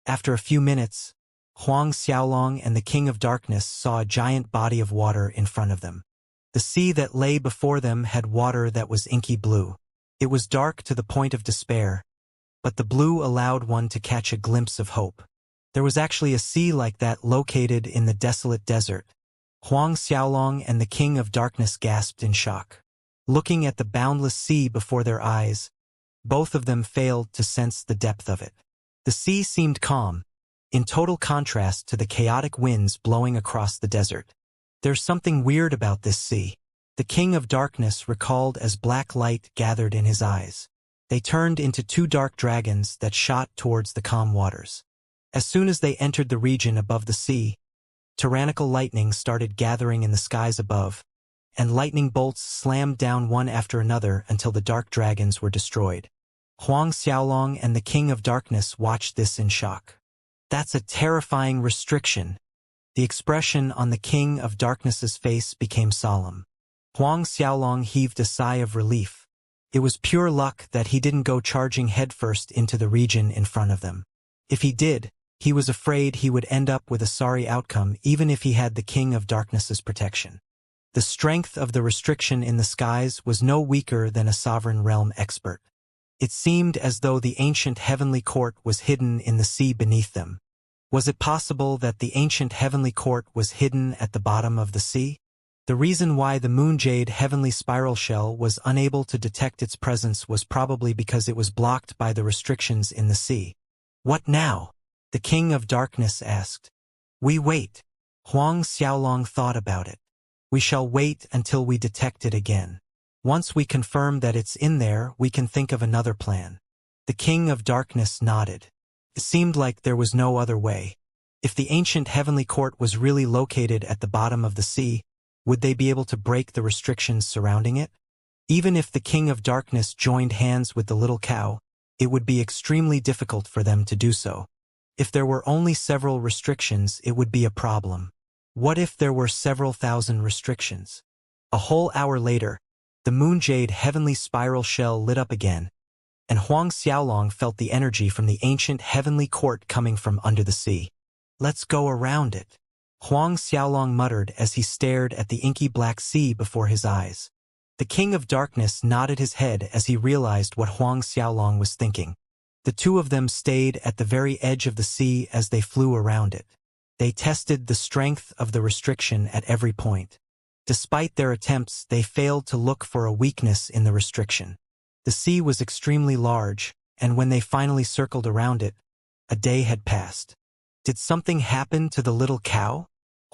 After a few minutes, Huang Xiaolong and the King of Darkness saw a giant body of water in front of them. The sea that lay before them had water that was inky blue. It was dark to the point of despair, but the blue allowed one to catch a glimpse of hope. There was actually a sea like that located in the desolate desert. Huang Xiaolong and the King of Darkness gasped in shock. Looking at the boundless sea before their eyes, both of them failed to sense the depth of it. The sea seemed calm, in total contrast to the chaotic winds blowing across the desert. There's something weird about this sea, the King of Darkness recalled as black light gathered in his eyes. They turned into two dark dragons that shot towards the calm waters. As soon as they entered the region above the sea, tyrannical lightning started gathering in the skies above, and lightning bolts slammed down one after another until the dark dragons were destroyed. Huang Xiaolong and the King of Darkness watched this in shock. That's a terrifying restriction. The expression on the King of Darkness's face became solemn. Huang Xiaolong heaved a sigh of relief. It was pure luck that he didn't go charging headfirst into the region in front of them. If he did, he was afraid he would end up with a sorry outcome even if he had the King of Darkness's protection. The strength of the restriction in the skies was no weaker than a sovereign realm expert. It seemed as though the ancient heavenly court was hidden in the sea beneath them. Was it possible that the ancient heavenly court was hidden at the bottom of the sea? The reason why the moonjade heavenly spiral shell was unable to detect its presence was probably because it was blocked by the restrictions in the sea. What now? The King of Darkness asked. We wait. Huang Xiaolong thought about it. We shall wait until we detect it again. Once we confirm that it's in there, we can think of another plan. The King of Darkness nodded. It seemed like there was no other way. If the ancient heavenly court was really located at the bottom of the sea, would they be able to break the restrictions surrounding it? Even if the King of Darkness joined hands with the little cow, it would be extremely difficult for them to do so. If there were only several restrictions, it would be a problem. What if there were several thousand restrictions? A whole hour later, the moonjade heavenly spiral shell lit up again, and Huang Xiaolong felt the energy from the ancient heavenly court coming from under the sea. Let's go around it, Huang Xiaolong muttered as he stared at the inky black sea before his eyes. The King of Darkness nodded his head as he realized what Huang Xiaolong was thinking. The two of them stayed at the very edge of the sea as they flew around it. They tested the strength of the restriction at every point. Despite their attempts, they failed to look for a weakness in the restriction. The sea was extremely large, and when they finally circled around it, a day had passed. Did something happen to the little cow?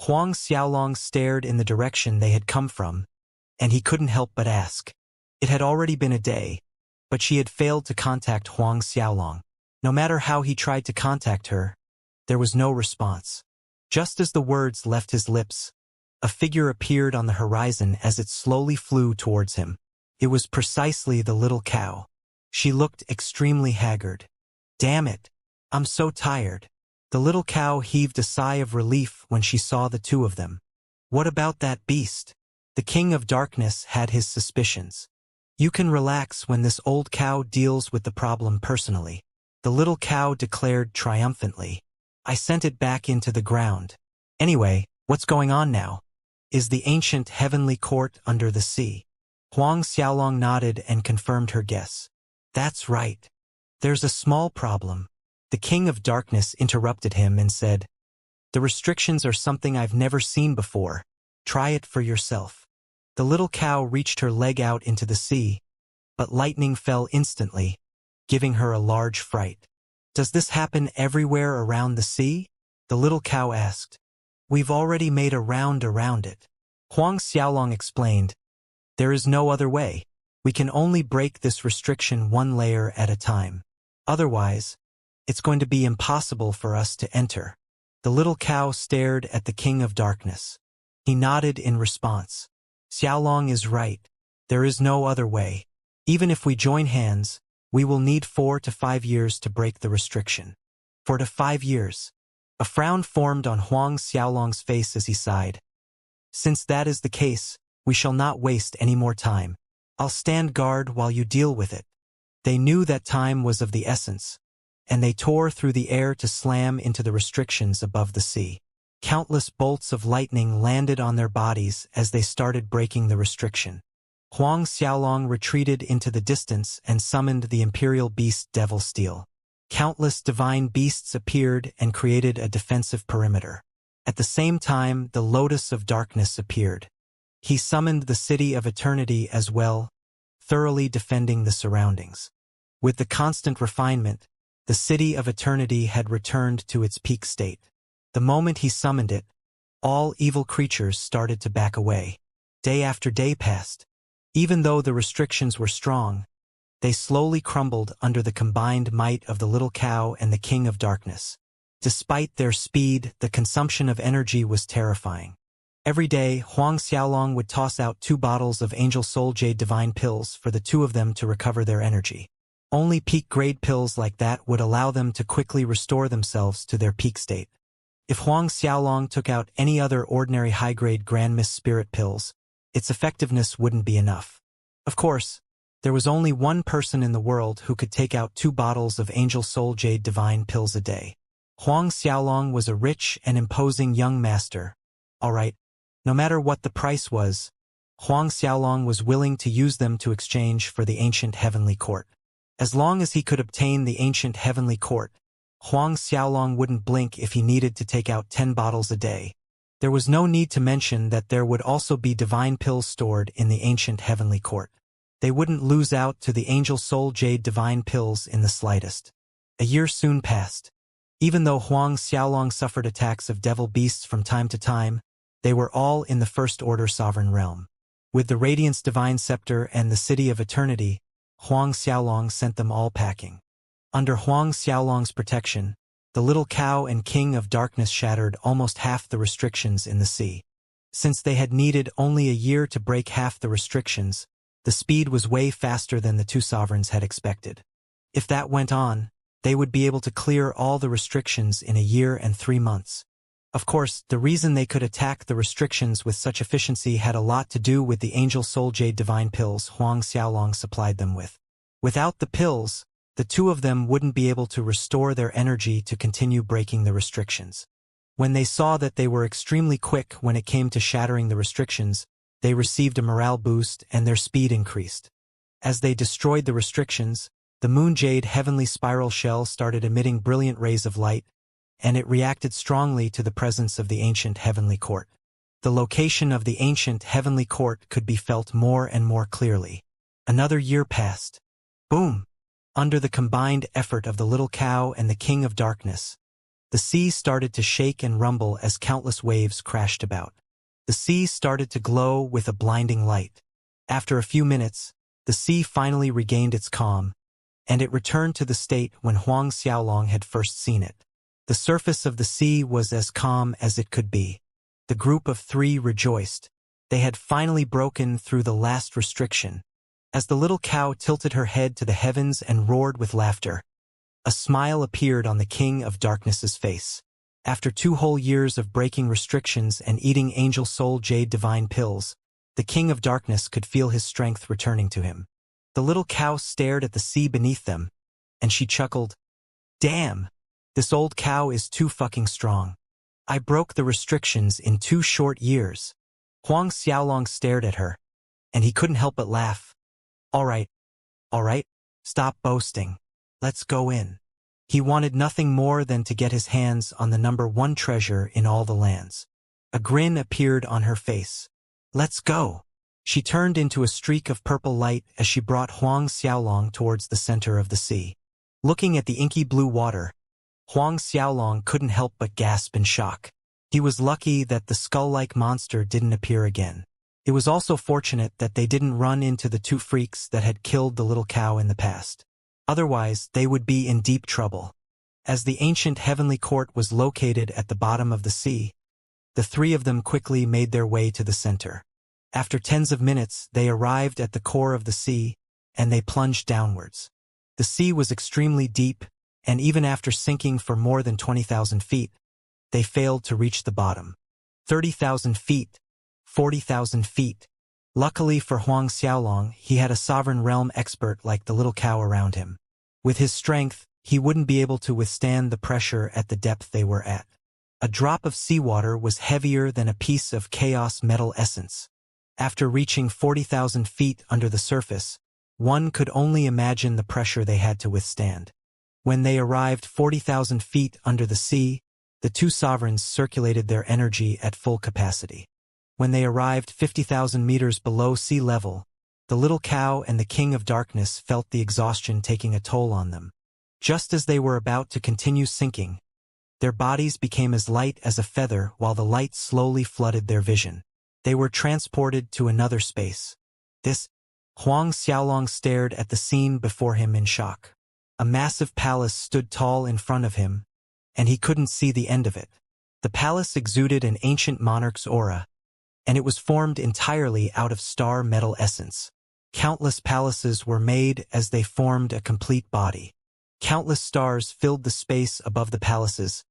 Huang Xiaolong stared in the direction they had come from, and he couldn't help but ask. It had already been a day, but she had failed to contact Huang Xiaolong. No matter how he tried to contact her, there was no response. Just as the words left his lips, a figure appeared on the horizon as it slowly flew towards him. It was precisely the little cow. She looked extremely haggard. Damn it, I'm so tired. The little cow heaved a sigh of relief when she saw the two of them. What about that beast? The King of Darkness had his suspicions. You can relax when this old cow deals with the problem personally, the little cow declared triumphantly. I sent it back into the ground. Anyway, what's going on now? Is the ancient heavenly court under the sea? Huang Xiaolong nodded and confirmed her guess. That's right. There's a small problem. The King of Darkness interrupted him and said, the restrictions are something I've never seen before. Try it for yourself. The little cow reached her leg out into the sea, but lightning fell instantly, giving her a large fright. Does this happen everywhere around the sea? The little cow asked. We've already made a round around it. Huang Xiaolong explained. There is no other way. We can only break this restriction one layer at a time. Otherwise, it's going to be impossible for us to enter. The little cow stared at the King of Darkness. He nodded in response. Xiaolong is right. There is no other way. Even if we join hands, we will need 4 to 5 years to break the restriction. 4 to 5 years. A frown formed on Huang Xiaolong's face as he sighed. Since that is the case, we shall not waste any more time. I'll stand guard while you deal with it. They knew that time was of the essence, and they tore through the air to slam into the restrictions above the sea. Countless bolts of lightning landed on their bodies as they started breaking the restriction. Huang Xiaolong retreated into the distance and summoned the imperial beast Devil Steel. Countless divine beasts appeared and created a defensive perimeter. At the same time, the Lotus of Darkness appeared. He summoned the City of Eternity as well, thoroughly defending the surroundings. With the constant refinement, the City of Eternity had returned to its peak state. The moment he summoned it, all evil creatures started to back away. Day after day passed. Even though the restrictions were strong, they slowly crumbled under the combined might of the Little Cow and the King of Darkness. Despite their speed, the consumption of energy was terrifying. Every day, Huang Xiaolong would toss out 2 bottles of Angel Soul Jade Divine Pills for the 2 of them to recover their energy. Only peak-grade pills like that would allow them to quickly restore themselves to their peak state. If Huang Xiaolong took out any other ordinary high-grade Grand Mist Spirit pills, its effectiveness wouldn't be enough. Of course, there was only one person in the world who could take out 2 bottles of Angel Soul Jade Divine Pills a day. Huang Xiaolong was a rich and imposing young master. Alright, no matter what the price was, Huang Xiaolong was willing to use them to exchange for the ancient heavenly court. As long as he could obtain the ancient heavenly court, Huang Xiaolong wouldn't blink if he needed to take out 10 bottles a day. There was no need to mention that there would also be divine pills stored in the ancient heavenly court. They wouldn't lose out to the Angel Soul Jade Divine Pills in the slightest. A year soon passed. Even though Huang Xiaolong suffered attacks of devil beasts from time to time, they were all in the First Order Sovereign Realm. With the Radiance Divine Scepter and the City of Eternity, Huang Xiaolong sent them all packing. Under Huang Xiaolong's protection, the Little Cow and King of Darkness shattered almost half the restrictions in the sea. Since they had needed only a year to break half the restrictions, the speed was way faster than the 2 sovereigns had expected. If that went on, they would be able to clear all the restrictions in a year and 3 months. Of course, the reason they could attack the restrictions with such efficiency had a lot to do with the Angel Soul Jade Divine Pills Huang Xiaolong supplied them with. Without the pills, the 2 of them wouldn't be able to restore their energy to continue breaking the restrictions. When they saw that they were extremely quick when it came to shattering the restrictions, they received a morale boost and their speed increased. As they destroyed the restrictions, the Moon Jade Heavenly Spiral Shell started emitting brilliant rays of light, and it reacted strongly to the presence of the ancient Heavenly Court. The location of the ancient Heavenly Court could be felt more and more clearly. Another year passed. Boom! Under the combined effort of the Little Cow and the King of Darkness, the sea started to shake and rumble as countless waves crashed about. The sea started to glow with a blinding light. After a few minutes, the sea finally regained its calm, and it returned to the state when Huang Xiaolong had first seen it. The surface of the sea was as calm as it could be. The group of 3 rejoiced. They had finally broken through the last restriction. As the Little Cow tilted her head to the heavens and roared with laughter, a smile appeared on the King of Darkness's face. After 2 whole years of breaking restrictions and eating Angel Soul Jade Divine Pills, the King of Darkness could feel his strength returning to him. The Little Cow stared at the sea beneath them, and she chuckled, "Damn, this old cow is too fucking strong. I broke the restrictions in 2 short years." Huang Xiaolong stared at her, and he couldn't help but laugh. All right, stop boasting. Let's go in." He wanted nothing more than to get his hands on the number 1 treasure in all the lands. A grin appeared on her face. "Let's go." She turned into a streak of purple light as she brought Huang Xiaolong towards the center of the sea. Looking at the inky blue water, Huang Xiaolong couldn't help but gasp in shock. He was lucky that the skull-like monster didn't appear again. It was also fortunate that they didn't run into the 2 freaks that had killed the Little Cow in the past. Otherwise, they would be in deep trouble. As the ancient Heavenly Court was located at the bottom of the sea, the 3 of them quickly made their way to the center. After tens of minutes, they arrived at the core of the sea, and they plunged downwards. The sea was extremely deep, and even after sinking for more than 20,000 feet, they failed to reach the bottom. 30,000 feet. 40,000 feet. Luckily for Huang Xiaolong, he had a sovereign realm expert like the Little Cow around him. With his strength, he wouldn't be able to withstand the pressure at the depth they were at. A drop of seawater was heavier than a piece of chaos metal essence. After reaching 40,000 feet under the surface, one could only imagine the pressure they had to withstand. When they arrived 40,000 feet under the sea, the two sovereigns circulated their energy at full capacity. When they arrived 50,000 meters below sea level, the little cow and the King of Darkness felt the exhaustion taking a toll on them. Just as they were about to continue sinking, their bodies became as light as a feather while the light slowly flooded their vision. They were transported to another space. Huang Xiaolong stared at the scene before him in shock. A massive palace stood tall in front of him, and he couldn't see the end of it. The palace exuded an ancient monarch's aura, and it was formed entirely out of star metal essence. Countless palaces were made as they formed a complete body. Countless stars filled the space above the palaces,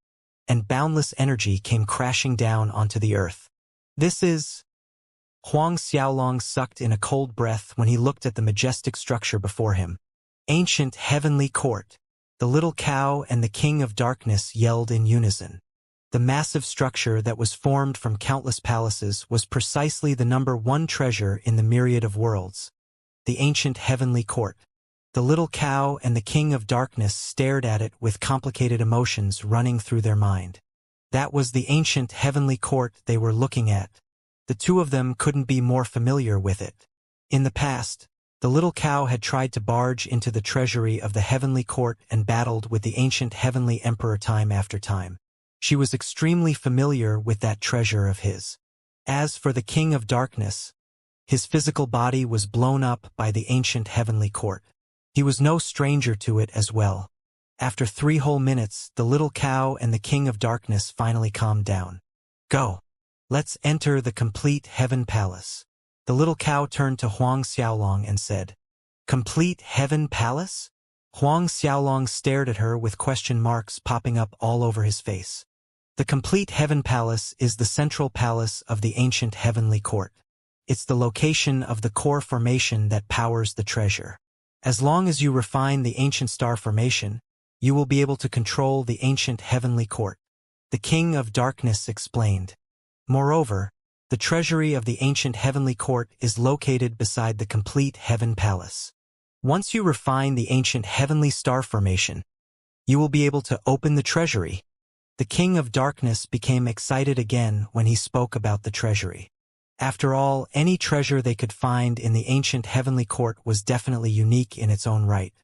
and boundless energy came crashing down onto the earth. Huang Xiaolong sucked in a cold breath when he looked at the majestic structure before him. Ancient heavenly court. The little cow and the King of Darkness yelled in unison. The massive structure that was formed from countless palaces was precisely the number one treasure in the myriad of worlds. The ancient heavenly court. The little cow and the King of Darkness stared at it with complicated emotions running through their mind. That was the ancient heavenly court they were looking at. The two of them couldn't be more familiar with it. In the past, the little cow had tried to barge into the treasury of the heavenly court and battled with the ancient heavenly emperor time after time. She was extremely familiar with that treasure of his. As for the King of Darkness, his physical body was blown up by the ancient heavenly court. He was no stranger to it as well. After 3 whole minutes, the little cow and the King of Darkness finally calmed down. Go. Let's enter the complete heaven palace. The little cow turned to Huang Xiaolong and said, Complete heaven palace? Huang Xiaolong stared at her with question marks popping up all over his face. The complete heaven palace is the central palace of the ancient heavenly court. It's the location of the core formation that powers the treasure. As long as you refine the ancient star formation, you will be able to control the ancient heavenly court. The King of Darkness explained. Moreover, the treasury of the ancient heavenly court is located beside the complete heaven palace. Once you refine the ancient heavenly star formation, you will be able to open the treasury. The King of Darkness became excited again when he spoke about the treasury. After all, any treasure they could find in the ancient heavenly court was definitely unique in its own right.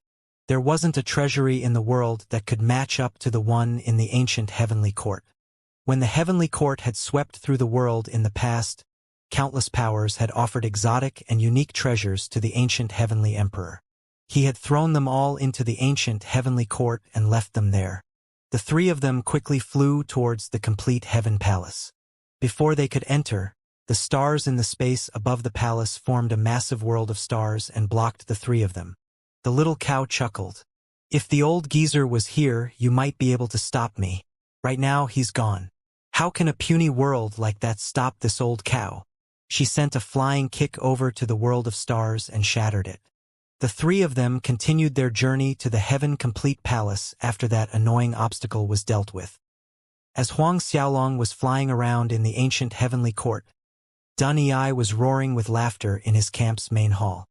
There wasn't a treasury in the world that could match up to the one in the ancient heavenly court. When the heavenly court had swept through the world in the past, countless powers had offered exotic and unique treasures to the ancient heavenly emperor. He had thrown them all into the ancient heavenly court and left them there. The three of them quickly flew towards the complete heaven palace. Before they could enter, the stars in the space above the palace formed a massive world of stars and blocked the three of them. The little cow chuckled. If the old geezer was here, you might be able to stop me. Right now, he's gone. How can a puny world like that stop this old cow? She sent a flying kick over to the world of stars and shattered it. The three of them continued their journey to the heaven complete palace after that annoying obstacle was dealt with. As Huang Xiaolong was flying around in the ancient heavenly court, Dun Yi was roaring with laughter in his camp's main hall.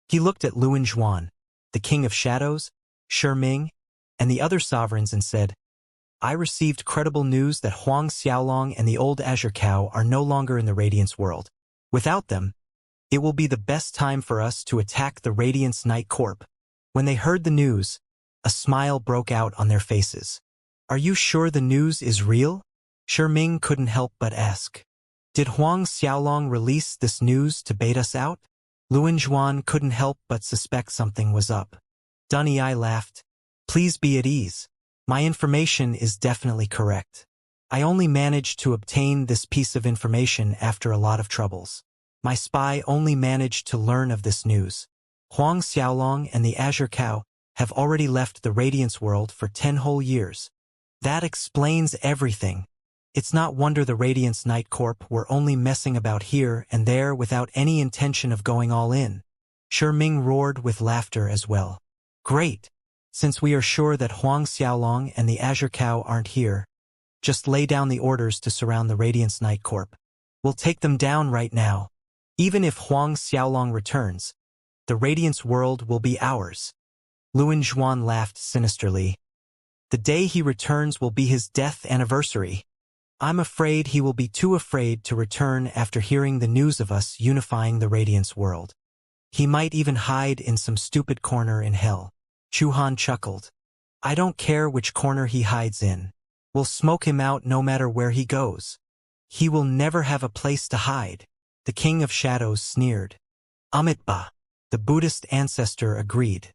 He looked at Luan Zhuan, the King of Shadows, Shi Ming, and the other sovereigns and said, I received credible news that Huang Xiaolong and the old Azure Cow are no longer in the Radiance world. Without them, it will be the best time for us to attack the Radiance Night Corp. When they heard the news, a smile broke out on their faces. Are you sure the news is real? Shi Ming couldn't help but ask. Did Huang Xiaolong release this news to bait us out? Luan Zhuan couldn't help but suspect something was up. Dun Yi laughed. Please be at ease. My information is definitely correct. I only managed to obtain this piece of information after a lot of troubles. My spy only managed to learn of this news. Huang Xiaolong and the Azure Cow have already left the Radiance world for 10 whole years. That explains everything. It's not wonder the Radiance Night Corp were only messing about here and there without any intention of going all in. Shi Ming roared with laughter as well. Great! Since we are sure that Huang Xiaolong and the Azure Cow aren't here, just lay down the orders to surround the Radiance Night Corp. We'll take them down right now. Even if Huang Xiaolong returns, the Radiance world will be ours. Luan Zhuan laughed sinisterly. The day he returns will be his death anniversary. I'm afraid he will be too afraid to return after hearing the news of us unifying the Radiance world. He might even hide in some stupid corner in hell. Chu Han chuckled. I don't care which corner he hides in. We'll smoke him out no matter where he goes. He will never have a place to hide. The King of Shadows sneered. Amitabha. The Buddhist ancestor agreed.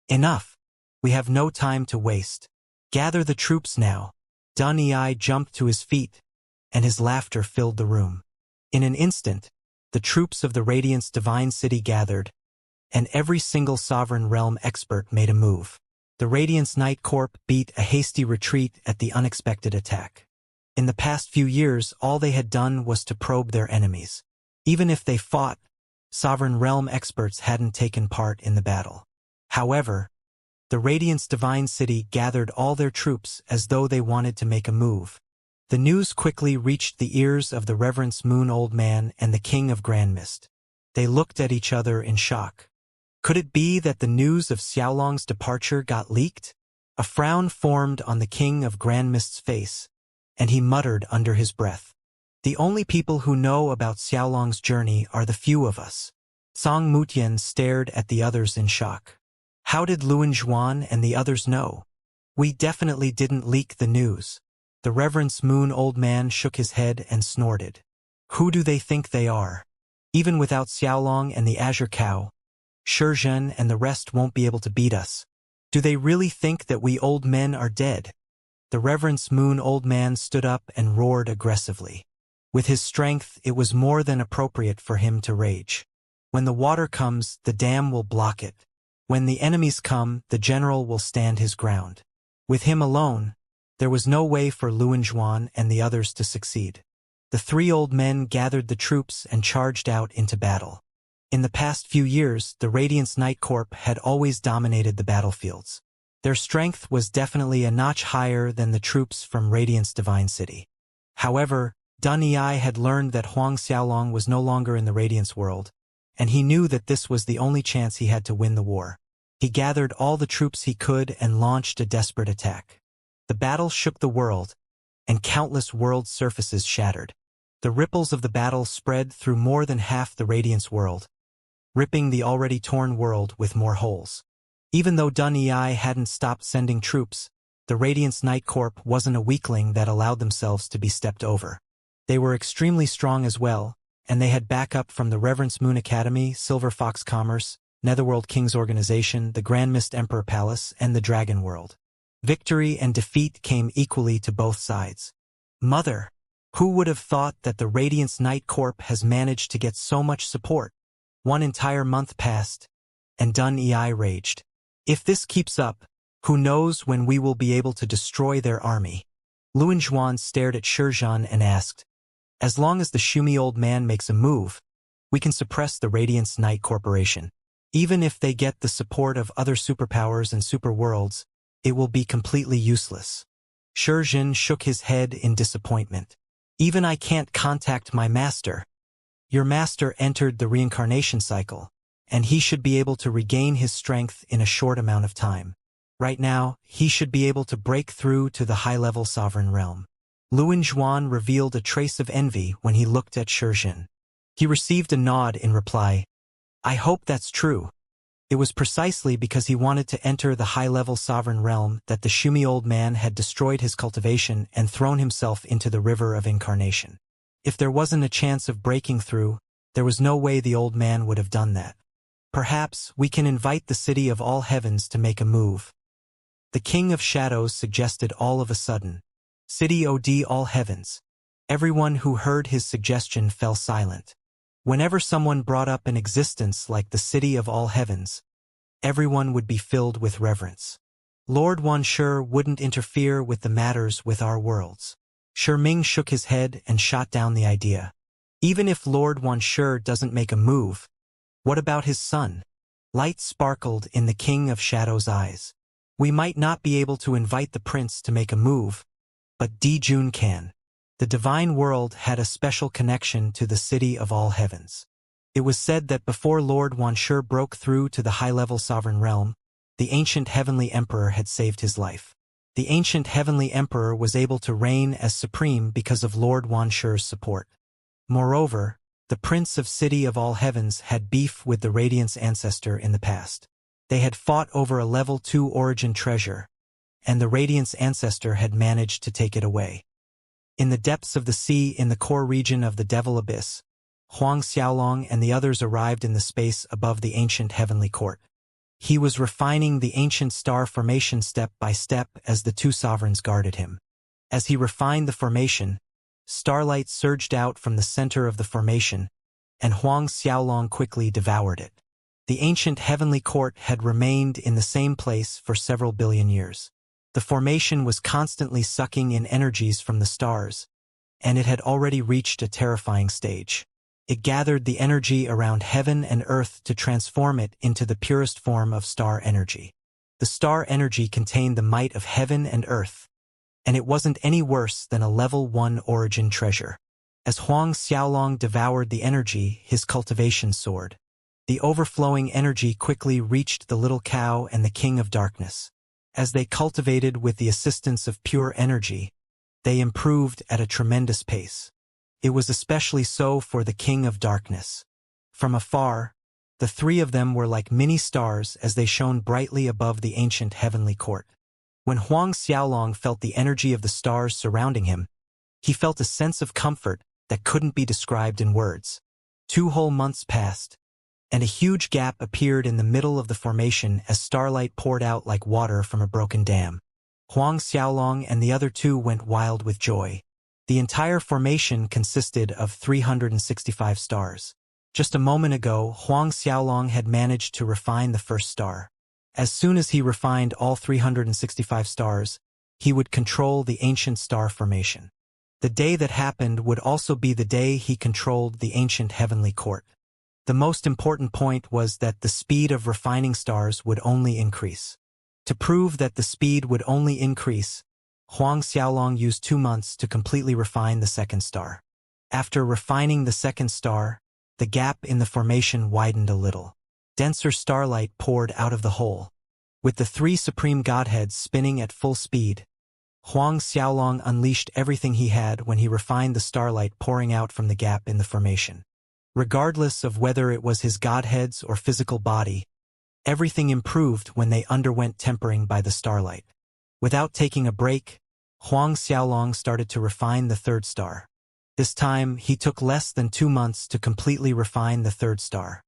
Enough. We have no time to waste. Gather the troops now. Dun Yi jumped to his feet, and his laughter filled the room. In an instant, the troops of the Radiance Divine City gathered, and every single sovereign realm expert made a move. The Radiance Night Corp beat a hasty retreat at the unexpected attack. In the past few years, all they had done was to probe their enemies. Even if they fought, sovereign realm experts hadn't taken part in the battle. However, the Radiance Divine City gathered all their troops as though they wanted to make a move. The news quickly reached the ears of the Reverence Moon Old Man and the King of Grand Mist. They looked at each other in shock. Could it be that the news of Xiaolong's departure got leaked? A frown formed on the King of Grand Mist's face, and he muttered under his breath. The only people who know about Xiaolong's journey are the few of us. Song Mutian stared at the others in shock. How did Luan Zhuan and the others know? We definitely didn't leak the news. The Reverence Moon Old Man shook his head and snorted. Who do they think they are? Even without Xiaolong and the Azure Cow, Shizhen and the rest won't be able to beat us. Do they really think that we old men are dead? The Reverence Moon Old Man stood up and roared aggressively. With his strength, it was more than appropriate for him to rage. When the water comes, the dam will block it. When the enemies come, the general will stand his ground. With him alone, there was no way for Luan Zhuan and the others to succeed. The three old men gathered the troops and charged out into battle. In the past few years, the Radiance Night Corp had always dominated the battlefields. Their strength was definitely a notch higher than the troops from Radiance Divine City. However, Dun Yi had learned that Huang Xiaolong was no longer in the Radiance world, and he knew that this was the only chance he had to win the war. He gathered all the troops he could and launched a desperate attack. The battle shook the world, and countless world surfaces shattered. The ripples of the battle spread through more than half the Radiance world, ripping the already torn world with more holes. Even though Dun Yi hadn't stopped sending troops, the Radiance Night Corp wasn't a weakling that allowed themselves to be stepped over. They were extremely strong as well, and they had backup from the Reverence Moon Academy, Silver Fox Commerce, Netherworld King's Organization, the Grand Mist Emperor Palace, and the Dragon World. Victory and defeat came equally to both sides. Mother! Who would have thought that the Radiance Night Corp has managed to get so much support? One entire month passed, and Dun Yi raged. If this keeps up, who knows when we will be able to destroy their army? Luan Zhuan stared at Shizhen and asked, as long as the Shumi Old Man makes a move, we can suppress the Radiance Night Corporation. Even if they get the support of other superpowers and superworlds, it will be completely useless. Shizhen shook his head in disappointment. Even I can't contact my master. Your master entered the reincarnation cycle, and he should be able to regain his strength in a short amount of time. Right now, he should be able to break through to the high-level sovereign realm. Luan Zhuan revealed a trace of envy when he looked at Shizhen. He received a nod in reply. I hope that's true. It was precisely because he wanted to enter the high-level sovereign realm that the Shumi Old Man had destroyed his cultivation and thrown himself into the river of incarnation. If there wasn't a chance of breaking through, there was no way the old man would have done that. Perhaps we can invite the City of All Heavens to make a move. The King of Shadows suggested all of a sudden. City od All Heavens. Everyone who heard his suggestion fell silent. Whenever someone brought up an existence like the City of All Heavens, everyone would be filled with reverence. Lord Wanshi wouldn't interfere with the matters with our worlds. Ming shook his head and shot down the idea. Even if Lord Wanshi doesn't make a move, what about his son? Light sparkled in the King of Shadows' eyes. We might not be able to invite the prince to make a move, but Dijun can. The divine world had a special connection to the city of all heavens. It was said that before Lord Wuxia broke through to the high-level sovereign realm, the ancient heavenly emperor had saved his life. The ancient heavenly emperor was able to reign as supreme because of Lord Wuxia's support. Moreover, the prince of city of all heavens had beef with the Radiant's ancestor in the past. They had fought over a level 2 origin treasure, and the Radiant's ancestor had managed to take it away. In the depths of the sea in the core region of the Devil Abyss, Huang Xiaolong and the others arrived in the space above the ancient heavenly court. He was refining the ancient star formation step by step as the two sovereigns guarded him. As he refined the formation, starlight surged out from the center of the formation, and Huang Xiaolong quickly devoured it. The ancient heavenly court had remained in the same place for several billion years. The formation was constantly sucking in energies from the stars, and it had already reached a terrifying stage. It gathered the energy around heaven and earth to transform it into the purest form of star energy. The star energy contained the might of heaven and earth, and it wasn't any worse than a level 1 origin treasure. As Huang Xiaolong devoured the energy, his cultivation soared. The overflowing energy quickly reached the little cow and the king of darkness. As they cultivated with the assistance of pure energy, they improved at a tremendous pace. It was especially so for the king of darkness. From afar, the three of them were like mini stars as they shone brightly above the ancient heavenly court. When Huang Xiaolong felt the energy of the stars surrounding him, he felt a sense of comfort that couldn't be described in words. 2 whole months passed, and a huge gap appeared in the middle of the formation as starlight poured out like water from a broken dam. Huang Xiaolong and the other two went wild with joy. The entire formation consisted of 365 stars. Just a moment ago, Huang Xiaolong had managed to refine the first star. As soon as he refined all 365 stars, he would control the ancient star formation. The day that happened would also be the day he controlled the ancient heavenly court. The most important point was that the speed of refining stars would only increase. To prove that the speed would only increase, Huang Xiaolong used 2 months to completely refine the second star. After refining the second star, the gap in the formation widened a little. Denser starlight poured out of the hole. With the 3 supreme godheads spinning at full speed, Huang Xiaolong unleashed everything he had when he refined the starlight pouring out from the gap in the formation. Regardless of whether it was his godheads or physical body, everything improved when they underwent tempering by the starlight. Without taking a break, Huang Xiaolong started to refine the third star. This time, he took less than 2 months to completely refine the third star.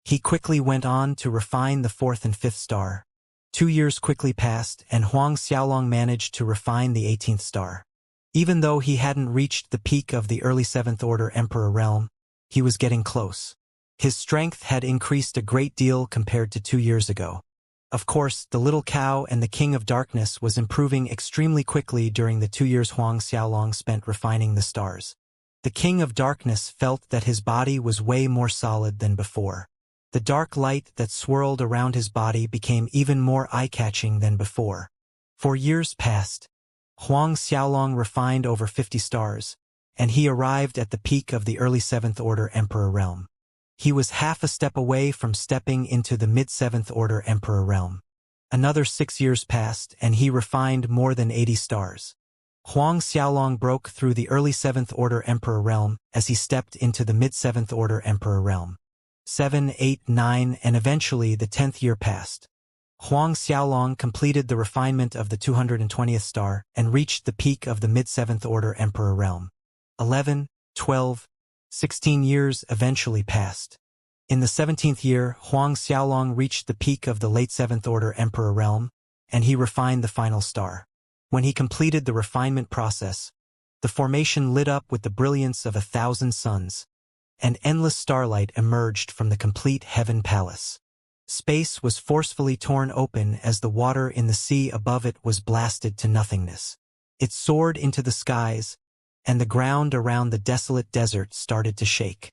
He quickly went on to refine the fourth and fifth star. 2 years quickly passed, and Huang Xiaolong managed to refine the 18th star. Even though he hadn't reached the peak of the early 7th Order Emperor realm, he was getting close. His strength had increased a great deal compared to 2 years ago. Of course, the little cow and the King of Darkness was improving extremely quickly during the 2 years Huang Xiaolong spent refining the stars. The King of Darkness felt that his body was way more solid than before. The dark light that swirled around his body became even more eye-catching than before. For years past, Huang Xiaolong refined over 50 stars, and he arrived at the peak of the early 7th Order Emperor realm. He was half a step away from stepping into the mid-7th Order Emperor realm. Another 6 years passed, and he refined more than 80 stars. Huang Xiaolong broke through the early 7th Order Emperor realm as he stepped into the mid-7th Order Emperor realm. 7, 8, 9, and eventually the 10th year passed. Huang Xiaolong completed the refinement of the 220th star and reached the peak of the mid-7th Order Emperor realm. 11, 12, 16 years eventually passed. In the 17th year, Huang Xiaolong reached the peak of the late 7th Order Emperor realm, and he refined the final star. When he completed the refinement process, the formation lit up with the brilliance of 1,000 suns, and endless starlight emerged from the complete heaven palace. Space was forcefully torn open as the water in the sea above it was blasted to nothingness. It soared into the skies, and the ground around the desolate desert started to shake.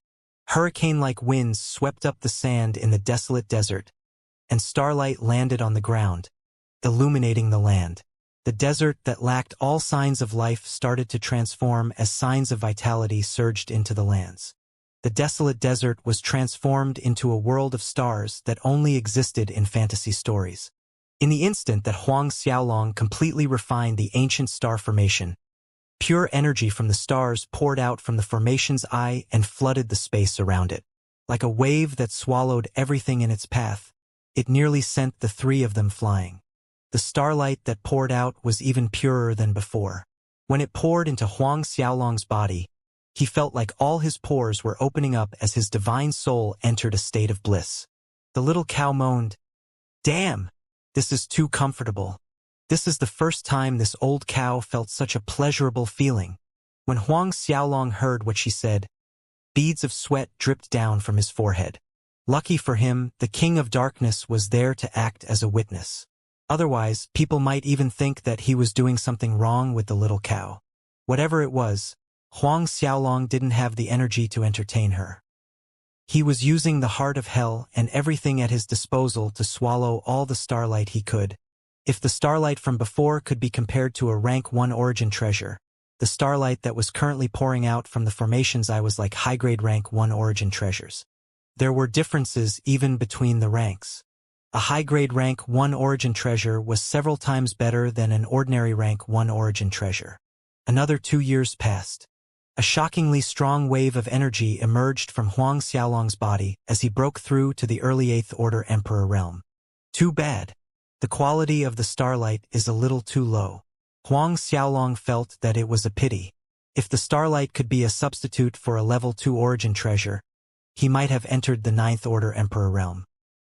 Hurricane-like winds swept up the sand in the desolate desert, and starlight landed on the ground, illuminating the land. The desert that lacked all signs of life started to transform as signs of vitality surged into the lands. The desolate desert was transformed into a world of stars that only existed in fantasy stories. In the instant that Huang Xiaolong completely refined the ancient star formation, pure energy from the stars poured out from the formation's eye and flooded the space around it. Like a wave that swallowed everything in its path, it nearly sent the three of them flying. The starlight that poured out was even purer than before. When it poured into Huang Xiaolong's body, he felt like all his pores were opening up as his divine soul entered a state of bliss. The little cow moaned, "Damn! This is too comfortable." This is the first time this old cow felt such a pleasurable feeling. When Huang Xiaolong heard what she said, beads of sweat dripped down from his forehead. Lucky for him, the King of Darkness was there to act as a witness. Otherwise, people might even think that he was doing something wrong with the little cow. Whatever it was, Huang Xiaolong didn't have the energy to entertain her. He was using the heart of hell and everything at his disposal to swallow all the starlight he could. If the starlight from before could be compared to a rank 1 origin treasure, the starlight that was currently pouring out from the formation's eye was like high-grade rank 1 origin treasures. There were differences even between the ranks. A high-grade rank 1 origin treasure was several times better than an ordinary rank 1 origin treasure. Another 2 years passed. A shockingly strong wave of energy emerged from Huang Xiaolong's body as he broke through to the early 8th Order Emperor realm. Too bad. The quality of the starlight is a little too low. Huang Xiaolong felt that it was a pity. If the starlight could be a substitute for a level 2 origin treasure, he might have entered the 9th Order Emperor realm.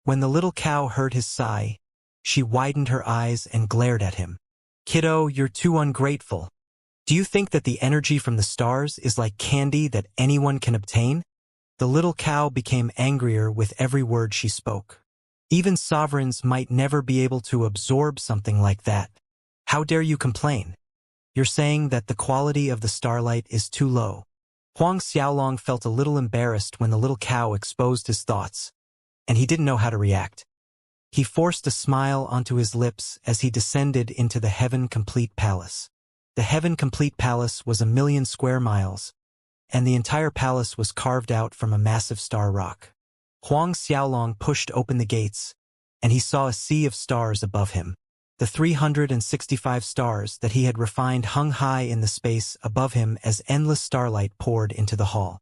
When the little cow heard his sigh, she widened her eyes and glared at him. "Kiddo, you're too ungrateful. Do you think that the energy from the stars is like candy that anyone can obtain?" The little cow became angrier with every word she spoke. Even sovereigns might never be able to absorb something like that. How dare you complain? You're saying that the quality of the starlight is too low. Huang Xiaolong felt a little embarrassed when the little cow exposed his thoughts, and he didn't know how to react. He forced a smile onto his lips as he descended into the Heaven Complete Palace. The Heaven Complete Palace was 1,000,000 square miles, and the entire palace was carved out from a massive star rock. Huang Xiaolong pushed open the gates, and he saw a sea of stars above him. The 365 stars that he had refined hung high in the space above him as endless starlight poured into the hall.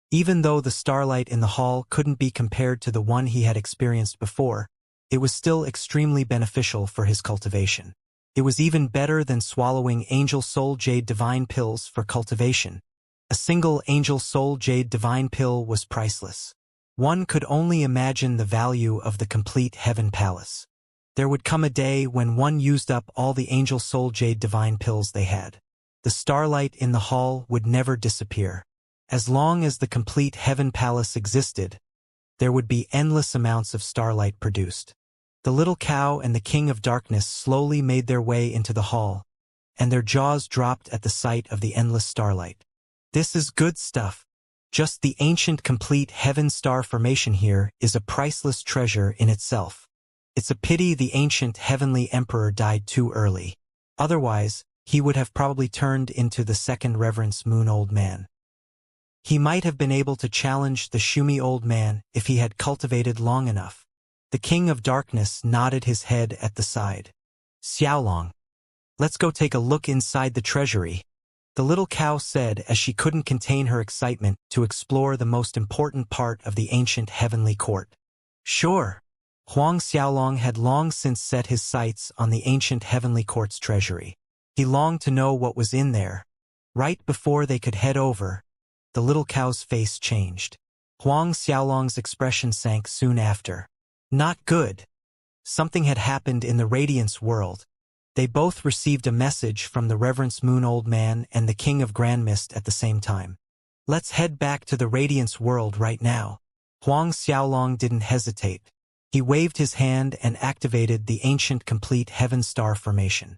Even though the starlight in the hall couldn't be compared to the one he had experienced before, it was still extremely beneficial for his cultivation. It was even better than swallowing Angel Soul Jade Divine pills for cultivation. A single Angel Soul Jade Divine pill was priceless. One could only imagine the value of the complete Heaven Palace. There would come a day when one used up all the Angel Soul Jade Divine pills they had. The starlight in the hall would never disappear. As long as the complete Heaven Palace existed, there would be endless amounts of starlight produced. The little cow and the King of Darkness slowly made their way into the hall, and their jaws dropped at the sight of the endless starlight. This is good stuff. Just the ancient complete Heaven Star formation here is a priceless treasure in itself. It's a pity the ancient Heavenly Emperor died too early. Otherwise, he would have probably turned into the second Reverence Moon Old Man. He might have been able to challenge the Shumi Old Man if he had cultivated long enough. The King of Darkness nodded his head at the side. "Xiaolong, let's go take a look inside the treasury," the little cow said as she couldn't contain her excitement to explore the most important part of the ancient heavenly court. Sure. Huang Xiaolong had long since set his sights on the ancient heavenly court's treasury. He longed to know what was in there. Right before they could head over, the little cow's face changed. Huang Xiaolong's expression sank soon after. Not good. Something had happened in the Radiance world. They both received a message from the Reverence Moon Old Man and the King of Grand Mist at the same time. Let's head back to the Radiance world right now. Huang Xiaolong didn't hesitate. He waved his hand and activated the ancient complete Heaven Star formation.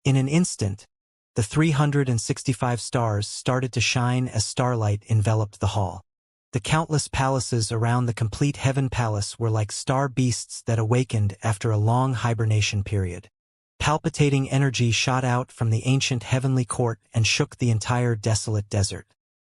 In an instant, the 365 stars started to shine as starlight enveloped the hall. The countless palaces around the complete Heaven Palace were like star beasts that awakened after a long hibernation period. Palpitating energy shot out from the ancient heavenly court and shook the entire desolate desert.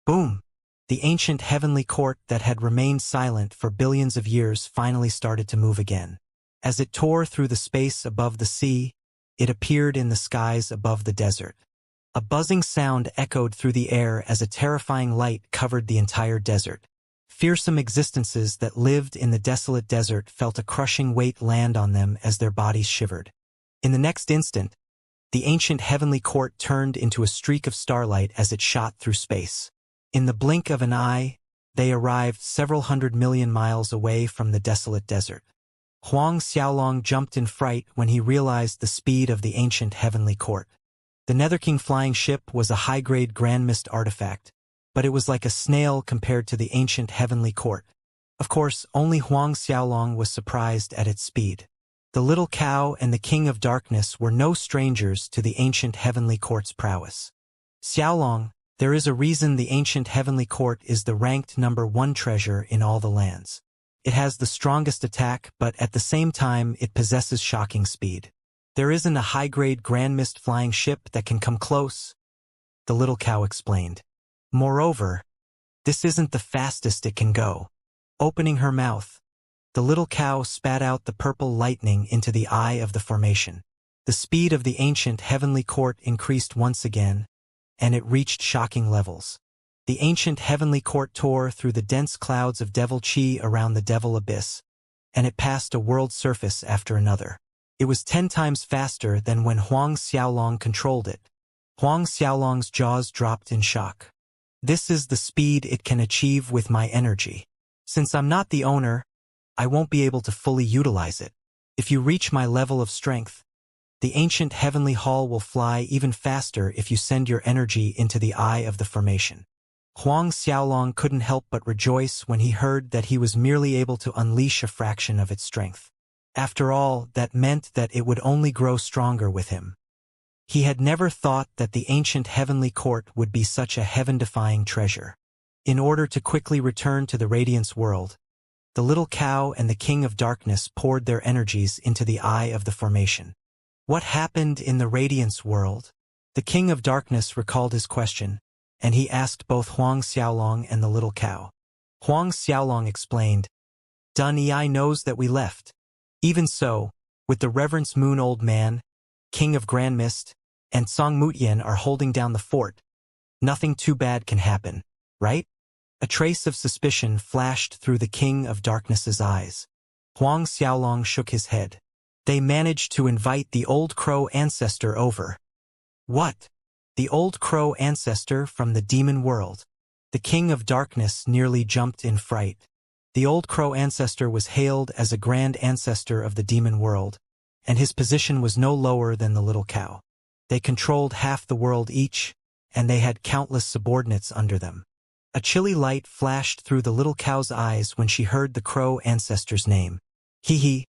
Boom! The ancient heavenly court that had remained silent for billions of years finally started to move again. As it tore through the space above the sea, it appeared in the skies above the desert. A buzzing sound echoed through the air as a terrifying light covered the entire desert. Fearsome existences that lived in the desolate desert felt a crushing weight land on them as their bodies shivered. In the next instant, the ancient heavenly court turned into a streak of starlight as it shot through space. In the blink of an eye, they arrived several 100 million miles away from the desolate desert. Huang Xiaolong jumped in fright when he realized the speed of the ancient heavenly court. The Netherking flying ship was a high-grade Grand Mist artifact, but it was like a snail compared to the ancient heavenly court. Of course, only Huang Xiaolong was surprised at its speed. The little cow and the King of Darkness were no strangers to the ancient heavenly court's prowess. Xiaolong, there is a reason the ancient heavenly court is the ranked #1 treasure in all the lands. It has the strongest attack, but at the same time it possesses shocking speed. There isn't a high-grade Grand Mist flying ship that can come close, the little cow explained. Moreover, this isn't the fastest it can go. Opening her mouth, the little cow spat out the purple lightning into the eye of the formation. The speed of the ancient heavenly court increased once again, and it reached shocking levels. The ancient heavenly court tore through the dense clouds of devil chi around the devil abyss, and it passed a world surface after another. It was 10 times faster than when Huang Xiaolong controlled it. Huang Xiaolong's jaws dropped in shock. This is the speed it can achieve with my energy. Since I'm not the owner, I won't be able to fully utilize it. If you reach my level of strength, the ancient heavenly hall will fly even faster if you send your energy into the eye of the formation. Huang Xiaolong couldn't help but rejoice when he heard that he was merely able to unleash a fraction of its strength. After all, that meant that it would only grow stronger with him. He had never thought that the ancient heavenly court would be such a heaven-defying treasure. In order to quickly return to the Radiance world, the little cow and the King of Darkness poured their energies into the eye of the formation. What happened in the Radiance world? The King of Darkness recalled his question, and he asked both Huang Xiaolong and the little cow. Huang Xiaolong explained, "Dun Ei knows that we left. Even so, with the Reverence Moon Old Man, King of Grand Mist, and Song Mutian are holding down the fort, nothing too bad can happen, right?" A trace of suspicion flashed through the King of Darkness's eyes. Huang Xiaolong shook his head. They managed to invite the Old Crow ancestor over. What? The Old Crow ancestor from the demon world? The King of Darkness nearly jumped in fright. The Old Crow ancestor was hailed as a grand ancestor of the demon world, and his position was no lower than the little cow. They controlled half the world each, and they had countless subordinates under them. A chilly light flashed through the little cow's eyes when she heard the crow ancestor's name. Hee.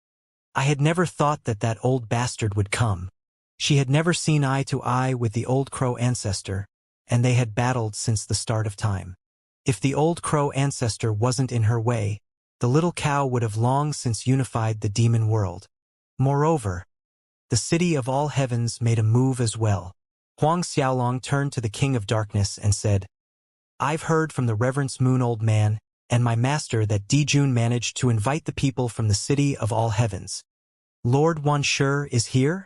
I had never thought that that old bastard would come. She had never seen eye to eye with the Old Crow ancestor, and they had battled since the start of time. If the Old Crow ancestor wasn't in her way, the little cow would have long since unified the demon world. Moreover, the city of all heavens made a move as well. Huang Xiaolong turned to the King of Darkness and said, "I've heard from the Reverence Moon Old Man and my master that Dijun managed to invite the people from the city of all heavens. Lord Wuxia is here?"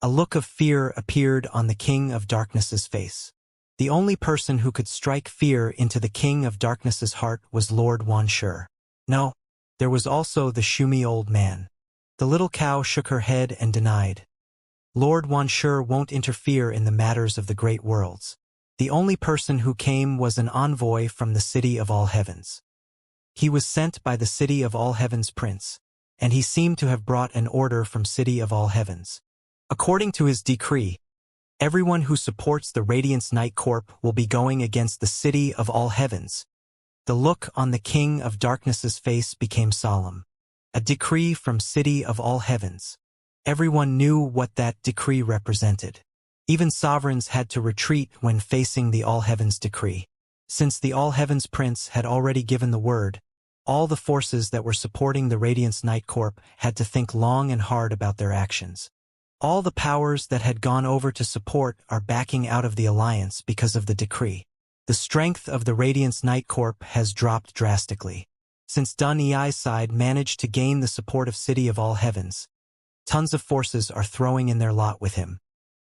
A look of fear appeared on the King of Darkness's face. The only person who could strike fear into the King of Darkness's heart was Lord Wuxia. No, there was also the Shumi Old Man. The little cow shook her head and denied. Lord Wuxia won't interfere in the matters of the great worlds. The only person who came was an envoy from the City of All Heavens. He was sent by the City of All Heavens Prince, and he seemed to have brought an order from City of All Heavens. According to his decree, everyone who supports the Radiance Night Corp will be going against the City of All Heavens. The look on the King of Darkness's face became solemn. A decree from City of All Heavens. Everyone knew what that decree represented. Even sovereigns had to retreat when facing the All Heavens decree. Since the All Heavens Prince had already given the word, all the forces that were supporting the Radiance Night Corp had to think long and hard about their actions. All the powers that had gone over to support are backing out of the alliance because of the decree. The strength of the Radiance Night Corp has dropped drastically. Since Dun Ei's side managed to gain the support of City of All Heavens, tons of forces are throwing in their lot with him.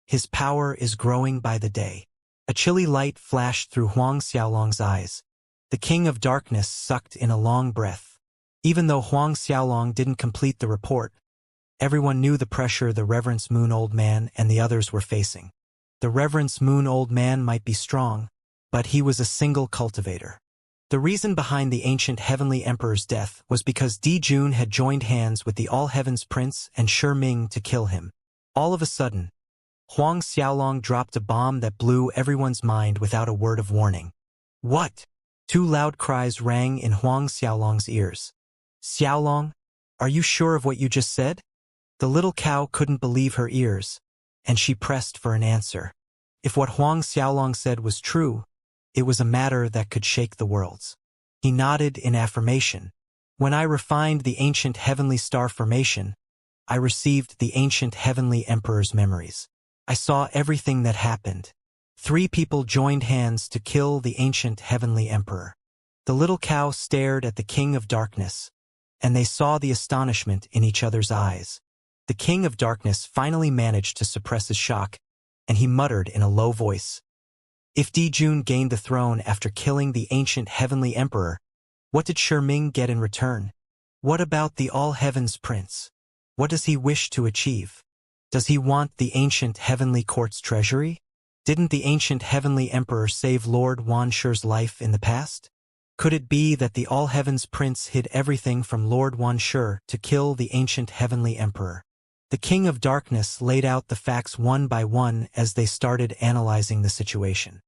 His power is growing by the day. A chilly light flashed through Huang Xiaolong's eyes. The King of Darkness sucked in a long breath. Even though Huang Xiaolong didn't complete the report, everyone knew the pressure the Reverence Moon Old Man and the others were facing. The Reverence Moon Old Man might be strong, but he was a single cultivator. The reason behind the ancient Heavenly Emperor's death was because Di Jun had joined hands with the All Heavens Prince and Shi Ming to kill him. All of a sudden, Huang Xiaolong dropped a bomb that blew everyone's mind without a word of warning. What? Two loud cries rang in Huang Xiaolong's ears. Xiaolong, are you sure of what you just said? The little cow couldn't believe her ears, and she pressed for an answer. If what Huang Xiaolong said was true, it was a matter that could shake the worlds. He nodded in affirmation. When I refined the ancient heavenly star formation, I received the ancient heavenly emperor's memories. I saw everything that happened. 3 people joined hands to kill the ancient heavenly emperor. The little cow stared at the King of Darkness, and they saw the astonishment in each other's eyes. The King of Darkness finally managed to suppress his shock, and he muttered in a low voice. If Di Jun gained the throne after killing the ancient heavenly emperor, what did Shi Ming get in return? What about the All Heavens Prince? What does he wish to achieve? Does he want the ancient heavenly court's treasury? Didn't the ancient heavenly emperor save Lord Wan Shi's life in the past? Could it be that the All Heavens Prince hid everything from Lord Wan Shi to kill the ancient heavenly emperor? The King of Darkness laid out the facts one by one as they started analyzing the situation.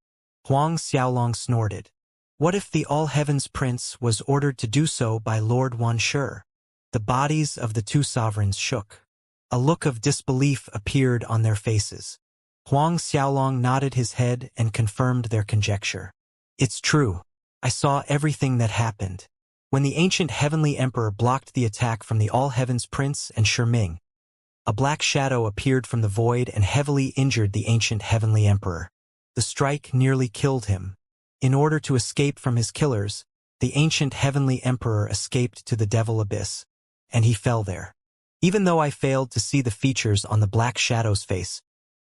Huang Xiaolong snorted. What if the All Heavens Prince was ordered to do so by Lord Wan Shi? The bodies of the 2 sovereigns shook. A look of disbelief appeared on their faces. Huang Xiaolong nodded his head and confirmed their conjecture. It's true. I saw everything that happened. When the ancient heavenly emperor blocked the attack from the All Heavens Prince and Shi Ming, a black shadow appeared from the void and heavily injured the ancient heavenly emperor. The strike nearly killed him. In order to escape from his killers, the ancient heavenly emperor escaped to the Devil Abyss, and he fell there. Even though I failed to see the features on the black shadow's face,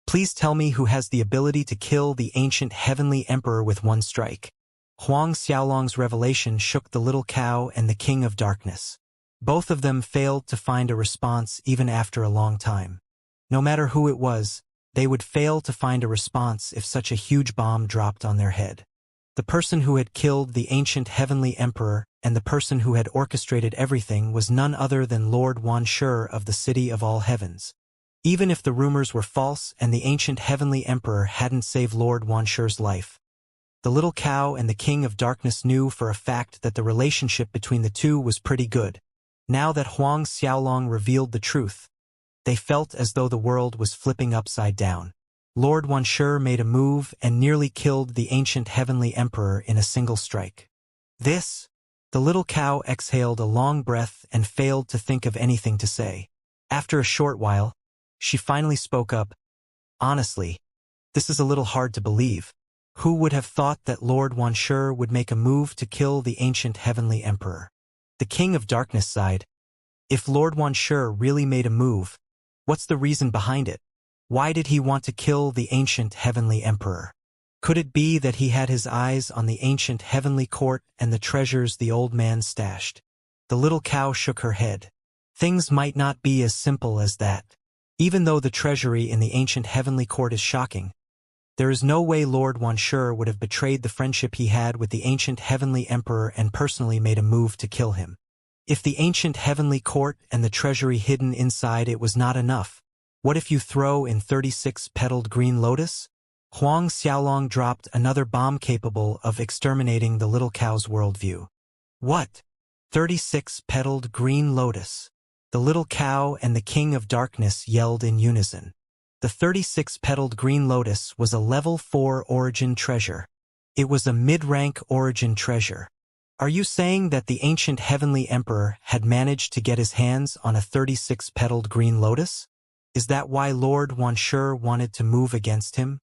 please tell me who has the ability to kill the ancient heavenly emperor with one strike. Huang Xiaolong's revelation shook the little cow and the King of Darkness. Both of them failed to find a response even after a long time. No matter who it was, they would fail to find a response if such a huge bomb dropped on their head. The person who had killed the ancient heavenly emperor and the person who had orchestrated everything was none other than Lord Wan Shi of the City of All Heavens. Even if the rumors were false and the ancient heavenly emperor hadn't saved Lord Wan Shi's life, the little cow and the King of Darkness knew for a fact that the relationship between the two was pretty good. Now that Huang Xiaolong revealed the truth, they felt as though the world was flipping upside down. Lord Wan Shi made a move and nearly killed the ancient heavenly emperor in a single strike. The little cow exhaled a long breath and failed to think of anything to say. After a short while, she finally spoke up. Honestly, this is a little hard to believe. Who would have thought that Lord Wan Shi would make a move to kill the ancient heavenly emperor? The King of Darkness sighed. If Lord Wan Shi really made a move, what's the reason behind it? Why did he want to kill the ancient heavenly emperor? Could it be that he had his eyes on the ancient heavenly court and the treasures the old man stashed? The little cow shook her head. Things might not be as simple as that. Even though the treasury in the ancient heavenly court is shocking, there is no way Lord Wan Shi would have betrayed the friendship he had with the ancient heavenly emperor and personally made a move to kill him. If the ancient heavenly court and the treasury hidden inside it was not enough, what if you throw in 36-petaled green lotus? Huang Xiaolong dropped another bomb capable of exterminating the little cow's worldview. What? 36-petaled green lotus? The little cow and the King of Darkness yelled in unison. The 36-petaled green lotus was a level 4 origin treasure. It was a mid-rank origin treasure. Are you saying that the ancient heavenly emperor had managed to get his hands on a 36-petaled green lotus? Is that why Lord Wanshi wanted to move against him?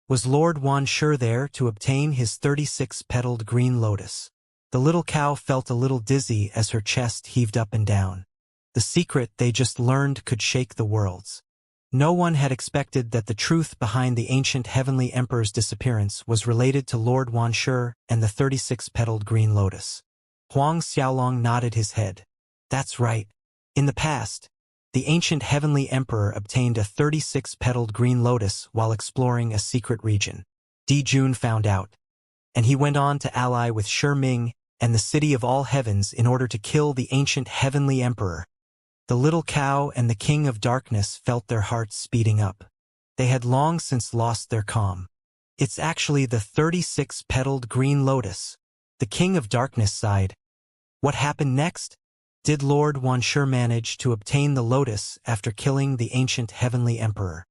Was Lord Wanshi there to obtain his 36-petaled green lotus? The little cow felt a little dizzy as her chest heaved up and down. The secret they just learned could shake the worlds. No one had expected that the truth behind the ancient heavenly emperor's disappearance was related to Lord Wanshi and the 36-petaled green lotus. Huang Xiaolong nodded his head. That's right. In the past, the ancient heavenly emperor obtained a 36-petaled green lotus while exploring a secret region. Di Jun found out, and he went on to ally with Shi Ming and the City of All Heavens in order to kill the ancient heavenly emperor. The little cow and the King of Darkness felt their hearts speeding up. They had long since lost their calm. It's actually the 36-petaled green lotus. The King of Darkness sighed. What happened next? Did Lord Wanshi manage to obtain the lotus after killing the ancient heavenly emperor?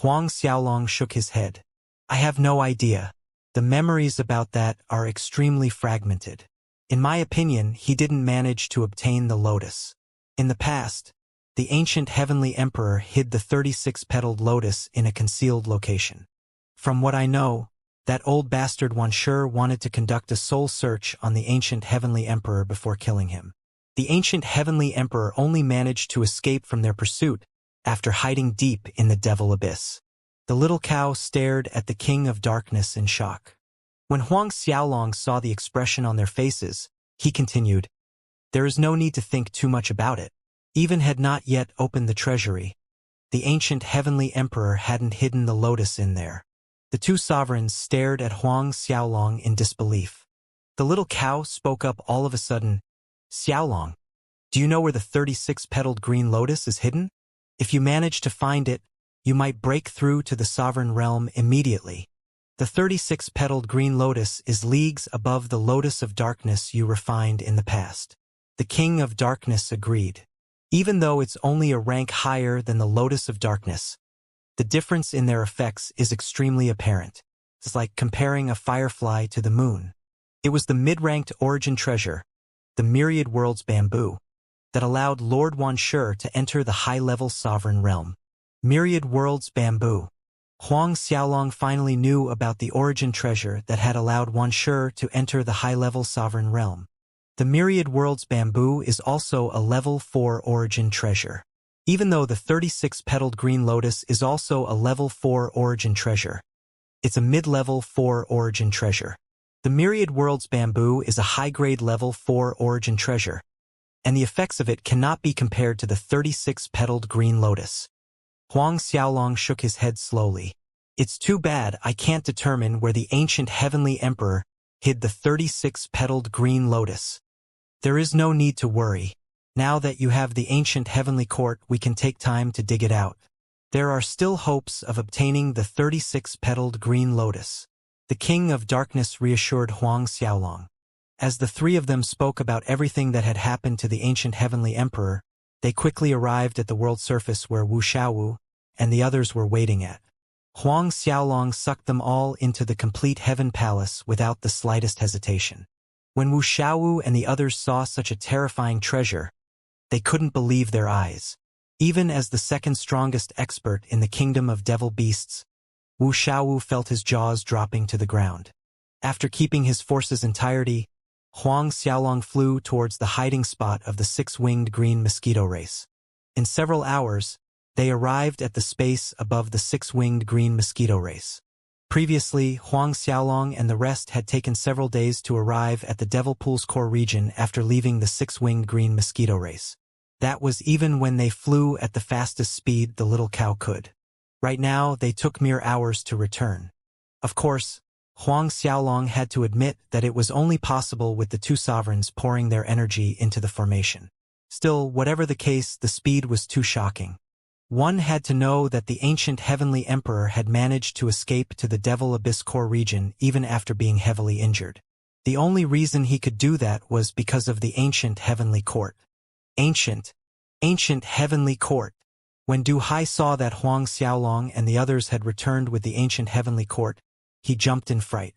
Huang Xiaolong shook his head. I have no idea. The memories about that are extremely fragmented. In my opinion, he didn't manage to obtain the lotus. In the past, the ancient heavenly emperor hid the 36-petaled lotus in a concealed location. From what I know, that old bastard Wanshi wanted to conduct a soul search on the ancient heavenly emperor before killing him. The ancient heavenly emperor only managed to escape from their pursuit after hiding deep in the devil abyss. The little cow stared at the King of Darkness in shock. When Huang Xiaolong saw the expression on their faces, he continued, There is no need to think too much about it. Even had not yet opened the treasury. The ancient heavenly emperor hadn't hidden the lotus in there. The two sovereigns stared at Huang Xiaolong in disbelief. The little cow spoke up all of a sudden. Xiaolong, do you know where the 36-petaled green lotus is hidden? If you manage to find it, you might break through to the sovereign realm immediately. The 36-petaled green lotus is leagues above the lotus of darkness you refined in the past. The King of Darkness agreed. Even though it's only a rank higher than the lotus of darkness, the difference in their effects is extremely apparent. It's like comparing a firefly to the moon. It was the mid-ranked origin treasure, the myriad worlds bamboo, that allowed Lord Wanshi to enter the high-level sovereign realm. Myriad worlds bamboo. Huang Xiaolong finally knew about the origin treasure that had allowed Wanshi to enter the high-level sovereign realm. The myriad worlds bamboo is also a level 4 origin treasure. Even though the 36-petaled green lotus is also a level 4 origin treasure, it's a mid-level 4 origin treasure. The myriad worlds bamboo is a high-grade level 4 origin treasure, and the effects of it cannot be compared to the 36-petaled green lotus. Huang Xiaolong shook his head slowly. It's too bad I can't determine where the ancient heavenly emperor hid the 36-petaled green lotus. There is no need to worry. Now that you have the ancient heavenly court, we can take time to dig it out. There are still hopes of obtaining the 36-petaled green lotus. The King of Darkness reassured Huang Xiaolong. As the three of them spoke about everything that had happened to the ancient heavenly emperor, they quickly arrived at the world surface where Wuxia and the others were waiting at. Huang Xiaolong sucked them all into the complete heaven palace without the slightest hesitation. When Wuxia and the others saw such a terrifying treasure, they couldn't believe their eyes. Even as the second strongest expert in the kingdom of devil beasts, Wuxia felt his jaws dropping to the ground. After keeping his forces entirety, Huang Xiaolong flew towards the hiding spot of the six-winged green mosquito race. In several hours, they arrived at the space above the six-winged green mosquito race. Previously, Huang Xiaolong and the rest had taken several days to arrive at the Devil Pool's core region after leaving the six-winged green mosquito race. That was even when they flew at the fastest speed the little cow could. Right now, they took mere hours to return. Of course, Huang Xiaolong had to admit that it was only possible with the two sovereigns pouring their energy into the formation. Still, whatever the case, the speed was too shocking. One had to know that the ancient heavenly emperor had managed to escape to the Devil Abyss core region even after being heavily injured. The only reason he could do that was because of the ancient heavenly court. Ancient heavenly court. When Du Hai saw that Huang Xiaolong and the others had returned with the ancient heavenly court, he jumped in fright.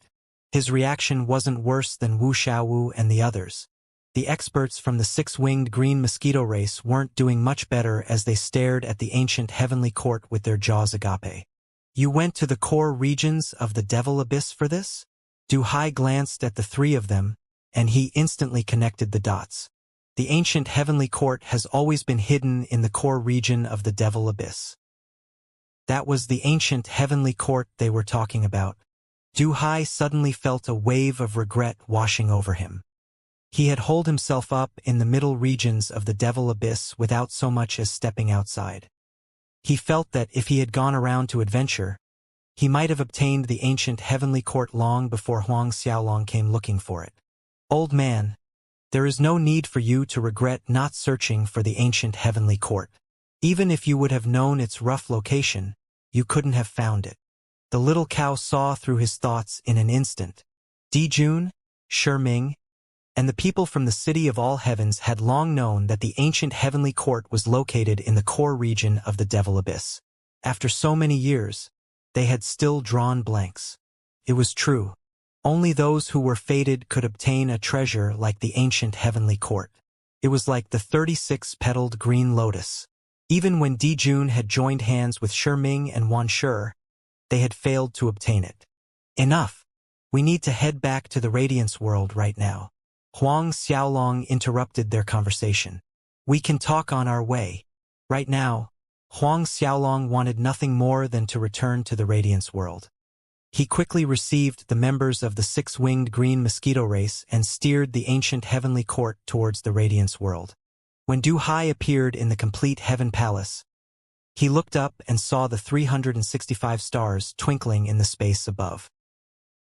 His reaction wasn't worse than Wuxia and the others. The experts from the six-winged green mosquito race weren't doing much better as they stared at the ancient heavenly court with their jaws agape. You went to the core regions of the Devil Abyss for this? Du Hai glanced at the three of them, and he instantly connected the dots. The ancient heavenly court has always been hidden in the core region of the Devil Abyss. That was the ancient heavenly court they were talking about. Du Hai suddenly felt a wave of regret washing over him. He had holed himself up in the middle regions of the Devil Abyss without so much as stepping outside. He felt that if he had gone around to adventure, he might have obtained the ancient heavenly court long before Huang Xiaolong came looking for it. Old man, there is no need for you to regret not searching for the ancient heavenly court. Even if you would have known its rough location, you couldn't have found it. The little cow saw through his thoughts in an instant. Dijun, Shiming, and the people from the city of all heavens had long known that the ancient heavenly court was located in the core region of the Devil Abyss. After so many years, they had still drawn blanks. It was true. Only those who were fated could obtain a treasure like the ancient heavenly court. It was like the 36-petaled green lotus. Even when Dijun had joined hands with Shiming and Wan Shi, they had failed to obtain it. Enough. We need to head back to the Radiance world right now. Huang Xiaolong interrupted their conversation. We can talk on our way. Right now, Huang Xiaolong wanted nothing more than to return to the Radiance world. He quickly received the members of the six-winged green mosquito race and steered the ancient heavenly court towards the Radiance world. When Du Hai appeared in the complete heaven palace, he looked up and saw the 365 stars twinkling in the space above.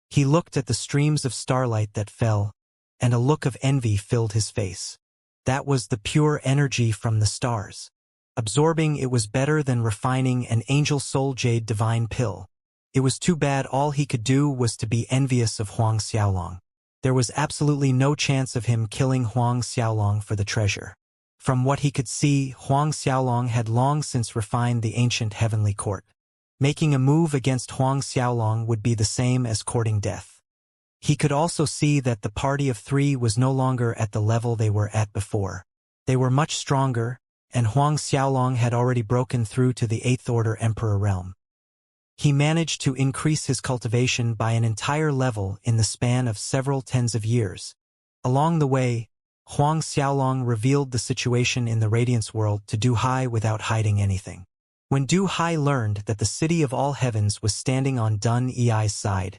He looked at the streams of starlight that fell, and a look of envy filled his face. That was the pure energy from the stars. Absorbing it was better than refining an angel soul jade divine pill. It was too bad all he could do was to be envious of Huang Xiaolong. There was absolutely no chance of him killing Huang Xiaolong for the treasure. From what he could see, Huang Xiaolong had long since refined the ancient heavenly court. Making a move against Huang Xiaolong would be the same as courting death. He could also see that the party of three was no longer at the level they were at before. They were much stronger, and Huang Xiaolong had already broken through to the 8th Order Emperor realm. He managed to increase his cultivation by an entire level in the span of several tens of years. Along the way, Huang Xiaolong revealed the situation in the Radiance world to Du Hai without hiding anything. When Du Hai learned that the city of all heavens was standing on Dun Ei's side,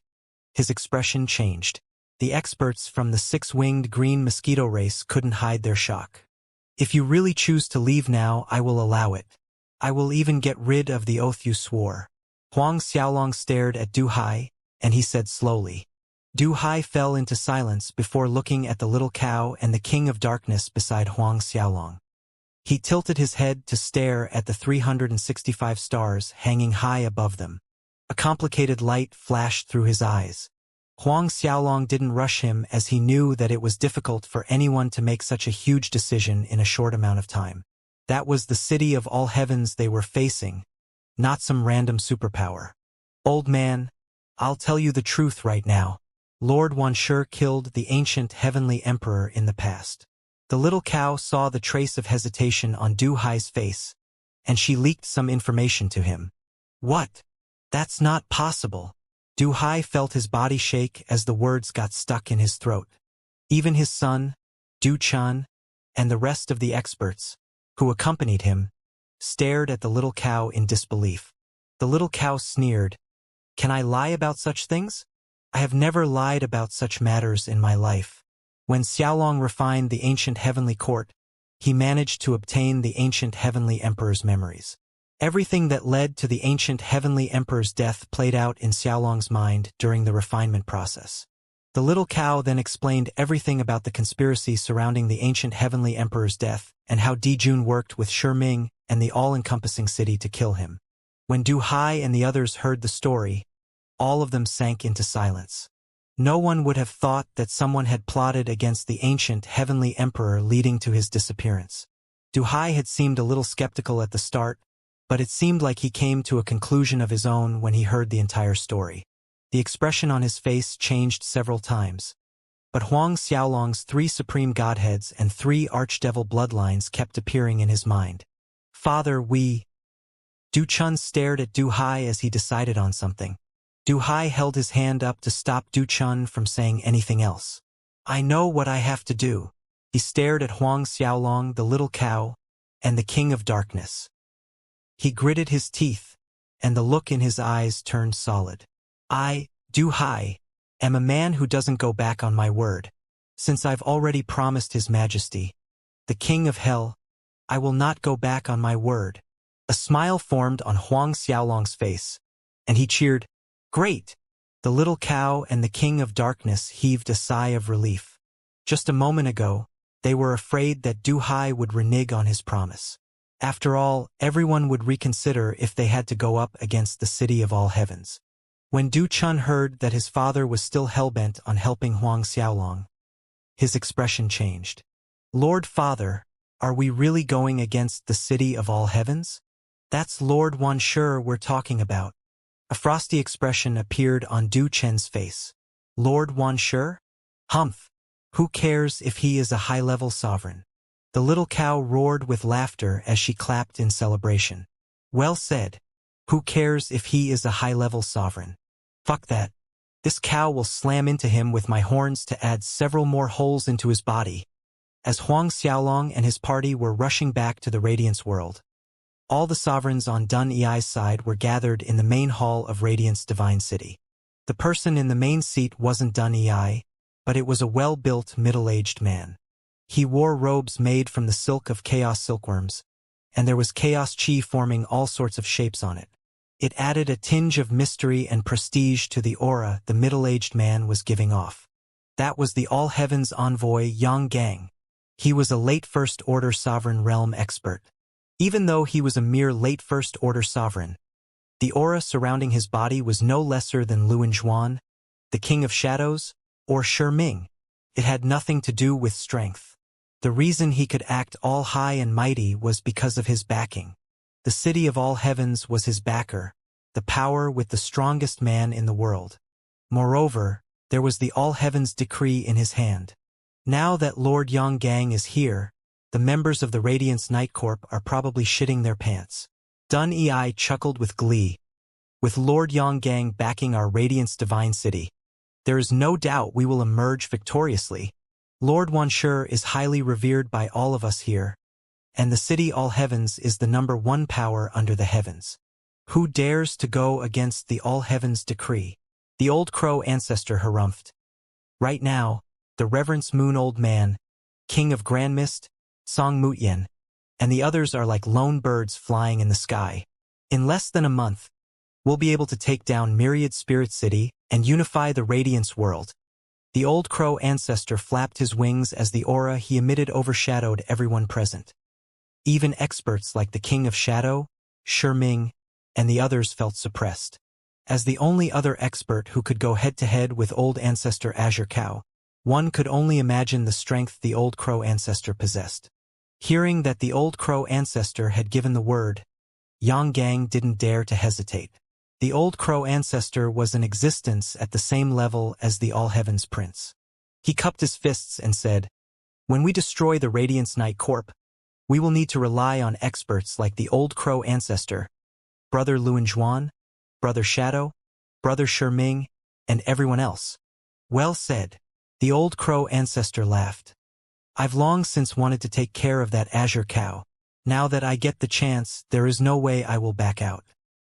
his expression changed. The experts from the six-winged green mosquito race couldn't hide their shock. If you really choose to leave now, I will allow it. I will even get rid of the oath you swore. Huang Xiaolong stared at Du Hai, and he said slowly. Du Hai fell into silence before looking at the little cow and the King of Darkness beside Huang Xiaolong. He tilted his head to stare at the 365 stars hanging high above them. A complicated light flashed through his eyes. Huang Xiaolong didn't rush him as he knew that it was difficult for anyone to make such a huge decision in a short amount of time. That was the city of all heavens they were facing, not some random superpower. Old man, I'll tell you the truth right now. Lord Wan Shi killed the ancient heavenly emperor in the past. The little cow saw the trace of hesitation on Du Hai's face, and she leaked some information to him. What? That's not possible. Du Hai felt his body shake as the words got stuck in his throat. Even his son, Du Chan, and the rest of the experts, who accompanied him, stared at the little cow in disbelief. The little cow sneered. Can I lie about such things? I have never lied about such matters in my life. When Xiaolong refined the ancient heavenly court, he managed to obtain the ancient heavenly emperor's memories. Everything that led to the ancient heavenly emperor's death played out in Xiaolong's mind during the refinement process. The little cow then explained everything about the conspiracy surrounding the ancient heavenly emperor's death and how Dijun worked with Shiming and the all-encompassing city to kill him. When Du Hai and the others heard the story, all of them sank into silence. No one would have thought that someone had plotted against the ancient heavenly emperor leading to his disappearance. Du Hai had seemed a little skeptical at the start, but it seemed like he came to a conclusion of his own when he heard the entire story. The expression on his face changed several times. But Huang Xiaolong's 3 supreme godheads and 3 archdevil bloodlines kept appearing in his mind. Father, Du Chun stared at Du Hai as he decided on something. Du Hai held his hand up to stop Du Chun from saying anything else. I know what I have to do. He stared at Huang Xiaolong, the little cow, and the king of darkness. He gritted his teeth, and the look in his eyes turned solid. I, Du Hai, am a man who doesn't go back on my word. Since I've already promised His Majesty, the King of Hell, I will not go back on my word. A smile formed on Huang Xiaolong's face, and he cheered, Great! The little cow and the King of Darkness heaved a sigh of relief. Just a moment ago, they were afraid that Du Hai would renege on his promise. After all, everyone would reconsider if they had to go up against the City of All Heavens. When Du Chun heard that his father was still hellbent on helping Huang Xiaolong, his expression changed. Lord Father, are we really going against the City of All Heavens? That's Lord Wanshi we're talking about. A frosty expression appeared on Du Chen's face. Lord Wanshi? Humph! Who cares if he is a high-level sovereign? The little cow roared with laughter as she clapped in celebration. Well said. Who cares if he is a high-level sovereign? Fuck that. This cow will slam into him with my horns to add several more holes into his body. As Huang Xiaolong and his party were rushing back to the Radiance world, all the sovereigns on Dun Ei's side were gathered in the main hall of Radiance Divine City. The person in the main seat wasn't Dun Ei, but it was a well-built, middle-aged man. He wore robes made from the silk of chaos silkworms, and there was chaos chi forming all sorts of shapes on it. It added a tinge of mystery and prestige to the aura the middle-aged man was giving off. That was the All Heavens envoy Yang Gang. He was a late First Order Sovereign Realm expert. Even though he was a mere late First Order Sovereign, the aura surrounding his body was no lesser than Luan Zhuan, the King of Shadows, or Shi Ming. It had nothing to do with strength. The reason he could act all high and mighty was because of his backing. The City of All Heavens was his backer, the power with the strongest man in the world. Moreover, there was the All Heavens decree in his hand. Now that Lord Yang Gang is here, the members of the Radiance Night Corp are probably shitting their pants. Dun Ei chuckled with glee. With Lord Yang Gang backing our Radiance Divine City, there is no doubt we will emerge victoriously. Lord Wanshi is highly revered by all of us here, and the City All Heavens is the #1 power under the heavens. Who dares to go against the All Heavens decree? The old crow ancestor harumphed. Right now, the Reverence Moon Old Man, King of Grand Mist, Song Mutyen, and the others are like lone birds flying in the sky. In less than a month, we'll be able to take down Myriad Spirit City and unify the Radiance world. The old crow ancestor flapped his wings as the aura he emitted overshadowed everyone present. Even experts like the King of Shadow, Shi Ming, and the others felt suppressed. As the only other expert who could go head-to-head with old ancestor Azure Cow, one could only imagine the strength the old crow ancestor possessed. Hearing that the old crow ancestor had given the word, Yang Gang didn't dare to hesitate. The old crow ancestor was in existence at the same level as the All Heavens Prince. He cupped his fists and said, When we destroy the Radiance Night Corp, we will need to rely on experts like the old crow ancestor, Brother Luan Zhuan, Brother Shadow, Brother Shi Ming, and everyone else. Well said. The old crow ancestor laughed. I've long since wanted to take care of that Azure Cow. Now that I get the chance, there is no way I will back out.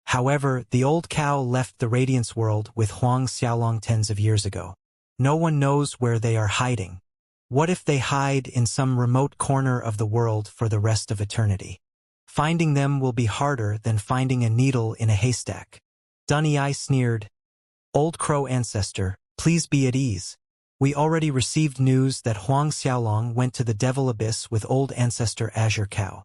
However, the old cow left the Radiance world with Huang Xiaolong tens of years ago. No one knows where they are hiding. What if they hide in some remote corner of the world for the rest of eternity? Finding them will be harder than finding a needle in a haystack. Dun Ei sneered. Old crow ancestor, please be at ease. We already received news that Huang Xiaolong went to the Devil Abyss with old ancestor Azure Cow.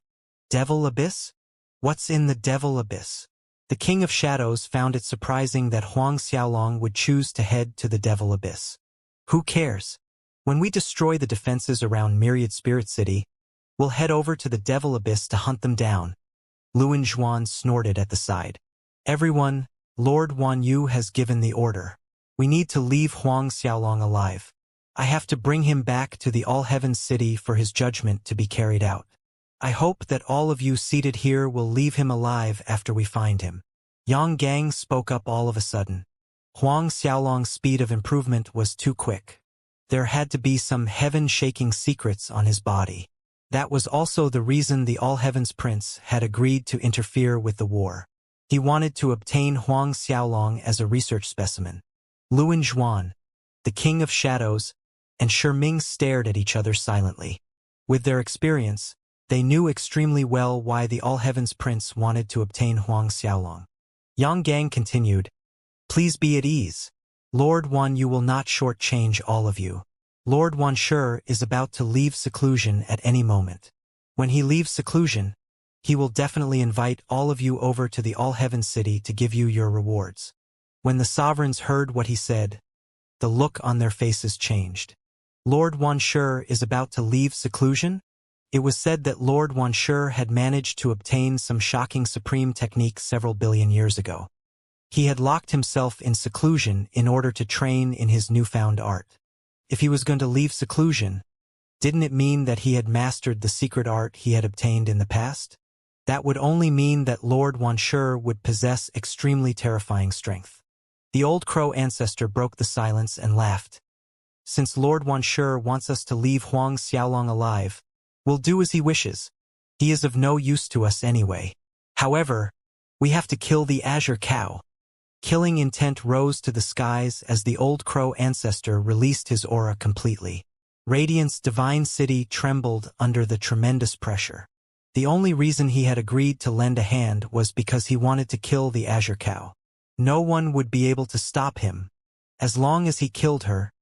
Devil Abyss? What's in the Devil Abyss? The King of Shadows found it surprising that Huang Xiaolong would choose to head to the Devil Abyss. Who cares? When we destroy the defenses around Myriad Spirit City, we'll head over to the Devil Abyss to hunt them down. Luan Zhuan snorted at the side. Everyone, Lord Wan Yu has given the order. We need to leave Huang Xiaolong alive. I have to bring him back to the All-Heavens City for his judgment to be carried out. I hope that all of you seated here will leave him alive after we find him." Yang Gang spoke up all of a sudden. Huang Xiaolong's speed of improvement was too quick. There had to be some heaven-shaking secrets on his body. That was also the reason the All-Heavens Prince had agreed to interfere with the war. He wanted to obtain Huang Xiaolong as a research specimen. Luan Zhuan, the King of Shadows, and Shiming stared at each other silently. With their experience, they knew extremely well why the All-Heavens Prince wanted to obtain Huang Xiaolong. Yang Gang continued, "Please be at ease. Lord Wan Yu will not shortchange all of you. Lord Wan Shi is about to leave seclusion at any moment. When he leaves seclusion, he will definitely invite all of you over to the All-Heaven City to give you your rewards." When the sovereigns heard what he said, the look on their faces changed. Lord Wan Shi is about to leave seclusion? It was said that Lord Wan Shi had managed to obtain some shocking supreme technique several billion years ago. He had locked himself in seclusion in order to train in his newfound art. If he was going to leave seclusion, didn't it mean that he had mastered the secret art he had obtained in the past? That would only mean that Lord Wan Shi would possess extremely terrifying strength. The old crow ancestor broke the silence and laughed. "Since Lord Wan Shi wants us to leave Huang Xiaolong alive, we'll do as he wishes. He is of no use to us anyway. However, we have to kill the Azure Cow." Killing intent rose to the skies as the old crow ancestor released his aura completely. Radiant's divine city trembled under the tremendous pressure. The only reason he had agreed to lend a hand was because he wanted to kill the Azure Cow. No one would be able to stop him. As long as he killed her,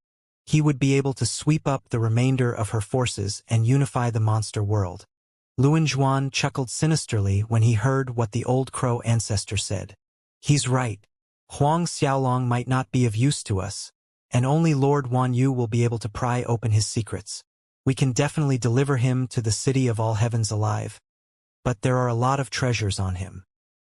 he would be able to sweep up the remainder of her forces and unify the monster world. Luan Zhuan chuckled sinisterly when he heard what the old crow ancestor said. "He's right. Huang Xiaolong might not be of use to us, and only Lord Wan Yu will be able to pry open his secrets. We can definitely deliver him to the City of All Heavens alive. But there are a lot of treasures on him.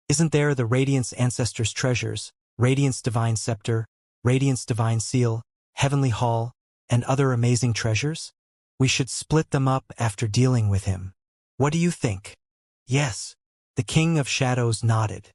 Isn't there the Radiance Ancestors' treasures, Radiance Divine Scepter, Radiance Divine Seal, Heavenly Hall, and other amazing treasures? We should split them up after dealing with him. What do you think?" "Yes." The King of Shadows nodded.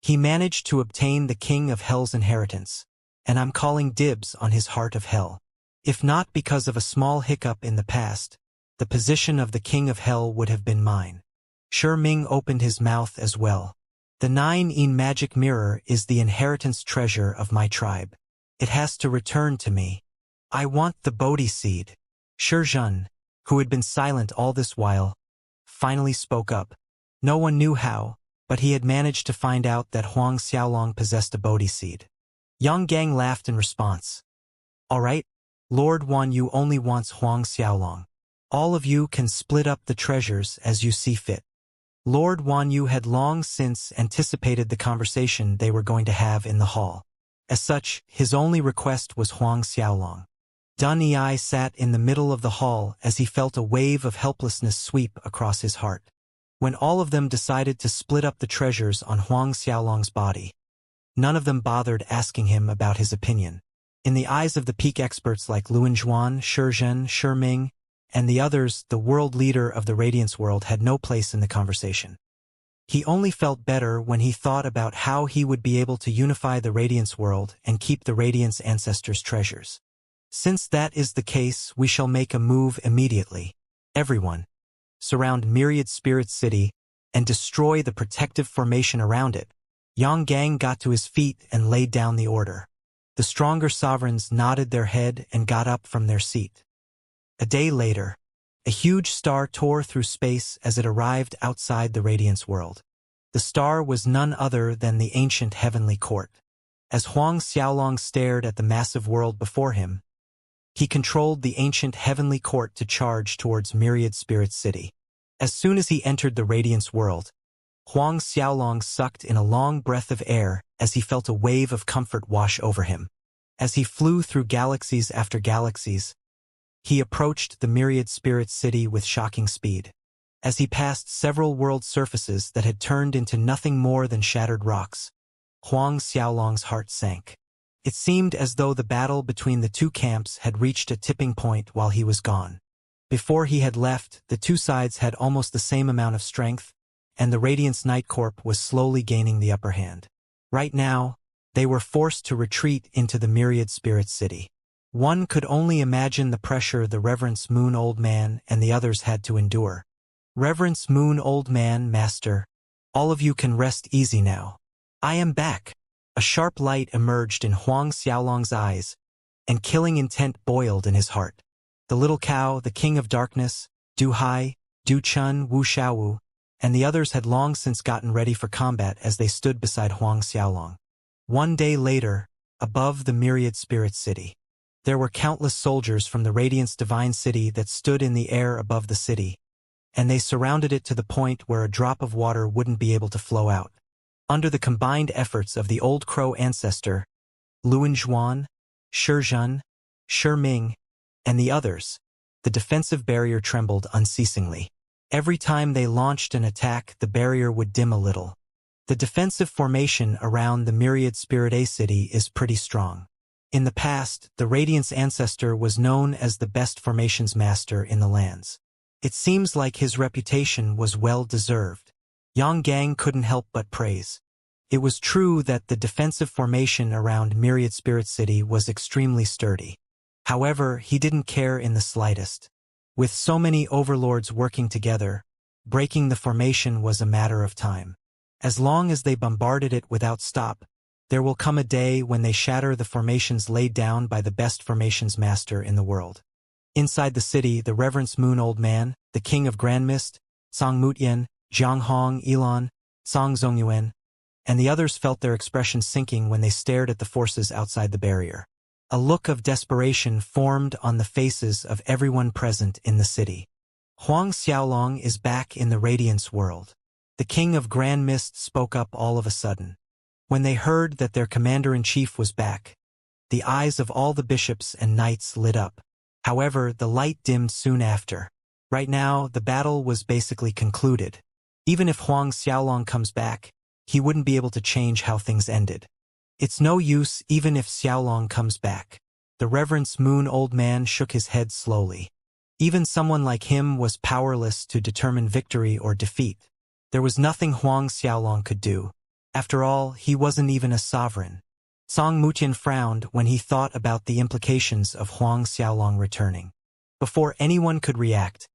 "He managed to obtain the King of Hell's inheritance, and I'm calling dibs on his Heart of Hell. If not because of a small hiccup in the past, the position of the King of Hell would have been mine." Shiming opened his mouth as well. "The 9-in magic mirror is the inheritance treasure of my tribe. It has to return to me. I want the Bodhi seed." Shizhen, who had been silent all this while, finally spoke up. No one knew how, but he had managed to find out that Huang Xiaolong possessed a Bodhi seed. Yang Gang laughed in response. "All right, Lord Wan Yu only wants Huang Xiaolong. All of you can split up the treasures as you see fit." Lord Wan Yu had long since anticipated the conversation they were going to have in the hall. As such, his only request was Huang Xiaolong. Dun Yi sat in the middle of the hall as he felt a wave of helplessness sweep across his heart. When all of them decided to split up the treasures on Huang Xiaolong's body, none of them bothered asking him about his opinion. In the eyes of the peak experts like Luan Zhuan, Shizhen, Shiming, and the others, the world leader of the Radiance world had no place in the conversation. He only felt better when he thought about how he would be able to unify the Radiance world and keep the Radiance Ancestors' treasures. "Since that is the case, we shall make a move immediately. Everyone, surround Myriad Spirit City and destroy the protective formation around it." Yang Gang got to his feet and laid down the order. The stronger sovereigns nodded their head and got up from their seat. A day later, a huge star tore through space as it arrived outside the Radiance world. The star was none other than the ancient heavenly court. As Huang Xiaolong stared at the massive world before him, he controlled the ancient heavenly court to charge towards Myriad Spirit City. As soon as he entered the Radiance world, Huang Xiaolong sucked in a long breath of air as he felt a wave of comfort wash over him. As he flew through galaxies after galaxies, he approached the Myriad Spirit City with shocking speed. As he passed several world surfaces that had turned into nothing more than shattered rocks, Huang Xiaolong's heart sank. It seemed as though the battle between the two camps had reached a tipping point while he was gone. Before he had left, the two sides had almost the same amount of strength, and the Radiance Night Corp was slowly gaining the upper hand. Right now, they were forced to retreat into the Myriad Spirit City. One could only imagine the pressure the Reverence Moon Old Man and the others had to endure. Reverence Moon Old Man, Master, all of you can rest easy now. I am back. A sharp light emerged in Huang Xiaolong's eyes, and killing intent boiled in his heart. The little cow, the King of Darkness, Du Hai, Du Chun, Wu Xiaowu, and the others had long since gotten ready for combat as they stood beside Huang Xiaolong. One day later, above the Myriad Spirit City, there were countless soldiers from the Radiance Divine City that stood in the air above the city, and they surrounded it to the point where a drop of water wouldn't be able to flow out. Under the combined efforts of the Old Crow ancestor, Luan Zhuan, Shi Zhen, Shi Ming, and the others, the defensive barrier trembled unceasingly. Every time they launched an attack, the barrier would dim a little. The defensive formation around the Myriad Spirit A City is pretty strong. In the past, the Radiance ancestor was known as the best formations master in the lands. It seems like his reputation was well-deserved. Yang Gang couldn't help but praise. It was true that the defensive formation around Myriad Spirit City was extremely sturdy. However, he didn't care in the slightest. With so many overlords working together, breaking the formation was a matter of time. As long as they bombarded it without stop, there will come a day when they shatter the formations laid down by the best formations master in the world. Inside the city, the Reverence Moon Old Man, the King of Grand Mist, Song Mutian, Jiang Hong Ilan, Song Zongyuan, and the others felt their expressions sinking when they stared at the forces outside the barrier. A look of desperation formed on the faces of everyone present in the city. Huang Xiaolong is back in the Radiance world. The King of Grand Mist spoke up all of a sudden. When they heard that their commander-in-chief was back, the eyes of all the bishops and knights lit up. However, the light dimmed soon after. Right now, the battle was basically concluded. Even if Huang Xiaolong comes back, he wouldn't be able to change how things ended. It's no use even if Xiaolong comes back. The Reverence Moon Old Man shook his head slowly. Even someone like him was powerless to determine victory or defeat. There was nothing Huang Xiaolong could do. After all, he wasn't even a sovereign. Song Mutian frowned when he thought about the implications of Huang Xiaolong returning. Before anyone could react,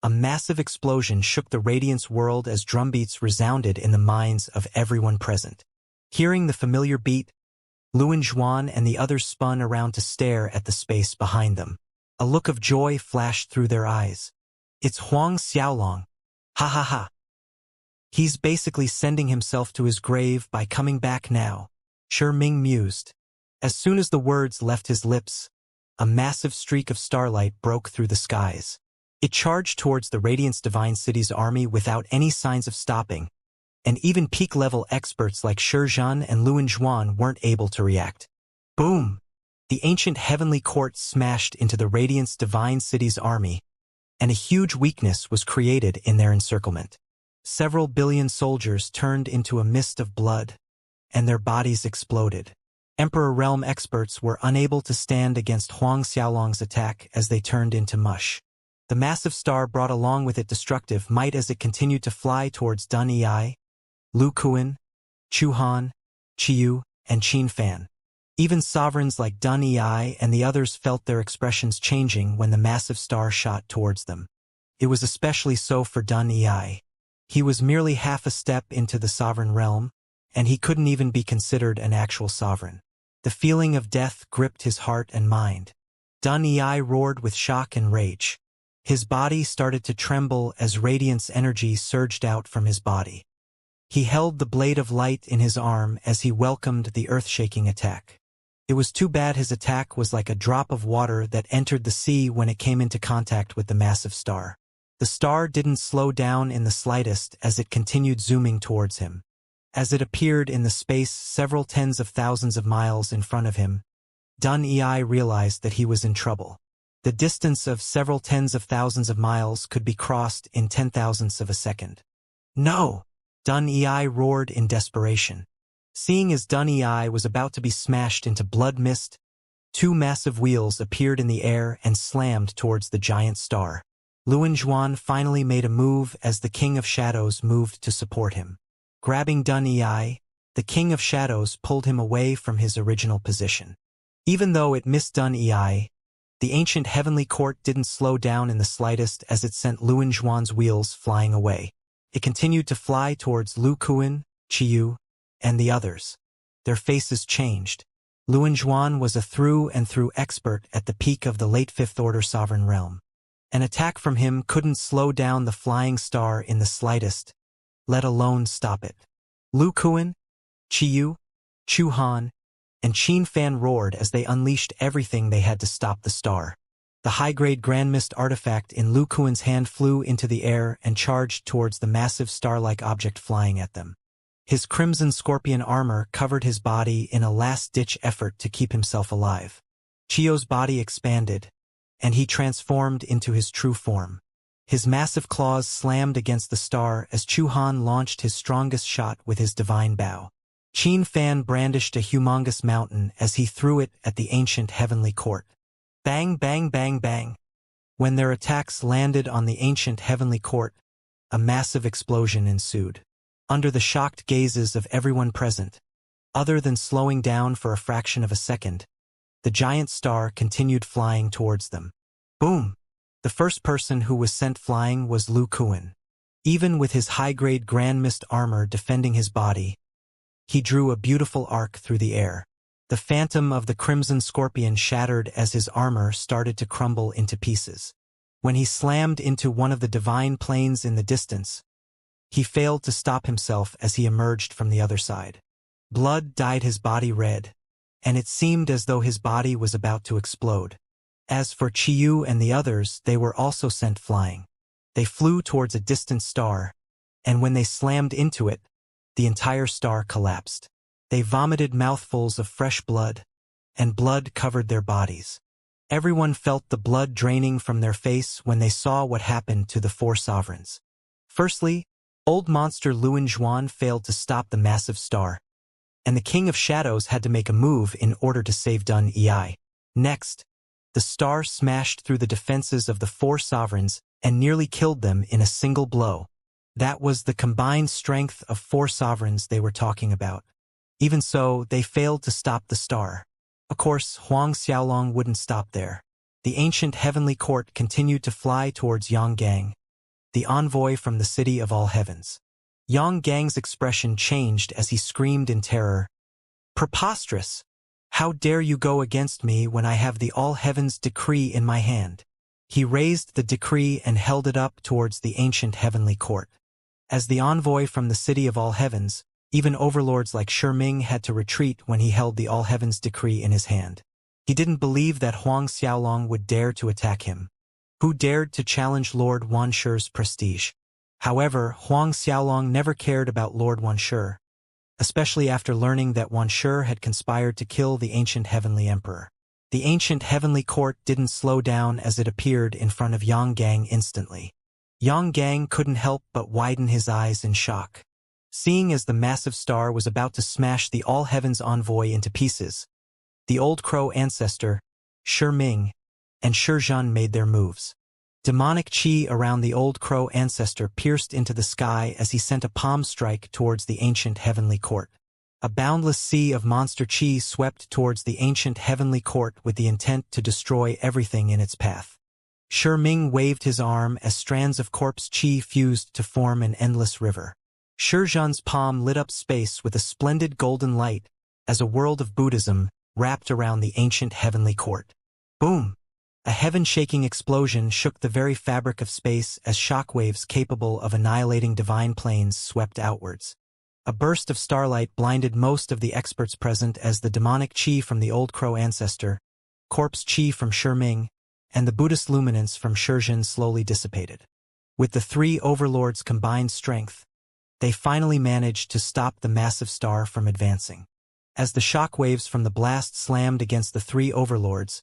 a massive explosion shook the Radiance world as drumbeats resounded in the minds of everyone present. Hearing the familiar beat, Luan Zhuan and the others spun around to stare at the space behind them. A look of joy flashed through their eyes. It's Huang Xiaolong. Ha ha ha. He's basically sending himself to his grave by coming back now, Shi Ming mused. As soon as the words left his lips, a massive streak of starlight broke through the skies. It charged towards the Radiance Divine City's army without any signs of stopping, and even peak-level experts like Shi Zhen and Luan Zhuan weren't able to react. Boom! The ancient heavenly court smashed into the Radiance Divine City's army, and a huge weakness was created in their encirclement. Several billion soldiers turned into a mist of blood, and their bodies exploded. Emperor Realm experts were unable to stand against Huang Xiaolong's attack as they turned into mush. The massive star brought along with it destructive might as it continued to fly towards Dun Yi, Lu Kuan, Chu Han, Qiyu, and Qin Fan. Even sovereigns like Dun Yi and the others felt their expressions changing when the massive star shot towards them. It was especially so for Dun Yi. He was merely half a step into the sovereign realm, and he couldn't even be considered an actual sovereign. The feeling of death gripped his heart and mind. Dun Yi roared with shock and rage. His body started to tremble as radiance energy surged out from his body. He held the blade of light in his arm as he welcomed the earth-shaking attack. It was too bad his attack was like a drop of water that entered the sea when it came into contact with the massive star. The star didn't slow down in the slightest as it continued zooming towards him. As it appeared in the space several tens of thousands of miles in front of him, Dun Yi realized that he was in trouble. The distance of several tens of thousands of miles could be crossed in 10,000ths of a second. No! Dun Yi roared in desperation. Seeing as Dun Ei was about to be smashed into blood mist, two massive wheels appeared in the air and slammed towards the giant star. Luan Zhuan finally made a move as the King of Shadows moved to support him. Grabbing Dun Ei, the King of Shadows pulled him away from his original position. Even though it missed Dun Ei, the ancient heavenly court didn't slow down in the slightest as it sent Luan Zhuan's wheels flying away. It continued to fly towards Lu Kuan, Qiyu, and the others. Their faces changed. Luan Zhuan was a through-and-through expert at the peak of the late Fifth Order sovereign realm. An attack from him couldn't slow down the flying star in the slightest, let alone stop it. Lu Kuan, Qiyu, Chu Han, and Qin Fan roared as they unleashed everything they had to stop the star. The high-grade Grand Mist artifact in Lu Kuan's hand flew into the air and charged towards the massive star-like object flying at them. His crimson scorpion armor covered his body in a last-ditch effort to keep himself alive. Chio's body expanded, and he transformed into his true form. His massive claws slammed against the star as Chu Han launched his strongest shot with his divine bow. Qin Fan brandished a humongous mountain as he threw it at the ancient heavenly court. Bang, bang, bang, bang. When their attacks landed on the ancient heavenly court, a massive explosion ensued. Under the shocked gazes of everyone present, other than slowing down for a fraction of a second, the giant star continued flying towards them. Boom! The first person who was sent flying was Lu Kuan. Even with his high-grade Grand Mist armor defending his body, he drew a beautiful arc through the air. The phantom of the Crimson Scorpion shattered as his armor started to crumble into pieces. When he slammed into one of the divine planes in the distance, he failed to stop himself as he emerged from the other side. Blood dyed his body red, and it seemed as though his body was about to explode. As for Qiyu and the others, they were also sent flying. They flew towards a distant star, and when they slammed into it, the entire star collapsed. They vomited mouthfuls of fresh blood, and blood covered their bodies. Everyone felt the blood draining from their face when they saw what happened to the four sovereigns. Firstly, old monster Luan Zhuan failed to stop the massive star, and the King of Shadows had to make a move in order to save Dun Ei. Next, the star smashed through the defenses of the four sovereigns and nearly killed them in a single blow. That was the combined strength of four sovereigns they were talking about. Even so, they failed to stop the star. Of course, Huang Xiaolong wouldn't stop there. The ancient heavenly court continued to fly towards Yang Gang, the envoy from the city of all heavens. Yang Gang's expression changed as he screamed in terror. Preposterous! How dare you go against me when I have the all heavens decree in my hand? He raised the decree and held it up towards the ancient heavenly court. As the envoy from the city of all heavens, even overlords like Shiming had to retreat when he held the all heavens decree in his hand. He didn't believe that Huang Xiaolong would dare to attack him. Who dared to challenge Lord Wanshi's prestige? However, Huang Xiaolong never cared about Lord Wanshi, especially after learning that Wanshi had conspired to kill the ancient heavenly emperor. The ancient heavenly court didn't slow down as it appeared in front of Yang Gang instantly. Yang Gang couldn't help but widen his eyes in shock. Seeing as the massive star was about to smash the all heavens envoy into pieces, the old crow ancestor, Shiming, and Shizhan made their moves. Demonic chi around the old crow ancestor pierced into the sky as he sent a palm strike towards the ancient heavenly court. A boundless sea of monster chi swept towards the ancient heavenly court with the intent to destroy everything in its path. Shiming waved his arm as strands of corpse chi fused to form an endless river. Shizhan's palm lit up space with a splendid golden light as a world of Buddhism wrapped around the ancient heavenly court. Boom! A heaven-shaking explosion shook the very fabric of space as shockwaves capable of annihilating divine planes swept outwards. A burst of starlight blinded most of the experts present as the demonic chi from the old crow ancestor, corpse chi from Shiming, and the Buddhist luminance from Shizhan slowly dissipated. With the three overlords' combined strength, they finally managed to stop the massive star from advancing. As the shockwaves from the blast slammed against the three overlords,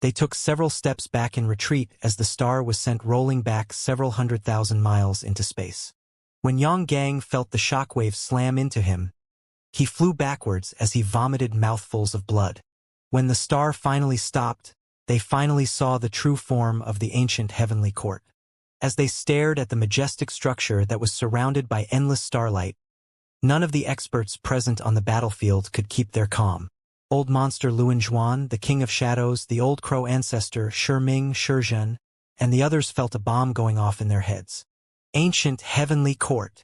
they took several steps back in retreat as the star was sent rolling back several 100,000 miles into space. When Yang Gang felt the shockwaves slam into him, He flew backwards as he vomited mouthfuls of blood. When the star finally stopped, they finally saw the true form of the ancient heavenly court. As they stared at the majestic structure that was surrounded by endless starlight, none of the experts present on the battlefield could keep their calm. Old monster Luanzhuan, the king of shadows, the old crow ancestor Shiming Shizhen, and the others felt a bomb going off in their heads. Ancient heavenly court.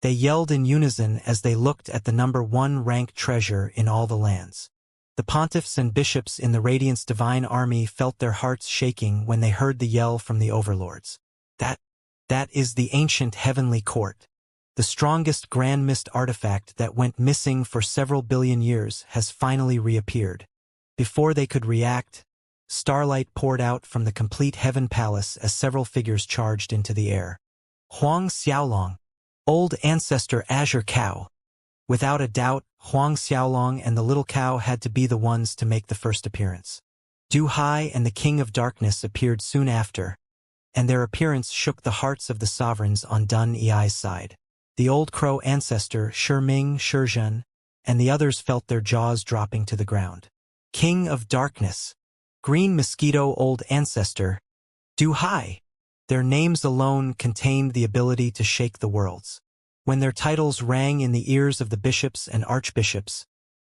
They yelled in unison as they looked at the #1 ranked treasure in all the lands. The pontiffs and bishops in the Radiant's divine army felt their hearts shaking when they heard the yell from the overlords. That is the ancient heavenly court. The strongest grand mist artifact that went missing for several billion years has finally reappeared. Before they could react, starlight poured out from the complete heaven palace as several figures charged into the air. Huang Xiaolong, old ancestor Azure Cow. Without a doubt, Huang Xiaolong and the little cow had to be the ones to make the first appearance. Du Hai and the King of Darkness appeared soon after, and their appearance shook the hearts of the sovereigns on Dun Ei's side. The old crow ancestor Shiming Shizhen and the others felt their jaws dropping to the ground. King of Darkness, Green Mosquito old ancestor, Du Hai. Their names alone contained the ability to shake the worlds. When their titles rang in the ears of the bishops and archbishops,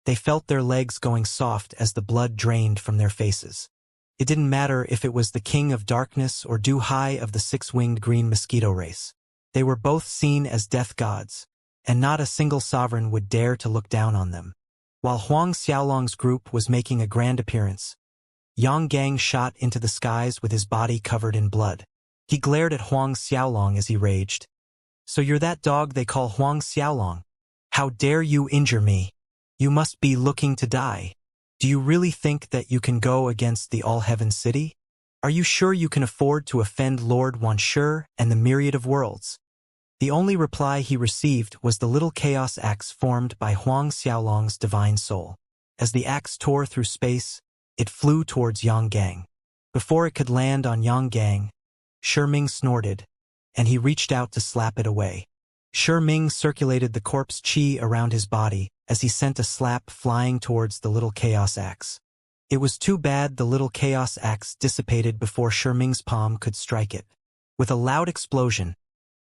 they felt their legs going soft as the blood drained from their faces. It didn't matter if it was the King of Darkness or Du Hai of the six-winged green mosquito race. They were both seen as death gods, and not a single sovereign would dare to look down on them. While Huang Xiaolong's group was making a grand appearance, Yang Gang shot into the skies with his body covered in blood. He glared at Huang Xiaolong as he raged. "So you're that dog they call Huang Xiaolong? How dare you injure me? You must be looking to die. Do you really think that you can go against the All-Heaven City? Are you sure you can afford to offend Lord Wanshi and the myriad of worlds?" The only reply he received was the little chaos axe formed by Huang Xiaolong's divine soul. As the axe tore through space, it flew towards Yang Gang. Before it could land on Yang Gang, Shiming snorted, and he reached out to slap it away. Shiming circulated the corpse chi around his body as he sent a slap flying towards the little chaos axe. It was too bad the little chaos axe dissipated before Shiming's palm could strike it. With a loud explosion,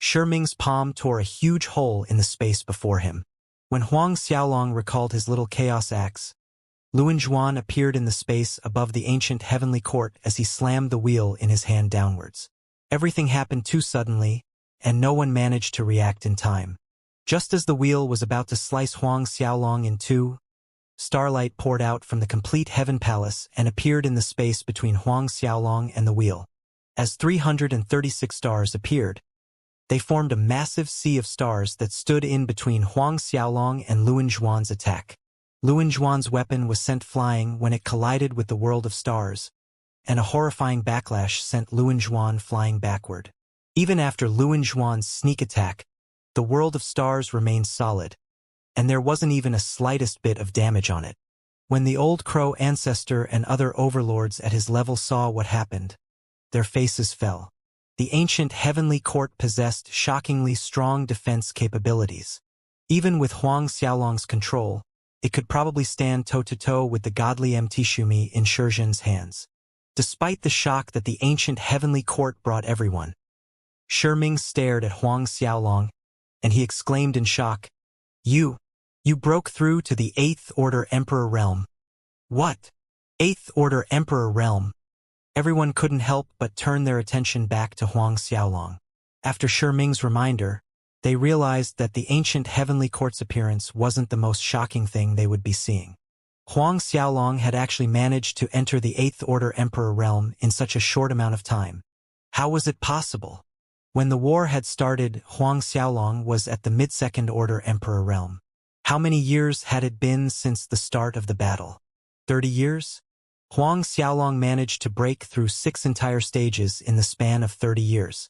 Shiming's palm tore a huge hole in the space before him. When Huang Xiaolong recalled his little chaos axe, Luanzhuan appeared in the space above the ancient heavenly court as he slammed the wheel in his hand downwards. Everything happened too suddenly, and no one managed to react in time. Just as the wheel was about to slice Huang Xiaolong in two, starlight poured out from the complete heaven palace and appeared in the space between Huang Xiaolong and the wheel. As 336 stars appeared, they formed a massive sea of stars that stood in between Huang Xiaolong and Luanzhuan's attack. Luanzhuan's weapon was sent flying when it collided with the world of stars, and a horrifying backlash sent Luanzhuan flying backward. Even after Luanzhuan's sneak attack, the world of stars remained solid, and there wasn't even a slightest bit of damage on it. When the old crow ancestor and other overlords at his level saw what happened, their faces fell. The ancient heavenly court possessed shockingly strong defense capabilities. Even with Huang Xiaolong's control, it could probably stand toe-to-toe with the godly Mtishumi in Shizhen's hands. Despite the shock that the ancient heavenly court brought everyone, Shiming stared at Huang Xiaolong, and he exclaimed in shock, You broke through to the 8th Order Emperor realm." "What? 8th Order Emperor realm?" Everyone couldn't help but turn their attention back to Huang Xiaolong. After Shiming's reminder, they realized that the ancient heavenly court's appearance wasn't the most shocking thing they would be seeing. Huang Xiaolong had actually managed to enter the 8th Order Emperor realm in such a short amount of time. How was it possible? When the war had started, Huang Xiaolong was at the mid-2nd Order Emperor realm. How many years had it been since the start of the battle? 30 years? Huang Xiaolong managed to break through 6 entire stages in the span of 30 years.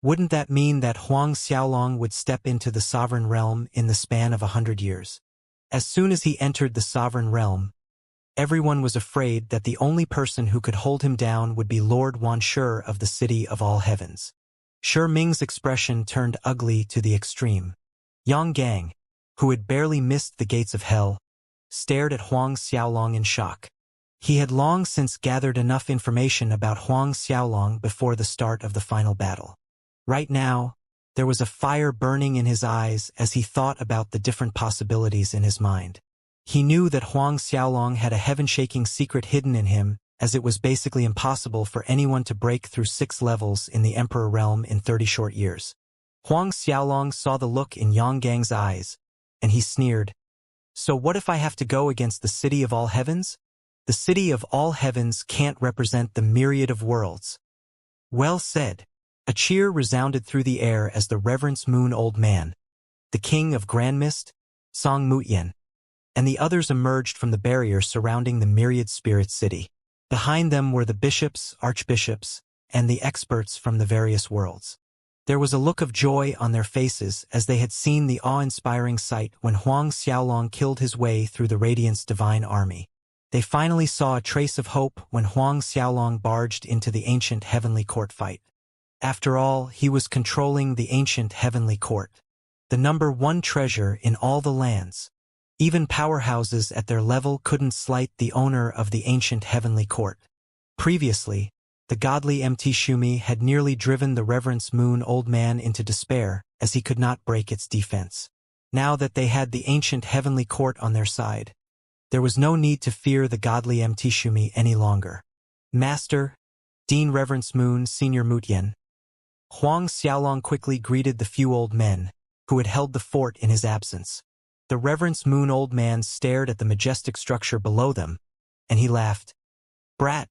Wouldn't that mean that Huang Xiaolong would step into the sovereign realm in the span of 100 years? As soon as he entered the sovereign realm, everyone was afraid that the only person who could hold him down would be Lord Wanshi of the City of All Heavens. Shiming's expression turned ugly to the extreme. "Yang Gang, who had barely missed the gates of hell, stared at Huang Xiaolong in shock. He had long since gathered enough information about Huang Xiaolong before the start of the final battle. Right now, there was a fire burning in his eyes as he thought about the different possibilities in his mind. He knew that Huang Xiaolong had a heaven-shaking secret hidden in him, as it was basically impossible for anyone to break through 6 levels in the Emperor realm in 30 short years. Huang Xiaolong saw the look in Yang Gang's eyes, and he sneered. So what if I have to go against the City of All Heavens? The City of All Heavens can't represent the myriad of worlds. Well said. A cheer resounded through the air as the Reverence Moon Old Man, the King of Grand Mist, Song Mutian, and the others emerged from the barrier surrounding the myriad spirit city. Behind them were the bishops, archbishops, and the experts from the various worlds. There was a look of joy on their faces as they had seen the awe-inspiring sight when Huang Xiaolong killed his way through the Radiant's divine army. They finally saw a trace of hope when Huang Xiaolong barged into the ancient heavenly court fight. After all, he was controlling the ancient heavenly court, the #1 treasure in all the lands. Even powerhouses at their level couldn't slight the owner of the ancient heavenly court. Previously, the godly Mt. Shumi had nearly driven the Reverence Moon Old Man into despair, as he could not break its defense. Now that they had the ancient heavenly court on their side, there was no need to fear the godly Mt. Shumi any longer. Master, Dean Reverence Moon Senior Mutian. Huang Xiaolong quickly greeted the few old men, who had held the fort in his absence. The Reverence Moon Old Man stared at the majestic structure below them, and he laughed. Brat,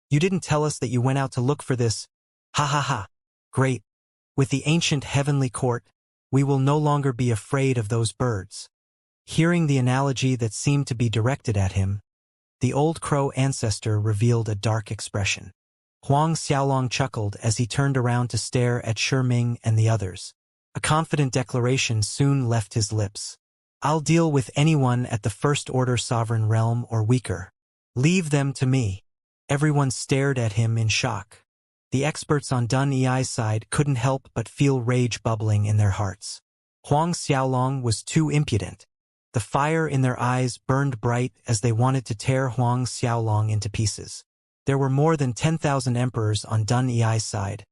you didn't tell us that you went out to look for this. Ha ha ha. Great. With the ancient heavenly court, we will no longer be afraid of those birds. Hearing the analogy that seemed to be directed at him, the old crow ancestor revealed a dark expression. Huang Xiaolong chuckled as he turned around to stare at Shi Ming and the others. A confident declaration soon left his lips. I'll deal with anyone at the First Order Sovereign Realm or weaker. Leave them to me. Everyone stared at him in shock. The experts on Dun Ei's side couldn't help but feel rage bubbling in their hearts. Huang Xiaolong was too impudent. The fire in their eyes burned bright as they wanted to tear Huang Xiaolong into pieces. There were more than 10,000 emperors on Dun Ei's side,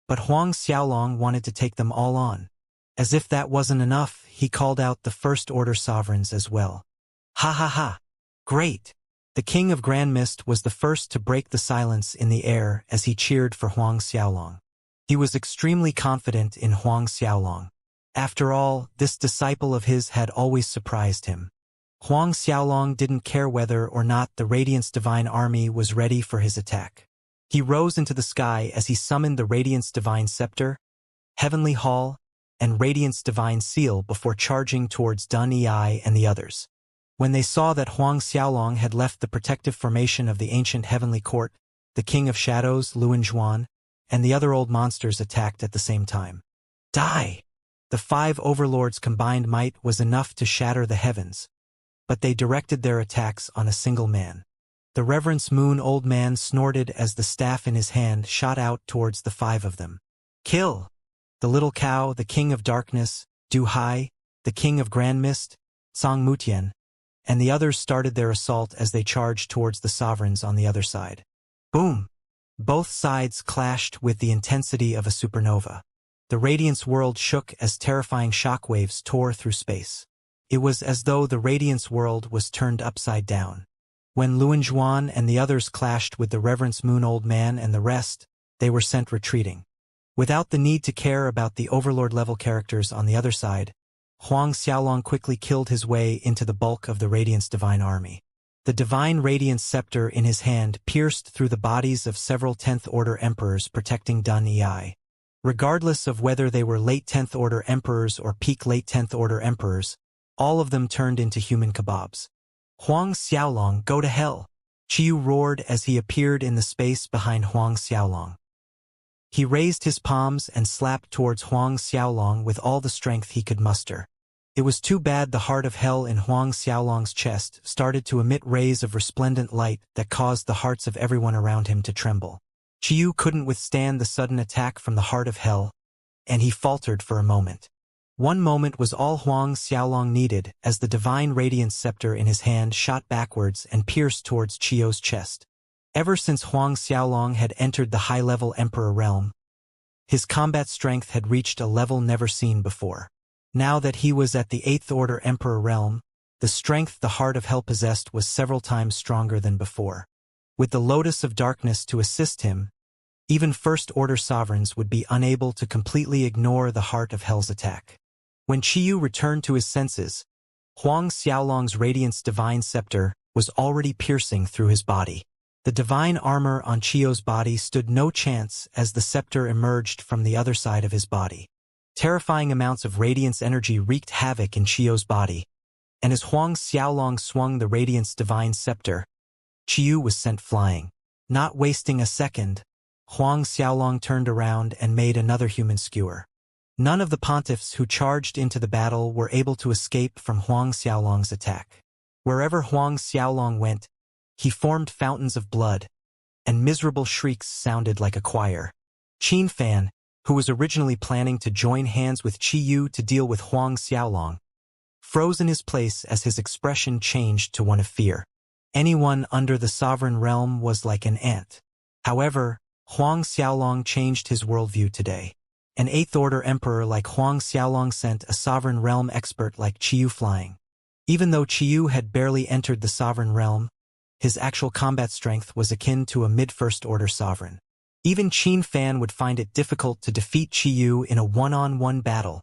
but Huang Xiaolong wanted to take them all on. As if that wasn't enough, he called out the First Order sovereigns as well. Ha ha ha! Great! The King of Grand Mist was the first to break the silence in the air as he cheered for Huang Xiaolong. He was extremely confident in Huang Xiaolong. After all, this disciple of his had always surprised him. Huang Xiaolong didn't care whether or not the Radiant's divine army was ready for his attack. He rose into the sky as he summoned the Radiant's divine scepter, Heavenly Hall, and Radiant's divine seal before charging towards Dun Ei and the others. When they saw that Huang Xiaolong had left the protective formation of the ancient heavenly court, the King of Shadows, Luan Zhuan, and the other old monsters attacked at the same time. Die! The 5 overlords' combined might was enough to shatter the heavens, but they directed their attacks on a single man. The Reverence Moon Old Man snorted as the staff in his hand shot out towards the 5 of them. Kill! The Little Cow, the King of Darkness, Du Hai, the King of Grand Mist, Song Mutian, and the others started their assault as they charged towards the sovereigns on the other side. Boom! Both sides clashed with the intensity of a supernova. The Radiance world shook as terrifying shockwaves tore through space. It was as though the Radiance world was turned upside down. When Luan Zhuan and the others clashed with the Reverence Moon Old Man and the rest, they were sent retreating. Without the need to care about the Overlord-level characters on the other side, Huang Xiaolong quickly killed his way into the bulk of the Radiant's divine army. The divine Radiance scepter in his hand pierced through the bodies of several 10th Order emperors protecting Dun Ei. Regardless of whether they were late 10th Order emperors or peak late 10th Order emperors, all of them turned into human kebabs. Huang Xiaolong, go to hell! Qiu roared as he appeared in the space behind Huang Xiaolong. He raised his palms and slapped towards Huang Xiaolong with all the strength he could muster. It was too bad the heart of hell in Huang Xiaolong's chest started to emit rays of resplendent light that caused the hearts of everyone around him to tremble. Qiu couldn't withstand the sudden attack from the heart of hell, and he faltered for a moment. One moment was all Huang Xiaolong needed as the divine radiance scepter in his hand shot backwards and pierced towards Qiu's chest. Ever since Huang Xiaolong had entered the high-level Emperor realm, his combat strength had reached a level never seen before. Now that he was at the 8th Order Emperor realm, the strength the Heart of Hell possessed was several times stronger than before. With the Lotus of Darkness to assist him, even First Order sovereigns would be unable to completely ignore the Heart of Hell's attack. When Qiu returned to his senses, Huang Xiaolong's Radiance Divine Scepter was already piercing through his body. The divine armor on Qiu's body stood no chance as the scepter emerged from the other side of his body. Terrifying amounts of radiance energy wreaked havoc in Qiu's body, and as Huang Xiaolong swung the Radiance Divine Scepter, Qiu was sent flying. Not wasting a second, Huang Xiaolong turned around and made another human skewer. None of the pontiffs who charged into the battle were able to escape from Huang Xiaolong's attack. Wherever Huang Xiaolong went, he formed fountains of blood, and miserable shrieks sounded like a choir. Qin Fan, who was originally planning to join hands with Qiu to deal with Huang Xiaolong, froze in his place as his expression changed to one of fear. Anyone under the sovereign realm was like an ant. However, Huang Xiaolong changed his worldview today. An 8th Order Emperor like Huang Xiaolong sent a sovereign realm expert like Qiu flying. Even though Qiu had barely entered the sovereign realm, his actual combat strength was akin to a mid-First Order sovereign. Even Qin Fan would find it difficult to defeat Qiu in a one-on-one battle.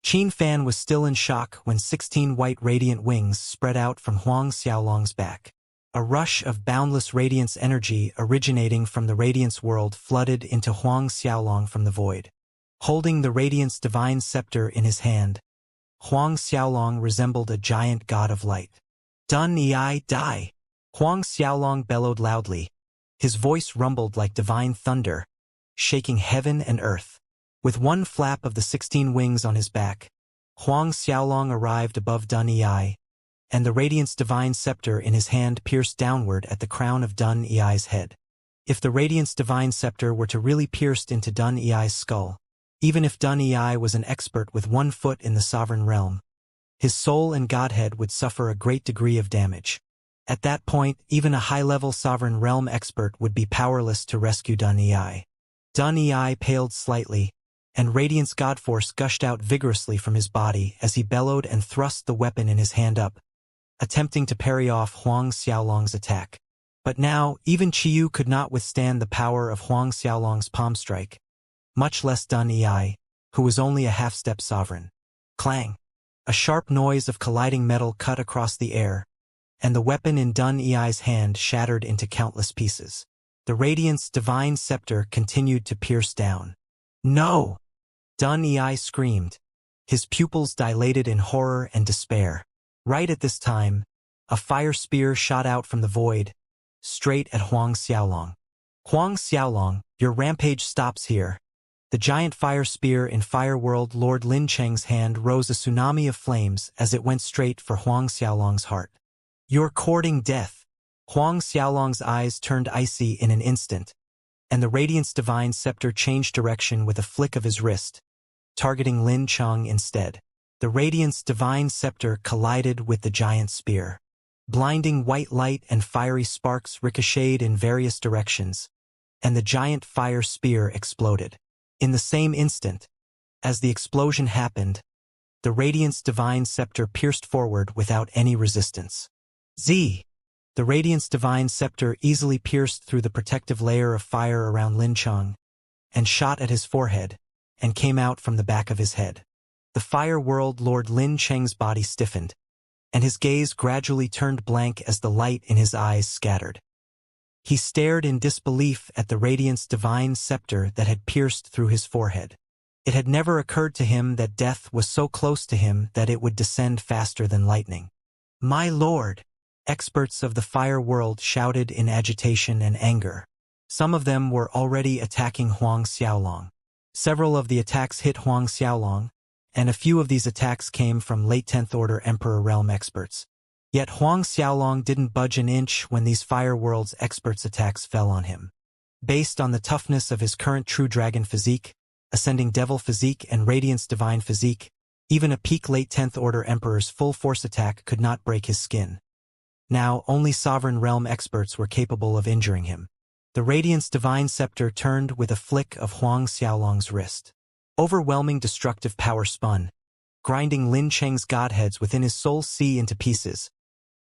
Qin Fan was still in shock when 16 white radiant wings spread out from Huang Xiaolong's back. A rush of boundless radiance energy originating from the radiance world flooded into Huang Xiaolong from the void. Holding the Radiance Divine Scepter in his hand, Huang Xiaolong resembled a giant god of light. Dun Ei die! Huang Xiaolong bellowed loudly. His voice rumbled like divine thunder, shaking heaven and earth. With one flap of the 16 wings on his back, Huang Xiaolong arrived above Dun Ei, and the Radiance Divine Scepter in his hand pierced downward at the crown of Dun Ei's head. If the Radiance Divine Scepter were to really pierce into Dun Ei's skull, even if Dun Ei was an expert with 1 foot in the sovereign realm, his soul and godhead would suffer a great degree of damage. At that point, even a high-level sovereign realm expert would be powerless to rescue Dun Ei. Dun Ei paled slightly, and Radiance Godforce gushed out vigorously from his body as he bellowed and thrust the weapon in his hand up, attempting to parry off Huang Xiaolong's attack. But now, even Qiu could not withstand the power of Huang Xiaolong's palm strike, much less Dun Ei, who was only a half-step sovereign. Clang! A sharp noise of colliding metal cut across the air, and the weapon in Dun Ei's hand shattered into countless pieces. The Radiance Divine Scepter continued to pierce down. No! Dun Ei screamed, his pupils dilated in horror and despair. Right at this time, a fire spear shot out from the void, straight at Huang Xiaolong. Huang Xiaolong, your rampage stops here. The giant fire spear in Fire World Lord Lin Cheng's hand rose a tsunami of flames as it went straight for Huang Xiaolong's heart. You're courting death. Huang Xiaolong's eyes turned icy in an instant, and the Radiance Divine Scepter changed direction with a flick of his wrist, targeting Lin Cheng instead. The Radiance Divine Scepter collided with the giant spear. Blinding white light and fiery sparks ricocheted in various directions, and the giant fire spear exploded. In the same instant, as the explosion happened, the Radiance Divine Scepter pierced forward without any resistance. Z! The Radiance Divine Scepter easily pierced through the protective layer of fire around Lin Cheng, and shot at his forehead, and came out from the back of his head. The Fire World Lord Lin Cheng's body stiffened, and his gaze gradually turned blank as the light in his eyes scattered. He stared in disbelief at the Radiance Divine Scepter that had pierced through his forehead. It had never occurred to him that death was so close to him that it would descend faster than lightning. My lord! Experts of the Fire World shouted in agitation and anger. Some of them were already attacking Huang Xiaolong. Several of the attacks hit Huang Xiaolong, and a few of these attacks came from late 10th Order Emperor Realm experts. Yet Huang Xiaolong didn't budge an inch when these Fire World's experts' attacks fell on him. Based on the toughness of his current True Dragon physique, Ascending Devil physique and Radiance Divine physique, Even a peak late 10th Order Emperor's full force attack could not break his skin. Now, only Sovereign Realm experts were capable of injuring him. The Radiant's divine scepter turned with a flick of Huang Xiaolong's wrist. Overwhelming destructive power spun, grinding Lin Cheng's godheads within his soul sea into pieces,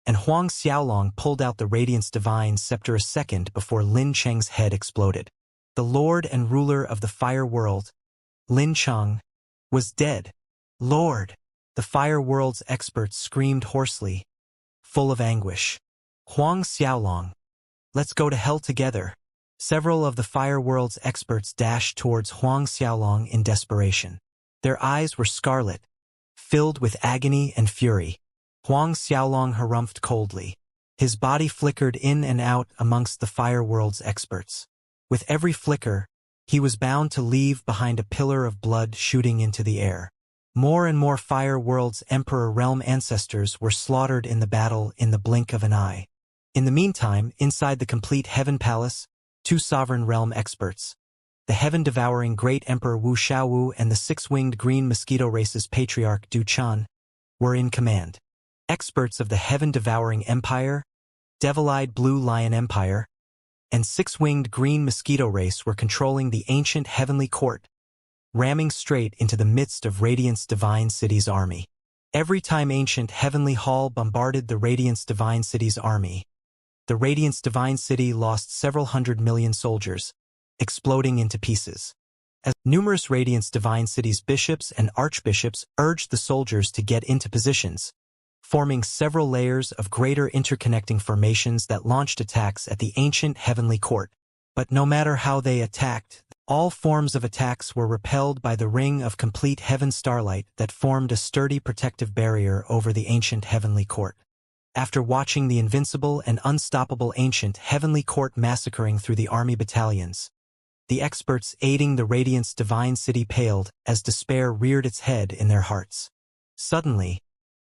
and Huang Xiaolong pulled out the Radiant's divine scepter a second before Lin Cheng's head exploded. The Lord and ruler of the Fire World, Lin Cheng, was dead. Lord! The Fire World's experts screamed hoarsely, full of anguish. Huang Xiaolong, let's go to hell together. Several of the Fire World's experts dashed towards Huang Xiaolong in desperation. Their eyes were scarlet, filled with agony and fury. Huang Xiaolong harumphed coldly. His body flickered in and out amongst the Fire World's experts. With every flicker, he was bound to leave behind a pillar of blood shooting into the air. More and more Fire World's Emperor Realm ancestors were slaughtered in the battle in the blink of an eye. In the meantime, inside the complete Heaven Palace, 2 Sovereign Realm experts, the heaven-devouring Great Emperor Wu Xiaowu and the 6-winged green mosquito race's patriarch Du Chan, were in command. Experts of the heaven-devouring Empire, devil-eyed Blue Lion Empire, and 6-winged green mosquito race were controlling the ancient heavenly court, ramming straight into the midst of Radiant's Divine City's army. Every time ancient heavenly hall bombarded the Radiant's Divine City's army, the Radiant's Divine City lost several 100 million soldiers, exploding into pieces. As numerous Radiant's Divine City's bishops and archbishops urged the soldiers to get into positions, forming several layers of greater interconnecting formations that launched attacks at the ancient heavenly court. But no matter how they attacked, all forms of attacks were repelled by the ring of complete heaven starlight that formed a sturdy protective barrier over the ancient heavenly court. After watching the invincible and unstoppable ancient heavenly court massacring through the army battalions, the experts aiding the Radiant's Divine City paled as despair reared its head in their hearts. Suddenly,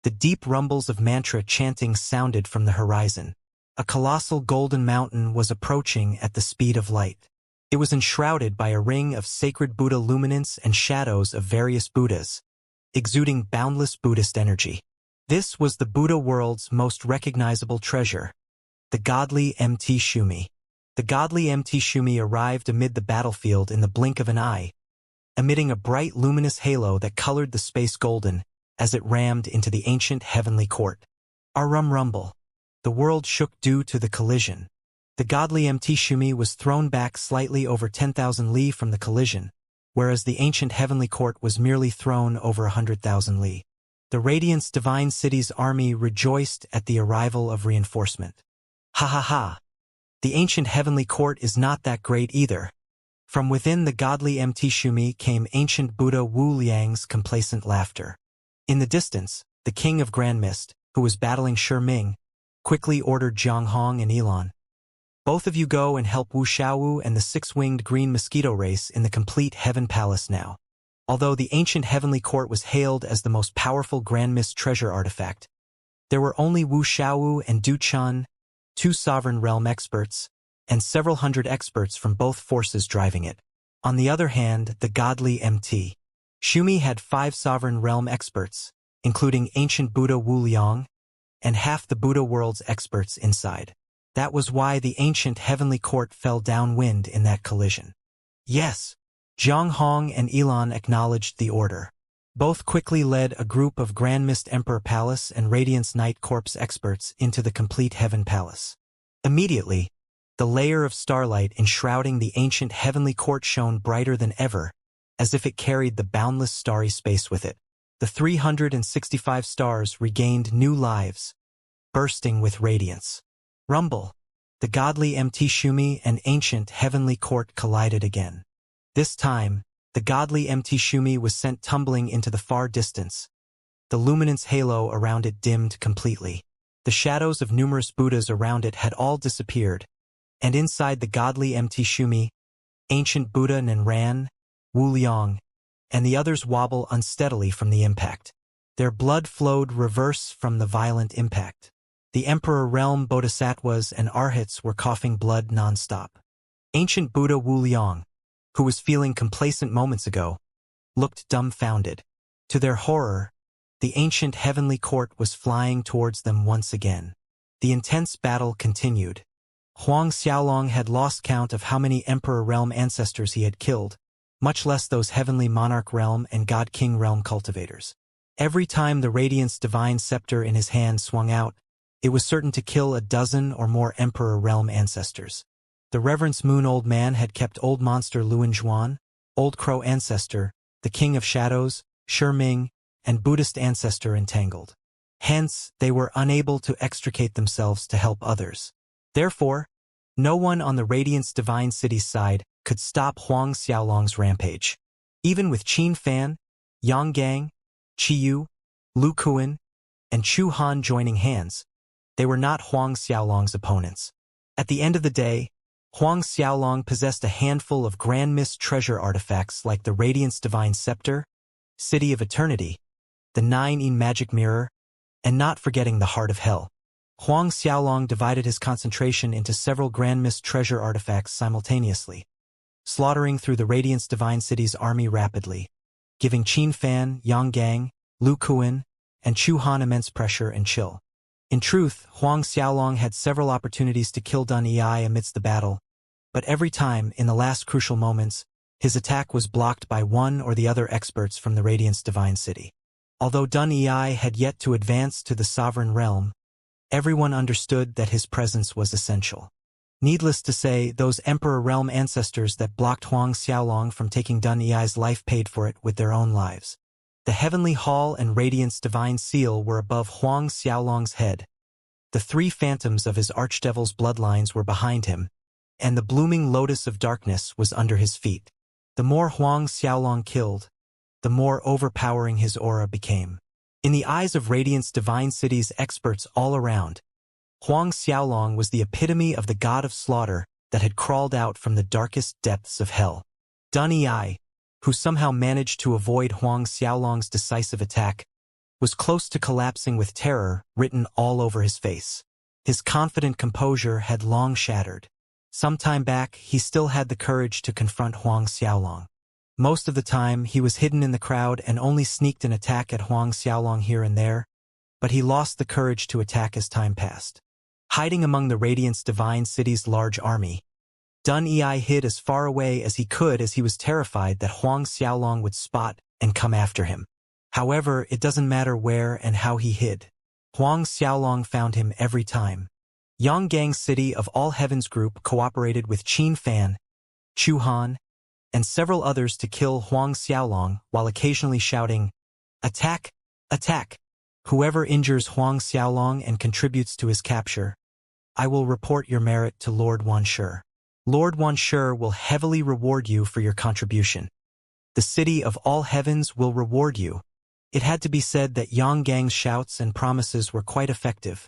the deep rumbles of mantra chanting sounded from the horizon. A colossal golden mountain was approaching at the speed of light. It was enshrouded by a ring of sacred Buddha luminance and shadows of various Buddhas, exuding boundless Buddhist energy. This was the Buddha world's most recognizable treasure, the godly MT Shumi. The godly MT Shumi arrived amid the battlefield in the blink of an eye, emitting a bright luminous halo that colored the space golden as it rammed into the ancient heavenly court. Arum rumble. The world shook due to the collision. The godly MT Shumi was thrown back slightly over 10,000 li from the collision, whereas the ancient heavenly court was merely thrown over 100,000 li. The Radiant's Divine City's army rejoiced at the arrival of reinforcement. Ha ha ha! The ancient heavenly court is not that great either. From within the godly MT Shumi came ancient Buddha Wu Liang's complacent laughter. In the distance, the king of Grand Mist, who was battling Shi Ming, quickly ordered Jiang Hong and Elon. Both of you go and help Wu Xiaowu and the 6-winged green mosquito race in the complete Heaven Palace now. Although the ancient heavenly court was hailed as the most powerful Grand Mist treasure artifact, there were only Wu Xiaowu and Du Chan, 2 Sovereign Realm experts, and several hundred experts from both forces driving it. On the other hand, the godly MT Shumi had 5 Sovereign Realm experts, including ancient Buddha Wu Liang, and half the Buddha world's experts inside. That was why the ancient heavenly court fell downwind in that collision. Yes, Jiang Hong and Elon acknowledged the order. Both quickly led a group of Grand Mist Emperor Palace and Radiance Night Corps experts into the complete Heaven Palace. Immediately, the layer of starlight enshrouding the ancient heavenly court shone brighter than ever, as if it carried the boundless starry space with it. The 365 stars regained new lives, bursting with radiance. Rumble. The godly MT Shumi and ancient heavenly court collided again. This time, the godly MT Shumi was sent tumbling into the far distance. The luminance halo around it dimmed completely. The shadows of numerous Buddhas around it had all disappeared, and inside the godly MT Shumi, ancient Buddha Nanran, Wu Liang, and the others wobble unsteadily from the impact. Their blood flowed reverse from the violent impact. The Emperor Realm Bodhisattvas and Arhats were coughing blood non-stop. Ancient Buddha Wu Liang, who was feeling complacent moments ago, looked dumbfounded. To their horror, the ancient heavenly court was flying towards them once again. The intense battle continued. Huang Xiaolong had lost count of how many Emperor Realm ancestors he had killed, much less those Heavenly Monarch Realm and God King Realm cultivators. Every time the Radiant's divine scepter in his hand swung out, it was certain to kill a dozen or more Emperor Realm ancestors. The Reverence Moon Old Man had kept Old Monster Luan Zhuan, Old Crow Ancestor, the King of Shadows, Shi Ming, and Buddhist Ancestor entangled. Hence, they were unable to extricate themselves to help others. Therefore, no one on the Radiant's Divine City's side could stop Huang Xiaolong's rampage. Even with Qin Fan, Yang Gang, Qi Yu, Lu Kuan, and Chu Han joining hands, they were not Huang Xiaolong's opponents. At the end of the day, Huang Xiaolong possessed a handful of Grand Mist treasure artifacts like the Radiant's Divine Scepter, City of Eternity, the 9-in Magic Mirror, and not forgetting the Heart of Hell. Huang Xiaolong divided his concentration into several Grand Mist treasure artifacts simultaneously, slaughtering through the Radiant's Divine City's army rapidly, giving Qin Fan, Yang Gang, Lu Kuan, and Chu Han immense pressure and chill. In truth, Huang Xiaolong had several opportunities to kill Dun Yi amidst the battle, but every time, in the last crucial moments, his attack was blocked by one or the other experts from the Radiant's Divine City. Although Dun Yi had yet to advance to the Sovereign Realm, everyone understood that his presence was essential. Needless to say, those Emperor Realm ancestors that blocked Huang Xiaolong from taking Dun Yi's life paid for it with their own lives. The Heavenly Hall and Radiant's Divine Seal were above Huang Xiaolong's head. The 3 phantoms of his Archdevil's bloodlines were behind him, and the blooming Lotus of Darkness was under his feet. The more Huang Xiaolong killed, the more overpowering his aura became. In the eyes of Radiant's Divine City's experts all around, Huang Xiaolong was the epitome of the god of slaughter that had crawled out from the darkest depths of hell. Dun Yi, who somehow managed to avoid Huang Xiaolong's decisive attack, was close to collapsing with terror written all over his face. His confident composure had long shattered. Some time back, he still had the courage to confront Huang Xiaolong. Most of the time, he was hidden in the crowd and only sneaked an attack at Huang Xiaolong here and there, but he lost the courage to attack as time passed. Hiding among the Radiant's Divine City's large army, Dun Yi hid as far away as he could as he was terrified that Huang Xiaolong would spot and come after him. However, it doesn't matter where and how he hid. Huang Xiaolong found him every time. Yang Gang's City of All Heavens group cooperated with Qin Fan, Chu Han, and several others to kill Huang Xiaolong while occasionally shouting, "Attack! Attack! Whoever injures Huang Xiaolong and contributes to his capture, I will report your merit to Lord Wanshi. Lord Wanshi will heavily reward you for your contribution. The City of All Heavens will reward you." It had to be said that Yang Gang's shouts and promises were quite effective,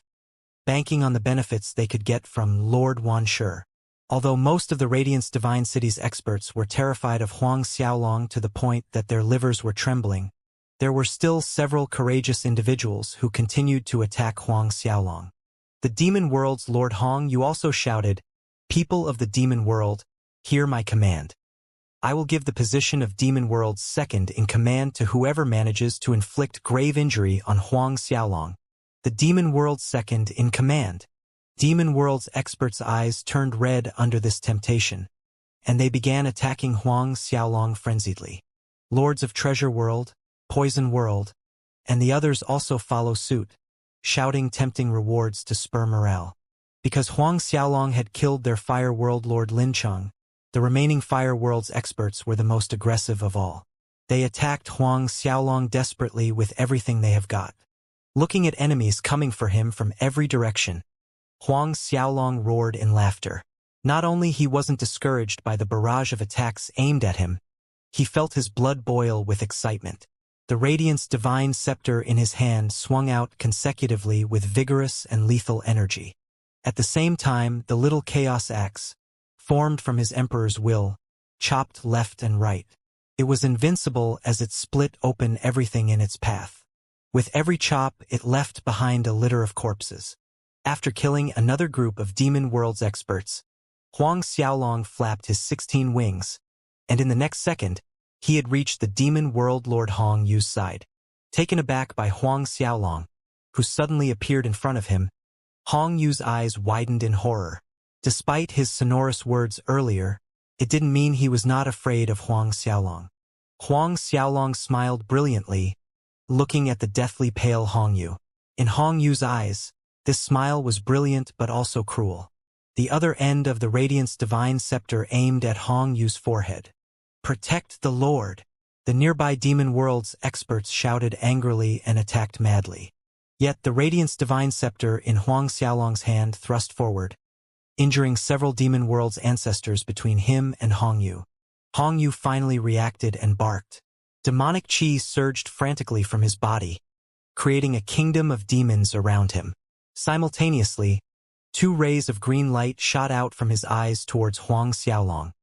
banking on the benefits they could get from Lord Wanshi. Although most of the Radiant's Divine City's experts were terrified of Huang Xiaolong to the point that their livers were trembling, there were still several courageous individuals who continued to attack Huang Xiaolong. The Demon World's Lord Hong Yu also shouted, "People of the Demon World, hear my command. I will give the position of Demon World's second in command to whoever manages to inflict grave injury on Huang Xiaolong." The Demon World's second in command. Demon World's experts' eyes turned red under this temptation, and they began attacking Huang Xiaolong frenziedly. Lords of Treasure World, Poison World, and the others also follow suit, shouting tempting rewards to spur morale. Because Huang Xiaolong had killed their Fire World Lord Lin Cheng, the remaining Fire World's experts were the most aggressive of all. They attacked Huang Xiaolong desperately with everything they have got. Looking at enemies coming for him from every direction, Huang Xiaolong roared in laughter. Not only he wasn't discouraged by the barrage of attacks aimed at him, he felt his blood boil with excitement. The Radiant's Divine Scepter in his hand swung out consecutively with vigorous and lethal energy. At the same time, the little Chaos Axe, formed from his Emperor's will, chopped left and right. It was invincible as it split open everything in its path. With every chop, it left behind a litter of corpses. After killing another group of Demon World's experts, Huang Xiaolong flapped his 16 wings, and in the next second, he had reached the Demon World Lord Hong Yu's side. Taken aback by Huang Xiaolong, who suddenly appeared in front of him, Hong Yu's eyes widened in horror. Despite his sonorous words earlier, it didn't mean he was not afraid of Huang Xiaolong. Huang Xiaolong smiled brilliantly, looking at the deathly pale Hong Yu. In Hong Yu's eyes, this smile was brilliant but also cruel. The other end of the Radiant's divine scepter aimed at Hong Yu's forehead. "Protect the Lord!" The nearby demon world's experts shouted angrily and attacked madly. Yet the Radiant's divine scepter in Huang Xiaolong's hand thrust forward, injuring several demon world's ancestors between him and Hong Yu. Hong Yu finally reacted and barked. Demonic chi surged frantically from his body, creating a kingdom of demons around him. Simultaneously, 2 rays of green light shot out from his eyes towards Huang Xiaolong.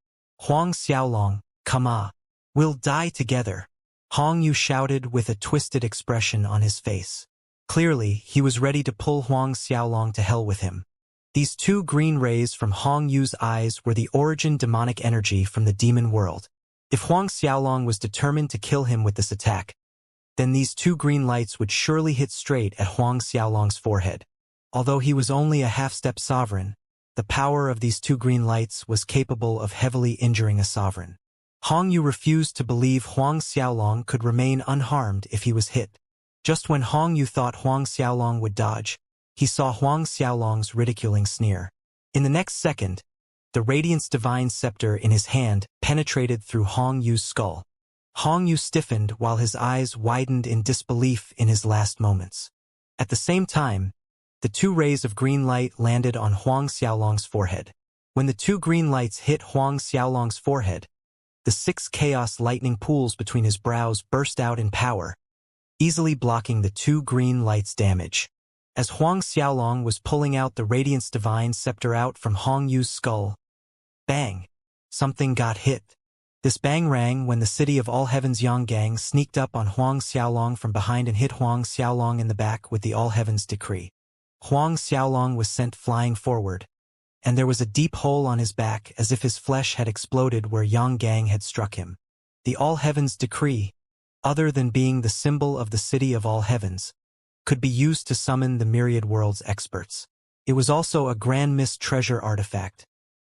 "Huang Xiaolong, come on. We'll die together," Hong Yu shouted with a twisted expression on his face. Clearly, he was ready to pull Huang Xiaolong to hell with him. These 2 green rays from Hong Yu's eyes were the origin demonic energy from the demon world. If Huang Xiaolong was determined to kill him with this attack, then these 2 green lights would surely hit straight at Huang Xiaolong's forehead. Although he was only a half-step sovereign, the power of these 2 green lights was capable of heavily injuring a sovereign. Hong Yu refused to believe Huang Xiaolong could remain unharmed if he was hit. Just when Hong Yu thought Huang Xiaolong would dodge, he saw Huang Xiaolong's ridiculing sneer. In the next second, the Radiant's divine scepter in his hand penetrated through Hong Yu's skull. Hong Yu stiffened while his eyes widened in disbelief in his last moments. At the same time, the 2 rays of green light landed on Huang Xiaolong's forehead. When the 2 green lights hit Huang Xiaolong's forehead, the 6 chaos lightning pools between his brows burst out in power, easily blocking the 2 green lights' damage. As Huang Xiaolong was pulling out the Radiant's divine scepter out from Hong Yu's skull, bang! Something got hit. This bang rang when the city of All Heavens Yanggang sneaked up on Huang Xiaolong from behind and hit Huang Xiaolong in the back with the All Heavens decree. Huang Xiaolong was sent flying forward, and there was a deep hole on his back as if his flesh had exploded where Yanggang had struck him. The All Heavens decree, other than being the symbol of the city of all heavens, could be used to summon the myriad world's experts. It was also a grand mist treasure artifact,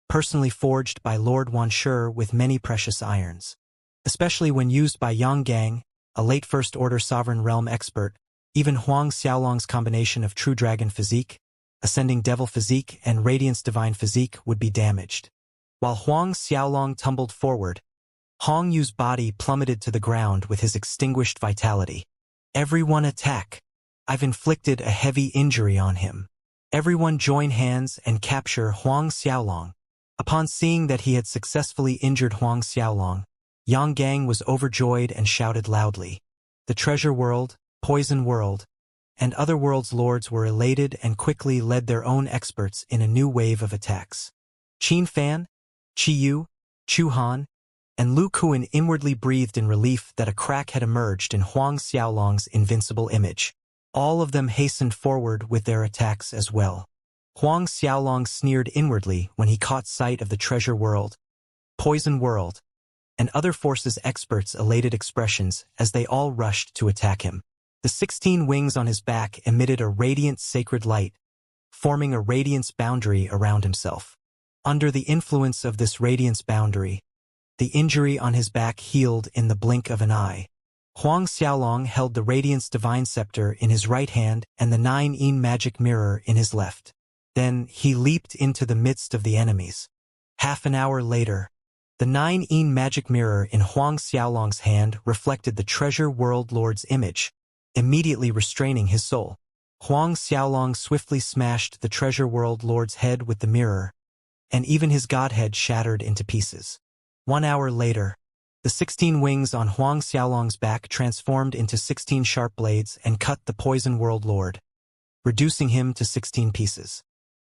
personally forged by Lord Wanshur with many precious irons. Especially when used by Yanggang, a late First Order Sovereign Realm expert, even Huang Xiaolong's combination of True Dragon Physique, Ascending Devil Physique, and Radiance Divine Physique would be damaged. While Huang Xiaolong tumbled forward, Hong Yu's body plummeted to the ground with his extinguished vitality. "Everyone attack! I've inflicted a heavy injury on him. Everyone join hands and capture Huang Xiaolong." Upon seeing that he had successfully injured Huang Xiaolong, Yanggang was overjoyed and shouted loudly. The Treasure World, Poison World, and other worlds' lords were elated and quickly led their own experts in a new wave of attacks. Qin Fan, Qi Yu, Chu Han, and Lu Kuan inwardly breathed in relief that a crack had emerged in Huang Xiaolong's invincible image. All of them hastened forward with their attacks as well. Huang Xiaolong sneered inwardly when he caught sight of the Treasure World, Poison World, and other forces' experts' elated expressions as they all rushed to attack him. The 16 wings on his back emitted a radiant sacred light, forming a radiance boundary around himself. Under the influence of this radiance boundary, the injury on his back healed in the blink of an eye. Huang Xiaolong held the Radiance Divine Scepter in his right hand and the 9-yin magic mirror in his left. Then he leaped into the midst of the enemies. Half an hour later, the 9-yin magic mirror in Huang Xiaolong's hand reflected the Treasure World Lord's image, immediately restraining his soul. Huang Xiaolong swiftly smashed the Treasure World Lord's head with the mirror, and even his godhead shattered into pieces. 1 hour later, the 16 wings on Huang Xiaolong's back transformed into 16 sharp blades and cut the Poison World Lord, reducing him to 16 pieces.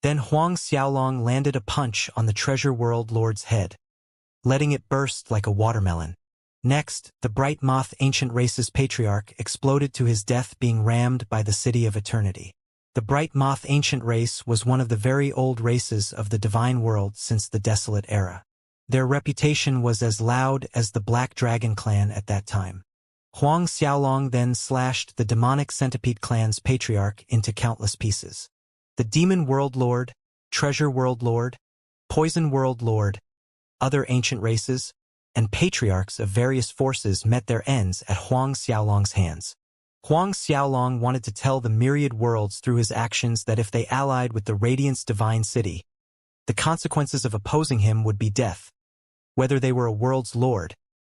Then Huang Xiaolong landed a punch on the Treasure World Lord's head, letting it burst like a watermelon. Next, the Bright Moth Ancient Race's patriarch exploded to his death being rammed by the City of Eternity. The Bright Moth Ancient Race was one of the very old races of the Divine World since the Desolate Era. Their reputation was as loud as the Black Dragon clan at that time. Huang Xiaolong then slashed the demonic centipede clan's patriarch into countless pieces. The demon world lord, treasure world lord, poison world lord, other ancient races, and patriarchs of various forces met their ends at Huang Xiaolong's hands. Huang Xiaolong wanted to tell the myriad worlds through his actions that if they allied with the Radiant's divine city, the consequences of opposing him would be death, whether they were a world's lord,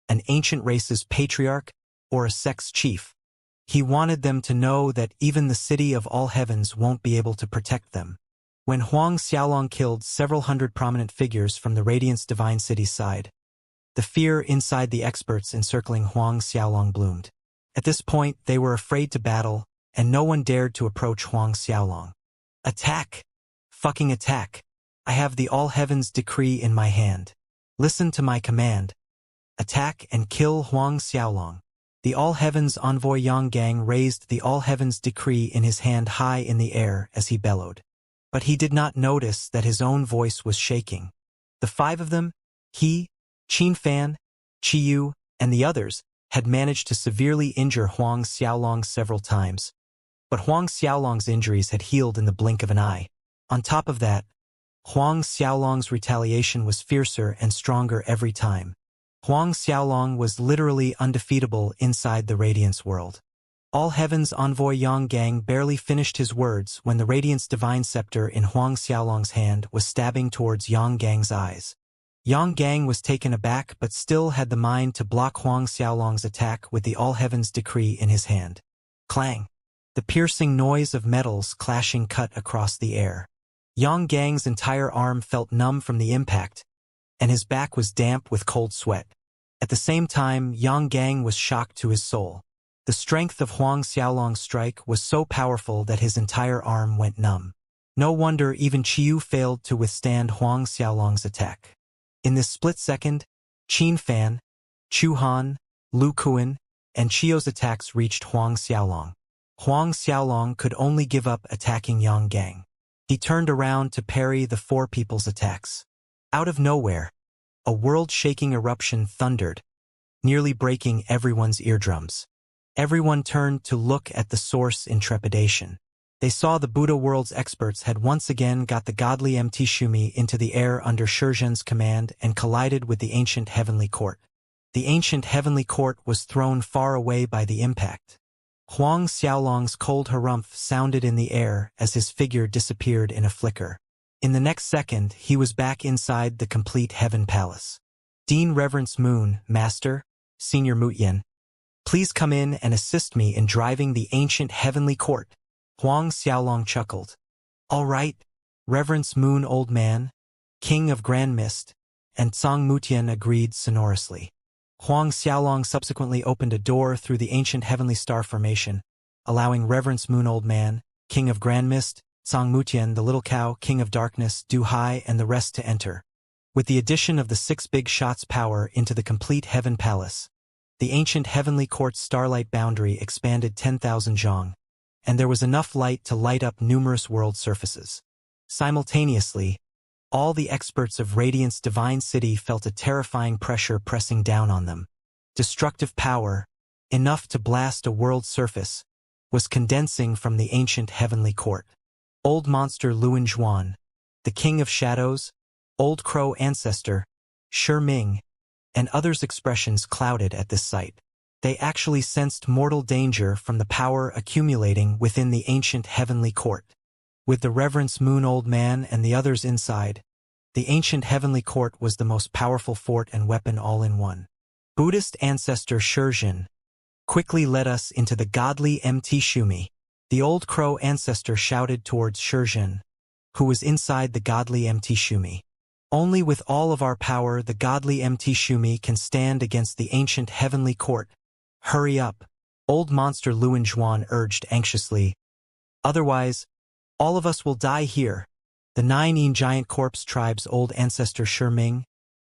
an ancient race's patriarch, or a sect's chief. He wanted them to know that even the city of all heavens won't be able to protect them. When Huang Xiaolong killed several hundred prominent figures from the Radiant's divine city's side, the fear inside the experts encircling Huang Xiaolong bloomed. At this point, they were afraid to battle, and no one dared to approach Huang Xiaolong. Attack! Fucking attack! I have the all heavens decree in my hand. Listen to my command. Attack and kill Huang Xiaolong. The All Heavens envoy Yang Gang raised the All Heavens decree in his hand high in the air as he bellowed. But he did not notice that his own voice was shaking. The five of them, he, Qin Fan, Qiyu, and the others, had managed to severely injure Huang Xiaolong several times. But Huang Xiaolong's injuries had healed in the blink of an eye. On top of that, Huang Xiaolong's retaliation was fiercer and stronger every time. Huang Xiaolong was literally undefeatable inside the Radiance world. All Heaven's envoy Yang Gang barely finished his words when the Radiance divine scepter in Huang Xiaolong's hand was stabbing towards Yang Gang's eyes. Yang Gang was taken aback but still had the mind to block Huang Xiaolong's attack with the All Heaven's decree in his hand. Clang! The piercing noise of metals clashing cut across the air. Yang Gang's entire arm felt numb from the impact, and his back was damp with cold sweat. At the same time, Yang Gang was shocked to his soul. The strength of Huang Xiaolong's strike was so powerful that his entire arm went numb. No wonder even Qiyu failed to withstand Huang Xiaolong's attack. In this split second, Qin Fan, Chu Han, Lu Kuan, and Qiu's attacks reached Huang Xiaolong. Huang Xiaolong could only give up attacking Yang Gang. He turned around to parry the four people's attacks. Out of nowhere, a world-shaking eruption thundered, nearly breaking everyone's eardrums. Everyone turned to look at the source in trepidation. They saw the Buddha world's experts had once again got the godly MT Shumi into the air under Shizhen's command and collided with the ancient heavenly court. The ancient heavenly court was thrown far away by the impact. Huang Xiaolong's cold harumph sounded in the air as his figure disappeared in a flicker. In the next second, he was back inside the complete Heaven Palace. Dean Reverence Moon, Master, Senior Mutyan, please come in and assist me in driving the ancient heavenly court. Huang Xiaolong chuckled. All right, Reverence Moon Old Man, King of Grand Mist, and Tsang Mutian agreed sonorously. Huang Xiaolong subsequently opened a door through the ancient heavenly star formation, allowing Reverence Moon Old Man, King of Grand Mist, Tsang Mutian, the Little Cow, King of Darkness, Du Hai, and the rest to enter. With the addition of the 6 big shots power into the complete Heaven Palace, the ancient heavenly court's starlight boundary expanded 10,000 zhong, and there was enough light to light up numerous world surfaces. Simultaneously, all the experts of Radiant's divine city felt a terrifying pressure pressing down on them. Destructive power, enough to blast a world surface, was condensing from the ancient heavenly court. Old monster Luan Zhuan, the king of shadows, old crow ancestor, Shi Ming, and others' expressions clouded at this sight. They actually sensed mortal danger from the power accumulating within the ancient heavenly court. With the Reverence Moon Old Man and the others inside, the ancient heavenly court was the most powerful fort and weapon all in one. Buddhist ancestor Shizhen quickly led us into the godly MT Shumi. The old crow ancestor shouted towards Shizhen, who was inside the godly MT Shumi. Only with all of our power the godly MT Shumi can stand against the ancient heavenly court. Hurry up, old monster Luan Zhuan urged anxiously. Otherwise, all of us will die here. The 9 giant corpse tribe's old ancestor Shi Ming,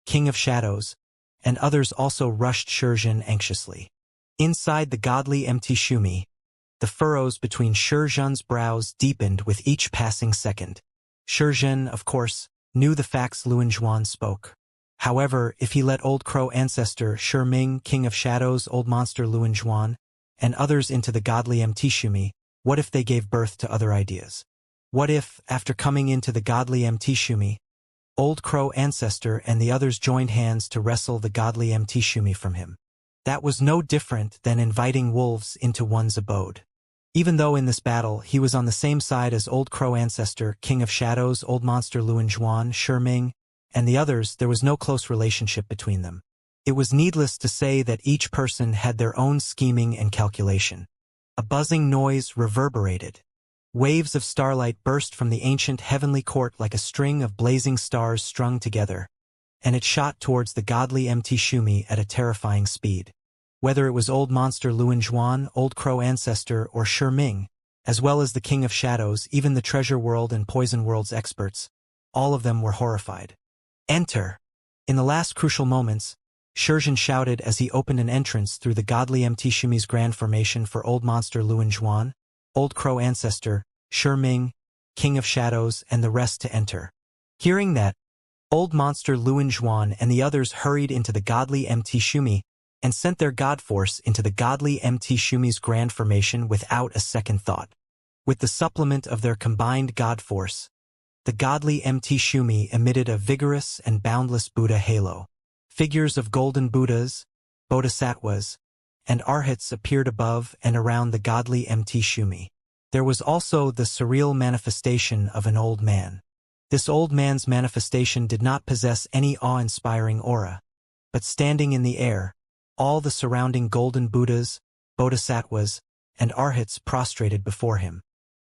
king of shadows, and others also rushed Shizhen anxiously. Inside the godly MT Shumi, the furrows between Shizhen's brows deepened with each passing second. Shizhen, of course, knew the facts Luan Zhuan spoke. However, if he let Old Crow ancestor Shi Ming, King of Shadows, Old Monster Luan Zhuan, and others into the godly Mtishumi, what if they gave birth to other ideas? What if, after coming into the godly Mtishumi, Old Crow ancestor and the others joined hands to wrestle the godly Mtishumi from him? That was no different than inviting wolves into one's abode. Even though in this battle he was on the same side as Old Crow ancestor, King of Shadows, Old Monster Luan Zhuan, Shi Ming, and the others, there was no close relationship between them. It was needless to say that each person had their own scheming and calculation. A buzzing noise reverberated. Waves of starlight burst from the ancient heavenly court like a string of blazing stars strung together, and it shot towards the godly Mtishumi at a terrifying speed. Whether it was Old Monster Luan Zhuan, Old Crow ancestor, or Shi Ming, as well as the King of Shadows, even the Treasure World and Poison World's experts, all of them were horrified. Enter! In the last crucial moments, Shizhen shouted as he opened an entrance through the godly Mtishumi's grand formation for Old Monster Luan Zhuan, Old Crow ancestor, Shi Ming, King of Shadows, and the rest to enter. Hearing that, Old Monster Luan Zhuan and the others hurried into the godly Mtishumi and sent their god force into the godly Mtishumi's grand formation without a second thought. With the supplement of their combined god force, the godly Mtishumi emitted a vigorous and boundless Buddha halo. Figures of golden Buddhas, Bodhisattvas, and Arhats appeared above and around the godly Mtishumi. There was also the surreal manifestation of an old man. This old man's manifestation did not possess any awe-inspiring aura, but standing in the air, all the surrounding golden Buddhas, Bodhisattvas, and Arhats prostrated before him.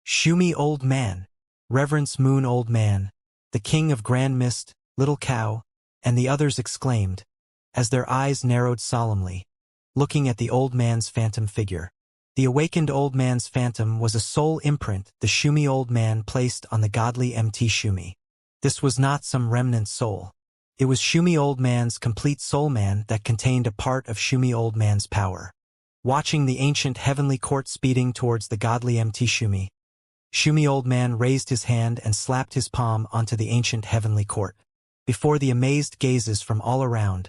Shumi Old Man, Reverence Moon Old Man, the King of Grand Mist, Little Cow, and the others exclaimed, as their eyes narrowed solemnly, looking at the old man's phantom figure. The awakened old man's phantom was a soul imprint the Shumi Old Man placed on the godly Mtishumi. This was not some remnant soul. It was Shumi Old Man's complete soul man that contained a part of Shumi Old Man's power. Watching the ancient heavenly court speeding towards the godly Mtishumi, Shumi Old Man raised his hand and slapped his palm onto the ancient heavenly court. Before the amazed gazes from all around,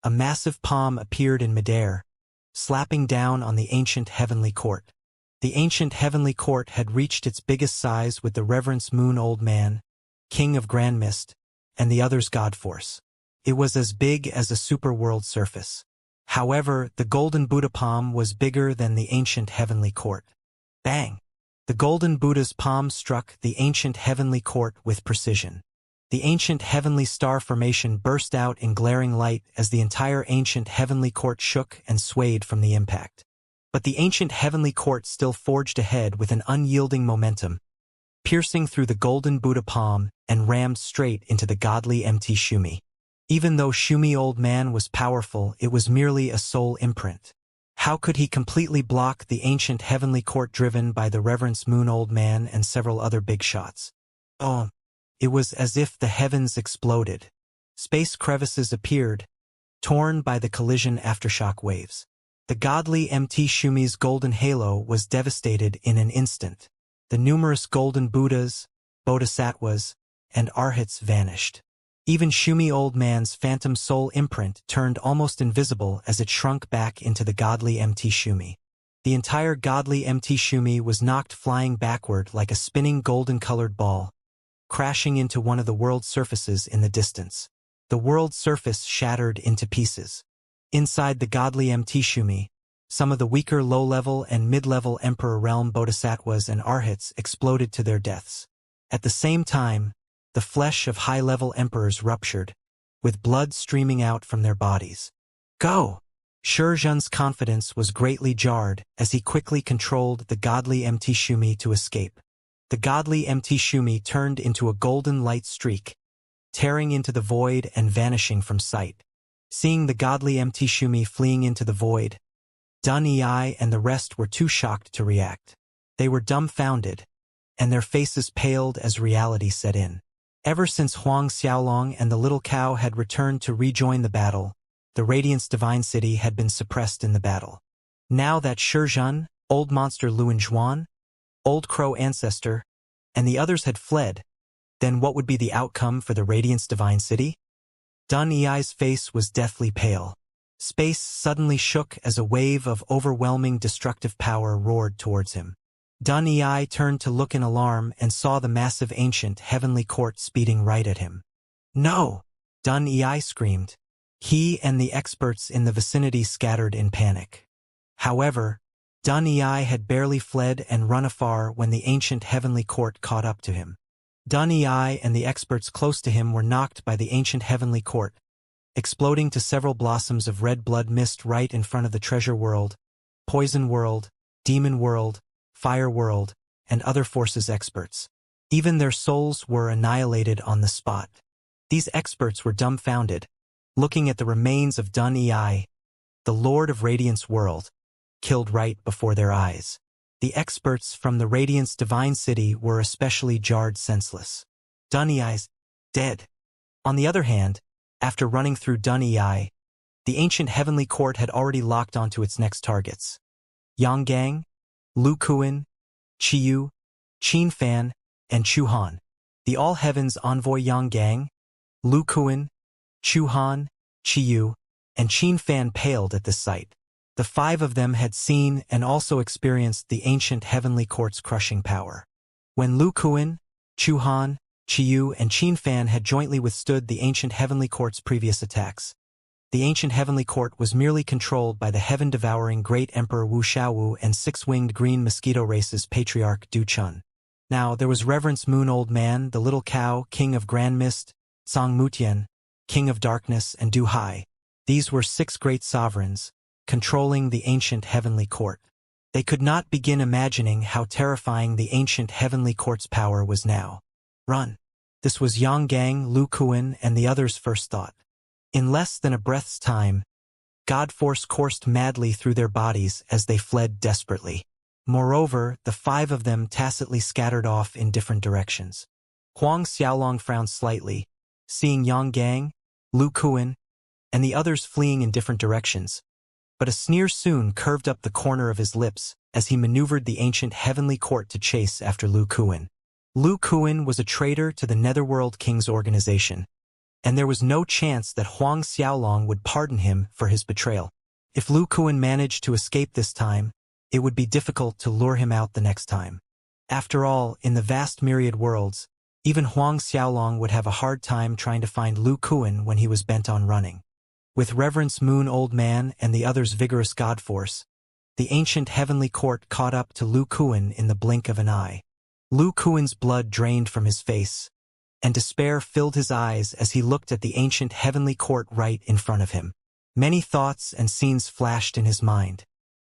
a massive palm appeared in midair, slapping down on the ancient heavenly court. The ancient heavenly court had reached its biggest size with the Reverence Moon Old Man, King of Grand Mist, and the others' god force. It was as big as a superworld surface. However, the golden Buddha palm was bigger than the ancient heavenly court. Bang! The golden Buddha's palm struck the ancient heavenly court with precision. The ancient heavenly star formation burst out in glaring light as the entire ancient heavenly court shook and swayed from the impact. But the ancient heavenly court still forged ahead with an unyielding momentum, piercing through the golden Buddha palm and rammed straight into the godly Mtishumi. Even though Shumi Old Man was powerful, it was merely a soul imprint. How could he completely block the ancient heavenly court driven by the Reverence Moon Old Man and several other big shots? Oh, it was as if the heavens exploded. Space crevices appeared, torn by the collision aftershock waves. The godly Mtishumi's golden halo was devastated in an instant. The numerous golden Buddhas, Bodhisattvas, and Arhats vanished. Even Shumi Old Man's phantom soul imprint turned almost invisible as it shrunk back into the godly Mtishumi. The entire godly Mtishumi was knocked flying backward like a spinning golden-colored ball, crashing into one of the world's surfaces in the distance. The world's surface shattered into pieces. Inside the godly Mtishumi, some of the weaker low-level and mid-level Emperor Realm Bodhisattvas and Arhats exploded to their deaths. At the same time, the flesh of high-level emperors ruptured, with blood streaming out from their bodies. Go! Shizhen's confidence was greatly jarred as he quickly controlled the godly Mtishumi to escape. The godly Mtishumi turned into a golden light streak, tearing into the void and vanishing from sight. Seeing the godly Mtishumi fleeing into the void, Dun Ei and the rest were too shocked to react. They were dumbfounded, and their faces paled as reality set in. Ever since Huang Xiaolong and the little cow had returned to rejoin the battle, the Radiance Divine City had been suppressed in the battle. Now that Shizhen, Old Monster Luan Zhuan, Old Crow Ancestor, and the others had fled, then what would be the outcome for the Radiance Divine City? Dun Ei's face was deathly pale. Space suddenly shook as a wave of overwhelming destructive power roared towards him. Dun Ei turned to look in alarm and saw the massive ancient heavenly court speeding right at him. "No!" Dun Ei screamed. He and the experts in the vicinity scattered in panic. However, Dun Ei had barely fled and run afar when the ancient heavenly court caught up to him. Dun Ei and the experts close to him were knocked by the ancient heavenly court, exploding to several blossoms of red blood mist right in front of the treasure world, poison world, demon world, fire world, and other forces experts. Even their souls were annihilated on the spot. These experts were dumbfounded, looking at the remains of Dun Ei, the Lord of Radiance world, killed right before their eyes. The experts from the Radiance Divine City were especially jarred senseless. Dun Ei's dead. On the other hand, after running through Dun Ei, the ancient heavenly court had already locked onto its next targets. Yang Gang, Lu Kuan, Qiyu, Qin Fan, and Chu Han. The All Heavens envoy Yang Gang, Lu Kuan, Chu Han, Qiyu, and Qin Fan paled at this sight. The five of them had seen and also experienced the ancient heavenly court's crushing power. When Lu Kuan, Chu Han, Qiyu, and Qin Fan had jointly withstood the ancient heavenly court's previous attacks, the ancient heavenly court was merely controlled by the heaven-devouring great emperor Wuxia and six-winged green mosquito race's patriarch Du Chun. Now there was Reverence Moon Old Man, the Little Cow, king of Grand Mist, Song Mutian, king of darkness, and Du Hai. These were six great sovereigns, controlling the ancient heavenly court. They could not begin imagining how terrifying the ancient heavenly court's power was now. Run. This was Yang Gang, Lu Kuan, and the others' first thought. In less than a breath's time, God Force coursed madly through their bodies as they fled desperately. Moreover, the five of them tacitly scattered off in different directions. Huang Xiaolong frowned slightly, seeing Yang Gang, Lu Kuan, and the others fleeing in different directions. But a sneer soon curved up the corner of his lips as he maneuvered the ancient heavenly court to chase after Lu Kuan. Lu Kuan was a traitor to the Netherworld King's organization, and there was no chance that Huang Xiaolong would pardon him for his betrayal. If Lu Kuan managed to escape this time, it would be difficult to lure him out the next time. After all, in the vast myriad worlds, even Huang Xiaolong would have a hard time trying to find Lu Kuan when he was bent on running. With Reverence Moon Old Man and the others' vigorous God Force, the ancient heavenly court caught up to Lu Kuan in the blink of an eye. Lu Kuan's blood drained from his face, and despair filled his eyes as he looked at the ancient heavenly court right in front of him. Many thoughts and scenes flashed in his mind.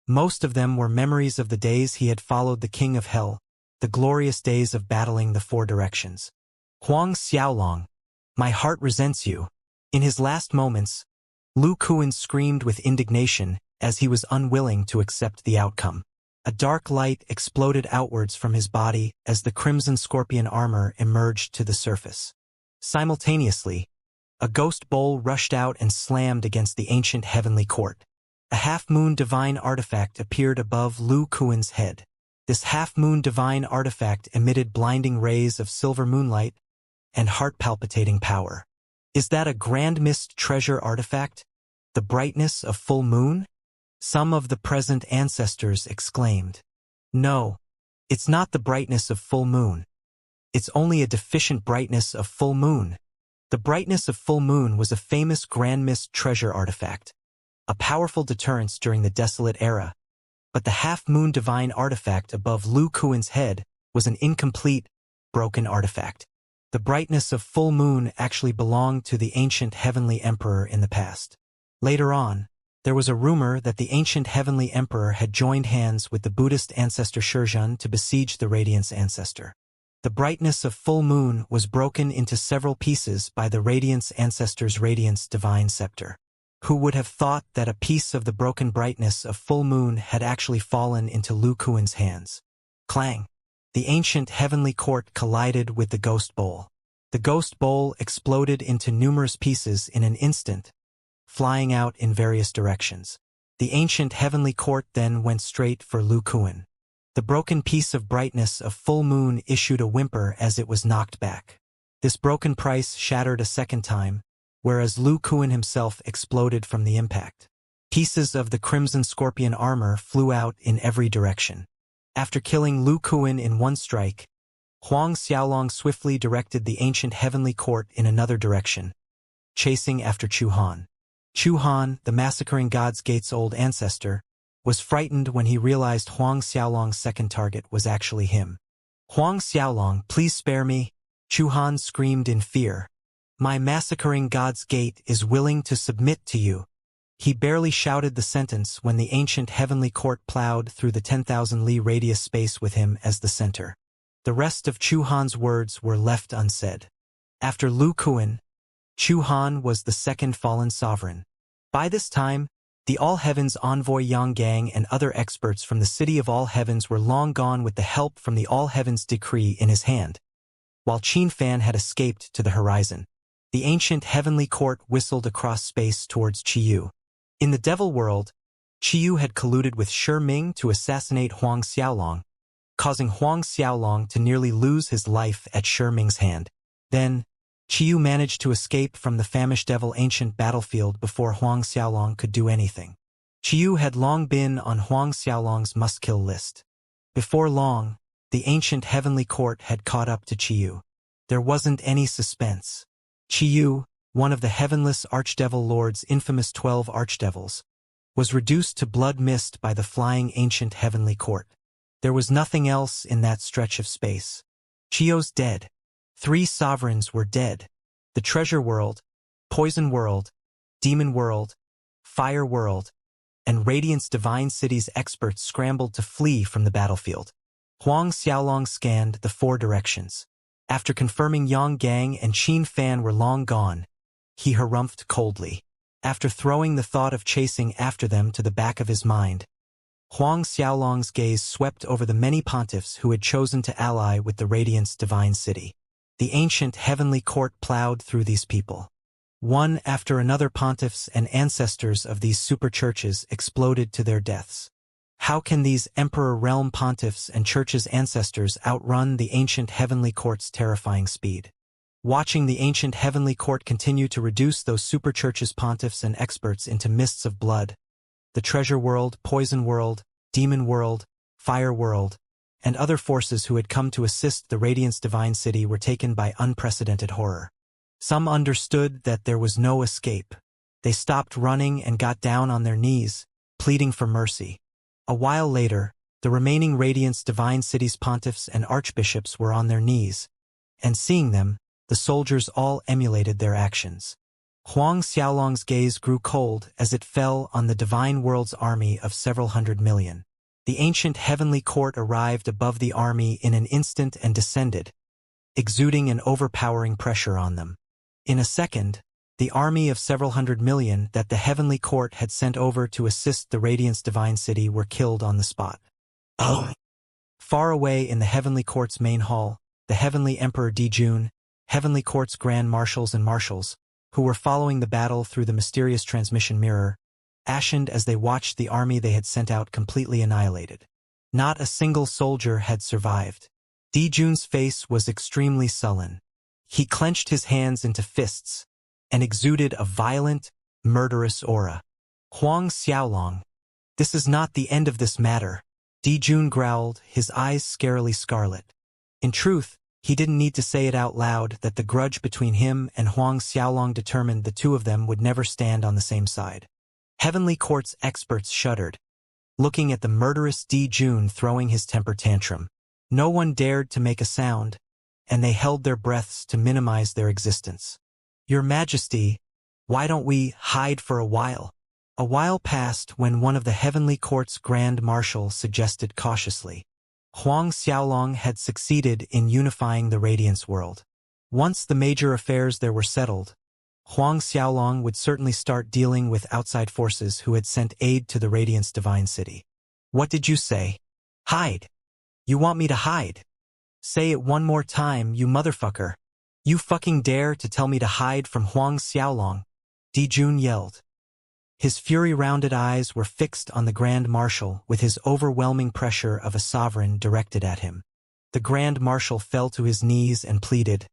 Most of them were memories of the days he had followed the King of Hell, the glorious days of battling the four directions. Huang Xiaolong, my heart resents you. In his last moments, Lu Kuan screamed with indignation as he was unwilling to accept the outcome. A dark light exploded outwards from his body as the crimson scorpion armor emerged to the surface. Simultaneously, a ghost bowl rushed out and slammed against the ancient heavenly court. A half-moon divine artifact appeared above Lu Kuan's head. This half-moon divine artifact emitted blinding rays of silver moonlight and heart-palpitating power. Is that a Grand Mist treasure artifact? The brightness of full moon? Some of the present ancestors exclaimed. No, it's not the brightness of full moon. It's only a deficient brightness of full moon. The brightness of full moon was a famous Grand Mist treasure artifact, a powerful deterrence during the Desolate Era, but the half-moon divine artifact above Lu Kuan's head was an incomplete, broken artifact. The brightness of full moon actually belonged to the ancient heavenly emperor in the past. Later on, there was a rumor that the ancient heavenly emperor had joined hands with the Buddhist ancestor Shizhen to besiege the Radiance ancestor. The brightness of full moon was broken into several pieces by the Radiance ancestor's Radiance divine scepter. Who would have thought that a piece of the broken brightness of full moon had actually fallen into Lu Kuan's hands? Clang! The ancient heavenly court collided with the ghost bowl. The ghost bowl exploded into numerous pieces in an instant, flying out in various directions. The ancient heavenly court then went straight for Lu Kuan. The broken piece of brightness of full moon issued a whimper as it was knocked back. This broken price shattered a second time, whereas Lu Kuan himself exploded from the impact. Pieces of the Crimson Scorpion armor flew out in every direction. After killing Lu Kuan in one strike, Huang Xiaolong swiftly directed the ancient heavenly court in another direction, chasing after Chu Han. Chu Han, the massacring God's Gate's old ancestor, was frightened when he realized Huang Xiaolong's second target was actually him. "Huang Xiaolong, please spare me," Chu Han screamed in fear. "My massacring God's Gate is willing to submit to you." He barely shouted the sentence when the ancient heavenly court plowed through the 10,000 li radius space with him as the center. The rest of Chu Han's words were left unsaid. After Lu Kuan, Chu Han was the second fallen sovereign. By this time, the All Heavens envoy Yang Gang and other experts from the City of All Heavens were long gone with the help from the All Heavens decree in his hand, while Qin Fan had escaped to the horizon. The ancient heavenly court whistled across space towards Qiyu. In the Devil World, Qiyu had colluded with Shi Ming to assassinate Huang Xiaolong, causing Huang Xiaolong to nearly lose his life at Shi Ming's hand. Then, Qiyu managed to escape from the famished Devil ancient battlefield before Huang Xiaolong could do anything. Qiyu had long been on Huang Xiaolong's must-kill list. Before long, the ancient heavenly court had caught up to Qiyu. There wasn't any suspense. Qiyu, one of the heavenless Archdevil Lord's infamous 12 Archdevils, was reduced to blood mist by the flying ancient heavenly court. There was nothing else in that stretch of space. Qiyu's dead. 3 sovereigns were dead. The Treasure World, Poison World, Demon World, Fire World, and Radiance Divine City's experts scrambled to flee from the battlefield. Huang Xiaolong scanned the 4 directions. After confirming Yang Gang and Qin Fan were long gone, he harumphed coldly. After throwing the thought of chasing after them to the back of his mind, Huang Xiaolong's gaze swept over the many pontiffs who had chosen to ally with the Radiance Divine City. The ancient heavenly court plowed through these people. One after another pontiffs and ancestors of these super churches exploded to their deaths. How can these emperor realm pontiffs and churches' ancestors outrun the ancient heavenly court's terrifying speed? Watching the ancient heavenly court continue to reduce those super churches' pontiffs and experts into mists of blood, the Treasure World, Poison World, Demon World, Fire World, and other forces who had come to assist the Radiance Divine City were taken by unprecedented horror. Some understood that there was no escape. They stopped running and got down on their knees, pleading for mercy. A while later, the remaining Radiance Divine City's pontiffs and archbishops were on their knees, and seeing them, the soldiers all emulated their actions. Huang Xiaolong's gaze grew cold as it fell on the Divine World's army of several hundred million. The ancient heavenly court arrived above the army in an instant and descended, exuding an overpowering pressure on them. In a second, the army of several hundred million that the heavenly court had sent over to assist the Radiance Divine City were killed on the spot. Oh! Far away in the heavenly court's main hall, the heavenly Emperor Dijun, heavenly court's grand marshals and marshals, who were following the battle through the mysterious transmission mirror, ashened as they watched the army they had sent out completely annihilated. Not a single soldier had survived. Dijun's face was extremely sullen. He clenched his hands into fists and exuded a violent, murderous aura. "Huang Xiaolong, this is not the end of this matter," Dijun growled, his eyes scarily scarlet. In truth, he didn't need to say it out loud that the grudge between him and Huang Xiaolong determined the two of them would never stand on the same side. Heavenly Court's experts shuddered, looking at the murderous Dijun throwing his temper tantrum. No one dared to make a sound, and they held their breaths to minimize their existence. "Your Majesty, why don't we hide for a while?" A while passed when one of the Heavenly Court's Grand Marshal suggested cautiously. Huang Xiaolong had succeeded in unifying the Radiance world. Once the major affairs there were settled, Huang Xiaolong would certainly start dealing with outside forces who had sent aid to the Radiance Divine City. "What did you say? Hide. You want me to hide? Say it one more time, you motherfucker. You fucking dare to tell me to hide from Huang Xiaolong," Dijun yelled. His fury-rounded eyes were fixed on the Grand Marshal with his overwhelming pressure of a sovereign directed at him. The Grand Marshal fell to his knees and pleaded,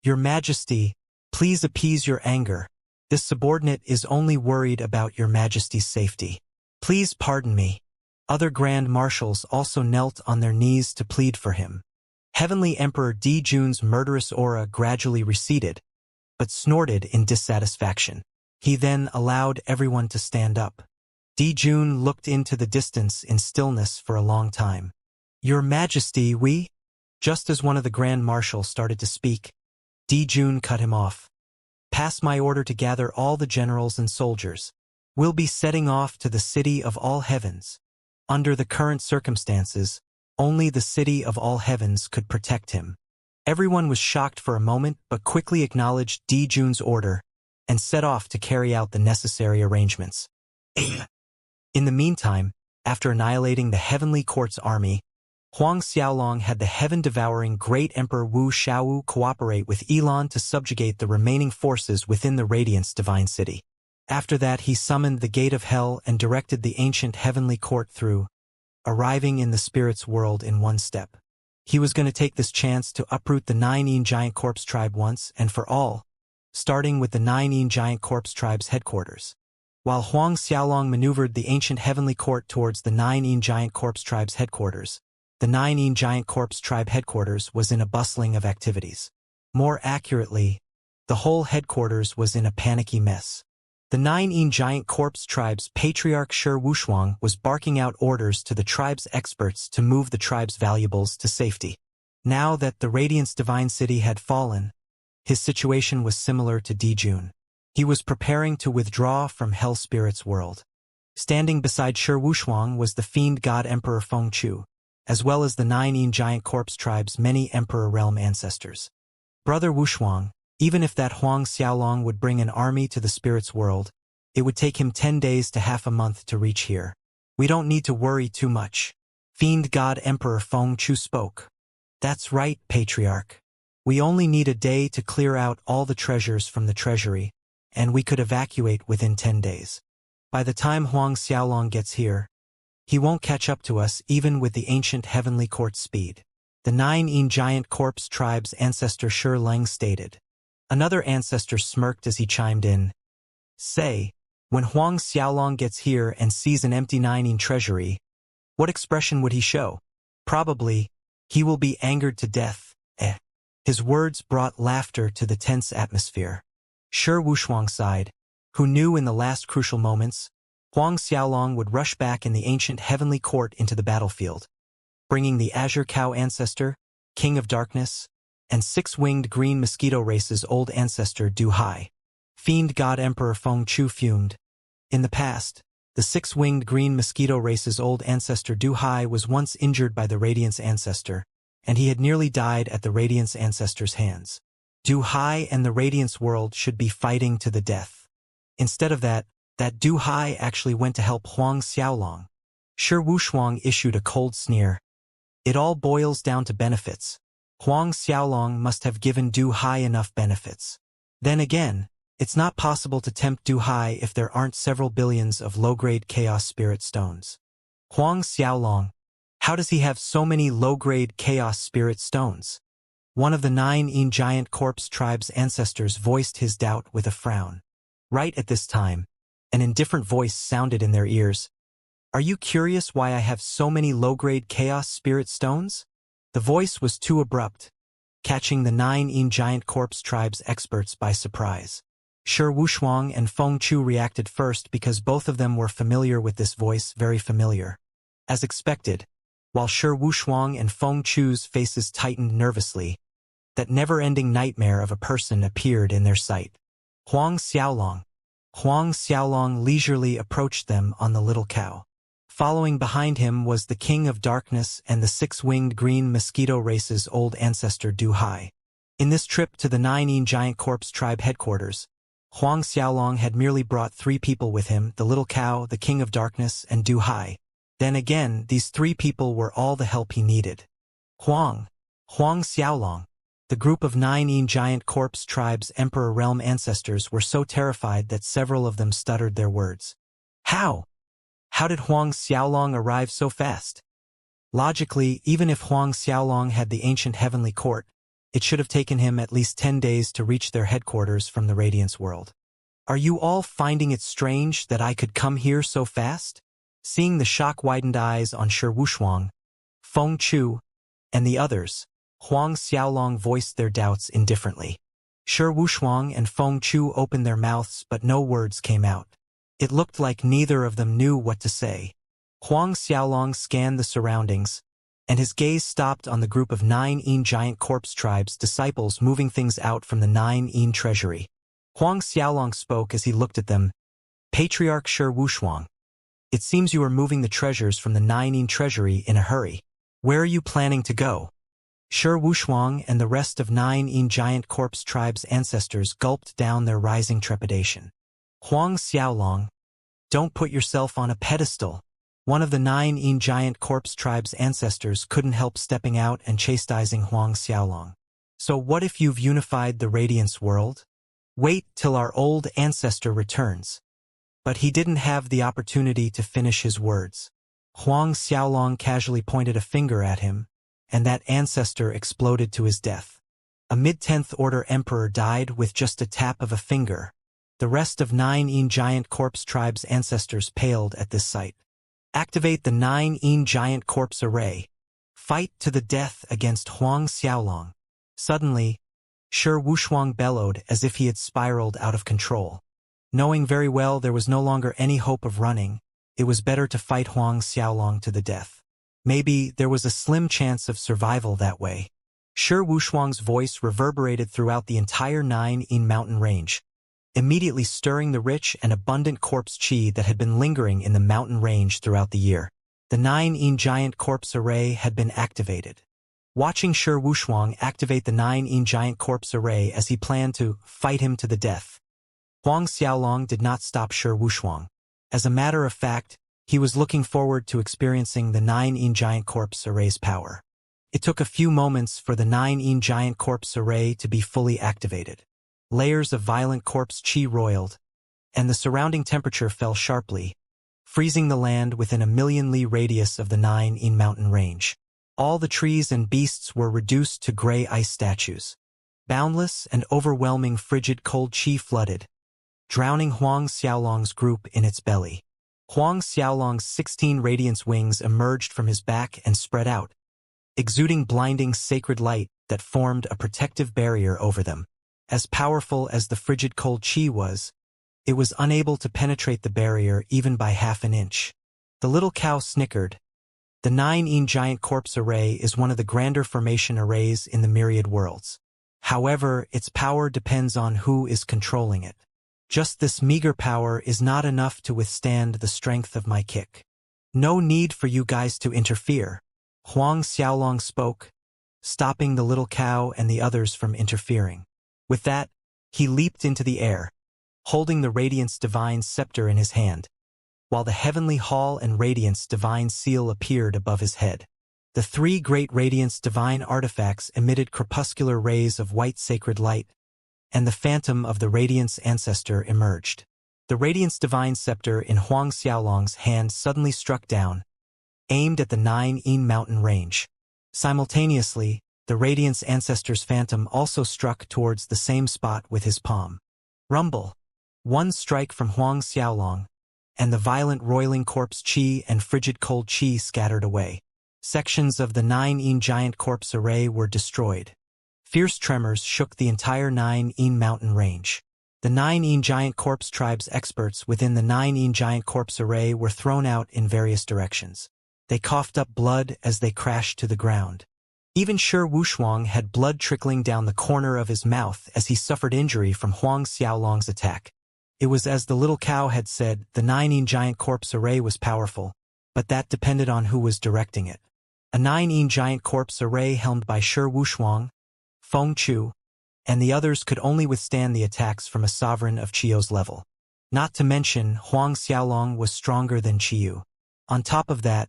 "Your Majesty, please appease your anger. This subordinate is only worried about your majesty's safety. Please pardon me. Other grand marshals also knelt on their knees to plead for him. Heavenly Emperor Dijun's murderous aura gradually receded, but snorted in dissatisfaction. He then allowed everyone to stand up. Dijun looked into the distance in stillness for a long time. Your Majesty, we? Just as one of the grand marshals started to speak, Dijun cut him off. Pass my order to gather all the generals and soldiers. We'll be setting off to the city of all heavens. Under the current circumstances, only the city of all heavens could protect him. Everyone was shocked for a moment but quickly acknowledged Dijun's order and set off to carry out the necessary arrangements. In the meantime, after annihilating the Heavenly Court's army, Huang Xiaolong had the heaven-devouring Great Emperor Wu Xiaowu cooperate with Elon to subjugate the remaining forces within the Radiant's divine city. After that, he summoned the Gate of Hell and directed the ancient Heavenly Court through, arriving in the spirit's world in one step. He was going to take this chance to uproot the 9 Giant Corpse tribe once and for all, starting with the 9 Giant Corpse tribe's headquarters. While Huang Xiaolong maneuvered the ancient Heavenly Court towards the 9 Giant Corpse tribe's headquarters, the 9 Giant Corpse tribe headquarters was in a bustling of activities. More accurately, the whole headquarters was in a panicky mess. The 9 Giant Corpse tribe's patriarch Shi Wushuang was barking out orders to the tribe's experts to move the tribe's valuables to safety. Now that the Radiant's divine city had fallen, his situation was similar to Dijun. He was preparing to withdraw from Hell Spirit's world. Standing beside Shi Wushuang was the fiend god Emperor Feng Chu, as well as the 9 Giant Corpse tribe's many Emperor Realm ancestors. Brother Wushuang, even if that Huang Xiaolong would bring an army to the spirit's world, it would take him 10 days to half a month to reach here. We don't need to worry too much. Fiend god Emperor Feng Chu spoke. That's right, Patriarch. We only need a day to clear out all the treasures from the treasury, and we could evacuate within 10 days. By the time Huang Xiaolong gets here, he won't catch up to us even with the ancient Heavenly Court's speed. The 9 Giant Corpse tribe's ancestor Shi Leng stated. Another ancestor smirked as he chimed in. Say, when Huang Xiaolong gets here and sees an empty 9 treasury, what expression would he show? Probably, he will be angered to death. His words brought laughter to the tense atmosphere. Shi Wushuang sighed, who knew in the last crucial moments, Huang Xiaolong would rush back in the ancient Heavenly Court into the battlefield, bringing the Azure Cow ancestor, King of Darkness, and 6-winged green mosquito race's old ancestor Du Hai. Fiend god Emperor Feng Chu fumed. In the past, the 6-winged green mosquito race's old ancestor Du Hai was once injured by the Radiant's ancestor, and he had nearly died at the Radiant's ancestor's hands. Du Hai and the Radiant's world should be fighting to the death. Instead of that Du Hai actually went to help Huang Xiaolong. Shi Wushuang issued a cold sneer. It all boils down to benefits. Huang Xiaolong must have given Du Hai enough benefits. Then again, it's not possible to tempt Du Hai if there aren't several billions of low-grade Chaos Spirit stones. Huang Xiaolong, how does he have so many low-grade Chaos Spirit stones? One of the 9 Giant Corpse tribe's ancestors voiced his doubt with a frown. Right at this time, an indifferent voice sounded in their ears. Are you curious why I have so many low-grade Chaos Spirit stones? The voice was too abrupt, catching the 9 Giant Corpse tribe's experts by surprise. Shi Wushuang and Feng Chu reacted first because both of them were familiar with this voice, very familiar. As expected, while Shi Wushuang and Feng Chu's faces tightened nervously, that never-ending nightmare of a person appeared in their sight. Huang Xiaolong. Huang Xiaolong leisurely approached them on the little cow. Following behind him was the King of Darkness and the 6-winged green mosquito race's old ancestor Du Hai. In this trip to the 9 Giant Corpse tribe headquarters, Huang Xiaolong had merely brought 3 people with him, the little cow, the King of Darkness, and Du Hai. Then again, these 3 people were all the help he needed. Huang Xiaolong. The group of 9 Giant Corpse tribe's Emperor Realm ancestors were so terrified that several of them stuttered their words. How? How did Huang Xiaolong arrive so fast? Logically, even if Huang Xiaolong had the ancient Heavenly Court, it should have taken him at least 10 days to reach their headquarters from the Radiance world. Are you all finding it strange that I could come here so fast? Seeing the shock-widened eyes on Shi Wushuang, Feng Chu, and the others, Huang Xiaolong voiced their doubts indifferently. Shi Wushuang and Feng Chu opened their mouths but no words came out. It looked like neither of them knew what to say. Huang Xiaolong scanned the surroundings, and his gaze stopped on the group of 9 Yin giant corpse tribes disciples moving things out from the 9 Yin treasury. Huang Xiaolong spoke as he looked at them. Patriarch Shi Wushuang, it seems you are moving the treasures from the 9 Yin treasury in a hurry. Where are you planning to go? Shi Wushuang and the rest of 9 Yin giant corpse tribes' ancestors gulped down their rising trepidation. Huang Xiaolong, don't put yourself on a pedestal. One of the 9 Yin giant corpse tribes' ancestors couldn't help stepping out and chastising Huang Xiaolong. So what if you've unified the Radiance world? Wait till our old ancestor returns. But he didn't have the opportunity to finish his words. Huang Xiaolong casually pointed a finger at him, and that ancestor exploded to his death. A mid-10th order emperor died with just a tap of a finger. The rest of 9 Yin giant corpse tribes' ancestors paled at this sight. Activate the 9 Yin giant corpse array. Fight to the death against Huang Xiaolong. Suddenly, Shi Wushuang bellowed as if he had spiraled out of control. Knowing very well there was no longer any hope of running, it was better to fight Huang Xiaolong to the death. Maybe there was a slim chance of survival that way. Shi Wushuang's voice reverberated throughout the entire 9 Yin mountain range, immediately stirring the rich and abundant corpse chi that had been lingering in the mountain range throughout the year. The 9 Yin giant corpse array had been activated. Watching Shi Wushuang activate the 9 Yin giant corpse array as he planned to fight him to the death, Huang Xiaolong did not stop Shi Wushuang. As a matter of fact, he was looking forward to experiencing the 9 Yin giant corpse array's power. It took a few moments for the 9 Yin giant corpse array to be fully activated. Layers of violent corpse chi roiled, and the surrounding temperature fell sharply, freezing the land within a 1,000,000 li radius of the 9 Yin mountain range. All the trees and beasts were reduced to gray ice statues. Boundless and overwhelming frigid cold chi flooded, drowning Huang Xiaolong's group in its belly. Huang Xiaolong's 16 radiance wings emerged from his back and spread out, exuding blinding sacred light that formed a protective barrier over them. As powerful as the frigid cold chi was, it was unable to penetrate the barrier even by half an inch. The little cow snickered. The 9 Yin giant corpse array is one of the grander formation arrays in the myriad worlds. However, its power depends on who is controlling it. Just this meager power is not enough to withstand the strength of my kick. No need for you guys to interfere. Huang Xiaolong spoke, stopping the little cow and the others from interfering. With that, he leaped into the air, holding the Radiance Divine Scepter in his hand, while the Heavenly Hall and Radiance Divine Seal appeared above his head. The 3 great Radiance Divine artifacts emitted crepuscular rays of white sacred light, and the phantom of the Radiance Ancestor emerged. The Radiance Divine Scepter in Huang Xiaolong's hand suddenly struck down, aimed at the 9 Yin mountain range. Simultaneously, the Radiance Ancestor's phantom also struck towards the same spot with his palm. Rumble. One strike from Huang Xiaolong, and the violent roiling corpse chi and frigid cold chi scattered away. Sections of the 9 Yin giant corpse array were destroyed. Fierce tremors shook the entire 9 Yin mountain range. The 9 Yin giant corpse tribe's experts within the 9 Yin giant corpse array were thrown out in various directions. They coughed up blood as they crashed to the ground. Even Shi Wushuang had blood trickling down the corner of his mouth as he suffered injury from Huang Xiaolong's attack. It was as the little cow had said, the 9 Yin giant corpse array was powerful, but that depended on who was directing it. A 9 Yin giant corpse array helmed by Shi Wushuang, Feng Chu, and the others could only withstand the attacks from a sovereign of Qiu's level. Not to mention, Huang Xiaolong was stronger than Qiu. On top of that,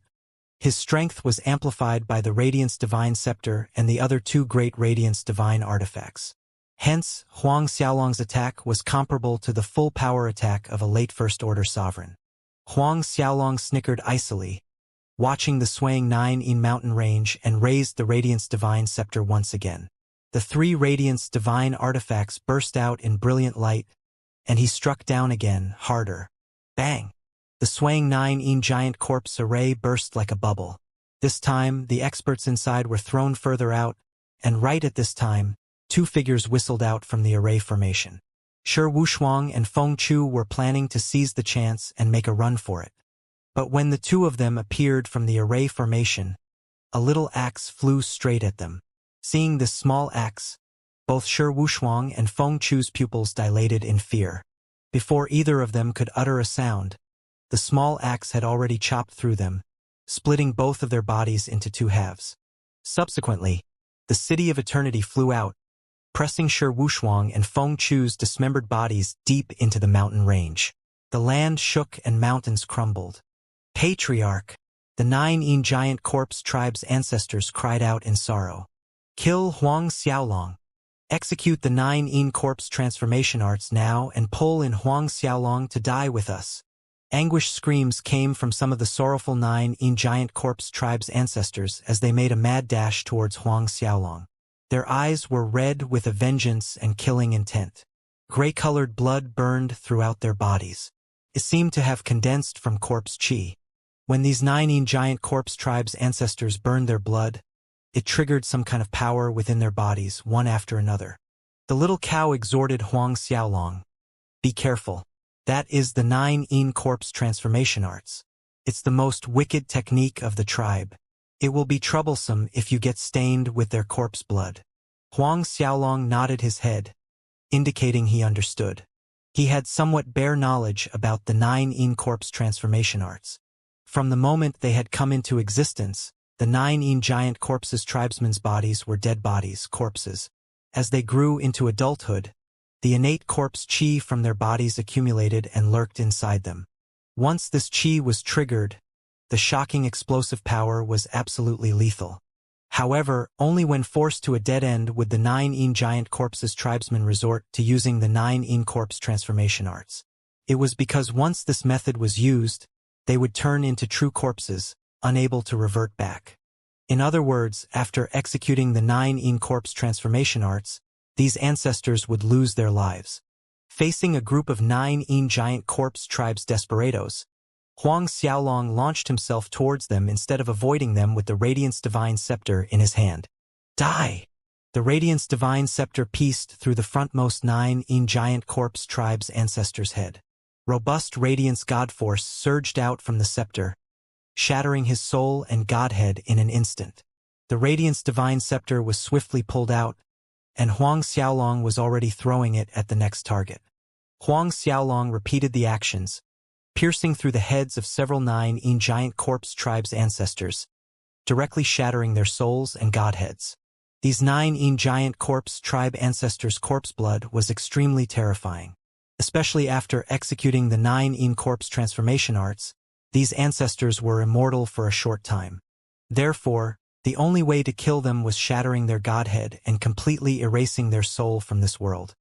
his strength was amplified by the Radiance Divine Scepter and the other 2 great Radiance Divine artifacts. Hence, Huang Xiaolong's attack was comparable to the full power attack of a late First Order sovereign. Huang Xiaolong snickered icily, watching the swaying 9 Yin mountain range, and raised the Radiance Divine Scepter once again. The 3 Radiance Divine artifacts burst out in brilliant light, and he struck down again, harder. Bang! The swaying 9-in giant corpse array burst like a bubble. This time, the experts inside were thrown further out, and right at this time, two figures whistled out from the array formation. Shi Wushuang and Feng Chu were planning to seize the chance and make a run for it. But when the two of them appeared from the array formation, a little axe flew straight at them. Seeing this small axe, both Shi Wushuang and Feng Chu's pupils dilated in fear. Before either of them could utter a sound, the small axe had already chopped through them, splitting both of their bodies into two halves. Subsequently, the City of Eternity flew out, pressing Shi Wushuang and Feng Chu's dismembered bodies deep into the mountain range. The land shook and mountains crumbled. Patriarch! The 9-in giant corpse tribe's ancestors cried out in sorrow. Kill Huang Xiaolong. Execute the 9-in corpse transformation arts now and pull in Huang Xiaolong to die with us. Anguished screams came from some of the sorrowful 9-in giant corpse tribe's ancestors as they made a mad dash towards Huang Xiaolong. Their eyes were red with a vengeance and killing intent. Gray-colored blood burned throughout their bodies. It seemed to have condensed from corpse chi. When these 9-in giant corpse tribe's ancestors burned their blood, it triggered some kind of power within their bodies, one after another. The little cow exhorted Huang Xiaolong. Be careful. That is the 9-in corpse transformation arts. It's the most wicked technique of the tribe. It will be troublesome if you get stained with their corpse blood. Huang Xiaolong nodded his head, indicating he understood. He had somewhat bare knowledge about the 9-in corpse transformation arts. From the moment they had come into existence, the 9-in giant corpses' tribesmen's bodies were dead bodies, corpses. As they grew into adulthood, the innate corpse chi from their bodies accumulated and lurked inside them. Once this chi was triggered, the shocking explosive power was absolutely lethal. However, only when forced to a dead end would the 9-in giant corpses' tribesmen resort to using the 9-in corpse transformation arts. It was because once this method was used, they would turn into true corpses, unable to revert back. In other words, after executing the 9-in corpse transformation arts, these ancestors would lose their lives. Facing a group of 9-in giant corpse tribes desperados, Huang Xiaolong launched himself towards them instead of avoiding them with the Radiance Divine Scepter in his hand. Die! The Radiance Divine Scepter pierced through the frontmost 9-in giant corpse tribe's ancestor's head. Robust Radiance God Force surged out from the scepter, shattering his soul and godhead in an instant. The Radiance Divine Scepter was swiftly pulled out, and Huang Xiaolong was already throwing it at the next target. Huang Xiaolong repeated the actions, piercing through the heads of several 9-in giant corpse tribes' ancestors, directly shattering their souls and godheads. These 9-in giant corpse tribe ancestors' corpse blood was extremely terrifying. Especially after executing the 9-in corpse transformation arts, these ancestors were immortal for a short time. Therefore, the only way to kill them was shattering their godhead and completely erasing their soul from this world.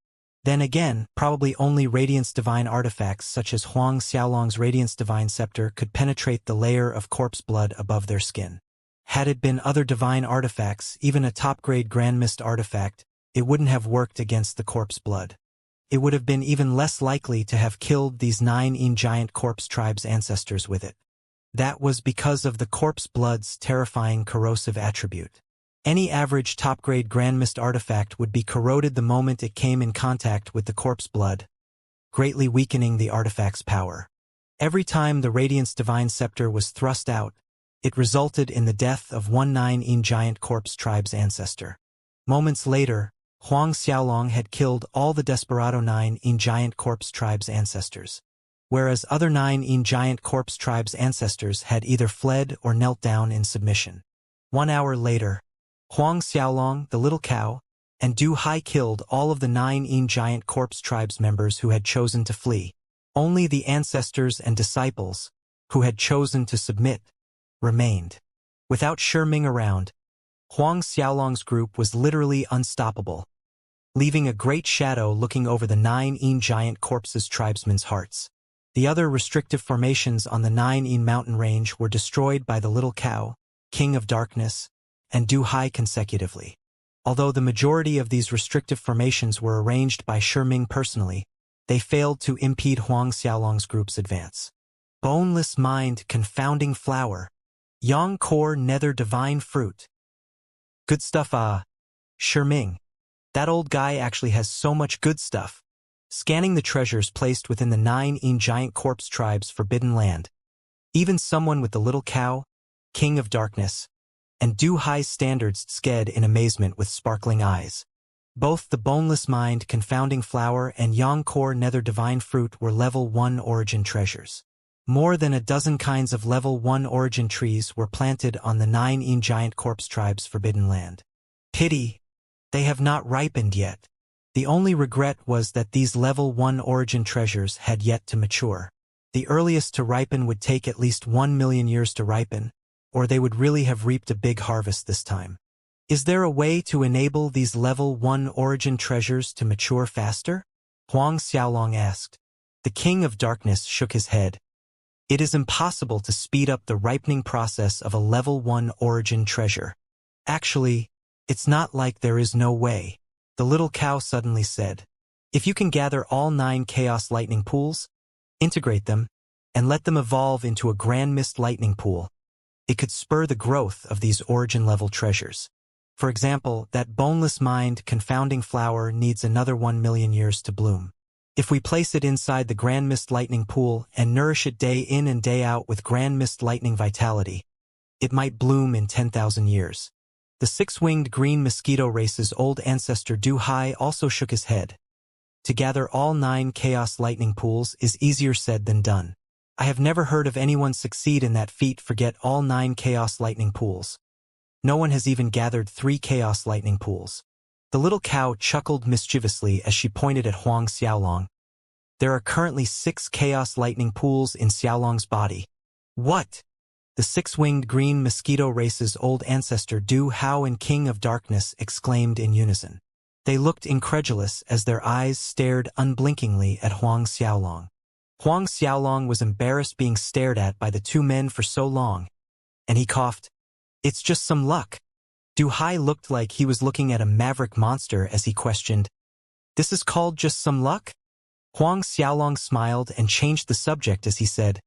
Then again, probably only Radiance Divine artifacts such as Huang Xiaolong's Radiance Divine Scepter could penetrate the layer of corpse blood above their skin. Had it been other divine artifacts, even a top-grade Grand Mist artifact, it wouldn't have worked against the corpse blood. It would have been even less likely to have killed these 9-in giant corpse tribes' ancestors with it. That was because of the corpse blood's terrifying corrosive attribute. Any average top-grade Grand Mist artifact would be corroded the moment it came in contact with the corpse blood, greatly weakening the artifact's power. Every time the Radiance Divine Scepter was thrust out, it resulted in the death of one 9-in giant corpse tribe's ancestor. Moments later, Huang Xiaolong had killed all the desperado 9-in giant corpse tribe's ancestors, whereas other 9-in giant corpse tribe's ancestors had either fled or knelt down in submission. 1 hour later, Huang Xiaolong, the little cow, and Du Hai killed all of the 9-in giant corpse tribe's members who had chosen to flee. Only the ancestors and disciples, who had chosen to submit, remained. Without Shi Ming around, Huang Xiaolong's group was literally unstoppable, leaving a great shadow looking over the 9-in giant corpses' tribesmen's hearts. The other restrictive formations on the 9-in mountain range were destroyed by the little cow, King of Darkness, and Du Hai consecutively. Although the majority of these restrictive formations were arranged by Shi Ming personally, they failed to impede Huang Xiaolong's group's advance. Boneless mind, confounding flower. Yang core nether divine fruit. Good stuff, Shiming. That old guy actually has so much good stuff. Scanning the treasures placed within the 9 giant corpse tribe's forbidden land. Even someone with the little cow, king of darkness, and Du Hai's standards sked in amazement with sparkling eyes. Both the boneless mind, confounding flower, and Yang core nether divine fruit were level 1 origin treasures. More than a dozen kinds of level 1 origin trees were planted on the 9 giant corpse tribe's forbidden land. Pity, they have not ripened yet. The only regret was that these level 1 origin treasures had yet to mature. The earliest to ripen would take at least 1 million years to ripen, or they would really have reaped a big harvest this time. Is there a way to enable these level 1 origin treasures to mature faster? Huang Xiaolong asked. The king of darkness shook his head. It is impossible to speed up the ripening process of a level 1 origin treasure. Actually, it's not like there is no way. The little cow suddenly said. If you can gather all 9 chaos lightning pools, integrate them, and let them evolve into a grand mist lightning pool, it could spur the growth of these origin-level treasures. For example, that boneless mind, confounding flower needs another 1 million years to bloom. If we place it inside the grand mist lightning pool and nourish it day in and day out with grand mist lightning vitality, it might bloom in 10,000 years. The 6-winged green mosquito race's old ancestor Du Hai also shook his head. To gather all 9 chaos lightning pools is easier said than done. I have never heard of anyone succeed in that feat, forget all 9 chaos lightning pools. No one has even gathered 3 chaos lightning pools. The little cow chuckled mischievously as she pointed at Huang Xiaolong. There are currently 6 chaos lightning pools in Xiaolong's body. What? The 6-winged green mosquito race's old ancestor Du Hao and King of Darkness exclaimed in unison. They looked incredulous as their eyes stared unblinkingly at Huang Xiaolong. Huang Xiaolong was embarrassed being stared at by the 2 men for so long, and he coughed. It's just some luck. Du Hai looked like he was looking at a maverick monster as he questioned. This is called just some luck? Huang Xiaolong smiled and changed the subject as he said,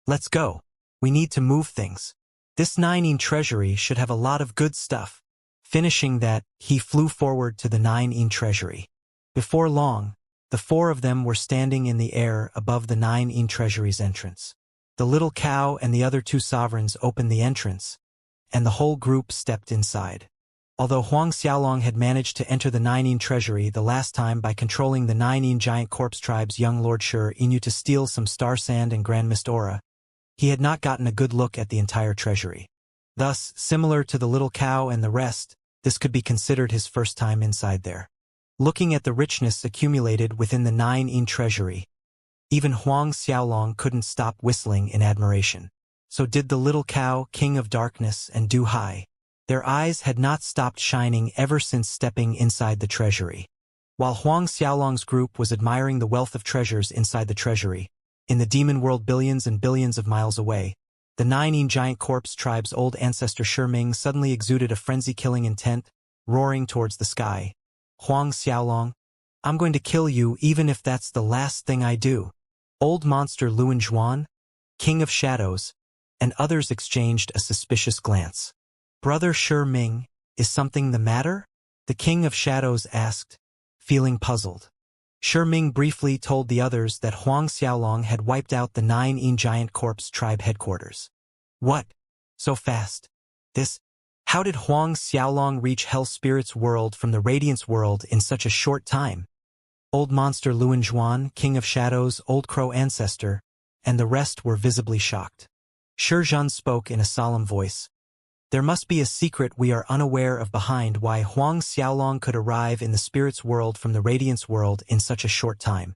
Let's go. We need to move things. This 9 treasury should have a lot of good stuff. Finishing that, he flew forward to the 9 treasury. Before long, the 4 of them were standing in the air above the 9 treasury's entrance. The little cow and the other 2 sovereigns opened the entrance, and the whole group stepped inside. Although Huang Xiaolong had managed to enter the 9 treasury the last time by controlling the 9 giant corpse tribe's young lord Shi Inu to steal some star sand and grand mist aura, he had not gotten a good look at the entire treasury. Thus, similar to the little cow and the rest, this could be considered his first time inside there. Looking at the richness accumulated within the 9 treasury, even Huang Xiaolong couldn't stop whistling in admiration. So did the little cow, King of Darkness, and Du Hai. Their eyes had not stopped shining ever since stepping inside the treasury. While Huang Xiaolong's group was admiring the wealth of treasures inside the treasury, in the demon world billions and billions of miles away, the 9 giant corpse tribe's old ancestor Shiming suddenly exuded a frenzy-killing intent, roaring towards the sky. Huang Xiaolong, I'm going to kill you even if that's the last thing I do. Old monster Luan Zhuan, King of Shadows, and others exchanged a suspicious glance. Brother Shiming, is something the matter? The King of Shadows asked, feeling puzzled. Shiming briefly told the others that Huang Xiaolong had wiped out the 9 giant corpse tribe headquarters. What? So fast? How did Huang Xiaolong reach Hell Spirit's world from the Radiance world in such a short time? Old monster Luan Zhuan, King of Shadows, Old Crow ancestor, and the rest were visibly shocked. Shizhan spoke in a solemn voice. There must be a secret we are unaware of behind why Huang Xiaolong could arrive in the Spirit's world from the Radiance world in such a short time.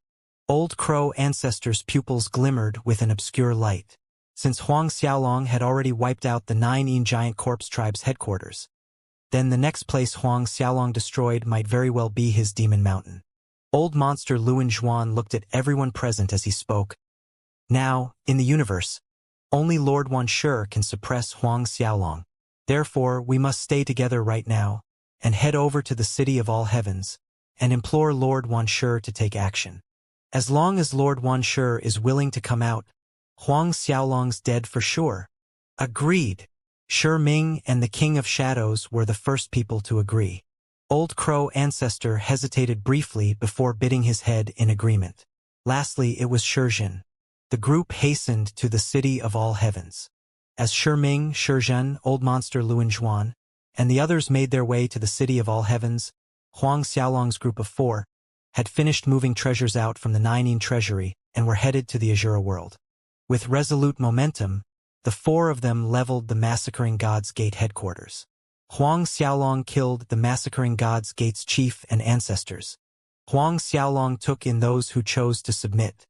Old Crow ancestor's pupils glimmered with an obscure light. Since Huang Xiaolong had already wiped out the 9 giant corpse tribe's headquarters, then the next place Huang Xiaolong destroyed might very well be his demon mountain. Old monster Luan Zhuan looked at everyone present as he spoke. Now, in the universe, only Lord Wan Shi can suppress Huang Xiaolong. Therefore, we must stay together right now, and head over to the City of All Heavens, and implore Lord Wan Shi to take action. As long as Lord Wanshi is willing to come out, Huang Xiaolong's dead for sure. Agreed. Shi Ming and the King of Shadows were the first people to agree. Old Crow Ancestor hesitated briefly before bidding his head in agreement. Lastly, it was Shizhen. The group hastened to the City of All Heavens. As Shi Ming, Shizhen, Old Monster Luanzhuan, and the others made their way to the City of All Heavens, Huang Xiaolong's group of 4 had finished moving treasures out from the Ninein treasury and were headed to the Azura world. With resolute momentum, the 4 of them leveled the Massacring God's Gate headquarters. Huang Xiaolong killed the Massacring God's Gate's chief and ancestors. Huang Xiaolong took in those who chose to submit.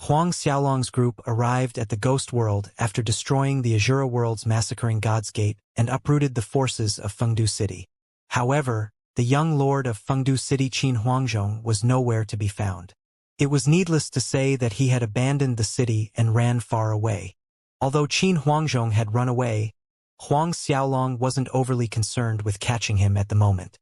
Huang Xiaolong's group arrived at the Ghost World after destroying the Azura world's Massacring God's Gate and uprooted the forces of Fengdu City. However, the young lord of Fengdu City Qin Huangzhong was nowhere to be found. It was needless to say that he had abandoned the city and ran far away. Although Qin Huangzhong had run away, Huang Xiaolong wasn't overly concerned with catching him at the moment.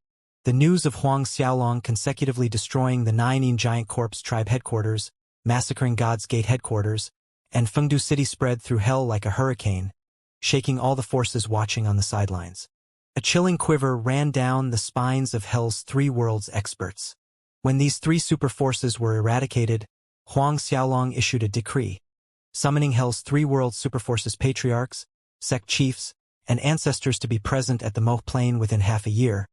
The news of Huang Xiaolong consecutively destroying the Ninein Giant Corpse tribe headquarters, Massacring God's Gate headquarters, and Fengdu City spread through hell like a hurricane, shaking all the forces watching on the sidelines. A chilling quiver ran down the spines of Hell's 3 worlds experts. When these 3 super forces were eradicated, Huang Xiaolong issued a decree, summoning Hell's 3 worlds superforces patriarchs, sect chiefs, and ancestors to be present at the Moh Plain within half a year,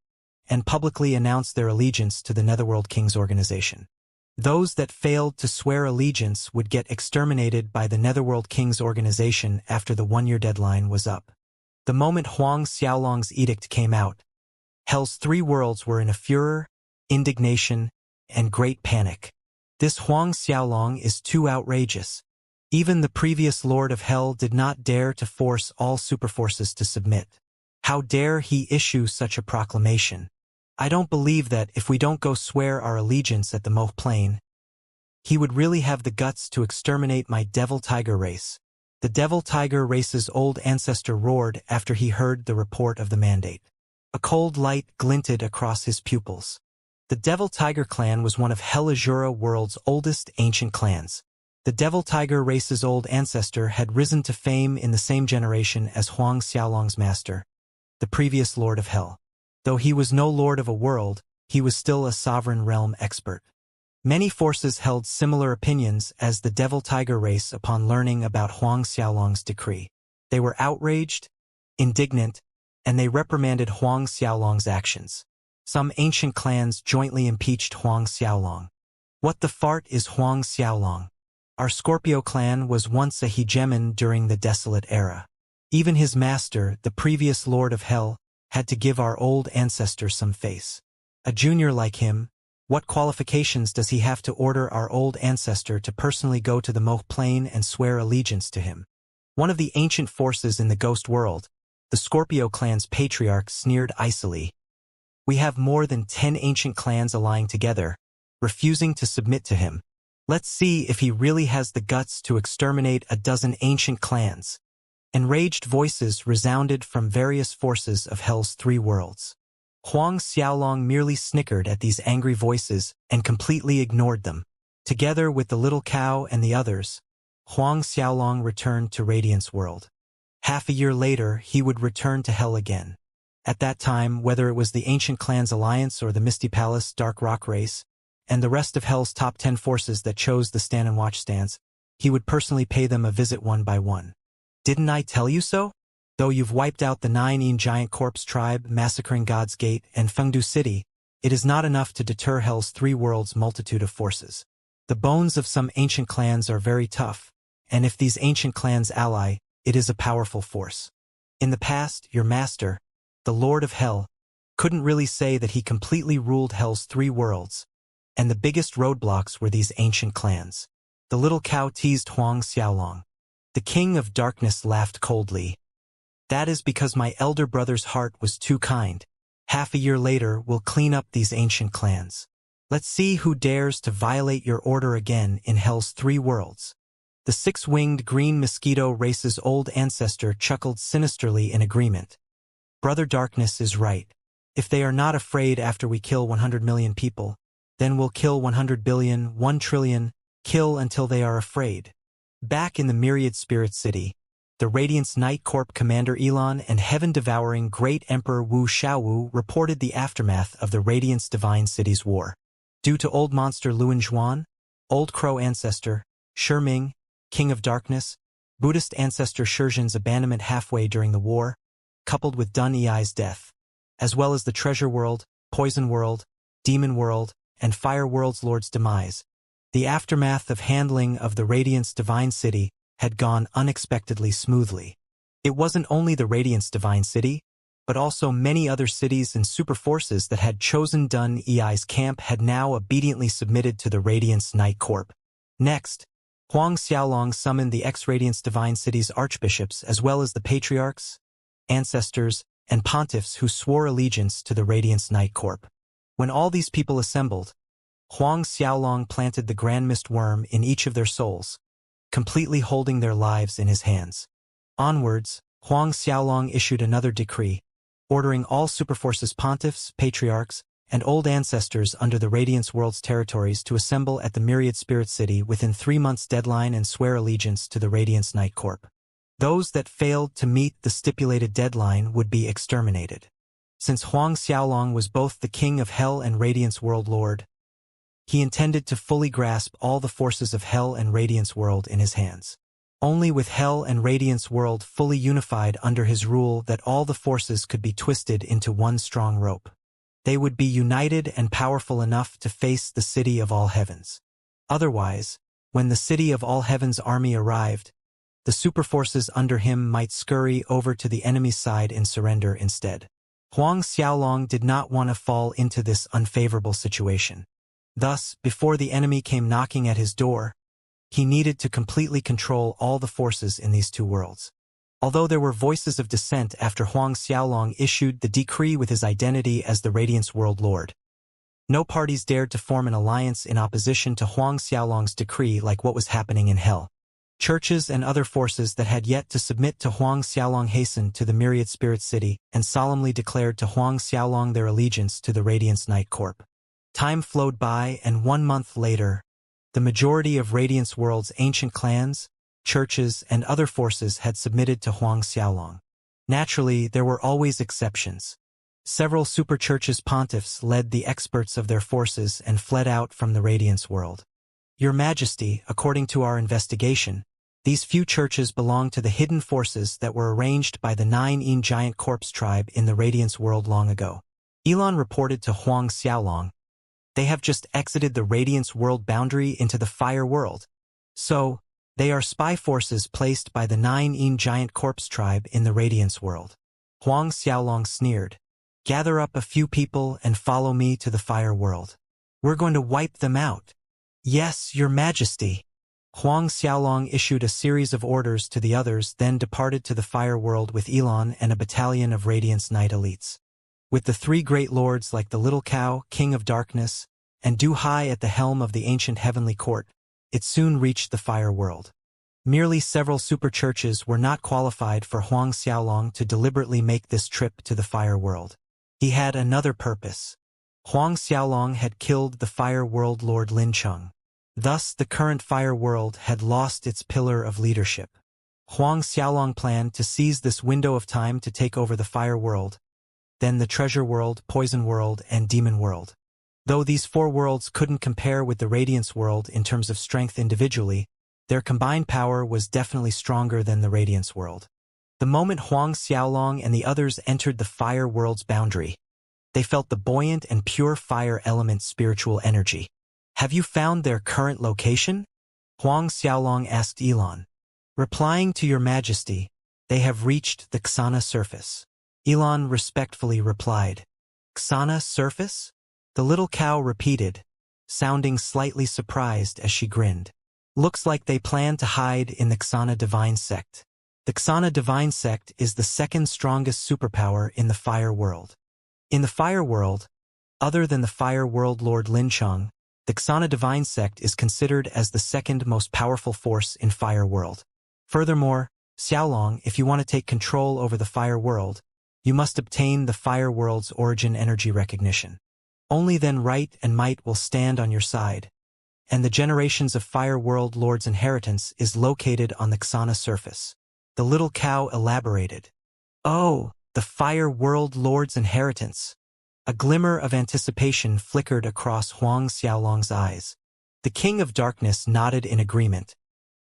and publicly announced their allegiance to the Netherworld Kings organization. Those that failed to swear allegiance would get exterminated by the Netherworld Kings organization after the 1-year deadline was up. The moment Huang Xiaolong's edict came out, Hell's 3 worlds were in a furor, indignation, and great panic. This Huang Xiaolong is too outrageous. Even the previous Lord of Hell did not dare to force all superforces to submit. How dare he issue such a proclamation? I don't believe that if we don't go swear our allegiance at the Moh Plain, he would really have the guts to exterminate my Devil Tiger race. The Devil Tiger race's old ancestor roared after he heard the report of the mandate. A cold light glinted across his pupils. The Devil Tiger clan was one of Hell Azura world's oldest ancient clans. The Devil Tiger race's old ancestor had risen to fame in the same generation as Huang Xiaolong's master, the previous Lord of Hell. Though he was no lord of a world, he was still a sovereign realm expert. Many forces held similar opinions as the Devil Tiger race upon learning about Huang Xiaolong's decree. They were outraged, indignant, and they reprimanded Huang Xiaolong's actions. Some ancient clans jointly impeached Huang Xiaolong. What the fart is Huang Xiaolong? Our Scorpio clan was once a hegemon during the Desolate Era. Even his master, the previous Lord of Hell, had to give our old ancestor some face. A junior like him, what qualifications does he have to order our old ancestor to personally go to the Moh Plain and swear allegiance to him? One of the ancient forces in the Ghost World, the Scorpio clan's patriarch, sneered icily. We have more than 10 ancient clans allying together, refusing to submit to him. Let's see if he really has the guts to exterminate a dozen ancient clans. Enraged voices resounded from various forces of Hell's 3 worlds. Huang Xiaolong merely snickered at these angry voices and completely ignored them. Together with the little cow and the others, Huang Xiaolong returned to Radiance World. Half a year later, he would return to Hell again. At that time, whether it was the Ancient Clans Alliance or the Misty Palace Dark Rock race, and the rest of Hell's top 10 forces that chose the Stand and Watch stance, he would personally pay them a visit one by one. Didn't I tell you so? Though you've wiped out the Ninein Giant Corpse tribe, Massacring God's Gate, and Fengdu City, it is not enough to deter Hell's 3 worlds' multitude of forces. The bones of some ancient clans are very tough, and if these ancient clans ally, it is a powerful force. In the past, your master, the Lord of Hell, couldn't really say that he completely ruled Hell's 3 worlds, and the biggest roadblocks were these ancient clans. The little cow teased Huang Xiaolong. The King of Darkness laughed coldly. That is because my elder brother's heart was too kind. Half a year later, we'll clean up these ancient clans. Let's see who dares to violate your order again in Hell's 3 worlds. The 6-winged green mosquito race's old ancestor chuckled sinisterly in agreement. Brother Darkness is right. If they are not afraid after we kill 100 million people, then we'll kill 100 billion, 1 trillion, Kill until they are afraid. Back in the Myriad Spirit City, the Radiance Night Corp Commander Elon and heaven-devouring Great Emperor Wu Xiaowu reported the aftermath of the Radiance Divine City's war. Due to Old Monster Luan Zhuan, Old Crow Ancestor, Shi Ming, King of Darkness, Buddhist Ancestor Shizhen's abandonment halfway during the war, coupled with Dun Ei's death, as well as the Treasure World, Poison World, Demon World, and Fire World's Lord's demise, the aftermath of handling of the Radiance Divine City had gone unexpectedly smoothly. It wasn't only the Radiance Divine City, but also many other cities and superforces that had chosen Dun Ei's camp had now obediently submitted to the Radiance Night Corp. Next, Huang Xiaolong summoned the ex-Radiance Divine City's archbishops as well as the patriarchs, ancestors, and pontiffs who swore allegiance to the Radiance Night Corp. When all these people assembled, Huang Xiaolong planted the Grand Mist Worm in each of their souls, completely holding their lives in his hands. Onwards, Huang Xiaolong issued another decree, ordering all Superforces pontiffs, patriarchs, and old ancestors under the Radiance World's territories to assemble at the Myriad Spirit City within 3 months' deadline and swear allegiance to the Radiance Night Corp. Those that failed to meet the stipulated deadline would be exterminated. Since Huang Xiaolong was both the King of Hell and Radiance World Lord, he intended to fully grasp all the forces of Hell and Radiance World in his hands. Only with Hell and Radiance World fully unified under his rule that all the forces could be twisted into one strong rope. They would be united and powerful enough to face the City of All Heavens. Otherwise, when the City of All Heavens army arrived, the superforces under him might scurry over to the enemy's side and surrender instead. Huang Xiaolong did not want to fall into this unfavorable situation. Thus, before the enemy came knocking at his door, he needed to completely control all the forces in these two worlds. Although there were voices of dissent after Huang Xiaolong issued the decree with his identity as the Radiance World Lord, no parties dared to form an alliance in opposition to Huang Xiaolong's decree like what was happening in Hell. Churches and other forces that had yet to submit to Huang Xiaolong hastened to the Myriad Spirit City and solemnly declared to Huang Xiaolong their allegiance to the Radiance Night Corp. Time flowed by, and 1 month later, the majority of Radiance World's ancient clans, churches, and other forces had submitted to Huang Xiaolong. Naturally, there were always exceptions. Several super churches pontiffs led the experts of their forces and fled out from the Radiance World. Your Majesty, according to our investigation, these few churches belong to the hidden forces that were arranged by the 9 Giant Corpse tribe in the Radiance World long ago. Elon reported to Huang Xiaolong, they have just exited the Radiance World boundary into the Fire World. So, they are spy forces placed by the 9 Giant Corpse tribe in the Radiance World. Huang Xiaolong sneered. Gather up a few people and follow me to the Fire World. We're going to wipe them out. Yes, Your Majesty. Huang Xiaolong issued a series of orders to the others, then departed to the Fire World with Elon and a battalion of Radiance Knight elites. With the 3 great lords like the Little Cow, King of Darkness, and Du Hai at the helm of the ancient heavenly court, it soon reached the Fire World. Merely several super churches were not qualified for Huang Xiaolong to deliberately make this trip to the Fire World. He had another purpose. Huang Xiaolong had killed the Fire World Lord Lin Cheng. Thus, the current Fire World had lost its pillar of leadership. Huang Xiaolong planned to seize this window of time to take over the Fire World, then the Treasure World, Poison World, and Demon World. Though these 4 worlds couldn't compare with the Radiance World in terms of strength individually, their combined power was definitely stronger than the Radiance World. The moment Huang Xiaolong and the others entered the Fire World's boundary, they felt the buoyant and pure fire element's spiritual energy. Have you found their current location? Huang Xiaolong asked Elon. Replying to Your Majesty, they have reached the Xana surface. Elon respectfully replied. Xana surface? The Little Cow repeated, sounding slightly surprised as she grinned. Looks like they plan to hide in the Xana Divine Sect. The Xana Divine Sect is the 2nd strongest superpower in the Fire World. In the Fire World, other than the Fire World Lord Lin Cheng, the Xana Divine Sect is considered as the 2nd most powerful force in Fire World. Furthermore, Xiaolong, if you want to take control over the Fire World, you must obtain the Fire World's origin energy recognition. Only then right and might will stand on your side. and the generations of Fire World Lord's inheritance is located on the Xianxia surface. The little cow elaborated. Oh, the Fire World Lord's inheritance. A glimmer of anticipation flickered across Huang Xiaolong's eyes. The King of Darkness nodded in agreement.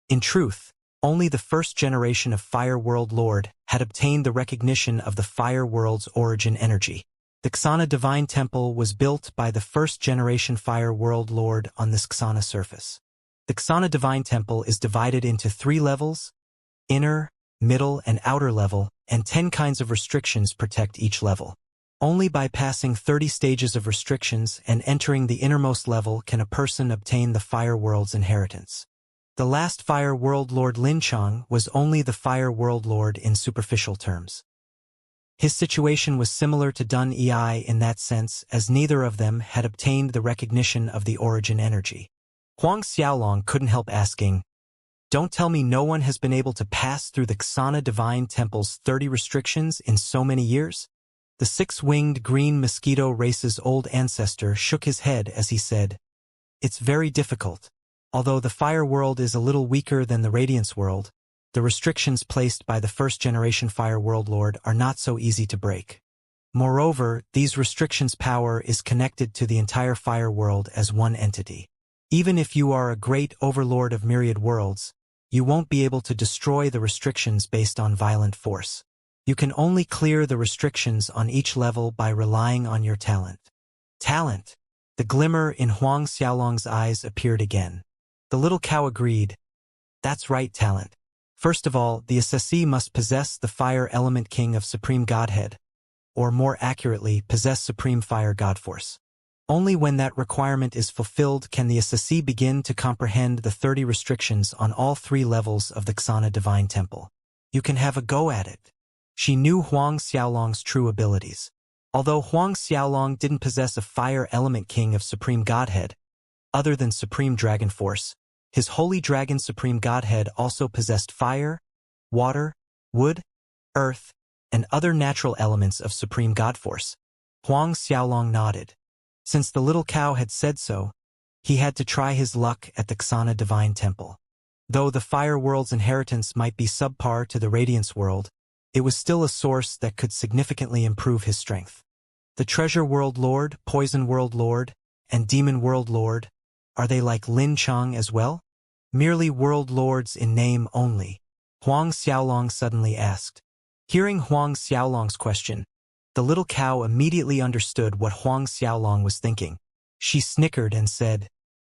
In truth, only the first generation of Fire World Lord had obtained the recognition of the Fire World's origin energy. The Xianxia Divine Temple was built by the first generation Fire World Lord on this Xianxia surface. The Xianxia Divine Temple is divided into 3 levels: inner, middle, and outer level, and 10 kinds of restrictions protect each level. Only by passing 30 stages of restrictions and entering the innermost level can a person obtain the Fire World's inheritance. The last Fire World Lord Lin Chang was only the Fire World Lord in superficial terms. His situation was similar to Dun Ei in that sense, as neither of them had obtained the recognition of the origin energy. Huang Xiaolong couldn't help asking, "Don't tell me no one has been able to pass through the Xianxia Divine Temple's 30 restrictions in so many years?" The 6-winged green mosquito race's old ancestor shook his head as he said, "It's very difficult. Although the Fire World is a little weaker than the Radiance World, the restrictions placed by the first-generation Fire World Lord are not so easy to break. Moreover, these restrictions' power is connected to the entire Fire World as one entity. Even if you are a great overlord of myriad worlds, you won't be able to destroy the restrictions based on violent force. You can only clear the restrictions on each level by relying on your talent." Talent! The glimmer in Huang Xiaolong's eyes appeared again. The little cow agreed. "That's right, talent. First of all, the assessee must possess the Fire Element King of Supreme Godhead, or more accurately, possess Supreme Fire Godforce. Only when that requirement is fulfilled can the assessee begin to comprehend the 30 restrictions on all 3 levels of the Xianxia Divine Temple. You can have a go at it." She knew Huang Xiaolong's true abilities. Although Huang Xiaolong didn't possess a Fire Element King of Supreme Godhead, other than Supreme Dragon Force, his Holy Dragon Supreme Godhead also possessed fire, water, wood, earth, and other natural elements of Supreme Godforce. Huang Xiaolong nodded. Since the little cow had said so, he had to try his luck at the Xianxia Divine Temple. Though the Fire World's inheritance might be subpar to the Radiance World, it was still a source that could significantly improve his strength. The Treasure World Lord, Poison World Lord, and Demon World Lord, are they like Lin Chang as well? Merely World Lords in name only? Huang Xiaolong suddenly asked. Hearing Huang Xiaolong's question, the little cow immediately understood what Huang Xiaolong was thinking. She snickered and said,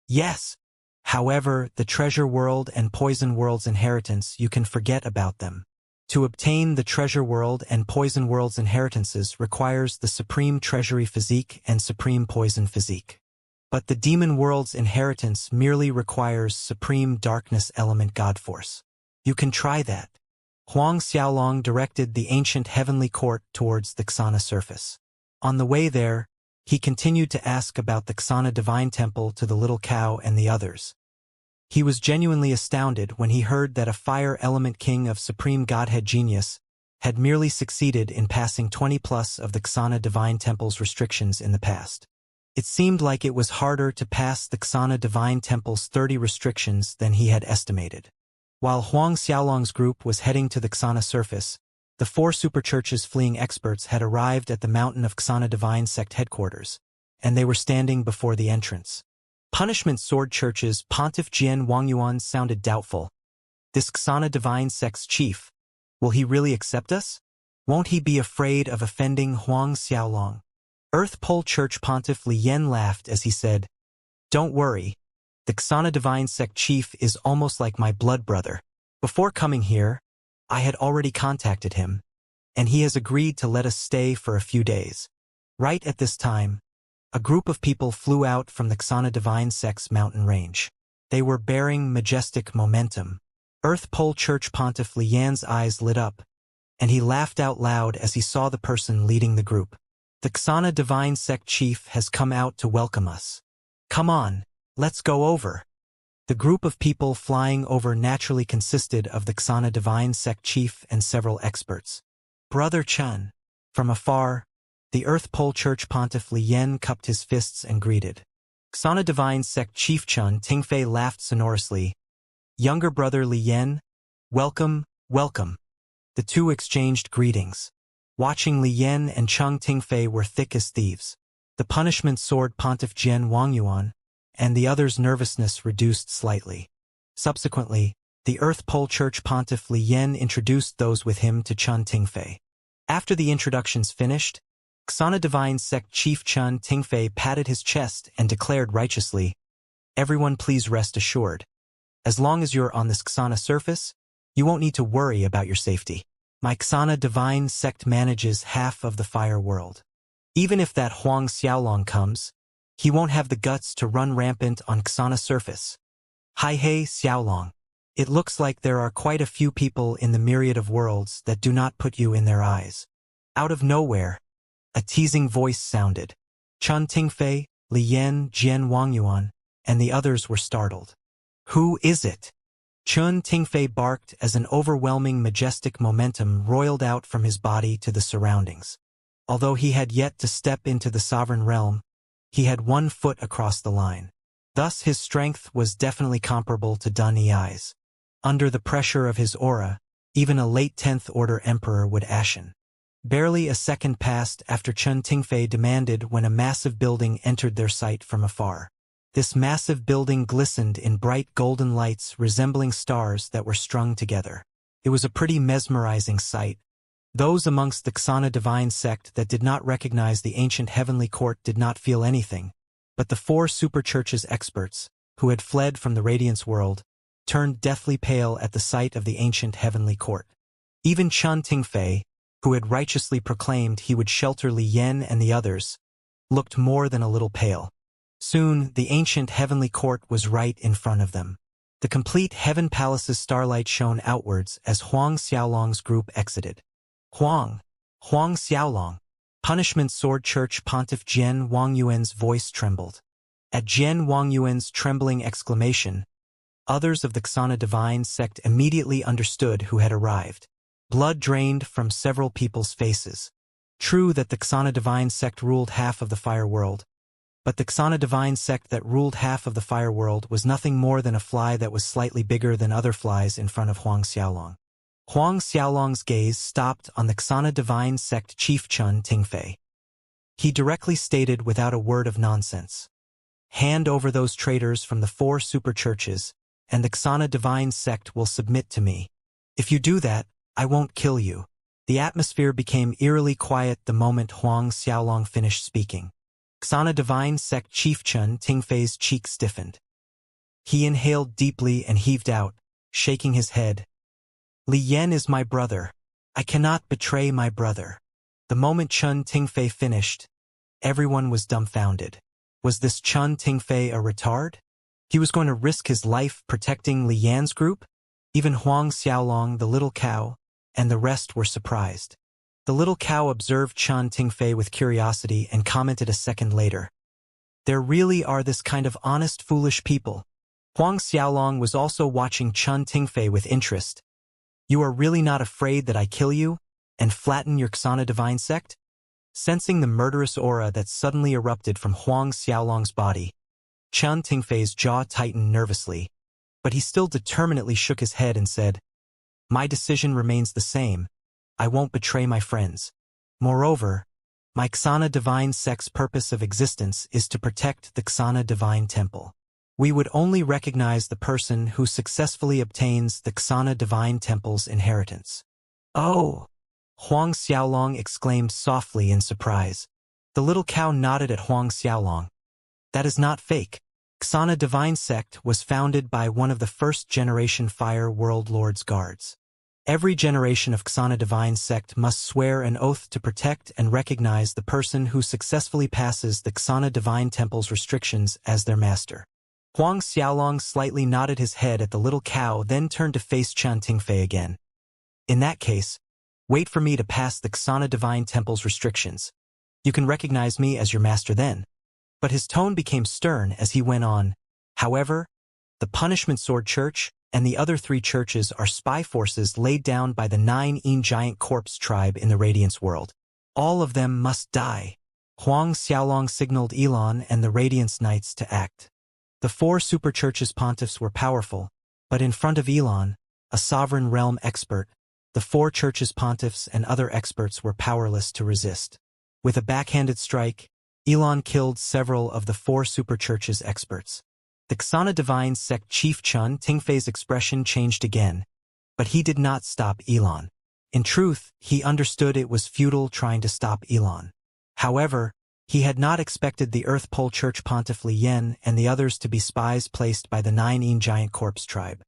"Yes. However, the Treasure World and Poison World's inheritance, you can forget about them. To obtain the Treasure World and Poison World's inheritances requires the Supreme Treasury Physique and Supreme Poison Physique. But the Demon World's inheritance merely requires Supreme Darkness Element Godforce. You can try that." Huang Xiaolong directed the ancient heavenly court towards the Xianxia surface. On the way there, he continued to ask about the Xianxia Divine Temple to the little cow and the others. He was genuinely astounded when he heard that a Fire Element King of Supreme Godhead Genius had merely succeeded in passing 20+ of the Xianxia Divine Temple's restrictions in the past. It seemed like it was harder to pass the Xianxia Divine Temple's 30 restrictions than he had estimated. While Huang Xiaolong's group was heading to the Xianxia surface, the 4 superchurches fleeing experts had arrived at the mountain of Xianxia Divine Sect headquarters, and they were standing before the entrance. Punishment Sword Church's Pontiff Jian Wangyuan sounded doubtful. "This Xianxia Divine Sect's chief, will he really accept us? Won't he be afraid of offending Huang Xiaolong?" Earth Pole Church Pontiff Li Yen laughed as he said, "Don't worry. The Xianxia Divine Sect chief is almost like my blood brother. Before coming here, I had already contacted him, and he has agreed to let us stay for a few days." Right at this time, a group of people flew out from the Xianxia Divine Sect's mountain range. They were bearing majestic momentum. Earth Pole Church Pontiff Li Yan's eyes lit up, and he laughed out loud as he saw the person leading the group. "The Xianxia Divine Sect chief has come out to welcome us. Come on, let's go over." The group of people flying over naturally consisted of the Xianxia Divine Sect chief and several experts. "Brother Chun." From afar, the Earth Pole Church Pontiff Li Yen cupped his fists and greeted. Xana Divine Sect Chief Chun Tingfei laughed sonorously. Younger brother Li Yan? Welcome, welcome. The two exchanged greetings. Watching Li Yan and Chung Tingfei were thick as thieves. The punishment sword Pontiff Jian Wangyuan, and the other's nervousness reduced slightly. Subsequently, the Earth Pole Church Pontiff Li Yan introduced those with him to Chun Tingfei. After the introductions finished, Xana Divine Sect Chief Chun Tingfei patted his chest and declared righteously, "Everyone please rest assured. As long as you're on this Xana surface, you won't need to worry about your safety. My Xana Divine Sect manages half of the fire world. Even if that Huang Xiaolong comes, he won't have the guts to run rampant on Xana surface. Hi hey Xiaolong. It looks like there are quite a few people in the myriad of worlds that do not put you in their eyes." Out of nowhere, a teasing voice sounded. Chun Tingfei, Li Yan, Jian Wangyuan, and the others were startled. "Who is it?" Chun Tingfei barked as an overwhelming majestic momentum roiled out from his body to the surroundings. Although he had yet to step into the sovereign realm, he had 1 foot across the line. Thus his strength was definitely comparable to Dun Yi's. Under the pressure of his aura, even a late 10th Order Emperor would ashen. Barely a second passed after Chun Tingfei demanded when a massive building entered their sight from afar. This massive building glistened in bright golden lights resembling stars that were strung together. It was a pretty mesmerizing sight. Those amongst the Xana Divine Sect that did not recognize the ancient heavenly court did not feel anything, but the 4 super churches experts, who had fled from the Radiance world, turned deathly pale at the sight of the ancient heavenly court. Even Chun Tingfei, who had righteously proclaimed he would shelter Li Yan and the others, looked more than a little pale. Soon, the ancient heavenly court was right in front of them. The complete Heaven Palace's starlight shone outwards as Huang Xiaolong's group exited. Huang Xiaolong. Punishment Sword Church Pontiff Jian Wangyuan's voice trembled. At Jian Wangyuan's trembling exclamation, others of the Xana Divine Sect immediately understood who had arrived. Blood drained from several people's faces. True that the Xana Divine Sect ruled half of the fire world, but the Xana Divine Sect that ruled half of the fire world was nothing more than a fly that was slightly bigger than other flies in front of Huang Xiaolong. Huang Xiaolong's gaze stopped on the Xana Divine Sect Chief Chun Tingfei. He directly stated without a word of nonsense, "Hand over those traitors from the 4 super churches, and the Xana Divine Sect will submit to me. If you do that, I won't kill you." The atmosphere became eerily quiet the moment Huang Xiaolong finished speaking. Xana Divine Sect Chief Chun Tingfei's cheek stiffened. He inhaled deeply and heaved out, shaking his head. "Li Yan is my brother. I cannot betray my brother." The moment Chun Tingfei finished, everyone was dumbfounded. Was this Chun Tingfei a retard? He was going to risk his life protecting Li Yan's group? Even Huang Xiaolong, the little cow, and the rest were surprised. The little cow observed Chun Tingfei with curiosity and commented a second later, "There really are this kind of honest, foolish people." Huang Xiaolong was also watching Chun Tingfei with interest. "You are really not afraid that I kill you and flatten your Xana Divine Sect?" Sensing the murderous aura that suddenly erupted from Huang Xiaolong's body, Chun Tingfei's jaw tightened nervously, but he still determinedly shook his head and said, "My decision remains the same. I won't betray my friends. Moreover, my Xana Divine Sect's purpose of existence is to protect the Xana Divine Temple. We would only recognize the person who successfully obtains the Xana Divine Temple's inheritance." "Oh!" Huang Xiaolong exclaimed softly in surprise. The little cow nodded at Huang Xiaolong. "That is not fake. Xana Divine Sect was founded by one of the first-generation Fire World Lord's guards. Every generation of Xana Divine Sect must swear an oath to protect and recognize the person who successfully passes the Xana Divine Temple's restrictions as their master." Huang Xiaolong slightly nodded his head at the little cow, then turned to face Chun Tingfei again. "In that case, wait for me to pass the Xana Divine Temple's restrictions. You can recognize me as your master then." But his tone became stern as he went on, "However, the Punishment Sword Church and the other 3 churches are spy forces laid down by the 9 giant corpse tribe in the Radiance world. All of them must die." Huang Xiaolong signaled Elon and the Radiance Knights to act. The four superchurch's pontiffs were powerful, but in front of Elon, a sovereign realm expert, the four churches' pontiffs and other experts were powerless to resist. With a backhanded strike, Elon killed several of the four superchurches' experts. The Xana Divine Sect Chief Chun Tingfei's expression changed again, but he did not stop Elon. In truth, he understood it was futile trying to stop Elon. However, he had not expected the Earth Pole Church Pontiff Li Yen and the others to be spies placed by the Nine Giant Corpse tribe.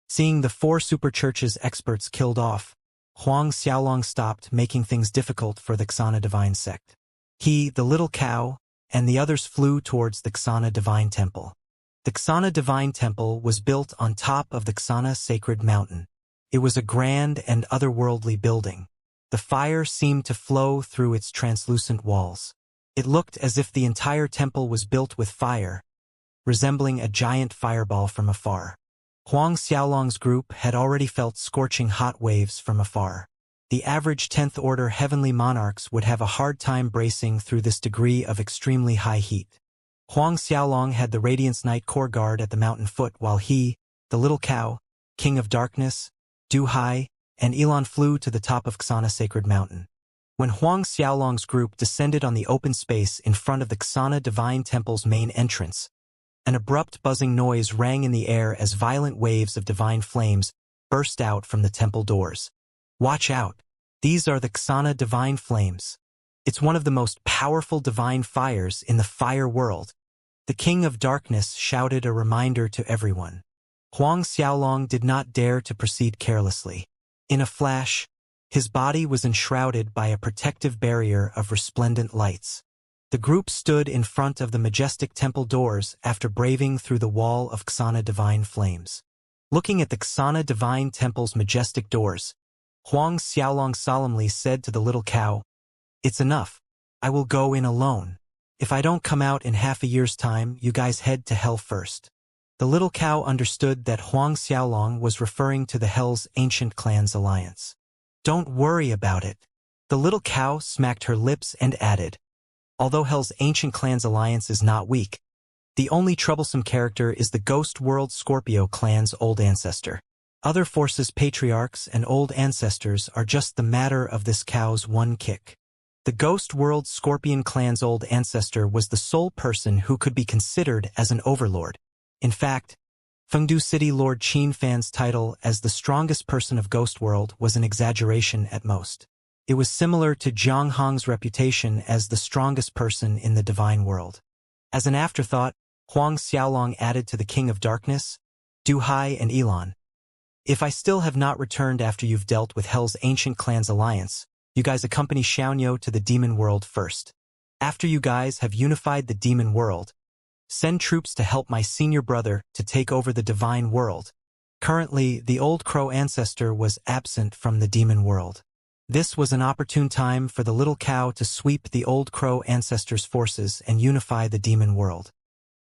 Seeing the four superchurches' experts killed off, Huang Xiaolong stopped making things difficult for the Xana Divine Sect. He, the little cow, and the others flew towards the Xana Divine Temple. The Xana Divine Temple was built on top of the Xana Sacred Mountain. It was a grand and otherworldly building. The fire seemed to flow through its translucent walls. It looked as if the entire temple was built with fire, resembling a giant fireball from afar. Huang Xiaolong's group had already felt scorching hot waves from afar. The average 10th Order Heavenly Monarchs would have a hard time bracing through this degree of extremely high heat. Huang Xiaolong had the Radiance Knight Core Guard at the mountain foot while he, the little cow, King of Darkness, Du Hai, and Elon flew to the top of Xana Sacred Mountain. When Huang Xiaolong's group descended on the open space in front of the Xana Divine Temple's main entrance, an abrupt buzzing noise rang in the air as violent waves of divine flames burst out from the temple doors. Watch out! These are the Xana Divine Flames. It's one of the most powerful divine fires in the fire world. The King of Darkness shouted a reminder to everyone. Huang Xiaolong did not dare to proceed carelessly. In a flash, his body was enshrouded by a protective barrier of resplendent lights. The group stood in front of the majestic temple doors after braving through the wall of Xana Divine Flames. Looking at the Xana Divine Temple's majestic doors, Huang Xiaolong solemnly said to the little cow, "It's enough. I will go in alone. If I don't come out in half a year's time, you guys head to hell first." The little cow understood that Huang Xiaolong was referring to the Hell's Ancient Clans alliance. "Don't worry about it." The little cow smacked her lips and added, "Although Hell's Ancient Clans alliance is not weak, the only troublesome character is the Ghost World Scorpio clan's old ancestor. Other forces' patriarchs and old ancestors are just the matter of this cow's one kick." The Ghost World Scorpion clan's old ancestor was the sole person who could be considered as an overlord. In fact, Fengdu City Lord Qin Fan's title as the strongest person of Ghost World was an exaggeration at most. It was similar to Zhang Hong's reputation as the strongest person in the divine world. As an afterthought, Huang Xiaolong added to the King of Darkness, Du Hai and Elon, "If I still have not returned after you've dealt with Hell's Ancient Clans alliance, you guys accompany Xianxia to the demon world first. After you guys have unified the demon world, send troops to help my senior brother to take over the divine world." Currently, the old crow ancestor was absent from the demon world. This was an opportune time for the little cow to sweep the old crow ancestor's forces and unify the demon world.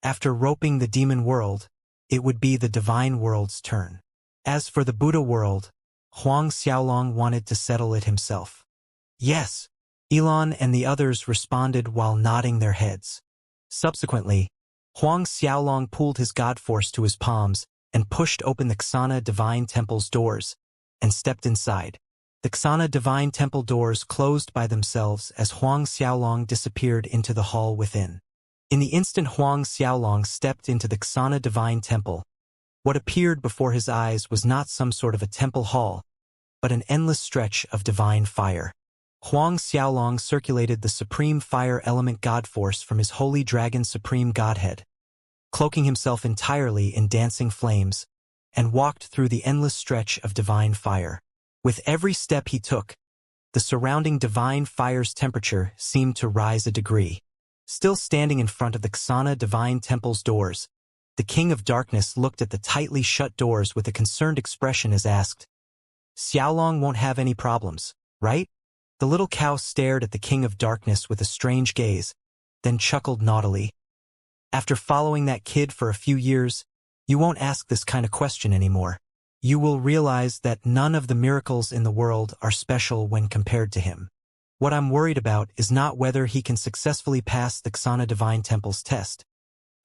After roping the demon world, it would be the divine world's turn. As for the Buddha world, Huang Xiaolong wanted to settle it himself. "Yes," Elon and the others responded while nodding their heads. Subsequently, Huang Xiaolong pulled his god force to his palms and pushed open the Xana Divine Temple's doors and stepped inside. The Xana Divine Temple doors closed by themselves as Huang Xiaolong disappeared into the hall within. In the instant Huang Xiaolong stepped into the Xana Divine Temple, what appeared before his eyes was not some sort of a temple hall, but an endless stretch of divine fire. Huang Xiaolong circulated the supreme fire element god force from his holy dragon supreme godhead, cloaking himself entirely in dancing flames, and walked through the endless stretch of divine fire. With every step he took, the surrounding divine fire's temperature seemed to rise a degree. Still standing in front of the Xana Divine Temple's doors, the King of Darkness looked at the tightly shut doors with a concerned expression as asked, "Xiaolong won't have any problems, right?" The little cow stared at the King of Darkness with a strange gaze, then chuckled naughtily. "After following that kid for a few years, you won't ask this kind of question anymore. You will realize that none of the miracles in the world are special when compared to him." What I'm worried about is not whether he can successfully pass the Xianxia Divine Temple's test,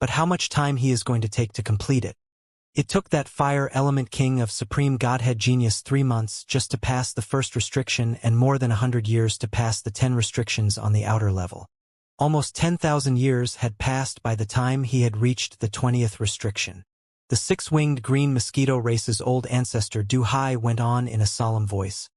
but how much time he is going to take to complete it. It took that fire element king of supreme godhead genius 3 months just to pass the first restriction and more than 100 years to pass the 10 restrictions on the outer level. Almost 10,000 years had passed by the time he had reached the 20th restriction. The six-winged green mosquito race's old ancestor Du Hai went on in a solemn voice.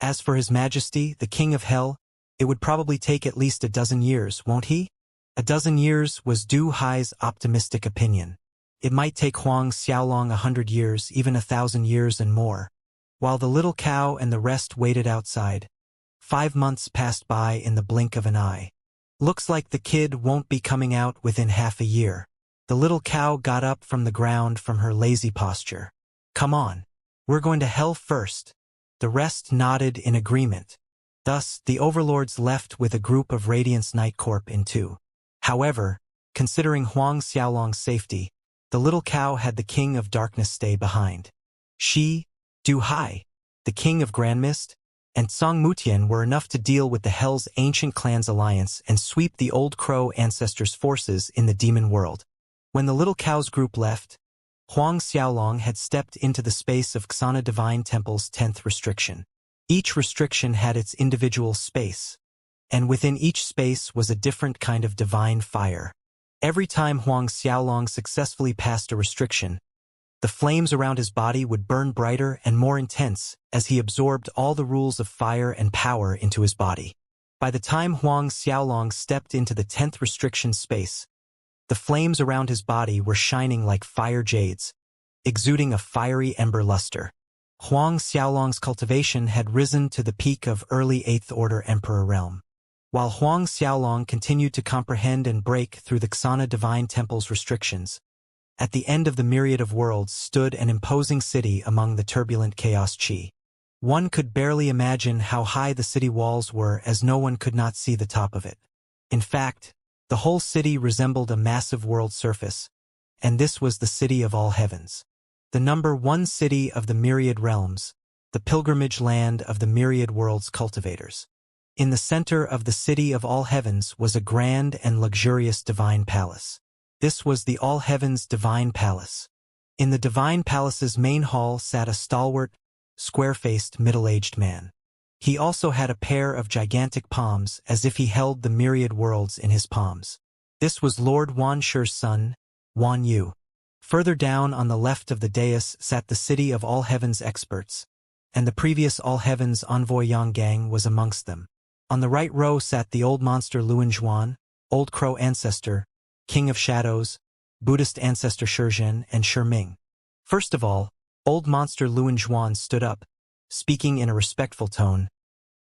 As for His Majesty, the King of Hell, it would probably take at least a dozen years, won't he? A dozen years was Du Hai's optimistic opinion. It might take Huang Xiaolong 100 years, even 1,000 years and more. While the little cow and the rest waited outside, 5 months passed by in the blink of an eye. Looks like the kid won't be coming out within half a year. The little cow got up from the ground from her lazy posture. Come on. We're going to hell first. The rest nodded in agreement. Thus, the overlords left with a group of Radiance Night Corp in 2. However, considering Huang Xiaolong's safety, the little cow had the King of Darkness stay behind. She, Du Hai, the King of Grand Mist, and Song Mutian were enough to deal with the Hell's Ancient Clans alliance and sweep the Old Crow ancestors' forces in the demon world. When the little cow's group left, Huang Xiaolong had stepped into the space of Xianxia Divine Temple's 10th restriction. Each restriction had its individual space, and within each space was a different kind of divine fire. Every time Huang Xiaolong successfully passed a restriction, the flames around his body would burn brighter and more intense as he absorbed all the rules of fire and power into his body. By the time Huang Xiaolong stepped into the 10th restriction space, the flames around his body were shining like fire jades, exuding a fiery ember luster. Huang Xiaolong's cultivation had risen to the peak of early 8th Order Emperor realm. While Huang Xiaolong continued to comprehend and break through the Xianxia Divine Temple's restrictions, at the end of the myriad of worlds stood an imposing city among the turbulent chaos chi. One could barely imagine how high the city walls were as no one could not see the top of it. In fact, the whole city resembled a massive world surface, and this was the city of all heavens. The number 1 city of the myriad realms, the pilgrimage land of the myriad worlds cultivators. In the center of the city of all heavens was a grand and luxurious divine palace. This was the all heavens divine palace. In the divine palace's main hall sat a stalwart, square-faced, middle-aged man. He also had a pair of gigantic palms as if he held the myriad worlds in his palms. This was Lord Wan Shi's son, Wan Yu. Further down on the left of the dais sat the city of all heavens experts, and the previous all heavens envoy Yang Gang was amongst them. On the right row sat the old monster Luan Zhuan, Old Crow ancestor, King of Shadows, Buddhist ancestor Shizhen, and Ming. First of all, old monster Luan Zhuan stood up, speaking in a respectful tone.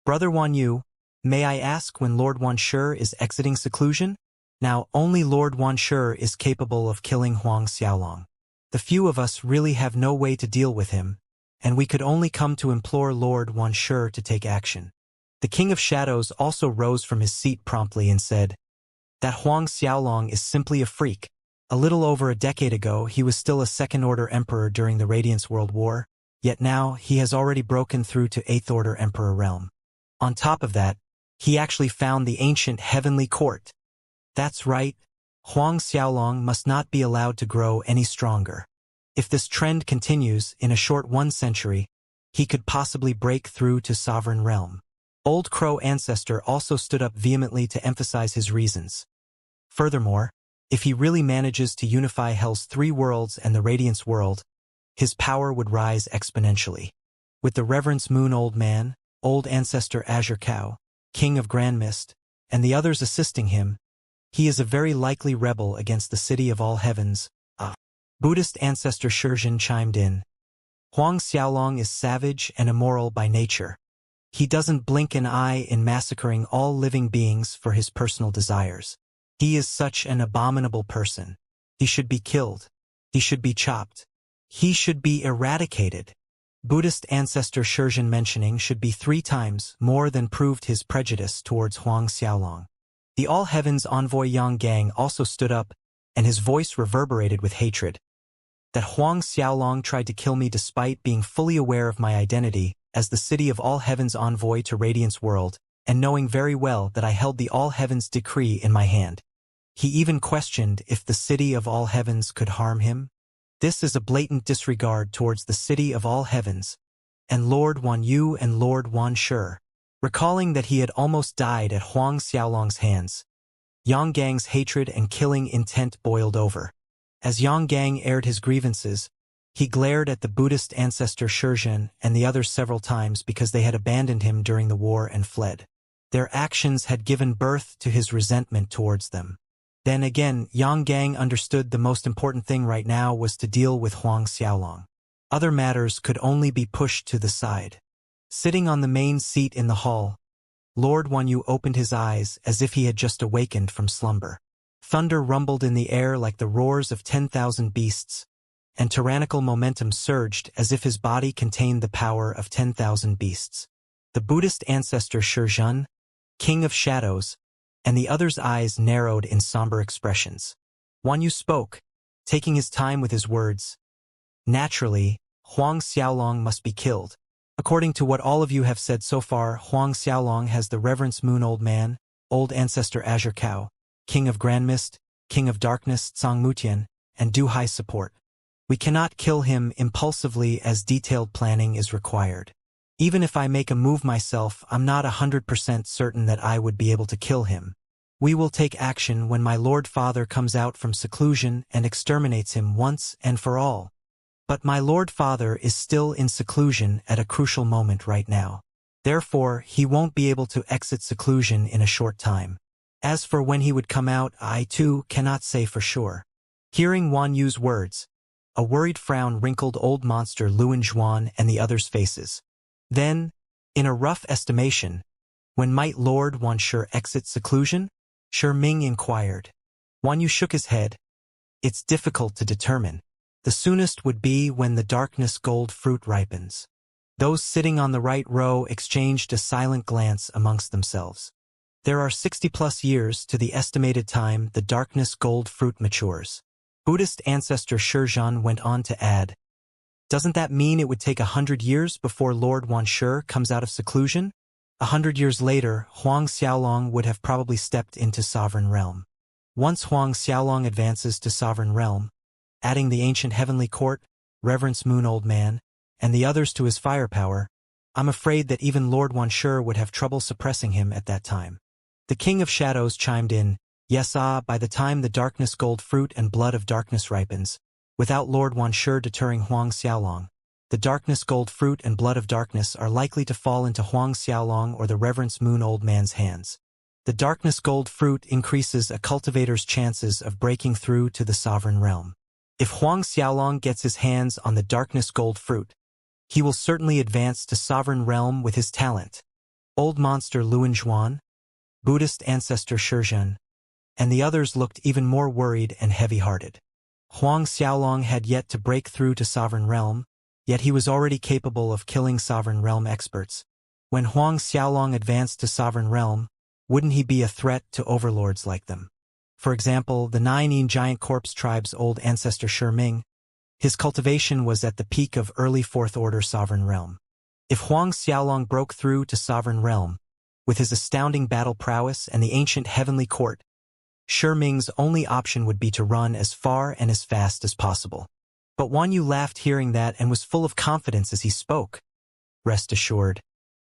Brother Wan Yu, may I ask when Lord Wan Shi is exiting seclusion? Now, only Lord Wan Shi is capable of killing Huang Xiaolong. The few of us really have no way to deal with him, and we could only come to implore Lord Wan Shi to take action. The King of Shadows also rose from his seat promptly and said, that Huang Xiaolong is simply a freak. A little over a decade ago, he was still a second-order emperor during the Radiance World War, yet now he has already broken through to 8th Order Emperor realm. On top of that, he actually found the ancient heavenly court. That's right, Huang Xiaolong must not be allowed to grow any stronger. If this trend continues, in a short 1 century, he could possibly break through to sovereign realm. Old Crow ancestor also stood up vehemently to emphasize his reasons. Furthermore, if he really manages to unify Hell's 3 worlds and the Radiance world, his power would rise exponentially. With the Reverence Moon Old Man, Old Ancestor Azure Cow, King of Grand Mist, and the others assisting him, he is a very likely rebel against the city of all heavens. Buddhist ancestor Shizhen chimed in. Huang Xiaolong is savage and immoral by nature. He doesn't blink an eye in massacring all living beings for his personal desires. He is such an abominable person. He should be killed. He should be chopped. He should be eradicated. Buddhist ancestor Shizhen mentioning should be 3 times more than proved his prejudice towards Huang Xiaolong. The All Heavens envoy Yang Gang also stood up, and his voice reverberated with hatred. That Huang Xiaolong tried to kill me despite being fully aware of my identity as the city of all heavens envoy to Radiance World, and knowing very well that I held the all heavens decree in my hand. He even questioned if the city of all heavens could harm him. This is a blatant disregard towards the city of all heavens, and Lord Wan Yu and Lord Wan Shi. Recalling that he had almost died at Huang Xiaolong's hands, Yang Gang's hatred and killing intent boiled over. As Yang Gang aired his grievances, he glared at the Buddhist ancestor Shizhen and the others several times because they had abandoned him during the war and fled. Their actions had given birth to his resentment towards them. Then again, Yang Gang understood the most important thing right now was to deal with Huang Xiaolong. Other matters could only be pushed to the side. Sitting on the main seat in the hall, Lord Wanyu opened his eyes as if he had just awakened from slumber. Thunder rumbled in the air like the roars of 10,000 beasts, and tyrannical momentum surged as if his body contained the power of 10,000 beasts. The Buddhist ancestor Shizhen, king of shadows, and the other's eyes narrowed in somber expressions. Wanyu spoke, taking his time with his words. Naturally, Huang Xiaolong must be killed. According to what all of you have said so far, Huang Xiaolong has the Reverence Moon Old Man, Old Ancestor Azure Cow, King of Grand Mist, King of Darkness Tsang Mutian, and Du Hai support. We cannot kill him impulsively as detailed planning is required. Even if I make a move myself, I'm not 100% certain that I would be able to kill him. We will take action when my Lord Father comes out from seclusion and exterminates him once and for all. But my Lord Father is still in seclusion at a crucial moment right now. Therefore, he won't be able to exit seclusion in a short time. As for when he would come out, I too cannot say for sure. Hearing Wan Yu's words, a worried frown wrinkled old monster Luan Zhuan and the others' faces. Then, in a rough estimation, when might Lord Wan Shi exit seclusion? Shi Ming inquired. Wan Yu shook his head. It's difficult to determine. The soonest would be when the darkness gold fruit ripens. Those sitting on the right row exchanged a silent glance amongst themselves. There are 60+ years to the estimated time the darkness gold fruit matures. Buddhist ancestor Shizhen went on to add, doesn't that mean it would take 100 years before Lord Wan Shi comes out of seclusion? 100 years later, Huang Xiaolong would have probably stepped into Sovereign Realm. Once Huang Xiaolong advances to Sovereign Realm, adding the ancient heavenly court, Reverence Moon Old Man, and the others to his firepower, I'm afraid that even Lord Wan Shi would have trouble suppressing him at that time. The King of Shadows chimed in, yes, by the time the darkness gold fruit and blood of darkness ripens, without Lord Wan Shi deterring Huang Xiaolong, the darkness gold fruit and blood of darkness are likely to fall into Huang Xiaolong or the Reverence Moon Old Man's hands. The darkness gold fruit increases a cultivator's chances of breaking through to the Sovereign Realm. If Huang Xiaolong gets his hands on the darkness gold fruit, he will certainly advance to Sovereign Realm with his talent. Old monster Luan Zhuan, Buddhist ancestor Shizhen, and the others looked even more worried and heavy-hearted. Huang Xiaolong had yet to break through to Sovereign Realm, yet he was already capable of killing Sovereign Realm experts. When Huang Xiaolong advanced to Sovereign Realm, wouldn't he be a threat to overlords like them? For example, the Nine Giant Corpse tribe's old ancestor Shi Ming. His cultivation was at the peak of early Fourth Order Sovereign Realm. If Huang Xiaolong broke through to Sovereign Realm, with his astounding battle prowess and the ancient heavenly court, Shi Ming's only option would be to run as far and as fast as possible. But Wan Yu laughed hearing that and was full of confidence as he spoke. Rest assured,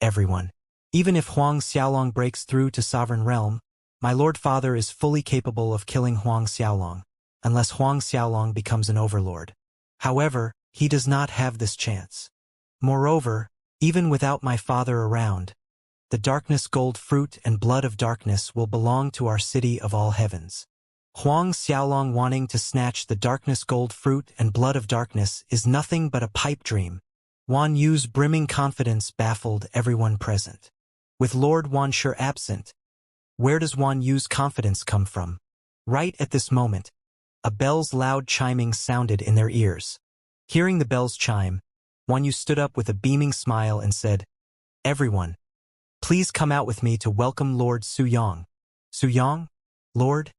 everyone. Even if Huang Xiaolong breaks through to Sovereign Realm, my Lord Father is fully capable of killing Huang Xiaolong, unless Huang Xiaolong becomes an overlord. However, he does not have this chance. Moreover, even without my father around, the darkness gold fruit and blood of darkness will belong to our city of all heavens. Huang Xiaolong wanting to snatch the darkness gold fruit and blood of darkness is nothing but a pipe dream. Wan Yu's brimming confidence baffled everyone present. With Lord Wan Shi absent, where does Wan Yu's confidence come from? Right at this moment, a bell's loud chiming sounded in their ears. Hearing the bell's chime, Wan Yu stood up with a beaming smile and said, everyone, please come out with me to welcome Lord Suyong. Suyong? Lord?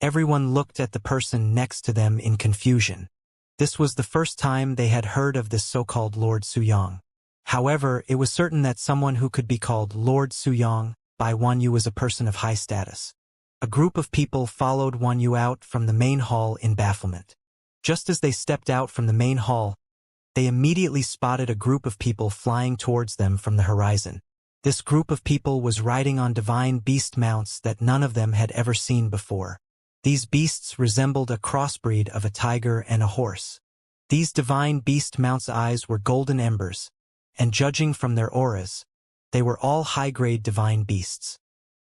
Everyone looked at the person next to them in confusion. This was the first time they had heard of this so-called Lord Suyong. However, it was certain that someone who could be called Lord Suyong by Wan Yu as a person of high status. A group of people followed Wan Yu out from the main hall in bafflement. Just as they stepped out from the main hall, they immediately spotted a group of people flying towards them from the horizon. This group of people was riding on divine beast mounts that none of them had ever seen before. These beasts resembled a crossbreed of a tiger and a horse. These divine beast mounts' eyes were golden embers, and judging from their auras, they were all high-grade divine beasts.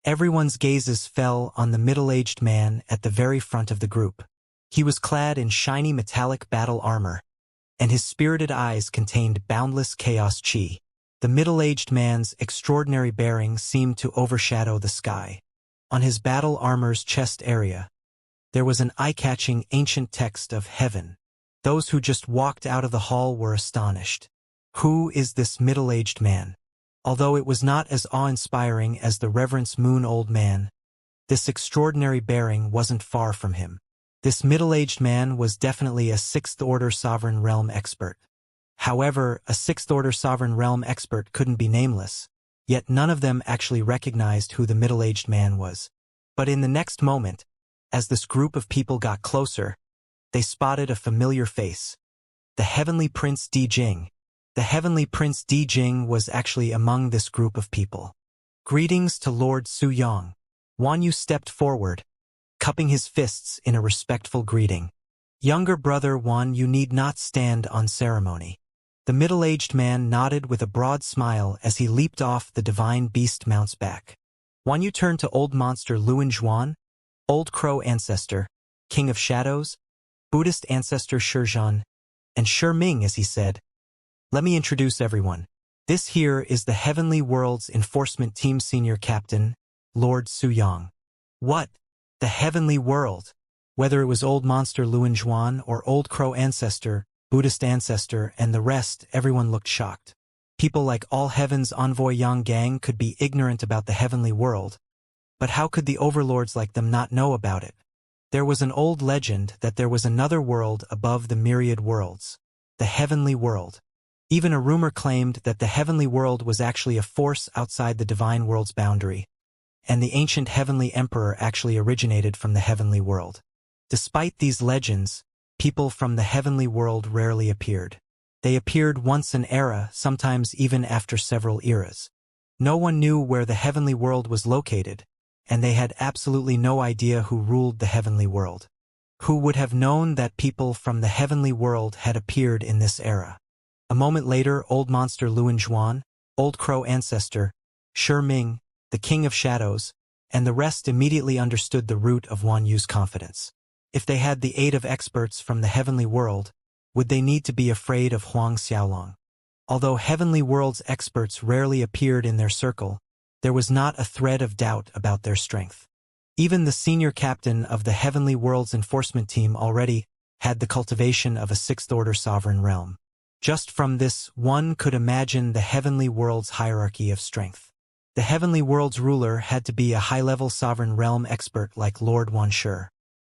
Everyone's gazes fell on the middle-aged man at the very front of the group. He was clad in shiny metallic battle armor, and his spirited eyes contained boundless chaos chi. The middle-aged man's extraordinary bearing seemed to overshadow the sky. On his battle armor's chest area, there was an eye-catching ancient text of heaven. Those who just walked out of the hall were astonished. Who is this middle-aged man? Although it was not as awe-inspiring as the Reverence Moon Old Man, this extraordinary bearing wasn't far from him. This middle-aged man was definitely a Sixth-Order Sovereign Realm expert. However, a Sixth-Order Sovereign Realm expert couldn't be nameless, yet none of them actually recognized who the middle-aged man was. But in the next moment, as this group of people got closer, they spotted a familiar face. The Heavenly Prince Di Jing. The Heavenly Prince Di Jing was actually among this group of people. Greetings to Lord Su Yang. Wan Yu stepped forward, cupping his fists in a respectful greeting. Younger brother Wan, you need not stand on ceremony. The middle-aged man nodded with a broad smile as he leaped off the divine beast mount's back. Wan Yu turned to old monster Luan Zhuan, Old Crow Ancestor, King of Shadows, Buddhist Ancestor Shizhan, and Shi Ming as he said, "Let me introduce everyone. This here is the Heavenly World's Enforcement Team Senior Captain, Lord Su Yang." What? The Heavenly World? Whether it was old monster Luan Zhuan or Old Crow Ancestor, Buddhist Ancestor, and the rest, everyone looked shocked. People like All Heaven's Envoy Yang Gang could be ignorant about the Heavenly World, but how could the overlords like them not know about it? There was an old legend that there was another world above the myriad worlds, the Heavenly World. Even a rumor claimed that the Heavenly World was actually a force outside the Divine World's boundary, and the ancient Heavenly Emperor actually originated from the Heavenly World. Despite these legends, people from the Heavenly World rarely appeared. They appeared once an era, sometimes even after several eras. No one knew where the Heavenly World was located, and they had absolutely no idea who ruled the Heavenly World. Who would have known that people from the Heavenly World had appeared in this era? A moment later, old monster Luan Zhuan, Old Crow Ancestor, Shi Ming, the King of Shadows, and the rest immediately understood the root of Wan Yu's confidence. If they had the aid of experts from the Heavenly World, would they need to be afraid of Huang Xiaolong? Although Heavenly World's experts rarely appeared in their circle, there was not a thread of doubt about their strength. Even the senior captain of the Heavenly World's enforcement team already had the cultivation of a Sixth-Order Sovereign Realm. Just from this, one could imagine the Heavenly World's hierarchy of strength. The Heavenly World's ruler had to be a high-level Sovereign Realm expert like Lord Wan Shi.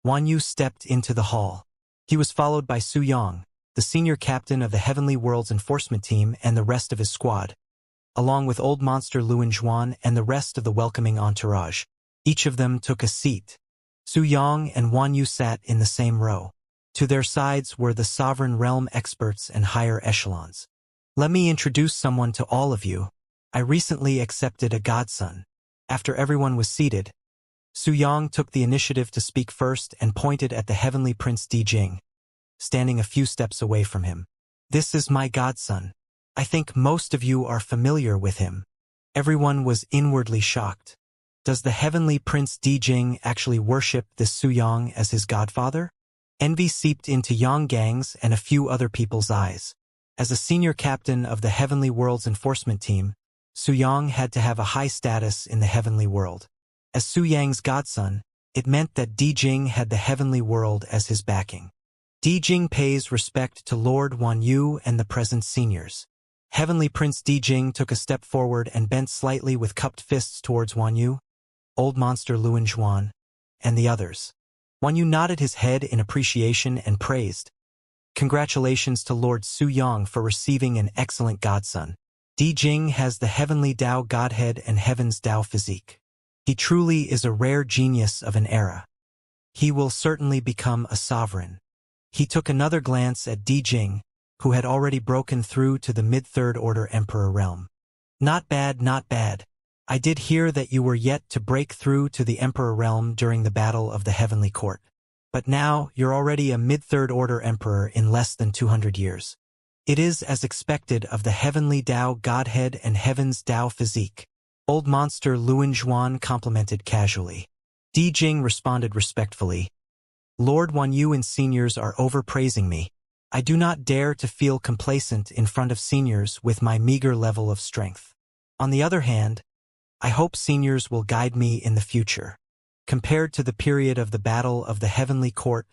Wan Yu stepped into the hall. He was followed by Su Yang, the senior captain of the Heavenly World's enforcement team and the rest of his squad, along with old monster Luan Zhuan and the rest of the welcoming entourage. Each of them took a seat. Su Yang and Wan Yu sat in the same row. To their sides were the Sovereign Realm experts and higher echelons. Let me introduce someone to all of you. I recently accepted a godson. After everyone was seated, Su Yang took the initiative to speak first and pointed at the Heavenly Prince Di Jing, standing a few steps away from him. This is my godson. I think most of you are familiar with him. Everyone was inwardly shocked. Does the Heavenly Prince Di Jing actually worship this Su Yang as his godfather? Envy seeped into Yang Gang's and a few other people's eyes. As a senior captain of the Heavenly World's enforcement team, Su Yang had to have a high status in the Heavenly World. As Su Yang's godson, it meant that Di Jing had the Heavenly World as his backing. Di Jing pays respect to Lord Wan Yu and the present seniors. Heavenly Prince Di Jing took a step forward and bent slightly with cupped fists towards Wan Yu, old monster Luan Zhuan, and the others. Wan Yu nodded his head in appreciation and praised. Congratulations to Lord Su Yang for receiving an excellent godson. Di Jing has the heavenly Tao Godhead and heaven's Tao physique. He truly is a rare genius of an era. He will certainly become a sovereign. He took another glance at Di Jing, who had already broken through to the mid-third order emperor realm. Not bad, not bad. I did hear that you were yet to break through to the emperor realm during the battle of the heavenly court. But now, you're already a mid-third order emperor in less than 200 years. It is as expected of the heavenly Tao Godhead and heaven's Tao physique. Old monster Luan Zhuan complimented casually. Di Jing responded respectfully. Lord Wan Yu and seniors are overpraising me. I do not dare to feel complacent in front of seniors with my meager level of strength. On the other hand, I hope seniors will guide me in the future. Compared to the period of the Battle of the Heavenly Court,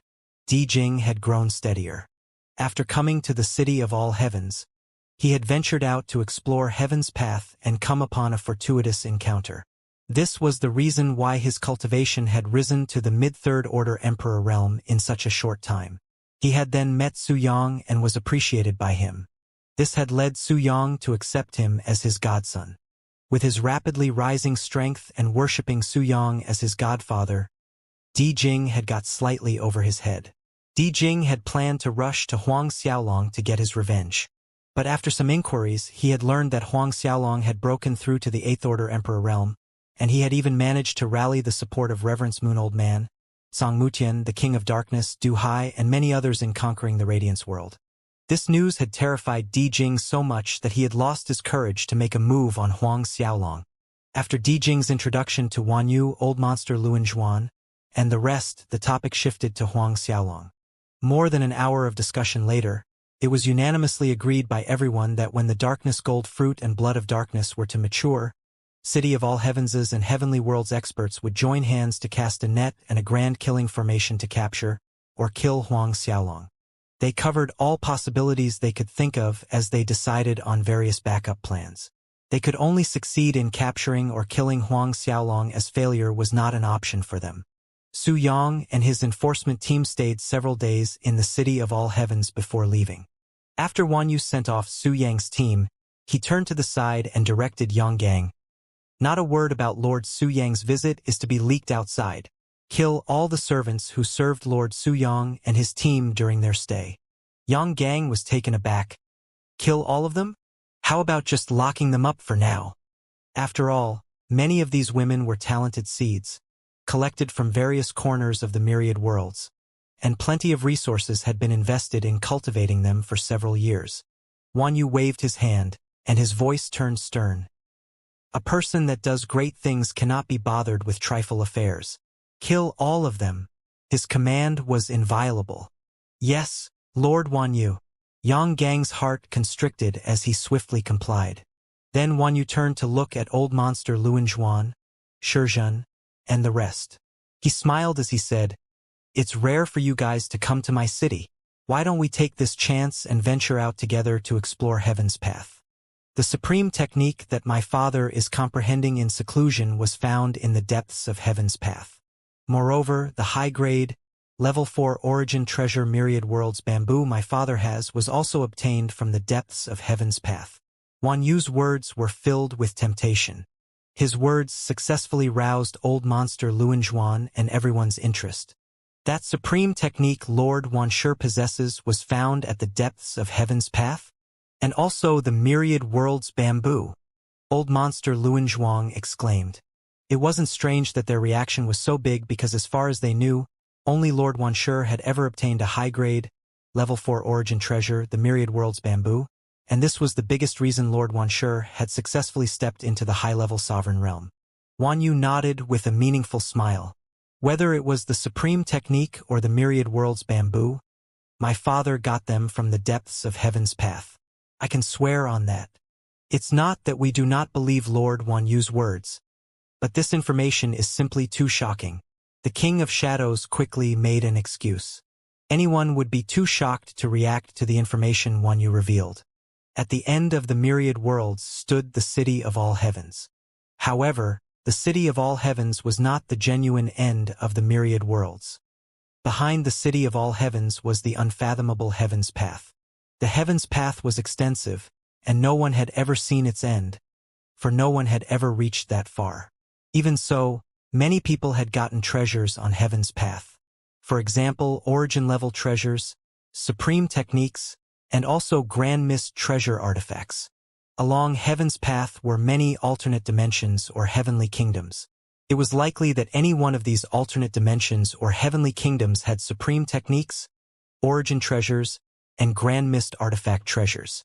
Di Jing had grown steadier. After coming to the City of All Heavens, he had ventured out to explore Heaven's path and come upon a fortuitous encounter. This was the reason why his cultivation had risen to the mid-third order emperor realm in such a short time. He had then met Su Yang and was appreciated by him. This had led Su Yang to accept him as his godson. With his rapidly rising strength and worshipping Su Yang as his godfather, Di Jing had got slightly over his head. Di Jing had planned to rush to Huang Xiaolong to get his revenge. But after some inquiries, he had learned that Huang Xiaolong had broken through to the 8th Order Emperor realm, and he had even managed to rally the support of Reverence Moon Old Man, Song Mutian, the King of Darkness, Du Hai, and many others in conquering the Radiance world. This news had terrified Di Jing so much that he had lost his courage to make a move on Huang Xiaolong. After Di Jing's introduction to Wan Yu, Old Monster Luan Zhuan, and the rest, the topic shifted to Huang Xiaolong. More than an hour of discussion later, it was unanimously agreed by everyone that when the Darkness Gold Fruit and Blood of Darkness were to mature, City of All Heavens' and Heavenly Worlds experts would join hands to cast a net and a grand killing formation to capture, or kill Huang Xiaolong. They covered all possibilities they could think of as they decided on various backup plans. They could only succeed in capturing or killing Huang Xiaolong, as failure was not an option for them. Su Yang and his enforcement team stayed several days in the City of All Heavens before leaving. After Wan Yu sent off Su Yang's team, he turned to the side and directed Yang Gang. Not a word about Lord Su Yang's visit is to be leaked outside. Kill all the servants who served Lord Su Yang and his team during their stay. Yang Gang was taken aback. Kill all of them? How about just locking them up for now? After all, many of these women were talented seeds, collected from various corners of the myriad worlds, and plenty of resources had been invested in cultivating them for several years. Wan Yu waved his hand, and his voice turned stern. A person that does great things cannot be bothered with trifle affairs. Kill all of them. His command was inviolable. Yes, Lord Wan Yu. Yang Gang's heart constricted as he swiftly complied. Then Wan Yu turned to look at old monster Luan Zhuan, Shizhen, and the rest. He smiled as he said, "It's rare for you guys to come to my city. Why don't we take this chance and venture out together to explore Heaven's path? The supreme technique that my father is comprehending in seclusion was found in the depths of Heaven's path. Moreover, the high-grade, Level 4 Origin Treasure Myriad Worlds bamboo my father has was also obtained from the depths of Heaven's path." Wan Yu's words were filled with temptation. His words successfully roused old monster Luan Zhuan and everyone's interest. That supreme technique Lord Wan Shi possesses was found at the depths of Heaven's path? And also the myriad worlds bamboo? Old monster Luan Zhuan exclaimed. It wasn't strange that their reaction was so big because as far as they knew, only Lord Wan Shi had ever obtained a high-grade, Level 4 Origin Treasure, the myriad worlds bamboo, and this was the biggest reason Lord Wan Shi had successfully stepped into the high-level sovereign realm. Wan Yu nodded with a meaningful smile. Whether it was the supreme technique or the myriad worlds bamboo, my father got them from the depths of Heaven's path. I can swear on that. It's not that we do not believe Lord Wan Yu's words, but this information is simply too shocking. The King of Shadows quickly made an excuse. Anyone would be too shocked to react to the information Wan Yu revealed. At the end of the myriad worlds stood the City of All Heavens. However, the City of All Heavens was not the genuine end of the myriad worlds. Behind the City of All Heavens was the unfathomable Heaven's path. The Heaven's path was extensive, and no one had ever seen its end, for no one had ever reached that far. Even so, many people had gotten treasures on heaven's path. For example, origin-level treasures, supreme techniques, and also grand mist treasure artifacts. Along heaven's path were many alternate dimensions or heavenly kingdoms. It was likely that any one of these alternate dimensions or heavenly kingdoms had supreme techniques, origin treasures, and grand mist artifact treasures.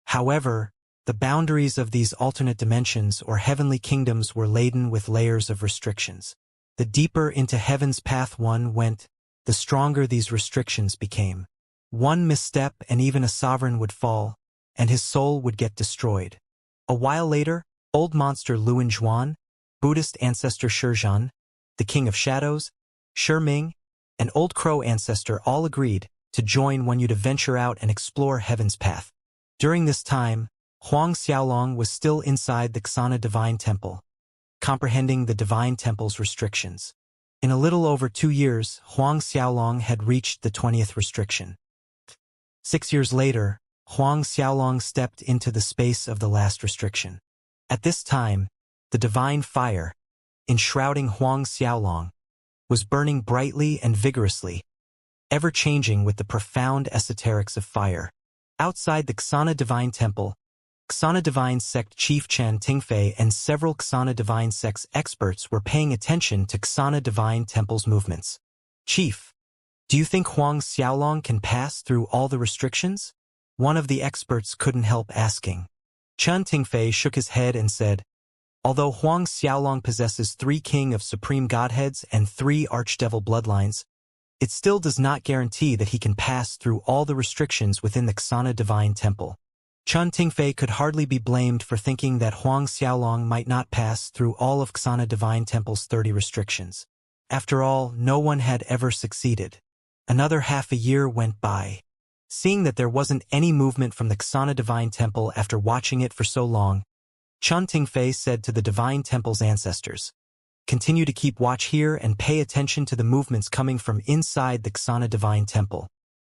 However, the boundaries of these alternate dimensions or heavenly kingdoms were laden with layers of restrictions. The deeper into heaven's path one went, the stronger these restrictions became. One misstep and even a sovereign would fall, and his soul would get destroyed. A while later, old monster Luan Zhuan, Buddhist ancestor Shizhan, the king of shadows, Shi Ming, and old crow ancestor all agreed to join Wen Yu to venture out and explore heaven's path. During this time, Huang Xiaolong was still inside the Xana Divine Temple, comprehending the Divine Temple's restrictions. In a little over 2 years, Huang Xiaolong had reached the 20th restriction. 6 years later, Huang Xiaolong stepped into the space of the last restriction. At this time, the divine fire, enshrouding Huang Xiaolong, was burning brightly and vigorously, ever-changing with the profound esoterics of fire. Outside the Xana Divine Temple, Xana Divine Sect Chief Chen Tingfei and several Xana Divine Sect's experts were paying attention to Xana Divine Temple's movements. Chief, do you think Huang Xiaolong can pass through all the restrictions? One of the experts couldn't help asking. Chen Tingfei shook his head and said, although Huang Xiaolong possesses 3 King of Supreme Godheads and 3 Archdevil bloodlines, it still does not guarantee that he can pass through all the restrictions within the Xana Divine Temple. Chen Tingfei could hardly be blamed for thinking that Huang Xiaolong might not pass through all of Xana Divine Temple's 30 restrictions. After all, no one had ever succeeded. Another half a year went by. Seeing that there wasn't any movement from the Xana Divine Temple after watching it for so long, Chen Tingfei said to the Divine Temple's ancestors, continue to keep watch here and pay attention to the movements coming from inside the Xana Divine Temple.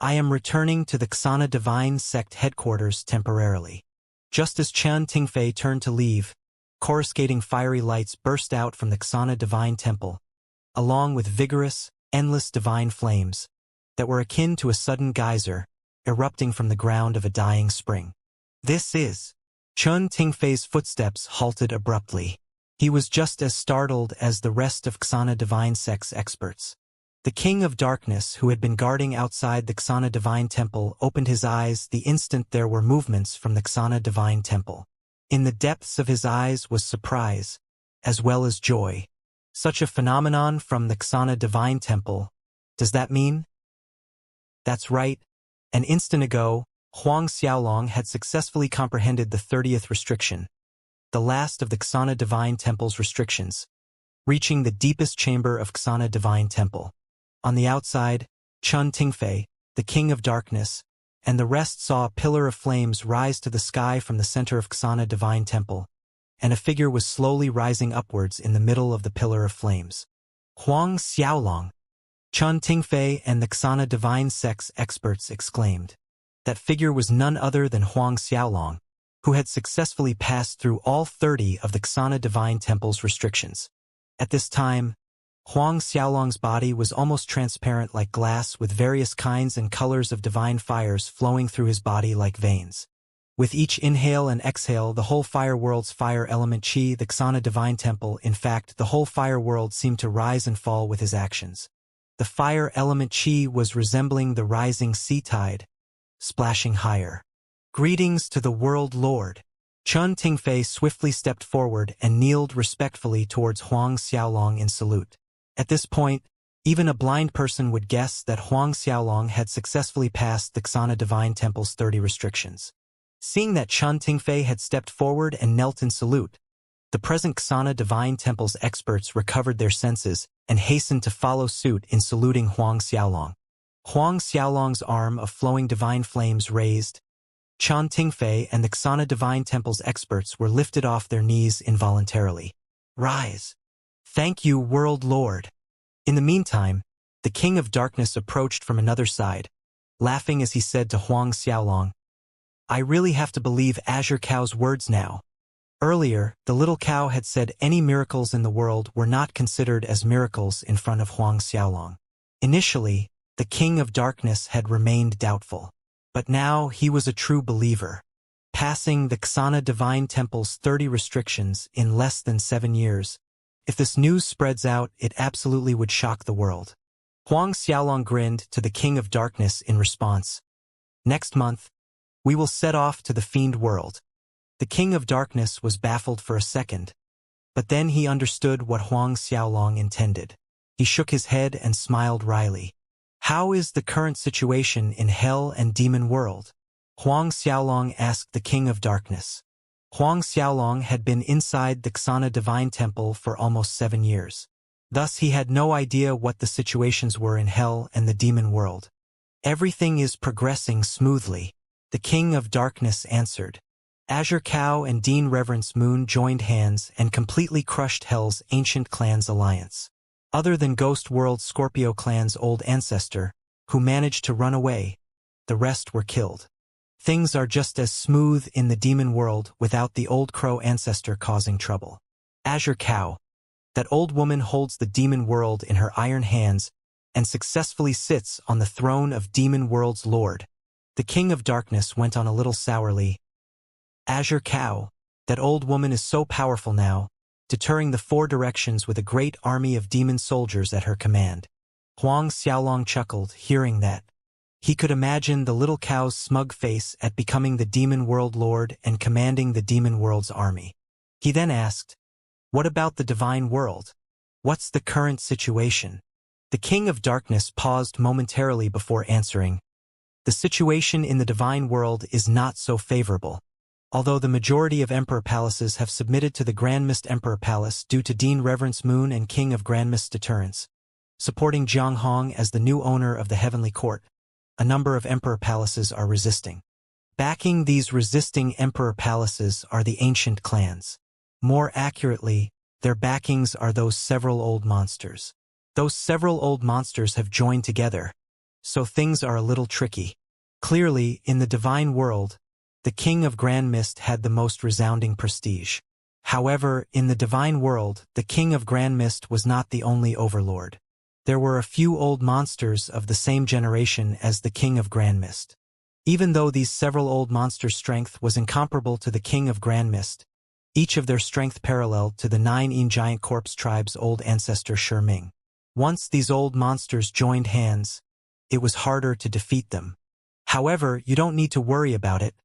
I am returning to the Xana Divine Sect headquarters temporarily. Just as Chen Tingfei turned to leave, coruscating fiery lights burst out from the Xana Divine Temple, along with vigorous, endless divine flames that were akin to a sudden geyser erupting from the ground of a dying spring. This is... Chen Tingfei's footsteps halted abruptly. He was just as startled as the rest of Xana Divine Sect's experts. The King of Darkness, who had been guarding outside the Xana Divine Temple, opened his eyes the instant there were movements from the Xana Divine Temple. In the depths of his eyes was surprise, as well as joy. Such a phenomenon from the Xana Divine Temple. Does that mean? That's right. An instant ago, Huang Xiaolong had successfully comprehended the 30th restriction, the last of the Xana Divine Temple's restrictions, reaching the deepest chamber of Xana Divine Temple. On the outside, Chen Tingfei, the King of Darkness, and the rest saw a pillar of flames rise to the sky from the center of Xana Divine Temple, and a figure was slowly rising upwards in the middle of the pillar of flames. Huang Xiaolong! Chen Tingfei and the Xana Divine Sect's experts exclaimed. That figure was none other than Huang Xiaolong, who had successfully passed through all 30 of the Xana Divine Temple's restrictions. At this time, Huang Xiaolong's body was almost transparent like glass, with various kinds and colors of divine fires flowing through his body like veins. With each inhale and exhale, the whole fire world's fire element Qi, the Xana Divine Temple, in fact, the whole fire world seemed to rise and fall with his actions. The fire element Qi was resembling the rising sea tide, splashing higher. Greetings to the World Lord. Chen Tingfei swiftly stepped forward and kneeled respectfully towards Huang Xiaolong in salute. At this point, even a blind person would guess that Huang Xiaolong had successfully passed the Xana Divine Temple's 30 restrictions. Seeing that Chen Tingfei had stepped forward and knelt in salute, the present Xana Divine Temple's experts recovered their senses and hastened to follow suit in saluting Huang Xiaolong. Huang Xiaolong's arm of flowing divine flames raised. Chen Tingfei and the Xana Divine Temple's experts were lifted off their knees involuntarily. Rise! Thank you, World Lord! In the meantime, the King of Darkness approached from another side, laughing as he said to Huang Xiaolong, I really have to believe Azure Cow's words now. Earlier, the little cow had said any miracles in the world were not considered as miracles in front of Huang Xiaolong. Initially, the King of Darkness had remained doubtful. But now he was a true believer. Passing the Xana Divine Temple's 30 restrictions in less than 7 years. If this news spreads out, it absolutely would shock the world. Huang Xiaolong grinned to the King of Darkness in response. Next month, we will set off to the Fiend world. The King of Darkness was baffled for a second, but then he understood what Huang Xiaolong intended. He shook his head and smiled wryly. How is the current situation in Hell and Demon world? Huang Xiaolong asked the King of Darkness. Huang Xiaolong had been inside the Xana Divine Temple for almost 7 years. Thus he had no idea what the situations were in Hell and the Demon world. Everything is progressing smoothly, the King of Darkness answered. Azure Cow and Dean Reverence Moon joined hands and completely crushed Hell's ancient clan's alliance. Other than Ghost World Scorpio clan's old ancestor, who managed to run away, the rest were killed. Things are just as smooth in the demon world without the old crow ancestor causing trouble. Azure Cow. That old woman holds the demon world in her iron hands and successfully sits on the throne of demon world's lord. The King of Darkness went on a little sourly. Azure Cow. That old woman is so powerful now, deterring the 4 directions with a great army of demon soldiers at her command. Huang Xiaolong chuckled, hearing that. He could imagine the little cow's smug face at becoming the demon world lord and commanding the demon world's army. He then asked, what about the divine world? What's the current situation? The King of Darkness paused momentarily before answering. The situation in the divine world is not so favorable. Although the majority of Emperor Palaces have submitted to the Grand Mist Emperor Palace due to Dean Reverence Moon and King of Grand Mist deterrence, supporting Jiang Hong as the new owner of the Heavenly Court, a number of Emperor Palaces are resisting. Backing these resisting Emperor Palaces are the ancient clans. More accurately, their backings are those several old monsters. Those several old monsters have joined together, so things are a little tricky. Clearly, in the divine world, the King of Grand Mist had the most resounding prestige. However, in the divine world, the King of Grand Mist was not the only overlord. There were a few old monsters of the same generation as the King of Grand Mist. Even though these several old monsters' strength was incomparable to the King of Grand Mist, each of their strength paralleled to the 9 Yin Giant Corpse tribe's old ancestor Shi Ming. Once these old monsters joined hands, it was harder to defeat them. However, you don't need to worry about it.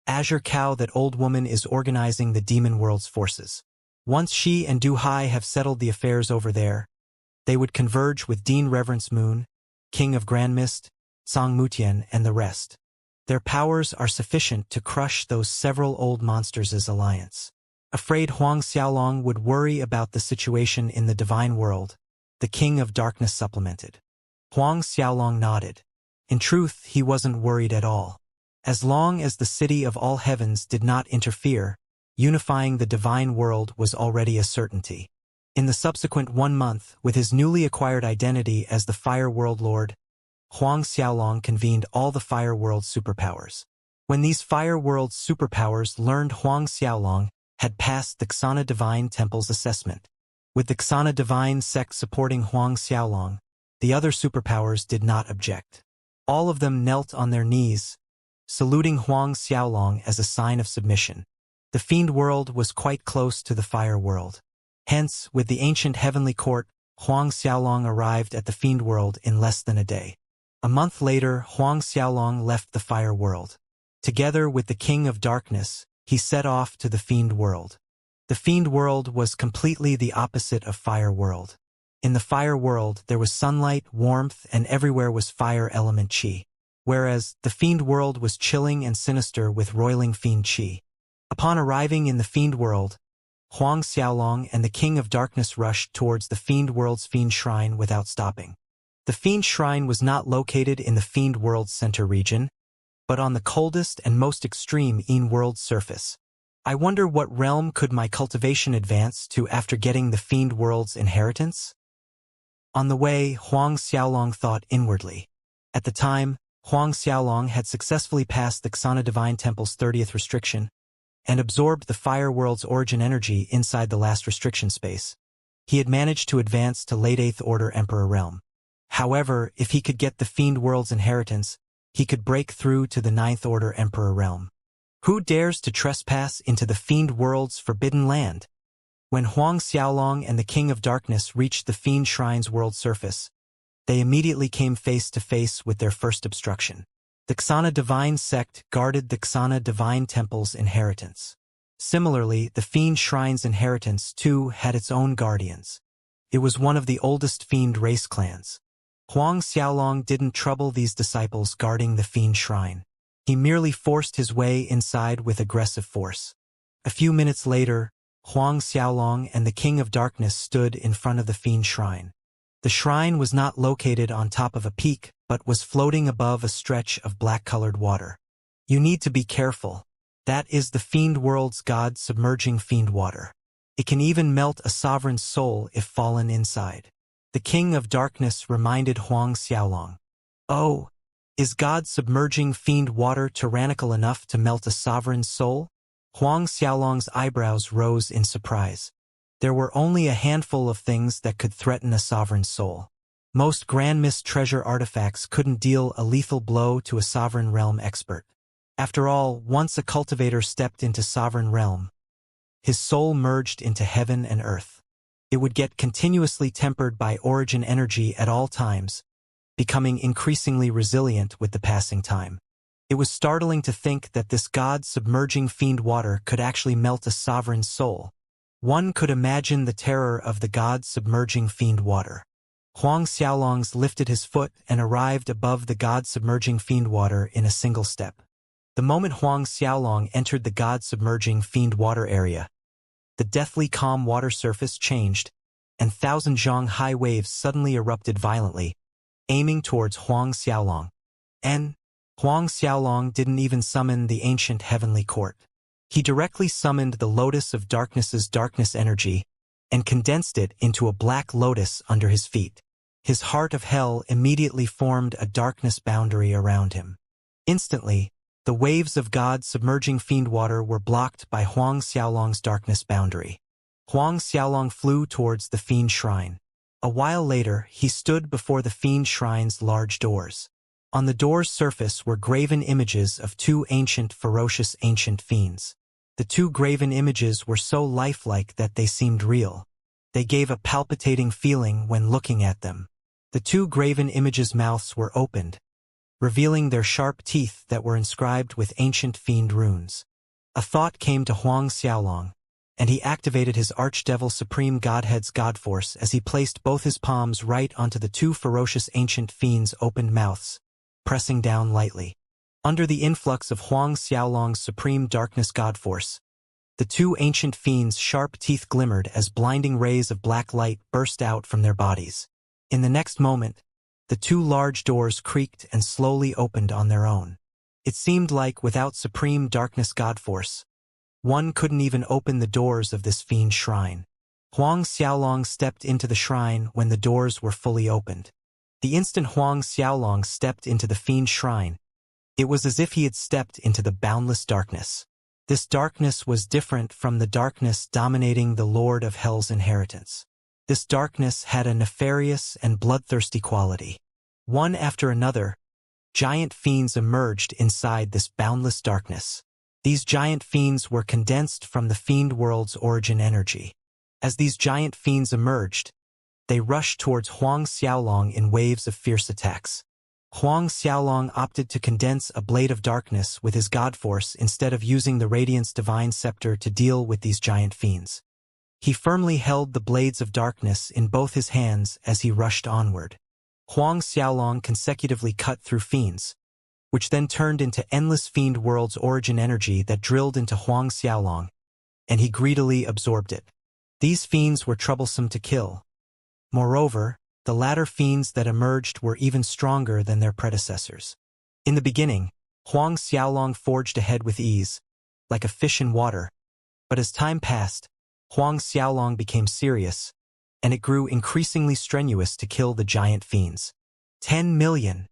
Azure Cow, that old woman, is organizing the demon world's forces. Once she and Du Hai have settled the affairs over there, they would converge with Dean Reverence Moon, King of Grand Mist, Song Mutian, and the rest. Their powers are sufficient to crush those several old monsters' alliance. Afraid Huang Xiaolong would worry about the situation in the divine world, the King of Darkness supplemented. Huang Xiaolong nodded. In truth, he wasn't worried at all. As long as the City of All Heavens did not interfere, unifying the divine world was already a certainty. In the subsequent 1 month, with his newly acquired identity as the Fire World Lord, Huang Xiaolong convened all the Fire World superpowers. When these Fire World superpowers learned Huang Xiaolong had passed the Xana Divine Temple's assessment. With the Xana Divine sect supporting Huang Xiaolong, the other superpowers did not object. All of them knelt on their knees, saluting Huang Xiaolong as a sign of submission. The Fiend world was quite close to the Fire world. Hence, with the ancient heavenly court, Huang Xiaolong arrived at the Fiend world in less than a day. A month later, Huang Xiaolong left the Fire world. Together with the King of Darkness, he set off to the Fiend world. The Fiend world was completely the opposite of Fire world. In the Fire world, there was sunlight, warmth, and everywhere was fire element chi. Whereas, the Fiend world was chilling and sinister with roiling fiend chi. Upon arriving in the Fiend world, Huang Xiaolong and the King of Darkness rushed towards the Fiend world's Fiend Shrine without stopping. The Fiend Shrine was not located in the Fiend world's center region, but on the coldest and most extreme Yin world surface. I wonder what realm could my cultivation advance to after getting the Fiend world's inheritance? On the way, Huang Xiaolong thought inwardly. At the time, Huang Xiaolong had successfully passed the Xana Divine Temple's 30th restriction and absorbed the Fire World's origin energy inside the last restriction space. He had managed to advance to late 8th Order Emperor realm. However, if he could get the Fiend World's inheritance, he could break through to the 9th Order Emperor realm. Who dares to trespass into the Fiend World's forbidden land? When Huang Xiaolong and the King of Darkness reached the Fiend Shrine's world surface, they immediately came face to face with their first obstruction. The Xana Divine Sect guarded the Xana Divine Temple's inheritance. Similarly, the Fiend Shrine's inheritance, too, had its own guardians. It was one of the oldest Fiend race clans. Huang Xiaolong didn't trouble these disciples guarding the Fiend Shrine. He merely forced his way inside with aggressive force. A few minutes later, Huang Xiaolong and the King of Darkness stood in front of the Fiend Shrine. The shrine was not located on top of a peak, but was floating above a stretch of black-colored water. You need to be careful. That is the Fiend World's god submerging fiend water. It can even melt a sovereign's soul if fallen inside. The King of Darkness reminded Huang Xiaolong. Oh, is God submerging fiend water tyrannical enough to melt a sovereign's soul? Huang Xiaolong's eyebrows rose in surprise. There were only a handful of things that could threaten a sovereign's soul. Most Grand Mist treasure artifacts couldn't deal a lethal blow to a sovereign realm expert. After all, once a cultivator stepped into sovereign realm, his soul merged into heaven and earth. It would get continuously tempered by origin energy at all times, becoming increasingly resilient with the passing time. It was startling to think that this god-submerging fiend water could actually melt a sovereign's soul. One could imagine the terror of the god-submerging fiend water. Huang Xiaolong lifted his foot and arrived above the god-submerging fiend water in a single step. The moment Huang Xiaolong entered the god-submerging fiend water area, the deathly calm water surface changed, and thousand zhang high waves suddenly erupted violently, aiming towards Huang Xiaolong. And Huang Xiaolong didn't even summon the ancient heavenly court. He directly summoned the Lotus of Darkness's darkness energy and condensed it into a black lotus under his feet. His heart of hell immediately formed a darkness boundary around him. Instantly, the waves of God submerging fiend water were blocked by Huang Xiaolong's darkness boundary. Huang Xiaolong flew towards the Fiend Shrine. A while later, he stood before the Fiend Shrine's large doors. On the door's surface were graven images of two ferocious ancient fiends. The two graven images were so lifelike that they seemed real. They gave a palpitating feeling when looking at them. The two graven images' mouths were opened, revealing their sharp teeth that were inscribed with ancient fiend runes. A thought came to Huang Xiaolong, and he activated his Archdevil Supreme Godhead's Godforce as he placed both his palms right onto the two ferocious ancient fiends' opened mouths, pressing down lightly. Under the influx of Huang Xiaolong's Supreme Darkness Godforce, the two ancient fiends' sharp teeth glimmered as blinding rays of black light burst out from their bodies. In the next moment, the two large doors creaked and slowly opened on their own. It seemed like, without Supreme Darkness Godforce, one couldn't even open the doors of this fiend shrine. Huang Xiaolong stepped into the shrine when the doors were fully opened. The instant Huang Xiaolong stepped into the fiend shrine, it was as if he had stepped into the boundless darkness. This darkness was different from the darkness dominating the Lord of Hell's inheritance. This darkness had a nefarious and bloodthirsty quality. One after another, giant fiends emerged inside this boundless darkness. These giant fiends were condensed from the fiend world's origin energy. As these giant fiends emerged, they rushed towards Huang Xiaolong in waves of fierce attacks. Huang Xiaolong opted to condense a blade of darkness with his Godforce instead of using the Radiance Divine Scepter to deal with these giant fiends. He firmly held the blades of darkness in both his hands as he rushed onward. Huang Xiaolong consecutively cut through fiends, which then turned into endless fiend world's origin energy that drilled into Huang Xiaolong, and he greedily absorbed it. These fiends were troublesome to kill. Moreover, the latter fiends that emerged were even stronger than their predecessors. In the beginning, Huang Xiaolong forged ahead with ease, like a fish in water, but as time passed, Huang Xiaolong became serious, and it grew increasingly strenuous to kill the giant fiends. 10 million.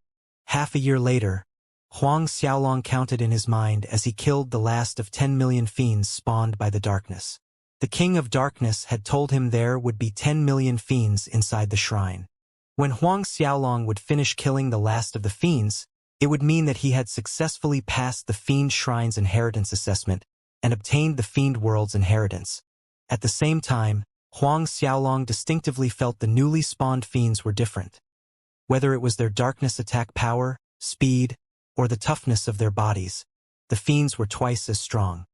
Half a year later, Huang Xiaolong counted in his mind as he killed the last of 10 million fiends spawned by the darkness. The King of Darkness had told him there would be 10 million fiends inside the shrine. When Huang Xiaolong would finish killing the last of the fiends, it would mean that he had successfully passed the Fiend Shrine's inheritance assessment and obtained the Fiend World's inheritance. At the same time, Huang Xiaolong distinctively felt the newly spawned fiends were different. Whether it was their darkness attack power, speed, or the toughness of their bodies, the fiends were twice as strong.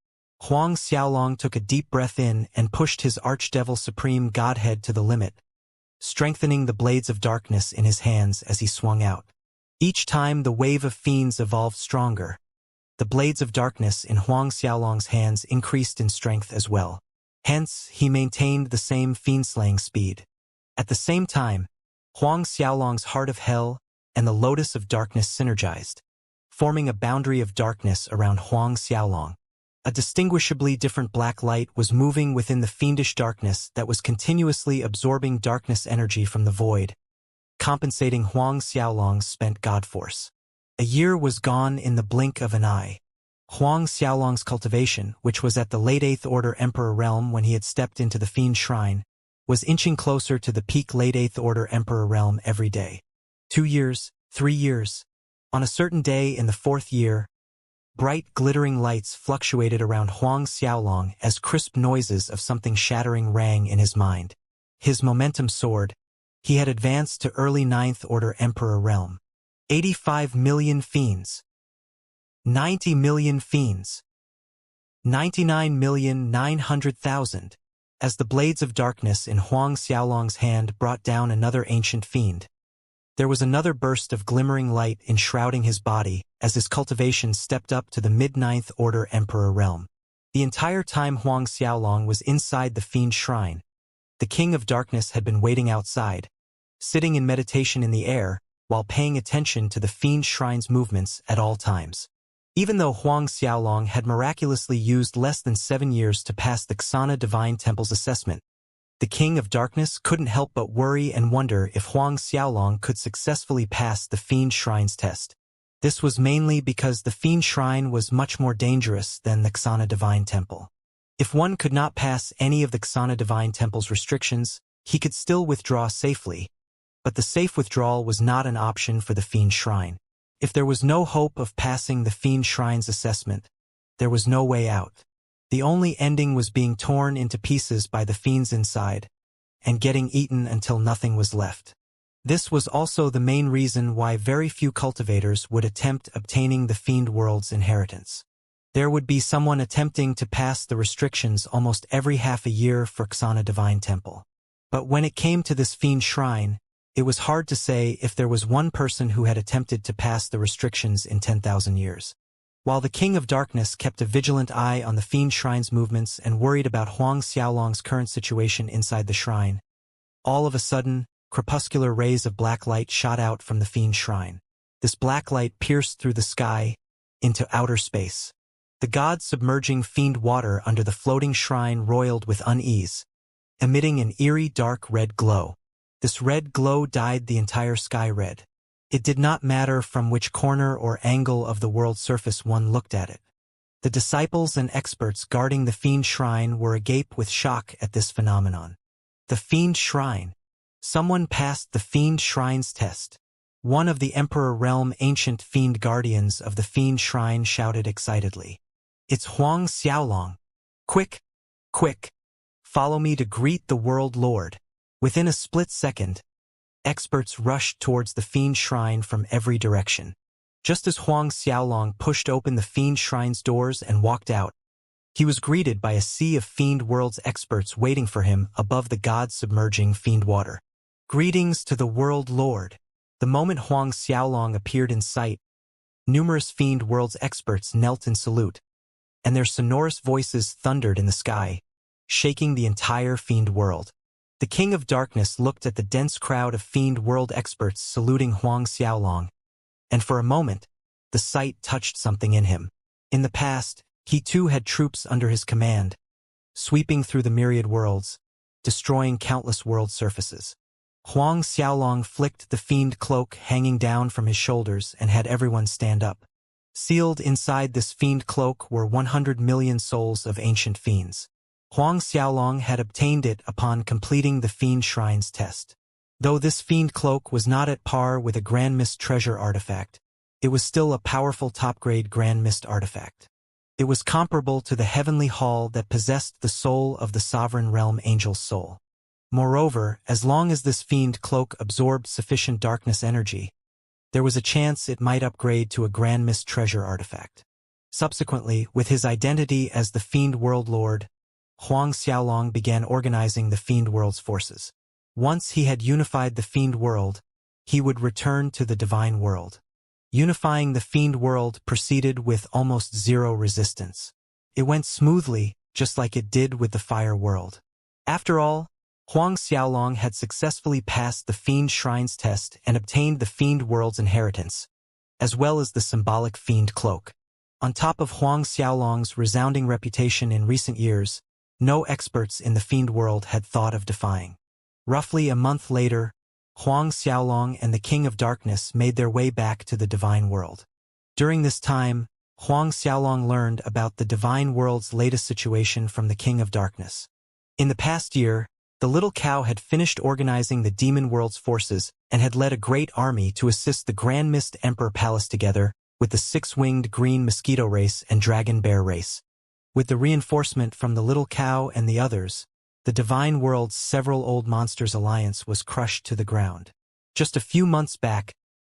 Huang Xiaolong took a deep breath in and pushed his Archdevil Supreme Godhead to the limit, strengthening the blades of darkness in his hands as he swung out. Each time the wave of fiends evolved stronger, the blades of darkness in Huang Xiaolong's hands increased in strength as well. Hence, he maintained the same fiend-slaying speed. At the same time, Huang Xiaolong's Heart of Hell and the Lotus of Darkness synergized, forming a boundary of darkness around Huang Xiaolong. A distinguishably different black light was moving within the fiendish darkness that was continuously absorbing darkness energy from the void, compensating Huang Xiaolong's spent god force. A year was gone in the blink of an eye. Huang Xiaolong's cultivation, which was at the late 8th Order Emperor realm when he had stepped into the Fiend Shrine, was inching closer to the peak late 8th Order Emperor realm every day. 2 years, 3 years. On a certain day in the 4th year, bright glittering lights fluctuated around Huang Xiaolong as crisp noises of something shattering rang in his mind. His momentum soared. He had advanced to early 9th Order Emperor realm. 85 million fiends. 90 million fiends. 99,900,000. As the blades of darkness in Huang Xiaolong's hand brought down another ancient fiend, there was another burst of glimmering light enshrouding his body as his cultivation stepped up to the mid-9th Order Emperor realm. The entire time Huang Xiaolong was inside the Fiend Shrine, the King of Darkness had been waiting outside, sitting in meditation in the air, while paying attention to the Fiend Shrine's movements at all times. Even though Huang Xiaolong had miraculously used less than 7 years to pass the Xana Divine Temple's assessment, the King of Darkness couldn't help but worry and wonder if Huang Xiaolong could successfully pass the Fiend Shrine's test. This was mainly because the Fiend Shrine was much more dangerous than the Xana Divine Temple. If one could not pass any of the Xana Divine Temple's restrictions, he could still withdraw safely, but the safe withdrawal was not an option for the Fiend Shrine. If there was no hope of passing the Fiend Shrine's assessment, there was no way out. The only ending was being torn into pieces by the fiends inside, and getting eaten until nothing was left. This was also the main reason why very few cultivators would attempt obtaining the Fiend World's inheritance. There would be someone attempting to pass the restrictions almost every half a year for Xana Divine Temple. But when it came to this Fiend Shrine, it was hard to say if there was one person who had attempted to pass the restrictions in 10,000 years. While the King of Darkness kept a vigilant eye on the Fiend Shrine's movements and worried about Huang Xiaolong's current situation inside the shrine, all of a sudden, crepuscular rays of black light shot out from the Fiend Shrine. This black light pierced through the sky into outer space. The gods submerging fiend water under the floating shrine roiled with unease, emitting an eerie dark red glow. This red glow dyed the entire sky red. It did not matter from which corner or angle of the world surface one looked at it. The disciples and experts guarding the Fiend Shrine were agape with shock at this phenomenon. The Fiend Shrine. Someone passed the Fiend Shrine's test. One of the Emperor Realm ancient fiend guardians of the Fiend Shrine shouted excitedly. It's Huang Xiaolong. Quick, quick. Follow me to greet the World Lord. Within a split second, experts rushed towards the Fiend Shrine from every direction. Just as Huang Xiaolong pushed open the Fiend Shrine's doors and walked out, he was greeted by a sea of Fiend World's experts waiting for him above the god-submerging fiend water. Greetings to the World Lord. The moment Huang Xiaolong appeared in sight, numerous Fiend World's experts knelt in salute, and their sonorous voices thundered in the sky, shaking the entire Fiend World. The King of Darkness looked at the dense crowd of Fiend World experts saluting Huang Xiaolong, and for a moment, the sight touched something in him. In the past, he too had troops under his command, sweeping through the myriad worlds, destroying countless world surfaces. Huang Xiaolong flicked the fiend cloak hanging down from his shoulders and had everyone stand up. Sealed inside this fiend cloak were 100 million souls of ancient fiends. Huang Xiaolong had obtained it upon completing the Fiend Shrine's test. Though this fiend cloak was not at par with a Grand Mist treasure artifact, it was still a powerful top-grade Grand Mist artifact. It was comparable to the heavenly hall that possessed the soul of the sovereign realm angel's soul. Moreover, as long as this fiend cloak absorbed sufficient darkness energy, there was a chance it might upgrade to a Grand Mist treasure artifact. Subsequently, with his identity as the Fiend World Lord, Huang Xiaolong began organizing the Fiend World's forces. Once he had unified the Fiend World, he would return to the Divine World. Unifying the Fiend World proceeded with almost zero resistance. It went smoothly, just like it did with the Fire World. After all, Huang Xiaolong had successfully passed the Fiend Shrine's test and obtained the Fiend World's inheritance, as well as the symbolic Fiend Cloak. On top of Huang Xiaolong's resounding reputation in recent years, no experts in the Fiend World had thought of defying. Roughly a month later, Huang Xiaolong and the King of Darkness made their way back to the Divine World. During this time, Huang Xiaolong learned about the Divine World's latest situation from the King of Darkness. In the past year, the little cow had finished organizing the Demon World's forces and had led a great army to assist the Grand Mist Emperor Palace together with the six-winged green mosquito race and dragon bear race. With the reinforcement from the little cow and the others, the Divine World's several old monsters alliance was crushed to the ground. Just a few months back,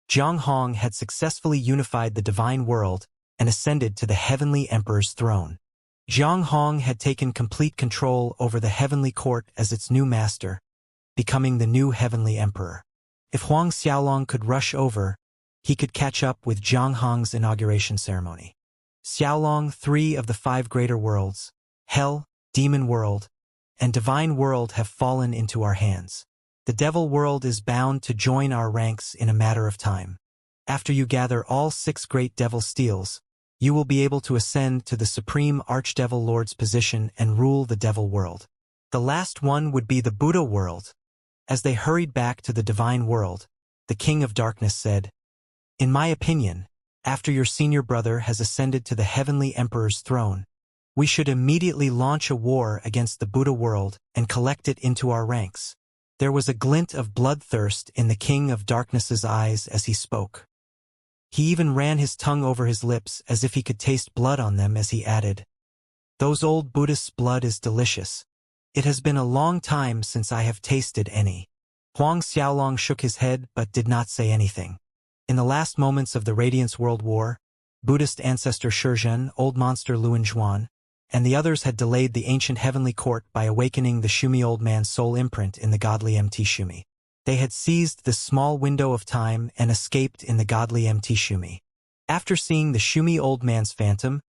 Jiang Hong had successfully unified the Divine World and ascended to the Heavenly Emperor's throne. Jiang Hong had taken complete control over the Heavenly Court as its new master, becoming the new Heavenly Emperor. If Huang Xiaolong could rush over, he could catch up with Jiang Hong's inauguration ceremony. Xiaolong, 3 of the 5 greater worlds, Hell, Demon World, and Divine World have fallen into our hands. The Devil World is bound to join our ranks in a matter of time. After you gather all 6 great devil steels, you will be able to ascend to the Supreme Archdevil Lord's position and rule the Devil World. The last one would be the Buddha World. As they hurried back to the Divine World, the King of Darkness said, "In my opinion, after your senior brother has ascended to the Heavenly Emperor's throne, we should immediately launch a war against the Buddha World and collect it into our ranks." There was a glint of bloodthirst in the King of Darkness's eyes as he spoke. He even ran his tongue over his lips as if he could taste blood on them as he added, "Those old Buddhists' blood is delicious. It has been a long time since I have tasted any." Huang Xiaolong shook his head but did not say anything. In the last moments of the Radiance World War, Buddhist ancestor Shizhen, old monster Luan Zhuan, and the others had delayed the ancient heavenly court by awakening the Shumi old man's soul imprint in the godly MT Shumi. They had seized this small window of time and escaped in the godly MT Shumi. After seeing the Shumi old man's phantom,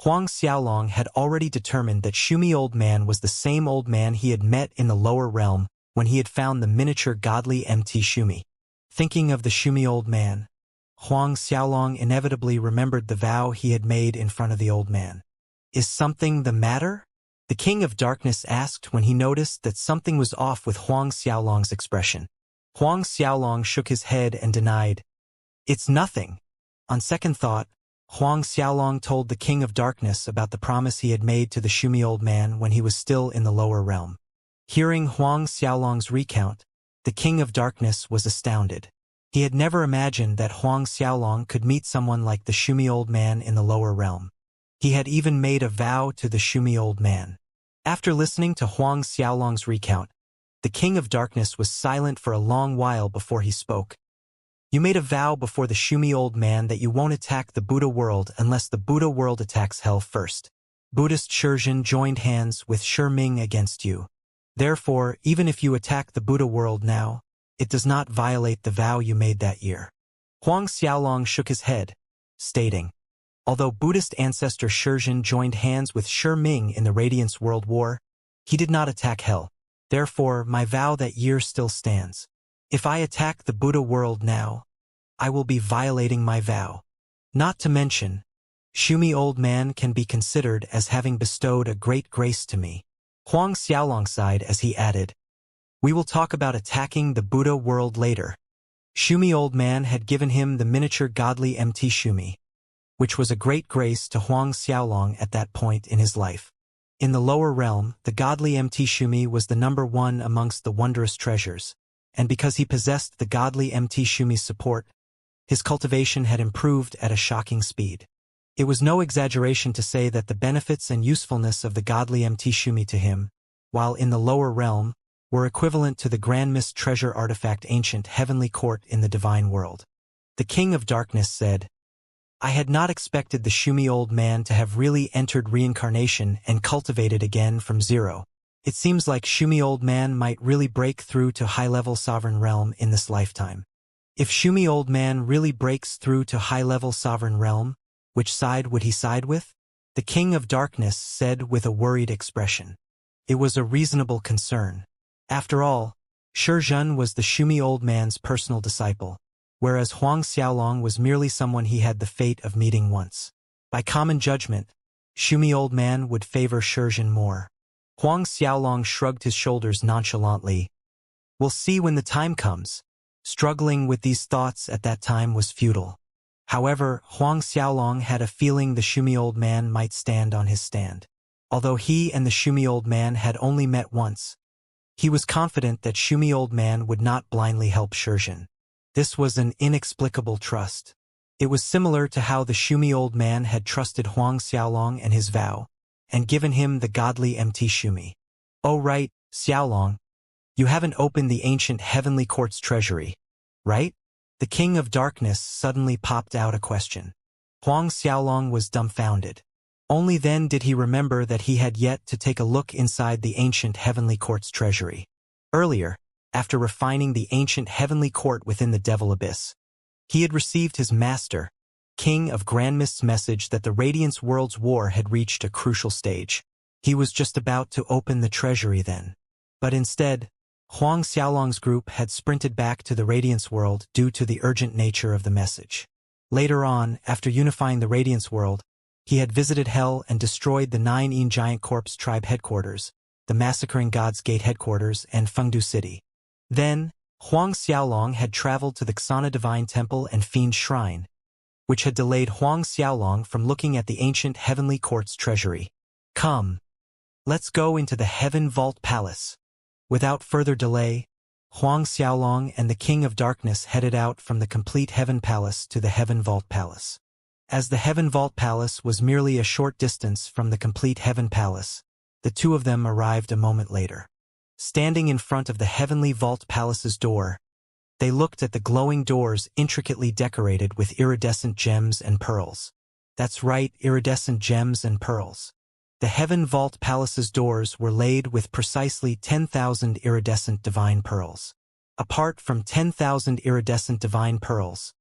Huang Xiaolong had already determined that Shumi old man was the same old man he had met in the lower realm when he had found the miniature godly MT Shumi. Thinking of the Shumi old man, Huang Xiaolong inevitably remembered the vow he had made in front of the old man. "Is something the matter?" the King of Darkness asked when he noticed that something was off with Huang Xiaolong's expression. Huang Xiaolong shook his head and denied, "It's nothing." On second thought, Huang Xiaolong told the King of Darkness about the promise he had made to the Shumi old man when he was still in the lower realm. Hearing Huang Xiaolong's recount, the King of Darkness was astounded. He had never imagined that Huang Xiaolong could meet someone like the Shumi old man in the lower realm. He had even made a vow to the Shumi old man. After listening to Huang Xiaolong's recount, the King of Darkness was silent for a long while before he spoke. "You made a vow before the Shumi old man that you won't attack the Buddha world unless the Buddha world attacks hell first. Buddhist Shizhen joined hands with Ming against you. Therefore, even if you attack the Buddha world now, it does not violate the vow you made that year." Huang Xiaolong shook his head, stating, "Although Buddhist ancestor Shizhen joined hands with Ming in the Radiance World War, he did not attack hell. Therefore, my vow that year still stands. If I attack the Buddha world now, I will be violating my vow. Not to mention, Shumi old man can be considered as having bestowed a great grace to me." Huang Xiaolong sighed as he added, We will talk about attacking the Buddha world later. Shumi Old Man had given him the miniature godly MT Shumi, which was a great grace to Huang Xiaolong at that point in his life. In the lower realm, the godly MT Shumi was the number one amongst the wondrous treasures, and because he possessed the godly MT Shumi's support, his cultivation had improved at a shocking speed. It was no exaggeration to say that the benefits and usefulness of the godly MT Shumi to him, while in the lower realm, were equivalent to the Grand Mist treasure artifact ancient heavenly court in the divine world. The King of Darkness said, I had not expected the Shumi Old Man to have really entered reincarnation and cultivated again from zero. It seems like Shumi Old Man might really break through to high-level sovereign realm in this lifetime. If Shumi Old Man really breaks through to high-level sovereign realm, which side would he side with? The King of Darkness said with a worried expression. It was a reasonable concern. After all, Shizhen was the Shumi Old Man's personal disciple, whereas Huang Xiaolong was merely someone he had the fate of meeting once. By common judgment, Shumi Old Man would favor Shizhen more. Huang Xiaolong shrugged his shoulders nonchalantly. We'll see when the time comes. Struggling with these thoughts at that time was futile. However, Huang Xiaolong had a feeling the Shumi Old Man might stand on his stand. Although he and the Shumi Old Man had only met once, he was confident that Shumi Old Man would not blindly help Shizhen. This was an inexplicable trust. It was similar to how the Shumi Old Man had trusted Huang Xiaolong and his vow, and given him the godly MT Shumi. Oh right, Xiaolong. You haven't opened the ancient heavenly court's treasury, right? The King of Darkness suddenly popped out a question. Huang Xiaolong was dumbfounded. Only then did he remember that he had yet to take a look inside the ancient heavenly court's treasury. Earlier, after refining the ancient heavenly court within the Devil Abyss, he had received his master, King of Grand Mist's message that the Radiance World's war had reached a crucial stage. He was just about to open the treasury then. But instead, Huang Xiaolong's group had sprinted back to the Radiance World due to the urgent nature of the message. Later on, after unifying the Radiance World, he had visited Hell and destroyed the 9 Yin Giant Corpse tribe headquarters, the Massacring God's Gate headquarters, and Fengdu City. Then, Huang Xiaolong had traveled to the Xana Divine Temple and Fiend Shrine, which had delayed Huang Xiaolong from looking at the ancient heavenly court's treasury. Come, let's go into the Heaven Vault Palace. Without further delay, Huang Xiaolong and the King of Darkness headed out from the complete Heaven Palace to the Heaven Vault Palace. As the Heaven Vault Palace was merely a short distance from the complete Heaven Palace, the two of them arrived a moment later. Standing in front of the Heavenly Vault Palace's door, they looked at the glowing doors intricately decorated with iridescent gems and pearls. That's right, iridescent gems and pearls. The Heaven Vault Palace's doors were laid with precisely 10,000 iridescent divine pearls. Apart from 10,000 iridescent divine pearls,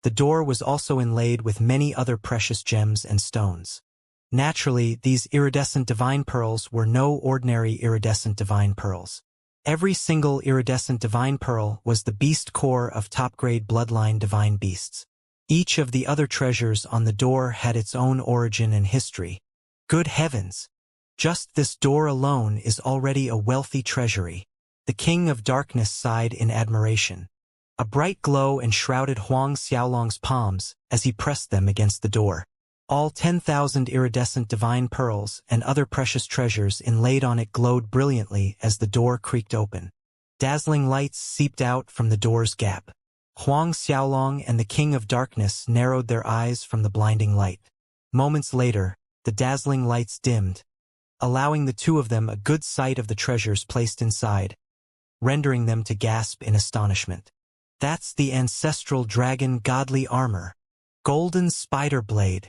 the door was also inlaid with many other precious gems and stones. Naturally, these iridescent divine pearls were no ordinary iridescent divine pearls. Every single iridescent divine pearl was the beast core of top-grade bloodline divine beasts. Each of the other treasures on the door had its own origin and history. Good heavens! Just this door alone is already a wealthy treasury. The King of Darkness sighed in admiration. A bright glow enshrouded Huang Xiaolong's palms as he pressed them against the door. All 10,000 iridescent divine pearls and other precious treasures inlaid on it glowed brilliantly as the door creaked open. Dazzling lights seeped out from the door's gap. Huang Xiaolong and the King of Darkness narrowed their eyes from the blinding light. Moments later, the dazzling lights dimmed, allowing the two of them a good sight of the treasures placed inside, rendering them to gasp in astonishment. That's the ancestral dragon godly armor. Golden spider blade.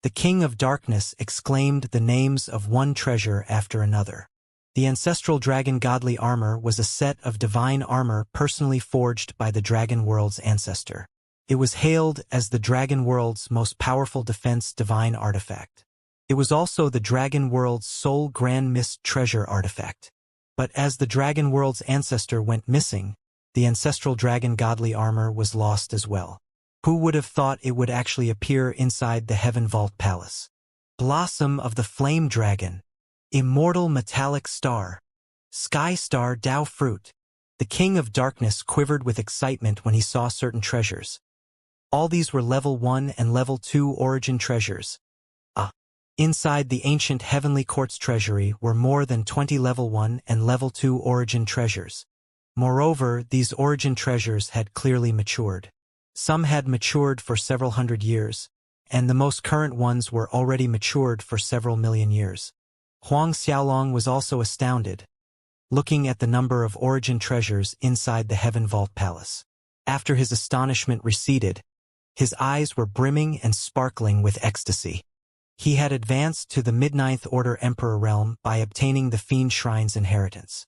The King of Darkness exclaimed the names of one treasure after another. The ancestral dragon godly armor was a set of divine armor personally forged by the Dragon World's ancestor. It was hailed as the Dragon World's most powerful defense divine artifact. It was also the Dragon World's sole Grand Mist treasure artifact. But as the Dragon World's ancestor went missing, the ancestral dragon godly armor was lost as well. Who would have thought it would actually appear inside the Heaven Vault Palace? Blossom of the Flame Dragon. Immortal metallic star. Sky Star Dao Fruit. The King of Darkness quivered with excitement when he saw certain treasures. All these were level 1 and level 2 origin treasures. Inside the ancient heavenly quartz treasury were more than 20 level 1 and level 2 origin treasures. Moreover, these origin treasures had clearly matured. Some had matured for several hundred years, and the most current ones were already matured for several million years. Huang Xiaolong was also astounded, looking at the number of origin treasures inside the Heaven Vault Palace. After his astonishment receded, his eyes were brimming and sparkling with ecstasy. He had advanced to the mid-9th Order Emperor realm by obtaining the Fiend Shrine's inheritance.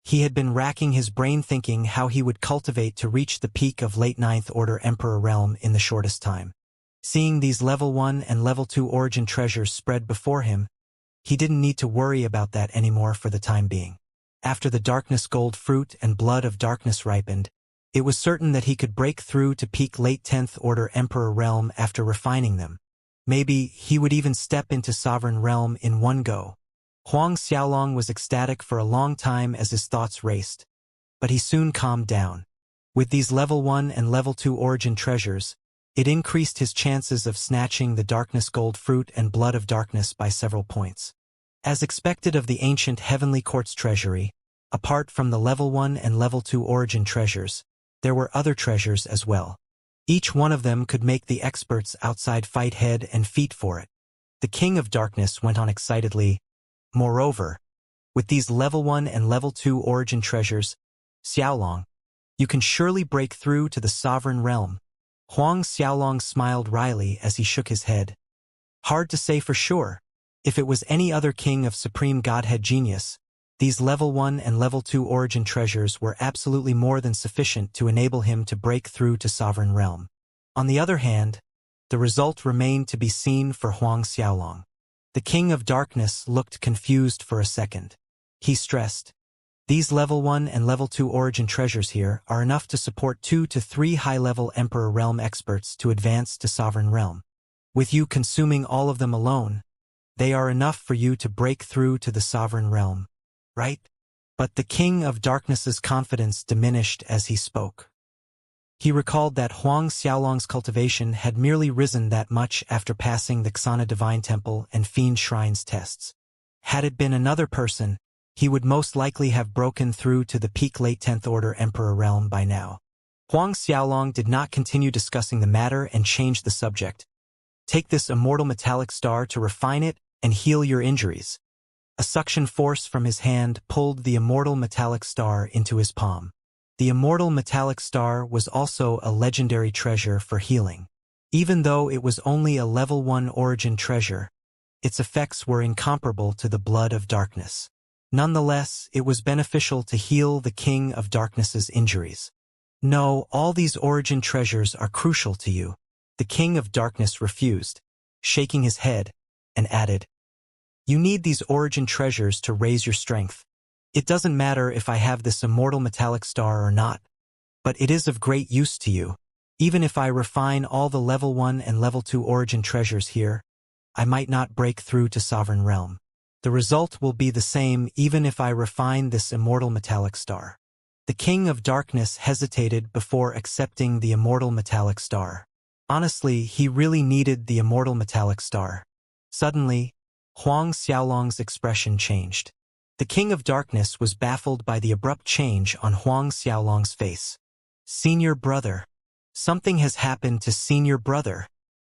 He had been racking his brain thinking how he would cultivate to reach the peak of late 9th Order Emperor realm in the shortest time. Seeing these level 1 and level 2 origin treasures spread before him, he didn't need to worry about that anymore for the time being. After the Darkness Gold Fruit and Blood of Darkness ripened, it was certain that he could break through to peak late 10th Order Emperor realm after refining them. Maybe he would even step into Sovereign realm in one go. Huang Xiaolong was ecstatic for a long time as his thoughts raced, but he soon calmed down. With these level 1 and level 2 origin treasures, it increased his chances of snatching the Darkness Gold Fruit and Blood of Darkness by several points. As expected of the ancient Heavenly Quartz treasury, apart from the level 1 and level 2 origin treasures, there were other treasures as well. Each one of them could make the experts outside fight head and feet for it. The King of Darkness went on excitedly. Moreover, with these level 1 and level 2 origin treasures, Xiaolong, you can surely break through to the Sovereign realm. Huang Xiaolong smiled wryly as he shook his head. Hard to say for sure. If it was any other king of supreme godhead genius, these level 1 and level 2 origin treasures were absolutely more than sufficient to enable him to break through to Sovereign realm. On the other hand, the result remained to be seen for Huang Xiaolong. The King of Darkness looked confused for a second. He stressed, these level 1 and level 2 origin treasures here are enough to support 2 to 3 high-level Emperor realm experts to advance to Sovereign realm. With you consuming all of them alone, they are enough for you to break through to the Sovereign realm, right? But the King of Darkness's confidence diminished as he spoke. He recalled that Huang Xiaolong's cultivation had merely risen that much after passing the Xana Divine Temple and Fiend Shrine's tests. Had it been another person, he would most likely have broken through to the peak late 10th Order Emperor realm by now. Huang Xiaolong did not continue discussing the matter and changed the subject. Take this immortal metallic star to refine it and heal your injuries. A suction force from his hand pulled the immortal metallic star into his palm. The immortal metallic star was also a legendary treasure for healing. Even though it was only a level 1 origin treasure, its effects were incomparable to the Blood of Darkness. Nonetheless, it was beneficial to heal the King of Darkness's injuries. No, all these origin treasures are crucial to you. The King of Darkness refused, shaking his head, and added, you need these origin treasures to raise your strength. It doesn't matter if I have this immortal metallic star or not, but it is of great use to you. Even if I refine all the level 1 and level 2 origin treasures here, I might not break through to Sovereign realm. The result will be the same even if I refine this immortal metallic star. The King of Darkness hesitated before accepting the immortal metallic star. Honestly, he really needed the immortal metallic star. Suddenly, Huang Xiaolong's expression changed. The King of Darkness was baffled by the abrupt change on Huang Xiaolong's face. Senior brother. Something has happened to senior brother.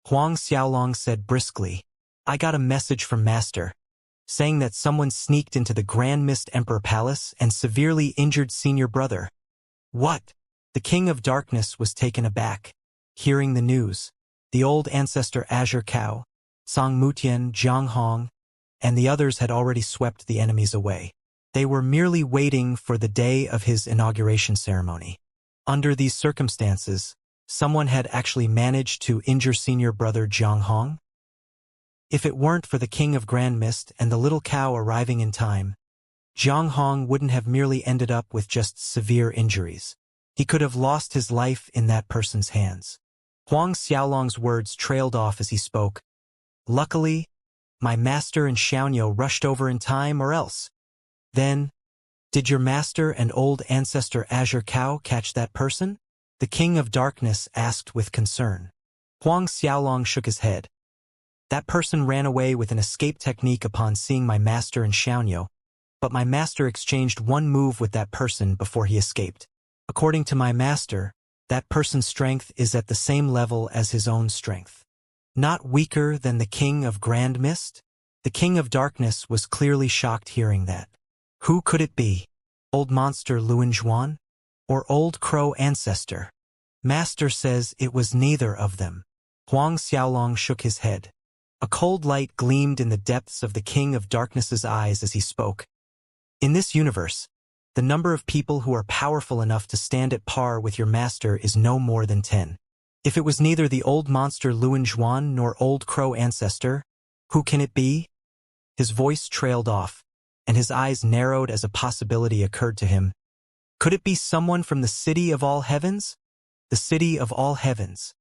Huang Xiaolong said briskly, I got a message from Master, saying that someone sneaked into the Grand Mist Emperor Palace and severely injured senior brother. What? The King of Darkness was taken aback. Hearing the news, the old ancestor Azure Cow, Song Mutian, Jiang Hong, and the others had already swept the enemies away. They were merely waiting for the day of his inauguration ceremony. Under these circumstances, someone had actually managed to injure senior brother Jiang Hong? If it weren't for the King of Grand Mist and the little cow arriving in time, Jiang Hong wouldn't have merely ended up with just severe injuries. He could have lost his life in that person's hands. Huang Xiaolong's words trailed off as he spoke. Luckily, my master and Xianxia rushed over in time or else. Then, Did your master and old ancestor Azure Cow catch that person? The King of Darkness asked with concern. Huang Xiaolong shook his head. That person ran away with an escape technique upon seeing my master and Xianxia, but my master exchanged one move with that person before he escaped. According to my master, that person's strength is at the same level as his own strength. Not weaker than the King of Grand Mist? The King of Darkness was clearly shocked hearing that. Who could it be? Old monster Luan Zhuan? Or old crow ancestor? Master says it was neither of them. Huang Xiaolong shook his head. A cold light gleamed in the depths of the King of Darkness's eyes as he spoke. In this universe, the number of people who are powerful enough to stand at par with your master is no more than 10. If it was neither the old monster Luan Zhuan nor old crow ancestor, who can it be? His voice trailed off, and his eyes narrowed as a possibility occurred to him. Could it be someone from the City of All Heavens? The City of All Heavens.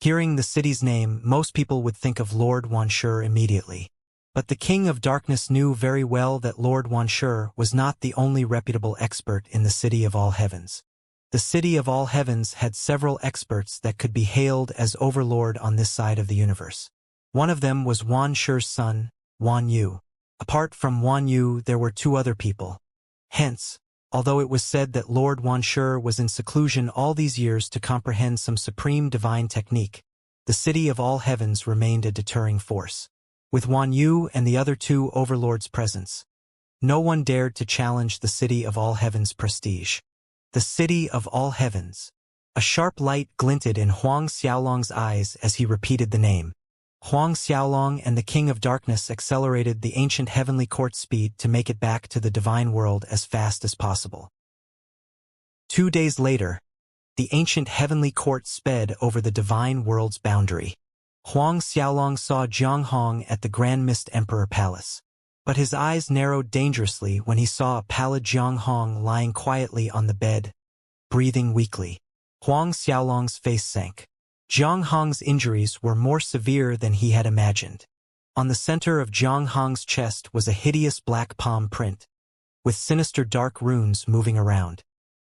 Hearing the city's name, most people would think of Lord Wanshur immediately. But the King of Darkness knew very well that Lord Wanshur was not the only reputable expert in the City of All Heavens. The City of All Heavens had several experts that could be hailed as overlord on this side of the universe. One of them was Wanshur's son, Wan Yu. Apart from Wan Yu, there were two other people. Hence, although it was said that Lord Wanshur was in seclusion all these years to comprehend some supreme divine technique, the City of All Heavens remained a deterring force. With Wan Yu and the other two overlords' presence, no one dared to challenge the City of All Heavens' prestige. The City of All Heavens. A sharp light glinted in Huang Xiaolong's eyes as he repeated the name. Huang Xiaolong and the King of Darkness accelerated the ancient heavenly court speed to make it back to the divine world as fast as possible. 2 days later, the ancient heavenly court sped over the divine world's boundary. Huang Xiaolong saw Jiang Hong at the Grand Mist Emperor Palace. But his eyes narrowed dangerously when he saw a pallid Jiang Hong lying quietly on the bed, breathing weakly. Huang Xiaolong's face sank. Jiang Hong's injuries were more severe than he had imagined. On the center of Jiang Hong's chest was a hideous black palm print, with sinister dark runes moving around.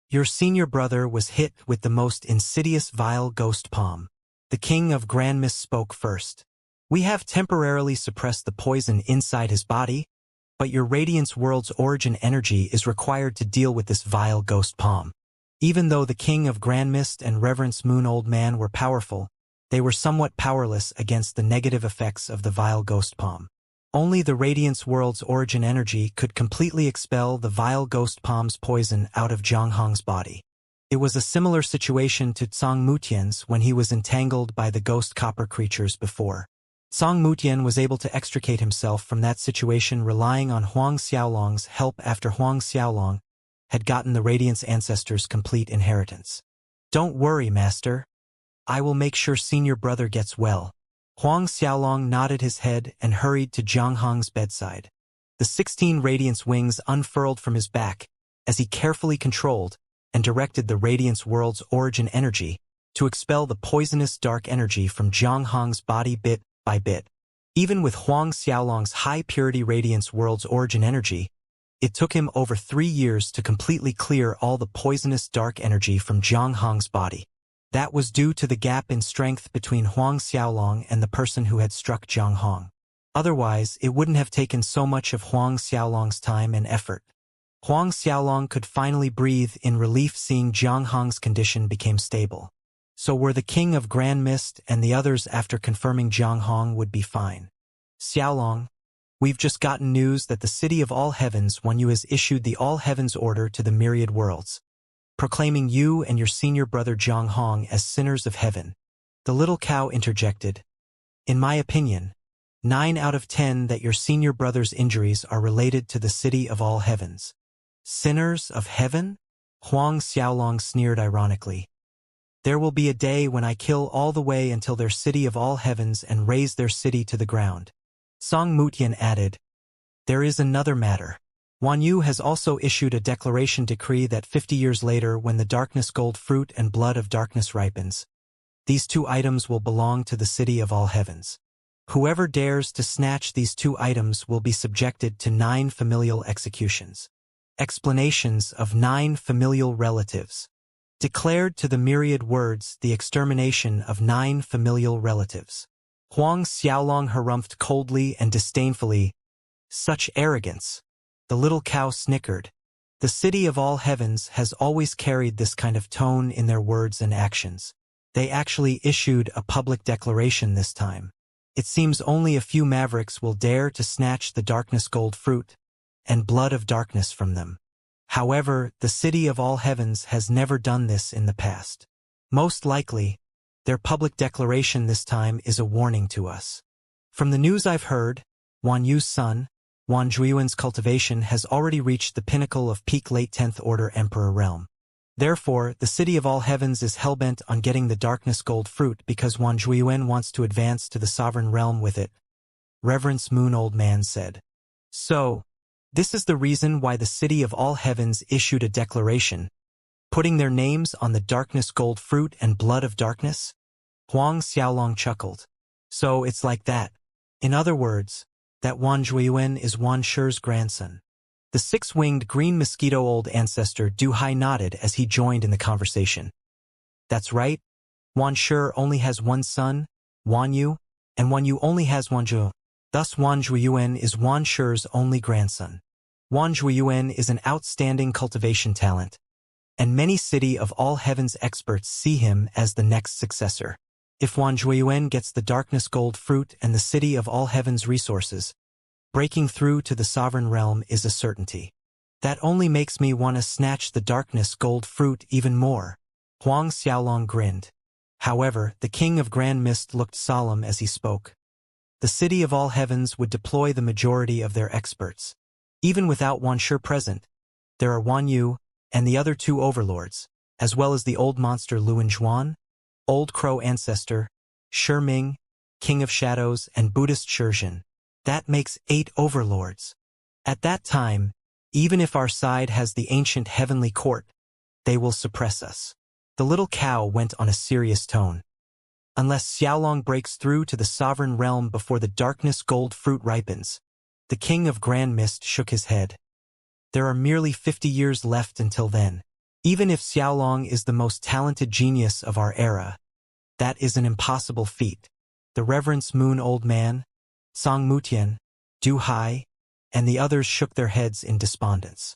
Your senior brother was hit with the most insidious vile ghost palm. The King of Grand Mist spoke first. We have temporarily suppressed the poison inside his body, but your Radiance World's origin energy is required to deal with this vile ghost palm. Even though the King of Grand Mist and Reverence Moon Old Man were powerful, they were somewhat powerless against the negative effects of the vile ghost palm. Only the Radiance World's origin energy could completely expel the vile ghost palm's poison out of Jiang Hong's body. It was a similar situation to Tsang Mutian's when he was entangled by the ghost copper creatures before. Tsang Mutian was able to extricate himself from that situation relying on Huang Xiaolong's help after Huang Xiaolong had gotten the Radiance Ancestors' complete inheritance. Don't worry, Master. I will make sure senior brother gets well. Huang Xiaolong nodded his head and hurried to Jiang Hong's bedside. The 16 Radiance wings unfurled from his back as he carefully controlled and directed the Radiance World's origin energy to expel the poisonous dark energy from Jiang Hong's body bit by bit. Even with Huang Xiaolong's high-purity Radiance World's origin energy, it took him over 3 years to completely clear all the poisonous dark energy from Jiang Hong's body. That was due to the gap in strength between Huang Xiaolong and the person who had struck Jiang Hong. Otherwise, it wouldn't have taken so much of Huang Xiaolong's time and effort. Huang Xiaolong could finally breathe in relief seeing Jiang Hong's condition became stable. So were the King of Grand Mist and the others after confirming Jiang Hong would be fine. Xiaolong, we've just gotten news that the City of All Heavens Wan Yu has issued the All Heavens Order to the myriad worlds, proclaiming you and your senior brother Jiang Hong as sinners of heaven. The little cow interjected. In my opinion, 9 out of 10 that your senior brother's injuries are related to the City of All Heavens. Sinners of heaven? Huang Xiaolong sneered ironically. There will be a day when I kill all the way until their City of All Heavens and raze their city to the ground. Song Mutian added, there is another matter. Wan Yu has also issued a declaration decree that 50 years later when the darkness gold fruit and blood of darkness ripens, these 2 items will belong to the City of All Heavens. Whoever dares to snatch these 2 items will be subjected to 9 familial executions. Explanations of 9 familial relatives. Declared to the myriad words the extermination of 9 familial relatives. Huang Xiaolong harumphed coldly and disdainfully. Such arrogance. The little cow snickered. The city of all heavens has always carried this kind of tone in their words and actions. They actually issued a public declaration this time. It seems only a few mavericks will dare to snatch the darkness gold fruit and blood of darkness from them. However, the city of all heavens has never done this in the past. Most likely, their public declaration this time is a warning to us. From the news I've heard, Wan Yu's son, Wan Zhuiyuan's cultivation has already reached the pinnacle of peak late 10th Order Emperor realm. Therefore, the city of all heavens is hellbent on getting the darkness gold fruit because Wan Zhuiyuan wants to advance to the sovereign realm with it, Reverence Moon Old Man said. So, this is the reason why the city of all heavens issued a declaration, putting their names on the darkness gold fruit and blood of darkness? Huang Xiaolong chuckled. So it's like that. In other words, that Wan Zhuiyuan is Wan Shi's grandson. The 6-winged green mosquito old ancestor Du Hai nodded as he joined in the conversation. That's right. Wan Shi only has one son, Wan Yu, and Wan Yu only has Wan Zhu. Thus Wan Zhuiyuan is Wan Shi's only grandson. Wan Zhuiyuan is an outstanding cultivation talent, and many city of all heavens experts see him as the next successor. If Wan Zhuiyuan gets the darkness gold fruit and the city of all heavens resources, breaking through to the sovereign realm is a certainty. That only makes me want to snatch the darkness gold fruit even more. Huang Xiaolong grinned. However, the king of Grand Mist looked solemn as he spoke. The city of all heavens would deploy the majority of their experts. Even without Wan Shi present, there are Wan Yu and the other 2 overlords, as well as the old monster Luan Zhuan, Old Crow ancestor, Shi Ming, King of Shadows, and Buddhist Shizhen. That makes 8 overlords. At that time, even if our side has the ancient heavenly court, they will suppress us. The little cow went on a serious tone. Unless Xiaolong breaks through to the sovereign realm before the darkness gold fruit ripens. The king of Grand Mist shook his head. There are merely 50 years left until then. Even if Xiaolong is the most talented genius of our era, that is an impossible feat. The Reverence Moon Old Man, Song Mutian, Du Hai, and the others shook their heads in despondence.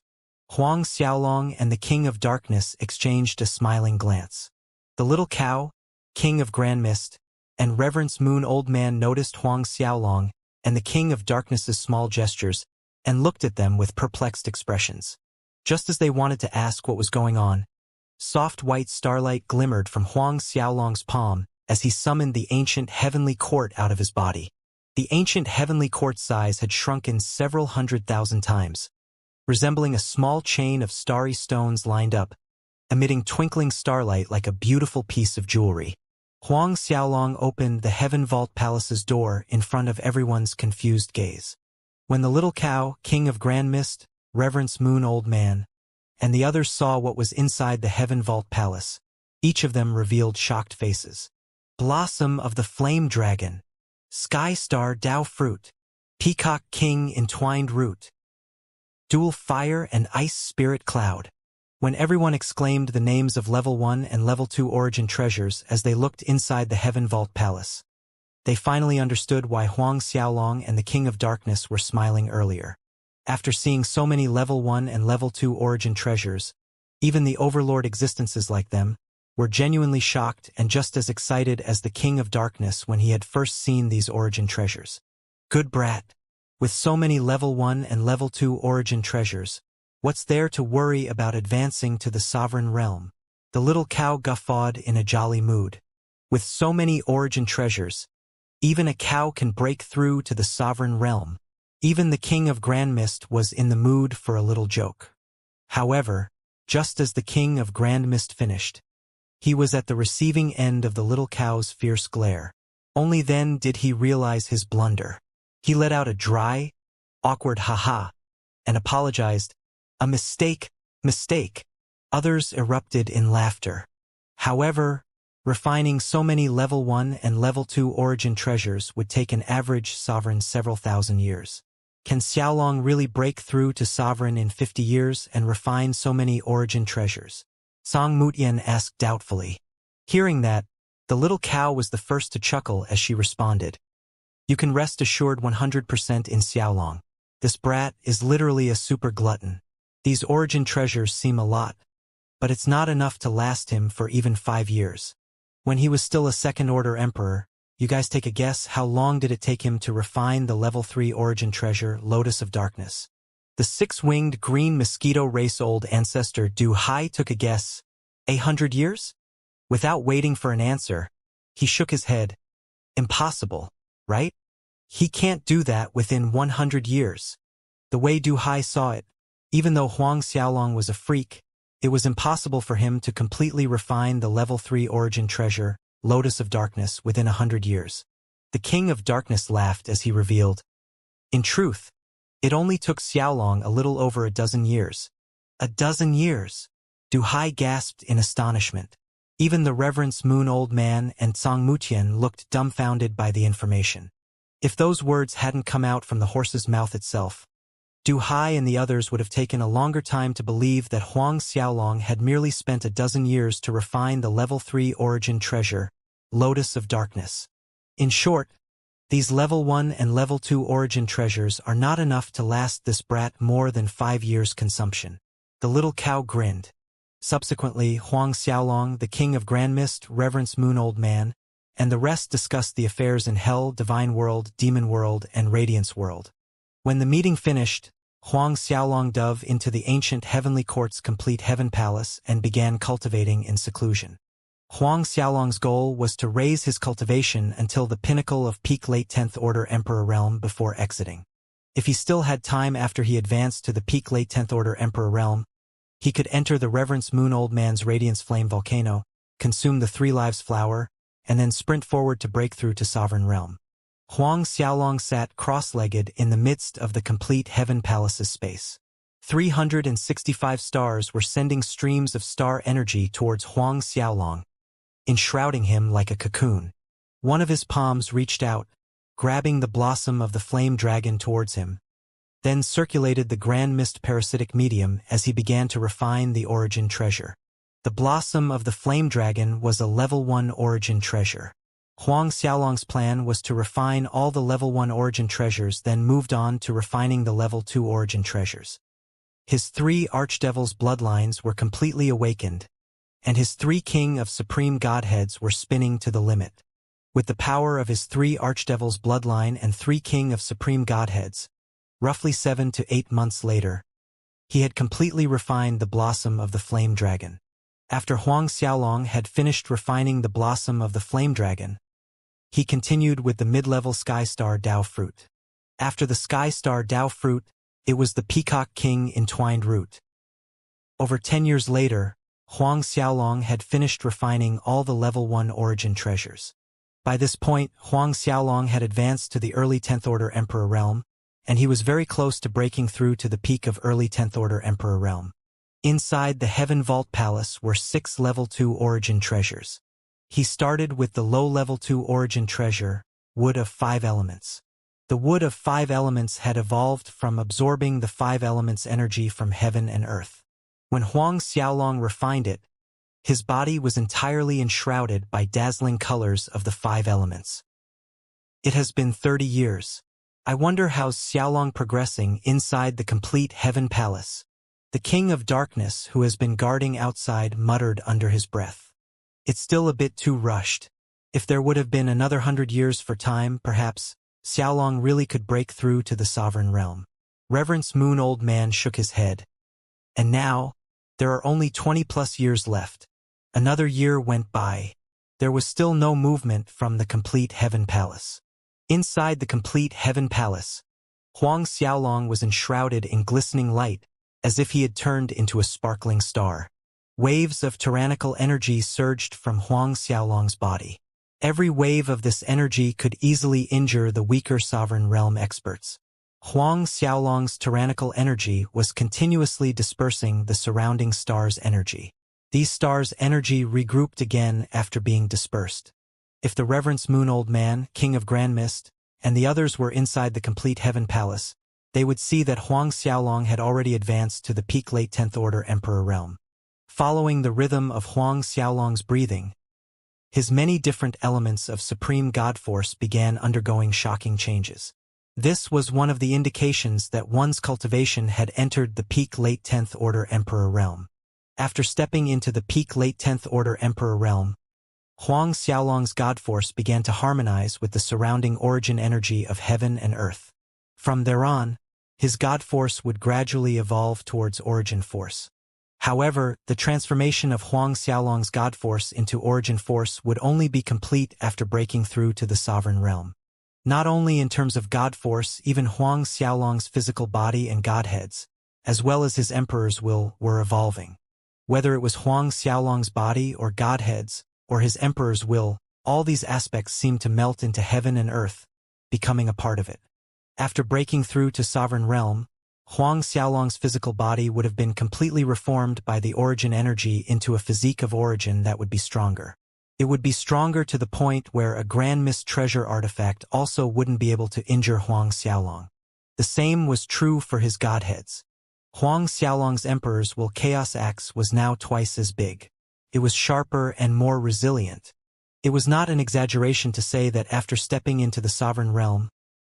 Huang Xiaolong and the King of Darkness exchanged a smiling glance. The little cow, King of Grand Mist, and Reverence Moon Old Man noticed Huang Xiaolong and the King of Darkness's small gestures and looked at them with perplexed expressions. Just as they wanted to ask what was going on, soft white starlight glimmered from Huang Xiaolong's palm as he summoned the ancient heavenly court out of his body. The ancient heavenly court's size had shrunken several 100,000 times, resembling a small chain of starry stones lined up, emitting twinkling starlight like a beautiful piece of jewelry. Huang Xiaolong opened the Heaven Vault Palace's door in front of everyone's confused gaze. When the little cow, King of Grand Mist, Reverence Moon Old Man, and the others saw what was inside the Heaven Vault Palace, each of them revealed shocked faces. Blossom of the Flame Dragon, Sky Star Dao Fruit, Peacock King Entwined Root, Dual Fire and Ice Spirit Cloud. When everyone exclaimed the names of Level 1 and Level 2 Origin treasures as they looked inside the Heaven Vault Palace, they finally understood why Huang Xiaolong and the King of Darkness were smiling earlier. After seeing so many Level 1 and Level 2 Origin treasures, even the Overlord existences like them were genuinely shocked and just as excited as the King of Darkness when he had first seen these Origin treasures. Good brat. With so many Level 1 and Level 2 Origin treasures, what's there to worry about advancing to the sovereign realm? The little cow guffawed in a jolly mood. With so many Origin treasures, even a cow can break through to the sovereign realm. Even the King of Grand Mist was in the mood for a little joke. However, just as the King of Grand Mist finished, he was at the receiving end of the little cow's fierce glare. Only then did he realize his blunder. He let out a dry, awkward ha-ha, and apologized. A mistake, mistake. Others erupted in laughter. However, refining so many Level 1 and Level 2 Origin treasures would take an average sovereign several thousand years. Can Xiaolong really break through to sovereign in 50 years and refine so many origin treasures? Song Mutian asked doubtfully. Hearing that, the little cow was the first to chuckle as she responded. You can rest assured 100% in Xiaolong. This brat is literally a super glutton. These origin treasures seem a lot, but it's not enough to last him for even 5 years. When he was still a second-order emperor, you guys take a guess how long did it take him to refine the level 3 origin treasure, Lotus of Darkness? The 6-winged green mosquito race-old ancestor Du Hai took a guess. 100 years? Without waiting for an answer, he shook his head. Impossible, right? He can't do that within 100 years. The way Du Hai saw it, even though Huang Xiaolong was a freak, it was impossible for him to completely refine the level 3 origin treasure, Lotus of Darkness, within 100 years. The King of Darkness laughed as he revealed. In truth, it only took Xiaolong a little over a dozen years. A dozen years! Du Hai gasped in astonishment. Even the Reverence Moon Old Man and Song Mutian looked dumbfounded by the information. If those words hadn't come out from the horse's mouth itself, Du Hai and the others would have taken a longer time to believe that Huang Xiaolong had merely spent a dozen years to refine the level 3 origin treasure, Lotus of Darkness. In short, these level 1 and level 2 origin treasures are not enough to last this brat more than 5 years' consumption. The little cow grinned. Subsequently, Huang Xiaolong, the King of Grand Mist, Reverence Moon Old Man, and the rest discussed the affairs in Hell, Divine World, Demon World, and Radiance World. When the meeting finished, Huang Xiaolong dove into the ancient Heavenly Court's complete Heaven Palace and began cultivating in seclusion. Huang Xiaolong's goal was to raise his cultivation until the pinnacle of peak late 10th Order Emperor realm before exiting. If he still had time after he advanced to the peak late 10th Order Emperor realm, he could enter the Reverence Moon Old Man's Radiance Flame Volcano, consume the 3 Lives Flower, and then sprint forward to break through to Sovereign Realm. Huang Xiaolong sat cross-legged in the midst of the complete Heaven Palace's space. 365 stars were sending streams of star energy towards Huang Xiaolong, enshrouding him like a cocoon. One of his palms reached out, grabbing the blossom of the flame dragon towards him, then circulated the Grand Mist parasitic medium as he began to refine the origin treasure. The blossom of the flame dragon was a level 1 origin treasure. Huang Xiaolong's plan was to refine all the level 1 origin treasures, then moved on to refining the level 2 origin treasures. His 3 archdevils' bloodlines were completely awakened, and his 3 King of Supreme Godheads were spinning to the limit. With the power of his 3 archdevils' bloodline and 3 King of Supreme Godheads, roughly 7 to 8 months later, he had completely refined the blossom of the flame dragon. After Huang Xiaolong had finished refining the blossom of the flame dragon, he continued with the mid-level Sky Star Dao fruit. After the Sky Star Dao fruit, it was the Peacock King entwined root. Over 10 years later, Huang Xiaolong had finished refining all the level 1 origin treasures. By this point, Huang Xiaolong had advanced to the early 10th Order Emperor realm, and he was very close to breaking through to the peak of early 10th Order Emperor realm. Inside the Heaven Vault Palace were 6 level 2 origin treasures. He started with the low level 2 origin treasure, Wood of 5 Elements. The Wood of 5 Elements had evolved from absorbing the 5 elements' energy from heaven and earth. When Huang Xiaolong refined it, his body was entirely enshrouded by dazzling colors of the 5 elements. It has been 30 years. I wonder how's Xiaolong progressing inside the complete Heaven Palace. The King of Darkness, who has been guarding outside, muttered under his breath. It's still a bit too rushed. If there would have been another 100 years for time, perhaps, Xiaolong really could break through to the sovereign realm. Reverence Moon Old Man shook his head. And now, there are only 20+ years left. Another year went by. There was still no movement from the complete Heaven Palace. Inside the complete Heaven Palace, Huang Xiaolong was enshrouded in glistening light, as if he had turned into a sparkling star. Waves of tyrannical energy surged from Huang Xiaolong's body. Every wave of this energy could easily injure the weaker sovereign realm experts. Huang Xiaolong's tyrannical energy was continuously dispersing the surrounding stars' energy. These stars' energy regrouped again after being dispersed. If the Reverence Moon Old Man, King of Grand Mist, and the others were inside the complete Heaven Palace, they would see that Huang Xiaolong had already advanced to the peak late 10th Order Emperor realm. Following the rhythm of Huang Xiaolong's breathing, his many different elements of supreme God force began undergoing shocking changes. This was one of the indications that one's cultivation had entered the peak late 10th Order Emperor realm. After stepping into the peak late 10th Order Emperor realm, Huang Xiaolong's God force began to harmonize with the surrounding origin energy of heaven and earth. From there on, his God force would gradually evolve towards origin force. However, the transformation of Huang Xiaolong's God force into origin force would only be complete after breaking through to the sovereign realm. Not only in terms of God force, even Huang Xiaolong's physical body and godheads, as well as his emperor's will, were evolving. Whether it was Huang Xiaolong's body or godheads, or his emperor's will, all these aspects seemed to melt into heaven and earth, becoming a part of it. After breaking through to sovereign realm, Huang Xiaolong's physical body would have been completely reformed by the origin energy into a physique of origin that would be stronger. It would be stronger to the point where a grand mist treasure artifact also wouldn't be able to injure Huang Xiaolong. The same was true for his godheads. Huang Xiaolong's emperor's will chaos axe was now twice as big. It was sharper and more resilient. It was not an exaggeration to say that after stepping into the sovereign realm,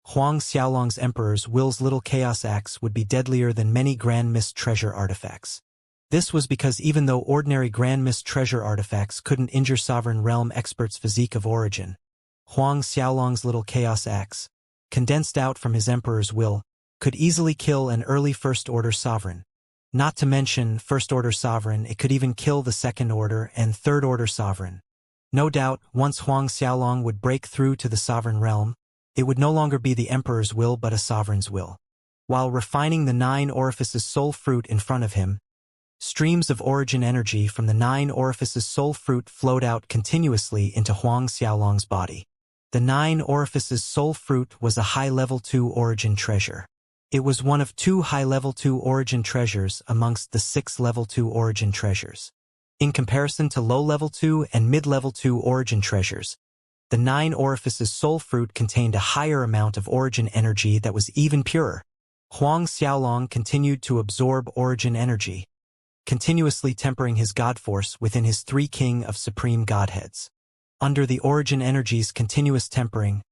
Huang Xiaolong's emperor's will's little chaos axe would be deadlier than many grand mist treasure artifacts. This was because even though ordinary grand mist treasure artifacts couldn't injure sovereign realm experts' physique of origin, Huang Xiaolong's little chaos axe, condensed out from his emperor's will, could easily kill an early first-order sovereign. Not to mention first-order sovereign, it could even kill the second-order and third-order sovereign. No doubt, once Huang Xiaolong would break through to the sovereign realm, it would no longer be the emperor's will but a sovereign's will. While refining the 9 orifices soul fruit in front of him, streams of origin energy from the 9 orifices soul fruit flowed out continuously into Huang Xiaolong's body. The 9 orifices soul fruit was a high-level 2 origin treasure. It was one of 2 high-level 2 origin treasures amongst the 6 level 2 origin treasures. In comparison to low-level 2 and mid-level 2 origin treasures, the 9 orifices soul fruit contained a higher amount of origin energy that was even purer. Huang Xiaolong continued to absorb origin energy, continuously tempering his God force within his 3 king of supreme godheads. Under the origin energy's continuous tempering,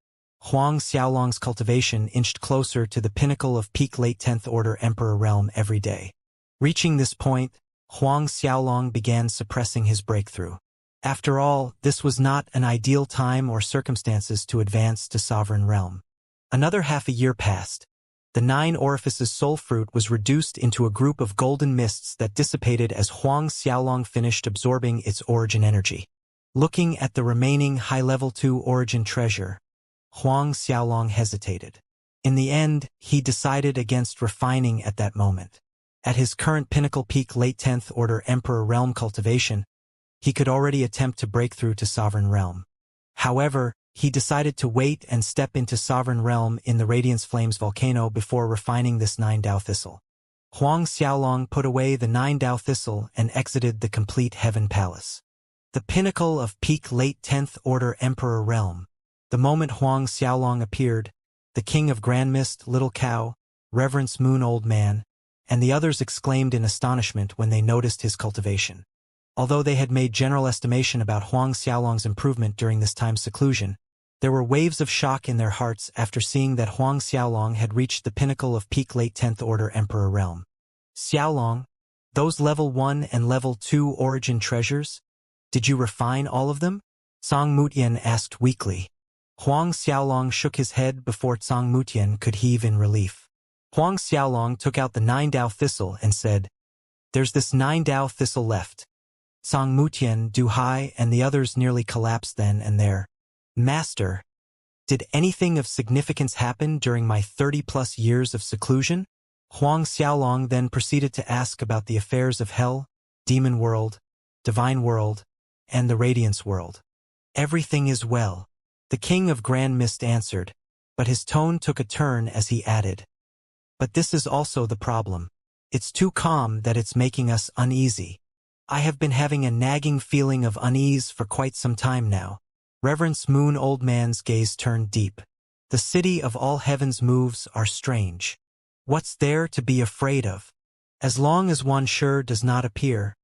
Huang Xiaolong's cultivation inched closer to the pinnacle of peak late 10th Order Emperor realm every day. Reaching this point, Huang Xiaolong began suppressing his breakthrough. After all, this was not an ideal time or circumstances to advance to sovereign realm. Another half a year passed. The 9 orifices soul fruit was reduced into a group of golden mists that dissipated as Huang Xiaolong finished absorbing its origin energy. Looking at the remaining high-level 2 origin treasure, Huang Xiaolong hesitated. In the end, he decided against refining at that moment. At his current pinnacle peak late 10th Order Emperor realm cultivation, he could already attempt to break through to sovereign realm. However, he decided to wait and step into sovereign realm in the Radiance Flames volcano before refining this 9 Dao Thistle. Huang Xiaolong put away the 9 Dao Thistle and exited the complete Heaven Palace. The pinnacle of peak late 10th Order Emperor realm. The moment Huang Xiaolong appeared, the King of Grand Mist, Little Cow, Reverence Moon Old Man, and the others exclaimed in astonishment when they noticed his cultivation. Although they had made general estimation about Huang Xiaolong's improvement during this time's seclusion, there were waves of shock in their hearts after seeing that Huang Xiaolong had reached the pinnacle of peak late 10th Order Emperor realm. Xiaolong, those level 1 and level 2 origin treasures? Did you refine all of them? Zhang Mutian asked weakly. Huang Xiaolong shook his head before Zhang Mutian could heave in relief. Huang Xiaolong took out the 9 Dao Thistle and said, "There's this 9 Dao Thistle left." Zhang Mutian, Du Hai, and the others nearly collapsed then and there. "Master, did anything of significance happen during my 30-plus years of seclusion?" Huang Xiaolong then proceeded to ask about the affairs of Hell, Demon World, Divine World, and the Radiance World. "Everything is well," the King of Grand Mist answered, but his tone took a turn as he added, "But this is also the problem. It's too calm that it's making us uneasy. I have been having a nagging feeling of unease for quite some time now." Reverence Moon Old Man's gaze turned deep. "The city of all heaven's moves are strange. What's there to be afraid of? As long as Wan Shi does not appear,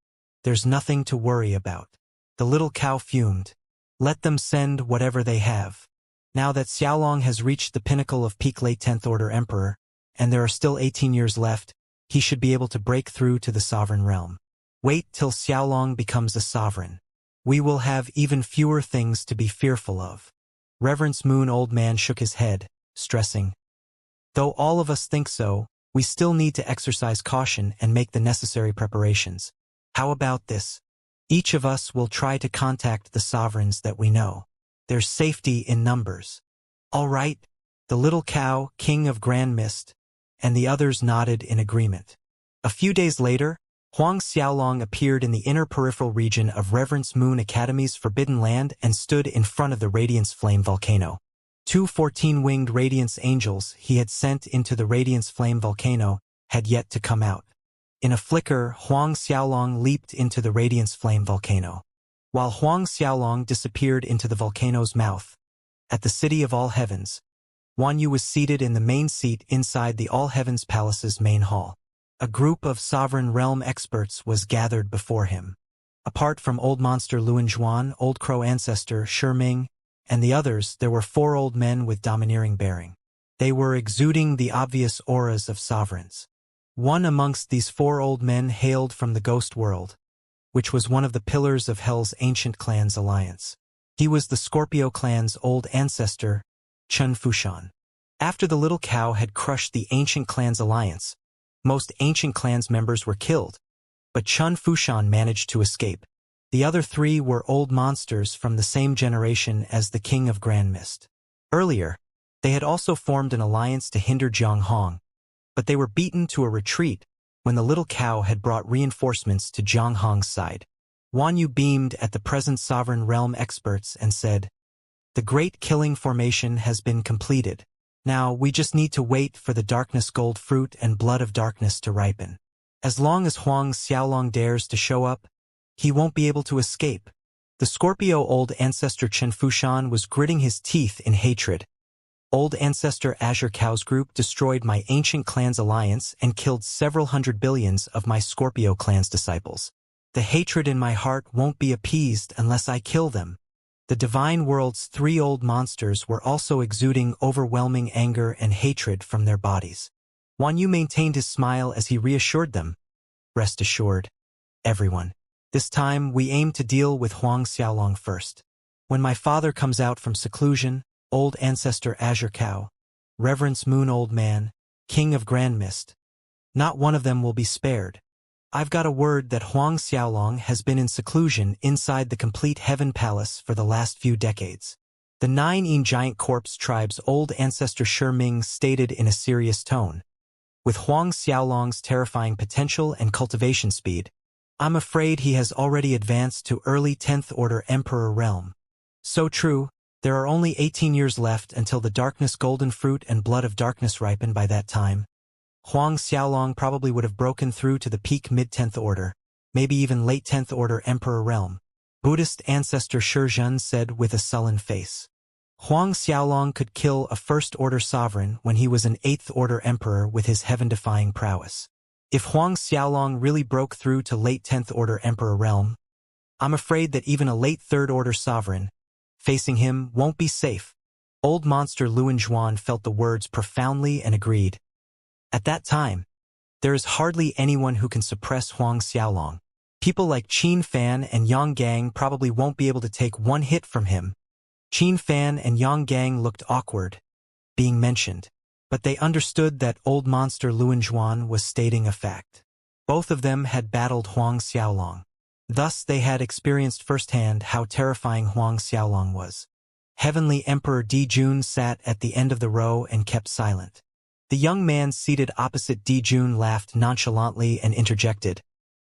there's nothing to worry about. The little cow fumed. Let them send whatever they have. Now that Xiaolong has reached the pinnacle of peak late 10th Order Emperor, and there are still 18 years left, he should be able to break through to the sovereign realm. Wait till Xiaolong becomes a sovereign. We will have even fewer things to be fearful of. Reverence Moon Old Man shook his head, stressing. Though all of us think so, we still need to exercise caution and make the necessary preparations. How about this? Each of us will try to contact the sovereigns that we know. There's safety in numbers. All right, the little cow, king of Grand Mist, and the others nodded in agreement. A few days later, Huang Xiaolong appeared in the inner peripheral region of Reverence Moon Academy's Forbidden Land and stood in front of the Radiance Flame volcano. 2 14-winged Radiance Angels he had sent into the Radiance Flame volcano had yet to come out. In a flicker, Huang Xiaolong leaped into the Radiance Flame volcano. While Huang Xiaolong disappeared into the volcano's mouth, at the City of All Heavens, Wan Yu was seated in the main seat inside the All Heavens Palace's main hall. A group of sovereign realm experts was gathered before him. Apart from Old Monster Luan Zhuan, Old Crow Ancestor Shi Ming, and the others, there were 4 old men with domineering bearing. They were exuding the obvious auras of sovereigns. One amongst these 4 old men hailed from the ghost world, which was one of the pillars of Hell's ancient clan's alliance. He was the Scorpio clan's old ancestor, Chun Fushan. After the little cow had crushed the ancient clan's alliance, most ancient clan's members were killed, but Chun Fushan managed to escape. The other 3 were old monsters from the same generation as the King of Grand Mist. Earlier, they had also formed an alliance to hinder Jiang Hong, but they were beaten to a retreat when the little cow had brought reinforcements to Jiang Hong's side. Wan Yu beamed at the present sovereign realm experts and said, "The great killing formation has been completed. Now we just need to wait for the darkness gold fruit and blood of darkness to ripen. As long as Huang Xiaolong dares to show up, he won't be able to escape." The Scorpio old ancestor Chen Fushan was gritting his teeth in hatred. Old ancestor Azure Cow's group destroyed my ancient clan's alliance and killed several hundred billions of my Scorpio clan's disciples. The hatred in my heart won't be appeased unless I kill them. The divine world's 3 old monsters were also exuding overwhelming anger and hatred from their bodies. Wan Yu maintained his smile as he reassured them. "Rest assured, everyone. This time we aim to deal with Huang Xiaolong first. When my father comes out from seclusion, old ancestor Azure Cow, Reverence Moon Old Man, King of Grand Mist, not one of them will be spared. I've got a word that Huang Xiaolong has been in seclusion inside the complete Heaven Palace for the last few decades." The 9 Yin Giant Corpse tribe's old ancestor Shi Ming stated in a serious tone. "With Huang Xiaolong's terrifying potential and cultivation speed, I'm afraid he has already advanced to early 10th Order Emperor realm. So true, there are only 18 years left until the darkness golden fruit and blood of darkness ripen. By that time, Huang Xiaolong probably would have broken through to the peak mid-10th Order, maybe even late 10th Order Emperor realm." Buddhist ancestor Shi Zhen said with a sullen face. Huang Xiaolong could kill a First-Order sovereign when he was an 8th Order Emperor with his heaven-defying prowess. If Huang Xiaolong really broke through to late 10th Order Emperor realm, I'm afraid that even a late 3rd Order sovereign facing him won't be safe. Old monster Luan Zhuan felt the words profoundly and agreed. At that time, there is hardly anyone who can suppress Huang Xiaolong. People like Qin Fan and Yang Gang probably won't be able to take one hit from him. Qin Fan and Yang Gang looked awkward being mentioned, but they understood that old monster Luan Zhuan was stating a fact. Both of them had battled Huang Xiaolong. Thus they had experienced firsthand how terrifying Huang Xiaolong was. Heavenly Emperor Di Jun sat at the end of the row and kept silent. The young man seated opposite Di Jun laughed nonchalantly and interjected,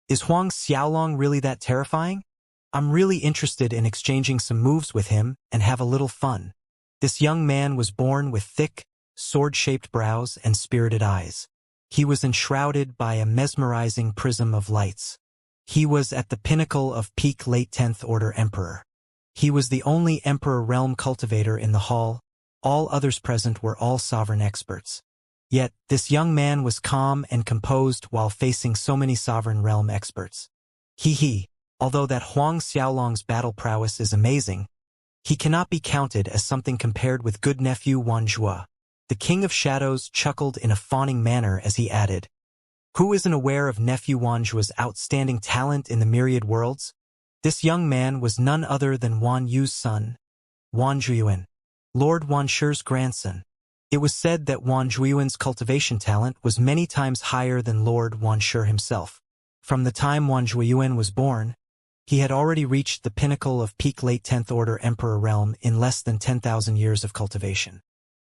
"Is Huang Xiaolong really that terrifying? I'm really interested in exchanging some moves with him and have a little fun." This young man was born with thick, sword-shaped brows and spirited eyes. He was enshrouded by a mesmerizing prism of lights. He was at the pinnacle of peak late 10th Order Emperor. He was the only Emperor realm cultivator in the hall. All others present were all sovereign experts. Yet, this young man was calm and composed while facing so many sovereign realm experts. Although that Huang Xiaolong's battle prowess is amazing, he cannot be counted as something compared with good nephew Wan Zhua. The King of Shadows chuckled in a fawning manner as he added, "Who isn't aware of nephew Wan Zhua's outstanding talent in the myriad worlds?" This young man was none other than Wan Yu's son, Wan Zhuyuan, Lord Wan Shi's grandson. It was said that Wan Zhuyuan's cultivation talent was many times higher than Lord Wan Shi himself. From the time Wan Zhuyuan was born, he had already reached the pinnacle of peak late 10th Order Emperor realm in less than 10,000 years of cultivation.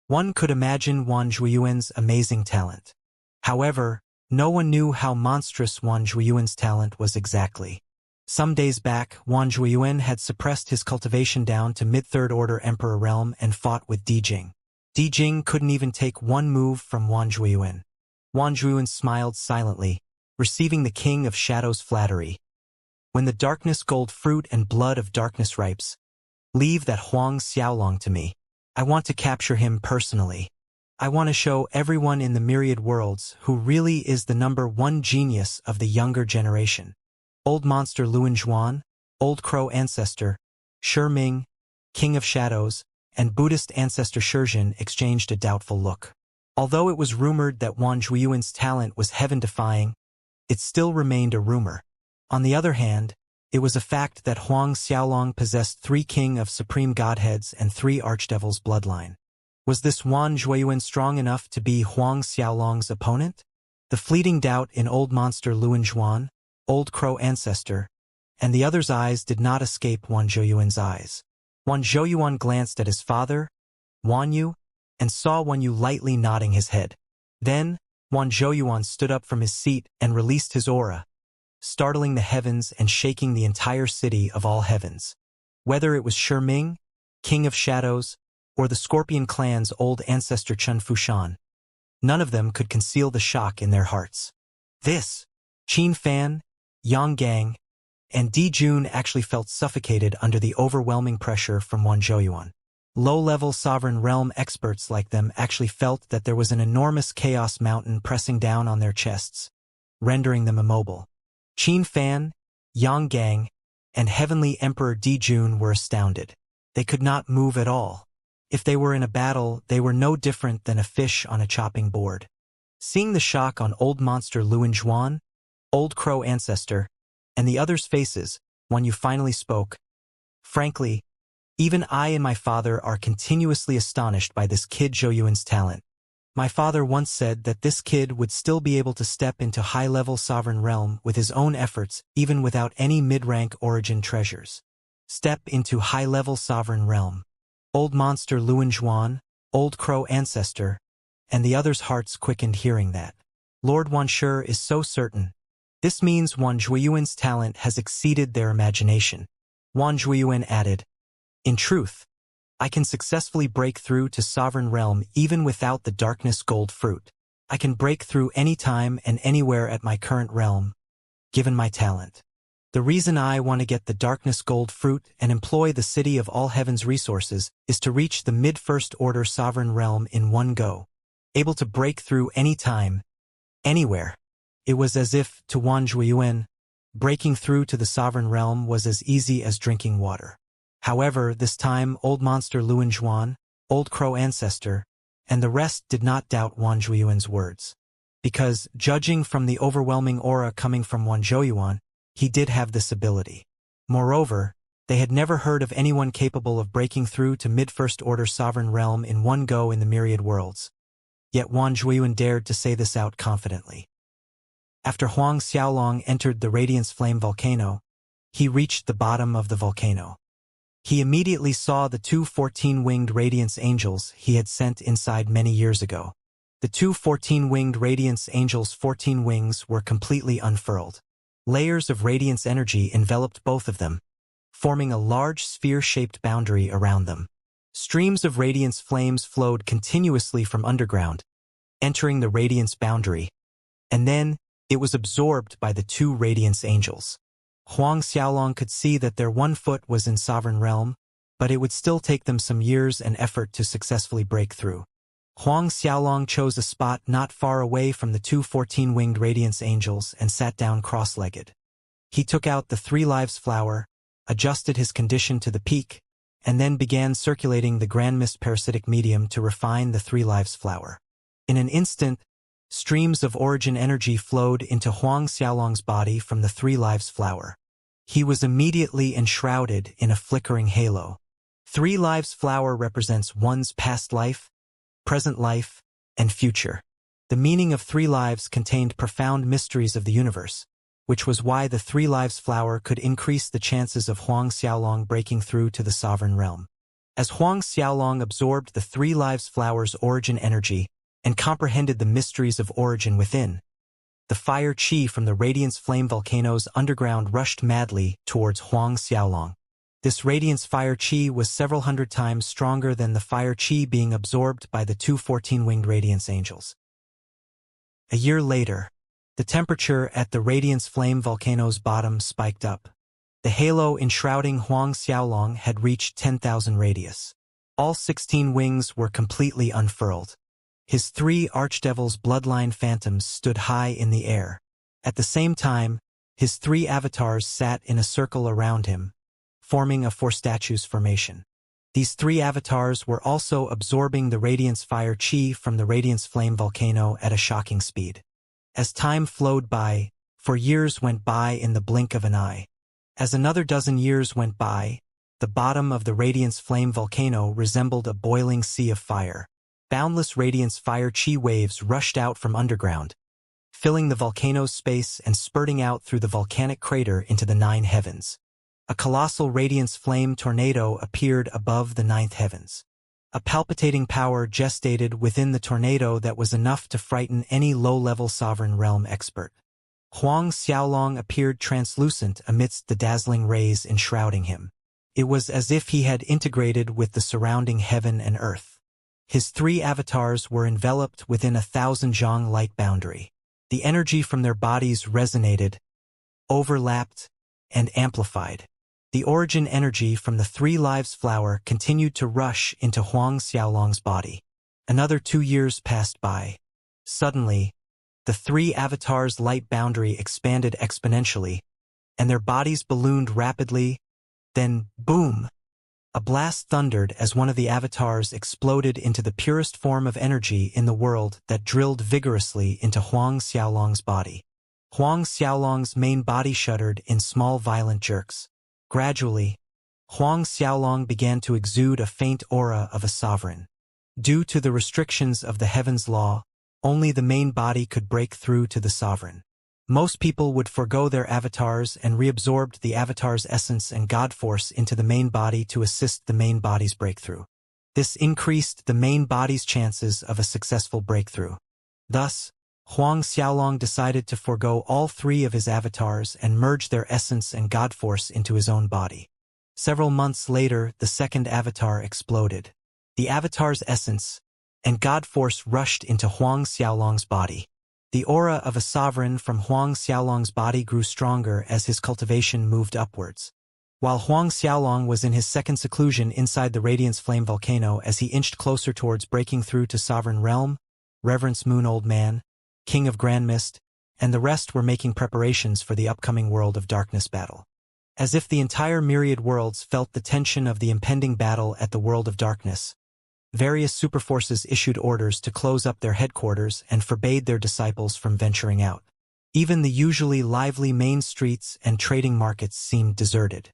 One could imagine Wan Zhuyuan's amazing talent. However, no one knew how monstrous Wan Zhuyuan's talent was exactly. Some days back, Wan Zhuyuan had suppressed his cultivation down to mid-third order Emperor realm and fought with Di Jing. Di Jing couldn't even take one move from Wan Zhuyuan. Wan Zhuyuan smiled silently, receiving the King of Shadows' flattery. "When the darkness gold fruit and blood of darkness ripes, leave that Huang Xiaolong to me. I want to capture him personally. I want to show everyone in the myriad worlds who really is the #1 genius of the younger generation." Old monster Luan Zhuan, Old Crow ancestor, Shi Ming, King of Shadows, and Buddhist ancestor Shizhen exchanged a doubtful look. Although it was rumored that Wan Zhuyuan's talent was heaven-defying, it still remained a rumor. On the other hand, it was a fact that Huang Xiaolong possessed 3 King of Supreme Godheads and 3 Archdevils bloodline. Was this Wan Zhuyuan strong enough to be Huang Xiaolong's opponent? The fleeting doubt in old monster Luan Zhuan, Old Crow ancestor, and the other's eyes did not escape Wan Zhuyuan's eyes. Wan Zhuyuan glanced at his father, Wan Yu, and saw Wan Yu lightly nodding his head. Then, Wan Zhuyuan stood up from his seat and released his aura, startling the heavens and shaking the entire city of all heavens. Whether it was Shi Ming, King of Shadows, or the Scorpion clan's old ancestor Chun Fushan, none of them could conceal the shock in their hearts. This, Qin Fan, Yang Gang, and Di Jun actually felt suffocated under the overwhelming pressure from Wan Zhuyuan. Low-level sovereign realm experts like them actually felt that there was an enormous chaos mountain pressing down on their chests, rendering them immobile. Qin Fan, Yang Gang, and Heavenly Emperor Di Jun were astounded. They could not move at all. If they were in a battle, they were no different than a fish on a chopping board. Seeing the shock on old monster Luan Zhuan, Old Crow ancestor, and the others' faces, Wan Yu finally spoke. "Frankly, even I and my father are continuously astonished by this kid Zhuyuan's talent. My father once said that this kid would still be able to step into high-level sovereign realm with his own efforts even without any mid-rank origin treasures. Step into high-level sovereign realm." Old monster Luan Zhuan, Old Crow ancestor, and the others' hearts quickened hearing that. Lord Wan Shi is so certain. This means Wan Zhuyuan's talent has exceeded their imagination. Wan Zhuyuan added, "In truth, I can successfully break through to sovereign realm even without the darkness gold fruit. I can break through any time and anywhere at my current realm, given my talent. The reason I want to get the darkness gold fruit and employ the city of all heaven's resources is to reach the mid-first order sovereign realm in one go, able to break through any time, anywhere." It was as if, to Wan Zhuyuan, breaking through to the sovereign realm was as easy as drinking water. However, this time old monster Luan Zhuan, Old Crow ancestor, and the rest did not doubt Wan Zhuyuan's words. Because, judging from the overwhelming aura coming from Wan Zhuyuan, he did have this ability. Moreover, they had never heard of anyone capable of breaking through to mid-first order sovereign realm in one go in the myriad worlds. Yet Wan Zhuyuan dared to say this out confidently. After Huang Xiaolong entered the Radiance Flame volcano, he reached the bottom of the volcano. He immediately saw the 2 14-winged Radiance Angels he had sent inside many years ago. The 2 14-winged Radiance Angels' 14 wings were completely unfurled. Layers of radiance energy enveloped both of them, forming a large sphere-shaped boundary around them. Streams of radiance flames flowed continuously from underground, entering the radiance boundary, and then it was absorbed by the 2 Radiance Angels. Huang Xiaolong could see that their 1 foot was in sovereign realm, but it would still take them some years and effort to successfully break through. Huang Xiaolong chose a spot not far away from the two 14-winged radiance angels and sat down cross-legged. He took out the 3 lives flower, adjusted his condition to the peak, and then began circulating the grand mist parasitic medium to refine the 3 lives flower. In an instant, streams of origin energy flowed into Huang Xiaolong's body from the 3 lives flower. He was immediately enshrouded in a flickering halo. 3 lives flower represents one's past life, present life, and future. The meaning of 3 lives contained profound mysteries of the universe, which was why the 3 lives flower could increase the chances of Huang Xiaolong breaking through to the sovereign realm. As Huang Xiaolong absorbed the 3 lives flower's origin energy and comprehended the mysteries of origin within, the fire chi from the Radiance Flame Volcano's underground rushed madly towards Huang Xiaolong. This Radiance Fire Chi was several hundred times stronger than the Fire Chi being absorbed by the two 14-winged Radiance Angels. A year later, the temperature at the Radiance Flame Volcano's bottom spiked up. The halo enshrouding Huang Xiaolong had reached 10,000 radius. All 16 wings were completely unfurled. His 3 archdevils' bloodline phantoms stood high in the air. At the same time, his 3 avatars sat in a circle around him, forming a 4 statues formation. These 3 avatars were also absorbing the Radiance Fire Chi from the Radiance Flame Volcano at a shocking speed. As time flowed by, 4 years went by in the blink of an eye. As another dozen years went by, the bottom of the Radiance Flame Volcano resembled a boiling sea of fire. Boundless Radiance Fire Chi waves rushed out from underground, filling the volcano's space and spurting out through the volcanic crater into the 9 heavens. A colossal Radiance Flame tornado appeared above the 9th heavens. A palpitating power gestated within the tornado that was enough to frighten any low-level sovereign realm expert. Huang Xiaolong appeared translucent amidst the dazzling rays enshrouding him. It was as if he had integrated with the surrounding heaven and earth. His 3 avatars were enveloped within a 1,000 zhang light boundary. The energy from their bodies resonated, overlapped, and amplified. The origin energy from the 3 lives flower continued to rush into Huang Xiaolong's body. Another 2 years passed by. Suddenly, the 3 avatars' light boundary expanded exponentially, and their bodies ballooned rapidly. Then, boom! A blast thundered as one of the avatars exploded into the purest form of energy in the world that drilled vigorously into Huang Xiaolong's body. Huang Xiaolong's main body shuddered in small violent jerks. Gradually, Huang Xiaolong began to exude a faint aura of a sovereign. Due to the restrictions of the heavens law, only the main body could break through to the sovereign. Most people would forego their avatars and reabsorbed the avatar's essence and god force into the main body to assist the main body's breakthrough. This increased the main body's chances of a successful breakthrough. Thus, Huang Xiaolong decided to forego all 3 of his avatars and merge their essence and god force into his own body. Several months later, the second avatar exploded. The avatar's essence and god force rushed into Huang Xiaolong's body. The aura of a sovereign from Huang Xiaolong's body grew stronger as his cultivation moved upwards. While Huang Xiaolong was in his second seclusion inside the Radiance Flame Volcano as he inched closer towards breaking through to Sovereign Realm, Reverence Moon Old Man, King of Grand Mist, and the rest were making preparations for the upcoming World of Darkness battle. As if the entire myriad worlds felt the tension of the impending battle at the World of Darkness, various superforces issued orders to close up their headquarters and forbade their disciples from venturing out. Even the usually lively main streets and trading markets seemed deserted.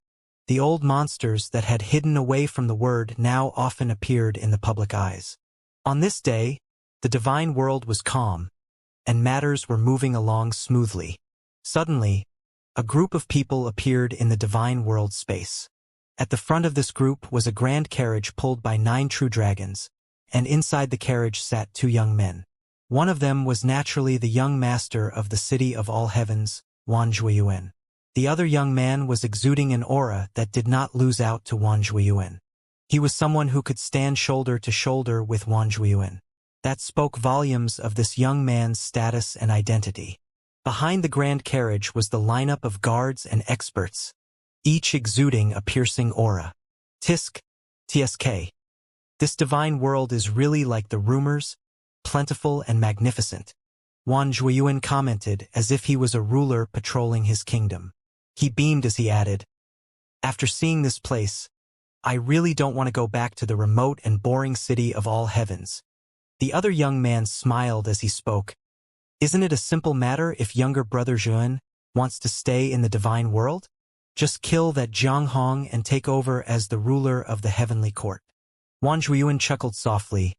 The old monsters that had hidden away from the word now often appeared in the public eyes. On this day, the divine world was calm, and matters were moving along smoothly. Suddenly, a group of people appeared in the divine world space. At the front of this group was a grand carriage pulled by 9 true dragons, and inside the carriage sat 2 young men. One of them was naturally the young master of the City of All Heavens, Wan Zhuiyuan. The other young man was exuding an aura that did not lose out to Wan Zhuiyuan. He was someone who could stand shoulder to shoulder with Wan Zhuiyuan. That spoke volumes of this young man's status and identity. Behind the grand carriage was the lineup of guards and experts, each exuding a piercing aura. Tisk, TSK. This divine world is really like the rumors, plentiful and magnificent. Wan Zhuiyuan commented as if he was a ruler patrolling his kingdom. He beamed as he added, "After seeing this place, I really don't want to go back to the remote and boring city of all heavens." The other young man smiled as he spoke. "Isn't it a simple matter if younger brother Zhuan wants to stay in the divine world? Just kill that Zhang Hong and take over as the ruler of the heavenly court." Wan Zhuiyuan chuckled softly.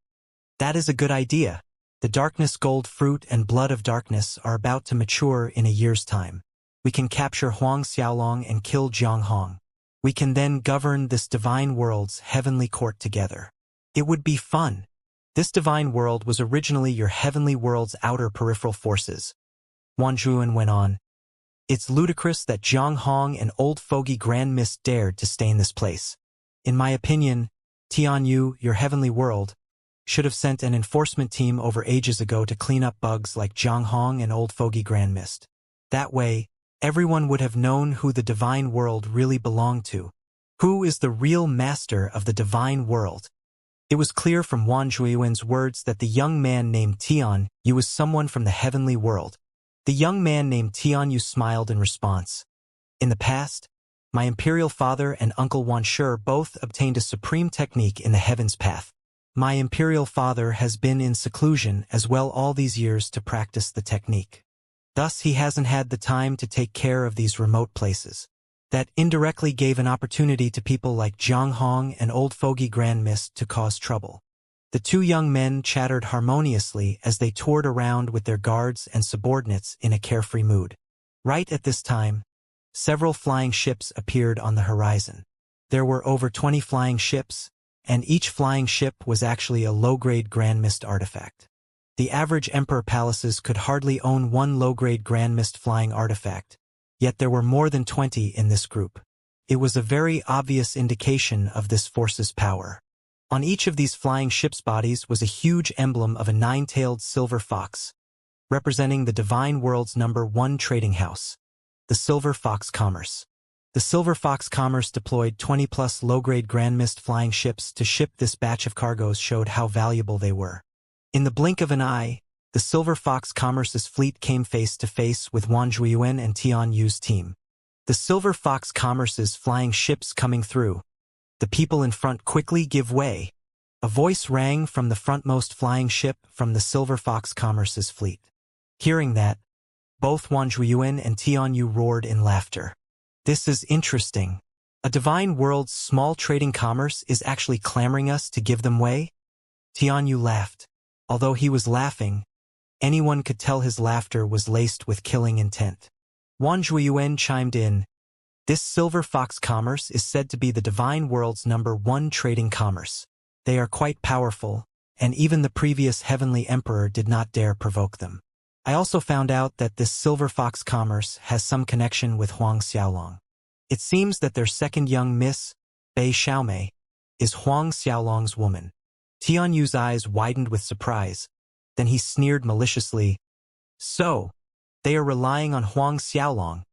"That is a good idea. The darkness gold fruit and blood of darkness are about to mature in a year's time. We can capture Huang Xiaolong and kill Zhang Hong. We can then govern this divine world's heavenly court together. It would be fun." This divine world was originally your heavenly world's outer peripheral forces. Wan Zhuiyuan went on. "It's ludicrous that Zhang Hong and old fogey Grand Mist dared to stain this place. In my opinion, Tianyu, your heavenly world, should have sent an enforcement team over ages ago to clean up bugs like Zhang Hong and old fogey Grand Mist. That way, everyone would have known who the divine world really belonged to. Who is the real master of the divine world?" It was clear from Wan Zhuiyuan's words that the young man named Tianyu was someone from the heavenly world. The young man named Tianyu smiled in response. "In the past, my imperial father and uncle Wan Shi both obtained a supreme technique in the heavens path. My imperial father has been in seclusion as well all these years to practice the technique. Thus he hasn't had the time to take care of these remote places. That indirectly gave an opportunity to people like Zhang Hong and old fogey Grand Mist to cause trouble." The two young men chattered harmoniously as they toured around with their guards and subordinates in a carefree mood. Right at this time, several flying ships appeared on the horizon. There were over 20 flying ships, and each flying ship was actually a low-grade Grand Mist artifact. The average Emperor palaces could hardly own one low-grade Grand Mist flying artifact, yet there were more than 20 in this group. It was a very obvious indication of this force's power. On each of these flying ships' bodies was a huge emblem of a nine-tailed silver fox, representing the divine world's #1 trading house, the Silver Fox Commerce. The Silver Fox Commerce deployed 20-plus low-grade Grand Mist flying ships to ship this batch of cargoes showed how valuable they were. In the blink of an eye, the Silver Fox Commerce's fleet came face-to-face with Wan Zhuiyuan and Tianyu's team. The Silver Fox Commerce's flying ships coming through. The people in front quickly give way. A voice rang from the frontmost flying ship from the Silver Fox Commerce's fleet. Hearing that, both Wan Zhuiyuan and Tianyu roared in laughter. "This is interesting. A divine world's small trading commerce is actually clamoring us to give them way?" Tianyu laughed. Although he was laughing, anyone could tell his laughter was laced with killing intent. Wan Zhuiyuan chimed in. "This Silver Fox Commerce is said to be the divine world's #1 trading commerce. They are quite powerful, and even the previous heavenly emperor did not dare provoke them. I also found out that this Silver Fox Commerce has some connection with Huang Xiaolong. It seems that their second young miss, Bei Xiaomei, is Huang Xiaolong's woman." Tianyu's eyes widened with surprise. Then he sneered maliciously. "So, they are relying on Huang Xiaolong.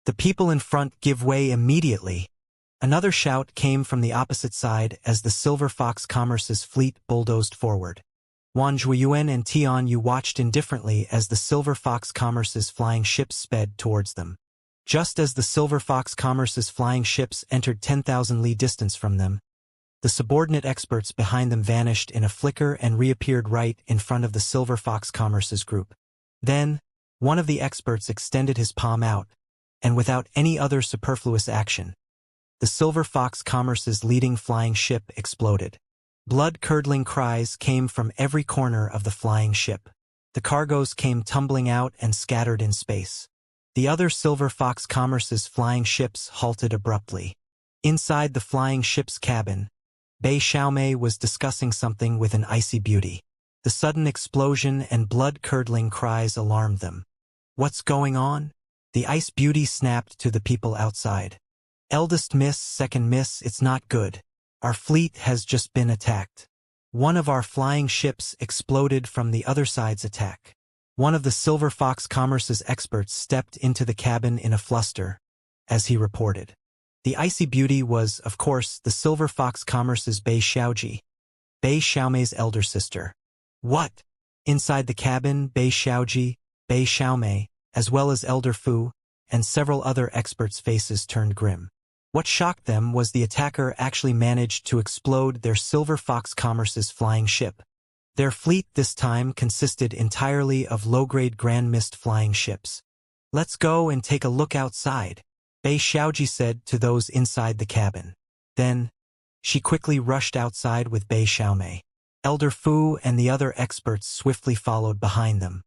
The people in front give way immediately." Another shout came from the opposite side as the Silver Fox Commerce's fleet bulldozed forward. Wan Zhuiyuan and Tianyu watched indifferently as the Silver Fox Commerce's flying ships sped towards them. Just as the Silver Fox Commerce's flying ships entered 10,000 li distance from them, the subordinate experts behind them vanished in a flicker and reappeared right in front of the Silver Fox Commerce's group. Then, one of the experts extended his palm out, and without any other superfluous action, the Silver Fox Commerce's leading flying ship exploded. Blood-curdling cries came from every corner of the flying ship. The cargoes came tumbling out and scattered in space. The other Silver Fox Commerce's flying ships halted abruptly. Inside the flying ship's cabin, Bei Xiaomei was discussing something with an icy beauty. The sudden explosion and blood-curdling cries alarmed them. "What's going on?" The ice beauty snapped to the people outside. "Eldest miss, second miss, it's not good. Our fleet has just been attacked. One of our flying ships exploded from the other side's attack." One of the Silver Fox Commerce's experts stepped into the cabin in a fluster, as he reported. The icy beauty was, of course, the Silver Fox Commerce's Bei Xiaoji. Bei Xiaomei's elder sister. What? Inside the cabin, Bei Xiaoji, Bei Xiaomei, as well as Elder Fu, and several other experts' faces turned grim. What shocked them was the attacker actually managed to explode their Silver Fox Commerce's flying ship. Their fleet this time consisted entirely of low-grade Grand Mist flying ships. Let's go and take a look outside, Bei Xiaoji said to those inside the cabin. Then, she quickly rushed outside with Bei Xiaomei. Elder Fu and the other experts swiftly followed behind them.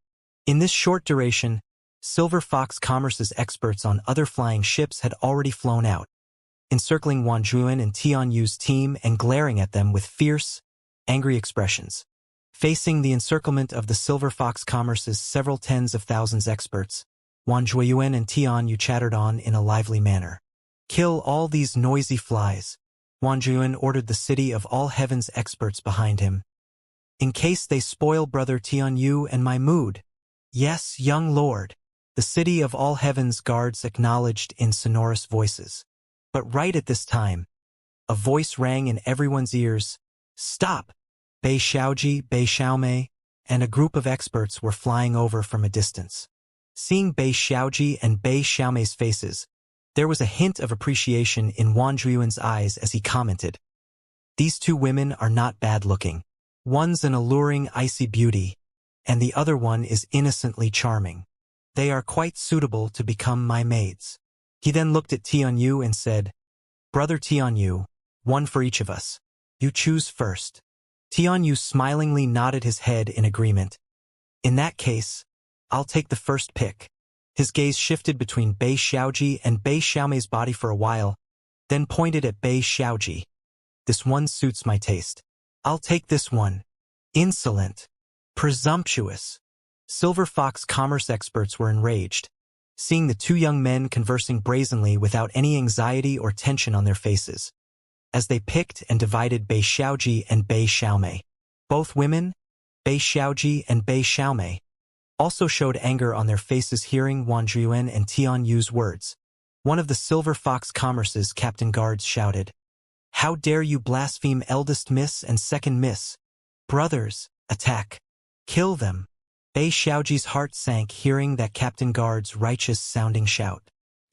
In this short duration, Silver Fox Commerce's experts on other flying ships had already flown out, encircling Wang Zhuan and Tian Yu's team and glaring at them with fierce, angry expressions. Facing the encirclement of the Silver Fox Commerce's several tens of thousands experts, Wang Zhuan and Tian Yu chattered on in a lively manner. Kill all these noisy flies, Wang Zhuan ordered the City of All Heavens experts behind him. In case they spoil Brother Tian Yu and my mood. Yes, young lord, the City of All Heavens guards acknowledged in sonorous voices. But right at this time, a voice rang in everyone's ears. Stop! Bei Xiaoji, Bei Xiaomei, and a group of experts were flying over from a distance. Seeing Bei Xiaoji and Bei Xiaomei's faces, there was a hint of appreciation in Wang Zhuan's eyes as he commented. These two women are not bad-looking. One's an alluring, icy beauty, and the other one is innocently charming. They are quite suitable to become my maids. He then looked at Tian Yu and said, Brother Tian Yu, one for each of us. You choose first. Tian Yu smilingly nodded his head in agreement. In that case, I'll take the first pick. His gaze shifted between Bei Xiaoji and Bei Xiaomei's body for a while, then pointed at Bei Xiaoji. This one suits my taste. I'll take this one. Insolent. Presumptuous. Silver Fox Commerce experts were enraged, seeing the two young men conversing brazenly without any anxiety or tension on their faces, as they picked and divided Bei Xiaoji and Bei Xiaomei. Both women, Bei Xiaoji and Bei Xiaomei, also showed anger on their faces hearing Wang Zhuan and Tian Yu's words. One of the Silver Fox Commerce's captain guards shouted, How dare you blaspheme eldest miss and second miss? Brothers, attack. Kill them. Bei Xiaoji's heart sank hearing that captain guard's righteous-sounding shout.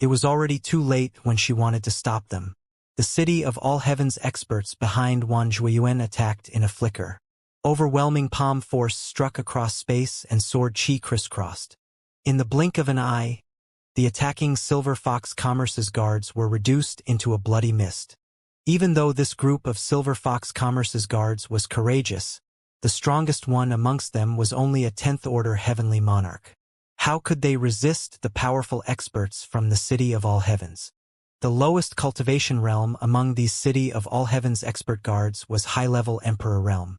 It was already too late when she wanted to stop them. The City of All Heavens experts behind Wang Zhuan attacked in a flicker. Overwhelming palm force struck across space and sword chi crisscrossed. In the blink of an eye, the attacking Silver Fox Commerce's guards were reduced into a bloody mist. Even though this group of Silver Fox Commerce's guards was courageous, the strongest one amongst them was only a 10th-order heavenly monarch. How could they resist the powerful experts from the City of All Heavens? The lowest cultivation realm among these City of All Heavens expert guards was high-level Emperor Realm.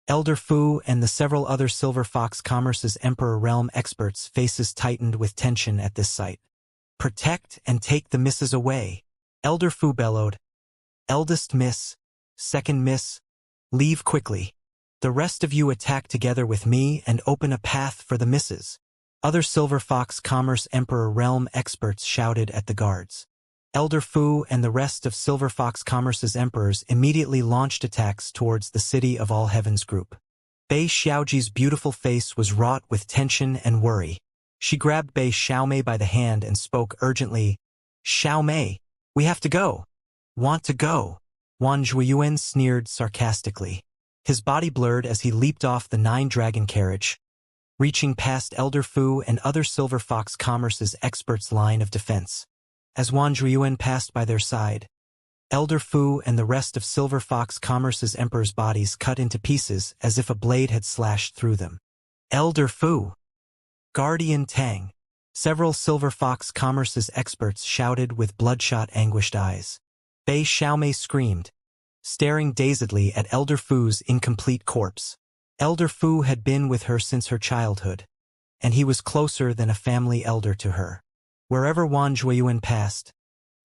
Elder Fu and the several other Silver Fox Commerce's Emperor Realm experts' faces tightened with tension at this sight. Protect and take the misses away. Elder Fu bellowed. Eldest miss, second miss, leave quickly. The rest of you attack together with me and open a path for the misses. Other Silver Fox Commerce Emperor Realm experts shouted at the guards. Elder Fu and the rest of Silver Fox Commerce's emperors immediately launched attacks towards the City of All Heavens group. Bei Xiaoji's beautiful face was wrought with tension and worry. She grabbed Bei Xiaomei by the hand and spoke urgently. Xiaomei, we have to go. Want to go? Wang Zhuan sneered sarcastically. His body blurred as he leaped off the 9-dragon carriage, reaching past Elder Fu and other Silver Fox Commerce's experts' line of defense. As Wang Zhuan passed by their side, Elder Fu and the rest of Silver Fox Commerce's emperor's bodies cut into pieces as if a blade had slashed through them. Elder Fu! Guardian Tang! Several Silver Fox Commerce's experts shouted with bloodshot, anguished eyes. Bei Xiaomei screamed, staring dazedly at Elder Fu's incomplete corpse. Elder Fu had been with her since her childhood, and he was closer than a family elder to her. Wherever Wang Zhuan passed,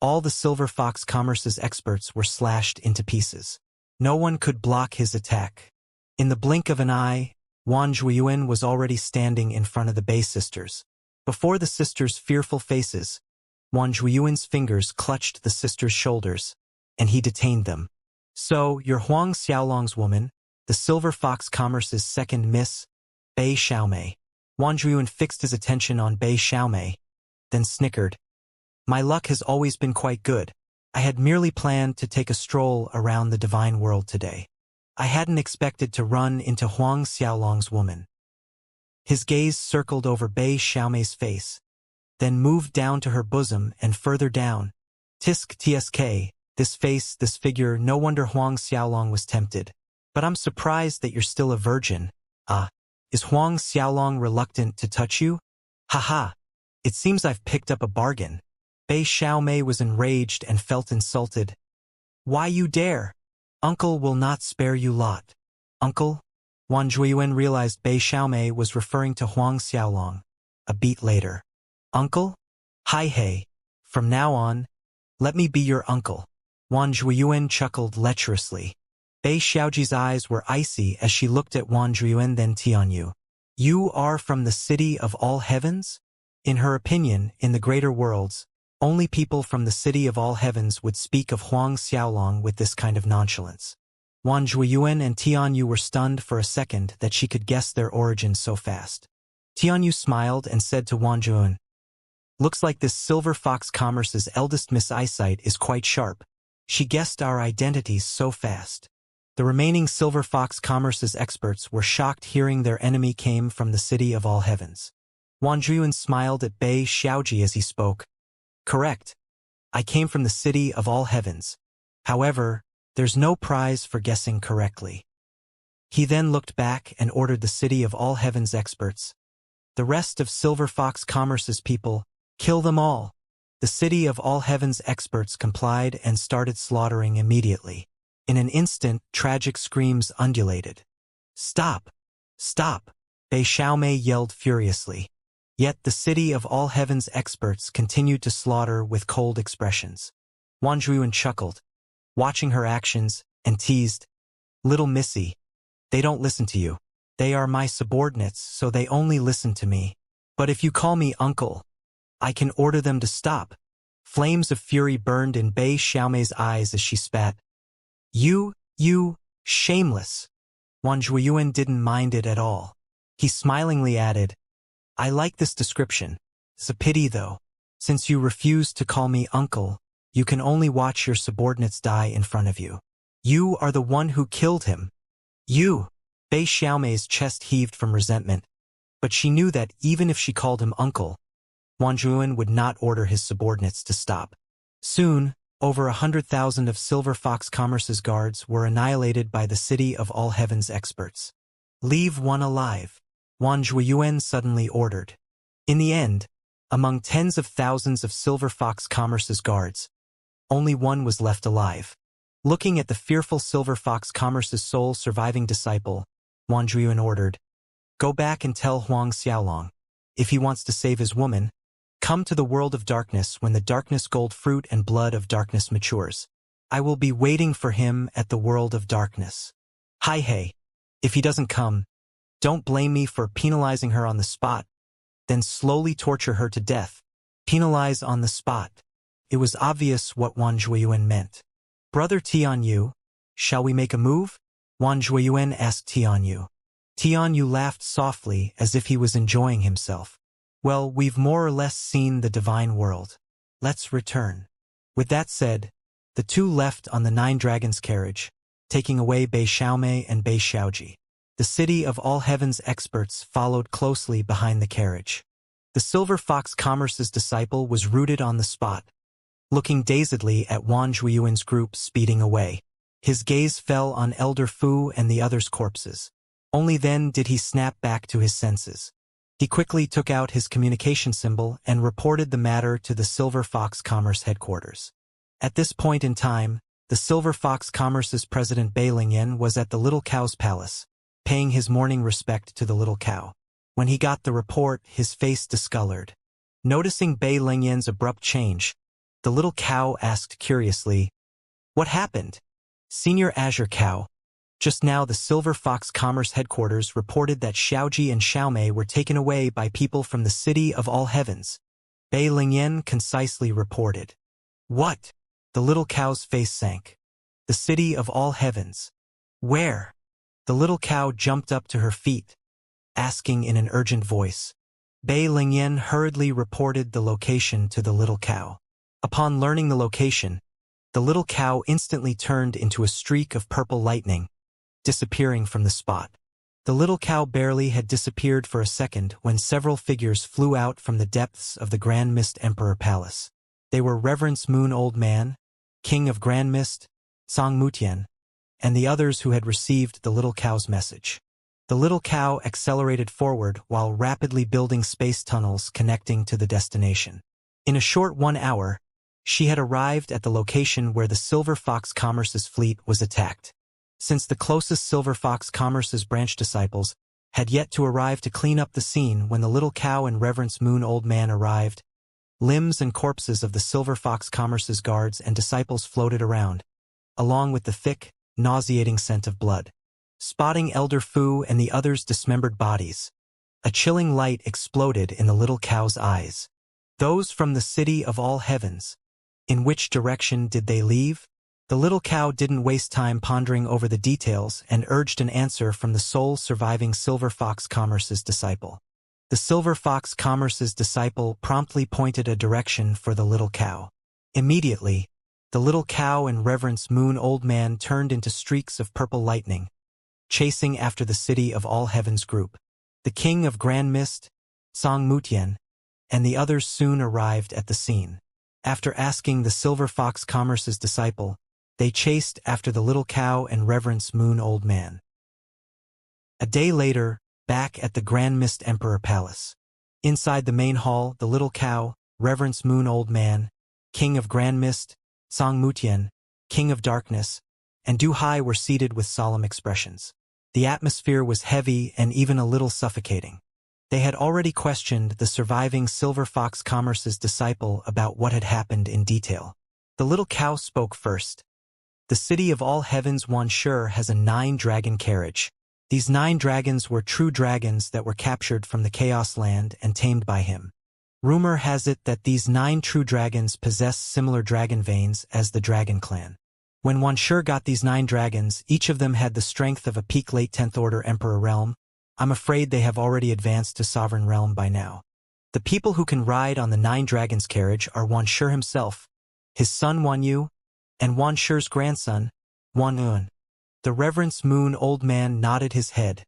all the Silver Fox Commerce's experts were slashed into pieces. No one could block his attack. In the blink of an eye, Wang Zhuan was already standing in front of the Bei sisters. Before the sisters' fearful faces, Wang Zhuan's fingers clutched the sisters' shoulders, and he detained them. So, you're Huang Xiaolong's woman? the Silver Fox Commerce's second miss, Bei Xiaomei. Wang Zhuyuan fixed his attention on Bei Xiaomei, then snickered. My luck has always been quite good. I had merely planned to take a stroll around the divine world today. I hadn't expected to run into Huang Xiaolong's woman. His gaze circled over Bei Xiaomei's face, then moved down to her bosom and further down. Tsk, this face, this figure, no wonder Huang Xiaolong was tempted. But I'm surprised that you're still a virgin. Is Huang Xiaolong reluctant to touch you? Haha, it seems I've picked up a bargain. Bei Xiaomei was enraged and felt insulted. Why you dare? Uncle will not spare you lot. Uncle? Wang Zhuyuan realized Bei Xiaomei was referring to Huang Xiaolong. A beat later. Uncle? Hi hey. From now on, let me be your uncle. Wang Zhuyuan chuckled lecherously. Bei Xiaoji's eyes were icy as she looked at Wang Zhuyuan then Tianyu. You are from the city of all heavens? In her opinion, in the greater worlds, only people from the city of all heavens would speak of Huang Xiaolong with this kind of nonchalance. Wang Zhuyuan and Tianyu were stunned for a second that she could guess their origins so fast. Tianyu smiled and said to Wang Zhuyuan, looks like this Silver Fox Commerce's eldest Miss Eyesight is quite sharp. She guessed our identities so fast. The remaining Silver Fox Commerce's experts were shocked hearing their enemy came from the city of all heavens. Wang Zhuyuan smiled at Bei Xiaoji as he spoke. Correct. I came from the city of all heavens. However, there's no prize for guessing correctly. He then looked back and ordered the city of all heavens experts. The rest of Silver Fox Commerce's people, kill them all. The city of all heavens experts complied and started slaughtering immediately. In an instant, tragic screams undulated. Stop! Stop! Bei Xiaomei yelled furiously. Yet the city of all heavens experts continued to slaughter with cold expressions. Wang Zhuyuan chuckled, watching her actions, and teased, Little Missy, they don't listen to you. They are my subordinates, so they only listen to me. But if you call me uncle, I can order them to stop. Flames of fury burned in Bei Xiaomei's eyes as she spat. You, shameless. Wang Zhuyuan didn't mind it at all. He smilingly added, I like this description. It's a pity though. Since you refuse to call me uncle, you can only watch your subordinates die in front of you. You are the one who killed him. You! Bei Xiaomei's chest heaved from resentment. But she knew that even if she called him uncle, Wang Zhuyuan would not order his subordinates to stop. Soon, over 100,000 of Silver Fox Commerce's guards were annihilated by the city of all heavens experts. Leave one alive, Wang Zhuyuan suddenly ordered. In the end, among tens of thousands of Silver Fox Commerce's guards, only one was left alive. Looking at the fearful Silver Fox Commerce's sole surviving disciple, Wang Zhuyuan ordered, Go back and tell Huang Xiaolong, if he wants to save his woman, come to the world of darkness when the darkness gold fruit and blood of darkness matures. I will be waiting for him at the world of darkness. Hi hey. If he doesn't come, don't blame me for penalizing her on the spot, then slowly torture her to death. Penalize on the spot. It was obvious what Wang Zhuyuan meant. Brother Tianyu, shall we make a move? Wang Zhuyuan asked Tianyu. Tianyu laughed softly as if he was enjoying himself. Well, we've more or less seen the divine world. Let's return. With that said, the two left on the Nine Dragons carriage, taking away Bei Xiaomei and Bei Xiaoji. The city of all heavens experts followed closely behind the carriage. The Silver Fox Commerce's disciple was rooted on the spot, looking dazedly at Wang Zhuyuan's group speeding away. His gaze fell on Elder Fu and the others' corpses. Only then did he snap back to his senses. He quickly took out his communication symbol and reported the matter to the Silver Fox Commerce headquarters. At this point in time, the Silver Fox Commerce's president Bei Lingyan was at the Little Cow's palace, paying his morning respect to the little cow. When he got the report, his face discolored. Noticing Bei Lingyan's abrupt change, the little cow asked curiously, What happened? Senior Azure Cow. Just now the Silver Fox Commerce headquarters reported that Xiaoji and Xiaomei were taken away by people from the city of all heavens. Bei Lingyan concisely reported. What? The little cow's face sank. The city of all heavens. Where? The little cow jumped up to her feet, asking in an urgent voice. Bei Lingyan hurriedly reported the location to the little cow. Upon learning the location, the little cow instantly turned into a streak of purple lightning, disappearing from the spot. The little cow barely had disappeared for a second when several figures flew out from the depths of the Grand Mist Emperor Palace. They were Reverence Moon Old Man, King of Grand Mist, Song Mutian, and the others who had received the little cow's message. The little cow accelerated forward while rapidly building space tunnels connecting to the destination. In a short 1 hour, she had arrived at the location where the Silver Fox Commerce's fleet was attacked. Since the closest Silver Fox Commerce's branch disciples had yet to arrive to clean up the scene when the little cow and Reverence Moon Old Man arrived, limbs and corpses of the Silver Fox Commerce's guards and disciples floated around, along with the thick, nauseating scent of blood. Spotting Elder Fu and the others' dismembered bodies, a chilling light exploded in the little cow's eyes. Those from the city of all heavens. In which direction did they leave? The little cow didn't waste time pondering over the details and urged an answer from the sole surviving Silver Fox Commerce's disciple. The Silver Fox Commerce's disciple promptly pointed a direction for the little cow. Immediately, the little cow and Reverence Moon Old Man turned into streaks of purple lightning, chasing after the City of All Heavens group. The King of Grand Mist, Song Mutian, and the others soon arrived at the scene. After asking the Silver Fox Commerce's disciple, they chased after the little cow and Reverence Moon Old Man. A day later, back at the Grand Mist Emperor Palace. Inside the main hall, the little cow, Reverence Moon Old Man, King of Grand Mist, Song Mutian, King of Darkness, and Du Hai were seated with solemn expressions. The atmosphere was heavy and even a little suffocating. They had already questioned the surviving Silver Fox Commerce's disciple about what had happened in detail. The little cow spoke first. The City of All Heavens Wuxia has a 9-dragon carriage. These 9 dragons were true dragons that were captured from the Chaos Land and tamed by him. Rumor has it that these 9 true dragons possess similar dragon veins as the Dragon Clan. When Wuxia got these 9 dragons, each of them had the strength of a peak late 10th Order Emperor realm. I'm afraid they have already advanced to Sovereign Realm by now. The people who can ride on the 9 dragons carriage are Wuxia himself, his son Wanyu, and Wuxia's grandson, Wanun. The Reverence Moon Old Man nodded his head,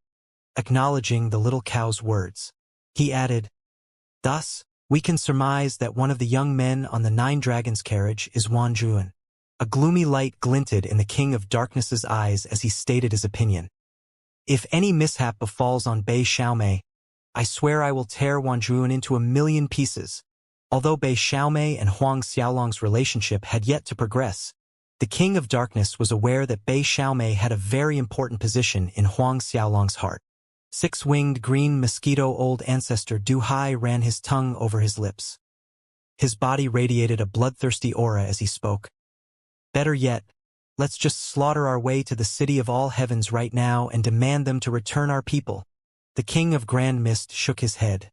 acknowledging the little cow's words. He added, "Thus, we can surmise that one of the young men on the 9 dragons carriage is Wanjuan." A gloomy light glinted in the King of Darkness's eyes as he stated his opinion. "If any mishap befalls on Bei Xiaomei, I swear I will tear Wanjuan into 1,000,000 pieces." Although Bei Xiaomei and Huang Xiaolong's relationship had yet to progress, the King of Darkness was aware that Bei Xiaomei had a very important position in Huang Xiaolong's heart. 6-winged green mosquito old ancestor Du Hai ran his tongue over his lips. His body radiated a bloodthirsty aura as he spoke. "Better yet, let's just slaughter our way to the City of All Heavens right now and demand them to return our people." The King of Grand Mist shook his head.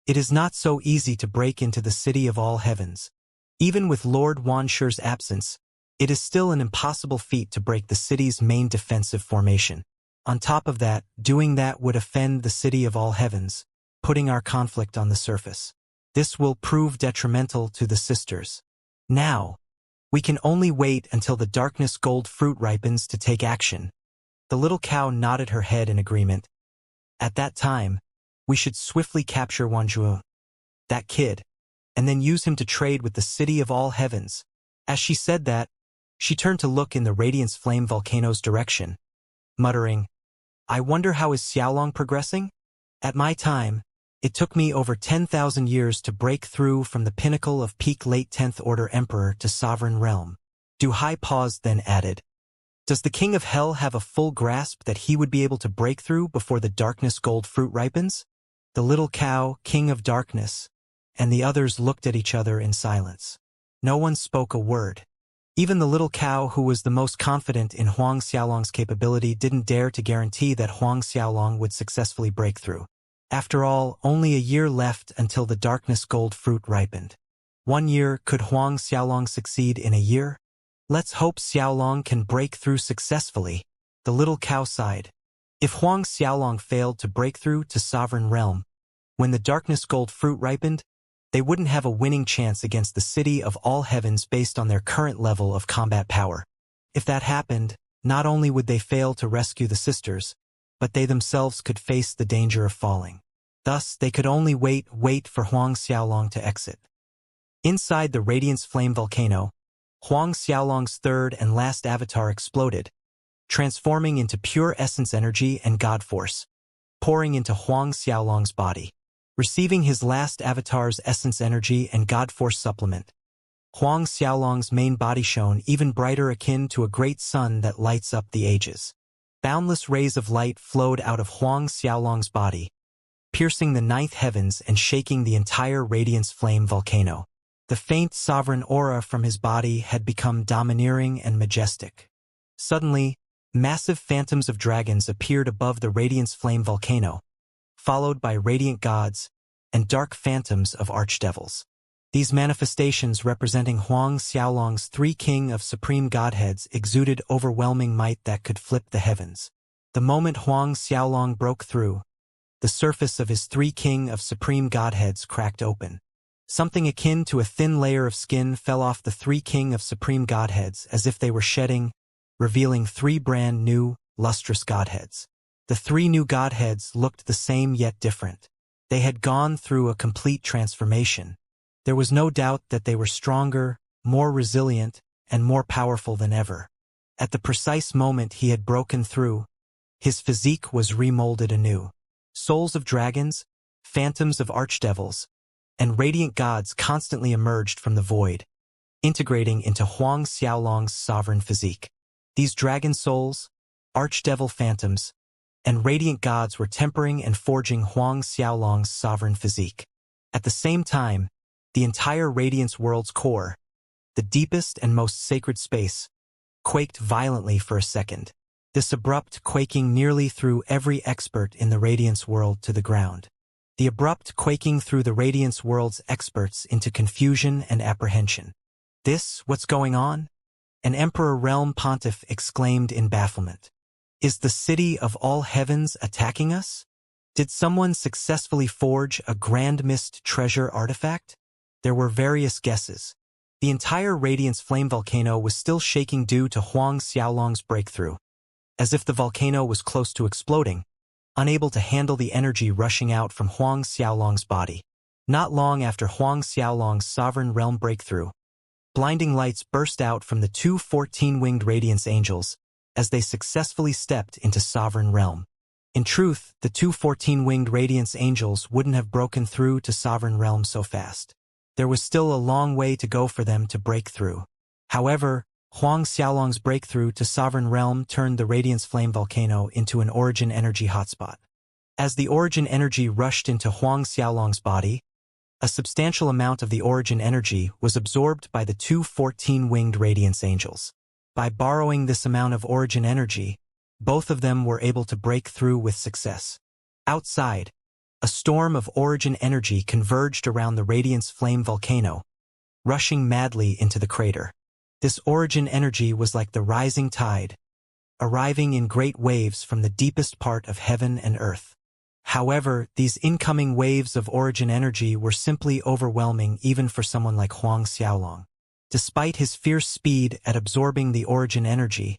"It is not so easy to break into the City of All Heavens. Even with Lord Wuxia's absence, it is still an impossible feat to break the city's main defensive formation. On top of that, doing that would offend the City of All Heavens, putting our conflict on the surface. This will prove detrimental to the sisters. Now, we can only wait until the darkness gold fruit ripens to take action." The little cow nodded her head in agreement. "At that time, we should swiftly capture Wanjuan, that kid, and then use him to trade with the City of All Heavens." As she said that, she turned to look in the Radiance Flame Volcano's direction, muttering, "I wonder how is Xiaolong progressing? At my time, it took me over 10,000 years to break through from the pinnacle of peak late 10th Order Emperor to Sovereign Realm." Du Hai paused, then added, "Does the King of Hell have a full grasp that he would be able to break through before the darkness gold fruit ripens?" The little cow, King of Darkness, and the others looked at each other in silence. No one spoke a word. Even the little cow, who was the most confident in Huang Xiaolong's capability, didn't dare to guarantee that Huang Xiaolong would successfully break through. After all, only a year left until the darkness gold fruit ripened. 1 year, could Huang Xiaolong succeed in a year? Let's hope Xiaolong can break through successfully. The little cow sighed. If Huang Xiaolong failed to break through to Sovereign Realm, when the darkness gold fruit ripened, they wouldn't have a winning chance against the City of All Heavens based on their current level of combat power. If that happened, not only would they fail to rescue the sisters, but they themselves could face the danger of falling. Thus, they could only wait for Huang Xiaolong to exit. Inside the Radiance Flame volcano, Huang Xiaolong's third and last avatar exploded, transforming into pure essence energy and God force, pouring into Huang Xiaolong's body. Receiving his last avatar's essence energy and God force supplement, Huang Xiaolong's main body shone even brighter, akin to a great sun that lights up the ages. Boundless rays of light flowed out of Huang Xiaolong's body, piercing the ninth heavens and shaking the entire Radiance Flame volcano. The faint sovereign aura from his body had become domineering and majestic. Suddenly, massive phantoms of dragons appeared above the Radiance Flame volcano, followed by radiant gods and dark phantoms of archdevils. These manifestations, representing Huang Xiaolong's three king of supreme godheads, exuded overwhelming might that could flip the heavens. The moment Huang Xiaolong broke through, the surface of his three king of supreme godheads cracked open. Something akin to a thin layer of skin fell off the three king of supreme godheads as if they were shedding, revealing three brand new, lustrous godheads. The three new godheads looked the same yet different. They had gone through a complete transformation. There was no doubt that they were stronger, more resilient, and more powerful than ever. At the precise moment he had broken through, his physique was remolded anew. Souls of dragons, phantoms of archdevils, and radiant gods constantly emerged from the void, integrating into Huang Xiaolong's sovereign physique. These dragon souls, archdevil phantoms, and radiant gods were tempering and forging Huang Xiaolong's sovereign physique. At the same time, the entire Radiance world's core, the deepest and most sacred space, quaked violently for a second. This abrupt quaking nearly threw every expert in the Radiance world to the ground. The abrupt quaking threw the Radiance world's experts into confusion and apprehension. What's going on? An Emperor Realm Pontiff exclaimed in bafflement. Is the City of All Heavens attacking us? Did someone successfully forge a Grand Mist treasure artifact? There were various guesses. The entire Radiance Flame volcano was still shaking due to Huang Xiaolong's breakthrough. As if the volcano was close to exploding, unable to handle the energy rushing out from Huang Xiaolong's body. Not long after Huang Xiaolong's sovereign realm breakthrough, blinding lights burst out from the two 14-winged Radiance Angels as they successfully stepped into Sovereign Realm. In truth, the two 14-winged Radiance Angels wouldn't have broken through to Sovereign Realm so fast. There was still a long way to go for them to break through. However, Huang Xiaolong's breakthrough to Sovereign Realm turned the Radiance Flame volcano into an origin energy hotspot. As the origin energy rushed into Huang Xiaolong's body, a substantial amount of the origin energy was absorbed by the two 14-winged Radiance Angels. By borrowing this amount of origin energy, both of them were able to break through with success. Outside, a storm of origin energy converged around the Radiance Flame volcano, rushing madly into the crater. This origin energy was like the rising tide, arriving in great waves from the deepest part of heaven and earth. However, these incoming waves of origin energy were simply overwhelming even for someone like Huang Xiaolong. Despite his fierce speed at absorbing the origin energy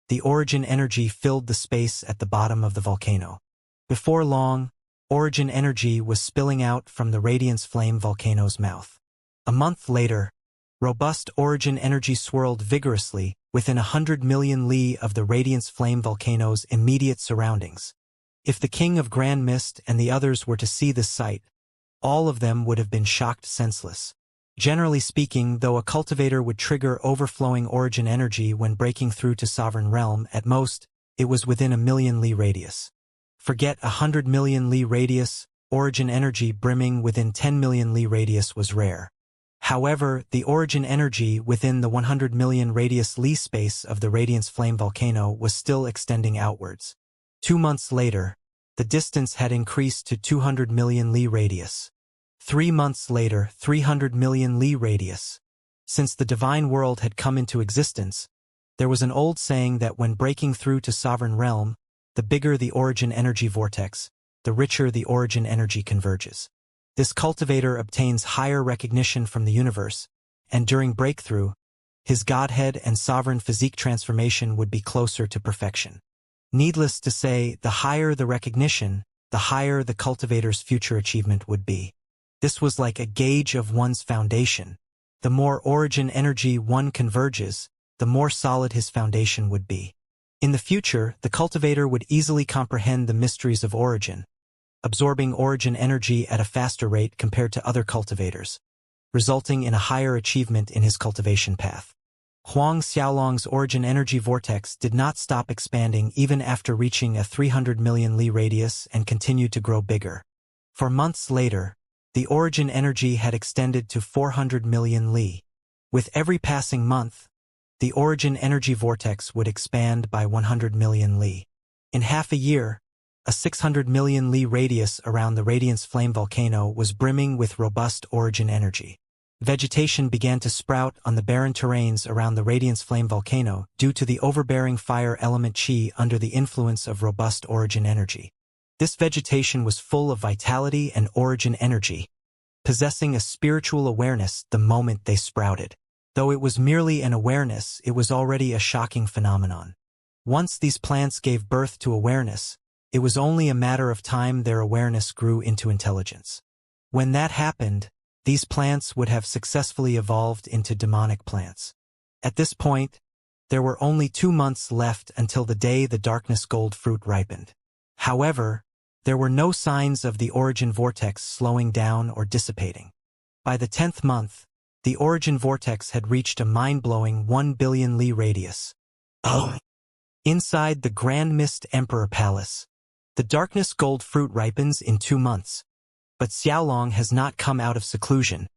filled the space at the bottom of the volcano. Before long, origin energy was spilling out from the Radiance Flame volcano's mouth. A month later, robust origin energy swirled vigorously within 100 million li of the Radiance Flame volcano's immediate surroundings. If the King of Grand Mist and the others were to see this sight, all of them would have been shocked senseless. Generally speaking, though a cultivator would trigger overflowing origin energy when breaking through to Sovereign Realm, at most, it was within a million li radius. Forget 100 million li radius, origin energy brimming within 10 million li radius was rare. However, the origin energy within the 100 million radius li space of the Radiance Flame volcano was still extending outwards. 2 months later, the distance had increased to 200 million li radius. 3 months later, 300 million li radius. Since the divine world had come into existence, there was an old saying that when breaking through to Sovereign Realm, The bigger the origin energy vortex, the richer the origin energy converges. This cultivator obtains higher recognition from the universe, and during breakthrough, his godhead and sovereign physique transformation would be closer to perfection. Needless to say, the higher the recognition, the higher the cultivator's future achievement would be. This was like a gauge of one's foundation. The more origin energy one converges, the more solid his foundation would be. In the future, the cultivator would easily comprehend the mysteries of origin, absorbing origin energy at a faster rate compared to other cultivators, resulting in a higher achievement in his cultivation path. Huang Xiaolong's origin energy vortex did not stop expanding even after reaching a 300 million li radius and continued to grow bigger. For months later, the origin energy had extended to 400 million li. With every passing month, the origin energy vortex would expand by 100 million li. In half a year, a 600 million li radius around the Radiance Flame volcano was brimming with robust origin energy. Vegetation began to sprout on the barren terrains around the Radiance Flame volcano due to the overbearing fire element qi under the influence of robust origin energy. This vegetation was full of vitality and origin energy, possessing a spiritual awareness the moment they sprouted. Though it was merely an awareness, it was already a shocking phenomenon. Once these plants gave birth to awareness, it was only a matter of time their awareness grew into intelligence. When that happened, these plants would have successfully evolved into demonic plants. At this point, there were only 2 months left until the day the darkness gold fruit ripened. However, there were no signs of the origin vortex slowing down or dissipating. By the 10th month, the origin vortex had reached a mind-blowing 1 billion li radius. Inside the Grand Mist Emperor Palace, the darkness gold fruit ripens in 2 months. But Xiaolong has not come out of seclusion.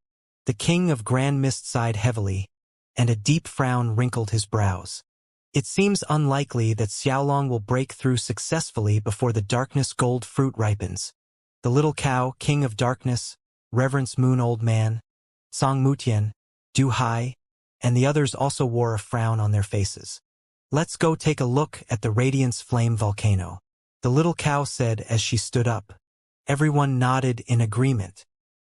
The king of Grand Mist sighed heavily, and a deep frown wrinkled his brows. It seems unlikely that Xiaolong will break through successfully before the darkness gold fruit ripens. The little cow, king of darkness, Reverence Moon Old Man, Song Mutian, Du Hai, and the others also wore a frown on their faces. Let's go take a look at the Radiance Flame volcano, the little cow said as she stood up. Everyone nodded in agreement.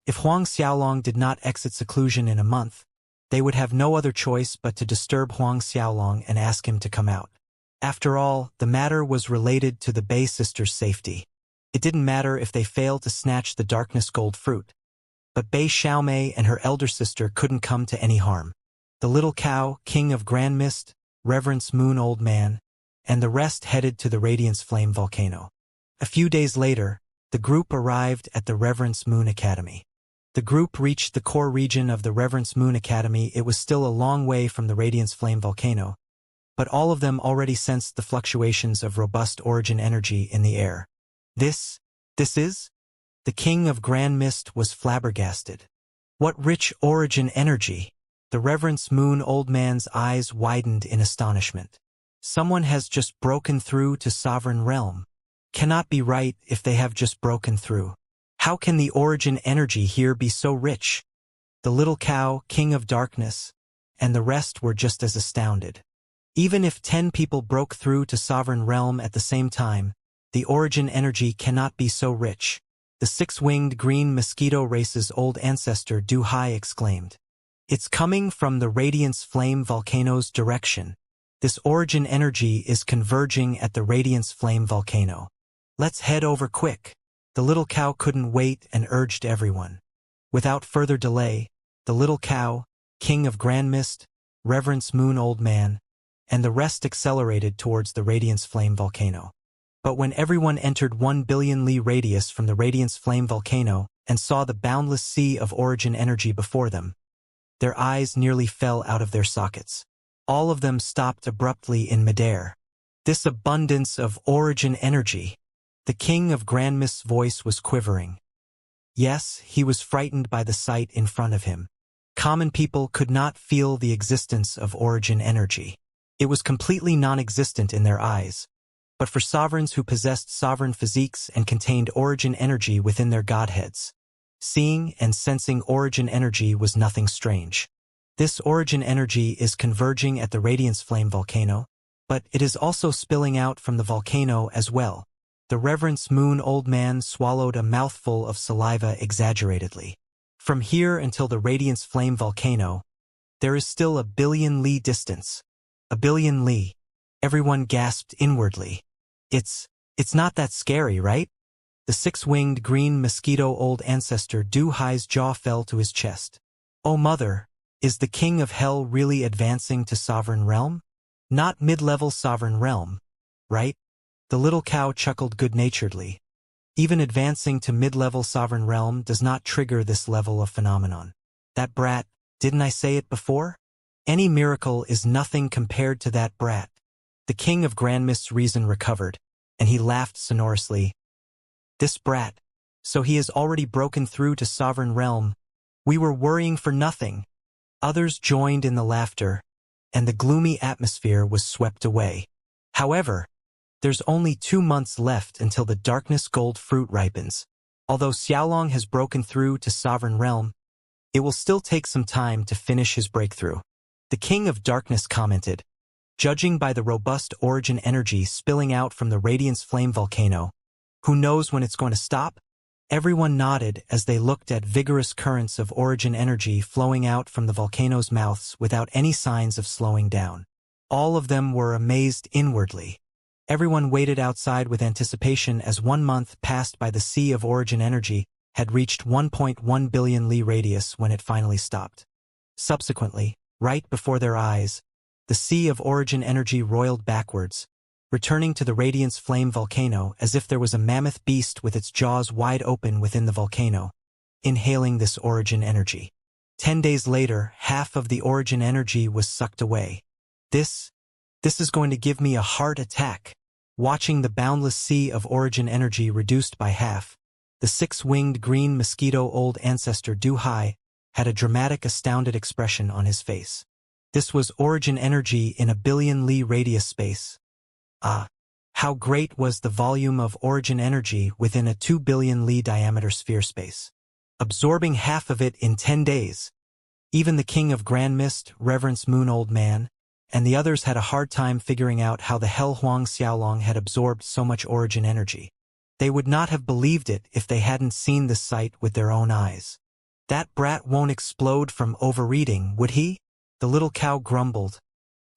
If Huang Xiaolong did not exit seclusion in a month, they would have no other choice but to disturb Huang Xiaolong and ask him to come out. After all, the matter was related to the Bei sisters' safety. It didn't matter if they failed to snatch the darkness gold fruit. But Bei Xiaomei and her elder sister couldn't come to any harm. The little cow, king of Grand Mist, Reverence Moon Old Man, and the rest headed to the Radiance Flame volcano. A few days later, the group arrived at the Reverence Moon Academy. The group reached the core region of the Reverence Moon Academy. It was still a long way from the Radiance Flame volcano, but all of them already sensed the fluctuations of robust origin energy in the air. This is? The king of Grand Mist was flabbergasted. What rich origin energy! The Reverence Moon Old Man's eyes widened in astonishment. Someone has just broken through to Sovereign Realm. Cannot be right if they have just broken through. How can the origin energy here be so rich? The little cow, king of darkness, and the rest were just as astounded. Even if 10 people broke through to Sovereign Realm at the same time, the origin energy cannot be so rich. The six-winged green mosquito race's old ancestor Du Hai exclaimed. It's coming from the Radiance Flame volcano's direction. This origin energy is converging at the Radiance Flame volcano. Let's head over quick. The little cow couldn't wait and urged everyone. Without further delay, the little cow, king of Grand Mist, Reverence Moon Old Man, and the rest accelerated towards the Radiance Flame volcano. But when everyone entered 1 billion li radius from the Radiance Flame volcano and saw the boundless sea of origin energy before them, their eyes nearly fell out of their sockets. All of them stopped abruptly in midair. This abundance of origin energy! The king of Grand Mist's voice was quivering. Yes, he was frightened by the sight in front of him. Common people could not feel the existence of origin energy. It was completely non-existent in their eyes. But for sovereigns who possessed sovereign physiques and contained origin energy within their godheads, seeing and sensing origin energy was nothing strange. This origin energy is converging at the Radiance Flame volcano, but it is also spilling out from the volcano as well. The Reverence Moon Old Man swallowed a mouthful of saliva exaggeratedly. From here until the Radiance Flame volcano, there is still a billion li distance. A billion li. Everyone gasped inwardly. It's not that scary, right? The six-winged green mosquito old ancestor Du Hai's jaw fell to his chest. Oh mother, is the king of hell really advancing to sovereign realm? Not mid-level sovereign realm, right? The little cow chuckled good-naturedly. Even advancing to mid-level sovereign realm does not trigger this level of phenomenon. That brat, didn't I say it before? Any miracle is nothing compared to that brat. The king of Grandmist's reason recovered, and he laughed sonorously. This brat. So he has already broken through to sovereign realm. We were worrying for nothing. Others joined in the laughter, and the gloomy atmosphere was swept away. However, there's only 2 months left until the darkness gold fruit ripens. Although Xiaolong has broken through to sovereign realm, it will still take some time to finish his breakthrough. The King of Darkness commented, judging by the robust origin energy spilling out from the Radiance Flame volcano, who knows when it's going to stop? Everyone nodded as they looked at vigorous currents of origin energy flowing out from the volcano's mouths without any signs of slowing down. All of them were amazed inwardly. Everyone waited outside with anticipation as 1 month passed by. The sea of origin energy had reached 1.1 billion li radius when it finally stopped. Subsequently, right before their eyes, the sea of origin energy roiled backwards, returning to the Radiance Flame volcano as if there was a mammoth beast with its jaws wide open within the volcano, inhaling this origin energy. 10 days later, half of the origin energy was sucked away. This is going to give me a heart attack. Watching the boundless sea of origin energy reduced by half, the six-winged green mosquito old ancestor Du Hai had a dramatic, astounded expression on his face. This was origin energy in a billion li radius space. Ah, how great was the volume of origin energy within a 2 billion li diameter sphere space. Absorbing half of it in 10 days. Even the King of Grand Mist, Reverence Moon Old Man, and the others had a hard time figuring out how the hell Huang Xiaolong had absorbed so much origin energy. They would not have believed it if they hadn't seen the sight with their own eyes. That brat won't explode from overeating, would he? The little cow grumbled,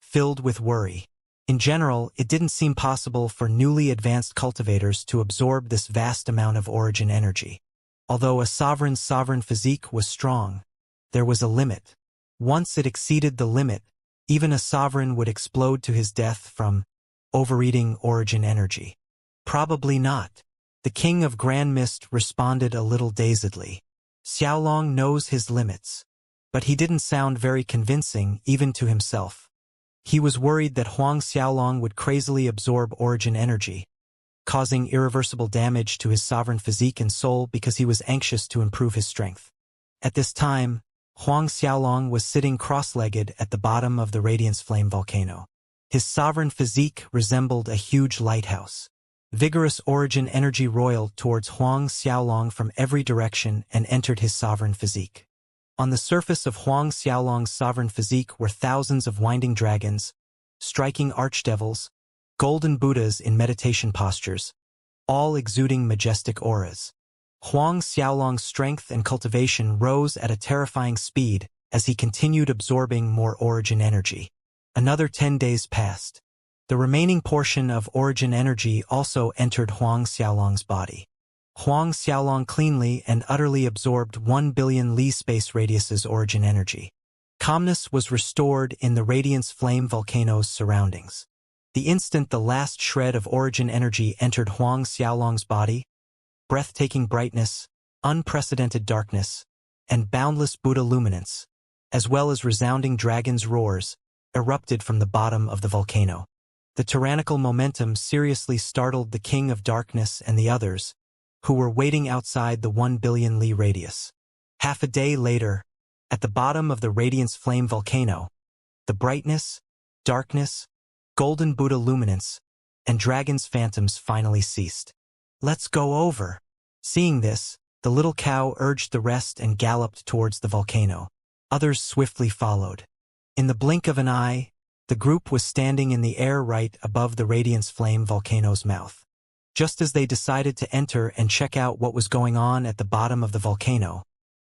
filled with worry. In general, it didn't seem possible for newly advanced cultivators to absorb this vast amount of origin energy. Although a sovereign's sovereign physique was strong, there was a limit. Once it exceeded the limit, even a sovereign would explode to his death from overeating origin energy. Probably not. The King of Grand Mist responded a little dazedly. Xiaolong knows his limits. But he didn't sound very convincing even to himself. He was worried that Huang Xiaolong would crazily absorb origin energy, causing irreversible damage to his sovereign physique and soul because he was anxious to improve his strength. At this time, Huang Xiaolong was sitting cross-legged at the bottom of the Radiance Flame volcano. His sovereign physique resembled a huge lighthouse. Vigorous origin energy roiled towards Huang Xiaolong from every direction and entered his sovereign physique. On the surface of Huang Xiaolong's sovereign physique were thousands of winding dragons, striking archdevils, golden Buddhas in meditation postures, all exuding majestic auras. Huang Xiaolong's strength and cultivation rose at a terrifying speed as he continued absorbing more origin energy. Another 10 days passed. The remaining portion of origin energy also entered Huang Xiaolong's body. Huang Xiaolong cleanly and utterly absorbed 1 billion li space radius's origin energy. Calmness was restored in the Radiance Flame volcano's surroundings. The instant the last shred of origin energy entered Huang Xiaolong's body, breathtaking brightness, unprecedented darkness, and boundless Buddha luminance, as well as resounding dragon's roars, erupted from the bottom of the volcano. The tyrannical momentum seriously startled the King of Darkness and the others, who were waiting outside the 1 billion li radius. Half a day later, at the bottom of the Radiance Flame volcano, the brightness, darkness, golden Buddha luminance, and dragon's phantoms finally ceased. Let's go over. Seeing this, the little cow urged the rest and galloped towards the volcano. Others swiftly followed. In the blink of an eye, The group was standing in the air right above the Radiance Flame volcano's mouth. Just as they decided to enter and check out what was going on at the bottom of the volcano,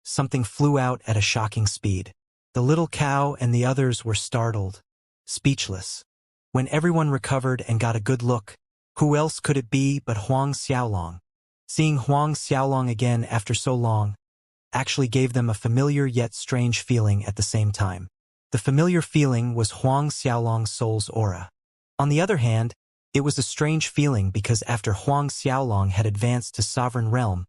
something flew out at a shocking speed. The little cow and the others were startled, speechless. When everyone recovered and got a good look, who else could it be but Huang Xiaolong? Seeing Huang Xiaolong again after so long actually gave them a familiar yet strange feeling at the same time. The familiar feeling was Huang Xiaolong's soul's aura. On the other hand, it was a strange feeling because after Huang Xiaolong had advanced to Sovereign Realm,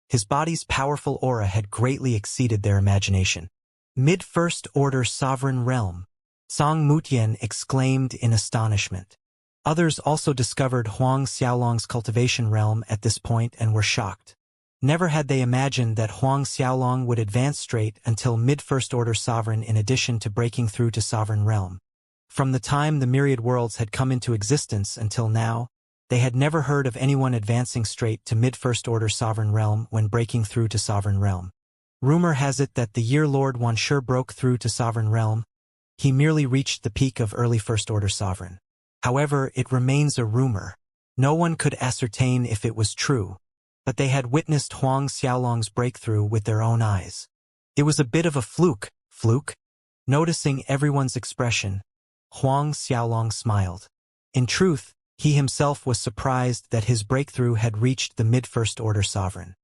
his body's powerful aura had greatly exceeded their imagination. Mid-First Order Sovereign Realm, Song Mutian exclaimed in astonishment. Others also discovered Huang Xiaolong's cultivation realm at this point and were shocked. Never had they imagined that Huang Xiaolong would advance straight until Mid-First Order Sovereign in addition to breaking through to Sovereign Realm. From the time the myriad worlds had come into existence until now, they had never heard of anyone advancing straight to Mid-First Order Sovereign Realm when breaking through to Sovereign Realm. Rumor has it that the year Lord Wanshi broke through to Sovereign Realm, he merely reached the peak of early First Order Sovereign. However, it remains a rumor. No one could ascertain if it was true, but they had witnessed Huang Xiaolong's breakthrough with their own eyes. It was a bit of a fluke. Noticing everyone's expression, Huang Xiaolong smiled. In truth, he himself was surprised that his breakthrough had reached the Mid-First Order Sovereign.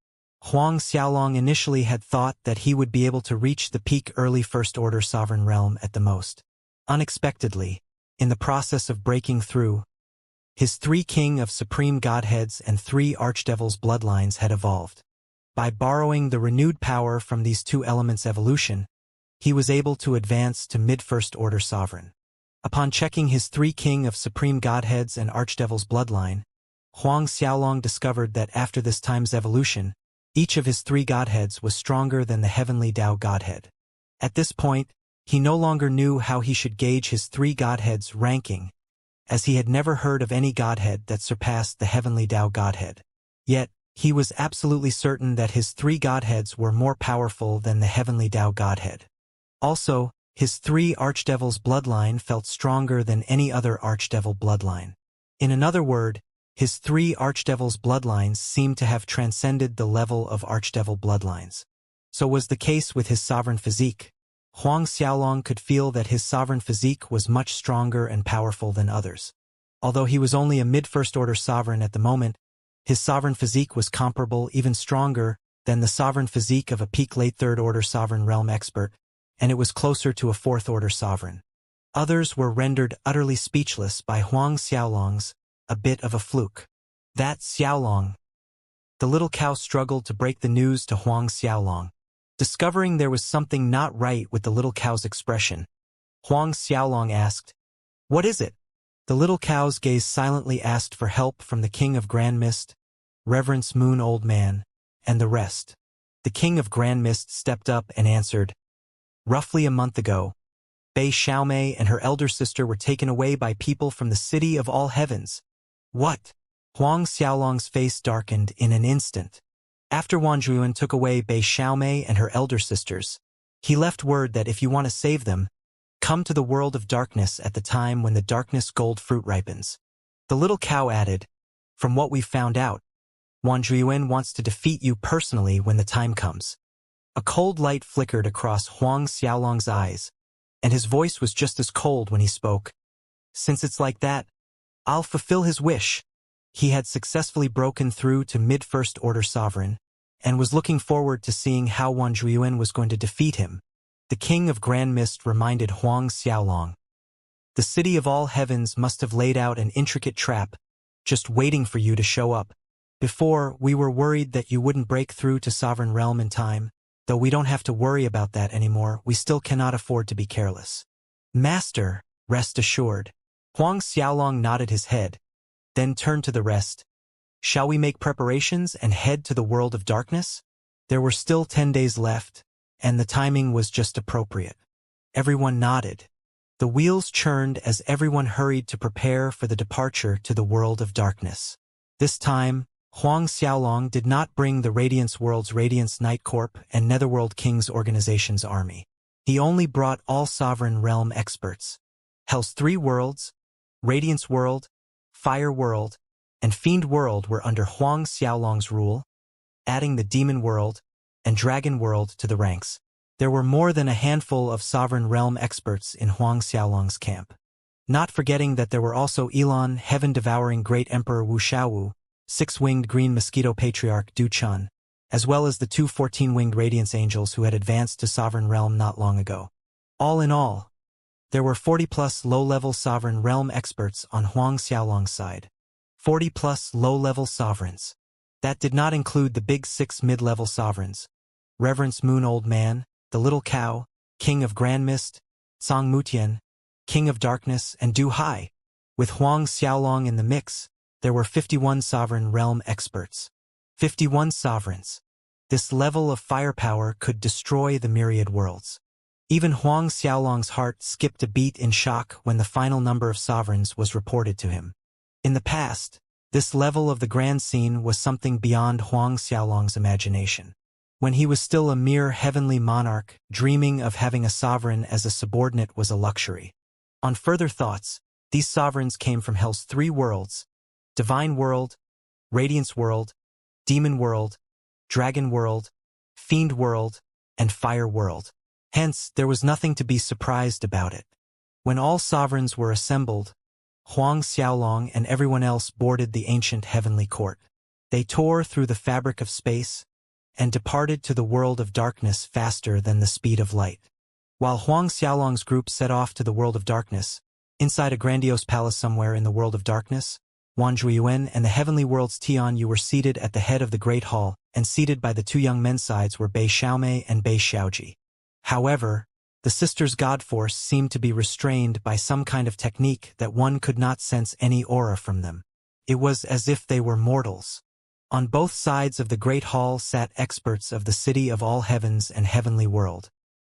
Huang Xiaolong initially had thought that he would be able to reach the peak early First Order Sovereign Realm at the most. Unexpectedly, in the process of breaking through, his 3 King of Supreme Godheads and 3 Archdevils bloodlines had evolved. By borrowing the renewed power from these 2 elements' evolution, he was able to advance to Mid-First Order Sovereign. Upon checking his 3 King of Supreme Godheads and Archdevils bloodline, Huang Xiaolong discovered that after this time's evolution, each of his 3 Godheads was stronger than the Heavenly Tao Godhead. At this point, he no longer knew how he should gauge his 3 Godheads' ranking, as he had never heard of any Godhead that surpassed the Heavenly Tao Godhead. Yet, he was absolutely certain that his 3 Godheads were more powerful than the Heavenly Tao Godhead. Also, his 3 Archdevils bloodline felt stronger than any other Archdevil bloodline. In another word, his 3 Archdevils bloodlines seemed to have transcended the level of Archdevil bloodlines. So was the case with his sovereign physique. Huang Xiaolong could feel that his sovereign physique was much stronger and powerful than others. Although he was only a Mid-First Order Sovereign at the moment, his sovereign physique was comparable, even stronger, than the sovereign physique of a peak late Third Order Sovereign Realm expert, and it was closer to a Fourth Order Sovereign. Others were rendered utterly speechless by Huang Xiaolong's a bit of a fluke. That Xiaolong. The little cow struggled to break the news to Huang Xiaolong. Discovering there was something not right with the little cow's expression, Huang Xiaolong asked, "What is it?" The little cow's gaze silently asked for help from the King of Grand Mist, Reverence Moon Old Man, and the rest. The King of Grand Mist stepped up and answered, "Roughly a month ago, Bei Xiaomei and her elder sister were taken away by people from the City of All Heavens." "What?" Huang Xiaolong's face darkened in an instant. After Wanjuan took away Bei Xiaomei and her elder sisters, he left word that if you want to save them, come to the world of darkness at the time when the darkness gold fruit ripens. The little cow added, "From what we've found out, Wanjuan wants to defeat you personally when the time comes." A cold light flickered across Huang Xiaolong's eyes, and his voice was just as cold when he spoke. "Since it's like that, I'll fulfill his wish." He had successfully broken through to Mid-First Order Sovereign, and was looking forward to seeing how Wanjuan was going to defeat him. The King of Grand Mist reminded Huang Xiaolong. "The City of All Heavens must have laid out an intricate trap, just waiting for you to show up. Before, we were worried that you wouldn't break through to Sovereign Realm in time, though we don't have to worry about that anymore. We still cannot afford to be careless. Master, rest assured." Huang Xiaolong nodded his head, then turned to the rest. "Shall we make preparations and head to the world of darkness?" There were still 10 days left, and the timing was just appropriate. Everyone nodded. The wheels churned as everyone hurried to prepare for the departure to the world of darkness. This time, Huang Xiaolong did not bring the Radiance World's Radiance Night Corp and Netherworld King's Organization's army. He only brought all Sovereign Realm experts. Hell's 3 worlds, Radiance World, Fire World, and Fiend World were under Huang Xiaolong's rule, adding the Demon World and Dragon World to the ranks. There were more than a handful of sovereign realm experts in Huang Xiaolong's camp. Not forgetting that there were also Elon, heaven-devouring Great Emperor Wu Xiaowu, 6-winged green mosquito patriarch Du Chun, as well as the 2 14-winged radiance angels who had advanced to sovereign realm not long ago. All in all, there were 40-plus low-level sovereign realm experts on Huang Xiaolong's side. 40-plus low-level sovereigns. That did not include the big 6 mid-level sovereigns: Reverence Moon Old Man, the Little Cow, King of Grand Mist, Song Mutian, King of Darkness, and Du Hai. With Huang Xiaolong in the mix, there were 51 sovereign realm experts. 51 sovereigns. This level of firepower could destroy the myriad worlds. Even Huang Xiaolong's heart skipped a beat in shock when the final number of sovereigns was reported to him. In the past, this level of the grand scene was something beyond Huang Xiaolong's imagination. When he was still a mere heavenly monarch, dreaming of having a sovereign as a subordinate was a luxury. On further thoughts, these sovereigns came from Hell's 3 worlds: Divine World, Radiance World, Demon World, Dragon World, Fiend World, and Fire World. Hence, there was nothing to be surprised about it. When all sovereigns were assembled, Huang Xiaolong and everyone else boarded the ancient heavenly court. They tore through the fabric of space and departed to the world of darkness faster than the speed of light. While Huang Xiaolong's group set off to the world of darkness, inside a grandiose palace somewhere in the world of darkness, Wan Zhuiyuan and the heavenly world's Tianyu were seated at the head of the great hall, and seated by the 2 young men's sides were Bei Xiaomei and Bei Xiaoji. However, the sisters' god force seemed to be restrained by some kind of technique that one could not sense any aura from them. It was as if they were mortals. On both sides of the great hall sat experts of the city of all heavens and heavenly world.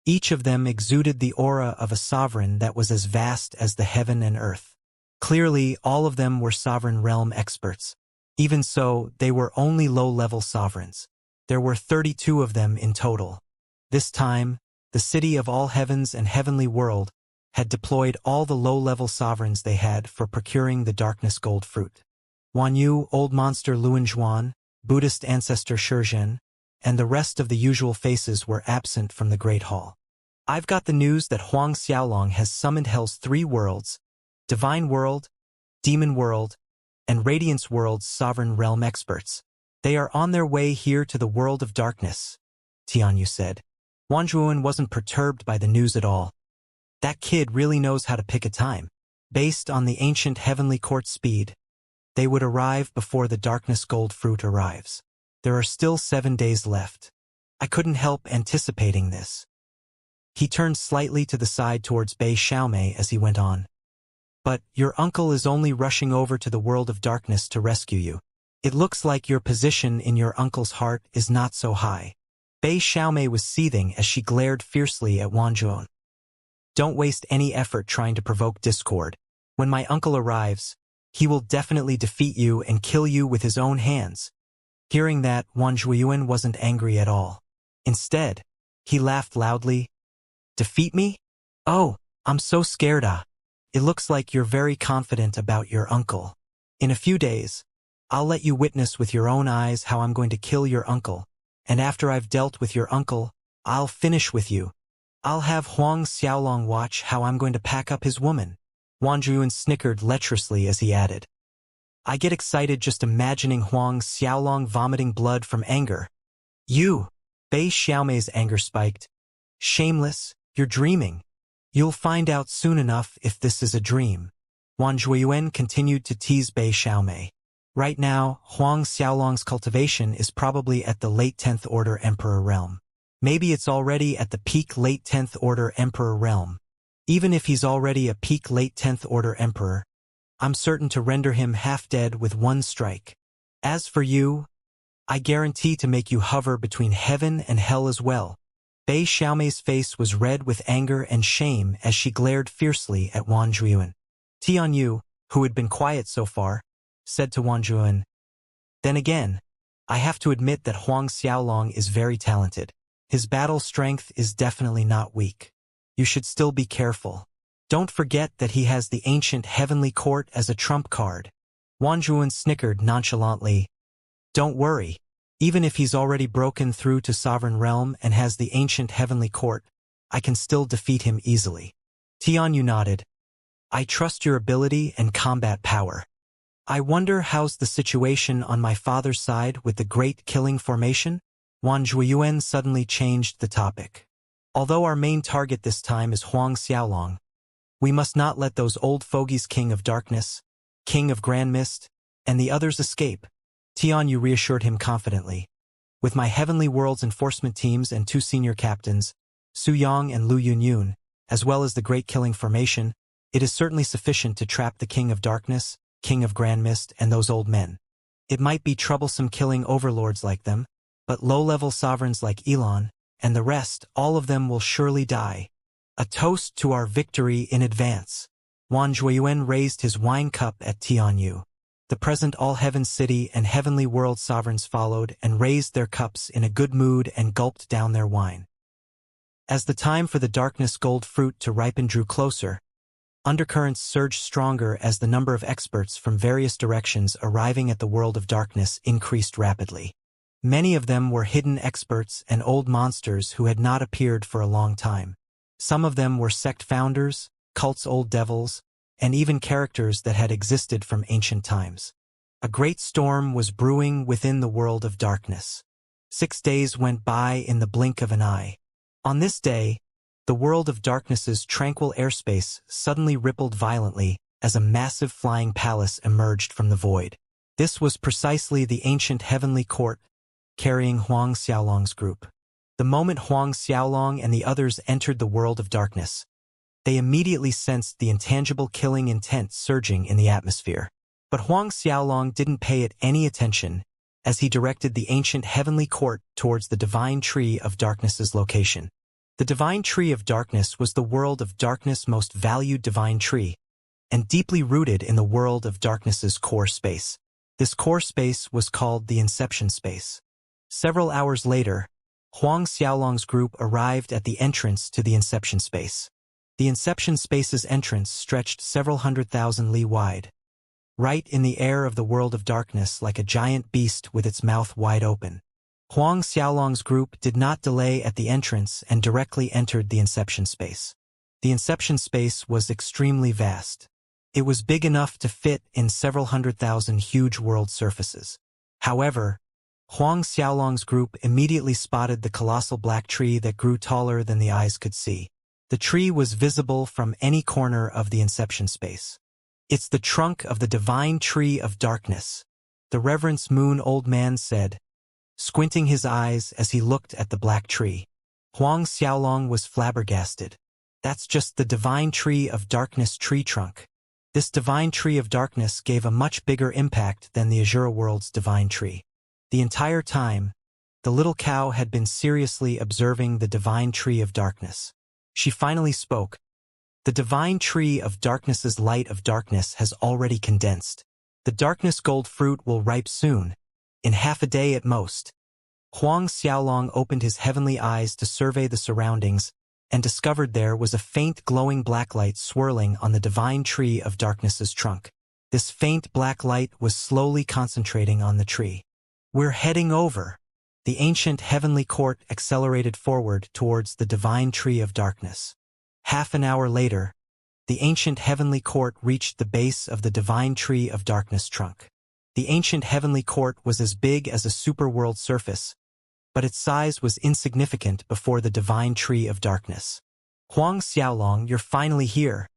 Each of them exuded the aura of a sovereign that was as vast as the heaven and earth. Clearly, all of them were sovereign realm experts. Even so, they were only low-level sovereigns. There were 32 of them in total. This time, the city of all heavens and heavenly world had deployed all the low-level sovereigns they had for procuring the darkness gold fruit. Wan Yu, old monster Luan Zhuan, Buddhist ancestor Shizhen, and the rest of the usual faces were absent from the great hall. I've got the news that Huang Xiaolong has summoned Hell's 3 worlds, Divine World, Demon World, and Radiance World's sovereign realm experts. They are on their way here to the world of darkness, Tianyu said. Wan Zhuiyuan wasn't perturbed by the news at all. That kid really knows how to pick a time. Based on the ancient heavenly court speed, they would arrive before the darkness gold fruit arrives. There are still 7 days left. I couldn't help anticipating this. He turned slightly to the side towards Bei Xiaomei as he went on. But your uncle is only rushing over to the world of darkness to rescue you. It looks like your position in your uncle's heart is not so high. Bei Xiaomei was seething as she glared fiercely at Wan Zhuiyuan. Don't waste any effort trying to provoke discord. When my uncle arrives, he will definitely defeat you and kill you with his own hands. Hearing that, Wan Zhuiyuan wasn't angry at all. Instead, he laughed loudly. Defeat me? Oh, I'm so scared. It looks like you're very confident about your uncle. In a few days, I'll let you witness with your own eyes how I'm going to kill your uncle. And after I've dealt with your uncle, I'll finish with you. I'll have Huang Xiaolong watch how I'm going to pack up his woman. Wan Zhuiyuan snickered lecherously as he added. I get excited just imagining Huang Xiaolong vomiting blood from anger. You! Bei Xiaomei's anger spiked. Shameless, you're dreaming. You'll find out soon enough if this is a dream. Wan Zhuiyuan continued to tease Bei Xiaomei. Right now, Huang Xiaolong's cultivation is probably at the late 10th Order Emperor realm. Maybe it's already at the peak late 10th Order Emperor realm. Even if he's already a peak late 10th Order Emperor, I'm certain to render him half-dead with one strike. As for you, I guarantee to make you hover between heaven and hell as well. Bei Xiaomei's face was red with anger and shame as she glared fiercely at Wan Zhuiyuan. Tianyu, who had been quiet so far, said to Wan Zhuiyuan, Then again, I have to admit that Huang Xiaolong is very talented. His battle strength is definitely not weak. You should still be careful. Don't forget that he has the ancient heavenly court as a trump card. Wang Zhuan snickered nonchalantly. Don't worry. Even if he's already broken through to Sovereign Realm and has the ancient heavenly court, I can still defeat him easily. Tianyu nodded. I trust your ability and combat power. I wonder how's the situation on my father's side with the Great Killing Formation? Wang Zhuiyuan suddenly changed the topic. Although our main target this time is Huang Xiaolong, we must not let those old fogies King of Darkness, King of Grand Mist, and the others escape. Tianyu reassured him confidently. With my Heavenly Worlds enforcement teams and 2 senior captains, Su Yang and Lu Yunyun, as well as the Great Killing Formation, it is certainly sufficient to trap the King of Darkness, King of Grand Mist, and those old men. It might be troublesome killing overlords like them, but low-level sovereigns like Elon, and the rest, all of them will surely die. A toast to our victory in advance. Wang Zhuiyuan raised his wine cup at Tianyu. The present All-Heaven City and Heavenly World sovereigns followed and raised their cups in a good mood and gulped down their wine. As the time for the darkness gold fruit to ripen drew closer, undercurrents surged stronger as the number of experts from various directions arriving at the world of darkness increased rapidly. Many of them were hidden experts and old monsters who had not appeared for a long time. Some of them were sect founders, cults' old devils, and even characters that had existed from ancient times. A great storm was brewing within the world of darkness. 6 days went by in the blink of an eye. On this day, the world of darkness's tranquil airspace suddenly rippled violently as a massive flying palace emerged from the void. This was precisely the ancient heavenly court, carrying Huang Xiaolong's group. The moment Huang Xiaolong and the others entered the world of darkness, they immediately sensed the intangible killing intent surging in the atmosphere. But Huang Xiaolong didn't pay it any attention as he directed the ancient heavenly court towards the divine tree of darkness's location. The divine tree of darkness was the world of darkness' most valued divine tree, and deeply rooted in the world of darkness's core space. This core space was called the Inception Space. Several hours later, Huang Xiaolong's group arrived at the entrance to the Inception Space. The Inception Space's entrance stretched several 100,000 li wide, right in the air of the world of darkness like a giant beast with its mouth wide open. Huang Xiaolong's group did not delay at the entrance and directly entered the Inception Space. The Inception Space was extremely vast. It was big enough to fit in several 100,000 huge world surfaces. However, Huang Xiaolong's group immediately spotted the colossal black tree that grew taller than the eyes could see. The tree was visible from any corner of the Inception Space. It's the trunk of the divine tree of darkness, the Reverence Moon old man said, squinting his eyes as he looked at the black tree. Huang Xiaolong was flabbergasted. That's just the divine tree of darkness tree trunk. This divine tree of darkness gave a much bigger impact than the Azura world's divine tree. The entire time, the little cow had been seriously observing the divine tree of darkness. She finally spoke. The divine tree of darkness's light of darkness has already condensed. The darkness gold fruit will ripe soon, in half a day at most. Huang Xiaolong opened his heavenly eyes to survey the surroundings and discovered there was a faint glowing black light swirling on the divine tree of darkness's trunk. This faint black light was slowly concentrating on the tree. We're heading over. The ancient heavenly court accelerated forward towards the divine tree of darkness. Half an hour later, the ancient heavenly court reached the base of the divine tree of darkness trunk. The ancient heavenly court was as big as a superworld surface, but its size was insignificant before the divine tree of darkness. Huang Xiaolong, you're finally here.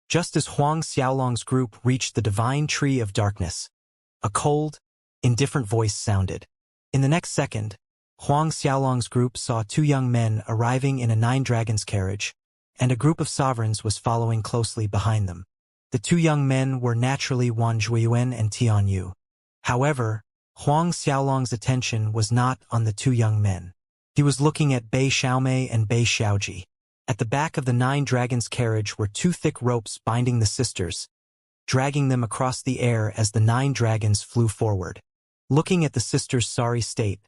Just as Huang Xiaolong's group reached the divine tree of darkness, a cold, indifferent voice sounded. In the next second, Huang Xiaolong's group saw 2 young men arriving in a 9 dragons carriage, and a group of sovereigns was following closely behind them. The 2 young men were naturally Wang Zhuiyuan and Tianyu. However, Huang Xiaolong's attention was not on the 2 young men. He was looking at Bei Xiaomei and Bei Xiaoji. At the back of the 9 dragons carriage were 2 thick ropes binding the sisters, dragging them across the air as the 9 dragons flew forward. Looking at the sisters' sorry state,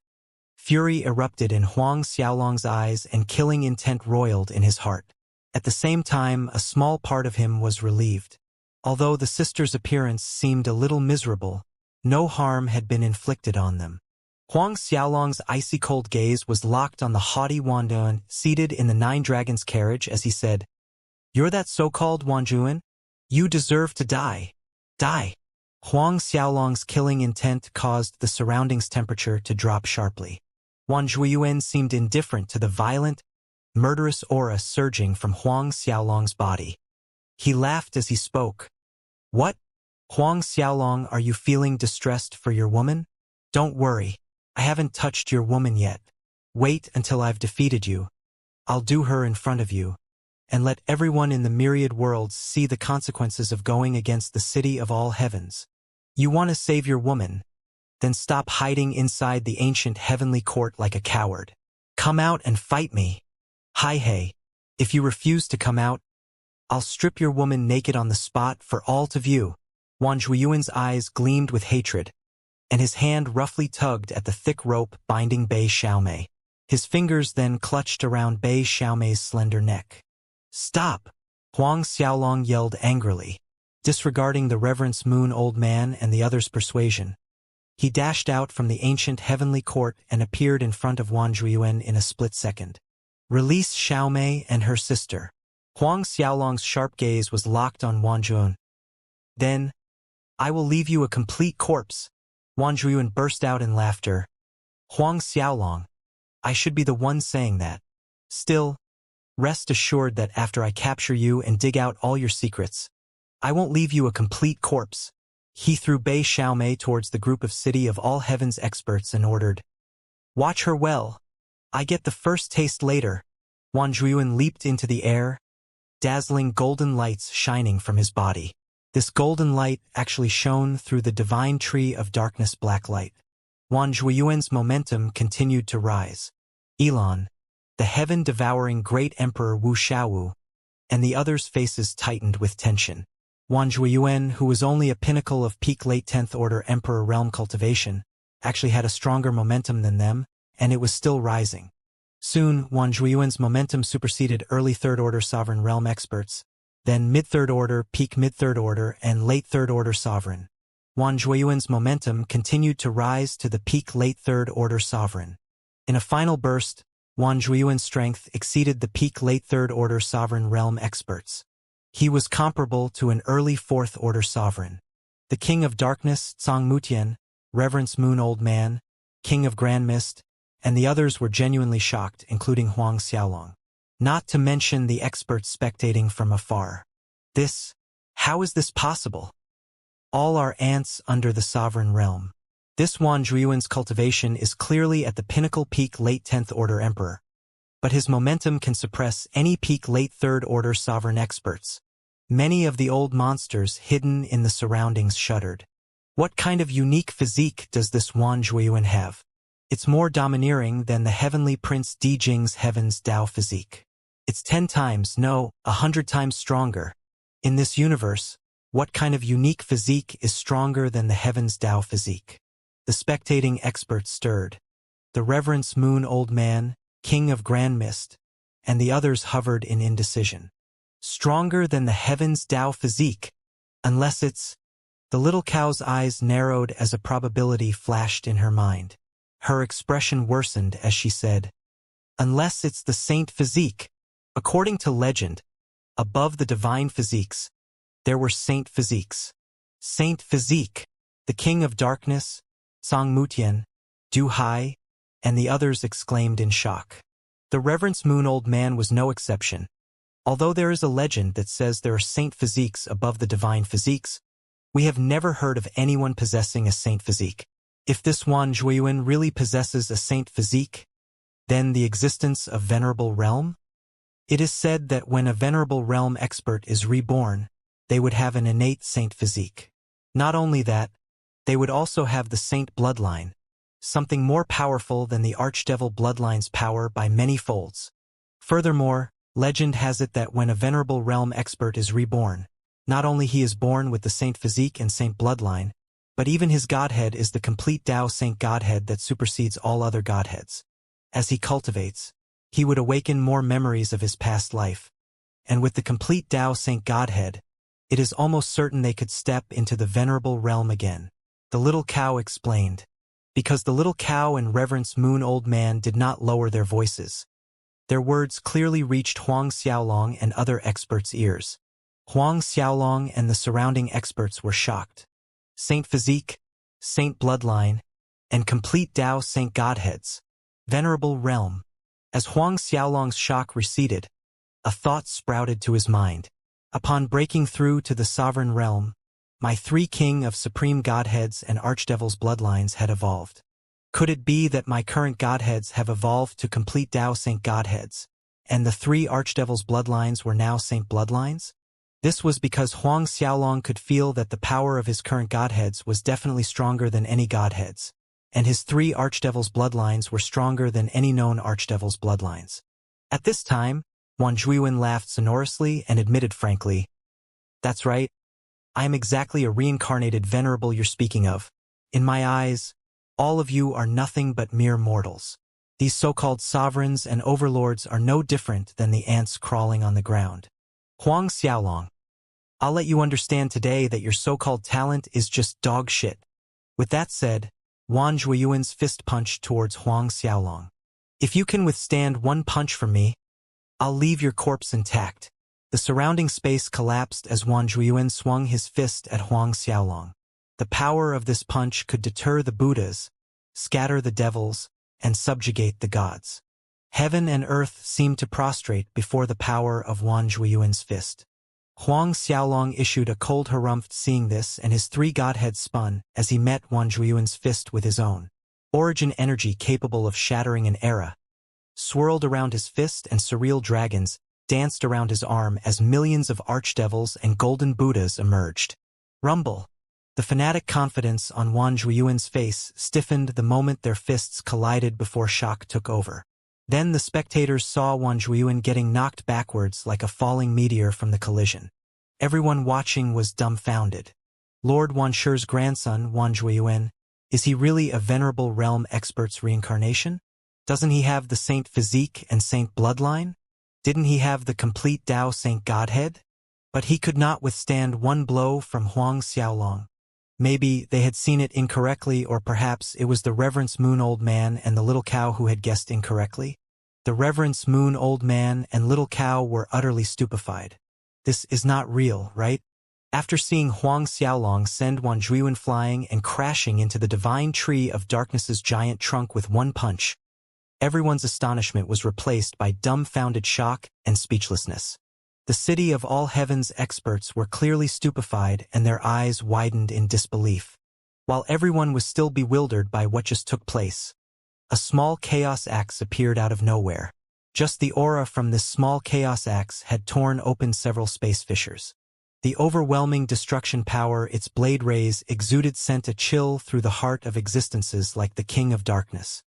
fury erupted in Huang Xiaolong's eyes and killing intent roiled in his heart. At the same time, a small part of him was relieved. Although the sisters' appearance seemed a little miserable, no harm had been inflicted on them. Huang Xiaolong's icy-cold gaze was locked on the haughty Wan Zhuan seated in the Nine Dragons carriage as he said, "You're that so-called Wan Zhuan? You deserve to die. Die." Huang Xiaolong's killing intent caused the surroundings' temperature to drop sharply. Wan Zhuan seemed indifferent to the violent, murderous aura surging from Huang Xiaolong's body. He laughed as he spoke. "What? Huang Xiaolong, are you feeling distressed for your woman? Don't worry. I haven't touched your woman yet. Wait until I've defeated you. I'll do her in front of you. And let everyone in the myriad worlds see the consequences of going against the city of all heavens. You want to save your woman? Then stop hiding inside the ancient heavenly court like a coward. Come out and fight me. Hey, if you refuse to come out, I'll strip your woman naked on the spot for all to view." Wan Zhuan's eyes gleamed with hatred, and his hand roughly tugged at the thick rope binding Bei Xiaomei. His fingers then clutched around Bei Xiaomei's slender neck. "Stop!" Huang Xiaolong yelled angrily, disregarding the Reverence Moon old man and the other's persuasion. He dashed out from the ancient heavenly court and appeared in front of Wan Zhuan in a split second. "Release Xiaomei and her sister." Huang Xiaolong's sharp gaze was locked on Wan Zhuan. "Then, I will leave you a complete corpse." Wan Zhuan burst out in laughter. "Huang Xiaolong, I should be the one saying that. Still, rest assured that after I capture you and dig out all your secrets, I won't leave you a complete corpse." He threw Bei Xiaomei towards the group of City of All Heavens experts and ordered, "Watch her well. I get the first taste later." Wan Zhuan leaped into the air, dazzling golden lights shining from his body. This golden light actually shone through the divine tree of darkness black light. Wan Zhuan's momentum continued to rise. Elon, the heaven-devouring great emperor Wuxia, and the others' faces tightened with tension. Wan Zhuan, who was only a pinnacle of peak late 10th Order Emperor realm cultivation, actually had a stronger momentum than them, and it was still rising. Soon, Wan Zhuan's momentum superseded early 3rd Order Sovereign Realm experts, then mid-3rd Order, peak mid-3rd Order, and late 3rd Order Sovereign. Wan Zhuan's momentum continued to rise to the peak late 3rd Order Sovereign. In a final burst, Wan Zhuan's strength exceeded the peak late 3rd Order Sovereign Realm experts. He was comparable to an early 4th Order Sovereign. The King of Darkness, Tsang Mutian, Reverence Moon Old Man, King of Grand Mist, and the others were genuinely shocked, including Huang Xiaolong. Not to mention the experts spectating from afar. How is this possible? All are ants under the sovereign realm. This Wan Zhuan's cultivation is clearly at the pinnacle peak late 10th Order Emperor, but his momentum can suppress any peak late 3rd Order Sovereign experts. Many of the old monsters hidden in the surroundings shuddered. What kind of unique physique does this Wan Zhuan have? It's more domineering than the heavenly Prince Di Jing's Heaven's Dao physique. It's 10 times, no, 100 times stronger. In this universe, what kind of unique physique is stronger than the Heaven's Dao physique? The spectating experts stirred. The Reverence Moon Old Man, King of Grand Mist, and the others hovered in indecision. Stronger than the Heaven's Dao physique, unless it's... The little cow's eyes narrowed as a probability flashed in her mind. Her expression worsened as she said, "Unless it's the Saint physique." According to legend, above the divine physiques, there were Saint physiques. Saint physique, the King of Darkness, Tsang Mutian, Du Hai, and the others exclaimed in shock. The Reverence Moon Old Man was no exception. Although there is a legend that says there are Saint physiques above the divine physiques, we have never heard of anyone possessing a Saint physique. If this Wan Zhuan really possesses a Saint physique, then the existence of Venerable Realm? It is said that when a Venerable Realm expert is reborn, they would have an innate Saint physique. Not only that, they would also have the Saint bloodline, something more powerful than the Archdevil bloodline's power by many folds. Furthermore, legend has it that when a Venerable Realm expert is reborn, not only he is born with the Saint physique and Saint bloodline, but even his godhead is the complete Tao Saint godhead that supersedes all other godheads. As he cultivates, he would awaken more memories of his past life, and with the complete Tao Saint Godhead, it is almost certain they could step into the venerable realm again. The little cow explained. Because the little cow and Reverence Moon Old Man did not lower their voices. Their words clearly reached Huang Xiaolong and other experts' ears. Huang Xiaolong and the surrounding experts were shocked. Saint Physique, Saint Bloodline, and complete Tao Saint Godheads. Venerable realm. As Huang Xiaolong's shock receded, a thought sprouted to his mind. Upon breaking through to the sovereign realm, my three king of supreme godheads and archdevils bloodlines had evolved. Could it be that my current godheads have evolved to complete Tao Saint Godheads, and the three archdevils bloodlines were now Saint Bloodlines? This was because Huang Xiaolong could feel that the power of his current godheads was definitely stronger than any godheads, and his three archdevils bloodlines were stronger than any known archdevils bloodlines. At this time, Wan Zhuiyuan laughed sonorously and admitted frankly, "That's right. I am exactly a reincarnated venerable you're speaking of. In my eyes, all of you are nothing but mere mortals. These so-called sovereigns and overlords are no different than the ants crawling on the ground." Huang Xiaolong, I'll let you understand today that your so-called talent is just dog shit. With that said, Wan Zhuiyuan's fist punched towards Huang Xiaolong. If you can withstand one punch from me, I'll leave your corpse intact. The surrounding space collapsed as Wan Zhuiyuan swung his fist at Huang Xiaolong. The power of this punch could deter the Buddhas, scatter the devils, and subjugate the gods. Heaven and earth seemed to prostrate before the power of Wan Zhuiyuan's fist. Huang Xiaolong issued a cold harumph seeing this, and his three godheads spun as he met Wan Zhuiyuan's fist with his own. Origin energy capable of shattering an era swirled around his fist, and surreal dragons danced around his arm as millions of archdevils and golden Buddhas emerged. Rumble. The fanatic confidence on Wan Zhuiyuan's face stiffened the moment their fists collided before shock took over. Then the spectators saw Wan Zhuiyuan getting knocked backwards like a falling meteor from the collision. Everyone watching was dumbfounded. Lord Wan Shi's grandson, Wan Zhuiyuan, is he really a venerable realm expert's reincarnation? Doesn't he have the saint physique and saint bloodline? Didn't he have the complete Tao Saint Godhead? But he could not withstand one blow from Huang Xiaolong. Maybe they had seen it incorrectly, or perhaps it was the Reverence Moon Old Man and the little cow who had guessed incorrectly. The Reverence Moon Old Man and little cow were utterly stupefied. This is not real, right? After seeing Huang Xiaolong send Wan Zhuiyuan flying and crashing into the divine tree of darkness's giant trunk with one punch, everyone's astonishment was replaced by dumbfounded shock and speechlessness. The city of all heaven's experts were clearly stupefied, and their eyes widened in disbelief. While everyone was still bewildered by what just took place, a small chaos axe appeared out of nowhere. Just the aura from this small chaos axe had torn open several space fissures. The overwhelming destruction power its blade rays exuded sent a chill through the heart of existences like the King of Darkness.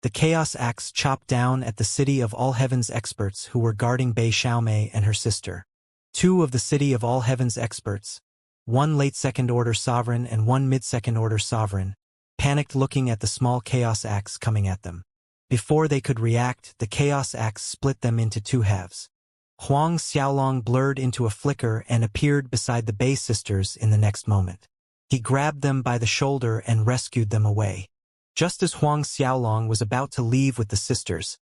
The chaos axe chopped down at the city of all heaven's experts who were guarding Bei Xiaomei and her sister. Two of the city of all heaven's experts, one late second-order sovereign and one mid-second-order sovereign, panicked looking at the small chaos axe coming at them. Before they could react, the chaos axe split them into two halves. Huang Xiaolong blurred into a flicker and appeared beside the Bei sisters in the next moment. He grabbed them by the shoulder and rescued them away. Just as Huang Xiaolong was about to leave with the sisters,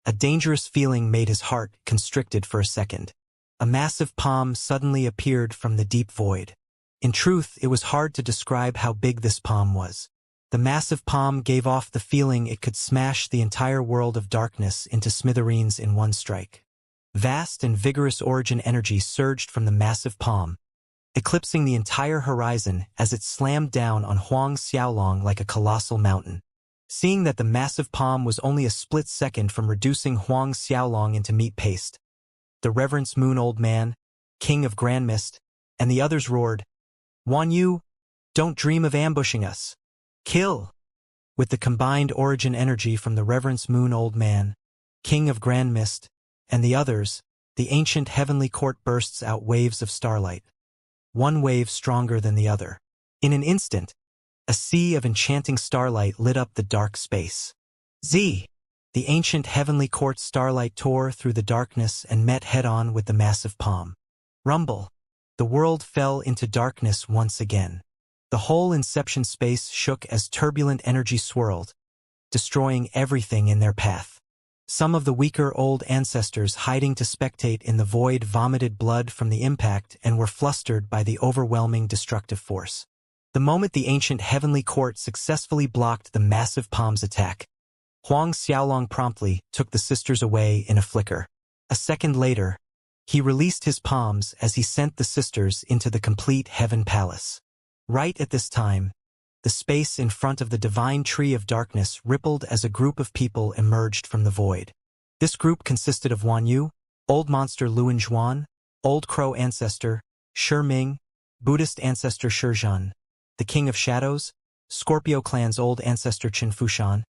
a dangerous feeling made his heart constricted for a second. A massive palm suddenly appeared from the deep void. In truth, it was hard to describe how big this palm was. The massive palm gave off the feeling it could smash the entire world of darkness into smithereens in one strike. Vast and vigorous origin energy surged from the massive palm, eclipsing the entire horizon as it slammed down on Huang Xiaolong like a colossal mountain. Seeing that the massive palm was only a split second from reducing Huang Xiaolong into meat paste, the Reverence Moon Old Man, King of Grand Mist, and the others roared, "Wan Yu, don't dream of ambushing us. Kill!" With the combined origin energy from the Reverence Moon Old Man, King of Grand Mist, and the others, the ancient heavenly court bursts out waves of starlight. One wave stronger than the other. In an instant, a sea of enchanting starlight lit up the dark space. Z. The ancient heavenly court starlight tore through the darkness and met head-on with the massive palm. Rumble. The world fell into darkness once again. The whole inception space shook as turbulent energy swirled, destroying everything in their path. Some of the weaker old ancestors hiding to spectate in the void vomited blood from the impact and were flustered by the overwhelming destructive force. The moment the ancient heavenly court successfully blocked the massive palm's attack, Huang Xiaolong promptly took the sisters away in a flicker. A second later, he released his palms as he sent the sisters into the complete heaven palace. Right at this time, the space in front of the divine tree of darkness rippled as a group of people emerged from the void. This group consisted of Wan Yu, Old Monster Luan Zhuan, Old Crow Ancestor, Shi Ming, Buddhist Ancestor Shi Zhan, the King of Shadows, Scorpio Clan's Old Ancestor Qin Fushan,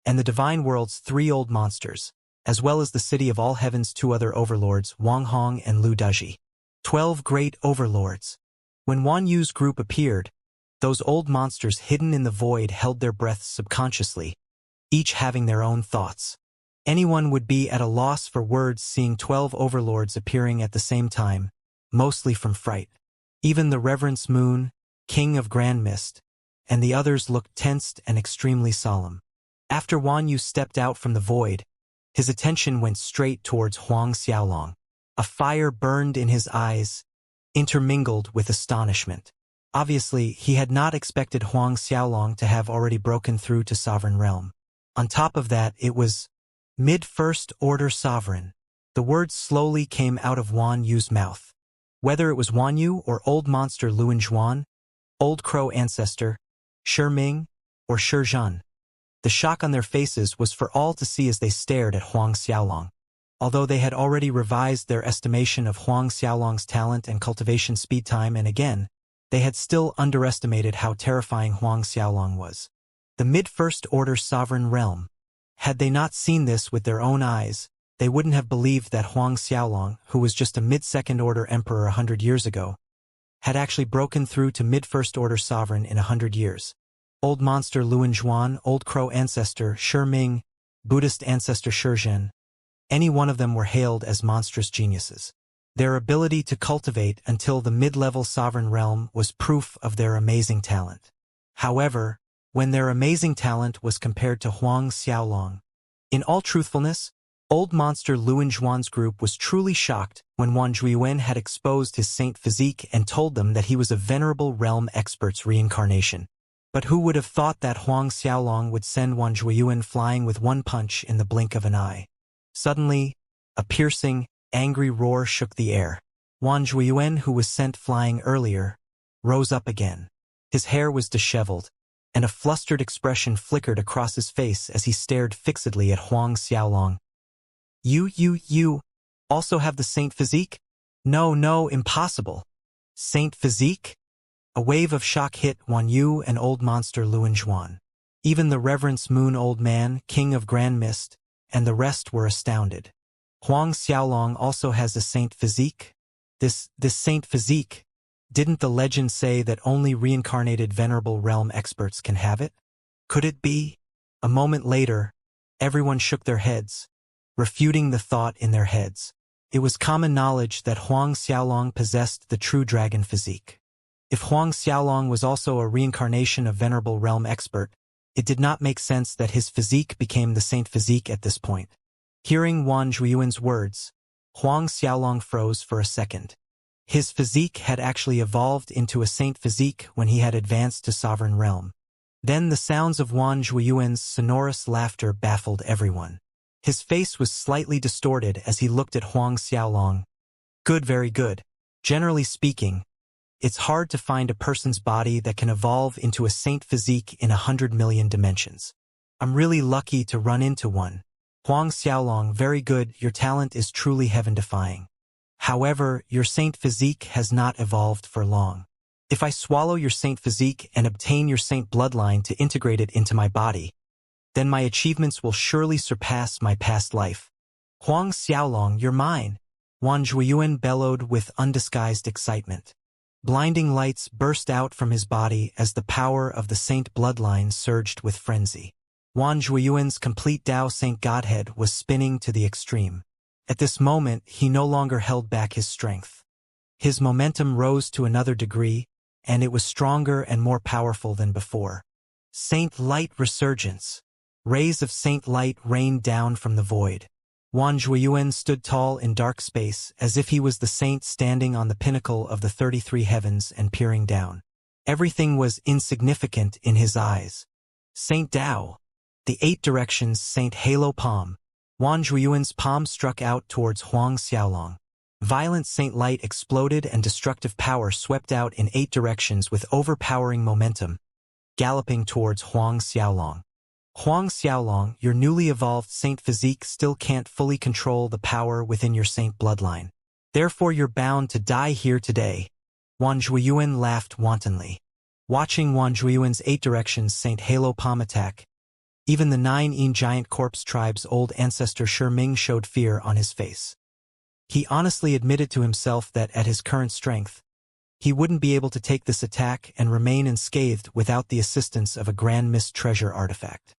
and the Divine World's 3 Old Monsters, as well as the City of All Heaven's 2 other overlords, Wang Hong and Lu Daji. 12 great overlords. When Wan Yu's group appeared, those old monsters hidden in the void held their breaths subconsciously, each having their own thoughts. Anyone would be at a loss for words seeing 12 overlords appearing at the same time, mostly from fright. Even the Reverence Moon, King of Grand Mist, and the others looked tensed and extremely solemn. After Wan Yu stepped out from the void, his attention went straight towards Huang Xiaolong. A fire burned in his eyes, intermingled with astonishment. Obviously, he had not expected Huang Xiaolong to have already broken through to Sovereign Realm. On top of that, it was Mid-First Order Sovereign. The words slowly came out of Wan Yu's mouth. Whether it was Wan Yu or Old Monster Luan Zhuan, Old Crow Ancestor, Shi Ming, or Shi Zhan, the shock on their faces was for all to see as they stared at Huang Xiaolong. Although they had already revised their estimation of Huang Xiaolong's talent and cultivation speed time and again, they had still underestimated how terrifying Huang Xiaolong was. The Mid-First Order Sovereign Realm. Had they not seen this with their own eyes, they wouldn't have believed that Huang Xiaolong, who was just a Mid-Second Order Emperor 100 years ago, had actually broken through to Mid-First Order Sovereign in 100 years. Old Monster Luan Zhuan, Old Crow Ancestor Shi Ming, Buddhist Ancestor Shi Zhan, any one of them were hailed as monstrous geniuses. Their ability to cultivate until the mid-level sovereign realm was proof of their amazing talent. However, when their amazing talent was compared to Huang Xiaolong, in all truthfulness, Old Monster Luan Zhuan's group was truly shocked when Wan Zhuiyuan had exposed his saint physique and told them that he was a venerable realm expert's reincarnation. But who would have thought that Huang Xiaolong would send Wan Zhuiyuan flying with one punch in the blink of an eye? Suddenly, a piercing, angry roar shook the air. Wan Zhuiyuan, who was sent flying earlier, rose up again. His hair was disheveled, and a flustered expression flickered across his face as he stared fixedly at Huang Xiaolong. You also have the saint physique? No, impossible. Saint physique? A wave of shock hit Wan Yu and Old Monster Luan Zhuan. Even the Reverence Moon Old Man, King of Grand Mist, and the rest were astounded. Huang Xiaolong also has a saint physique? This saint physique, didn't the legend say that only reincarnated venerable realm experts can have it? Could it be? A moment later, everyone shook their heads, refuting the thought in their heads. It was common knowledge that Huang Xiaolong possessed the true dragon physique. If Huang Xiaolong was also a reincarnation of venerable realm expert, it did not make sense that his physique became the saint physique at this point. Hearing Wan Zhuiyuan's words, Huang Xiaolong froze for a second. His physique had actually evolved into a saint physique when he had advanced to sovereign realm. Then the sounds of Wan Zhuiyuan's sonorous laughter baffled everyone. His face was slightly distorted as he looked at Huang Xiaolong. Good, very good. Generally speaking, it's hard to find a person's body that can evolve into a saint physique in 100 million dimensions. I'm really lucky to run into one. Huang Xiaolong, very good, your talent is truly heaven-defying. However, your saint physique has not evolved for long. If I swallow your saint physique and obtain your saint bloodline to integrate it into my body, then my achievements will surely surpass my past life. Huang Xiaolong, you're mine. Wan Zhuiyuan bellowed with undisguised excitement. Blinding lights burst out from his body as the power of the saint bloodline surged with frenzy. Wan Zhuiyuan's complete Tao Saint Godhead was spinning to the extreme. At this moment, he no longer held back his strength. His momentum rose to another degree, and it was stronger and more powerful than before. Saint Light Resurgence. Rays of Saint Light rained down from the void. Wan Zhuiyuan stood tall in dark space, as if he was the saint standing on the pinnacle of the 33 heavens and peering down. Everything was insignificant in his eyes. Saint Tao. The 8 directions Saint Halo Palm. Wan Zhuiyuan's palm struck out towards Huang Xiaolong. Violent Saint Light exploded and destructive power swept out in 8 directions with overpowering momentum, galloping towards Huang Xiaolong. Huang Xiaolong, your newly evolved saint physique still can't fully control the power within your saint bloodline. Therefore you're bound to die here today. Wan Zhuiyuan laughed wantonly. Watching Wan Zhuiyuan's 8 directions Saint Halo Palm attack, even the 9 Yin giant corpse tribe's old ancestor Shiming showed fear on his face. He honestly admitted to himself that at his current strength, he wouldn't be able to take this attack and remain unscathed without the assistance of a grand mist treasure artifact.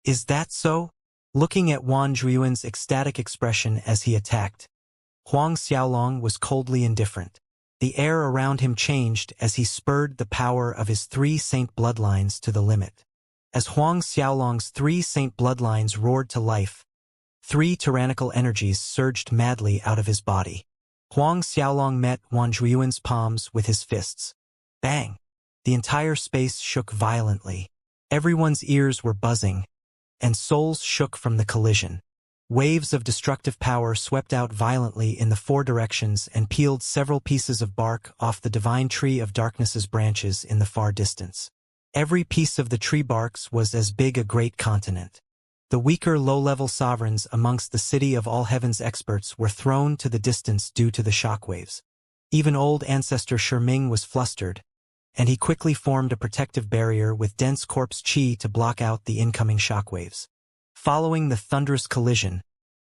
Is that so? Looking at Wan Zhuiyuan's ecstatic expression as he attacked, Huang Xiaolong was coldly indifferent. The air around him changed as he spurred the power of his 3 saint bloodlines to the limit. As Huang Xiaolong's 3 saint bloodlines roared to life, 3 tyrannical energies surged madly out of his body. Huang Xiaolong met Wan Zhuiyuan's palms with his fists. Bang! The entire space shook violently. Everyone's ears were buzzing, and souls shook from the collision. Waves of destructive power swept out violently in the 4 directions and peeled several pieces of bark off the divine tree of darkness's branches in the far distance. Every piece of the tree barks was as big a great continent. The weaker low-level sovereigns amongst the city of all heavens experts were thrown to the distance due to the shockwaves. Even old ancestor Shiming was flustered, and he quickly formed a protective barrier with dense corpse chi to block out the incoming shockwaves. Following the thunderous collision,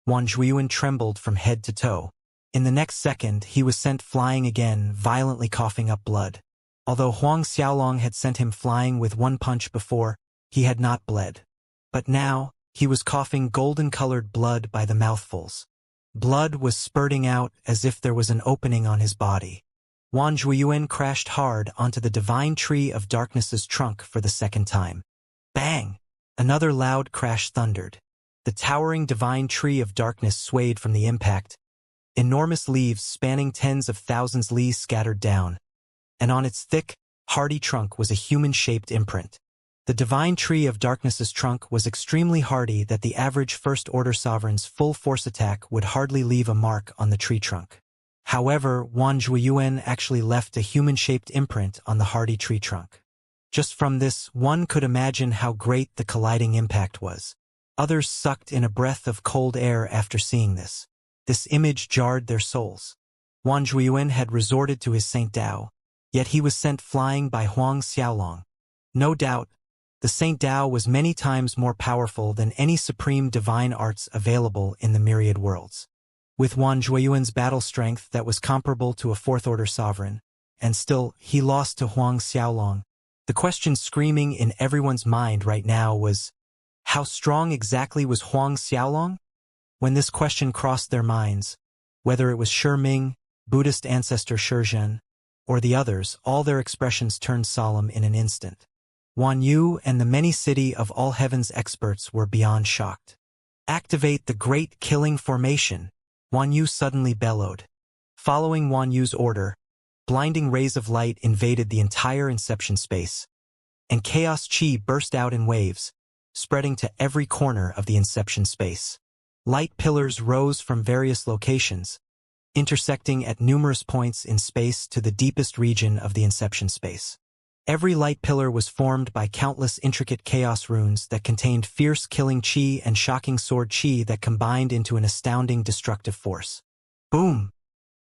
Wan Zhuiyuan trembled from head to toe. In the next second, he was sent flying again, violently coughing up blood. Although Huang Xiaolong had sent him flying with 1 punch before, he had not bled. But now, he was coughing golden-colored blood by the mouthfuls. Blood was spurting out as if there was an opening on his body. Wan Zhuiyuan crashed hard onto the divine tree of darkness's trunk for the 2nd time. Bang! Another loud crash thundered. The towering divine tree of darkness swayed from the impact. Enormous leaves spanning tens of thousands li scattered down, and on its thick, hardy trunk was a human-shaped imprint. The divine tree of darkness's trunk was extremely hardy that the average first-order sovereign's full force attack would hardly leave a mark on the tree trunk. However, Wan Zhuiyuan actually left a human-shaped imprint on the hardy tree trunk. Just from this, one could imagine how great the colliding impact was. Others sucked in a breath of cold air after seeing this. This image jarred their souls. Wan Zhuiyuan had resorted to his Saint Tao, yet he was sent flying by Huang Xiaolong. No doubt, the Saint Tao was many times more powerful than any supreme divine arts available in the myriad worlds. With Wan Zhuiyuan's battle strength that was comparable to a 4th-order sovereign, and still he lost to Huang Xiaolong, the question screaming in everyone's mind right now was, how strong exactly was Huang Xiaolong? When this question crossed their minds, whether it was Shiming, Buddhist ancestor Shizhen, or the others, all their expressions turned solemn in an instant. Wan Yu and the many city of all heavens experts were beyond shocked. Activate the great killing formation, Wan Yu suddenly bellowed. Following Wan Yu's order, blinding rays of light invaded the entire inception space, and chaos chi burst out in waves, spreading to every corner of the inception space. Light pillars rose from various locations, intersecting at numerous points in space to the deepest region of the inception space. Every light pillar was formed by countless intricate chaos runes that contained fierce killing chi and shocking sword chi that combined into an astounding destructive force. Boom!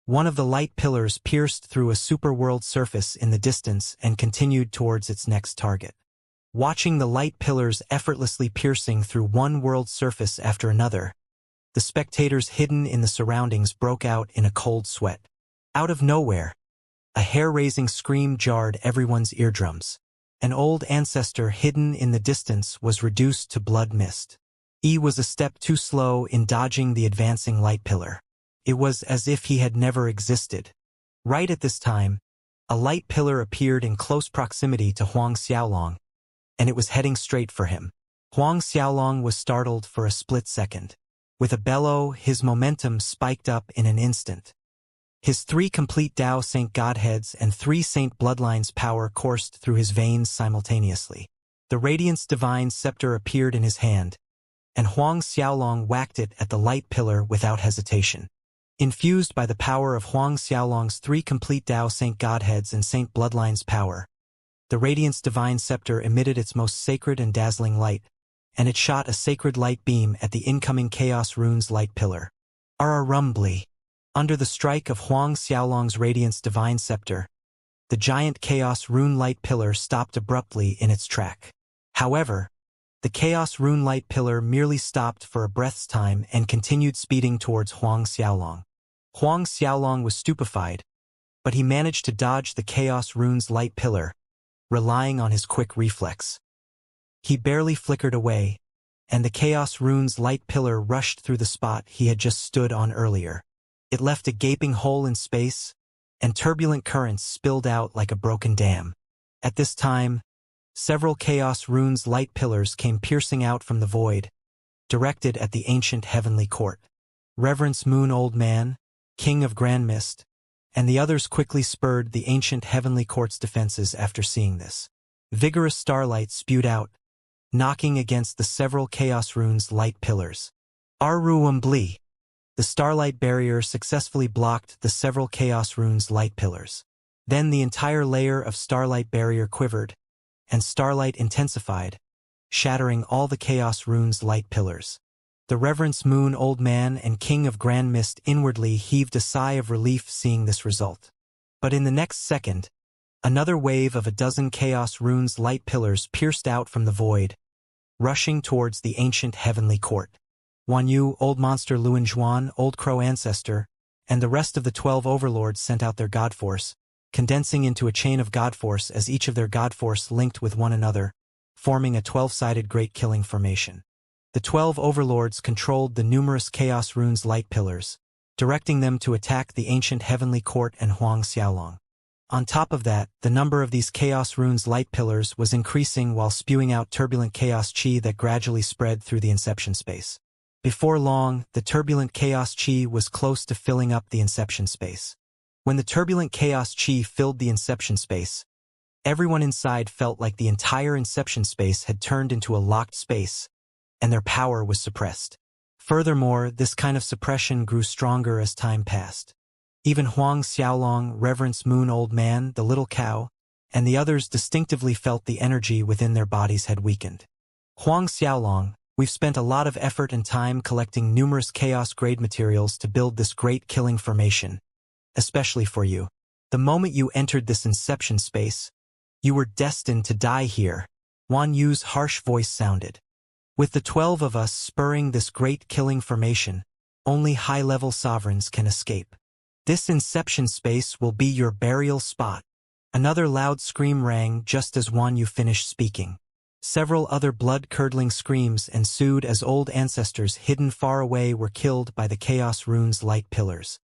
One of the light pillars pierced through a superworld surface in the distance and continued towards its next target. Watching the light pillars effortlessly piercing through one world surface after another, the spectators hidden in the surroundings broke out in a cold sweat. Out of nowhere, a hair-raising scream jarred everyone's eardrums. An old ancestor hidden in the distance was reduced to blood mist. He was a step too slow in dodging the advancing light pillar. It was as if he had never existed. Right at this time, a light pillar appeared in close proximity to Huang Xiaolong, and it was heading straight for him. Huang Xiaolong was startled for a split second. With a bellow, his momentum spiked up in an instant. His 3 complete Tao Saint Godheads and 3 Saint Bloodlines power coursed through his veins simultaneously. The Radiance Divine Scepter appeared in his hand, and Huang Xiaolong whacked it at the light pillar without hesitation. Infused by the power of Huang Xiaolong's 3 complete Tao Saint Godheads and Saint Bloodlines power, the Radiance Divine Scepter emitted its most sacred and dazzling light, and it shot a sacred light beam at the incoming Chaos Runes light pillar. Rumbly. Under the strike of Huang Xiaolong's Radiance Divine Scepter, the giant Chaos Rune light pillar stopped abruptly in its track. However, the Chaos Rune light pillar merely stopped for a breath's time and continued speeding towards Huang Xiaolong. Huang Xiaolong was stupefied, but he managed to dodge the Chaos Rune's light pillar, relying on his quick reflex. He barely flickered away, and the Chaos Rune's light pillar rushed through the spot he had just stood on earlier. It left a gaping hole in space, and turbulent currents spilled out like a broken dam. At this time, several Chaos Runes light pillars came piercing out from the void, directed at the ancient heavenly court. Reverence Moon Old Man, King of Grand Mist, and the others quickly spurred the ancient heavenly court's defenses after seeing this. Vigorous starlight spewed out, knocking against the several Chaos Runes light pillars. Aruambli. The starlight barrier successfully blocked the several Chaos Runes light pillars. Then the entire layer of starlight barrier quivered, and starlight intensified, shattering all the Chaos Runes light pillars. The Reverence Moon Old Man and King of Grand Mist inwardly heaved a sigh of relief seeing this result. But in the next second, another wave of a dozen Chaos Runes light pillars pierced out from the void, rushing towards the ancient heavenly court. Wan Yu, Old Monster Luan Zhuan, Old Crow Ancestor, and the rest of the 12 overlords sent out their god force, condensing into a chain of god force as each of their god force linked with one another, forming a 12-sided great killing formation. The 12 overlords controlled the numerous Chaos Runes light pillars, directing them to attack the ancient heavenly court and Huang Xiaolong. On top of that, the number of these Chaos Runes light pillars was increasing while spewing out turbulent chaos chi that gradually spread through the inception space. Before long, the turbulent chaos chi was close to filling up the inception space. When the turbulent chaos chi filled the inception space, everyone inside felt like the entire inception space had turned into a locked space, and their power was suppressed. Furthermore, this kind of suppression grew stronger as time passed. Even Huang Xiaolong, Reverence Moon Old Man, the Little Cow, and the others distinctively felt the energy within their bodies had weakened. Huang Xiaolong, we've spent a lot of effort and time collecting numerous chaos-grade materials to build this great killing formation, especially for you. The moment you entered this inception space, you were destined to die here, Wan Yu's harsh voice sounded. With the 12 of us spurring this great killing formation, only high-level sovereigns can escape. This inception space will be your burial spot. Another loud scream rang just as Wan Yu finished speaking. Several other blood-curdling screams ensued as old ancestors hidden far away were killed by the Chaos Runes light pillars.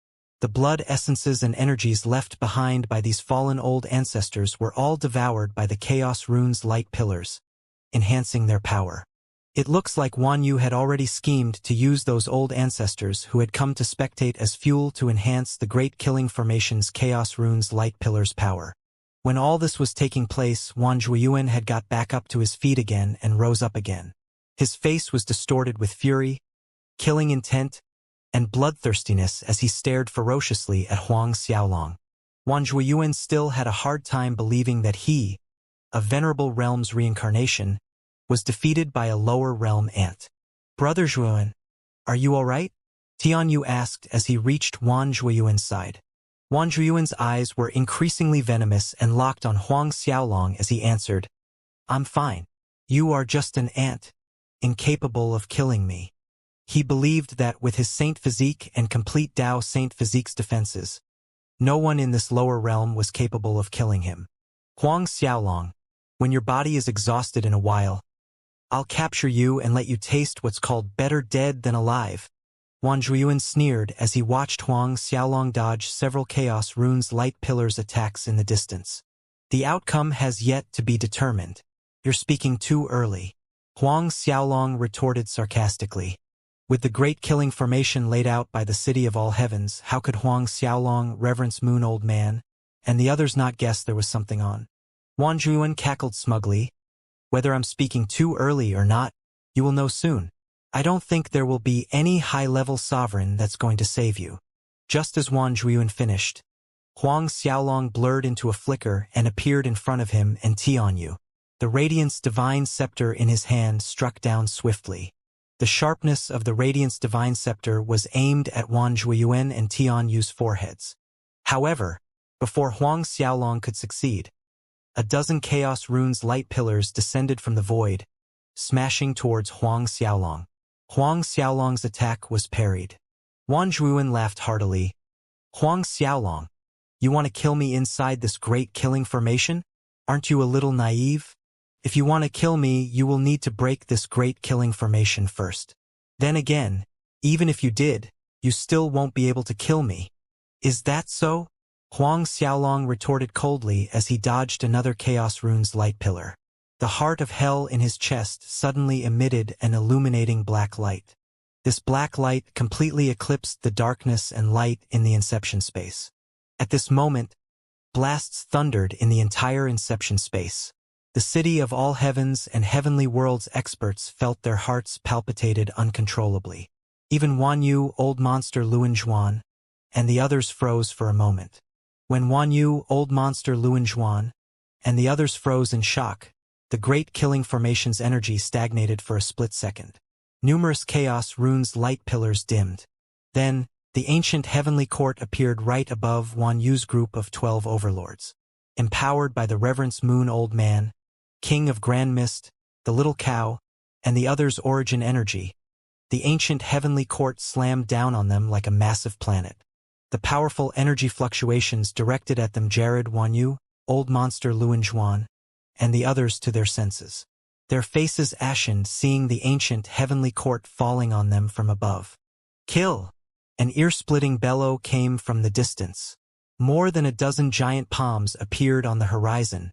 The blood essences and energies left behind by these fallen old ancestors were all devoured by the Chaos Runes light pillars, enhancing their power. It looks like Wan Yu had already schemed to use those old ancestors who had come to spectate as fuel to enhance the Great Killing Formation's Chaos Runes light pillars' power. When all this was taking place, Wan Zhuiyuan had got back up to his feet again and rose up again. His face was distorted with fury, killing intent, and bloodthirstiness as he stared ferociously at Huang Xiaolong. Wan Zhuiyuan still had a hard time believing that he, a venerable realm's reincarnation, was defeated by a lower realm ant. Brother Zhuiyuan, are you all right? Tian Yu asked as he reached Wan Zhuiyuan's side. Wan Zhuiyuan's eyes were increasingly venomous and locked on Huang Xiaolong as he answered, I'm fine. You are just an ant, incapable of killing me. He believed that with his saint physique and complete Tao Saint physique's defenses, no one in this lower realm was capable of killing him. Huang Xiaolong, When your body is exhausted in a while, I'll capture you and let you taste what's called better dead than alive. Wan Zhuiyuan sneered as he watched Huang Xiaolong dodge several Chaos Runes light pillars attacks in the distance. The outcome has yet to be determined. You're speaking too early. Huang Xiaolong retorted sarcastically. With the great killing formation laid out by the City of All Heavens, how could Huang Xiaolong reverence Moon Old Man, and the others not guess there was something on? Wan Zhuiyuan cackled smugly. Whether I'm speaking too early or not, you will know soon. I don't think there will be any high-level sovereign that's going to save you. Just as Wan Zhuiyuan finished, Huang Xiaolong blurred into a flicker and appeared in front of him and Tianyu. The Radiance Divine Scepter in his hand struck down swiftly. The sharpness of the Radiance Divine Scepter was aimed at Wan Zhuiyuan and Tianyu's foreheads. However, before Huang Xiaolong could succeed, a dozen Chaos Runes light pillars descended from the void, smashing towards Huang Xiaolong. Huang Xiaolong's attack was parried. Wan Zhuiyuan laughed heartily. Huang Xiaolong, you want to kill me inside this great killing formation? Aren't you a little naive? If you want to kill me, you will need to break this great killing formation first. Then again, even if you did, you still won't be able to kill me. Is that so? Huang Xiaolong retorted coldly as he dodged another Chaos Runes light pillar. The heart of hell in his chest suddenly emitted an illuminating black light. This black light completely eclipsed the darkness and light in the Inception space. At this moment, blasts thundered in the entire Inception space. The City of All Heavens and Heavenly Worlds experts felt their hearts palpitated uncontrollably. Even Wan Yu, Old Monster Luan Zhuan, and the others froze for a moment. When Wan Yu, Old Monster Luan Zhuan, and the others froze in shock, the great killing formation's energy stagnated for a split second. Numerous Chaos Runes light pillars dimmed. Then, the ancient heavenly court appeared right above Wan Yu's group of 12 overlords. Empowered by the Reverence Moon Old Man, King of Grand Mist, the Little Cow, and the others' origin energy, the ancient heavenly court slammed down on them like a massive planet. The powerful energy fluctuations directed at them jarred Wan Yu, Old Monster Luan Zhuan, and the others to their senses. Their faces ashened seeing the ancient heavenly court falling on them from above. Kill! An ear-splitting bellow came from the distance. More than a dozen giant palms appeared on the horizon,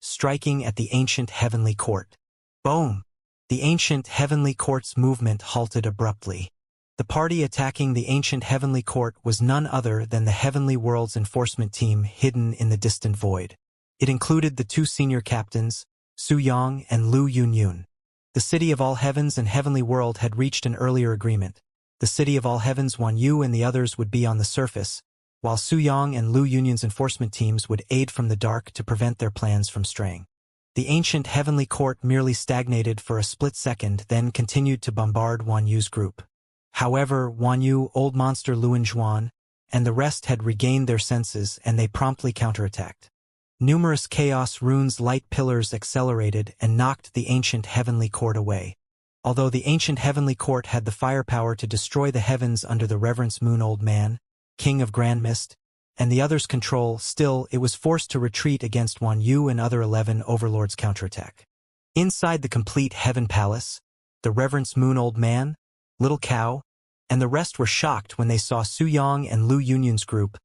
striking at the ancient heavenly court. Boom! The ancient heavenly court's movement halted abruptly. The party attacking the ancient heavenly court was none other than the Heavenly Worlds enforcement team hidden in the distant void. It included the two senior captains, Su Yang and Lu Yunyun. The City of All Heavens and Heavenly World had reached an earlier agreement. The City of All Heavens, Wan Yu and the others would be on the surface, while Su Yang and Lu Yunyun's enforcement teams would aid from the dark to prevent their plans from straying. The ancient heavenly court merely stagnated for a split second, then continued to bombard Wan Yu's group. However, Wan Yu, Old Monster Luan Zhuan, and the rest had regained their senses and they promptly counterattacked. Numerous Chaos Runes light pillars accelerated and knocked the ancient heavenly court away. Although the ancient heavenly court had the firepower to destroy the heavens under the Reverence Moon Old Man, King of Grand Mist, and the others' control, still it was forced to retreat against Wan Yu and other 11 overlords' counterattack. Inside the complete Heaven Palace, the Reverence Moon Old Man, Little Cow, and the rest were shocked when they saw Su Yang and Lu Yunyun's group.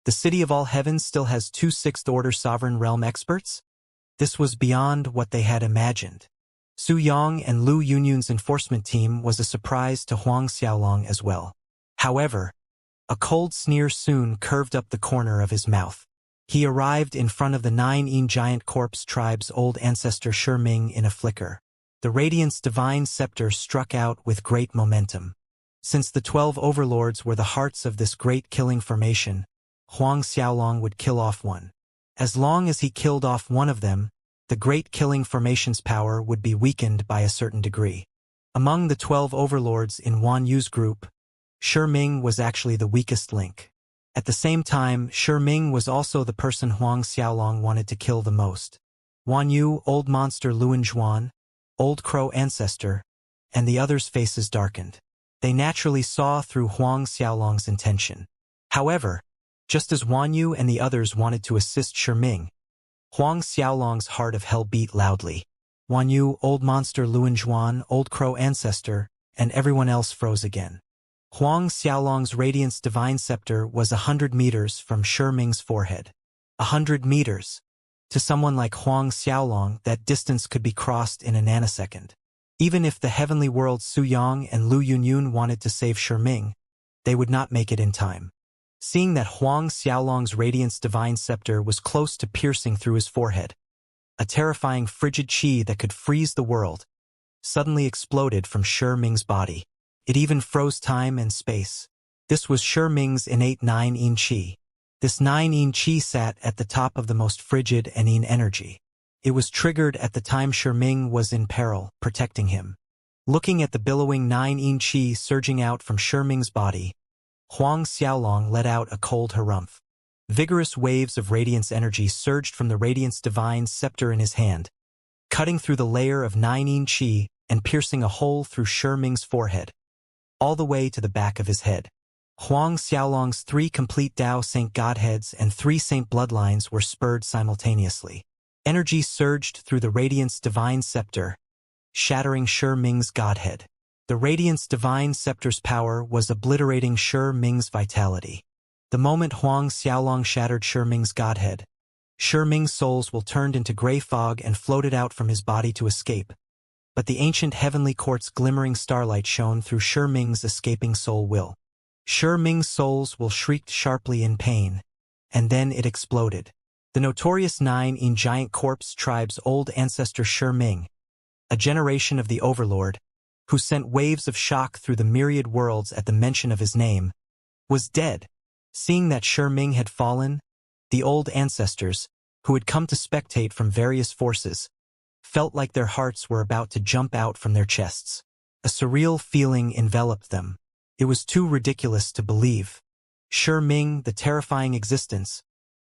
The City of All Heavens still has 2 6th-order Sovereign Realm experts? This was beyond what they had imagined. Su Yang and Lu Yunyun's enforcement team was a surprise to Huang Xiaolong as well. However, a cold sneer soon curved up the corner of his mouth. He arrived in front of the 9 giant corpse tribe's old ancestor Shi Ming in a flicker. The Radiance Divine Scepter struck out with great momentum. Since the 12 overlords were the hearts of this great killing formation, Huang Xiaolong would kill off one. As long as he killed off one of them, the great killing formation's power would be weakened by a certain degree. Among the 12 overlords in Wan Yu's group, Shi Ming was actually the weakest link. At the same time, Shi Ming was also the person Huang Xiaolong wanted to kill the most. Wan Yu, Old Monster Luan Zhuan, Old Crow Ancestor, and the others' faces darkened. They naturally saw through Huang Xiaolong's intention. However, just as Wan Yu and the others wanted to assist Shi Ming, Huang Xiaolong's heart of hell beat loudly. Wan Yu, old monster Luan Zhuan, old crow ancestor, and everyone else froze again. Huang Xiaolong's radiance divine scepter was 100 meters from Shi Ming's forehead. 100 meters. To someone like Huang Xiaolong, that distance could be crossed in a nanosecond. Even if the heavenly worlds Su Yang and Lu Yunyun wanted to save Shi Ming, they would not make it in time. Seeing that Huang Xiaolong's radiance divine scepter was close to piercing through his forehead, a terrifying frigid qi that could freeze the world suddenly exploded from Shi Ming's body. It even froze time and space. This was Shi Ming's innate 9 yin qi. This 9 yin qi sat at the top of the most frigid and yin energy. It was triggered at the time Shi Ming was in peril, protecting him. Looking at the billowing 9 yin qi surging out from Shi Ming's body, Huang Xiaolong let out a cold harumph. Vigorous waves of radiance energy surged from the radiance divine scepter in his hand, cutting through the layer of 9 yin qi and piercing a hole through Shi Ming's forehead, all the way to the back of his head. Huang Xiaolong's 3 complete Dao Saint Godheads and 3 Saint Bloodlines were spurred simultaneously. Energy surged through the radiance divine scepter, shattering Shi Ming's Godhead. The radiance divine scepter's power was obliterating Shi Ming's vitality. The moment Huang Xiaolong shattered Shi Ming's Godhead, Shi Ming's souls will turned into gray fog and floated out from his body to escape. But the ancient heavenly court's glimmering starlight shone through Shi Ming's escaping soul will. Shi Ming's souls will shrieked sharply in pain, and then it exploded. The notorious 9 yin giant corpse tribe's old ancestor Shi Ming, a generation of the Overlord, who sent waves of shock through the myriad worlds at the mention of his name, was dead. Seeing that Shi Ming had fallen, the old ancestors, who had come to spectate from various forces, felt like their hearts were about to jump out from their chests. A surreal feeling enveloped them. It was too ridiculous to believe. Shi Ming, the terrifying existence,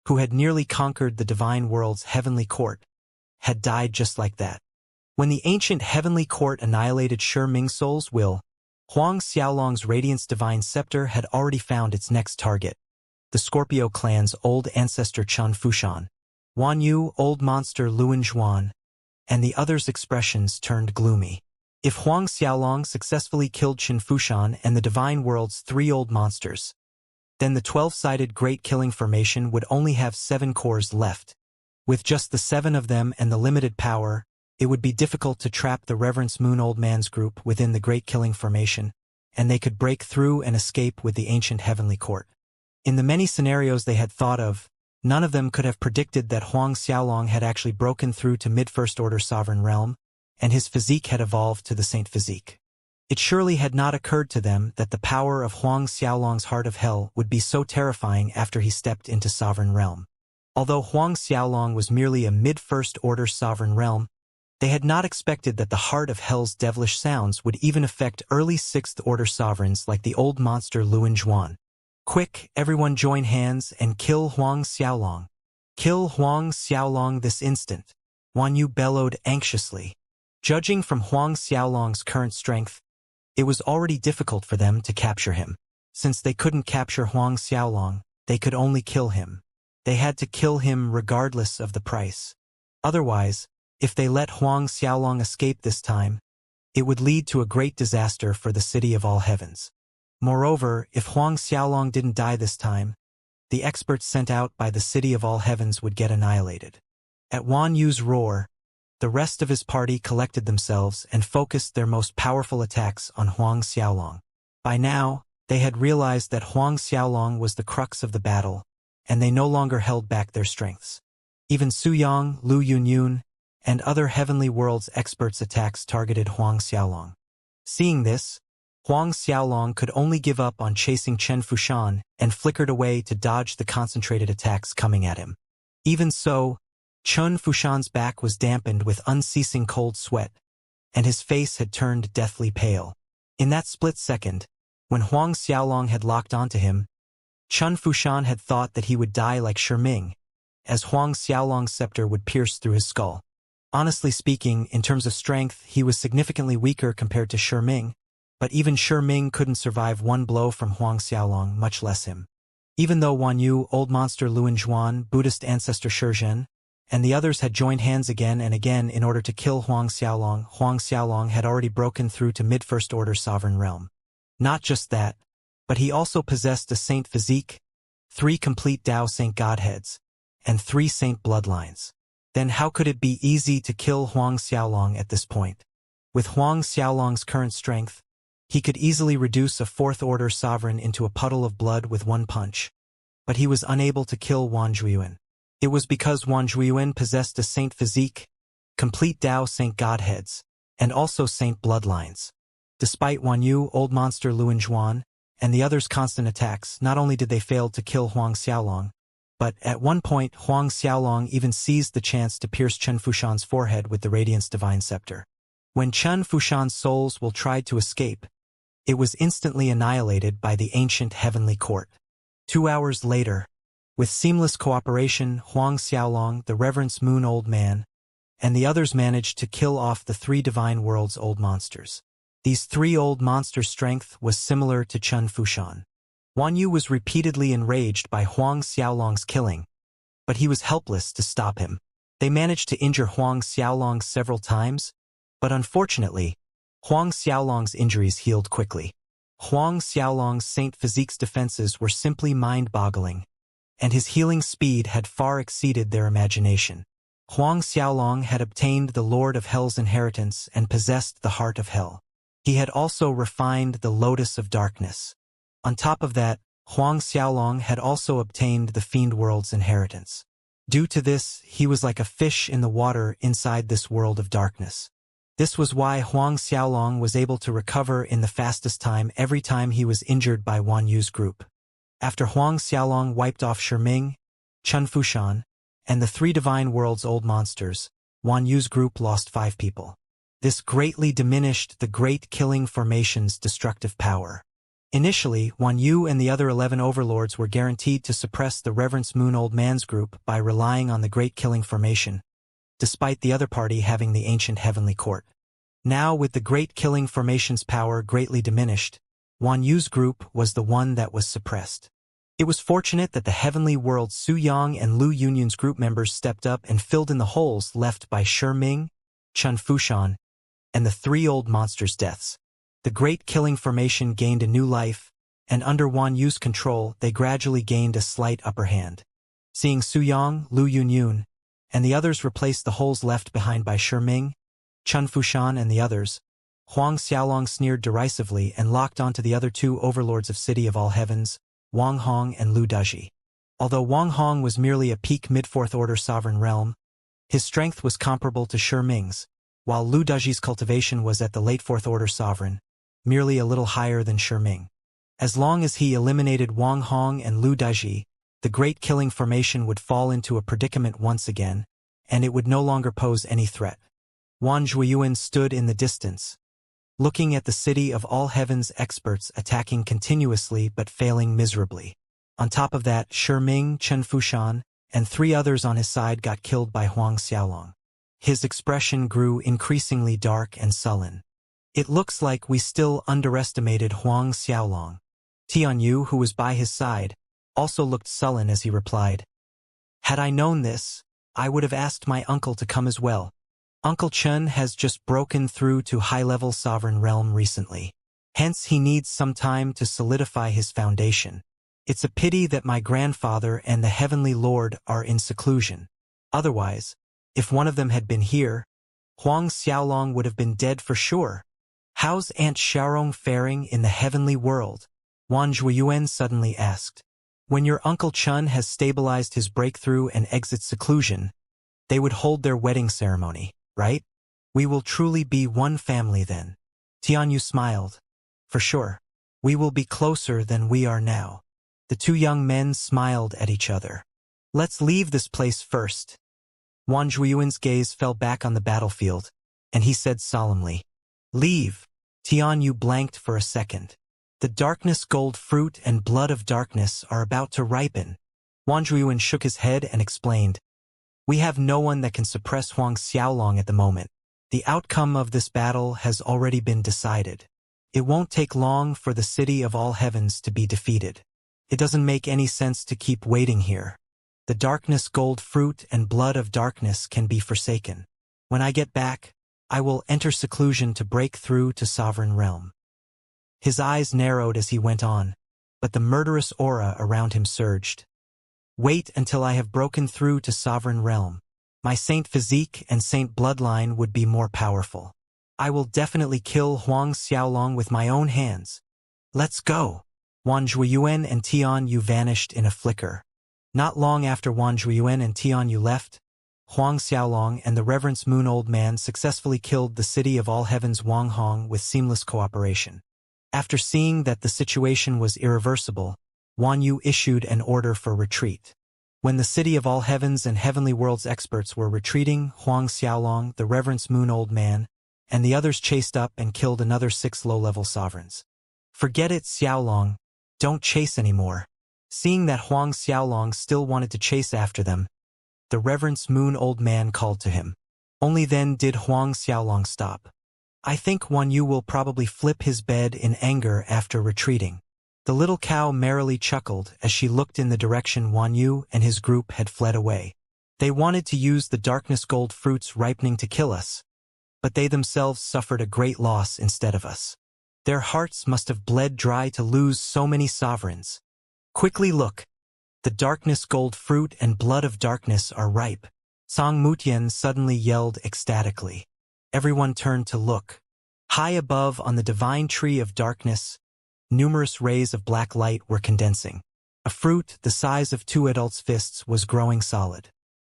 who had nearly conquered the divine world's heavenly court, had died just like that. When the ancient heavenly court annihilated Shi Ming's soul's will, Huang Xiaolong's radiance divine scepter had already found its next target, the Scorpio clan's old ancestor Chen Fushan. Wan Yu, old monster Luan Zhuan, and the others' expressions turned gloomy. If Huang Xiaolong successfully killed Chen Fushan and the divine world's 3 old monsters, then the 12-sided Great Killing Formation would only have 7 cores left. With just the 7 of them and the limited power, it would be difficult to trap the Reverence Moon Old Man's group within the Great Killing Formation, and they could break through and escape with the ancient heavenly court. In the many scenarios they had thought of, none of them could have predicted that Huang Xiaolong had actually broken through to mid-First Order Sovereign Realm, and his physique had evolved to the Saint Physique. It surely had not occurred to them that the power of Huang Xiaolong's Heart of Hell would be so terrifying after he stepped into Sovereign Realm. Although Huang Xiaolong was merely a mid-First Order Sovereign Realm, they had not expected that the Heart of Hell's devilish sounds would even affect early 6th Order sovereigns like the old monster Luan Zhuan. Quick, everyone join hands and kill Huang Xiaolong. Kill Huang Xiaolong this instant, Wan Yu bellowed anxiously. Judging from Huang Xiaolong's current strength, it was already difficult for them to capture him. Since they couldn't capture Huang Xiaolong, they could only kill him. They had to kill him regardless of the price. Otherwise, if they let Huang Xiaolong escape this time, it would lead to a great disaster for the City of All Heavens. Moreover, if Huang Xiaolong didn't die this time, the experts sent out by the City of All Heavens would get annihilated. At Wan Yu's roar, the rest of his party collected themselves and focused their most powerful attacks on Huang Xiaolong. By now, they had realized that Huang Xiaolong was the crux of the battle, and they no longer held back their strengths. Even Su Yang, Lu Yunyun, and other heavenly worlds experts' attacks targeted Huang Xiaolong. Seeing this, Huang Xiaolong could only give up on chasing Chen Fushan and flickered away to dodge the concentrated attacks coming at him. Even so, Chen Fushan's back was dampened with unceasing cold sweat, and his face had turned deathly pale. In that split second, when Huang Xiaolong had locked onto him, Chen Fushan had thought that he would die like Shi Ming, as Huang Xiaolong's scepter would pierce through his skull. Honestly speaking, in terms of strength, he was significantly weaker compared to Shi Ming, but even Shi Ming couldn't survive one blow from Huang Xiaolong, much less him. Even though Wan Yu, old monster Luan Zhuan, Buddhist ancestor Shizhen, and the others had joined hands again and again in order to kill Huang Xiaolong. Huang Xiaolong had already broken through to mid-First Order sovereign realm. Not just that, but he also possessed a saint physique, 3 complete Dao saint godheads, and 3 saint bloodlines. Then how could it be easy to kill Huang Xiaolong at this point? With Huang Xiaolong's current strength, he could easily reduce a 4th Order sovereign into a puddle of blood with one punch. But he was unable to kill Wan Zhuiyuan. It was because Wan Zhuiyuan possessed a saint physique, complete Dao saint godheads, and also saint bloodlines. Despite Wan Yu, Old Monster Luan Zhuan, and the others' constant attacks, not only did they fail to kill Huang Xiaolong, but at one point Huang Xiaolong even seized the chance to pierce Chen Fushan's forehead with the Radiance Divine Scepter. When Chen Fushan's souls will tried to escape, it was instantly annihilated by the ancient heavenly court. 2 hours later, with seamless cooperation, Huang Xiaolong, the Reverence Moon Old Man, and the others managed to kill off the 3 divine world's old monsters. These 3 old monsters' strength was similar to Chen Fushan. Wan Yu was repeatedly enraged by Huang Xiaolong's killing, but he was helpless to stop him. They managed to injure Huang Xiaolong several times, but unfortunately, Huang Xiaolong's injuries healed quickly. Huang Xiaolong's Saint Physique's defenses were simply mind-boggling, and his healing speed had far exceeded their imagination. Huang Xiaolong had obtained the Lord of Hell's inheritance and possessed the Heart of Hell. He had also refined the Lotus of Darkness. On top of that, Huang Xiaolong had also obtained the Fiend World's inheritance. Due to this, he was like a fish in the water inside this world of darkness. This was why Huang Xiaolong was able to recover in the fastest time every time he was injured by Wan Yu's group. After Huang Xiaolong wiped off Shiming, Chen Fushan, and the 3 divine world's old monsters, Wan Yu's group lost 5 people. This greatly diminished the Great Killing Formation's destructive power. Initially, Wan Yu and the other 11 overlords were guaranteed to suppress the Reverence Moon Old Man's group by relying on the Great Killing Formation, despite the other party having the ancient heavenly court. Now, with the Great Killing Formation's power greatly diminished, Wan Yu's group was the one that was suppressed. It was fortunate that the heavenly world Su Yang and Lu Yunyun's group members stepped up and filled in the holes left by Shiming, Chen Fushan, and the 3 old monsters' deaths. The Great Killing Formation gained a new life, and under Wan Yu's control, they gradually gained a slight upper hand. Seeing Su Yang, Lu Yunyun, and the others replace the holes left behind by Shiming, Chen Fushan and the others, Huang Xiaolong sneered derisively and locked onto the other 2 overlords of City of All Heavens, Wang Hong and Lu Daji. Although Wang Hong was merely a peak mid-4th Order sovereign realm, his strength was comparable to Shiming's, while Lu Daji's cultivation was at the late 4th Order sovereign, merely a little higher than Shiming. As long as he eliminated Wang Hong and Lu Daji, the Great Killing Formation would fall into a predicament once again, and it would no longer pose any threat. Wan Zhuiyuan stood in the distance, looking at the City of All Heavens experts attacking continuously but failing miserably. On top of that, Shiming, Chen Fushan, and 3 others on his side got killed by Huang Xiaolong. His expression grew increasingly dark and sullen. It looks like we still underestimated Huang Xiaolong. Tianyu, who was by his side, also looked sullen as he replied, "Had I known this, I would have asked my uncle to come as well. Uncle Chen has just broken through to high-level sovereign realm recently. Hence he needs some time to solidify his foundation. It's a pity that my grandfather and the Heavenly Lord are in seclusion. Otherwise, if one of them had been here, Huang Xiaolong would have been dead for sure. How's Aunt Xiaorong faring in the heavenly world?" Wan Zhuiyuan suddenly asked. "When your Uncle Chen has stabilized his breakthrough and exits seclusion, they would hold their wedding ceremony, right? We will truly be one family then." Tianyu smiled. "For sure. We will be closer than we are now." The 2 young men smiled at each other. "Let's leave this place first." Wan Zhuiyuan's gaze fell back on the battlefield, and he said solemnly, "Leave." Tianyu blanked for a second. The darkness gold fruit and blood of darkness are about to ripen. Wan Zhuiyuan shook his head and explained, "We have no one that can suppress Huang Xiaolong at the moment. The outcome of this battle has already been decided. It won't take long for the City of All Heavens to be defeated. It doesn't make any sense to keep waiting here." The darkness gold fruit and blood of darkness can be forsaken. When I get back, I will enter seclusion to break through to sovereign realm. His eyes narrowed as he went on, but the murderous aura around him surged. Wait until I have broken through to sovereign realm. My saint physique and saint bloodline would be more powerful. I will definitely kill Huang Xiaolong with my own hands. Let's go. Wan Zhuiyuan and Tian Yu vanished in a flicker. Not long after Wan Zhuiyuan and Tian Yu left, Huang Xiaolong and the Reverence Moon Old Man successfully killed the City of All Heavens Wang Hong with seamless cooperation. After seeing that the situation was irreversible, Wan Yu issued an order for retreat. When the City of All Heavens and Heavenly Worlds experts were retreating, Huang Xiaolong, the Reverence Moon Old Man, and the others chased up and killed another 6 low-level sovereigns. Forget it, Xiaolong. Don't chase anymore. Seeing that Huang Xiaolong still wanted to chase after them, the Reverence Moon Old Man called to him. Only then did Huang Xiaolong stop. I think Wan Yu will probably flip his bed in anger after retreating. The little cow merrily chuckled as she looked in the direction Wan Yu and his group had fled away. They wanted to use the darkness gold fruits ripening to kill us, but they themselves suffered a great loss instead of us. Their hearts must have bled dry to lose so many sovereigns. Quickly look. The darkness gold fruit and blood of darkness are ripe. Song Mutian suddenly yelled ecstatically. Everyone turned to look. High above on the divine tree of darkness, numerous rays of black light were condensing. A fruit the size of 2 adults' fists was growing solid.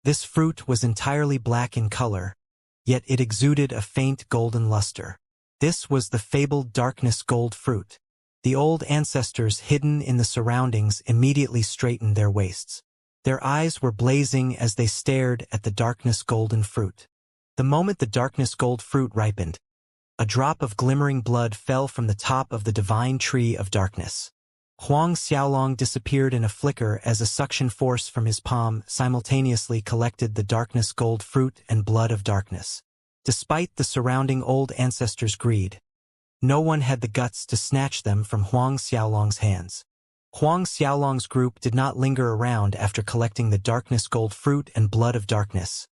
This fruit was entirely black in color, yet it exuded a faint golden luster. This was the fabled darkness gold fruit. The old ancestors hidden in the surroundings immediately straightened their waists. Their eyes were blazing as they stared at the darkness golden fruit. The moment the darkness gold fruit ripened, a drop of glimmering blood fell from the top of the divine tree of darkness. Huang Xiaolong disappeared in a flicker as a suction force from his palm simultaneously collected the darkness gold fruit and blood of darkness. Despite the surrounding old ancestors' greed, no one had the guts to snatch them from Huang Xiaolong's hands. Huang Xiaolong's group did not linger around after collecting the darkness gold fruit and blood of darkness,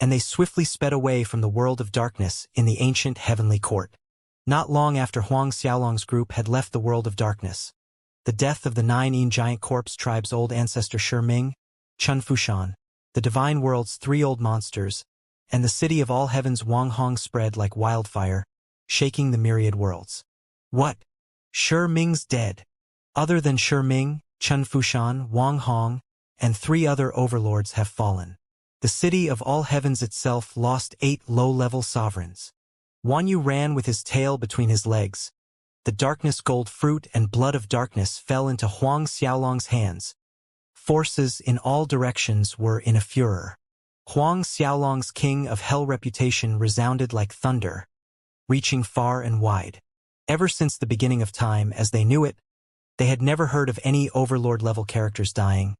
and they swiftly sped away from the world of darkness in the ancient heavenly court. Not long after Huang Xiaolong's group had left the world of darkness, the death of the 9 Yin giant corpse tribe's old ancestor Shiming, Chun Fushan, the divine world's 3 old monsters, and the City of All Heavens Wang Hong spread like wildfire, shaking the myriad worlds. What? Shiming's dead. Other than Shiming, Chun Fushan, Wang Hong, and 3 other overlords have fallen. The City of All Heavens itself lost 8 low-level sovereigns. Wan Yu ran with his tail between his legs. The darkness gold fruit and blood of darkness fell into Huang Xiaolong's hands. Forces in all directions were in a furor. Huang Xiaolong's king of hell reputation resounded like thunder, reaching far and wide. Ever since the beginning of time as they knew it, they had never heard of any overlord-level characters dying.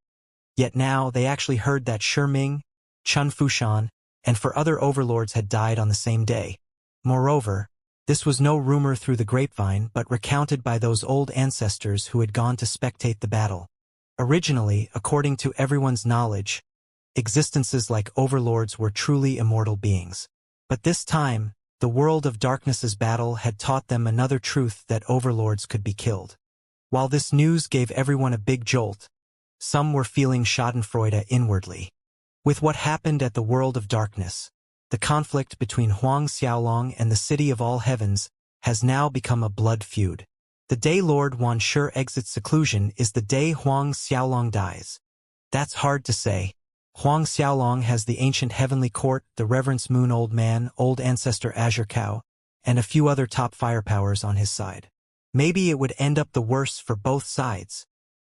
Yet now they actually heard that Shiming, Chun Fushan, and 4 other overlords had died on the same day. Moreover, this was no rumor through the grapevine but recounted by those old ancestors who had gone to spectate the battle. Originally, according to everyone's knowledge, existences like overlords were truly immortal beings. But this time, the world of darkness's battle had taught them another truth, that overlords could be killed. While this news gave everyone a big jolt, some were feeling schadenfreude inwardly. With what happened at the world of darkness, the conflict between Huang Xiaolong and the City of All Heavens has now become a blood feud. The day Lord Wan Shi exits seclusion is the day Huang Xiaolong dies. That's hard to say. Huang Xiaolong has the ancient heavenly court, the Reverence Moon Old Man, Old Ancestor Azure Cow, and a few other top firepowers on his side. Maybe it would end up the worse for both sides.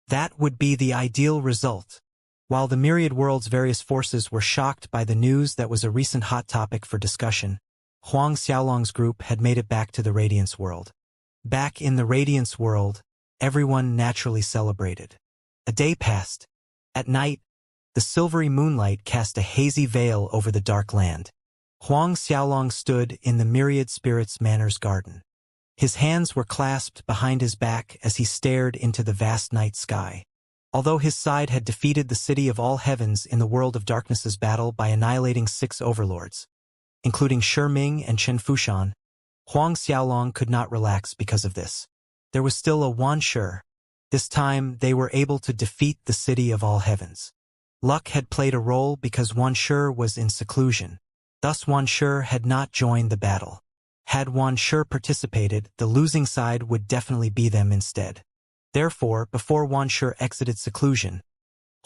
That would be the ideal result. While the myriad world's various forces were shocked by the news that was a recent hot topic for discussion, Huang Xiaolong's group had made it back to the Radiance world. Back in the Radiance world, everyone naturally celebrated. A day passed. At night, the silvery moonlight cast a hazy veil over the dark land. Huang Xiaolong stood in the myriad spirits' manor's garden. His hands were clasped behind his back as he stared into the vast night sky. Although his side had defeated the City of All Heavens in the World of Darkness's battle by annihilating 6 overlords, including Shi Ming and Chen Fushan, Huang Xiaolong could not relax because of this. There was still a Wan Shi. This time, they were able to defeat the City of All Heavens. Luck had played a role because Wan Shi was in seclusion. Thus Wan Shi had not joined the battle. Had Wan Shi participated, the losing side would definitely be them instead. Therefore, before Wan Shi exited seclusion,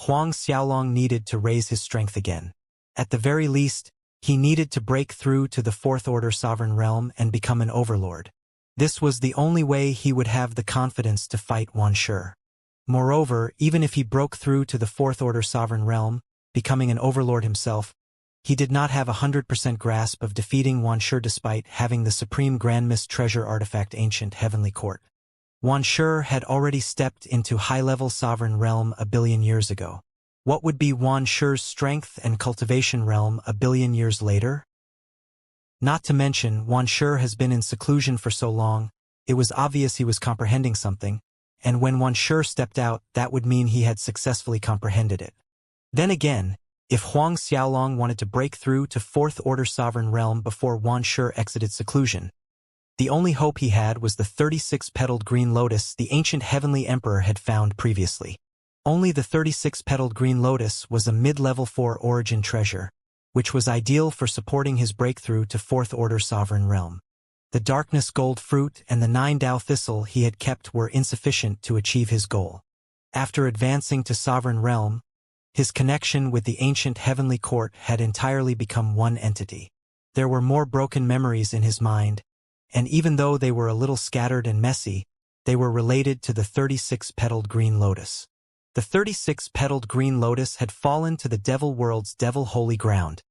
Huang Xiaolong needed to raise his strength again. At the very least, he needed to break through to the Fourth Order Sovereign Realm and become an overlord. This was the only way he would have the confidence to fight Wan Shi. Moreover, even if he broke through to the Fourth Order Sovereign Realm, becoming an overlord himself, he did not have 100% grasp of defeating Wan Shi despite having the Supreme Grand Mist Treasure Artifact Ancient Heavenly Court. Wan Shi had already stepped into high-level Sovereign Realm a billion years ago. What would be Wan Shi's strength and Cultivation Realm a billion years later? Not to mention, Wan Shi has been in seclusion for so long, it was obvious he was comprehending something, and when Wan Shi stepped out, that would mean he had successfully comprehended it. Then again, if Huang Xiaolong wanted to break through to Fourth Order Sovereign Realm before Wan Shi exited seclusion, the only hope he had was the 36-petaled green lotus the ancient Heavenly Emperor had found previously. Only the 36-petaled green lotus was a mid-level 4 origin treasure, which was ideal for supporting his breakthrough to Fourth Order Sovereign Realm. The darkness gold fruit and the 9 Dao thistle he had kept were insufficient to achieve his goal. After advancing to Sovereign Realm, his connection with the ancient Heavenly Court had entirely become one entity. There were more broken memories in his mind, and even though they were a little scattered and messy, they were related to the 36-petaled green lotus. The 36-petaled green lotus had fallen to the Devil World's Devil Holy Ground,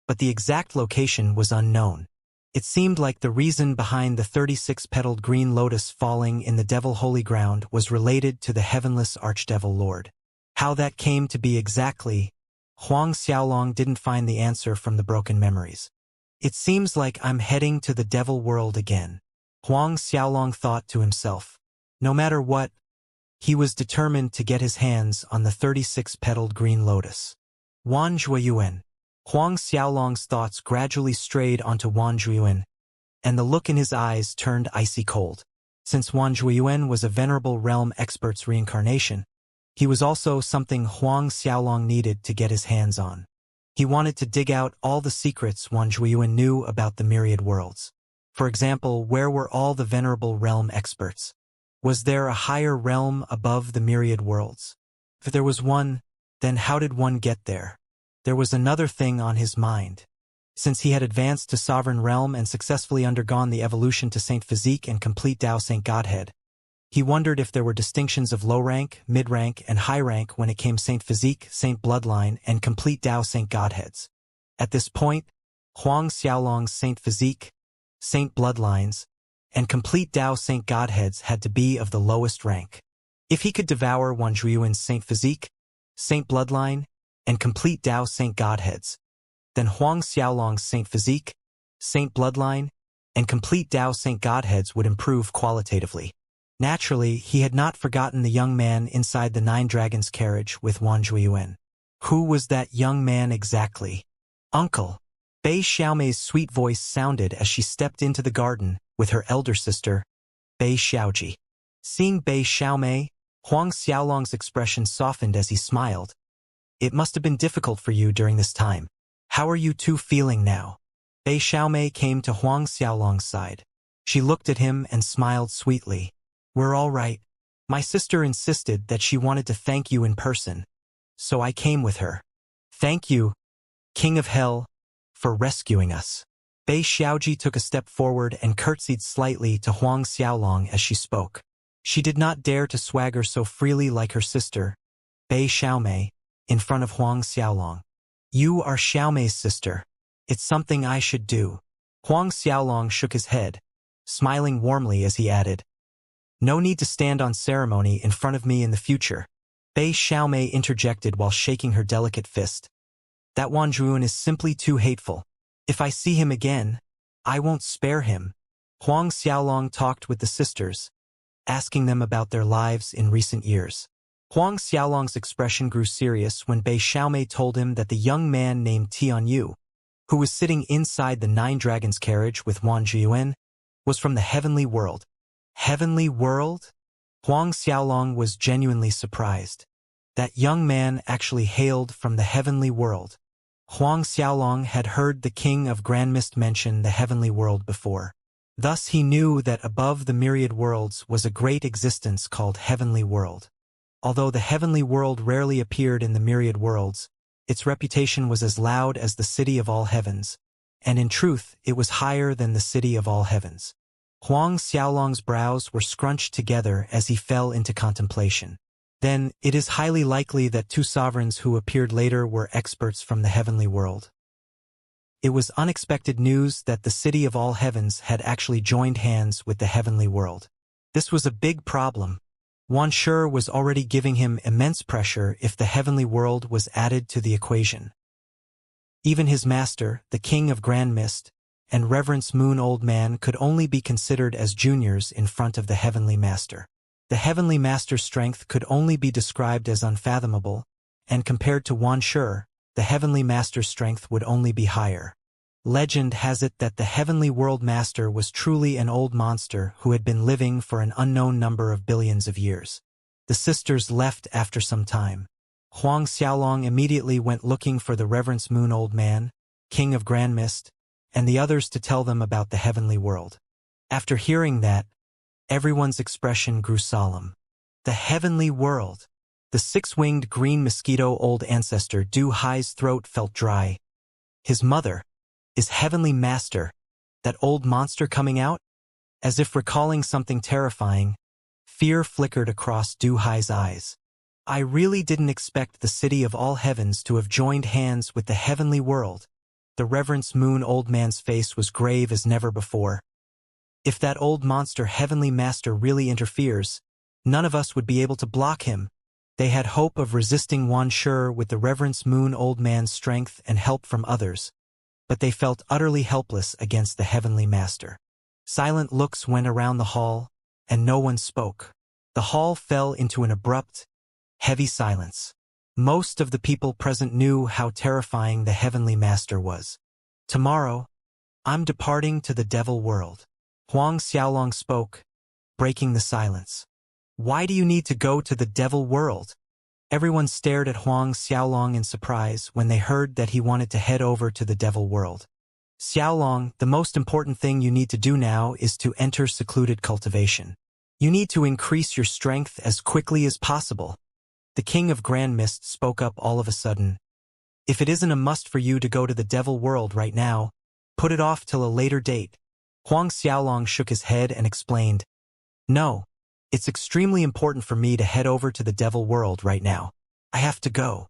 but the exact location was unknown. It seemed like the reason behind the 36-petaled green lotus falling in the Devil Holy Ground was related to the Heavenless Archdevil Lord. How that came to be exactly, Huang Xiaolong didn't find the answer from the broken memories. It seems like I'm heading to the Devil World again, Huang Xiaolong thought to himself. No matter what, he was determined to get his hands on the 36-petaled green lotus. Wan Zhuiyuan. Huang Xiaolong's thoughts gradually strayed onto Wan Zhuiyuan, and the look in his eyes turned icy cold. Since Wan Zhuiyuan was a venerable realm expert's reincarnation, he was also something Huang Xiaolong needed to get his hands on. He wanted to dig out all the secrets Wan Zhuiyuan knew about the myriad worlds. For example, where were all the venerable realm experts? Was there a higher realm above the myriad worlds? If there was one, then how did one get there? There was another thing on his mind. Since he had advanced to Sovereign Realm and successfully undergone the evolution to Saint Physique and complete Tao Saint Godhead, he wondered if there were distinctions of low rank, mid rank, and high rank when it came Saint Physique, Saint Bloodline, and complete Tao Saint Godheads. At this point, Huang Xiaolong's Saint Physique, Saint Bloodlines, and complete Tao Saint Godheads had to be of the lowest rank. If he could devour Wan Zhuiyuan's Saint Physique, Saint Bloodline, and complete Tao Saint Godheads, then Huang Xiaolong's Saint Physique, Saint Bloodline, and complete Tao Saint Godheads would improve qualitatively. Naturally, he had not forgotten the young man inside the 9 Dragons carriage with Wan Zhuiyuan. Who was that young man exactly? Uncle. Bei Xiaomei's sweet voice sounded as she stepped into the garden with her elder sister, Bei Xiaoji. Seeing Bei Xiaomei, Huang Xiaolong's expression softened as he smiled. It must have been difficult for you during this time. How are you two feeling now? Bei Xiaomei came to Huang Xiaolong's side. She looked at him and smiled sweetly. We're all right. My sister insisted that she wanted to thank you in person, so I came with her. Thank you, King of Hell, for rescuing us. Bei Xiaoji took a step forward and curtsied slightly to Huang Xiaolong as she spoke. She did not dare to swagger so freely like her sister, Bei Xiaomei, in front of Huang Xiaolong. You are Xiaomei's sister. It's something I should do. Huang Xiaolong shook his head, smiling warmly as he added, no need to stand on ceremony in front of me in the future. Bei Xiaomei interjected while shaking her delicate fist. That Wan Zhuiyuan is simply too hateful. If I see him again, I won't spare him. Huang Xiaolong talked with the sisters, asking them about their lives in recent years. Huang Xiaolong's expression grew serious when Bei Xiaomei told him that the young man named Tianyu, who was sitting inside the Nine Dragons carriage with Wang Zhiyuan, was from the heavenly world. Heavenly world? Huang Xiaolong was genuinely surprised. That young man actually hailed from the heavenly world. Huang Xiaolong had heard the king of Grand Mist mention the heavenly world before. Thus he knew that above the myriad worlds was a great existence called heavenly world. Although the heavenly world rarely appeared in the myriad worlds, its reputation was as loud as the city of all heavens, and in truth it was higher than the city of all heavens. Huang Xiaolong's brows were scrunched together as he fell into contemplation. Then, it is highly likely that two sovereigns who appeared later were experts from the heavenly world. It was unexpected news that the city of all heavens had actually joined hands with the heavenly world. This was a big problem. Wan Shi was already giving him immense pressure if the heavenly world was added to the equation. Even his master, the king of Grand Mist, and Reverence Moon Old Man could only be considered as juniors in front of the heavenly master. The heavenly master's strength could only be described as unfathomable, and compared to Wan Shi, the heavenly master's strength would only be higher. Legend has it that the heavenly world master was truly an old monster who had been living for an unknown number of billions of years. The sisters left after some time. Huang Xiaolong immediately went looking for the Reverence Moon Old Man, king of Grand Mist, and the others to tell them about the heavenly world. After hearing that, everyone's expression grew solemn. The heavenly world. The six-winged green mosquito old ancestor Du Hai's throat felt dry. His mother, his heavenly master, that old monster coming out? As if recalling something terrifying, fear flickered across Du Hai's eyes. I really didn't expect the city of all heavens to have joined hands with the heavenly world. The Reverence Moon Old Man's face was grave as never before. If that old monster heavenly master really interferes, none of us would be able to block him. They had hope of resisting Wan Shi with the Reverence Moon Old Man's strength and help from others, but they felt utterly helpless against the heavenly master. Silent looks went around the hall, and no one spoke. The hall fell into an abrupt, heavy silence. Most of the people present knew how terrifying the heavenly master was. Tomorrow, I'm departing to the devil world. Huang Xiaolong spoke, breaking the silence. Why do you need to go to the devil world? Everyone stared at Huang Xiaolong in surprise when they heard that he wanted to head over to the devil world. Xiaolong, the most important thing you need to do now is to enter secluded cultivation. You need to increase your strength as quickly as possible. The king of Grand Mist spoke up all of a sudden. If it isn't a must for you to go to the devil world right now, put it off till a later date. Huang Xiaolong shook his head and explained, No, it's extremely important for me to head over to the devil world right now. I have to go.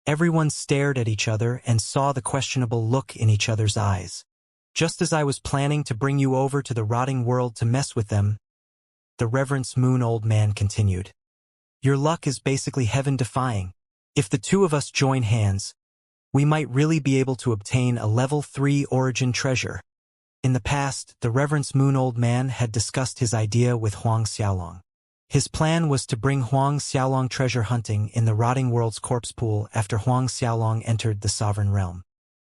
Everyone stared at each other and saw the questionable look in each other's eyes. Just as I was planning to bring you over to the rotting world to mess with them, the Reverence Moon Old Man continued. Your luck is basically heaven-defying. If the two of us join hands, we might really be able to obtain a level 3 origin treasure. In the past, the Reverence Moon Old Man had discussed his idea with Huang Xiaolong. His plan was to bring Huang Xiaolong treasure hunting in the rotting world's corpse pool after Huang Xiaolong entered the sovereign realm.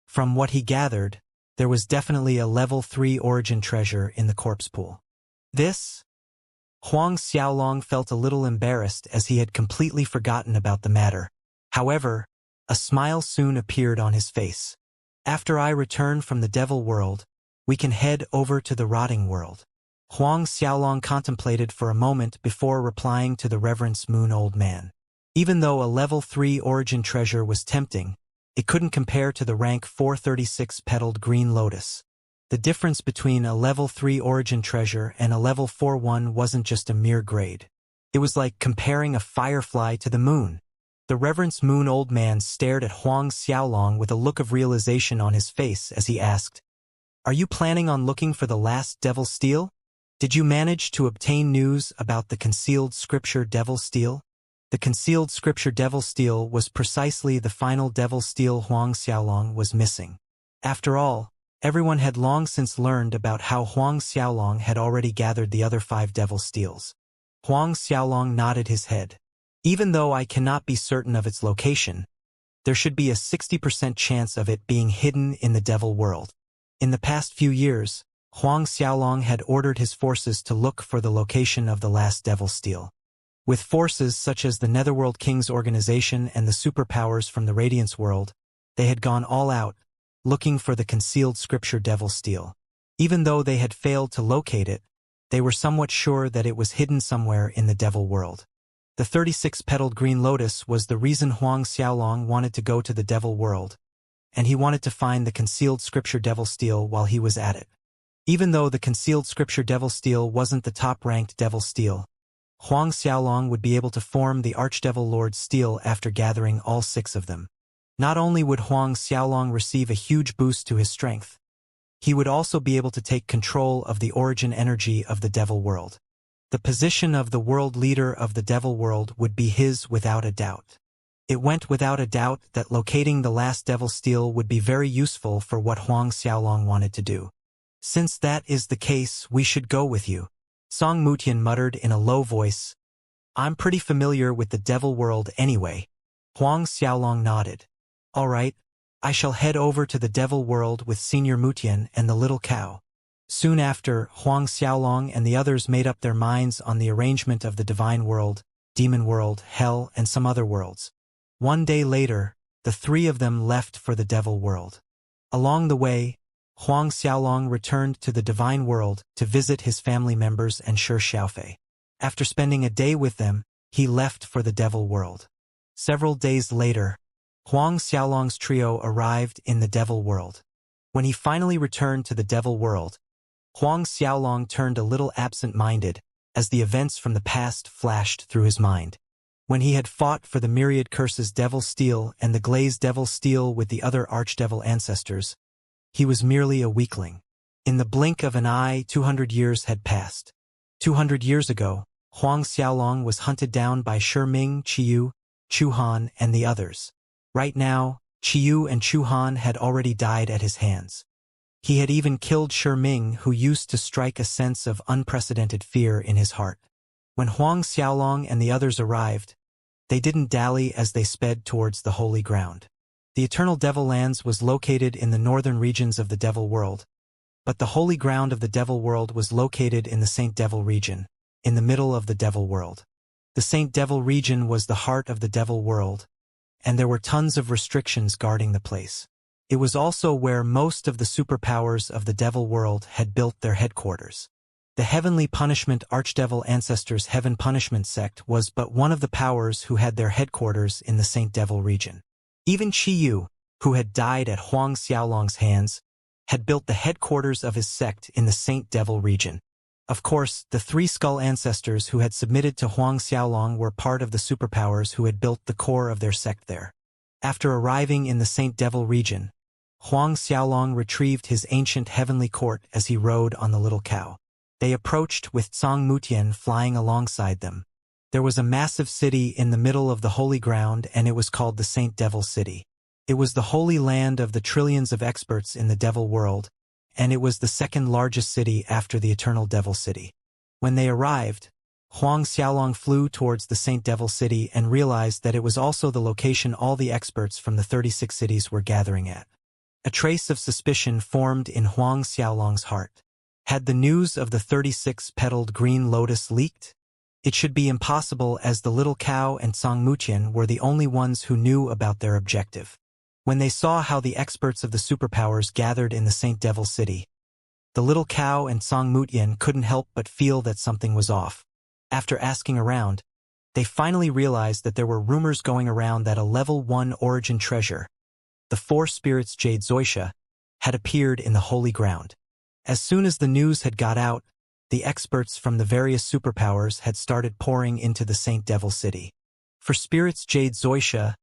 From what he gathered, there was definitely a level 3 origin treasure in the corpse pool. Huang Xiaolong felt a little embarrassed as he had completely forgotten about the matter. However, a smile soon appeared on his face. After I return from the devil world, we can head over to the rotting world. Huang Xiaolong contemplated for a moment before replying to the Reverence Moon Old Man. Even though a level 3 origin treasure was tempting, it couldn't compare to the rank 436 petaled green lotus. The difference between a level 3 origin treasure and a level 4 one wasn't just a mere grade. It was like comparing a firefly to the moon. The Reverence Moon Old Man stared at Huang Xiaolong with a look of realization on his face as he asked, Are you planning on looking for the last Devil Steel? Did you manage to obtain news about the concealed scripture Devil Steel? The concealed scripture Devil Steel was precisely the final Devil Steel Huang Xiaolong was missing. After all, everyone had long since learned about how Huang Xiaolong had already gathered the other 5 Devil Steels. Huang Xiaolong nodded his head. Even though I cannot be certain of its location, there should be a 60% chance of it being hidden in the devil world. In the past few years, Huang Xiaolong had ordered his forces to look for the location of the last devil steel. With forces such as the Netherworld King's organization and the superpowers from the Radiance world, they had gone all out, looking for the concealed scripture devil steel. Even though they had failed to locate it, they were somewhat sure that it was hidden somewhere in the devil world. The 36-petaled green lotus was the reason Huang Xiaolong wanted to go to the devil world, and he wanted to find the concealed scripture devil steel while he was at it. Even though the concealed scripture devil steel wasn't the top-ranked devil steel, Huang Xiaolong would be able to form the Archdevil Lord's steel after gathering all 6 of them. Not only would Huang Xiaolong receive a huge boost to his strength, he would also be able to take control of the origin energy of the devil world. The position of the world leader of the devil world would be his without a doubt. It went without a doubt that locating the last devil steel would be very useful for what Huang Xiaolong wanted to do. Since that is the case, we should go with you. Song Mutian muttered in a low voice. I'm pretty familiar with the devil world anyway. Huang Xiaolong nodded. All right, I shall head over to the devil world with Senior Mutian and the little cow. Soon after, Huang Xiaolong and the others made up their minds on the arrangement of the divine world, demon world, hell, and some other worlds. One day later, the 3 of them left for the devil world. Along the way, Huang Xiaolong returned to the divine world to visit his family members and Shi Xiaofei. After spending a day with them, he left for the devil world. Several days later, Huang Xiaolong's trio arrived in the devil world. When he finally returned to the devil world, Huang Xiaolong turned a little absent-minded as the events from the past flashed through his mind. When he had fought for the Myriad Curses Devil Steel and the Glazed Devil Steel with the other Archdevil ancestors, he was merely a weakling. In the blink of an eye, 200 years had passed. 200 years ago, Huang Xiaolong was hunted down by Shi Ming, Qiyu, Chu Han, and the others. Right now, Qiyu and Chu Han had already died at his hands. He had even killed Shi Ming, who used to strike a sense of unprecedented fear in his heart. When Huang Xiaolong and the others arrived, they didn't dally as they sped towards the holy ground. The Eternal Devil Lands was located in the northern regions of the Devil World, but the holy ground of the Devil World was located in the Saint Devil region, in the middle of the Devil World. The Saint Devil region was the heart of the Devil World, and there were tons of restrictions guarding the place. It was also where most of the superpowers of the Devil World had built their headquarters. The Heavenly Punishment Archdevil Ancestors Heaven Punishment Sect was but one of the powers who had their headquarters in the Saint Devil region. Even Qiyu, who had died at Huang Xiaolong's hands, had built the headquarters of his sect in the Saint Devil region. Of course, the 3 Skull ancestors who had submitted to Huang Xiaolong were part of the superpowers who had built the core of their sect there. After arriving in the Saint Devil region, Huang Xiaolong retrieved his ancient heavenly court as he rode on the little cow. They approached with Song Mutian flying alongside them. There was a massive city in the middle of the holy ground, and it was called the Saint Devil City. It was the holy land of the trillions of experts in the Devil World, and it was the 2nd largest city after the Eternal Devil City. When they arrived, Huang Xiaolong flew towards the Saint Devil City and realized that it was also the location all the experts from the 36 cities were gathering at. A trace of suspicion formed in Huang Xiaolong's heart. Had the news of the 36-petaled green lotus leaked? It should be impossible, as the little cow and Song Mutian were the only ones who knew about their objective. When they saw how the experts of the superpowers gathered in the Saint Devil City, the little cow and Song Mutian couldn't help but feel that something was off. After asking around, they finally realized that there were rumors going around that a level 1 origin treasure, the 4 spirits Jade Zoisha, had appeared in the holy ground. As soon as the news had got out, the experts from the various superpowers had started pouring into the Saint Devil City. For spirits Jade Zoisha,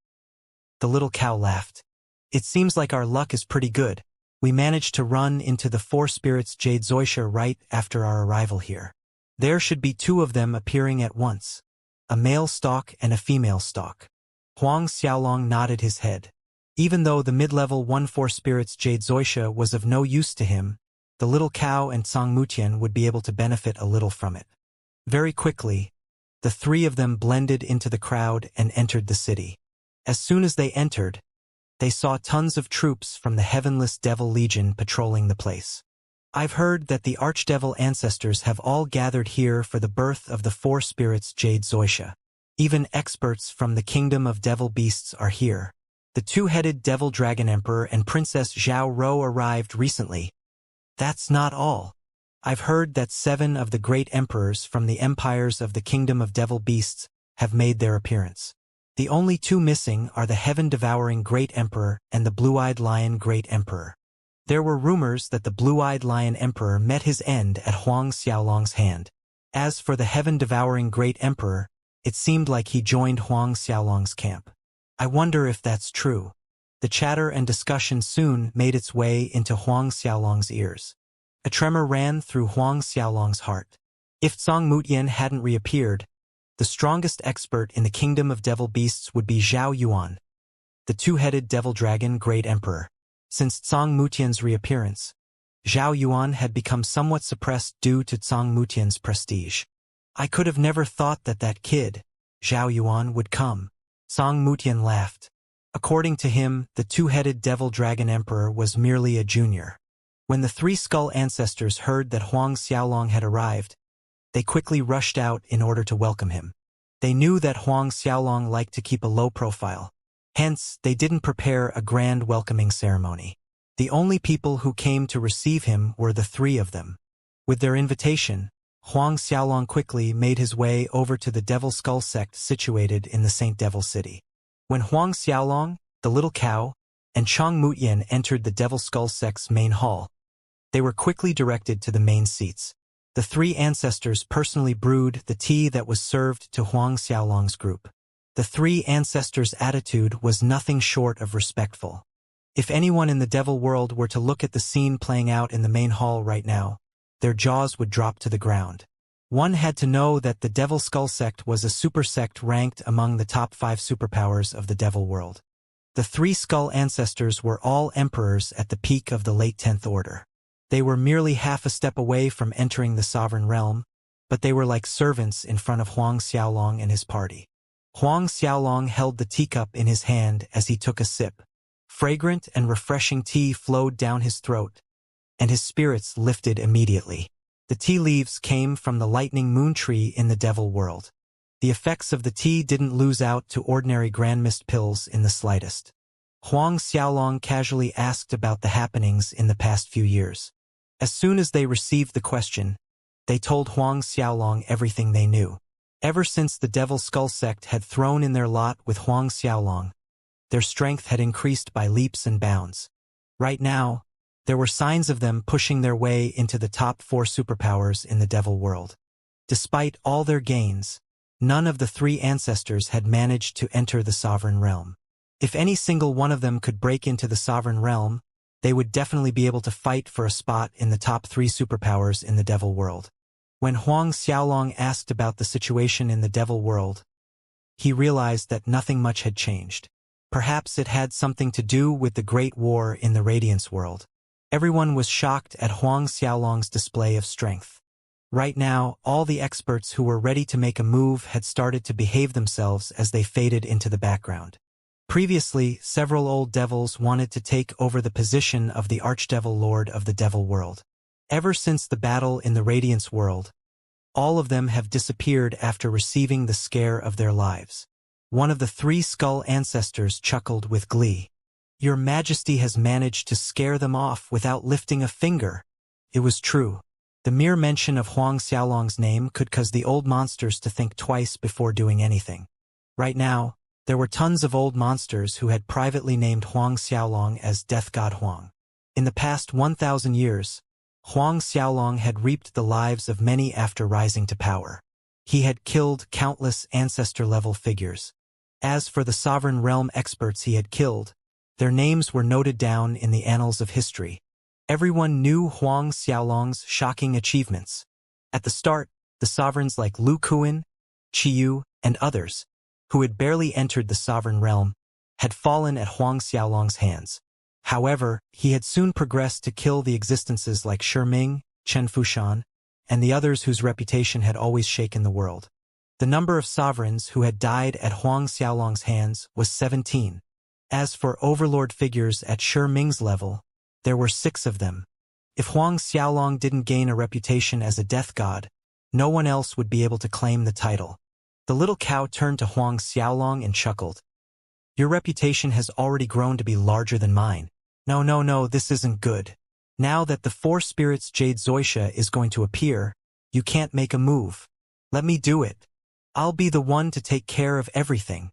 the little cow laughed. It seems like our luck is pretty good. We managed to run into the 4 spirits Jade Zoisha right after our arrival here. There should be 2 of them appearing at once, a male stalk and a female stalk. Huang Xiaolong nodded his head. Even though the mid-level 1-4 spirits Jade Zoisha was of no use to him, the little cow and Song Mutian would be able to benefit a little from it. Very quickly, The three of them blended into the crowd and entered the city. As soon as they entered, they saw tons of troops from the Heavenless Devil Legion patrolling the place. I've heard that the Archdevil ancestors have all gathered here for the birth of the four spirits Jade Xianxia. Even experts from the kingdom of devil beasts are here. The two-headed devil dragon emperor and Princess Zhao Ro arrived recently. That's not all. I've heard that 7 of the great emperors from the empires of the kingdom of devil beasts have made their appearance. The only 2 missing are the heaven-devouring great emperor and the blue-eyed lion great emperor. There were rumors that the blue-eyed lion emperor met his end at Huang Xiaolong's hand. As for the heaven-devouring great emperor, it seemed like he joined Huang Xiaolong's camp. I wonder if that's true. The chatter and discussion soon made its way into Huang Xiaolong's ears. A tremor ran through Huang Xiaolong's heart. If Zhang Mutian hadn't reappeared, the strongest expert in the kingdom of devil beasts would be Zhao Yuan, the two-headed devil dragon great emperor. Since Zhang Mutian's reappearance, Zhao Yuan had become somewhat suppressed due to Zhang Mutian's prestige. I could have never thought that kid, Zhao Yuan, would come. Zhang Mutian laughed. According to him, the two-headed devil dragon emperor was merely a junior. When the 3 skull ancestors heard that Huang Xiaolong had arrived, they quickly rushed out in order to welcome him. They knew that Huang Xiaolong liked to keep a low profile. Hence, they didn't prepare a grand welcoming ceremony. The only people who came to receive him were the 3 of them. With their invitation, Huang Xiaolong quickly made his way over to the Devil Skull sect situated in the Saint Devil City. When Huang Xiaolong, the little cow, and Zhang Mutian entered the Devil Skull sect's main hall, they were quickly directed to the main seats. The 3 ancestors personally brewed the tea that was served to Huang Xiaolong's group. The 3 ancestors' attitude was nothing short of respectful. If anyone in the devil world were to look at the scene playing out in the main hall right now, their jaws would drop to the ground. One had to know that the Devil Skull sect was a super sect ranked among the top 5 superpowers of the devil world. The 3 skull ancestors were all emperors at the peak of the late 10th order. They were merely half a step away from entering the sovereign realm, but they were like servants in front of Huang Xiaolong and his party. Huang Xiaolong held the teacup in his hand as he took a sip. Fragrant and refreshing tea flowed down his throat, and his spirits lifted immediately. The tea leaves came from the lightning moon tree in the devil world. The effects of the tea didn't lose out to ordinary grand mist pills in the slightest. Huang Xiaolong casually asked about the happenings in the past few years. As soon as they received the question, they told Huang Xiaolong everything they knew. Ever since the Devil Skull sect had thrown in their lot with Huang Xiaolong, their strength had increased by leaps and bounds. Right now, there were signs of them pushing their way into the top 4 superpowers in the devil world. Despite all their gains, none of the 3 ancestors had managed to enter the sovereign realm. If any single one of them could break into the sovereign realm, they would definitely be able to fight for a spot in the top 3 superpowers in the devil world. When Huang Xiaolong asked about the situation in the devil world, he realized that nothing much had changed. Perhaps it had something to do with the Great War in the Radiance world. Everyone was shocked at Huang Xiaolong's display of strength. Right now, all the experts who were ready to make a move had started to behave themselves as they faded into the background. Previously, several old devils wanted to take over the position of the Archdevil Lord of the Devil World. Ever since the battle in the Radiance world, all of them have disappeared after receiving the scare of their lives. One of the 3 skull ancestors chuckled with glee. Your Majesty has managed to scare them off without lifting a finger. It was true. The mere mention of Huang Xiaolong's name could cause the old monsters to think twice before doing anything. Right now, there were tons of old monsters who had privately named Huang Xiaolong as Death God Huang. In the past 1,000 years, Huang Xiaolong had reaped the lives of many after rising to power. He had killed countless ancestor-level figures. As for the sovereign realm experts he had killed, their names were noted down in the annals of history. Everyone knew Huang Xiaolong's shocking achievements. At the start, the sovereigns like Lu Kuan, Qiyu, and others, who had barely entered the sovereign realm, had fallen at Huang Xiaolong's hands. However, he had soon progressed to kill the existences like Shi Ming, Chen Fushan, and the others whose reputation had always shaken the world. The number of sovereigns who had died at Huang Xiaolong's hands was 17. As for overlord figures at Shi Ming's level, there were 6 of them. If Huang Xiaolong didn't gain a reputation as a death god, no one else would be able to claim the title. The little cow turned to Huang Xiaolong and chuckled. Your reputation has already grown to be larger than mine. No, this isn't good. Now that the 4 spirits Jade Zoysia is going to appear, you can't make a move. Let me do it. I'll be the one to take care of everything.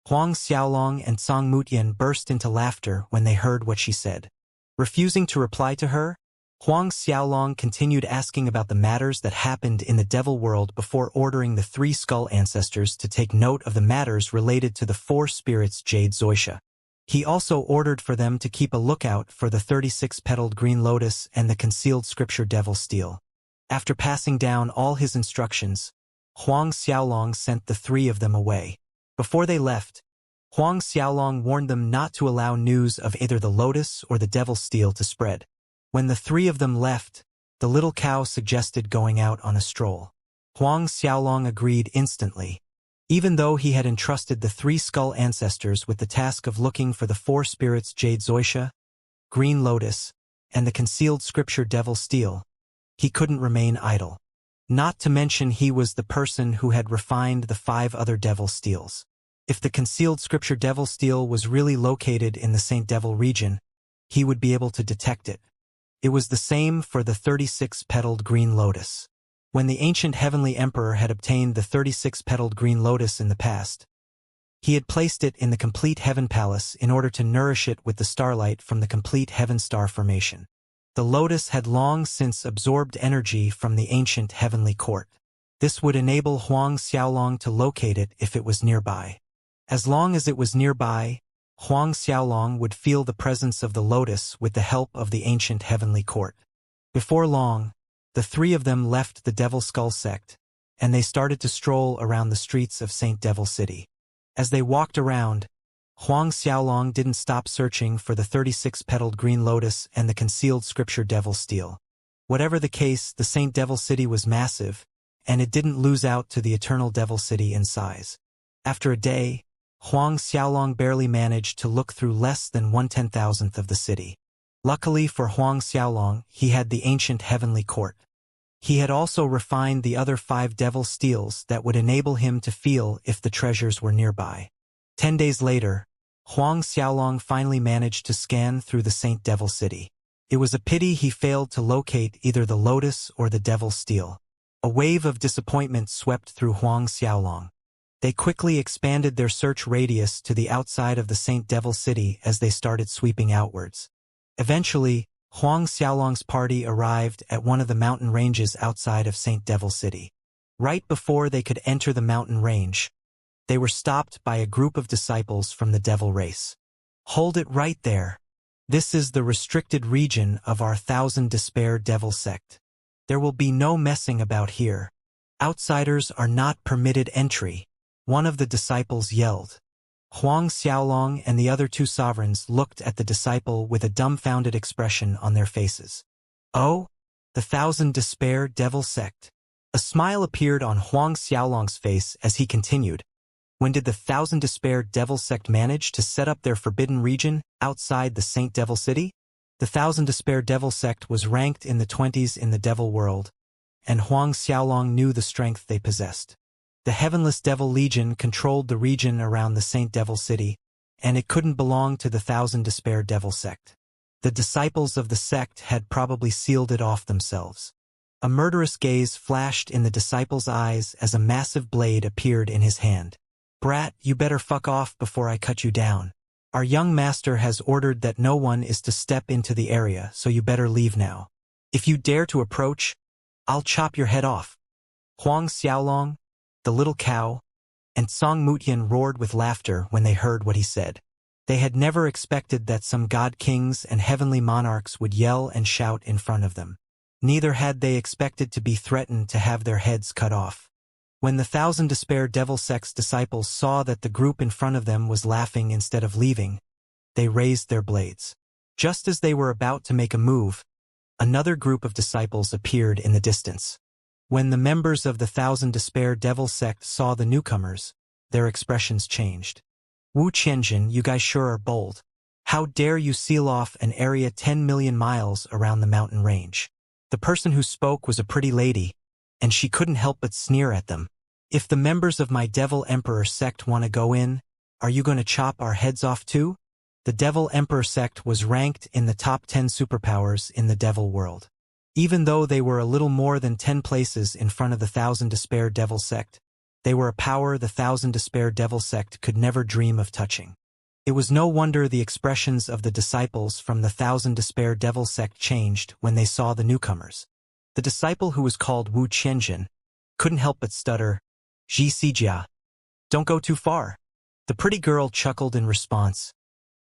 Huang Xiaolong and Song Mutian burst into laughter when they heard what she said. Refusing to reply to her, Huang Xiaolong continued asking about the matters that happened in the devil world before ordering the 3 skull ancestors to take note of the matters related to the 4 spirits Jade Zoysia. He also ordered for them to keep a lookout for the 36-petaled green lotus and the concealed scripture devil steel. After passing down all his instructions, Huang Xiaolong sent the 3 of them away. Before they left, Huang Xiaolong warned them not to allow news of either the lotus or the devil steel to spread. When the 3 of them left, the little cow suggested going out on a stroll. Huang Xiaolong agreed instantly. Even though he had entrusted the 3 skull ancestors with the task of looking for the 4 spirits Jade Zoysia, Green Lotus, and the concealed scripture devil steel, he couldn't remain idle. Not to mention he was the person who had refined the 5 other devil steels. If the concealed scripture devil steel was really located in the Saint Devil region, he would be able to detect it. It was the same for the 36-petaled green lotus. When the ancient heavenly emperor had obtained the 36-petaled green lotus in the past, he had placed it in the complete heaven palace in order to nourish it with the starlight from the complete heaven star formation. The lotus had long since absorbed energy from the ancient heavenly court. This would enable Huang Xiaolong to locate it if it was nearby. As long as it was nearby, Huang Xiaolong would feel the presence of the lotus with the help of the ancient heavenly court. Before long, the 3 of them left the Devil Skull sect, and they started to stroll around the streets of Saint Devil City. As they walked around, Huang Xiaolong didn't stop searching for the 36-petaled green lotus and the concealed scripture devil steel. Whatever the case, the Saint Devil City was massive, and it didn't lose out to the Eternal Devil City in size. After a day, Huang Xiaolong barely managed to look through less than 1/10,000th of the city. Luckily for Huang Xiaolong, he had the ancient heavenly court. He had also refined the other 5 devil steels that would enable him to feel if the treasures were nearby. 10 days later, Huang Xiaolong finally managed to scan through the Saint Devil City. It was a pity he failed to locate either the lotus or the devil steel. A wave of disappointment swept through Huang Xiaolong. They quickly expanded their search radius to the outside of the Saint Devil City as they started sweeping outwards. Eventually, Huang Xiaolong's party arrived at one of the mountain ranges outside of Saint Devil City. Right before they could enter the mountain range, they were stopped by a group of disciples from the devil race. Hold it right there. This is the restricted region of our Thousand Despair Devil sect. There will be no messing about here. Outsiders are not permitted entry, one of the disciples yelled. Huang Xiaolong and the other 2 sovereigns looked at the disciple with a dumbfounded expression on their faces. Oh? The Thousand Despair Devil sect. A smile appeared on Huang Xiaolong's face as he continued. When did the Thousand Despair Devil sect manage to set up their forbidden region outside the Saint Devil City? The Thousand Despair Devil sect was ranked in the 20s in the devil world, and Huang Xiaolong knew the strength they possessed. The Heavenless Devil Legion controlled the region around the Saint Devil City, and it couldn't belong to the Thousand Despair Devil sect. The disciples of the sect had probably sealed it off themselves. A murderous gaze flashed in the disciple's eyes as a massive blade appeared in his hand. Brat, you better fuck off before I cut you down. Our young master has ordered that no one is to step into the area, so you better leave now. If you dare to approach, I'll chop your head off. Huang Xiaolong, the little cow, and Song Mutian roared with laughter when they heard what he said. They had never expected that some god kings and heavenly monarchs would yell and shout in front of them. Neither had they expected to be threatened to have their heads cut off. When the Thousand Despair Devil sect's disciples saw that the group in front of them was laughing instead of leaving, they raised their blades. Just as they were about to make a move, another group of disciples appeared in the distance. When the members of the Thousand Despair Devil sect saw the newcomers, their expressions changed. Wu Qianjin, you guys sure are bold. How dare you seal off an area 10 million miles around the mountain range? The person who spoke was a pretty lady, and she couldn't help but sneer at them. If the members of my Devil Emperor sect want to go in, are you going to chop our heads off too? The Devil Emperor sect was ranked in the top 10 superpowers in the Devil world. Even though they were a little more than 10 places in front of the Thousand Despair Devil sect, they were a power the Thousand Despair Devil sect could never dream of touching. It was no wonder the expressions of the disciples from the Thousand Despair Devil sect changed when they saw the newcomers. The disciple who was called Wu Qianjin couldn't help but stutter, Xianxia. Don't go too far. The pretty girl chuckled in response.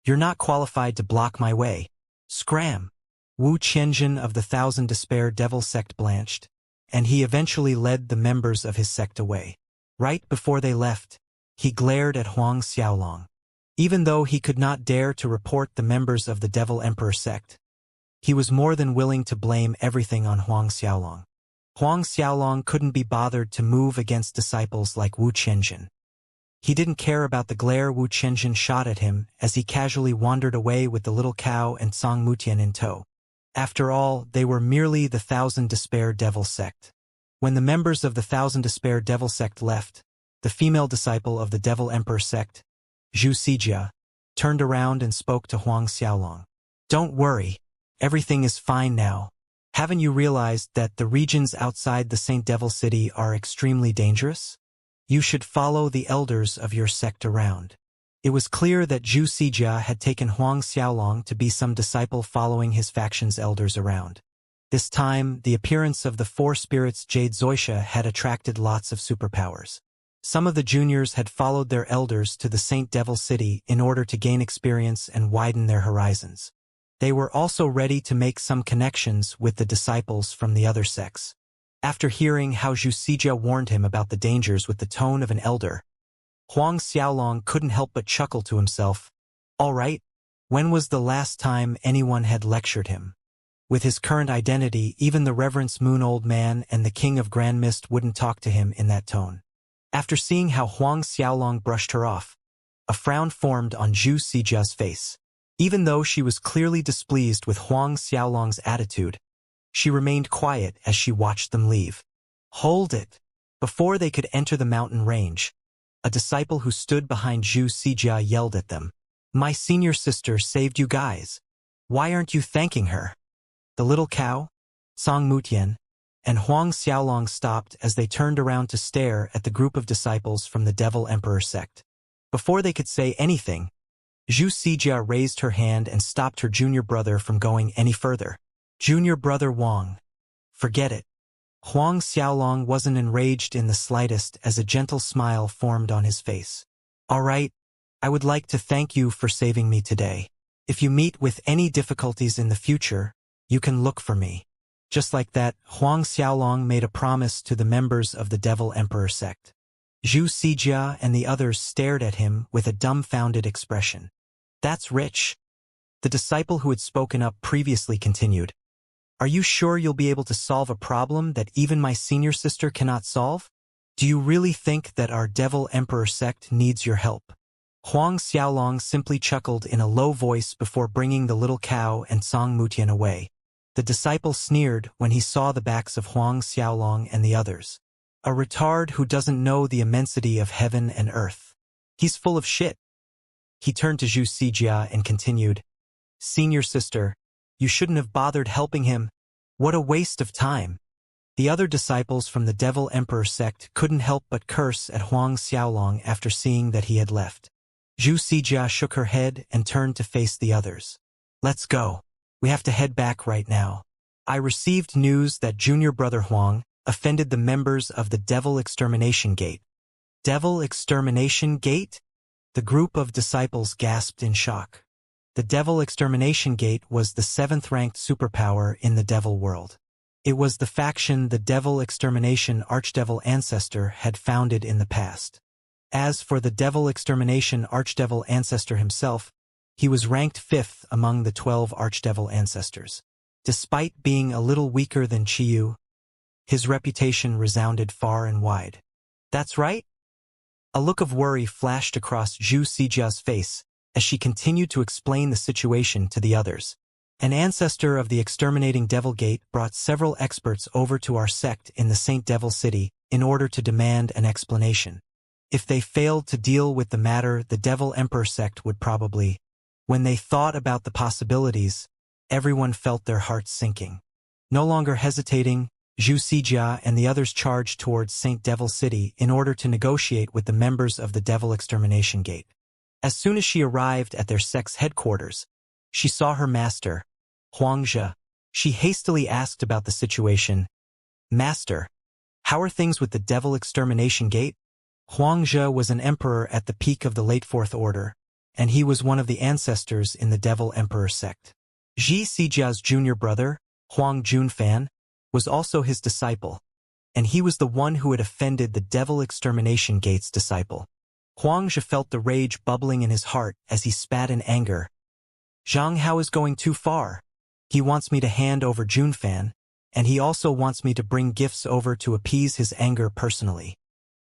You're not qualified to block my way. Scram. Wu Qianjin of the Thousand Despair Devil sect blanched, and he eventually led the members of his sect away. Right before they left, he glared at Huang Xiaolong. Even though he could not dare to report the members of the Devil Emperor sect, he was more than willing to blame everything on Huang Xiaolong. Huang Xiaolong couldn't be bothered to move against disciples like Wu Qianjin. He didn't care about the glare Wu Qianjin shot at him as he casually wandered away with the little cow and Song Mutian in tow. After all, they were merely the Thousand Despair Devil sect. When the members of the Thousand Despair Devil sect left, the female disciple of the Devil Emperor sect, Xianxia, turned around and spoke to Huang Xiaolong. Don't worry, everything is fine now. Haven't you realized that the regions outside the Saint Devil City are extremely dangerous? You should follow the elders of your sect around. It was clear that Xianxia had taken Huang Xiaolong to be some disciple following his faction's elders around. This time, the appearance of the four spirits Jade Zoisha had attracted lots of superpowers. Some of the juniors had followed their elders to the Saint Devil City in order to gain experience and widen their horizons. They were also ready to make some connections with the disciples from the other sects. After hearing how Xianxia warned him about the dangers with the tone of an elder, Huang Xiaolong couldn't help but chuckle to himself. All right, when was the last time anyone had lectured him? With his current identity, even the Reverence Moon Old Man and the King of Grand Mist wouldn't talk to him in that tone. After seeing how Huang Xiaolong brushed her off, a frown formed on Xianxia's face. Even though she was clearly displeased with Huang Xiaolong's attitude, she remained quiet as she watched them leave. Hold it! Before they could enter the mountain range, a disciple who stood behind Xianxia yelled at them. My senior sister saved you guys. Why aren't you thanking her? The little cow, Song Mutian, and Huang Xiaolong stopped as they turned around to stare at the group of disciples from the Devil Emperor sect. Before they could say anything, Xianxia raised her hand and stopped her junior brother from going any further. Junior brother Wang. Forget it. Huang Xiaolong wasn't enraged in the slightest as a gentle smile formed on his face. All right, I would like to thank you for saving me today. If you meet with any difficulties in the future, you can look for me. Just like that, Huang Xiaolong made a promise to the members of the Devil Emperor sect. Xianxia and the others stared at him with a dumbfounded expression. That's rich. The disciple who had spoken up previously continued. Are you sure you'll be able to solve a problem that even my senior sister cannot solve? Do you really think that our Devil Emperor sect needs your help? Huang Xiaolong simply chuckled in a low voice before bringing the little cow and Song Mutian away. The disciple sneered when he saw the backs of Huang Xiaolong and the others. A retard who doesn't know the immensity of heaven and earth. He's full of shit. He turned to Xianxia and continued, Senior sister, you shouldn't have bothered helping him. What a waste of time. The other disciples from the Devil Emperor sect couldn't help but curse at Huang Xiaolong after seeing that he had left. Xianxia shook her head and turned to face the others. Let's go. We have to head back right now. I received news that junior brother Huang offended the members of the Devil Extermination Gate. Devil Extermination Gate? The group of disciples gasped in shock. The Devil Extermination Gate was the 7th-ranked superpower in the Devil world. It was the faction the Devil Extermination Archdevil Ancestor had founded in the past. As for the Devil Extermination Archdevil Ancestor himself, he was ranked 5th among the 12 Archdevil Ancestors. Despite being a little weaker than Qiyu, His reputation resounded far and wide. That's right? A look of worry flashed across Zhu Sijia's face as she continued to explain the situation to the others. An ancestor of the exterminating Devil Gate brought several experts over to our sect in the Saint Devil City in order to demand an explanation. If they failed to deal with the matter, the Devil Emperor sect would probably. When they thought about the possibilities, everyone felt their hearts sinking. No longer hesitating, Zhu Sijia and the others charged towards Saint Devil City in order to negotiate with the members of the Devil Extermination Gate. As soon as she arrived at their sect's headquarters, she saw her master, Xianxia. She hastily asked about the situation. "Master, how are things with the Devil Extermination Gate?" Xianxia was an emperor at the peak of the late Fourth Order, and he was one of the ancestors in the Devil Emperor sect. Zhi Sijia's junior brother, Huang Junfan, was also his disciple, and he was the one who had offended the Devil Extermination Gate's disciple. Xianxia felt the rage bubbling in his heart as he spat in anger. "Zhang Hao is going too far. He wants me to hand over Junfan, and he also wants me to bring gifts over to appease his anger personally.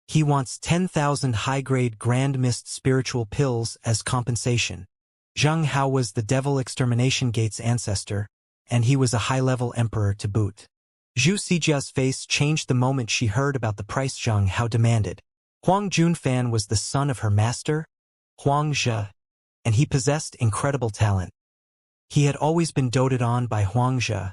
He wants 10,000 high-grade Grand Mist spiritual pills as compensation." Zhang Hao was the Devil Extermination Gate's ancestor, and he was a high-level emperor to boot. Zhu Sijia's face changed the moment she heard about the price Zhang Hao demanded. Huang Junfan was the son of her master, Xianxia, and he possessed incredible talent. He had always been doted on by Xianxia,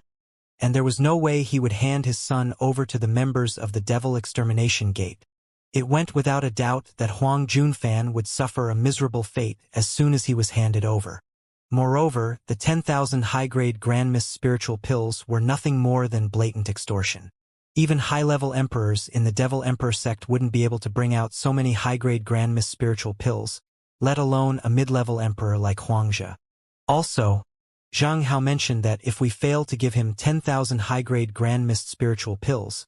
and there was no way he would hand his son over to the members of the Devil Extermination Gate. It went without a doubt that Huang Junfan would suffer a miserable fate as soon as he was handed over. Moreover, the 10,000 high-grade Grand Mist spiritual pills were nothing more than blatant extortion. Even high-level emperors in the Devil Emperor sect wouldn't be able to bring out so many high-grade Grand Mist spiritual pills, let alone a mid-level emperor like Xianxia. Also, Zhang Hao mentioned that if we fail to give him 10,000 high-grade Grand Mist spiritual pills,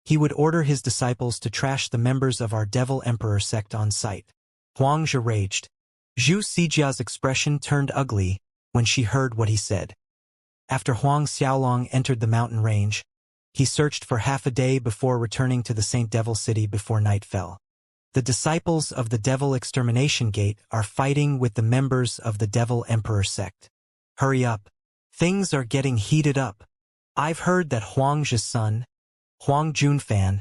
he would order his disciples to trash the members of our Devil Emperor sect on sight. Xianxia raged. Zhu Sijia's expression turned ugly when she heard what he said. After Huang Xiaolong entered the mountain range, he searched for half a day before returning to the Saint Devil City before night fell. The disciples of the Devil Extermination Gate are fighting with the members of the Devil Emperor sect. Hurry up. Things are getting heated up. I've heard that Xianxia's son, Huang Junfan,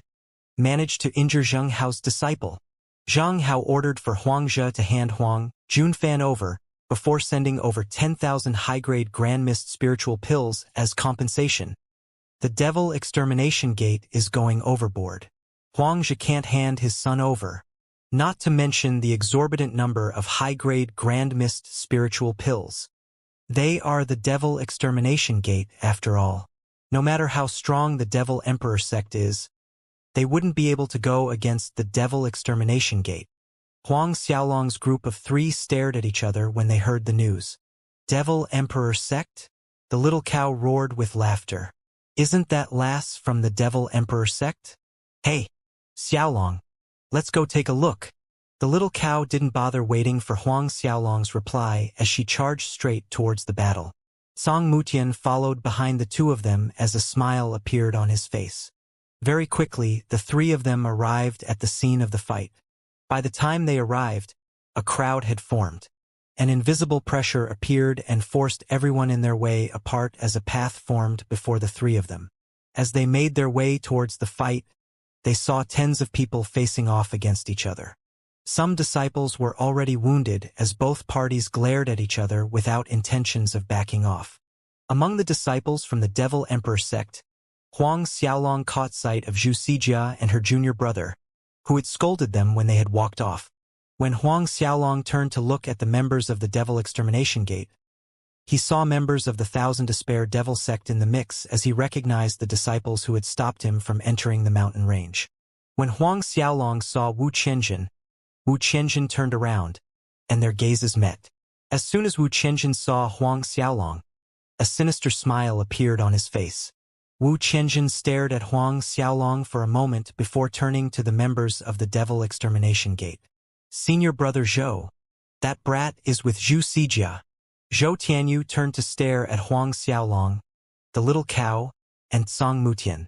managed to injure Zhang Hao's disciple. Zhang Hao ordered for Xianxia to hand Huang Junfan over before sending over 10,000 high-grade Grand Mist spiritual pills as compensation. The Devil Extermination Gate is going overboard. Xianxia can't hand his son over. Not to mention the exorbitant number of high-grade Grand Mist spiritual pills. They are the Devil Extermination Gate, after all. No matter how strong the Devil Emperor sect is, they wouldn't be able to go against the Devil Extermination Gate. Huang Xiaolong's group of 3 stared at each other when they heard the news. Devil Emperor sect? The little cow roared with laughter. Isn't that Lass from the Devil Emperor sect? Hey, Xiaolong, let's go take a look. The little cow didn't bother waiting for Huang Xiaolong's reply as she charged straight towards the battle. Song Mutian followed behind the two of them as a smile appeared on his face. Very quickly, the 3 of them arrived at the scene of the fight. By the time they arrived, a crowd had formed. An invisible pressure appeared and forced everyone in their way apart as a path formed before the 3 of them. As they made their way towards the fight, they saw tens of people facing off against each other. Some disciples were already wounded as both parties glared at each other without intentions of backing off. Among the disciples from the Devil Emperor sect, Huang Xiaolong caught sight of Zhu Sijia and her junior brother, who had scolded them when they had walked off. When Huang Xiaolong turned to look at the members of the Devil Extermination Gate, he saw members of the Thousand Despair Devil sect in the mix as he recognized the disciples who had stopped him from entering the mountain range. When Huang Xiaolong saw Wu Qianjin turned around, and their gazes met. As soon as Wu Qianjin saw Huang Xiaolong, a sinister smile appeared on his face. Wu Qianjin stared at Huang Xiaolong for a moment before turning to the members of the Devil Extermination Gate. Senior brother Zhou. That brat is with Zhu Sijia. Zhou Tianyu turned to stare at Huang Xiaolong, the little cow, and Song Mutian.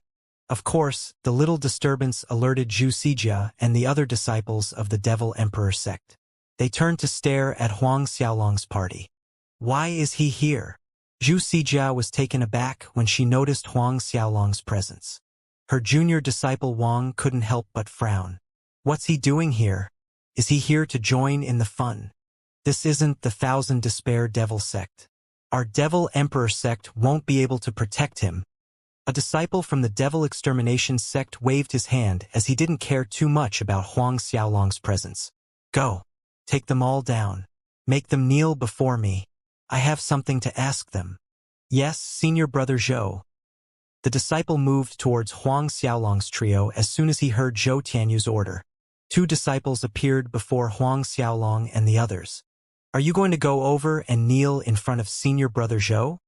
Of course, the little disturbance alerted Xianxia and the other disciples of the Devil Emperor sect. They turned to stare at Huang Xiaolong's party. Why is he here? Xianxia was taken aback when she noticed Huang Xiaolong's presence. Her junior disciple Wang couldn't help but frown. What's he doing here? Is he here to join in the fun? This isn't the Thousand Despair Devil sect. Our Devil Emperor sect won't be able to protect him. A disciple from the Devil Extermination sect waved his hand as he didn't care too much about Huang Xiaolong's presence. Go. Take them all down. Make them kneel before me. I have something to ask them. Yes, senior brother Zhou. The disciple moved towards Huang Xiaolong's trio as soon as he heard Zhou Tianyu's order. Two disciples appeared before Huang Xiaolong and the others. Are you going to go over and kneel in front of senior brother Zhou?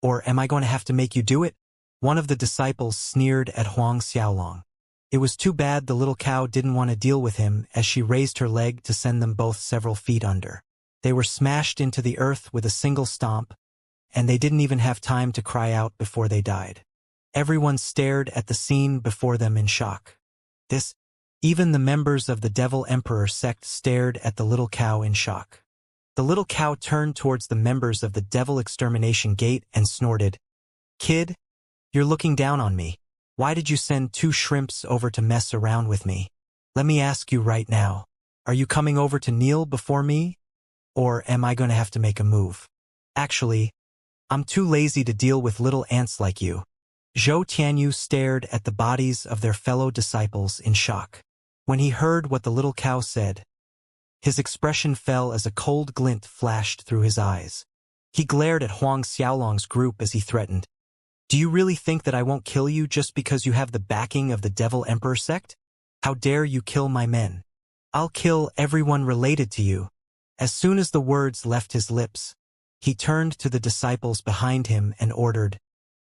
Or am I going to have to make you do it? One of the disciples sneered at Huang Xiaolong. It was too bad the little cow didn't want to deal with him as she raised her leg to send them both several feet under. They were smashed into the earth with a single stomp, and they didn't even have time to cry out before they died. Everyone stared at the scene before them in shock. Even the members of the Devil Emperor sect stared at the little cow in shock. The little cow turned towards the members of the Devil Extermination Gate and snorted, "Kid, you're looking down on me. Why did you send two shrimps over to mess around with me? Let me ask you right now, are you coming over to kneel before me? Or am I going to have to make a move? Actually, I'm too lazy to deal with little ants like you." Zhou Tianyu stared at the bodies of their fellow disciples in shock. When he heard what the little cow said, his expression fell as a cold glint flashed through his eyes. He glared at Huang Xiaolong's group as he threatened, "Do you really think that I won't kill you just because you have the backing of the Devil Emperor sect? How dare you kill my men? I'll kill everyone related to you." As soon as the words left his lips, he turned to the disciples behind him and ordered,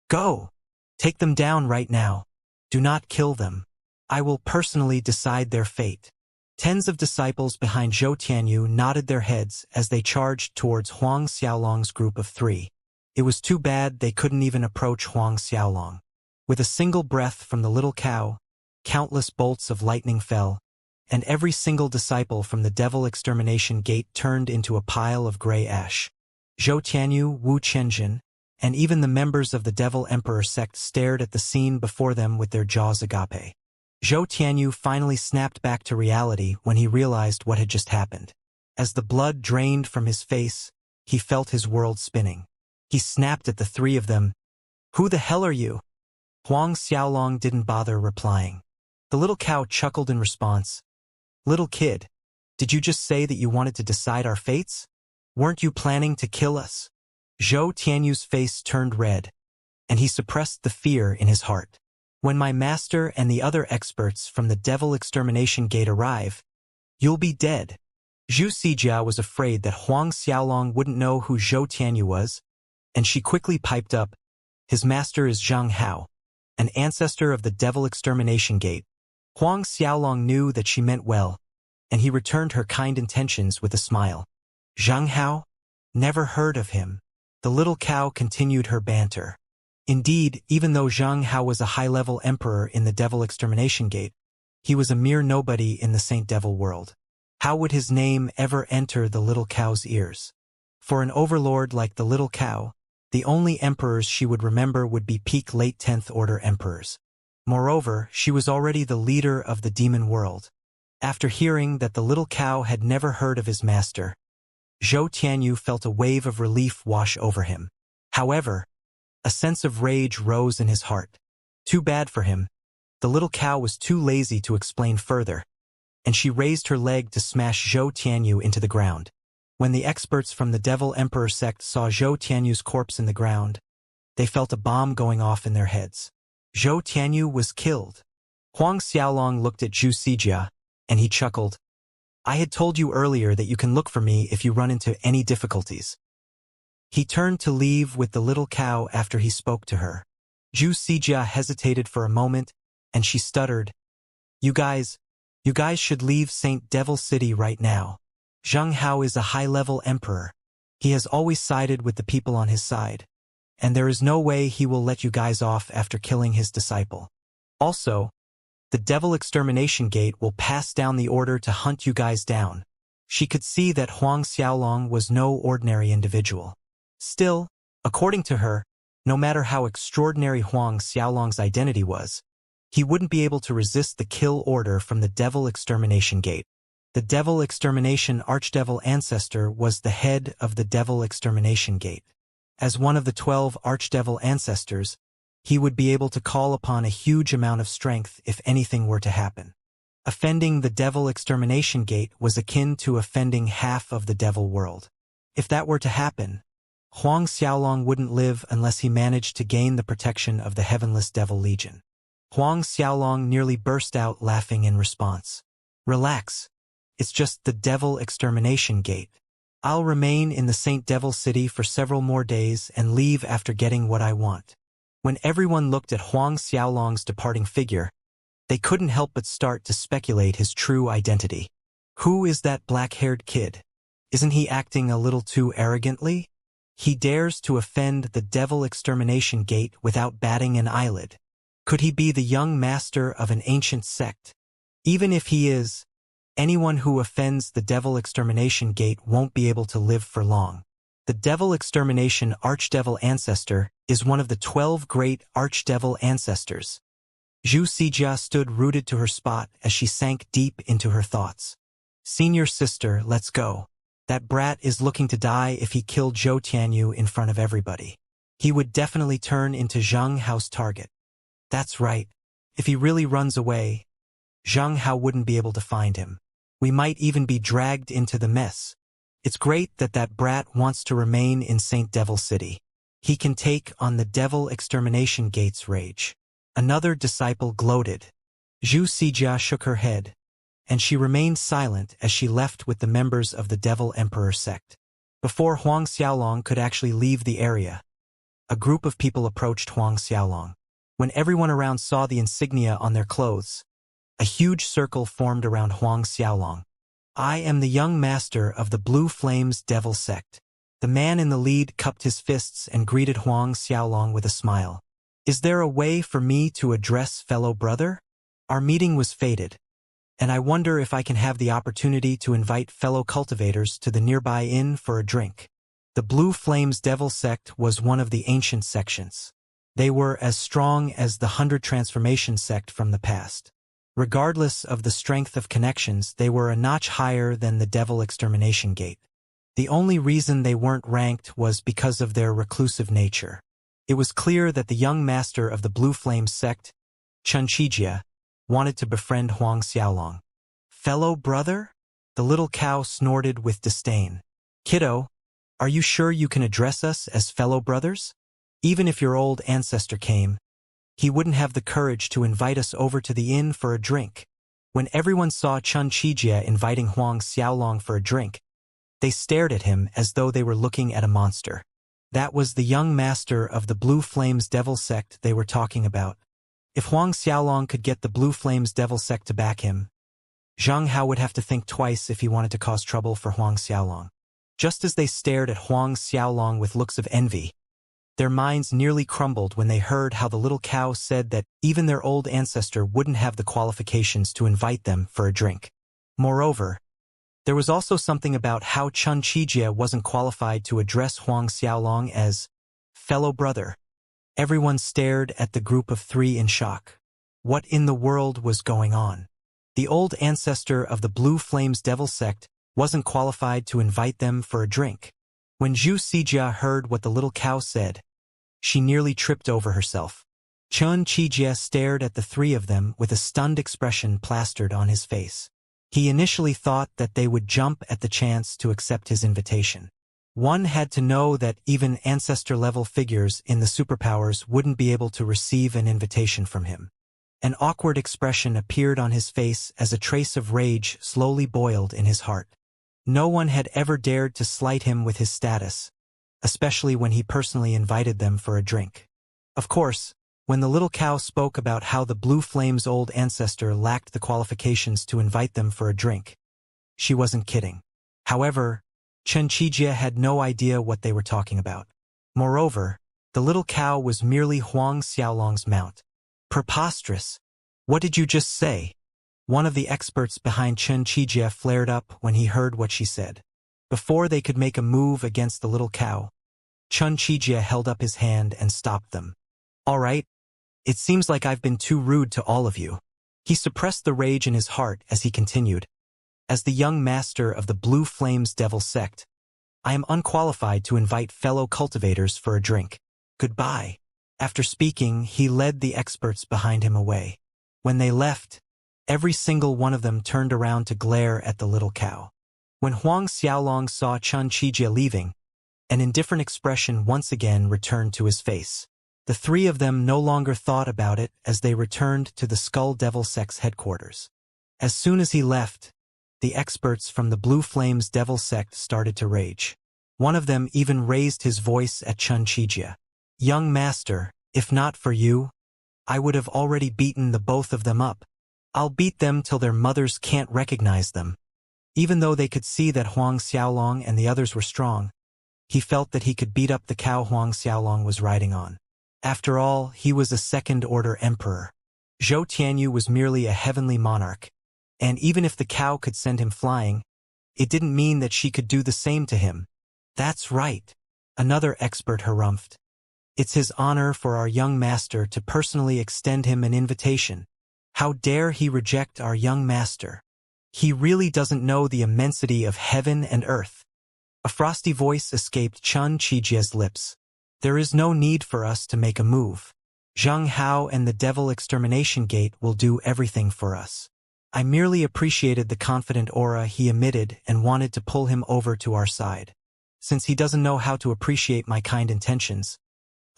"Go! Take them down right now. Do not kill them. I will personally decide their fate." Tens of disciples behind Zhou Tianyu nodded their heads as they charged towards Huang Xiaolong's group of three. It was too bad they couldn't even approach Huang Xiaolong. With a single breath from the little cow, countless bolts of lightning fell, and every single disciple from the Devil Extermination Gate turned into a pile of gray ash. Zhou Tianyu, Wu Chenjin, and even the members of the Devil Emperor sect stared at the scene before them with their jaws agape. Zhou Tianyu finally snapped back to reality when he realized what had just happened. As the blood drained from his face, he felt his world spinning. He snapped at the three of them. "Who the hell are you?" Huang Xiaolong didn't bother replying. The little cow chuckled in response. "Little kid, did you just say that you wanted to decide our fates? Weren't you planning to kill us?" Zhou Tianyu's face turned red, and he suppressed the fear in his heart. "When my master and the other experts from the Devil Extermination Gate arrive, you'll be dead." Xianxia was afraid that Huang Xiaolong wouldn't know who Zhou Tianyu was, and she quickly piped up, "His master is Zhang Hao, an ancestor of the Devil Extermination Gate." Huang Xiaolong knew that she meant well, and he returned her kind intentions with a smile. "Zhang Hao? Never heard of him." The little cow continued her banter. Indeed, even though Zhang Hao was a high-level emperor in the Devil Extermination Gate, he was a mere nobody in the Saint Devil world. How would his name ever enter the little cow's ears? For an overlord like the little cow, the only emperors she would remember would be peak late 10th Order emperors. Moreover, she was already the leader of the demon world. After hearing that the little cow had never heard of his master, Zhou Tianyu felt a wave of relief wash over him. However, a sense of rage rose in his heart. Too bad for him. The little cow was too lazy to explain further, and she raised her leg to smash Zhou Tianyu into the ground. When the experts from the Devil Emperor sect saw Zhou Tianyu's corpse in the ground, they felt a bomb going off in their heads. Zhou Tianyu was killed. Huang Xiaolong looked at Xianxia, and he chuckled. "I had told you earlier that you can look for me if you run into any difficulties." He turned to leave with the little cow after he spoke to her. Xianxia hesitated for a moment, and she stuttered, You guys should leave Saint Devil City right now. Zhang Hao is a high-level emperor. He has always sided with the people on his side, and there is no way he will let you guys off after killing his disciple." Also, the devil extermination gate will pass down the order to hunt you guys down. She could see that Huang Xiaolong was no ordinary individual. Still, according to her, no matter how extraordinary Huang Xiaolong's identity was, he wouldn't be able to resist the kill order from the devil extermination gate. The devil extermination archdevil ancestor was the head of the devil extermination gate. As one of the 12 archdevil ancestors, he would be able to call upon a huge amount of strength if anything were to happen. Offending the devil extermination gate was akin to offending half of the devil world. If that were to happen, Huang Xiaolong wouldn't live unless he managed to gain the protection of the Heavenless Devil Legion. Huang Xiaolong nearly burst out laughing in response. Relax. It's just the devil extermination gate. I'll remain in the Saint Devil City for several more days and leave after getting what I want. When everyone looked at Huang Xiaolong's departing figure, they couldn't help but start to speculate his true identity. Who is that black-haired kid? Isn't he acting a little too arrogantly? He dares to offend the devil extermination gate without batting an eyelid. Could he be the young master of an ancient sect? Even if he is, anyone who offends the devil extermination gate won't be able to live for long. The devil extermination archdevil ancestor is one of the 12 great archdevil ancestors. Xianxia stood rooted to her spot as she sank deep into her thoughts. Senior sister, let's go. That brat is looking to die if he killed Zhou Tianyu in front of everybody. He would definitely turn into Zhang Hao's target. That's right. If he really runs away, Zhang Hao wouldn't be able to find him. We might even be dragged into the mess. It's great that that brat wants to remain in Saint Devil City. He can take on the devil extermination gate's rage. Another disciple gloated. Xianxia shook her head, and she remained silent as she left with the members of the Devil Emperor sect. Before Huang Xiaolong could actually leave the area, a group of people approached Huang Xiaolong. When everyone around saw the insignia on their clothes, a huge circle formed around Huang Xiaolong. I am the young master of the Blue Flames Devil Sect. The man in the lead cupped his fists and greeted Huang Xiaolong with a smile. Is there a way for me to address fellow brother? Our meeting was fated, and I wonder if I can have the opportunity to invite fellow cultivators to the nearby inn for a drink. The Blue Flames Devil Sect was one of the ancient sections. They were as strong as the 100 Transformation sect from the past. Regardless of the strength of connections, they were a notch higher than the Devil Extermination Gate. The only reason they weren't ranked was because of their reclusive nature. It was clear that the young master of the Blue Flames sect, Xianxia, wanted to befriend Huang Xiaolong. Fellow brother? The little cow snorted with disdain. Kiddo, are you sure you can address us as fellow brothers? Even if your old ancestor came, he wouldn't have the courage to invite us over to the inn for a drink. When everyone saw Xianxia inviting Huang Xiaolong for a drink, they stared at him as though they were looking at a monster. That was the young master of the Blue Flames Devil Sect they were talking about. If Huang Xiaolong could get the Blue Flames Devil Sect to back him, Zhang Hao would have to think twice if he wanted to cause trouble for Huang Xiaolong. Just as they stared at Huang Xiaolong with looks of envy, their minds nearly crumbled when they heard how the little cow said that even their old ancestor wouldn't have the qualifications to invite them for a drink. Moreover, there was also something about how Xianxia wasn't qualified to address Huang Xiaolong as fellow brother. Everyone stared at the group of three in shock. What in the world was going on? The old ancestor of the Blue Flames Devil Sect wasn't qualified to invite them for a drink. When Xianxia heard what the little cow said, she nearly tripped over herself. Xianxia stared at the three of them with a stunned expression plastered on his face. He initially thought that they would jump at the chance to accept his invitation. One had to know that even ancestor-level figures in the superpowers wouldn't be able to receive an invitation from him. An awkward expression appeared on his face as a trace of rage slowly boiled in his heart. No one had ever dared to slight him with his status, especially when he personally invited them for a drink. Of course, when the little cow spoke about how the Blue Flame's old ancestor lacked the qualifications to invite them for a drink, she wasn't kidding. However, Xianxia had no idea what they were talking about. Moreover, the little cow was merely Huang Xiaolong's mount. Preposterous. What did you just say? One of the experts behind Xianxia flared up when he heard what she said. Before they could make a move against the little cow, Xianxia held up his hand and stopped them. All right. It seems like I've been too rude to all of you. He suppressed the rage in his heart as he continued. As the young master of the Blue Flames Devil sect, I am unqualified to invite fellow cultivators for a drink. Goodbye. After speaking, he led the experts behind him away. When they left, every single one of them turned around to glare at the little cow. When Huang Xiaolong saw Xianxia leaving, an indifferent expression once again returned to his face. The three of them no longer thought about it as they returned to the Skull Devil Sect's headquarters. As soon as he left, the experts from the Blue Flames Devil Sect started to rage. One of them even raised his voice at Xianxia. Young master, if not for you, I would have already beaten the both of them up. I'll beat them till their mothers can't recognize them. Even though they could see that Huang Xiaolong and the others were strong, he felt that he could beat up the cow Huang Xiaolong was riding on. After all, he was a second-order emperor. Zhou Tianyu was merely a heavenly monarch, and even if the cow could send him flying, it didn't mean that she could do the same to him. That's right, another expert harumphed. It's his honor for our young master to personally extend him an invitation. How dare he reject our young master? He really doesn't know the immensity of heaven and earth. A frosty voice escaped Xianxia's lips. There is no need for us to make a move. Zhang Hao and the Devil Extermination Gate will do everything for us. I merely appreciated the confident aura he emitted and wanted to pull him over to our side. Since he doesn't know how to appreciate my kind intentions,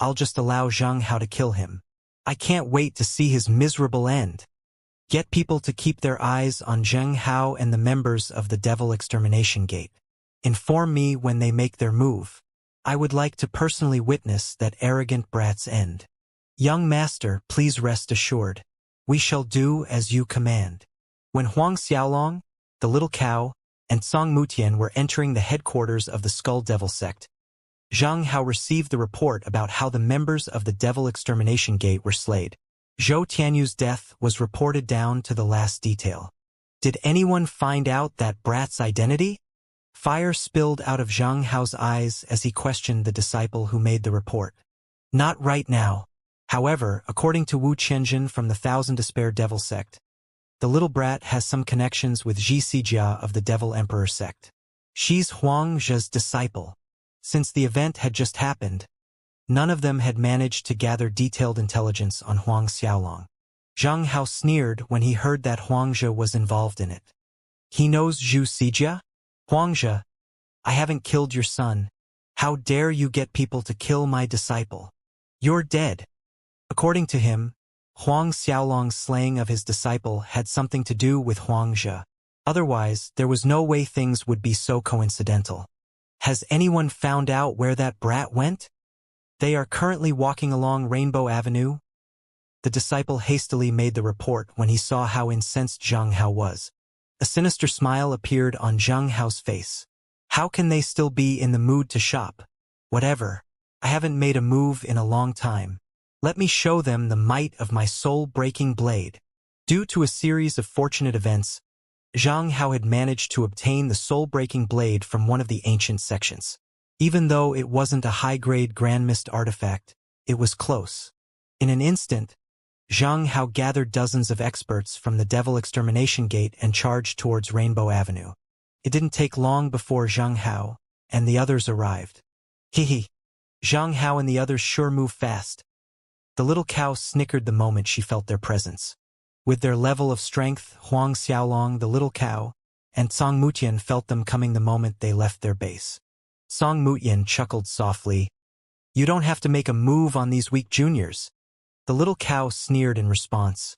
I'll just allow Zhang Hao to kill him. I can't wait to see his miserable end. Get people to keep their eyes on Zhang Hao and the members of the Devil Extermination Gate. Inform me when they make their move. I would like to personally witness that arrogant brat's end. Young master, please rest assured. We shall do as you command. When Huang Xiaolong, the little cow, and Song Mutian were entering the headquarters of the Skull Devil sect, Zhang Hao received the report about how the members of the Devil Extermination Gate were slayed. Zhou Tianyu's death was reported down to the last detail. Did anyone find out that brat's identity? Fire spilled out of Zhang Hao's eyes as he questioned the disciple who made the report. Not right now. However, according to Wu Qianjin from the Thousand Despair Devil sect, the little brat has some connections with Xijia of the Devil Emperor sect. She's Huang Zhe's disciple. Since the event had just happened, none of them had managed to gather detailed intelligence on Huang Xiaolong. Zhang Hao sneered when he heard that Huang Zhe was involved in it. He knows Zhu Xijia? Huang Zhe, I haven't killed your son. How dare you get people to kill my disciple? You're dead. According to him, Huang Xiaolong's slaying of his disciple had something to do with Huang Zhe. Otherwise, there was no way things would be so coincidental. Has anyone found out where that brat went? They are currently walking along Rainbow Avenue. The disciple hastily made the report when he saw how incensed Zhang Hao was. A sinister smile appeared on Zhang Hao's face. How can they still be in the mood to shop? Whatever. I haven't made a move in a long time. Let me show them the might of my soul-breaking blade. Due to a series of fortunate events, Zhang Hao had managed to obtain the soul-breaking blade from one of the ancient sections. Even though it wasn't a high-grade Grand Mist artifact, it was close. In an instant, Zhang Hao gathered dozens of experts from the Devil Extermination Gate and charged towards Rainbow Avenue. It didn't take long before Zhang Hao and the others arrived. Hee. Zhang Hao and the others sure move fast. The little cow snickered the moment she felt their presence. With their level of strength, Huang Xiaolong, the little cow, and Song Mutian felt them coming the moment they left their base. Song Mutian chuckled softly. You don't have to make a move on these weak juniors. The little cow sneered in response.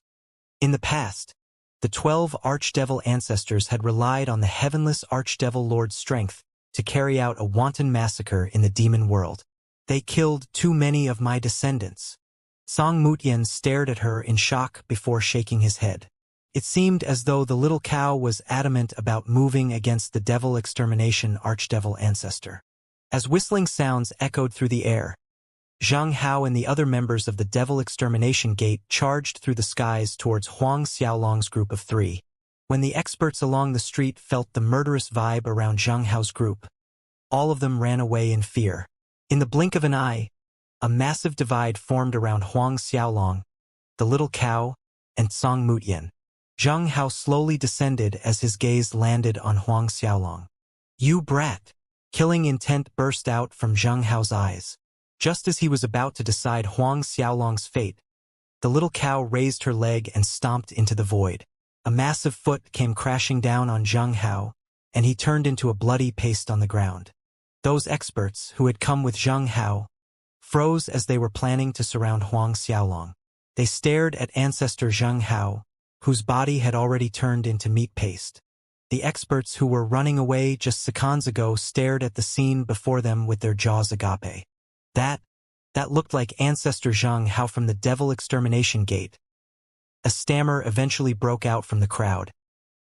In the past, the 12 Archdevil ancestors had relied on the heavenless Archdevil Lord's strength to carry out a wanton massacre in the demon world. They killed too many of my descendants. Song Mutian stared at her in shock before shaking his head. It seemed as though the little cow was adamant about moving against the Devil Extermination Archdevil ancestor. As whistling sounds echoed through the air, Zhang Hao and the other members of the Devil Extermination Gate charged through the skies towards Huang Xiaolong's group of 3. When the experts along the street felt the murderous vibe around Zhang Hao's group, all of them ran away in fear. In the blink of an eye, a massive divide formed around Huang Xiaolong, the little cow, and Song Mutian. Zhang Hao slowly descended as his gaze landed on Huang Xiaolong. "You brat!" Killing intent burst out from Zhang Hao's eyes. Just as he was about to decide Huang Xiaolong's fate, the little cow raised her leg and stomped into the void. A massive foot came crashing down on Zhang Hao, and he turned into a bloody paste on the ground. Those experts, who had come with Zhang Hao, froze as they were planning to surround Huang Xiaolong. They stared at ancestor Zhang Hao, whose body had already turned into meat paste. The experts who were running away just seconds ago stared at the scene before them with their jaws agape. That looked like ancestor Zhang Hao from the Devil Extermination Gate. A stammer eventually broke out from the crowd.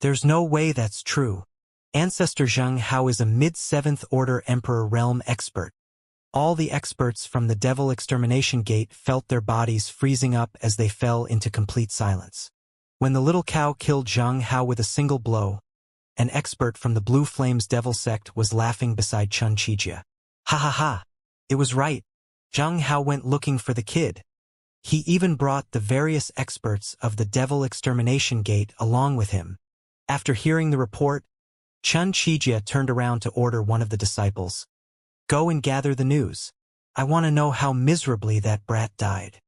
"There's no way that's true. Ancestor Zhang Hao is a mid-7th Order Emperor Realm expert." All the experts from the Devil Extermination Gate felt their bodies freezing up as they fell into complete silence. When the little cow killed Zhang Hao with a single blow, an expert from the Blue Flames Devil Sect was laughing beside Xianxia. "Ha ha ha! It was right. Zhang Hao went looking for the kid." He even brought the various experts of the Devil Extermination Gate along with him. After hearing the report, Xianxia turned around to order one of the disciples. "Go and gather the news. I want to know how miserably that brat died."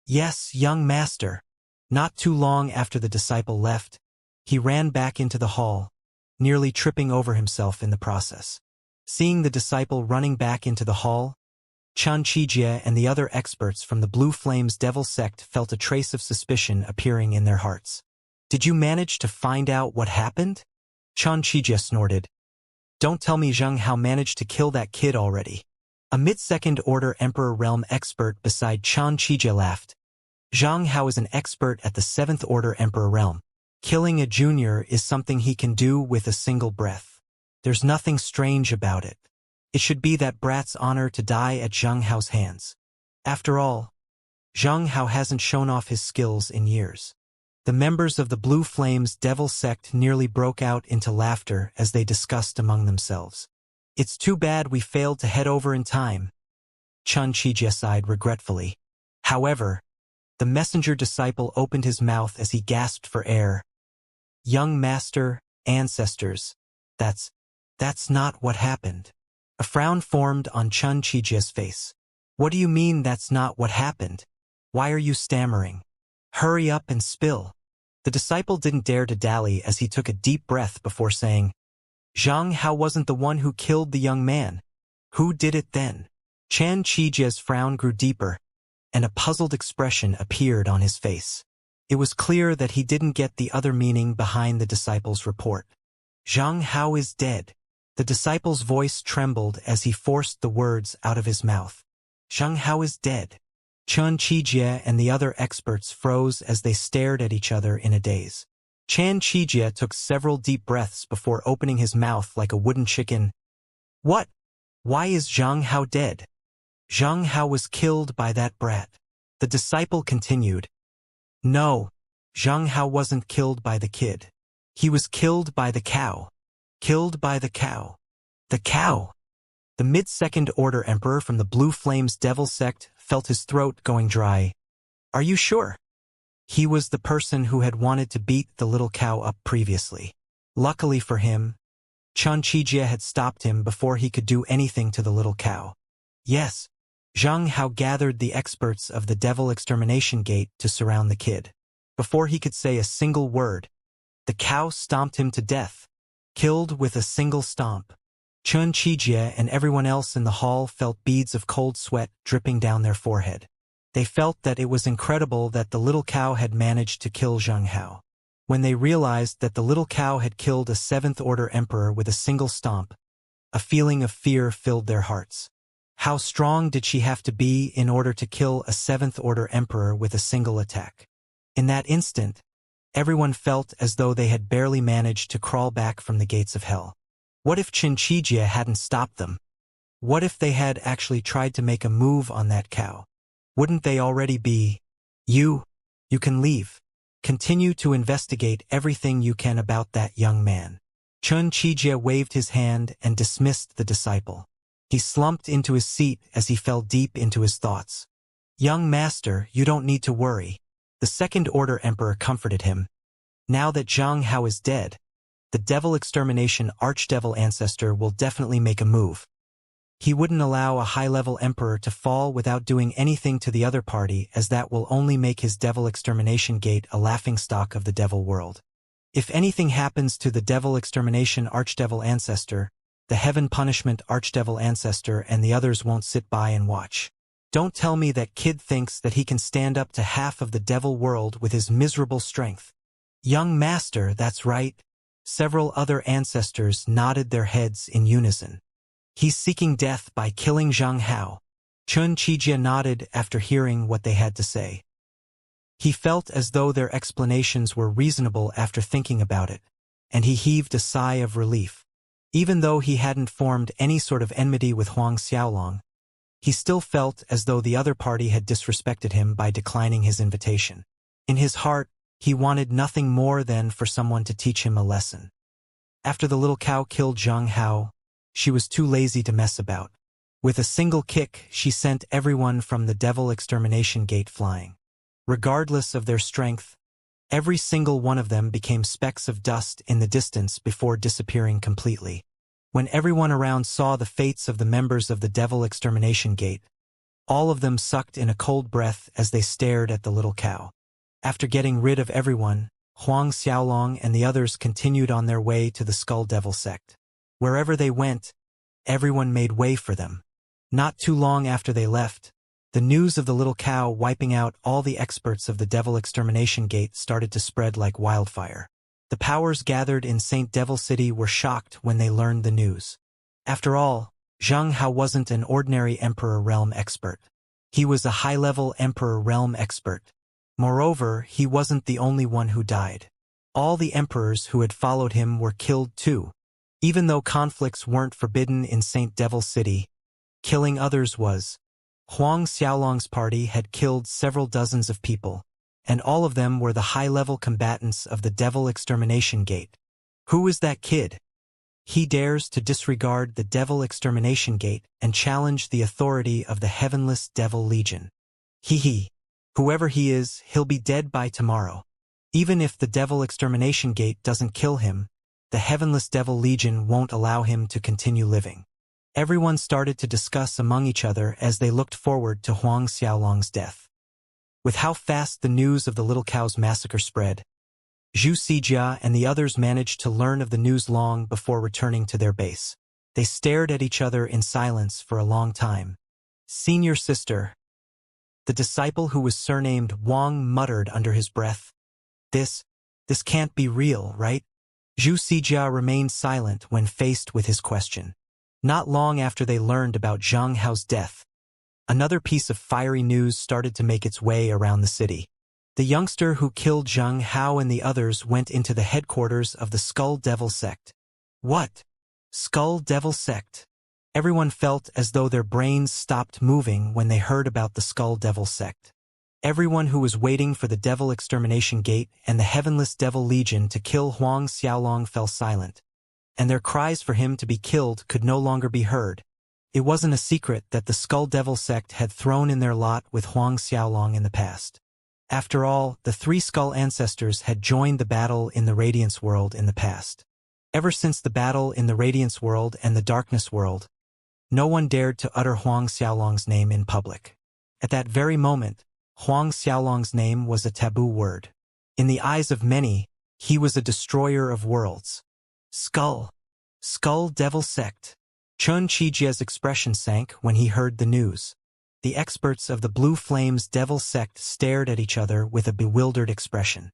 "Yes, young master." Not too long after the disciple left, he ran back into the hall, nearly tripping over himself in the process. Seeing the disciple running back into the hall, Xianxia and the other experts from the Blue Flames Devil Sect felt a trace of suspicion appearing in their hearts. "Did you manage to find out what happened?" Xianxia snorted. "Don't tell me Zhang Hao managed to kill that kid already." A mid-2nd Order Emperor Realm expert beside Xianxia laughed. "Zhang Hao is an expert at the 7th Order Emperor Realm. Killing a junior is something he can do with a single breath. There's nothing strange about it. It should be that brat's honor to die at Zhang Hao's hands. After all, Zhang Hao hasn't shown off his skills in years." The members of the Blue Flames Devil Sect nearly broke out into laughter as they discussed among themselves. "It's too bad we failed to head over in time," Xianxia sighed regretfully. However, the messenger disciple opened his mouth as he gasped for air. "Young master, ancestors, that's not what happened." A frown formed on Xianxia's face. "What do you mean that's not what happened? Why are you stammering? Hurry up and spill." The disciple didn't dare to dally as he took a deep breath before saying, "Zhang Hao wasn't the one who killed the young man. Who did it then?" Xianxia's frown grew deeper, and a puzzled expression appeared on his face. It was clear that he didn't get the other meaning behind the disciple's report. "Zhang Hao is dead." The disciple's voice trembled as he forced the words out of his mouth. "Zhang Hao is dead." Xianxia and the other experts froze as they stared at each other in a daze. Xianxia took several deep breaths before opening his mouth like a wooden chicken. "What? Why is Zhang Hao dead?" "Zhang Hao was killed by that brat." The disciple continued. "No, Zhang Hao wasn't killed by the kid. He was killed by the cow. Killed by the cow." "The cow?" The mid-2nd Order Emperor from the Blue Flames Devil Sect felt his throat going dry. "Are you sure?" He was the person who had wanted to beat the little cow up previously. Luckily for him, Xianxia had stopped him before he could do anything to the little cow. "Yes." Zhang Hao gathered the experts of the Devil Extermination Gate to surround the kid. Before he could say a single word, the cow stomped him to death, killed with a single stomp. Xianxia and everyone else in the hall felt beads of cold sweat dripping down their forehead. They felt that it was incredible that the little cow had managed to kill Zhang Hao. When they realized that the little cow had killed a 7th Order Emperor with a single stomp, a feeling of fear filled their hearts. How strong did she have to be in order to kill a 7th Order Emperor with a single attack? In that instant, everyone felt as though they had barely managed to crawl back from the gates of hell. What if Xianxia hadn't stopped them? What if they had actually tried to make a move on that cow? Wouldn't they already be? You can leave. Continue to investigate everything you can about that young man. Chun Chijie waved his hand and dismissed the disciple. He slumped into his seat as he fell deep into his thoughts. Young master, you don't need to worry. The Second Order Emperor comforted him. Now that Zhang Hao is dead, the devil extermination archdevil ancestor will definitely make a move. He wouldn't allow a high-level emperor to fall without doing anything to the other party, as that will only make his devil extermination gate a laughingstock of the devil world. If anything happens to the devil extermination archdevil ancestor, the heaven punishment archdevil ancestor and the others won't sit by and watch. Don't tell me that kid thinks that he can stand up to half of the devil world with his miserable strength. Young master, that's right. Several other ancestors nodded their heads in unison. He's seeking death by killing Zhang Hao. Chun Chijie nodded after hearing what they had to say. He felt as though their explanations were reasonable after thinking about it, and he heaved a sigh of relief. Even though he hadn't formed any sort of enmity with Huang Xiaolong, he still felt as though the other party had disrespected him by declining his invitation. In his heart, he wanted nothing more than for someone to teach him a lesson. After the little cow killed Zhang Hao, she was too lazy to mess about. With a single kick, she sent everyone from the devil extermination gate flying. Regardless of their strength, every single one of them became specks of dust in the distance before disappearing completely. When everyone around saw the fates of the members of the devil extermination gate, all of them sucked in a cold breath as they stared at the little cow. After getting rid of everyone, Huang Xiaolong and the others continued on their way to the Skull Devil sect. Wherever they went, everyone made way for them. Not too long after they left, the news of the little cow wiping out all the experts of the Devil Extermination Gate started to spread like wildfire. The powers gathered in Saint Devil City were shocked when they learned the news. After all, Zhang Hao wasn't an ordinary Emperor Realm expert. He was a high-level Emperor Realm expert. Moreover, he wasn't the only one who died. All the emperors who had followed him were killed too. Even though conflicts weren't forbidden in Saint Devil City, killing others was. Huang Xiaolong's party had killed several dozens of people, and all of them were the high-level combatants of the Devil Extermination Gate. Who is that kid? He dares to disregard the Devil Extermination Gate and challenge the authority of the Heavenless Devil Legion. Whoever he is, he'll be dead by tomorrow. Even if the Devil Extermination Gate doesn't kill him, the Heavenless Devil Legion won't allow him to continue living. Everyone started to discuss among each other as they looked forward to Huang Xiaolong's death. With how fast the news of the little cow's massacre spread, Zhu Xijia and the others managed to learn of the news long before returning to their base. They stared at each other in silence for a long time. Senior sister, the disciple who was surnamed Wang muttered under his breath. This can't be real, right? Zhu Xijia remained silent when faced with his question. Not long after they learned about Zhang Hao's death, another piece of fiery news started to make its way around the city. The youngster who killed Zhang Hao and the others went into the headquarters of the Skull Devil sect. What? Skull Devil sect? Everyone felt as though their brains stopped moving when they heard about the Skull Devil sect. Everyone who was waiting for the Devil Extermination Gate and the Heavenless Devil Legion to kill Huang Xiaolong fell silent, and their cries for him to be killed could no longer be heard. It wasn't a secret that the Skull Devil sect had thrown in their lot with Huang Xiaolong in the past. After all, the three Skull ancestors had joined the battle in the Radiance world in the past. Ever since the battle in the Radiance world and the Darkness world, no one dared to utter Huang Xiaolong's name in public. At that very moment, Huang Xiaolong's name was a taboo word. In the eyes of many, he was a destroyer of worlds. Skull Devil sect. Chun Chijie's expression sank when he heard the news. The experts of the Blue Flames Devil sect stared at each other with a bewildered expression.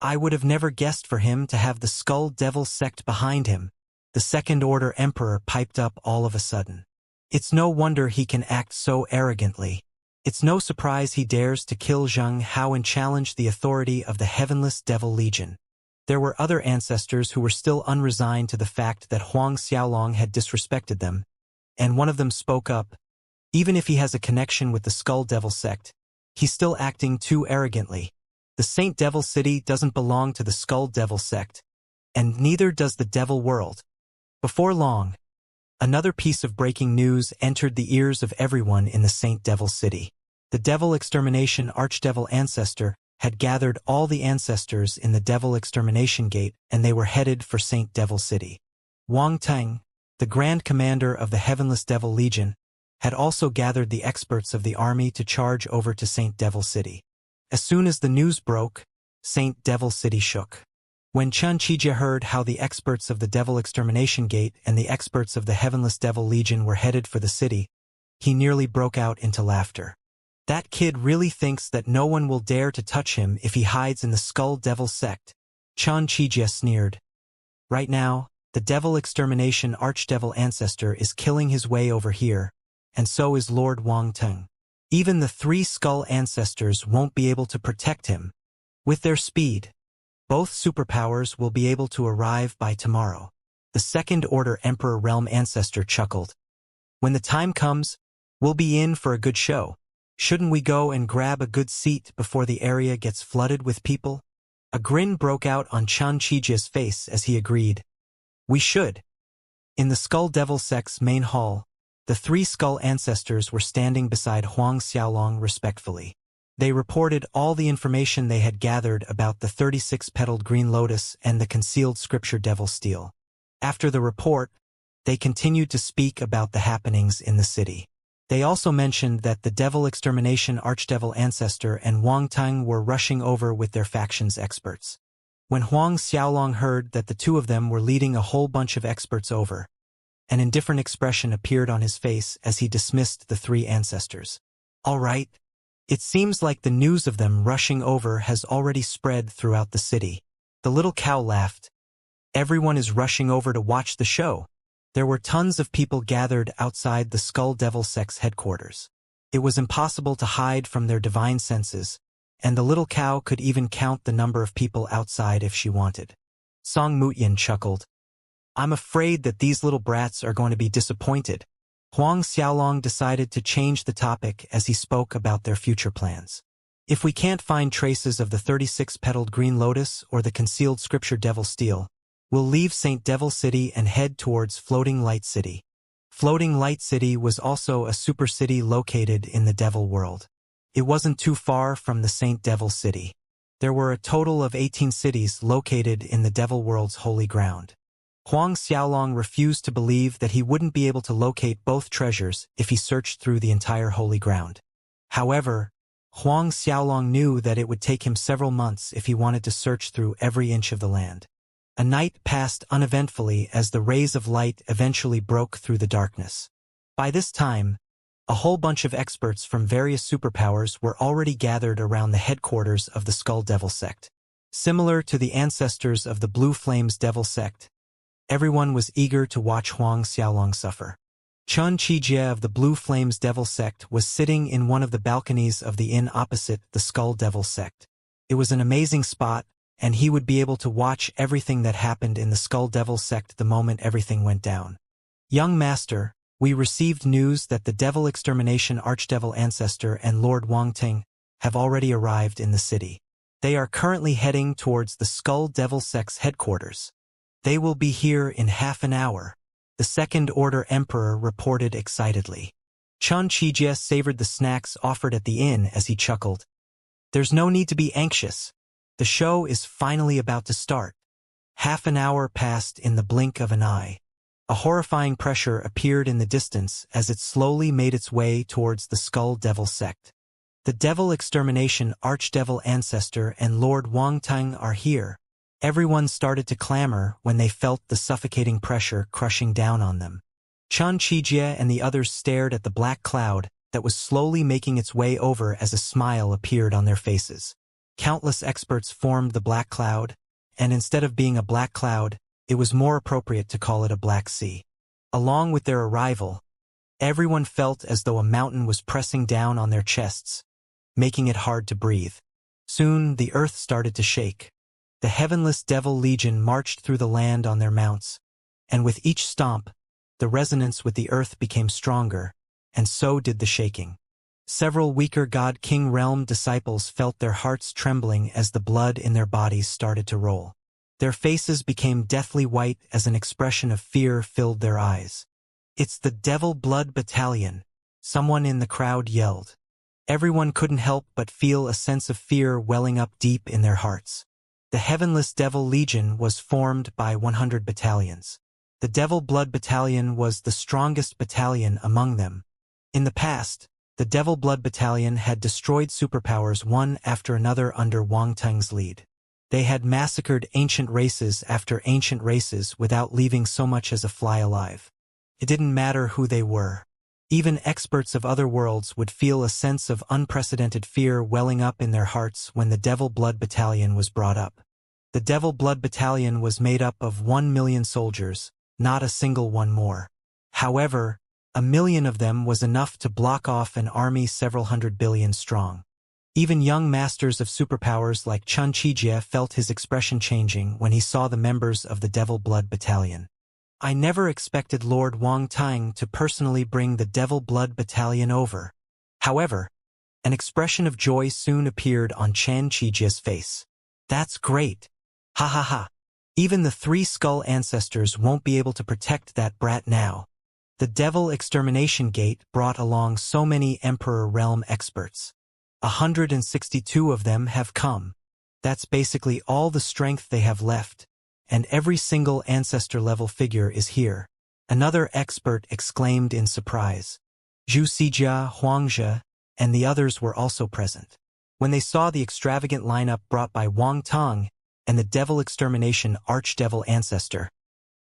I would have never guessed for him to have the Skull Devil sect behind him, the Second Order Emperor piped up all of a sudden. It's no wonder he can act so arrogantly. It's no surprise he dares to kill Zhang Hao and challenge the authority of the Heavenless Devil Legion. There were other ancestors who were still unresigned to the fact that Huang Xiaolong had disrespected them, and one of them spoke up. Even if he has a connection with the Skull Devil sect, he's still acting too arrogantly. The Saint Devil City doesn't belong to the Skull Devil sect, and neither does the Devil World. Before long, another piece of breaking news entered the ears of everyone in the Saint Devil City. The Devil Extermination Archdevil Ancestor had gathered all the ancestors in the Devil Extermination Gate, and they were headed for Saint Devil City. Wang Teng, the Grand Commander of the Heavenless Devil Legion, had also gathered the experts of the army to charge over to Saint Devil City. As soon as the news broke, Saint Devil City shook. When Xianxia heard how the experts of the Devil Extermination Gate and the experts of the Heavenless Devil Legion were headed for the city, he nearly broke out into laughter. That kid really thinks that no one will dare to touch him if he hides in the Skull Devil sect, Xianxia sneered. Right now, the Devil Extermination Archdevil Ancestor is killing his way over here, and so is Lord Wang Teng. Even the 3 Skull Ancestors won't be able to protect him. With their speed, both superpowers will be able to arrive by tomorrow. The Second Order Emperor Realm Ancestor chuckled. When the time comes, we'll be in for a good show. Shouldn't we go and grab a good seat before the area gets flooded with people? A grin broke out on Xianxia's face as he agreed. We should. In the Skull Devil sect's main hall, the 3 Skull Ancestors were standing beside Huang Xiaolong respectfully. They reported all the information they had gathered about the 36-petaled green lotus and the concealed scripture Devil Steel. After the report, they continued to speak about the happenings in the city. They also mentioned that the Devil Extermination Archdevil Ancestor and Wang Teng were rushing over with their faction's experts. When Huang Xiaolong heard that the 2 of them were leading a whole bunch of experts over, an indifferent expression appeared on his face as he dismissed the 3 ancestors. All right. It seems like the news of them rushing over has already spread throughout the city. The little cow laughed. Everyone is rushing over to watch the show. There were tons of people gathered outside the Skull Devil sect's headquarters. It was impossible to hide from their divine senses, and the little cow could even count the number of people outside if she wanted. Song Mutyan chuckled. I'm afraid that these little brats are going to be disappointed. Huang Xiaolong decided to change the topic as he spoke about their future plans. If we can't find traces of the 36-petaled green lotus or the concealed scripture Devil Steel, we'll leave Saint Devil City and head towards Floating Light City. Floating Light City was also a super city located in the Devil World. It wasn't too far from the Saint Devil City. There were a total of 18 cities located in the Devil World's holy ground. Huang Xiaolong refused to believe that he wouldn't be able to locate both treasures if he searched through the entire holy ground. However, Huang Xiaolong knew that it would take him several months if he wanted to search through every inch of the land. A night passed uneventfully as the rays of light eventually broke through the darkness. By this time, a whole bunch of experts from various superpowers were already gathered around the headquarters of the Skull Devil sect. Similar to the ancestors of the Blue Flames Devil sect, everyone was eager to watch Huang Xiaolong suffer. Xianxia of the Blue Flames Devil sect was sitting in one of the balconies of the inn opposite the Skull Devil sect. It was an amazing spot, and he would be able to watch everything that happened in the Skull Devil sect the moment everything went down. Young Master, we received news that the Devil Extermination Archdevil Ancestor and Lord Wang Teng have already arrived in the city. They are currently heading towards the Skull Devil sect's headquarters. They will be here in half an hour, the Second Order Emperor reported excitedly. Xianxia savored the snacks offered at the inn as he chuckled. There's no need to be anxious. The show is finally about to start. Half an hour passed in the blink of an eye. A horrifying pressure appeared in the distance as it slowly made its way towards the Skull Devil sect. The Devil Extermination Archdevil Ancestor and Lord Wang Teng are here. Everyone started to clamor when they felt the suffocating pressure crushing down on them. Xianxia and the others stared at the black cloud that was slowly making its way over as a smile appeared on their faces. Countless experts formed the black cloud, and instead of being a black cloud, it was more appropriate to call it a black sea. Along with their arrival, everyone felt as though a mountain was pressing down on their chests, making it hard to breathe. Soon the earth started to shake. The Heavenless Devil Legion marched through the land on their mounts, and with each stomp, the resonance with the earth became stronger, and so did the shaking. Several weaker God King Realm disciples felt their hearts trembling as the blood in their bodies started to roll. Their faces became deathly white as an expression of fear filled their eyes. "It's the Devil Blood Battalion," someone in the crowd yelled. Everyone couldn't help but feel a sense of fear welling up deep in their hearts. The Heavenless Devil Legion was formed by 100 battalions. The Devil Blood Battalion was the strongest battalion among them. In the past, the Devil Blood Battalion had destroyed superpowers one after another under Wang Teng's lead. They had massacred ancient races after ancient races without leaving so much as a fly alive. It didn't matter who they were. Even experts of other worlds would feel a sense of unprecedented fear welling up in their hearts when the Devil Blood Battalion was brought up. The Devil Blood Battalion was made up of 1 million soldiers, not a single one more. However, 1 million of them was enough to block off an army several hundred billion strong. Even young masters of superpowers like Xianxia felt his expression changing when he saw the members of the Devil Blood Battalion. "I never expected Lord Wang Tang to personally bring the Devil Blood Battalion over." However, an expression of joy soon appeared on Xianxia's face. "That's great. Ha ha ha. Even the 3 skull ancestors won't be able to protect that brat now." The Devil Extermination Gate brought along so many Emperor Realm experts. 162 of them have come. That's basically all the strength they have left, and every single ancestor-level figure is here. Another expert exclaimed in surprise. Wuxia, Huangjia, and the others were also present. When they saw the extravagant lineup brought by Wang Tang and the Devil Extermination Archdevil Ancestor,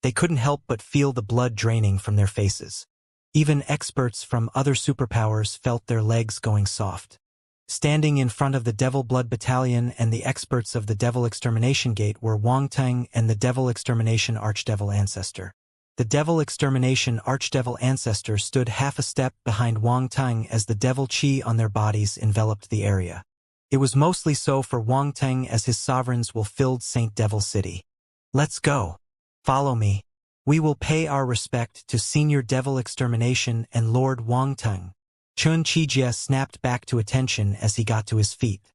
they couldn't help but feel the blood draining from their faces. Even experts from other superpowers felt their legs going soft. Standing in front of the Devil Blood Battalion and the experts of the Devil Extermination Gate were Wang Tang and the Devil Extermination Archdevil Ancestor. The Devil Extermination Archdevil Ancestor stood half a step behind Wang Tang as the devil chi on their bodies enveloped the area. It was mostly so for Wang Tang as his sovereigns will filled Saint Devil City. "Let's go. Follow me. We will pay our respect to Senior Devil Extermination and Lord Wang Tang." Xianxia snapped back to attention as he got to his feet.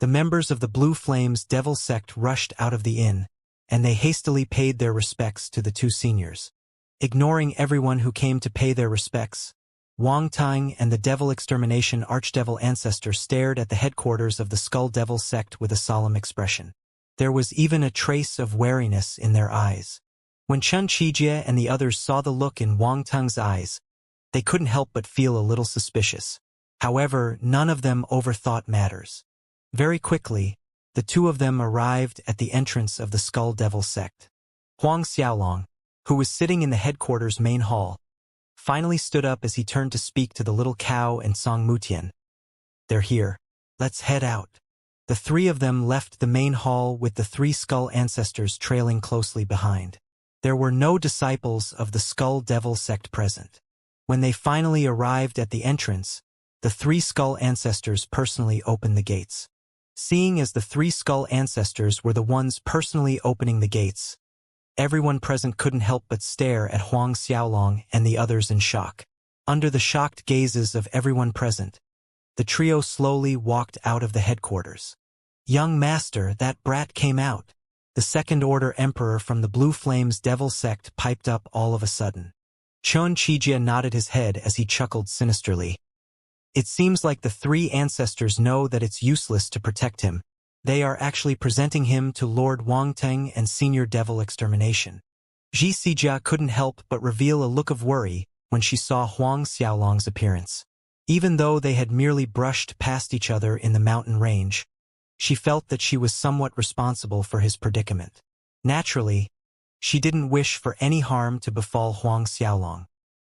The members of the Blue Flames Devil Sect rushed out of the inn, and they hastily paid their respects to the 2 seniors. Ignoring everyone who came to pay their respects, Wang Tang and the Devil Extermination Archdevil Ancestor stared at the headquarters of the Skull Devil Sect with a solemn expression. There was even a trace of wariness in their eyes. When Xianxia and the others saw the look in Wang Tang's eyes, they couldn't help but feel a little suspicious. However, none of them overthought matters. Very quickly, the 2 of them arrived at the entrance of the Skull Devil Sect. Huang Xiaolong, who was sitting in the headquarters main hall, finally stood up as he turned to speak to the little cow and Song Mutian. "They're here. Let's head out." The 3 of them left the main hall with the 3 skull ancestors trailing closely behind. There were no disciples of the Skull Devil Sect present. When they finally arrived at the entrance, the 3 skull ancestors personally opened the gates. Seeing as the 3 skull ancestors were the ones personally opening the gates, everyone present couldn't help but stare at Huang Xiaolong and the others in shock. Under the shocked gazes of everyone present, the trio slowly walked out of the headquarters. "Young master, that brat came out," the Second Order Emperor from the Blue Flames Devil Sect piped up all of a sudden. Xianxia nodded his head as he chuckled sinisterly. "It seems like the 3 ancestors know that it's useless to protect him. They are actually presenting him to Lord Wang Tang and Senior Devil Extermination." Wuxia couldn't help but reveal a look of worry when she saw Huang Xiaolong's appearance. Even though they had merely brushed past each other in the mountain range, she felt that she was somewhat responsible for his predicament. Naturally, she didn't wish for any harm to befall Huang Xiaolong.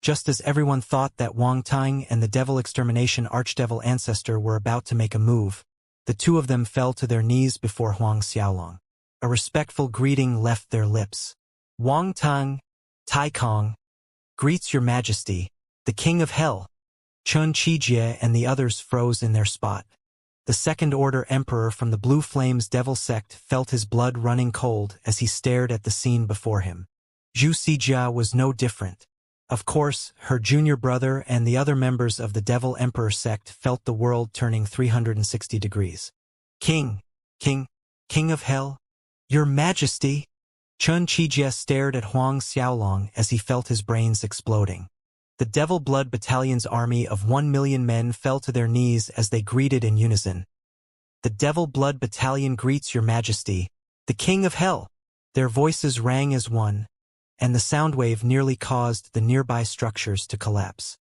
Just as everyone thought that Wang Tang and the Devil Extermination Archdevil Ancestor were about to make a move, the 2 of them fell to their knees before Huang Xiaolong. A respectful greeting left their lips. "Wang Tang, Tai Kong, greets your majesty, the king of hell." Xianxia and the others froze in their spot. The Second Order Emperor from the Blue Flames Devil Sect felt his blood running cold as he stared at the scene before him. Wuxia was no different. Of course, her junior brother and the other members of the Devil Emperor sect felt the world turning 360 degrees. King, King, King of Hell? Your Majesty! Chun Qijie stared at Huang Xiaolong as he felt his brains exploding. The Devil Blood Battalion's army of 1,000,000 men fell to their knees as they greeted in unison. The Devil Blood Battalion greets your Majesty, the King of Hell! Their voices rang as one, and the sound wave nearly caused the nearby structures to collapse.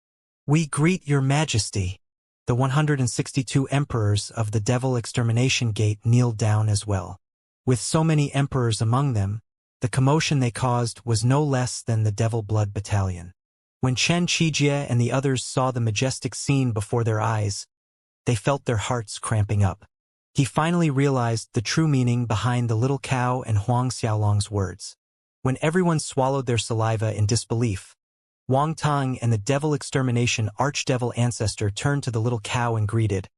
We greet your Majesty. The 162 emperors of the Devil Extermination Gate kneeled down as well. With so many emperors among them, the commotion they caused was no less than the Devil Blood Battalion. When Chen Qijie and the others saw the majestic scene before their eyes, they felt their hearts cramping up. He finally realized the true meaning behind the little cow and Huang Xiaolong's words. When everyone swallowed their saliva in disbelief, Wang Tang and the Devil Extermination Archdevil Ancestor turned to the little cow and greeted.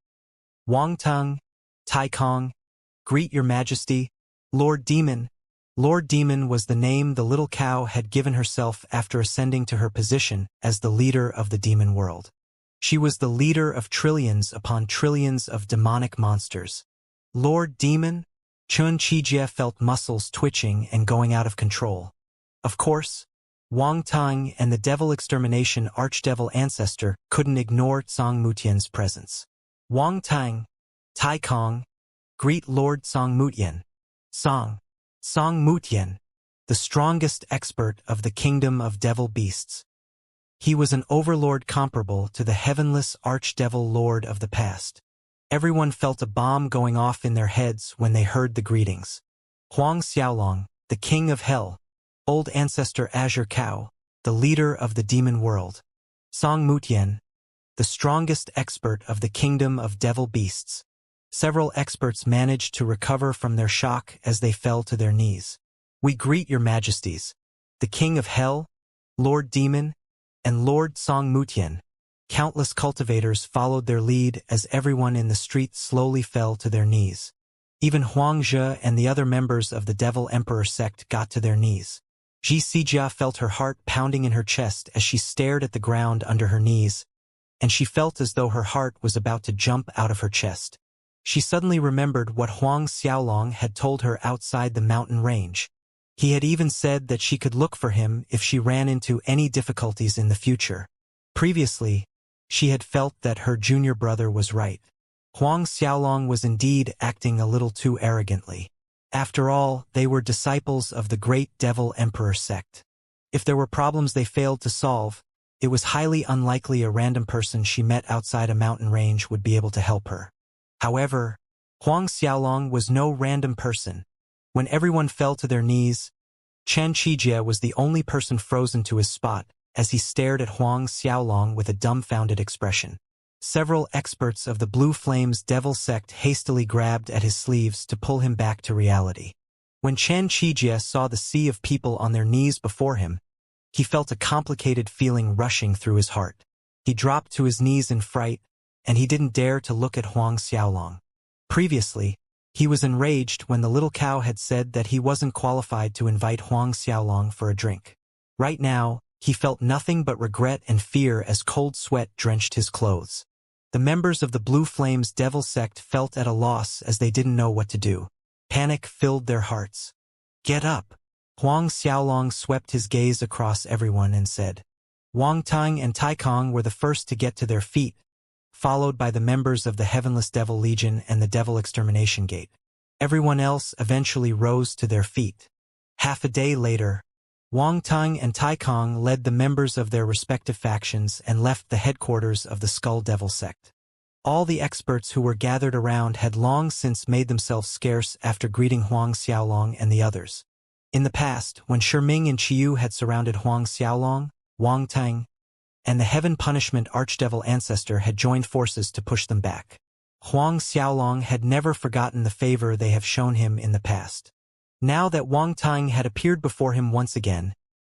Wang Tang, Tai Kong, greet your Majesty, Lord Demon. Lord Demon was the name the little cow had given herself after ascending to her position as the leader of the demon world. She was the leader of trillions upon trillions of demonic monsters. Lord Demon? Chun Qijie felt muscles twitching and going out of control. Of course, Wang Tang and the Devil Extermination Archdevil Ancestor couldn't ignore Zhang Mutian's presence. Wang Tang, Tai Kong, greet Lord Zhang Mutian. Zhang Mutian, the strongest expert of the kingdom of devil beasts. He was an overlord comparable to the heavenless archdevil lord of the past. Everyone felt a bomb going off in their heads when they heard the greetings. Huang Xiaolong, the king of hell, old ancestor Azure Cow, the leader of the demon world. Zhang Mutian, the strongest expert of the kingdom of devil beasts. Several experts managed to recover from their shock as they fell to their knees. We greet your Majesties, the King of Hell, Lord Demon, and Lord Zhang Mutian. Countless cultivators followed their lead as everyone in the street slowly fell to their knees. Even Huang Zhe and the other members of the Devil Emperor sect got to their knees. Ji Sijia felt her heart pounding in her chest as she stared at the ground under her knees, and she felt as though her heart was about to jump out of her chest. She suddenly remembered what Huang Xiaolong had told her outside the mountain range. He had even said that she could look for him if she ran into any difficulties in the future. Previously, she had felt that her junior brother was right. Huang Xiaolong was indeed acting a little too arrogantly. After all, they were disciples of the great Devil Emperor sect. If there were problems they failed to solve, it was highly unlikely a random person she met outside a mountain range would be able to help her. However, Huang Xiaolong was no random person. When everyone fell to their knees, Chen Qijie was the only person frozen to his spot as he stared at Huang Xiaolong with a dumbfounded expression. Several experts of the Blue Flames Devil sect hastily grabbed at his sleeves to pull him back to reality. When Chen Qijie saw the sea of people on their knees before him, he felt a complicated feeling rushing through his heart. He dropped to his knees in fright, and he didn't dare to look at Huang Xiaolong. Previously, he was enraged when the little cow had said that he wasn't qualified to invite Huang Xiaolong for a drink. Right now, he felt nothing but regret and fear as cold sweat drenched his clothes. The members of the Blue Flames Devil sect felt at a loss as they didn't know what to do. Panic filled their hearts. Get up! Huang Xiaolong swept his gaze across everyone and said. Wang Tang and Tai Kong were the first to get to their feet, followed by the members of the Heavenless Devil Legion and the Devil Extermination Gate. Everyone else eventually rose to their feet. Half a day later, Wang Tang and Tai Kong led the members of their respective factions and left the headquarters of the Skull Devil sect. All the experts who were gathered around had long since made themselves scarce after greeting Huang Xiaolong and the others. In the past, when Shiming and Qiyu had surrounded Huang Xiaolong, Wang Tang, and the Heaven Punishment Archdevil Ancestor had joined forces to push them back. Huang Xiaolong had never forgotten the favor they have shown him in the past. Now that Wang Tang had appeared before him once again,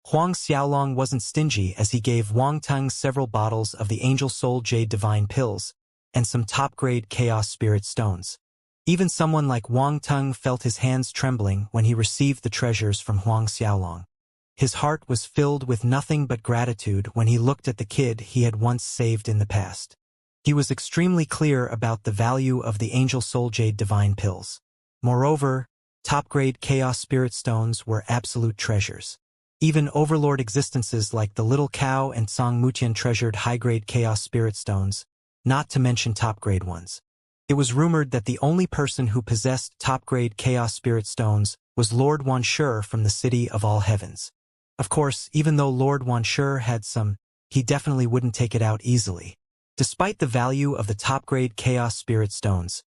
Huang Xiaolong wasn't stingy as he gave Wang Tang several bottles of the Angel Soul Jade Divine Pills and some top-grade Chaos Spirit Stones. Even someone like Wang Tang felt his hands trembling when he received the treasures from Huang Xiaolong. His heart was filled with nothing but gratitude when he looked at the kid he had once saved in the past. He was extremely clear about the value of the Angel Soul Jade Divine Pills. Moreover, top-grade Chaos Spirit Stones were absolute treasures. Even overlord existences like the Little Cow and Song Mutian treasured high-grade Chaos Spirit Stones, not to mention top-grade ones. It was rumored that the only person who possessed top-grade Chaos Spirit Stones was Lord Wanshur from the City of All Heavens. Of course, even though Lord Wanshur had some, he definitely wouldn't take it out easily. Despite the value of the top-grade Chaos Spirit Stones,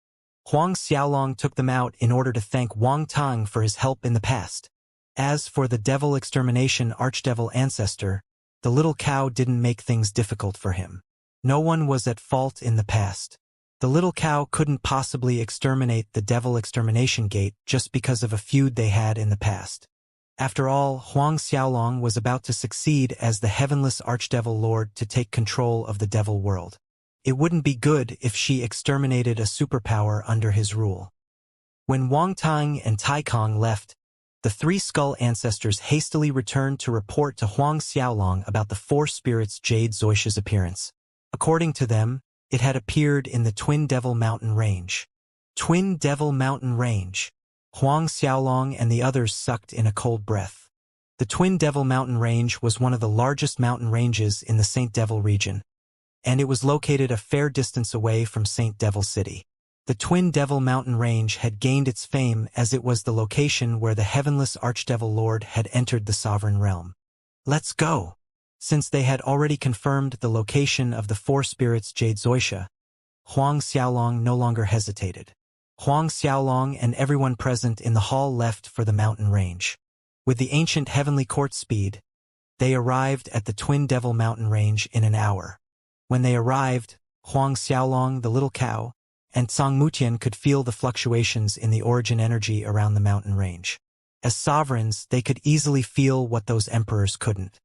Huang Xiaolong took them out in order to thank Wang Tang for his help in the past. As for the Devil Extermination Archdevil Ancestor, the Little Cow didn't make things difficult for him. No one was at fault in the past. The Little Cow couldn't possibly exterminate the Devil Extermination Gate just because of a feud they had in the past. After all, Huang Xiaolong was about to succeed as the Heavenless Archdevil Lord to take control of the Devil World. It wouldn't be good if she exterminated a superpower under his rule. When Wang Tang and Tai Kong left, the three Skull Ancestors hastily returned to report to Huang Xiaolong about the Four Spirits Jade Zoisha's appearance. According to them, it had appeared in the Twin Devil Mountain Range. Twin Devil Mountain Range. Huang Xiaolong and the others sucked in a cold breath. The Twin Devil Mountain Range was one of the largest mountain ranges in the Saint Devil region, and it was located a fair distance away from Saint Devil City. The Twin Devil Mountain Range had gained its fame as it was the location where the Heavenless Archdevil Lord had entered the Sovereign Realm. Let's go! Since they had already confirmed the location of the Four Spirits Jade Zoisha, Huang Xiaolong no longer hesitated. Huang Xiaolong and everyone present in the hall left for the mountain range. With the ancient heavenly court speed, they arrived at the Twin Devil Mountain Range in an hour. When they arrived, Huang Xiaolong, the Little Cow, and Song Mutian could feel the fluctuations in the origin energy around the mountain range. As sovereigns, they could easily feel what those emperors couldn't.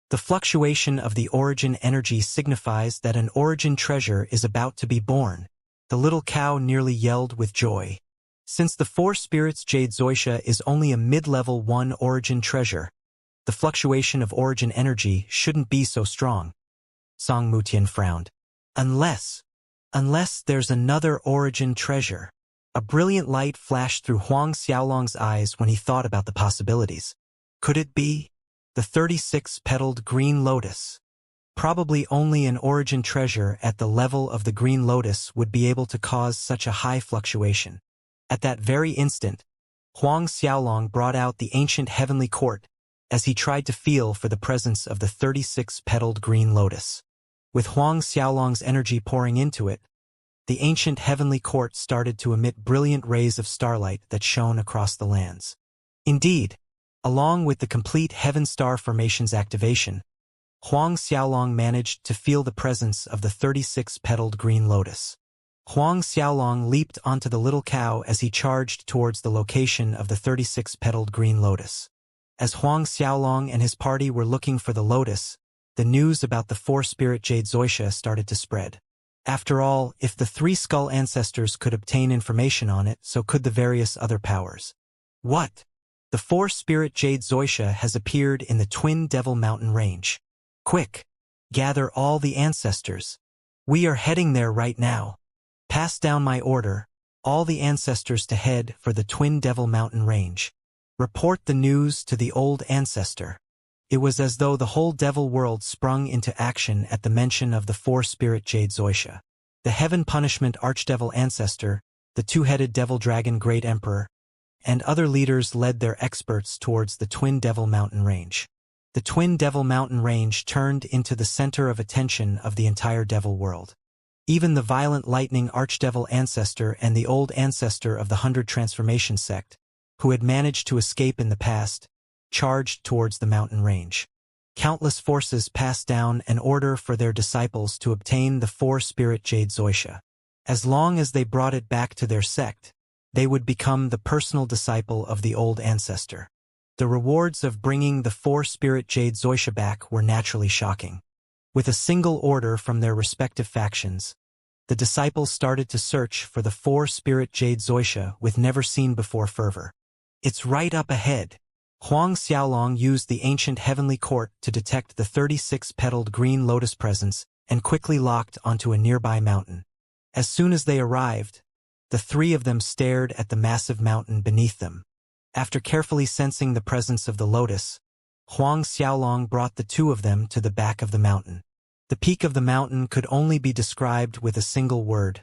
The fluctuation of the origin energy signifies that an origin treasure is about to be born. The Little Cow nearly yelled with joy. Since the Four Spirits Jade Zoisha is only a mid-level 1 origin treasure, the fluctuation of origin energy shouldn't be so strong. Song Mutian frowned. Unless there's another origin treasure. A brilliant light flashed through Huang Xiaolong's eyes when he thought about the possibilities. Could it be the 36-petaled green lotus? Probably only an origin treasure at the level of the green lotus would be able to cause such a high fluctuation. At that very instant, Huang Xiaolong brought out the ancient heavenly court as he tried to feel for the presence of the 36-petaled green lotus. With Huang Xiaolong's energy pouring into it, the ancient heavenly court started to emit brilliant rays of starlight that shone across the lands. Indeed, along with the complete heaven star formation's activation, Huang Xiaolong managed to feel the presence of the 36-petaled green lotus. Huang Xiaolong leaped onto the Little Cow as he charged towards the location of the 36-petaled green lotus. As Huang Xiaolong and his party were looking for the lotus, the news about the Four Spirit Jade Zoisha started to spread. After all, if the three Skull Ancestors could obtain information on it, so could the various other powers. What? The Four Spirit Jade Zoisha has appeared in the Twin Devil Mountain Range. Quick! Gather all the ancestors. We are heading there right now. Pass down my order, all the ancestors to head for the Twin Devil Mountain Range. Report the news to the old ancestor. It was as though the whole devil world sprung into action at the mention of the Four Spirit Jade Zoisha. The Heaven Punishment Archdevil Ancestor, the two-headed Devil Dragon Great Emperor, and other leaders led their experts towards the Twin Devil Mountain Range. The Twin Devil Mountain Range turned into the center of attention of the entire devil world. Even the violent lightning Archdevil Ancestor and the old ancestor of the 100 Transformation sect, who had managed to escape in the past, charged towards the mountain range. Countless forces passed down an order for their disciples to obtain the Four Spirit Jade Zoisha. As long as they brought it back to their sect, they would become the personal disciple of the old ancestor. The rewards of bringing the Four Spirit Jade Zoisha back were naturally shocking. With a single order from their respective factions, the disciples started to search for the Four Spirit Jade Zoisha with never-seen-before fervor. It's right up ahead. Huang Xiaolong used the ancient heavenly court to detect the 36-petaled green lotus presence and quickly locked onto a nearby mountain. As soon as they arrived, the three of them stared at the massive mountain beneath them. After carefully sensing the presence of the lotus, Huang Xiaolong brought the two of them to the back of the mountain. The peak of the mountain could only be described with a single word: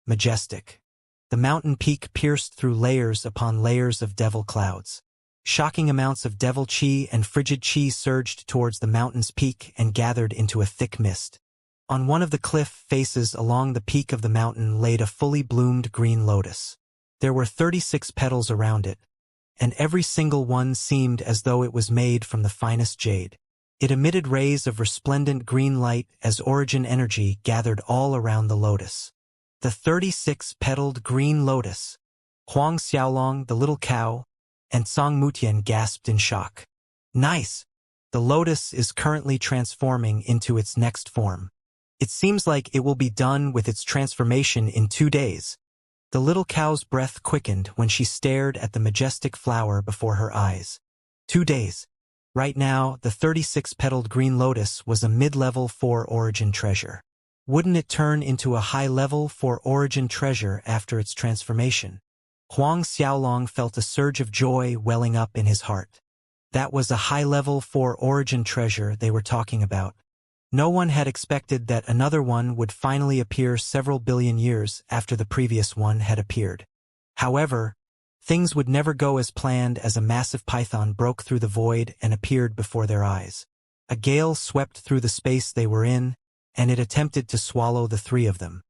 majestic. The mountain peak pierced through layers upon layers of devil clouds. Shocking amounts of devil qi and frigid qi surged towards the mountain's peak and gathered into a thick mist. On one of the cliff faces along the peak of the mountain laid a fully bloomed green lotus. There were 36 petals around it, and every single one seemed as though it was made from the finest jade. It emitted rays of resplendent green light as origin energy gathered all around the lotus. The 36-petaled green lotus. Huang Xiaolong, the little cow, and Song Mutian gasped in shock. Nice! The lotus is currently transforming into its next form. It seems like it will be done with its transformation in 2 days. The little cow's breath quickened when she stared at the majestic flower before her eyes. 2 days. Right now, the 36-petaled green lotus was a mid-level 4 origin treasure. Wouldn't it turn into a high-level 4 origin treasure after its transformation? Huang Xiaolong felt a surge of joy welling up in his heart. That was a high-level 4 origin treasure they were talking about. No one had expected that another one would finally appear several billion years after the previous one had appeared. However, things would never go as planned as a massive python broke through the void and appeared before their eyes. A gale swept through the space they were in, and it attempted to swallow the three of them.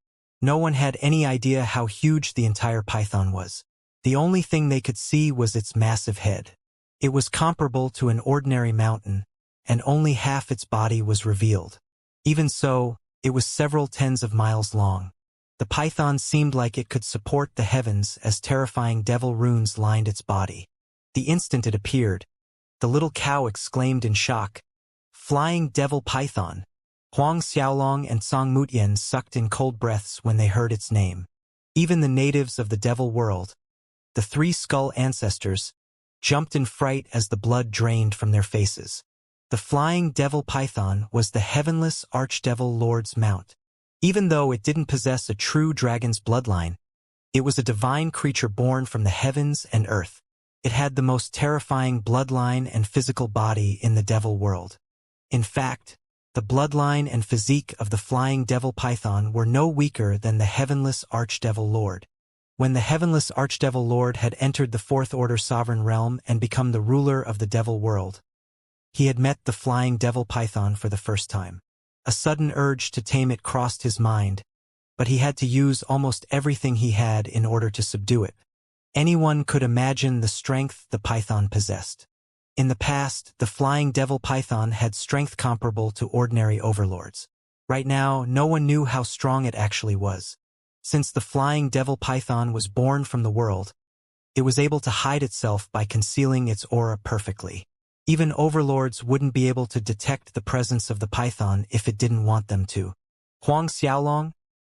No one had any idea how huge the entire python was. The only thing they could see was its massive head. It was comparable to an ordinary mountain, and only half its body was revealed. Even so, it was several tens of miles long. The python seemed like it could support the heavens as terrifying devil runes lined its body. The instant it appeared, the little cow exclaimed in shock, "Flying devil python!" Huang Xiaolong and Song Mutian sucked in cold breaths when they heard its name. Even the natives of the devil world, the 3 skull ancestors, jumped in fright as the blood drained from their faces. The flying devil python was the heavenless archdevil lord's mount. Even though it didn't possess a true dragon's bloodline, it was a divine creature born from the heavens and earth. It had the most terrifying bloodline and physical body in the devil world. In fact, the bloodline and physique of the flying devil python were no weaker than the heavenless archdevil lord. When the heavenless archdevil lord had entered the 4th order sovereign realm and become the ruler of the devil world, he had met the flying devil python for the first time. A sudden urge to tame it crossed his mind, but he had to use almost everything he had in order to subdue it. Anyone could imagine the strength the python possessed. In the past, the flying devil python had strength comparable to ordinary overlords. Right now, no one knew how strong it actually was. Since the flying devil python was born from the world, it was able to hide itself by concealing its aura perfectly. Even overlords wouldn't be able to detect the presence of the python if it didn't want them to. Huang Xiaolong,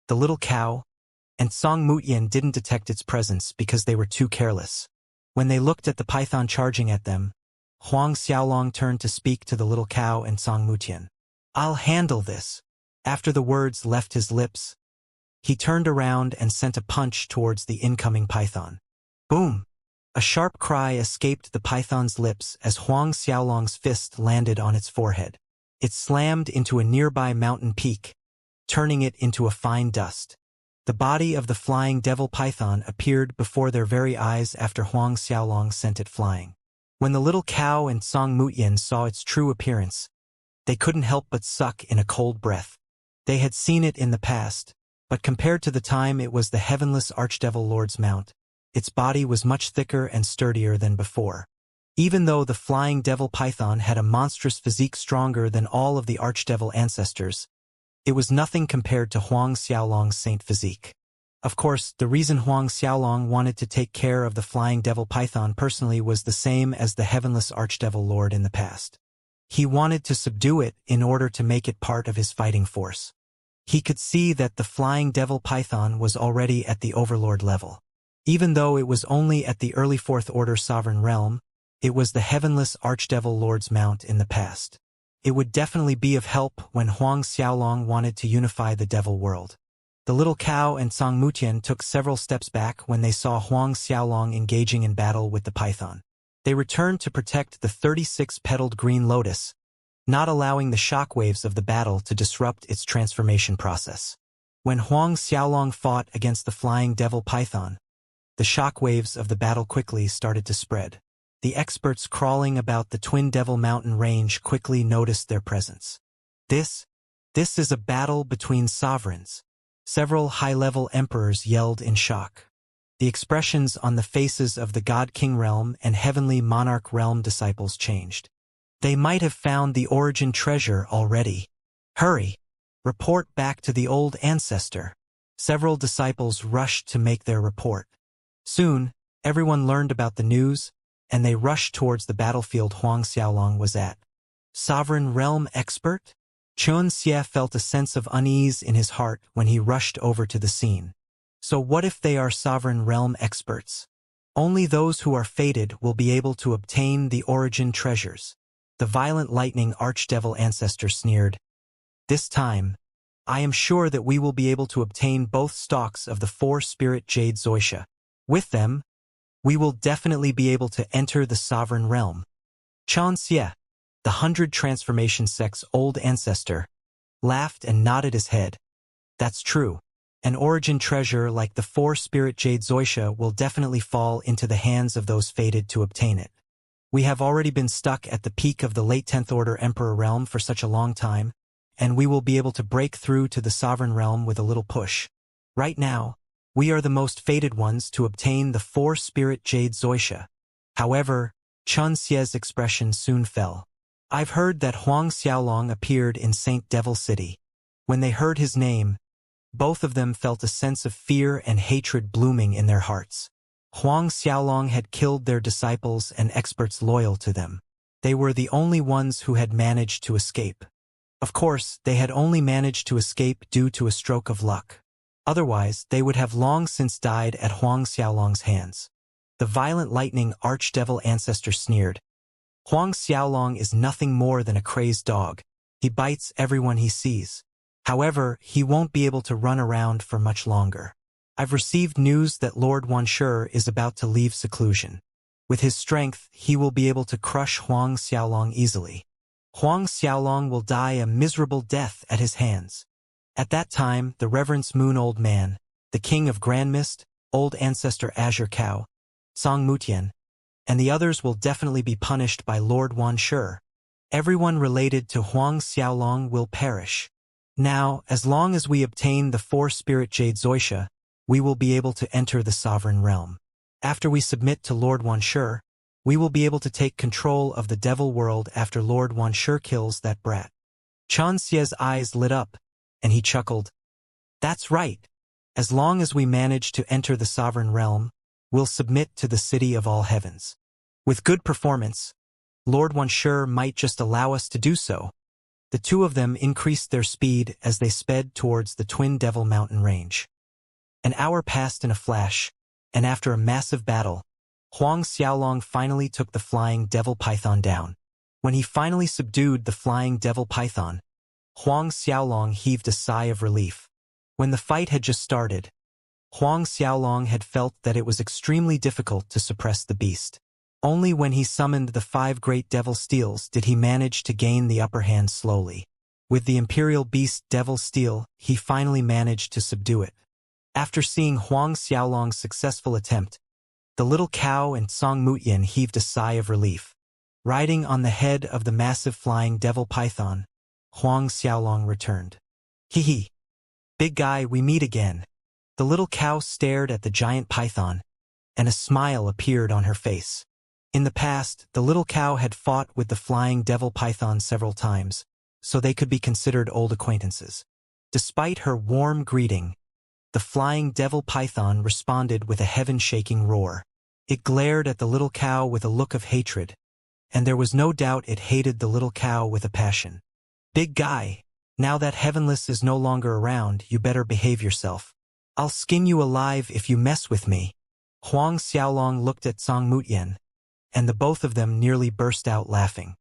the little cow, and Song Mutian didn't detect its presence because they were too careless. When they looked at the python charging at them, Huang Xiaolong turned to speak to the little cow and Song Mutian. "I'll handle this." After the words left his lips, he turned around and sent a punch towards the incoming python. Boom! A sharp cry escaped the python's lips as Huang Xiaolong's fist landed on its forehead. It slammed into a nearby mountain peak, turning it into a fine dust. The body of the flying devil python appeared before their very eyes after Huang Xiaolong sent it flying. When the little cow and Song Mutian saw its true appearance, they couldn't help but suck in a cold breath. They had seen it in the past, but compared to the time it was the heavenless archdevil lord's mount, its body was much thicker and sturdier than before. Even though the flying devil python had a monstrous physique stronger than all of the archdevil ancestors, it was nothing compared to Huang Xiaolong's saint physique. Of course, the reason Huang Xiaolong wanted to take care of the flying devil python personally was the same as the heavenless archdevil lord in the past. He wanted to subdue it in order to make it part of his fighting force. He could see that the flying devil python was already at the overlord level. Even though it was only at the early 4th order sovereign realm, It was the heavenless Archdevil Lord's mount in the past. It would definitely be of help when Huang Xiaolong wanted to unify the devil world. The little cow and Song Mutian took several steps back when they saw Huang Xiaolong engaging in battle with the python. They returned to protect the 36-petaled green lotus, not allowing the shockwaves of the battle to disrupt its transformation process. When Huang Xiaolong fought against the flying devil python, the shockwaves of the battle quickly started to spread. The experts crawling about the Twin Devil Mountain range quickly noticed their presence. This is a battle between sovereigns. Several high-level emperors yelled in shock. The expressions on the faces of the God King Realm and Heavenly Monarch Realm disciples changed. They might have found the origin treasure already. Hurry! Report back to the old ancestor. Several disciples rushed to make their report. Soon, everyone learned about the news, and they rushed towards the battlefield Huang Xiaolong was at. Sovereign Realm Expert? Xianxia felt a sense of unease in his heart when he rushed over to the scene. So what if they are Sovereign Realm Experts? Only those who are fated will be able to obtain the origin treasures. The violent lightning archdevil ancestor sneered. This time, I am sure that we will be able to obtain both stalks of the 4-spirit jade Xianxia. With them, we will definitely be able to enter the sovereign realm. Xianxia, the 100 transformation sect's old ancestor, laughed and nodded his head. That's true. An origin treasure like the 4-spirit jade Xianxia will definitely fall into the hands of those fated to obtain it. We have already been stuck at the peak of the late 10th Order Emperor realm for such a long time, and we will be able to break through to the sovereign realm with a little push. Right now, we are the most fated ones to obtain the 4-spirit jade Xianxia. However, Xianxia's expression soon fell. I've heard that Huang Xiaolong appeared in Saint Devil City. When they heard his name, both of them felt a sense of fear and hatred blooming in their hearts. Huang Xiaolong had killed their disciples and experts loyal to them. They were the only ones who had managed to escape. Of course, they had only managed to escape due to a stroke of luck. Otherwise, they would have long since died at Huang Xiaolong's hands. The violent lightning archdevil ancestor sneered. Huang Xiaolong is nothing more than a crazed dog. He bites everyone he sees. However, he won't be able to run around for much longer. I've received news that Lord Wanshi is about to leave seclusion. With his strength, he will be able to crush Huang Xiaolong easily. Huang Xiaolong will die a miserable death at his hands. At that time, the Reverence Moon Old Man, the King of Grand Mist, Old Ancestor Azure Cow, Song Mutian, and the others will definitely be punished by Lord Wanshi. Everyone related to Huang Xiaolong will perish. Now, as long as we obtain the 4-spirit jade Xianxia, we will be able to enter the sovereign realm. After we submit to Lord Wanshi, we will be able to take control of the devil world after Lord Wanshi kills that brat. Xianxia's eyes lit up, and he chuckled. That's right. As long as we manage to enter the sovereign realm, we'll submit to the city of all heavens. With good performance, Lord Wanshi might just allow us to do so. The two of them increased their speed as they sped towards the Twin Devil Mountain range. An hour passed in a flash, and after a massive battle, Huang Xiaolong finally took the flying devil python down. When he finally subdued the flying devil python, Huang Xiaolong heaved a sigh of relief. When the fight had just started, Huang Xiaolong had felt that it was extremely difficult to suppress the beast. Only when he summoned the 5 great devil steels did he manage to gain the upper hand slowly. With the imperial beast devil steel, he finally managed to subdue it. After seeing Huang Xiaolong's successful attempt, the little cow and Song Mutian heaved a sigh of relief. Riding on the head of the massive flying devil python, Huang Xiaolong returned. Hee. Big guy, we meet again. The little cow stared at the giant python, and a smile appeared on her face. In the past, the little cow had fought with the flying devil python several times, so they could be considered old acquaintances. Despite her warm greeting, the flying devil python responded with a heaven-shaking roar. It glared at the little cow with a look of hatred, and there was no doubt it hated the little cow with a passion. Big guy, now that Heavenless is no longer around, you better behave yourself. I'll skin you alive if you mess with me. Huang Xiaolong looked at Song Mutian, and the both of them nearly burst out laughing.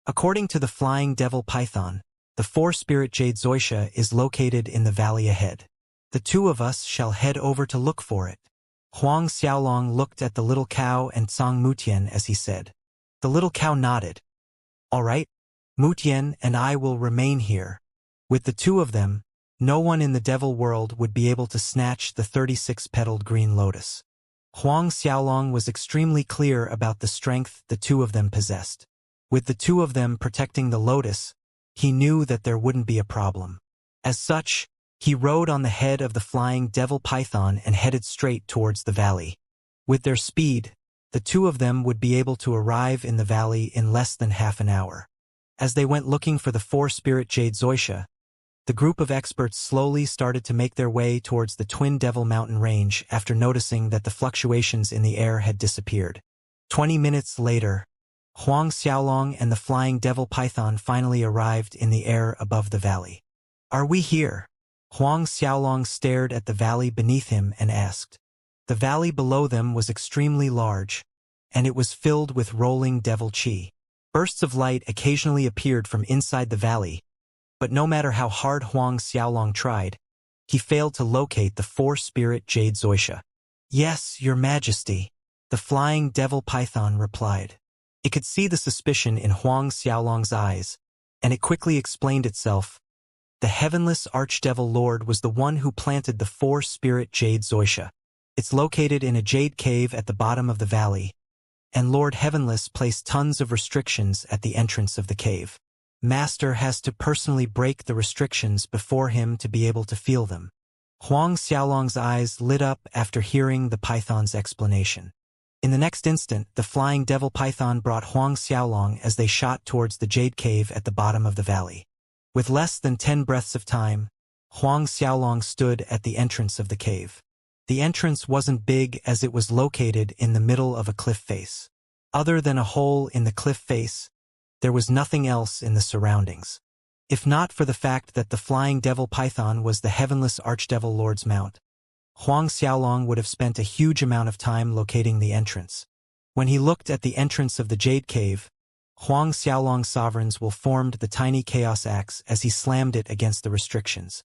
According to the flying devil python, the four-spirit jade Xianxia is located in the valley ahead. The two of us shall head over to look for it. Huang Xiaolong looked at the little cow and Tsang Mutian as he said. The little cow nodded. All right, Mutian and I will remain here. With the two of them, no one in the devil world would be able to snatch the 36-petaled green lotus. Huang Xiaolong was extremely clear about the strength the two of them possessed. With the two of them protecting the lotus, he knew that there wouldn't be a problem. As such, he rode on the head of the flying devil python and headed straight towards the valley. With their speed, the two of them would be able to arrive in the valley in less than half an hour. As they went looking for the four-spirit jade Xianxia, the group of experts slowly started to make their way towards the Twin Devil Mountain range after noticing that the fluctuations in the air had disappeared. 20 minutes later, Huang Xiaolong and the flying devil python finally arrived in the air above the valley. Are we here? Huang Xiaolong stared at the valley beneath him and asked. The valley below them was extremely large, and it was filled with rolling devil chi. Bursts of light occasionally appeared from inside the valley, but no matter how hard Huang Xiaolong tried, he failed to locate the four-spirit jade Xianxia. Yes, Your Majesty, the flying devil python replied. It could see the suspicion in Huang Xiaolong's eyes, and it quickly explained itself. The heavenless archdevil lord was the one who planted the four-spirit jade Xianxia. It's located in a jade cave at the bottom of the valley, and Lord Heavenless placed tons of restrictions at the entrance of the cave. Master has to personally break the restrictions before him to be able to feel them. Huang Xiaolong's eyes lit up after hearing the python's explanation. In the next instant, the flying devil python brought Huang Xiaolong as they shot towards the jade cave at the bottom of the valley. With less than 10 breaths of time, Huang Xiaolong stood at the entrance of the cave. The entrance wasn't big as it was located in the middle of a cliff face. Other than a hole in the cliff face, there was nothing else in the surroundings. If not for the fact that the flying devil python was the heavenless archdevil lord's mount, Huang Xiaolong would have spent a huge amount of time locating the entrance. When he looked at the entrance of the jade cave, Huang Xiaolong's sovereigns will formed the tiny chaos axe as he slammed it against the restrictions.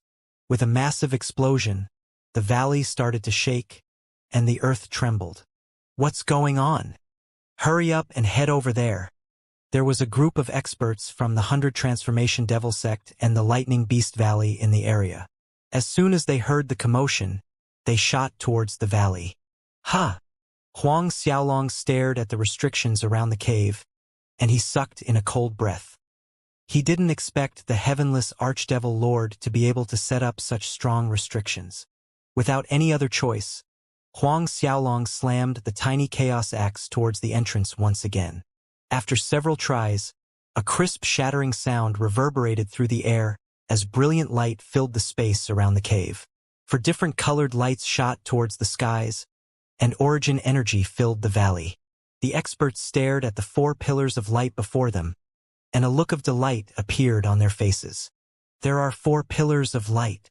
With a massive explosion, the valley started to shake, and the earth trembled. What's going on? Hurry up and head over there. There was a group of experts from the 100 Transformation Devil Sect and the Lightning Beast Valley in the area. As soon as they heard the commotion, they shot towards the valley. Ha! Huang Xiaolong stared at the restrictions around the cave, and he sucked in a cold breath. He didn't expect the heavenless archdevil lord to be able to set up such strong restrictions. Without any other choice, Huang Xiaolong slammed the tiny chaos axe towards the entrance once again. After several tries, a crisp shattering sound reverberated through the air as brilliant light filled the space around the cave. For different colored lights shot towards the skies, and origin energy filled the valley. The experts stared at the 4 pillars of light before them, and a look of delight appeared on their faces. There are 4 pillars of light.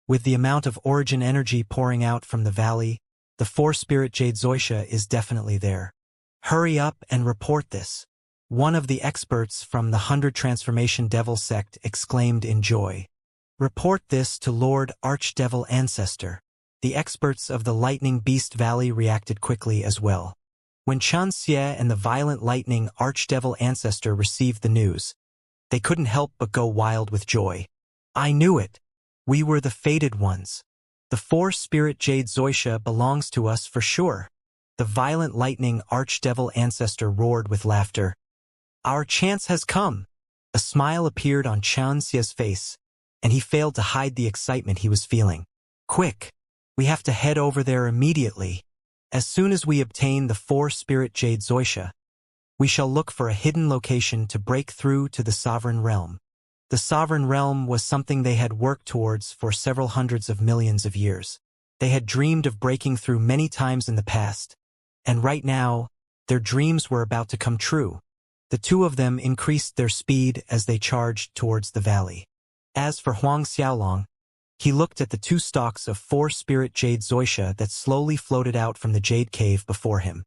With the amount of origin energy pouring out from the valley, the four-spirit jade Xianxia is definitely there. Hurry up and report this. One of the experts from the 100 Transformation Devil Sect exclaimed in joy. Report this to Lord Archdevil Ancestor. The experts of the Lightning Beast Valley reacted quickly as well. When Xianxia and the Violent Lightning Archdevil Ancestor received the news, they couldn't help but go wild with joy. I knew it. We were the fated ones. The four-spirit jade Xianxia belongs to us for sure. The Violent Lightning Archdevil Ancestor roared with laughter. Our chance has come. A smile appeared on Xianxia's face, and he failed to hide the excitement he was feeling. Quick! We have to head over there immediately. As soon as we obtain the four-spirit jade Xianxia, we shall look for a hidden location to break through to the Sovereign Realm. The Sovereign Realm was something they had worked towards for several hundreds of millions of years. They had dreamed of breaking through many times in the past, and right now, their dreams were about to come true. The two of them increased their speed as they charged towards the valley. As for Huang Xiaolong, he looked at the 2 stalks of four-spirit jade Xianxia that slowly floated out from the jade cave before him.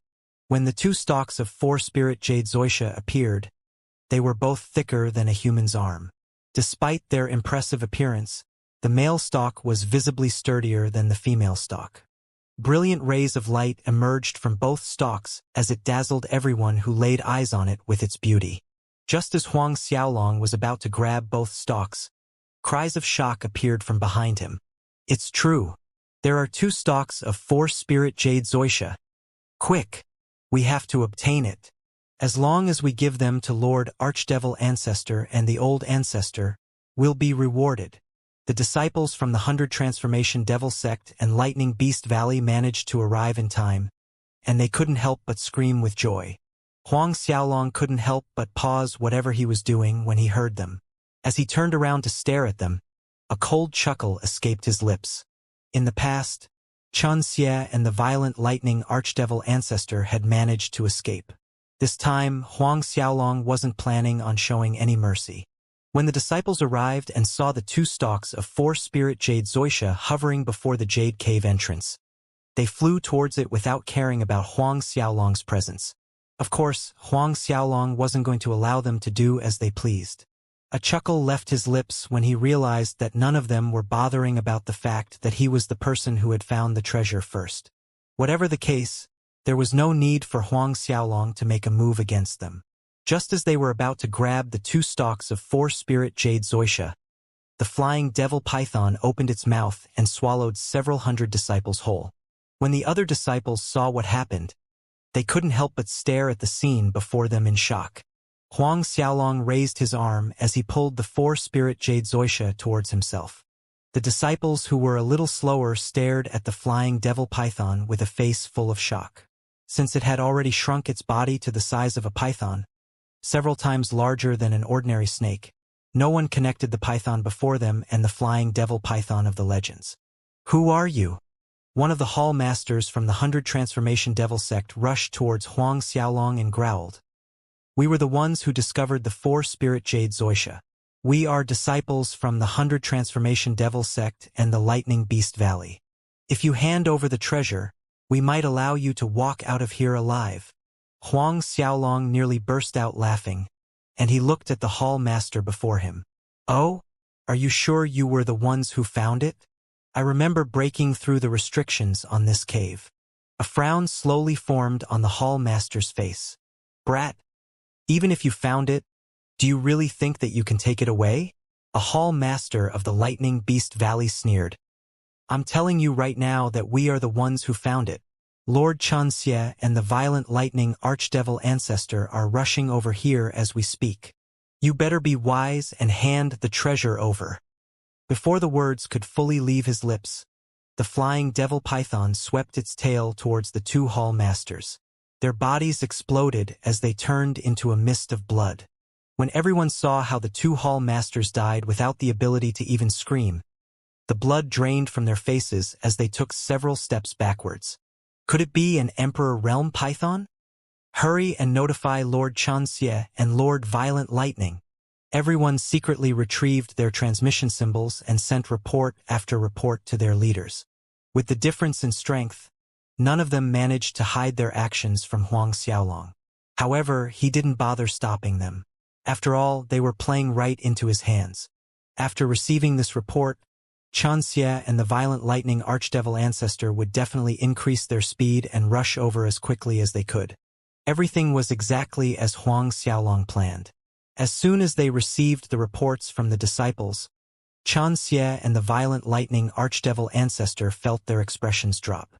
When the two stalks of four-spirit jade Xianxia appeared, they were both thicker than a human's arm. Despite their impressive appearance, the male stalk was visibly sturdier than the female stalk. Brilliant rays of light emerged from both stalks as it dazzled everyone who laid eyes on it with its beauty. Just as Huang Xiaolong was about to grab both stalks, cries of shock appeared from behind him. It's true. There are two stalks of four-spirit jade Xianxia. Quick! We have to obtain it. As long as we give them to Lord Archdevil Ancestor and the Old Ancestor, we'll be rewarded. The disciples from the 100 Transformation Devil Sect and Lightning Beast Valley managed to arrive in time, and they couldn't help but scream with joy. Huang Xiaolong couldn't help but pause whatever he was doing when he heard them. As he turned around to stare at them, a cold chuckle escaped his lips. In the past, Xianxia and the violent lightning archdevil ancestor had managed to escape. This time, Huang Xiaolong wasn't planning on showing any mercy. When the disciples arrived and saw the two stalks of four-spirit jade Xianxia hovering before the jade cave entrance, they flew towards it without caring about Huang Xiaolong's presence. Of course, Huang Xiaolong wasn't going to allow them to do as they pleased. A chuckle left his lips when he realized that none of them were bothering about the fact that he was the person who had found the treasure first. Whatever the case, there was no need for Huang Xiaolong to make a move against them. Just as they were about to grab the two stalks of four-spirit jade Xianxia, the flying devil python opened its mouth and swallowed several hundred disciples whole. When the other disciples saw what happened, they couldn't help but stare at the scene before them in shock. Huang Xiaolong raised his arm as he pulled the four-spirit jade Xianxia towards himself. The disciples who were a little slower stared at the flying devil python with a face full of shock. Since it had already shrunk its body to the size of a python, several times larger than an ordinary snake, no one connected the python before them and the flying devil python of the legends. Who are you? One of the hall masters from the 100 Transformation Devil Sect rushed towards Huang Xiaolong and growled. We were the ones who discovered the four-spirit jade Xianxia. We are disciples from the 100 Transformation Devil Sect and the Lightning Beast Valley. If you hand over the treasure, we might allow you to walk out of here alive. Huang Xiaolong nearly burst out laughing, and he looked at the hall master before him. Oh? Are you sure you were the ones who found it? I remember breaking through the restrictions on this cave. A frown slowly formed on the hall master's face. Brat, even if you found it, do you really think that you can take it away? A hall master of the Lightning Beast Valley sneered. I'm telling you right now that we are the ones who found it. Lord Xianxia and the violent lightning archdevil ancestor are rushing over here as we speak. You better be wise and hand the treasure over. Before the words could fully leave his lips, the flying devil python swept its tail towards the two hall masters. Their bodies exploded as they turned into a mist of blood. When everyone saw how the two hall masters died without the ability to even scream, the blood drained from their faces as they took several steps backwards. Could it be an Emperor Realm Python? Hurry and notify Lord Xianxia and Lord Violent Lightning. Everyone secretly retrieved their transmission symbols and sent report after report to their leaders. With the difference in strength, none of them managed to hide their actions from Huang Xiaolong. However, he didn't bother stopping them. After all, they were playing right into his hands. After receiving this report, Xianxia and the violent lightning archdevil ancestor would definitely increase their speed and rush over as quickly as they could. Everything was exactly as Huang Xiaolong planned. As soon as they received the reports from the disciples, Xianxia and the violent lightning archdevil ancestor felt their expressions drop.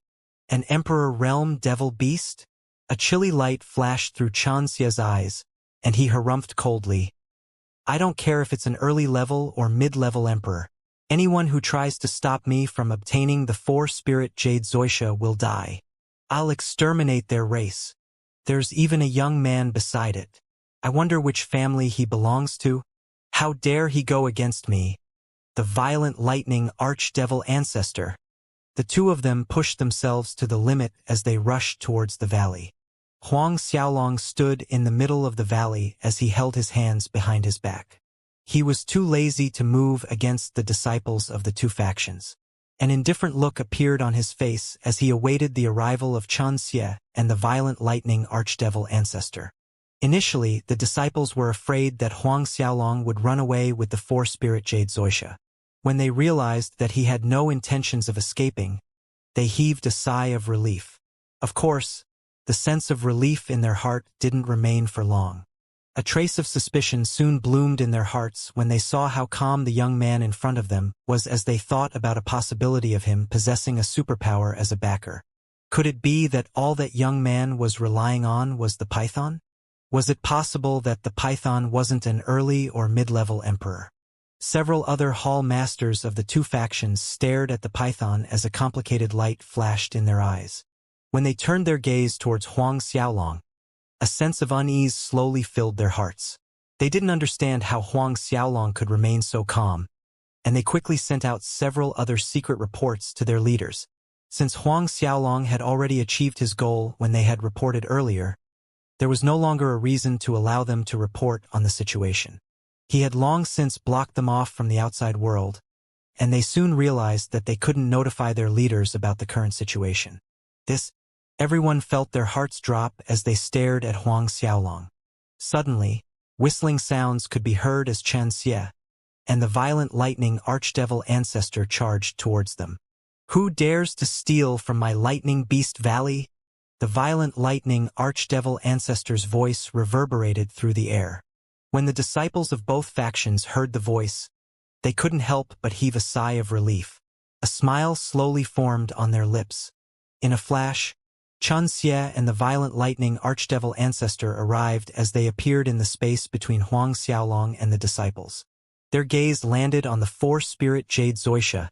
An Emperor Realm Devil Beast? A chilly light flashed through Xianxia's eyes, and he harumphed coldly. I don't care if it's an early-level or mid-level emperor. Anyone who tries to stop me from obtaining the four-spirit jade Xianxia will die. I'll exterminate their race. There's even a young man beside it. I wonder which family he belongs to. How dare he go against me? The violent lightning archdevil ancestor. The two of them pushed themselves to the limit as they rushed towards the valley. Huang Xiaolong stood in the middle of the valley as he held his hands behind his back. He was too lazy to move against the disciples of the two factions. An indifferent look appeared on his face as he awaited the arrival of Xianxia and the violent lightning archdevil ancestor. Initially, the disciples were afraid that Huang Xiaolong would run away with the four-spirit jade Xianxia. When they realized that he had no intentions of escaping, they heaved a sigh of relief. Of course, the sense of relief in their heart didn't remain for long. A trace of suspicion soon bloomed in their hearts when they saw how calm the young man in front of them was as they thought about a possibility of him possessing a superpower as a backer. Could it be that all that young man was relying on was the python? Was it possible that the python wasn't an early or mid-level emperor? Several other hall masters of the two factions stared at the python as a complicated light flashed in their eyes. When they turned their gaze towards Huang Xiaolong, a sense of unease slowly filled their hearts. They didn't understand how Huang Xiaolong could remain so calm, and they quickly sent out several other secret reports to their leaders. Since Huang Xiaolong had already achieved his goal when they had reported earlier, there was no longer a reason to allow them to report on the situation. He had long since blocked them off from the outside world, and they soon realized that they couldn't notify their leaders about the current situation. Everyone felt their hearts drop as they stared at Huang Xiaolong. Suddenly, whistling sounds could be heard as Xianxia and the violent lightning archdevil ancestor charged towards them. "Who dares to steal from my lightning beast valley?" The violent lightning archdevil ancestor's voice reverberated through the air. When the disciples of both factions heard the voice, they couldn't help but heave a sigh of relief. A smile slowly formed on their lips. In a flash, Xianxia and the violent lightning archdevil ancestor arrived as they appeared in the space between Huang Xiaolong and the disciples. Their gaze landed on the four-spirit jade Xianxia,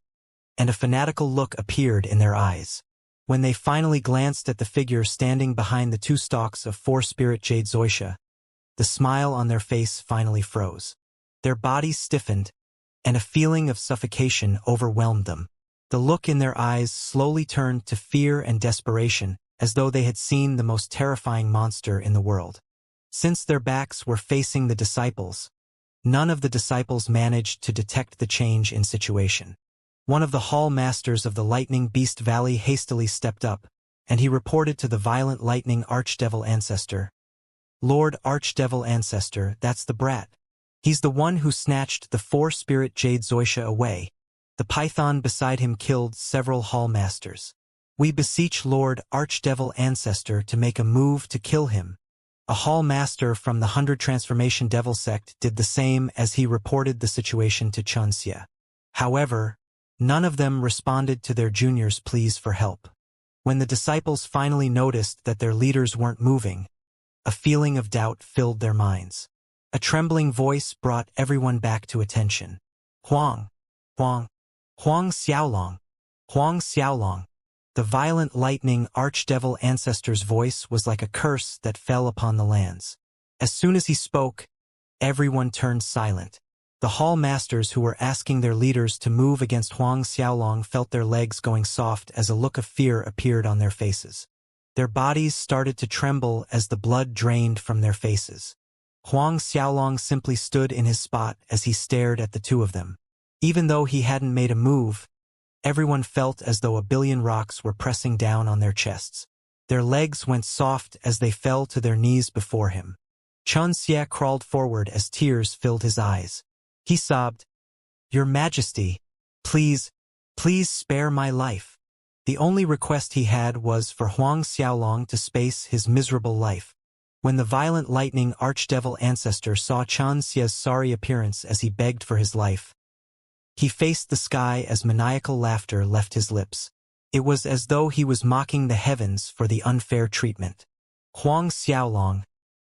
and a fanatical look appeared in their eyes. When they finally glanced at the figure standing behind the two stalks of four-spirit jade Xianxia, the smile on their face finally froze. Their bodies stiffened, and a feeling of suffocation overwhelmed them. The look in their eyes slowly turned to fear and desperation, as though they had seen the most terrifying monster in the world. Since their backs were facing the disciples, none of the disciples managed to detect the change in situation. One of the hall masters of the Lightning Beast Valley hastily stepped up, and he reported to the violent lightning archdevil ancestor. "Lord Archdevil Ancestor, that's the brat. He's the one who snatched the four-spirit jade Xianxia away. The python beside him killed several hall masters. We beseech Lord Archdevil Ancestor to make a move to kill him." A hall master from the 100 Transformation Devil sect did the same as he reported the situation to Xianxia. However, none of them responded to their junior's pleas for help. When the disciples finally noticed that their leaders weren't moving, a feeling of doubt filled their minds. A trembling voice brought everyone back to attention. Huang Xiaolong. Huang Xiaolong." The violent lightning archdevil ancestor's voice was like a curse that fell upon the lands. As soon as he spoke, everyone turned silent. The hall masters who were asking their leaders to move against Huang Xiaolong felt their legs going soft as a look of fear appeared on their faces. Their bodies started to tremble as the blood drained from their faces. Huang Xiaolong simply stood in his spot as he stared at the two of them. Even though he hadn't made a move, everyone felt as though a billion rocks were pressing down on their chests. Their legs went soft as they fell to their knees before him. Xianxia crawled forward as tears filled his eyes. He sobbed, "Your Majesty, please spare my life." The only request he had was for Huang Xiaolong to space his miserable life. When the violent lightning archdevil ancestor saw Xianxia's sorry appearance as he begged for his life, he faced the sky as maniacal laughter left his lips. It was as though he was mocking the heavens for the unfair treatment. "Huang Xiaolong,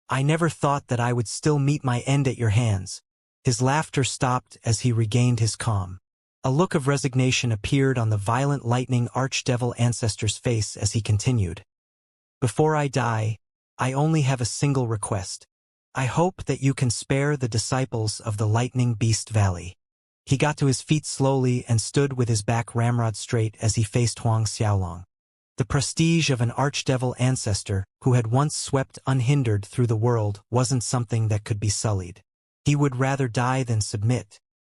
I never thought that I would still meet my end at your hands." His laughter stopped as he regained his calm. A look of resignation appeared on the violent lightning archdevil ancestor's face as he continued. "Before I die, I only have a single request. I hope that you can spare the disciples of the Lightning Beast Valley." He got to his feet slowly and stood with his back ramrod straight as he faced Huang Xiaolong. The prestige of an archdevil ancestor who had once swept unhindered through the world wasn't something that could be sullied. He would rather die than submit.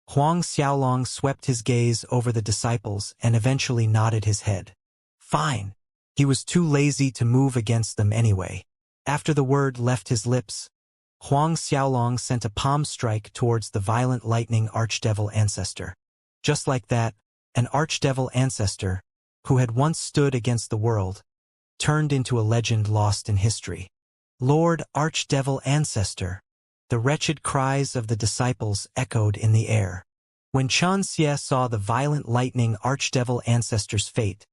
Huang Xiaolong swept his gaze over the disciples and eventually nodded his head. Fine. He was too lazy to move against them anyway. After the word left his lips, Huang Xiaolong sent a palm strike towards the violent lightning archdevil ancestor. Just like that, an archdevil ancestor, who had once stood against the world, turned into a legend lost in history. Lord Archdevil Ancestor! The wretched cries of the disciples echoed in the air. When Xianxia saw the violent lightning archdevil ancestor's fate,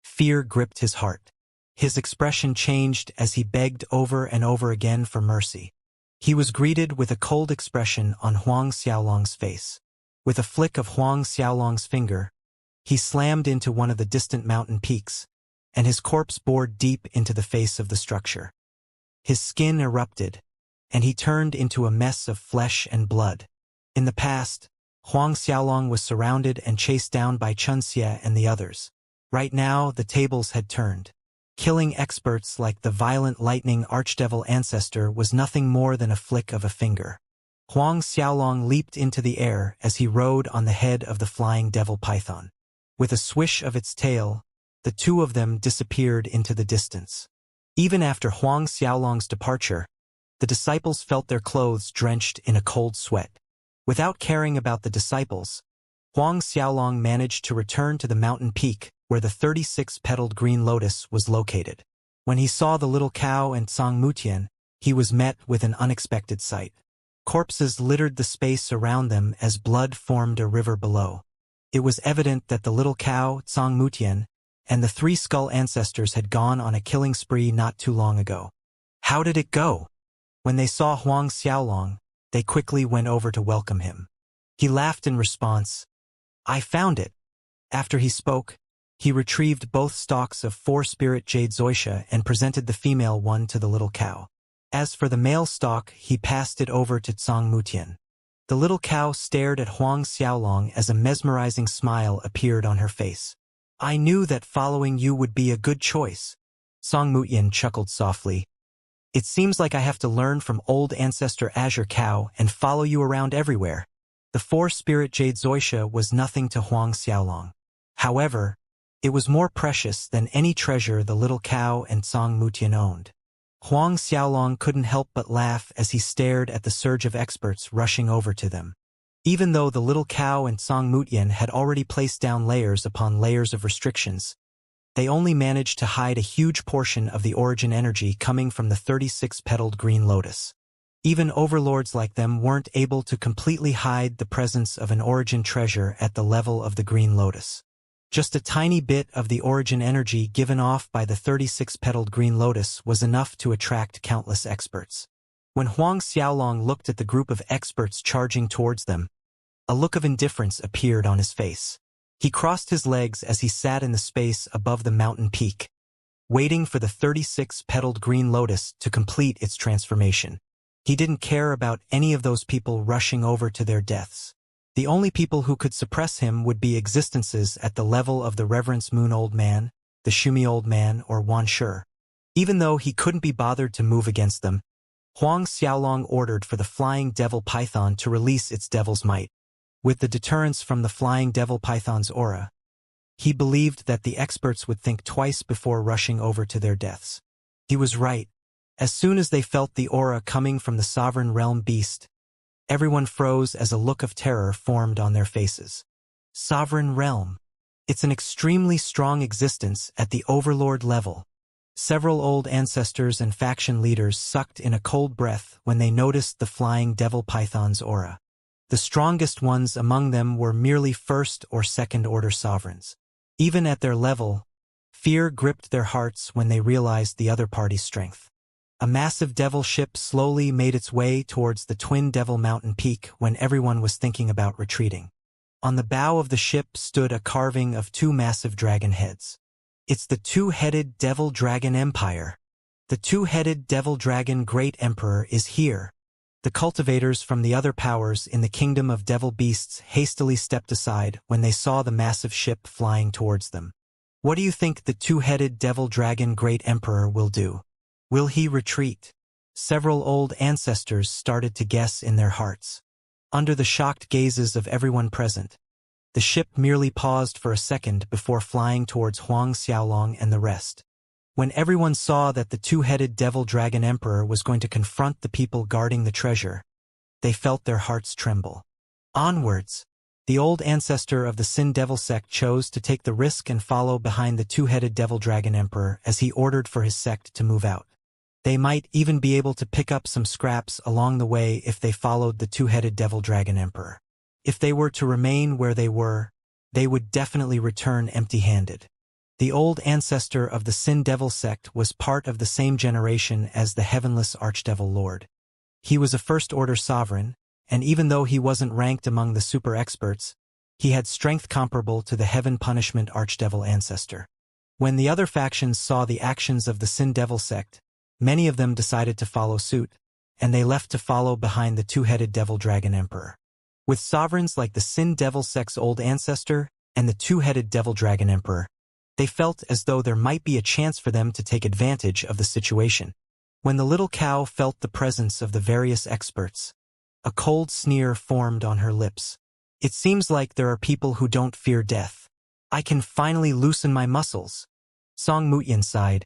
fear gripped his heart. His expression changed as he begged over and over again for mercy. He was greeted with a cold expression on Huang Xiaolong's face. With a flick of Huang Xiaolong's finger, he slammed into one of the distant mountain peaks, and his corpse bored deep into the face of the structure. His skin erupted, and he turned into a mess of flesh and blood. In the past, Huang Xiaolong was surrounded and chased down by Xianxia and the others. Right now, the tables had turned. Killing experts like the violent lightning archdevil ancestor was nothing more than a flick of a finger. Huang Xiaolong leaped into the air as he rode on the head of the flying devil python. With a swish of its tail, the two of them disappeared into the distance. Even after Huang Xiaolong's departure, the disciples felt their clothes drenched in a cold sweat. Without caring about the disciples, Huang Xiaolong managed to return to the mountain peak where the 36-petaled green lotus was located. When he saw the little cow and Tsang Mutian, he was met with an unexpected sight. Corpses littered the space around them as blood formed a river below. It was evident that the little cow, Tsang Mutian, and the three skull ancestors had gone on a killing spree not too long ago. How did it go? When they saw Huang Xiaolong, they quickly went over to welcome him. He laughed in response. I found it. After he spoke, he retrieved both stalks of 4-spirit jade zoysia and presented the female one to the little cow. As for the male stalk, he passed it over to Tsang Mutian. The little cow stared at Huang Xiaolong as a mesmerizing smile appeared on her face. I knew that following you would be a good choice. Tsang Mutian chuckled softly. It seems like I have to learn from old ancestor Azure Cow and follow you around everywhere. The 4-spirit jade zoysia was nothing to Huang Xiaolong. However, it was more precious than any treasure the little cow and Tsang Mutian owned. Huang Xiaolong couldn't help but laugh as he stared at the surge of experts rushing over to them. Even though the little cow and Tsang Mutian had already placed down layers upon layers of restrictions, they only managed to hide a huge portion of the origin energy coming from the 36-petaled green lotus. Even overlords like them weren't able to completely hide the presence of an origin treasure at the level of the green lotus. Just a tiny bit of the origin energy given off by the 36-petaled green lotus was enough to attract countless experts. When Huang Xiaolong looked at the group of experts charging towards them, a look of indifference appeared on his face. He crossed his legs as he sat in the space above the mountain peak, waiting for the 36-petaled green lotus to complete its transformation. He didn't care about any of those people rushing over to their deaths. The only people who could suppress him would be existences at the level of the Reverence Moon Old Man, the Shumi Old Man, or Wan Shi. Even though he couldn't be bothered to move against them, Huang Xiaolong ordered for the flying devil python to release its devil's might. With the deterrence from the flying devil python's aura, he believed that the experts would think twice before rushing over to their deaths. He was right. As soon as they felt the aura coming from the sovereign realm beast, everyone froze as a look of terror formed on their faces. Sovereign realm. It's an extremely strong existence at the overlord level. Several old ancestors and faction leaders sucked in a cold breath when they noticed the flying devil python's aura. The strongest ones among them were merely first or second order sovereigns. Even at their level, fear gripped their hearts when they realized the other party's strength. A massive devil ship slowly made its way towards the Twin Devil Mountain peak when everyone was thinking about retreating. On the bow of the ship stood a carving of 2 massive dragon heads. It's the 2-headed Devil Dragon Empire. The 2-headed Devil Dragon Great Emperor is here. The cultivators from the other powers in the kingdom of devil beasts hastily stepped aside when they saw the massive ship flying towards them. What do you think the 2-headed Devil Dragon Great Emperor will do? Will he retreat? Several old ancestors started to guess in their hearts. Under the shocked gazes of everyone present, the ship merely paused for a second before flying towards Huang Xiaolong and the rest. When everyone saw that the two-headed devil dragon emperor was going to confront the people guarding the treasure, they felt their hearts tremble. Onwards! The old ancestor of the Sin Devil sect chose to take the risk and follow behind the two-headed devil dragon emperor as he ordered for his sect to move out. They might even be able to pick up some scraps along the way if they followed the two-headed devil dragon emperor. If they were to remain where they were, they would definitely return empty-handed. The old ancestor of the Sin Devil sect was part of the same generation as the Heavenless Archdevil Lord. He was a first-order sovereign, and even though he wasn't ranked among the super experts, he had strength comparable to the Heaven Punishment Archdevil ancestor. When the other factions saw the actions of the Sin Devil sect, many of them decided to follow suit, and they left to follow behind the two-headed devil dragon emperor. With sovereigns like the Sin Devil sect's old ancestor and the two-headed devil dragon emperor, they felt as though there might be a chance for them to take advantage of the situation. When the little cow felt the presence of the various experts, a cold sneer formed on her lips. It seems like there are people who don't fear death. I can finally loosen my muscles. Song Mutian sighed.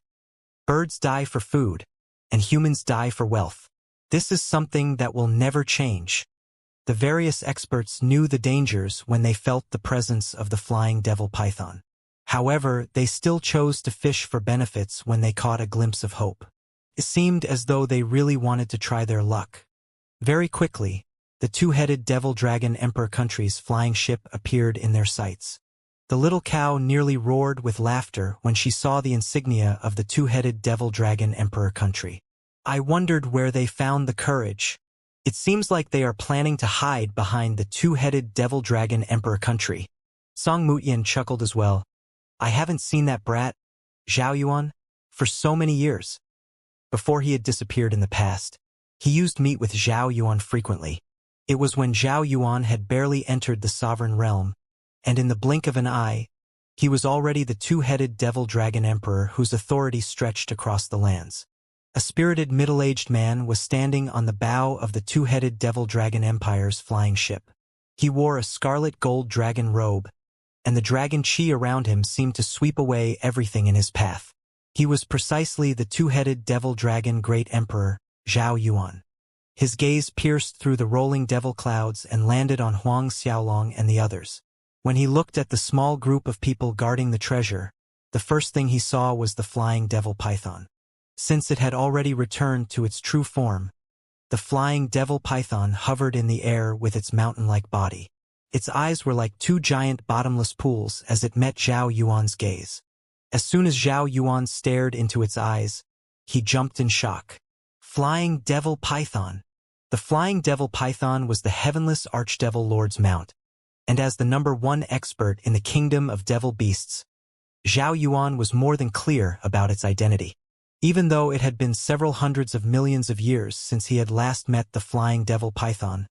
Birds die for food, and humans die for wealth. This is something that will never change. The various experts knew the dangers when they felt the presence of the flying devil python. However, they still chose to fish for benefits when they caught a glimpse of hope. It seemed as though they really wanted to try their luck. Very quickly, the two-headed devil dragon emperor country's flying ship appeared in their sights. The little cow nearly roared with laughter when she saw the insignia of the two-headed devil dragon emperor country. I wondered where they found the courage. It seems like they are planning to hide behind the two-headed devil dragon emperor country. Song Mutian chuckled as well. I haven't seen that brat, Zhao Yuan, for so many years. Before he had disappeared in the past, he used meet with Zhao Yuan frequently. It was when Zhao Yuan had barely entered the sovereign realm, and in the blink of an eye, he was already the two-headed devil dragon emperor whose authority stretched across the lands. A spirited middle-aged man was standing on the bow of the two-headed devil dragon empire's flying ship. He wore a scarlet gold dragon robe, and the dragon chi around him seemed to sweep away everything in his path. He was precisely the two-headed devil dragon great emperor, Zhao Yuan. His gaze pierced through the rolling devil clouds and landed on Huang Xiaolong and the others. When he looked at the small group of people guarding the treasure, the first thing he saw was the flying devil python. Since it had already returned to its true form, the flying devil python hovered in the air with its mountain-like body. Its eyes were like two giant bottomless pools as it met Zhao Yuan's gaze. As soon as Zhao Yuan stared into its eyes, he jumped in shock. Flying Devil Python. The Flying Devil Python was the Heavenless Archdevil Lord's mount, and as the #1 expert in the kingdom of devil beasts, Zhao Yuan was more than clear about its identity. Even though it had been several hundreds of millions of years since he had last met the Flying Devil Python,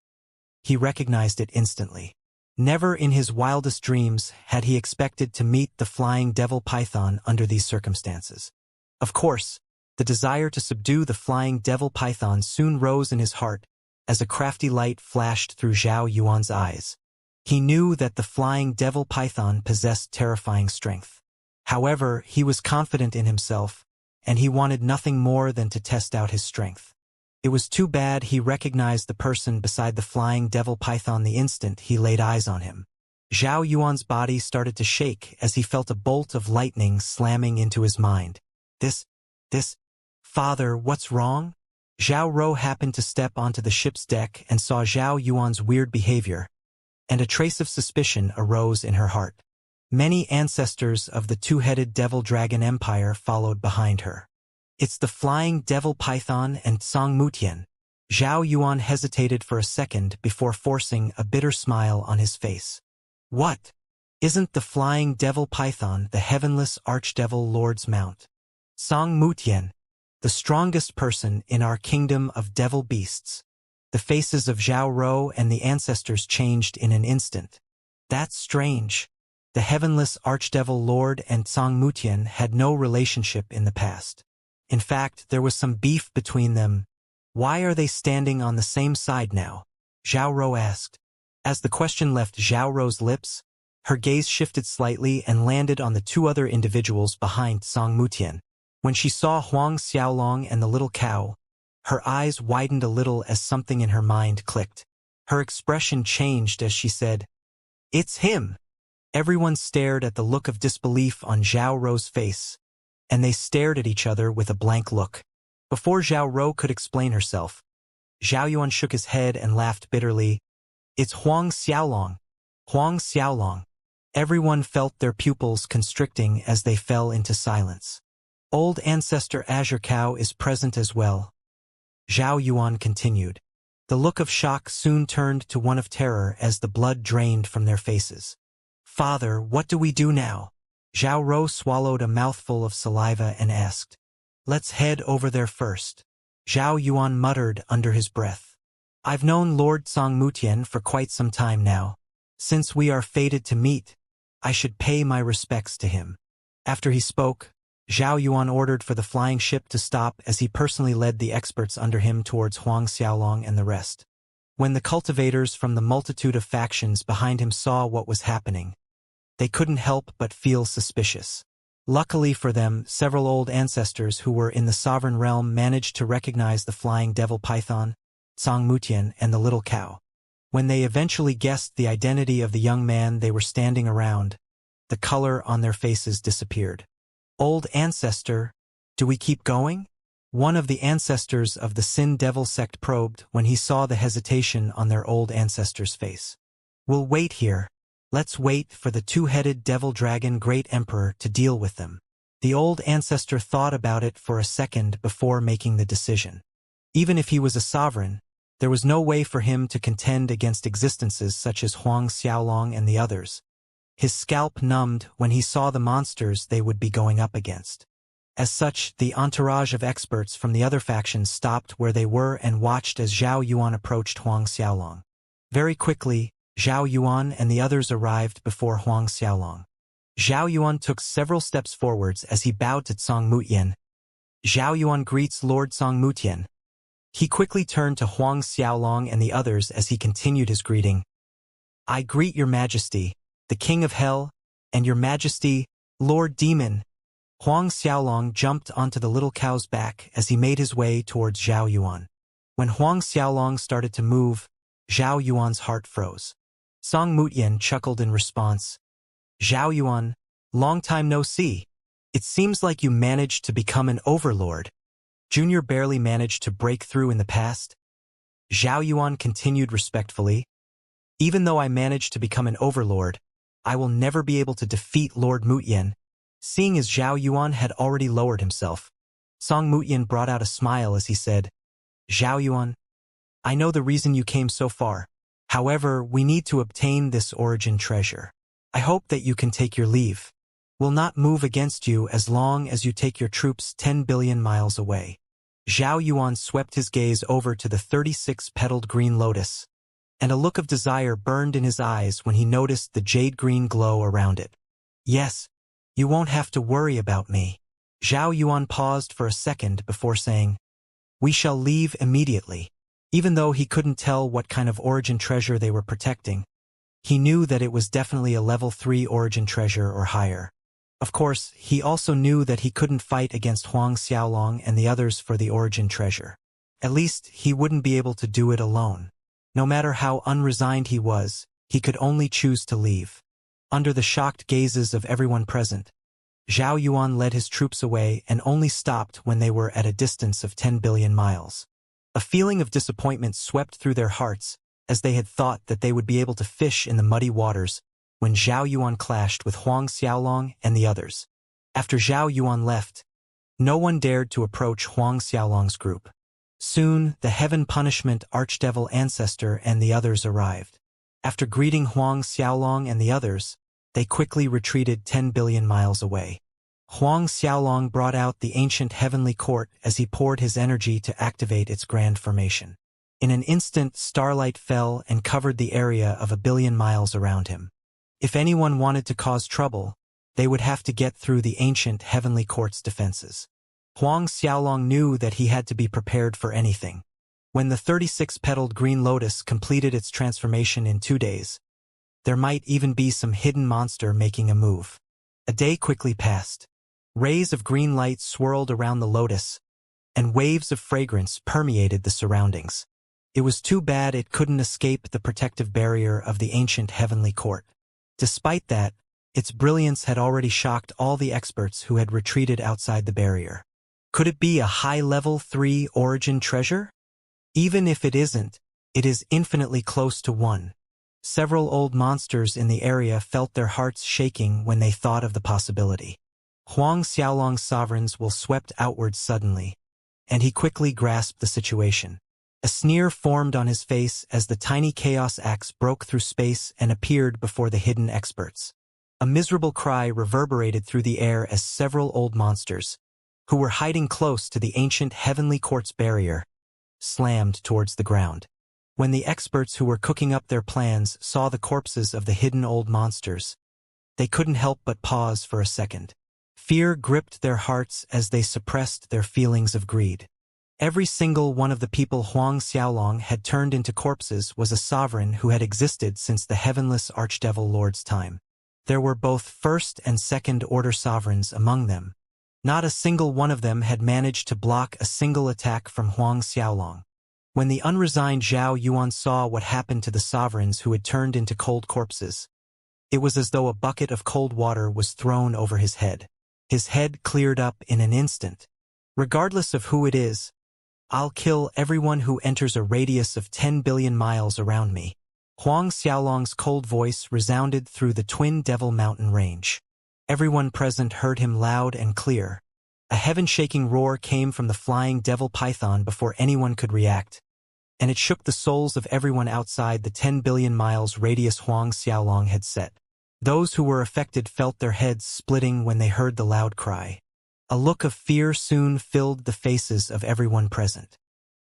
he recognized it instantly. Never in his wildest dreams had he expected to meet the Flying Devil Python under these circumstances. Of course, the desire to subdue the flying devil python soon rose in his heart as a crafty light flashed through Zhao Yuan's eyes. He knew that the flying devil python possessed terrifying strength. However, he was confident in himself, and he wanted nothing more than to test out his strength. It was too bad he recognized the person beside the flying devil python the instant he laid eyes on him. Zhao Yuan's body started to shake as he felt a bolt of lightning slamming into his mind. This, Father, what's wrong? Zhao Ro happened to step onto the ship's deck and saw Zhao Yuan's weird behavior, and a trace of suspicion arose in her heart. Many ancestors of the two-headed devil dragon empire followed behind her. It's the flying devil python and Song Mutian. Zhao Yuan hesitated for a second before forcing a bitter smile on his face. What? Isn't the flying devil python the heavenless archdevil lord's mount? Song Mutian, the strongest person in our kingdom of devil beasts. The faces of Zhao Ro and the ancestors changed in an instant. That's strange. The heavenless archdevil lord and Song Mutian had no relationship in the past. In fact, there was some beef between them. Why are they standing on the same side now? Zhao Rou asked. As the question left Zhao Rou's lips, her gaze shifted slightly and landed on the two other individuals behind Song Mutian. When she saw Huang Xiaolong and the little cow, her eyes widened a little as something in her mind clicked. Her expression changed as she said, "It's him!" Everyone stared at the look of disbelief on Zhao Rou's face, and they stared at each other with a blank look. Before Zhao Rou could explain herself, Zhao Yuan shook his head and laughed bitterly. "It's Huang Xiaolong! Huang Xiaolong!" Everyone felt their pupils constricting as they fell into silence. "Old ancestor Azure Cow is present as well," Zhao Yuan continued. The look of shock soon turned to one of terror as the blood drained from their faces. "Father, what do we do now?" Zhao Rou swallowed a mouthful of saliva and asked. "Let's head over there first," Zhao Yuan muttered under his breath. "I've known Lord Song Mutian for quite some time now. Since we are fated to meet, I should pay my respects to him." After he spoke, Zhao Yuan ordered for the flying ship to stop as he personally led the experts under him towards Huang Xiaolong and the rest. When the cultivators from the multitude of factions behind him saw what was happening, they couldn't help but feel suspicious. Luckily for them, several old ancestors who were in the sovereign realm managed to recognize the flying devil python, Song Mutian, and the little cow. When they eventually guessed the identity of the young man they were standing around, the color on their faces disappeared. "Old ancestor, do we keep going?" One of the ancestors of the Sin Devil sect probed when he saw the hesitation on their old ancestor's face. "We'll wait here. Let's wait for the two-headed devil dragon great emperor to deal with them." The old ancestor thought about it for a second before making the decision. Even if he was a sovereign, there was no way for him to contend against existences such as Huang Xiaolong and the others. His scalp numbed when he saw the monsters they would be going up against. As such, the entourage of experts from the other factions stopped where they were and watched as Zhao Yuan approached Huang Xiaolong. Very quickly, Zhao Yuan and the others arrived before Huang Xiaolong. Zhao Yuan took several steps forwards as he bowed to Song Mutian. "Zhao Yuan greets Lord Song Mutian." He quickly turned to Huang Xiaolong and the others as he continued his greeting. "I greet your majesty, the King of Hell, and your majesty, Lord Demon." Huang Xiaolong jumped onto the little cow's back as he made his way towards Zhao Yuan. When Huang Xiaolong started to move, Zhao Yuan's heart froze. Song Mutian chuckled in response. "Zhao Yuan, long time no see. It seems like you managed to become an overlord. Junior barely managed to break through in the past." Zhao Yuan continued respectfully. "Even though I managed to become an overlord, I will never be able to defeat Lord Mutian." Seeing as Zhao Yuan had already lowered himself, Song Mutian brought out a smile as he said, "Zhao Yuan, I know the reason you came so far. However, we need to obtain this origin treasure. I hope that you can take your leave. We'll not move against you as long as you take your troops 10 billion miles away." Zhao Yuan swept his gaze over to the 36-petaled green lotus, and a look of desire burned in his eyes when he noticed the jade-green glow around it. "Yes, you won't have to worry about me." Zhao Yuan paused for a second before saying, "We shall leave immediately." Even though he couldn't tell what kind of origin treasure they were protecting, he knew that it was definitely a level 3 origin treasure or higher. Of course, he also knew that he couldn't fight against Huang Xiaolong and the others for the origin treasure. At least, he wouldn't be able to do it alone. No matter how unresigned he was, he could only choose to leave. Under the shocked gazes of everyone present, Zhao Yuan led his troops away and only stopped when they were at a distance of 10 billion miles. A feeling of disappointment swept through their hearts, as they had thought that they would be able to fish in the muddy waters when Zhao Yuan clashed with Huang Xiaolong and the others. After Zhao Yuan left, no one dared to approach Huang Xiaolong's group. Soon, the Heaven Punishment Archdevil Ancestor and the others arrived. After greeting Huang Xiaolong and the others, they quickly retreated 10 billion miles away. Huang Xiaolong brought out the ancient heavenly court as he poured his energy to activate its grand formation. In an instant, starlight fell and covered the area of 1 billion miles around him. If anyone wanted to cause trouble, they would have to get through the ancient heavenly court's defenses. Huang Xiaolong knew that he had to be prepared for anything. When the 36-petaled green lotus completed its transformation in 2 days, there might even be some hidden monster making a move. A day quickly passed. Rays of green light swirled around the lotus, and waves of fragrance permeated the surroundings. It was too bad it couldn't escape the protective barrier of the ancient heavenly court. Despite that, its brilliance had already shocked all the experts who had retreated outside the barrier. Could it be a high-level 3 origin treasure? Even if it isn't, it is infinitely close to one. Several old monsters in the area felt their hearts shaking when they thought of the possibility. Huang Xiaolong's sovereigns will swept outwards suddenly, and he quickly grasped the situation. A sneer formed on his face as the tiny chaos axe broke through space and appeared before the hidden experts. A miserable cry reverberated through the air as several old monsters, who were hiding close to the ancient heavenly court's barrier, slammed towards the ground. When the experts who were cooking up their plans saw the corpses of the hidden old monsters, they couldn't help but pause for a second. Fear gripped their hearts as they suppressed their feelings of greed. Every single one of the people Huang Xiaolong had turned into corpses was a sovereign who had existed since the heavenless Archdevil Lord's time. There were both first and second-order sovereigns among them. Not a single one of them had managed to block a single attack from Huang Xiaolong. When the unresigned Zhao Yuan saw what happened to the sovereigns who had turned into cold corpses, it was as though a bucket of cold water was thrown over his head. His head cleared up in an instant. Regardless of who it is, I'll kill everyone who enters a radius of 10 billion miles around me. Huang Xiaolong's cold voice resounded through the Twin Devil Mountain range. Everyone present heard him loud and clear. A heaven-shaking roar came from the flying devil python before anyone could react, and it shook the souls of everyone outside the 10 billion miles radius Huang Xiaolong had set. Those who were affected felt their heads splitting when they heard the loud cry. A look of fear soon filled the faces of everyone present.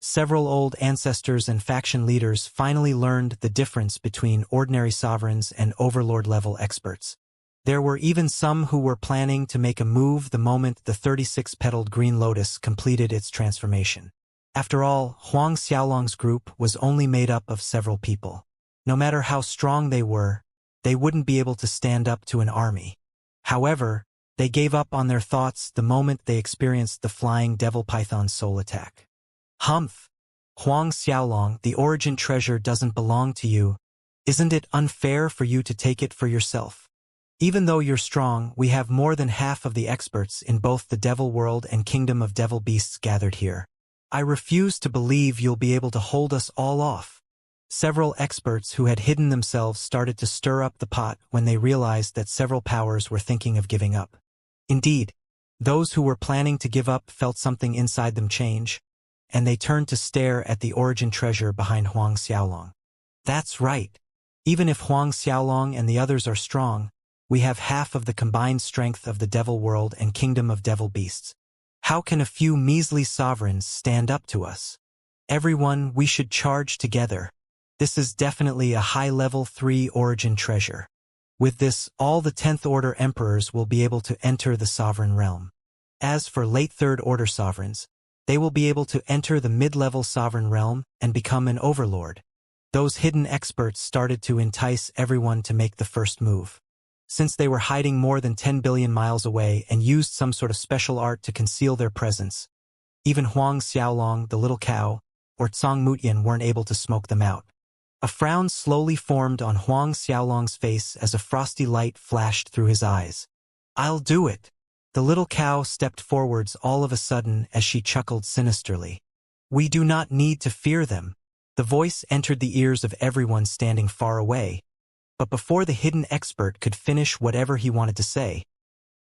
Several old ancestors and faction leaders finally learned the difference between ordinary sovereigns and overlord-level experts. There were even some who were planning to make a move the moment the 36-petaled green lotus completed its transformation. After all, Huang Xiaolong's group was only made up of several people. No matter how strong they were, they wouldn't be able to stand up to an army. However, they gave up on their thoughts the moment they experienced the flying devil python's soul attack. Humph! Huang Xiaolong, the origin treasure doesn't belong to you. Isn't it unfair for you to take it for yourself? Even though you're strong, we have more than half of the experts in both the devil world and kingdom of devil beasts gathered here. I refuse to believe you'll be able to hold us all off. Several experts who had hidden themselves started to stir up the pot when they realized that several powers were thinking of giving up. Indeed, those who were planning to give up felt something inside them change, and they turned to stare at the origin treasure behind Huang Xiaolong. That's right. Even if Huang Xiaolong and the others are strong, we have half of the combined strength of the devil world and kingdom of devil beasts. How can a few measly sovereigns stand up to us? Everyone, we should charge together. This is definitely a high-level 3 origin treasure. With this, all the 10th Order emperors will be able to enter the sovereign realm. As for late 3rd Order sovereigns, they will be able to enter the mid-level sovereign realm and become an overlord. Those hidden experts started to entice everyone to make the first move. Since they were hiding more than 10 billion miles away and used some sort of special art to conceal their presence, even Huang Xiaolong, the little cow, or Tsang Mutian weren't able to smoke them out. A frown slowly formed on Huang Xiaolong's face as a frosty light flashed through his eyes. I'll do it. The little cow stepped forwards all of a sudden as she chuckled sinisterly. We do not need to fear them. The voice entered the ears of everyone standing far away, but before the hidden expert could finish whatever he wanted to say,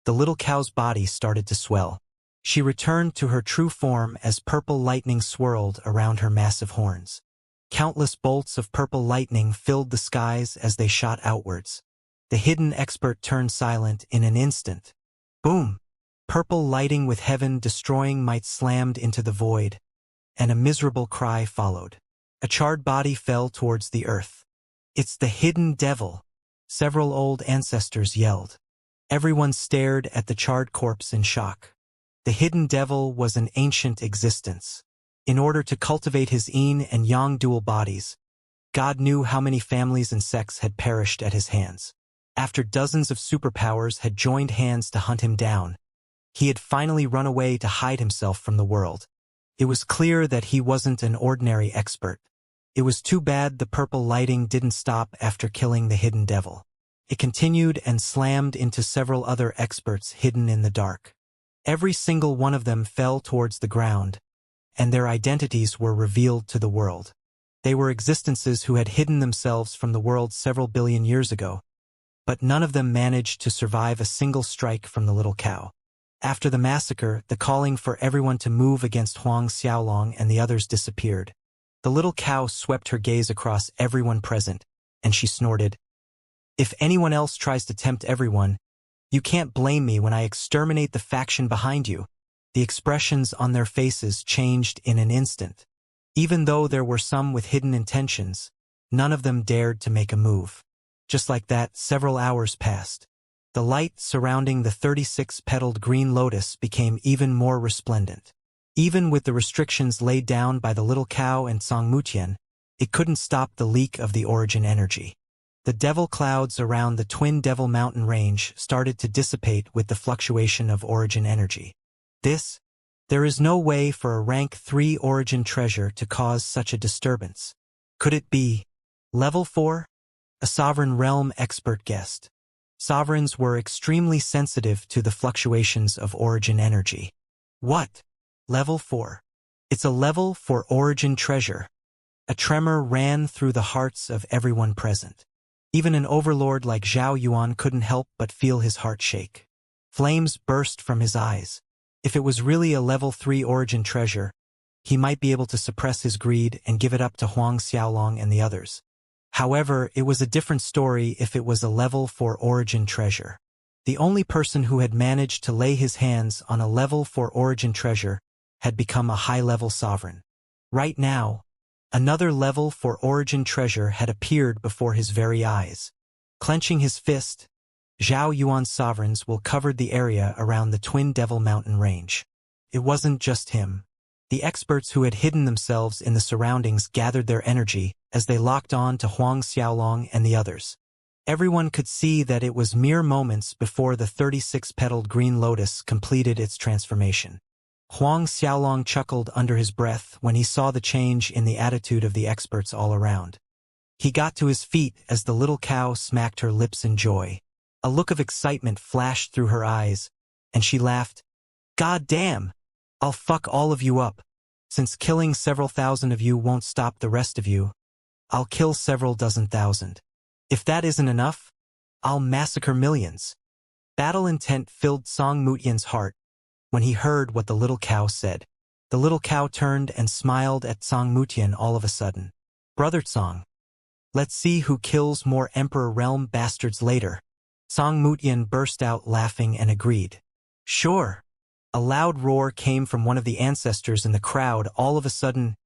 the little cow's body started to swell. She returned to her true form as purple lightning swirled around her massive horns. Countless bolts of purple lightning filled the skies as they shot outwards. The hidden expert turned silent in an instant. Boom! Purple lighting with heaven destroying might slammed into the void, and a miserable cry followed. A charred body fell towards the earth. It's the hidden devil! Several old ancestors yelled. Everyone stared at the charred corpse in shock. The hidden devil was an ancient existence. In order to cultivate his yin and yang dual bodies, God knew how many families and sects had perished at his hands. After dozens of superpowers had joined hands to hunt him down, he had finally run away to hide himself from the world. It was clear that he wasn't an ordinary expert. It was too bad the purple lighting didn't stop after killing the hidden devil. It continued and slammed into several other experts hidden in the dark. Every single one of them fell towards the ground, and their identities were revealed to the world. They were existences who had hidden themselves from the world several billion years ago, but none of them managed to survive a single strike from the little cow. After the massacre, the calling for everyone to move against Huang Xiaolong and the others disappeared. The little cow swept her gaze across everyone present, and she snorted, "If anyone else tries to tempt everyone, you can't blame me when I exterminate the faction behind you." The expressions on their faces changed in an instant. Even though there were some with hidden intentions, none of them dared to make a move. Just like that, several hours passed. The light surrounding the 36-petaled green lotus became even more resplendent. Even with the restrictions laid down by the little cow and Song Mutian, it couldn't stop the leak of the origin energy. The devil clouds around the Twin Devil Mountain range started to dissipate with the fluctuation of origin energy. There is no way for a rank 3 origin treasure to cause such a disturbance. Could it be level 4? A sovereign realm expert guessed. Sovereigns were extremely sensitive to the fluctuations of origin energy. What? Level 4. It's a level for origin treasure. A tremor ran through the hearts of everyone present. Even an overlord like Zhao Yuan couldn't help but feel his heart shake. Flames burst from his eyes. If it was really a level 3 origin treasure, he might be able to suppress his greed and give it up to Huang Xiaolong and the others. However, it was a different story if it was a level 4 origin treasure. The only person who had managed to lay his hands on a level 4 origin treasure had become a high-level sovereign. Right now, another level 4 origin treasure had appeared before his very eyes. Clenching his fist, Zhao Yuan's sovereigns will covered the area around the Twin Devil Mountain range. It wasn't just him. The experts who had hidden themselves in the surroundings gathered their energy as they locked on to Huang Xiaolong and the others. Everyone could see that it was mere moments before the 36-petaled green lotus completed its transformation. Huang Xiaolong chuckled under his breath when he saw the change in the attitude of the experts all around. He got to his feet as the little cow smacked her lips in joy. A look of excitement flashed through her eyes, and she laughed. "God damn! I'll fuck all of you up. Since killing several thousand of you won't stop the rest of you, I'll kill several dozen thousand. If that isn't enough, I'll massacre millions." Battle intent filled Song Mutian's heart when he heard what the little cow said. The little cow turned and smiled at Song Mutian all of a sudden. "Brother Song, let's see who kills more Emperor Realm bastards later." Song Mutian burst out laughing and agreed. "Sure." A loud roar came from one of the ancestors in the crowd all of a sudden.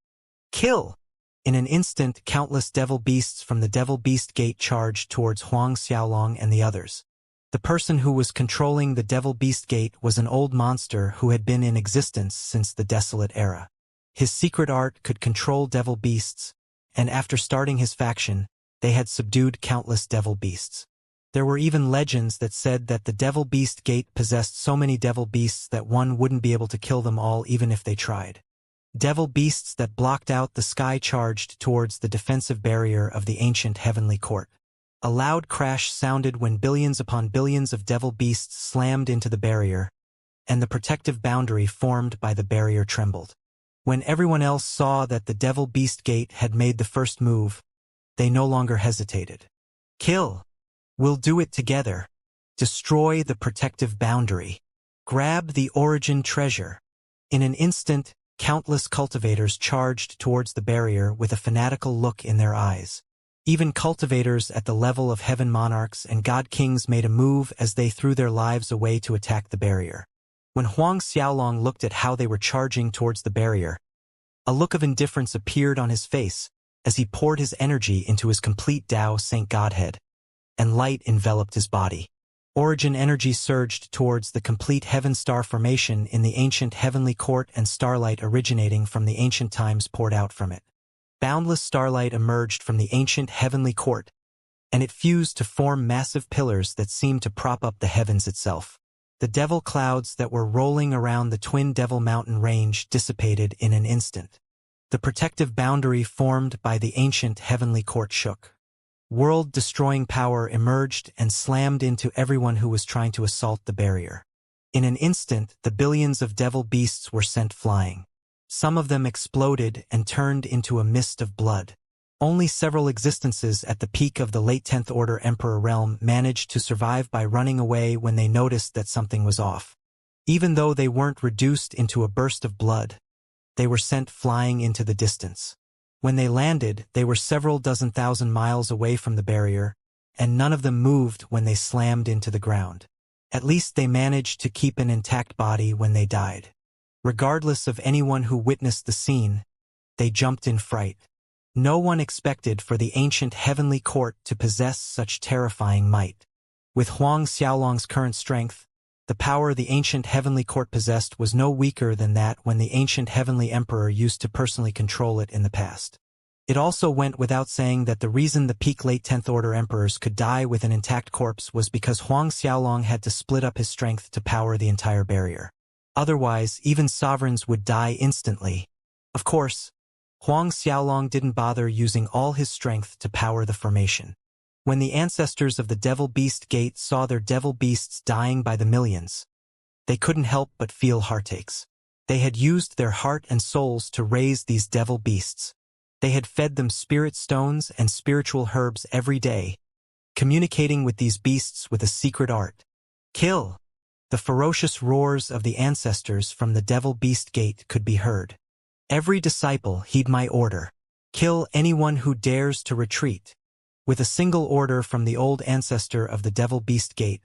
"Kill!" In an instant, countless devil beasts from the Devil Beast Gate charged towards Huang Xiaolong and the others. The person who was controlling the Devil Beast Gate was an old monster who had been in existence since the Desolate Era. His secret art could control devil beasts, and after starting his faction, they had subdued countless devil beasts. There were even legends that said that the Devil Beast Gate possessed so many devil beasts that one wouldn't be able to kill them all even if they tried. Devil beasts that blocked out the sky charged towards the defensive barrier of the ancient heavenly court. A loud crash sounded when billions upon billions of devil beasts slammed into the barrier, and the protective boundary formed by the barrier trembled. When everyone else saw that the Devil Beast Gate had made the first move, they no longer hesitated. "Kill! We'll do it together. Destroy the protective boundary. Grab the origin treasure." In an instant, countless cultivators charged towards the barrier with a fanatical look in their eyes. Even cultivators at the level of heaven monarchs and god kings made a move as they threw their lives away to attack the barrier. When Huang Xiaolong looked at how they were charging towards the barrier, a look of indifference appeared on his face as he poured his energy into his complete Tao Saint Godhead, and light enveloped his body. Origin energy surged towards the complete heaven star formation in the ancient heavenly court, and starlight originating from the ancient times poured out from it. Boundless starlight emerged from the ancient heavenly court, and it fused to form massive pillars that seemed to prop up the heavens itself. The devil clouds that were rolling around the twin Devil Mountain range dissipated in an instant. The protective boundary formed by the ancient heavenly court shook. World-destroying power emerged and slammed into everyone who was trying to assault the barrier. In an instant, the billions of devil beasts were sent flying. Some of them exploded and turned into a mist of blood. Only several existences at the peak of the late 10th Order Emperor realm managed to survive by running away when they noticed that something was off. Even though they weren't reduced into a burst of blood, they were sent flying into the distance. When they landed, they were several dozen thousand miles away from the barrier, and none of them moved when they slammed into the ground. At least they managed to keep an intact body when they died. Regardless of anyone who witnessed the scene, they jumped in fright. No one expected for the ancient heavenly court to possess such terrifying might. With Huang Xiaolong's current strength, the power the ancient heavenly court possessed was no weaker than that when the ancient heavenly emperor used to personally control it in the past. It also went without saying that the reason the peak late 10th Order emperors could die with an intact corpse was because Huang Xiaolong had to split up his strength to power the entire barrier. Otherwise, even sovereigns would die instantly. Of course, Huang Xiaolong didn't bother using all his strength to power the formation. When the ancestors of the Devil Beast Gate saw their devil beasts dying by the millions, they couldn't help but feel heartaches. They had used their heart and souls to raise these devil beasts. They had fed them spirit stones and spiritual herbs every day, communicating with these beasts with a secret art. Kill! The ferocious roars of the ancestors from the Devil Beast Gate could be heard. Every disciple, heed my order. Kill anyone who dares to retreat. With a single order from the old ancestor of the Devil Beast Gate,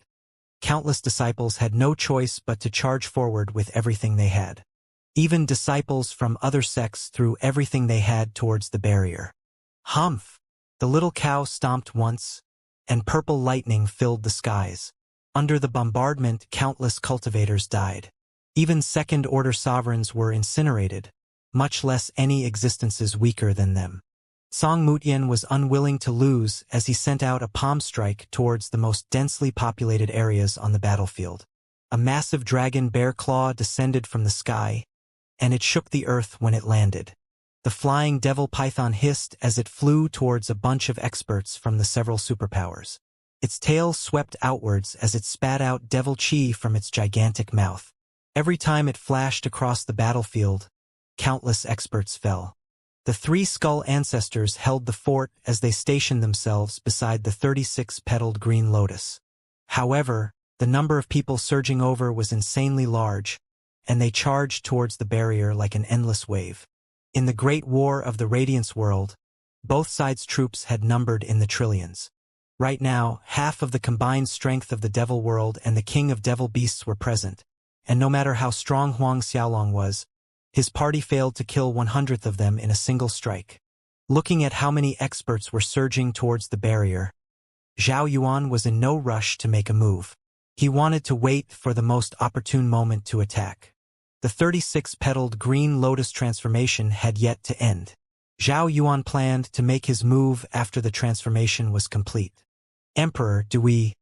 countless disciples had no choice but to charge forward with everything they had. Even disciples from other sects threw everything they had towards the barrier. Humph! The little cow stomped once, and purple lightning filled the skies. Under the bombardment, countless cultivators died. Even second-order sovereigns were incinerated, much less any existences weaker than them. Song Mutian was unwilling to lose as he sent out a palm strike towards the most densely populated areas on the battlefield. A massive dragon bear claw descended from the sky, and it shook the earth when it landed. The flying devil python hissed as it flew towards a bunch of experts from the several superpowers. Its tail swept outwards as it spat out devil chi from its gigantic mouth. Every time it flashed across the battlefield, countless experts fell. The three skull ancestors held the fort as they stationed themselves beside the 36-petaled green lotus. However, the number of people surging over was insanely large, and they charged towards the barrier like an endless wave. In the Great War of the Radiance world, both sides' troops had numbered in the trillions. Right now, half of the combined strength of the Devil World and the King of Devil Beasts were present, and no matter how strong Huang Xiaolong was, his party failed to kill 1/100th of them in a single strike. Looking at how many experts were surging towards the barrier, Zhao Yuan was in no rush to make a move. He wanted to wait for the most opportune moment to attack. The 36-petaled green lotus transformation had yet to end. Zhao Yuan planned to make his move after the transformation was complete. Emperor, do we?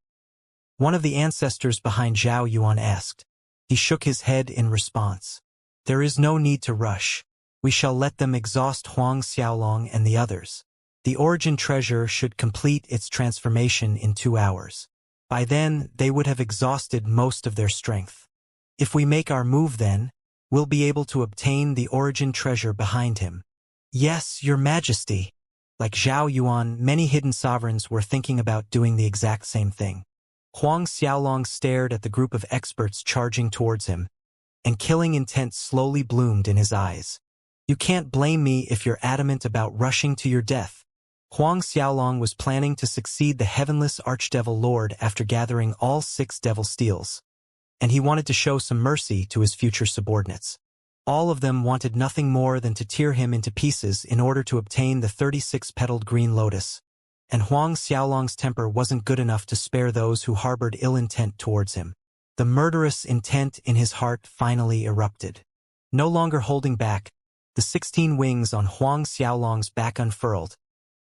One of the ancestors behind Zhao Yuan asked. He shook his head in response. There is no need to rush. We shall let them exhaust Huang Xiaolong and the others. The origin treasure should complete its transformation in 2 hours. By then, they would have exhausted most of their strength. If we make our move then, we'll be able to obtain the origin treasure behind him. Yes, Your Majesty. Like Zhao Yuan, many hidden sovereigns were thinking about doing the exact same thing. Huang Xiaolong stared at the group of experts charging towards him, and killing intent slowly bloomed in his eyes. You can't blame me if you're adamant about rushing to your death. Huang Xiaolong was planning to succeed the Heavenless Archdevil Lord after gathering all 6 devil steels, and he wanted to show some mercy to his future subordinates. All of them wanted nothing more than to tear him into pieces in order to obtain the 36-petaled green lotus, and Huang Xiaolong's temper wasn't good enough to spare those who harbored ill intent towards him. The murderous intent in his heart finally erupted. No longer holding back, the 16 wings on Huang Xiaolong's back unfurled,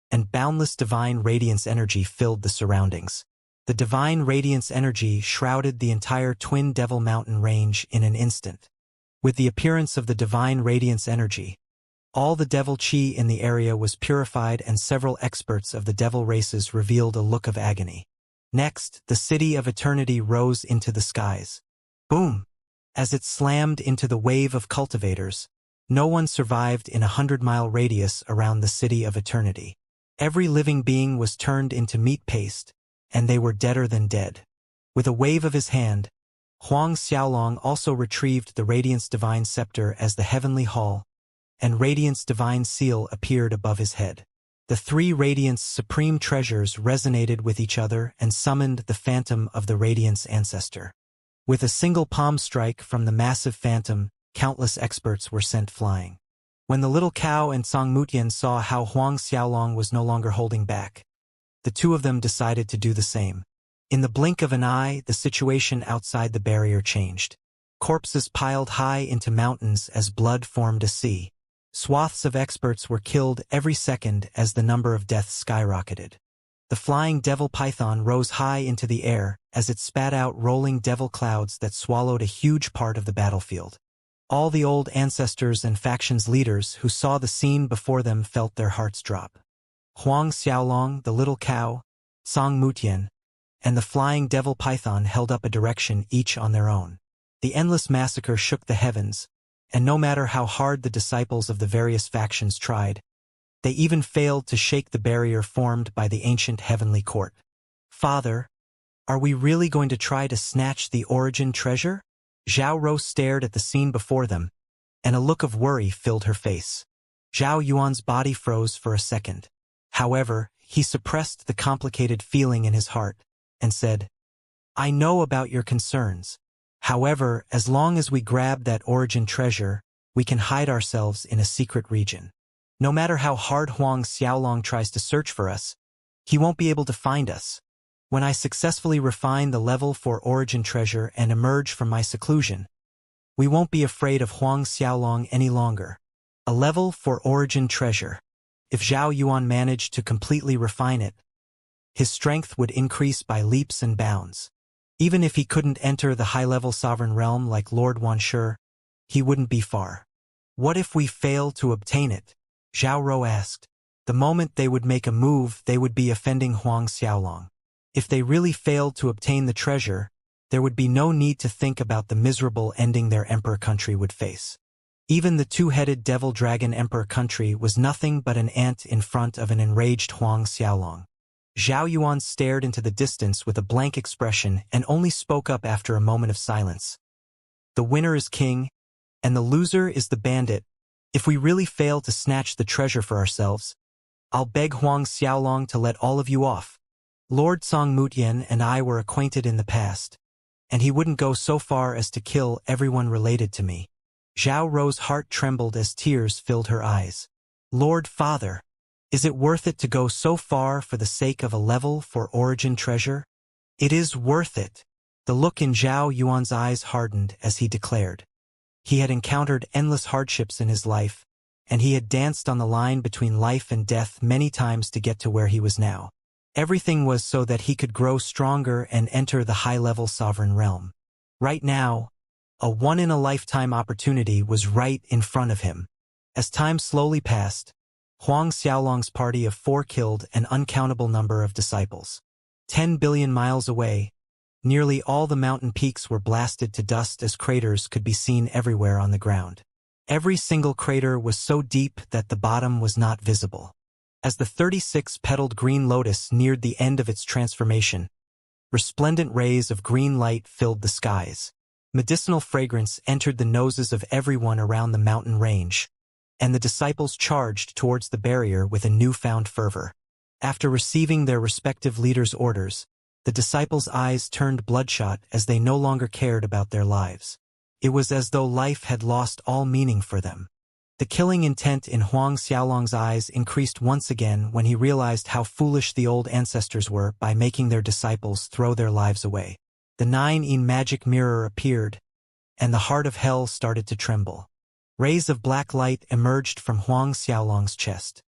and boundless divine radiance energy filled the surroundings. The divine radiance energy shrouded the entire Twin Devil Mountain range in an instant. With the appearance of the divine radiance energy, all the devil chi in the area was purified, and several experts of the devil races revealed a look of agony. Next, the city of eternity rose into the skies. Boom! As it slammed into the wave of cultivators, no one survived in a 100-mile radius around the city of eternity. Every living being was turned into meat paste, and they were deader than dead. With a wave of his hand, Huang Xiaolong also retrieved the Radiance Divine Scepter as the Heavenly Hall, and Radiance Divine Seal appeared above his head. The three Radiance Supreme Treasures resonated with each other and summoned the Phantom of the Radiance Ancestor. With a single palm strike from the massive Phantom, countless experts were sent flying. When the little cow and Song Mutian saw how Huang Xiaolong was no longer holding back, the two of them decided to do the same. In the blink of an eye, the situation outside the barrier changed. Corpses piled high into mountains as blood formed a sea. Swaths of experts were killed every second as the number of deaths skyrocketed. The flying devil python rose high into the air as it spat out rolling devil clouds that swallowed a huge part of the battlefield. All the old ancestors and factions leaders who saw the scene before them felt their hearts drop. Huang Xiaolong, the little cow, Song Mutian, and the flying devil python held up a direction each on their own. The endless massacre shook the heavens, and no matter how hard the disciples of the various factions tried, they even failed to shake the barrier formed by the ancient heavenly court. Father, are we really going to try to snatch the origin treasure? Zhao Rou stared at the scene before them, and a look of worry filled her face. Zhao Yuan's body froze for a second. However, he suppressed the complicated feeling in his heart, and said, I know about your concerns. However, as long as we grab that origin treasure, we can hide ourselves in a secret region. No matter how hard Huang Xiaolong tries to search for us, he won't be able to find us. When I successfully refine the level for origin treasure and emerge from my seclusion, we won't be afraid of Huang Xiaolong any longer. A level for origin treasure. If Zhao Yuan managed to completely refine it, his strength would increase by leaps and bounds. Even if he couldn't enter the high-level sovereign realm like Lord Wanshi, he wouldn't be far. What if we fail to obtain it? Zhao Rou asked. The moment they would make a move, they would be offending Huang Xiaolong. If they really failed to obtain the treasure, there would be no need to think about the miserable ending their emperor country would face. Even the two-headed devil dragon emperor country was nothing but an ant in front of an enraged Huang Xiaolong. Zhao Yuan stared into the distance with a blank expression and only spoke up after a moment of silence. The winner is king, and the loser is the bandit. If we really fail to snatch the treasure for ourselves, I'll beg Huang Xiaolong to let all of you off. Lord Song Mutian and I were acquainted in the past, and he wouldn't go so far as to kill everyone related to me. Zhao Rou's heart trembled as tears filled her eyes. Lord Father, is it worth it to go so far for the sake of a level for origin treasure? It is worth it. The look in Zhao Yuan's eyes hardened as he declared. He had encountered endless hardships in his life, and he had danced on the line between life and death many times to get to where he was now. Everything was so that he could grow stronger and enter the high-level sovereign realm. Right now, a one-in-a-lifetime opportunity was right in front of him. As time slowly passed, Huang Xiaolong's party of 4 killed an uncountable number of disciples. 10 billion miles away, nearly all the mountain peaks were blasted to dust as craters could be seen everywhere on the ground. Every single crater was so deep that the bottom was not visible. As the 36-petaled green lotus neared the end of its transformation, resplendent rays of green light filled the skies. Medicinal fragrance entered the noses of everyone around the mountain range, and the disciples charged towards the barrier with a newfound fervor. After receiving their respective leaders' orders, the disciples' eyes turned bloodshot as they no longer cared about their lives. It was as though life had lost all meaning for them. The killing intent in Huang Xiaolong's eyes increased once again when he realized how foolish the old ancestors were by making their disciples throw their lives away. The 9-yin magic mirror appeared, and the heart of hell started to tremble. Rays of black light emerged from Huang Xiaolong's chest.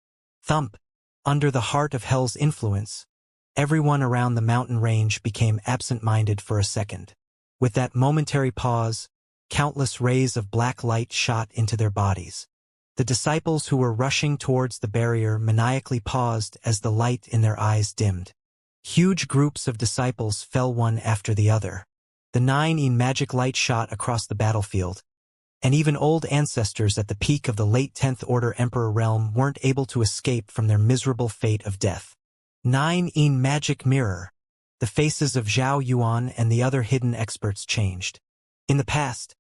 Thump! Under the heart of hell's influence, everyone around the mountain range became absent-minded for a second. With that momentary pause, countless rays of black light shot into their bodies. The disciples who were rushing towards the barrier maniacally paused as the light in their eyes dimmed. Huge groups of disciples fell one after the other. The 9-yin magic light shot across the battlefield, and even old ancestors at the peak of the late 10th Order Emperor realm weren't able to escape from their miserable fate of death. 9-yin magic mirror. The faces of Zhao Yuan and the other hidden experts changed. In the past,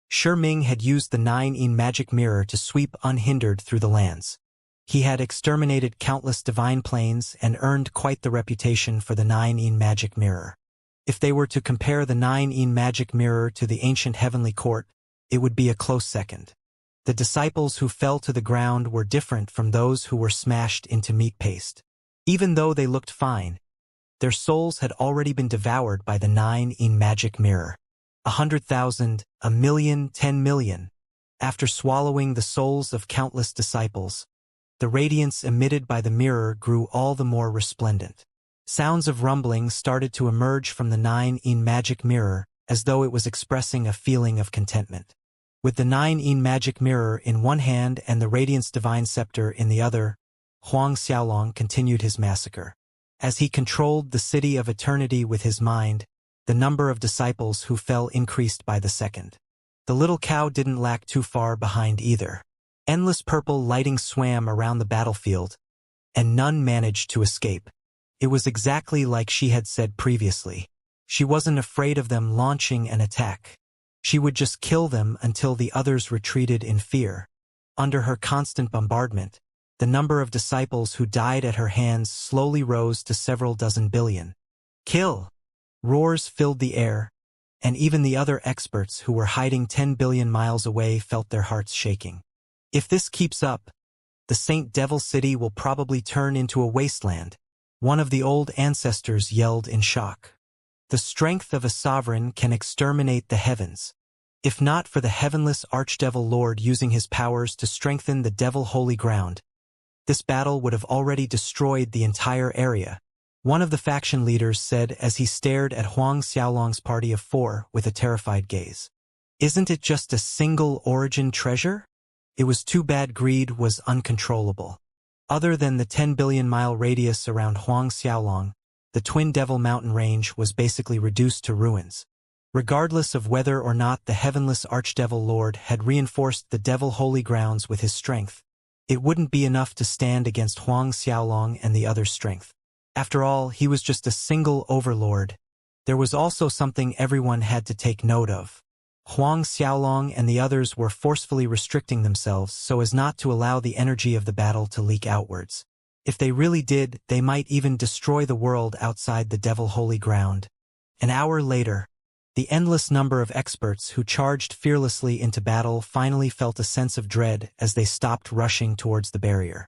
Shi Ming had used the 9-yin magic mirror to sweep unhindered through the lands. He had exterminated countless divine planes and earned quite the reputation for the 9-yin magic mirror. If they were to compare the 9-yin magic mirror to the ancient heavenly court, it would be a close second. The disciples who fell to the ground were different from those who were smashed into meat paste. Even though they looked fine, their souls had already been devoured by the 9-yin magic mirror. 100,000, 1,000,000, 10,000,000. After swallowing the souls of countless disciples, the radiance emitted by the mirror grew all the more resplendent. Sounds of rumbling started to emerge from the 9-yin magic mirror, as though it was expressing a feeling of contentment. With the 9-yin magic mirror in one hand and the radiance divine scepter in the other, Huang Xiaolong continued his massacre. As he controlled the city of eternity with his mind, the number of disciples who fell increased by the second. The little cow didn't lag too far behind either. Endless purple lighting swam around the battlefield, and none managed to escape. It was exactly like she had said previously. She wasn't afraid of them launching an attack. She would just kill them until the others retreated in fear. Under her constant bombardment, the number of disciples who died at her hands slowly rose to several dozen billion. Kill! Roars filled the air, and even the other experts who were hiding 10 billion miles away felt their hearts shaking. If this keeps up, the Saint Devil City will probably turn into a wasteland, one of the old ancestors yelled in shock. The strength of a sovereign can exterminate the heavens. If not for the heavenless Archdevil Lord using his powers to strengthen the Devil Holy Ground, this battle would have already destroyed the entire area. One of the faction leaders said as he stared at Huang Xiaolong's party of 4 with a terrified gaze. Isn't it just a single origin treasure? It was too bad greed was uncontrollable. Other than the 10 billion mile radius around Huang Xiaolong, the Twin Devil Mountain Range was basically reduced to ruins. Regardless of whether or not the heavenless Archdevil Lord had reinforced the Devil Holy Grounds with his strength, it wouldn't be enough to stand against Huang Xiaolong and the other's strength. After all, he was just a single overlord. There was also something everyone had to take note of. Huang Xiaolong and the others were forcefully restricting themselves so as not to allow the energy of the battle to leak outwards. If they really did, they might even destroy the world outside the Devil Holy Ground. An hour later, the endless number of experts who charged fearlessly into battle finally felt a sense of dread as they stopped rushing towards the barrier.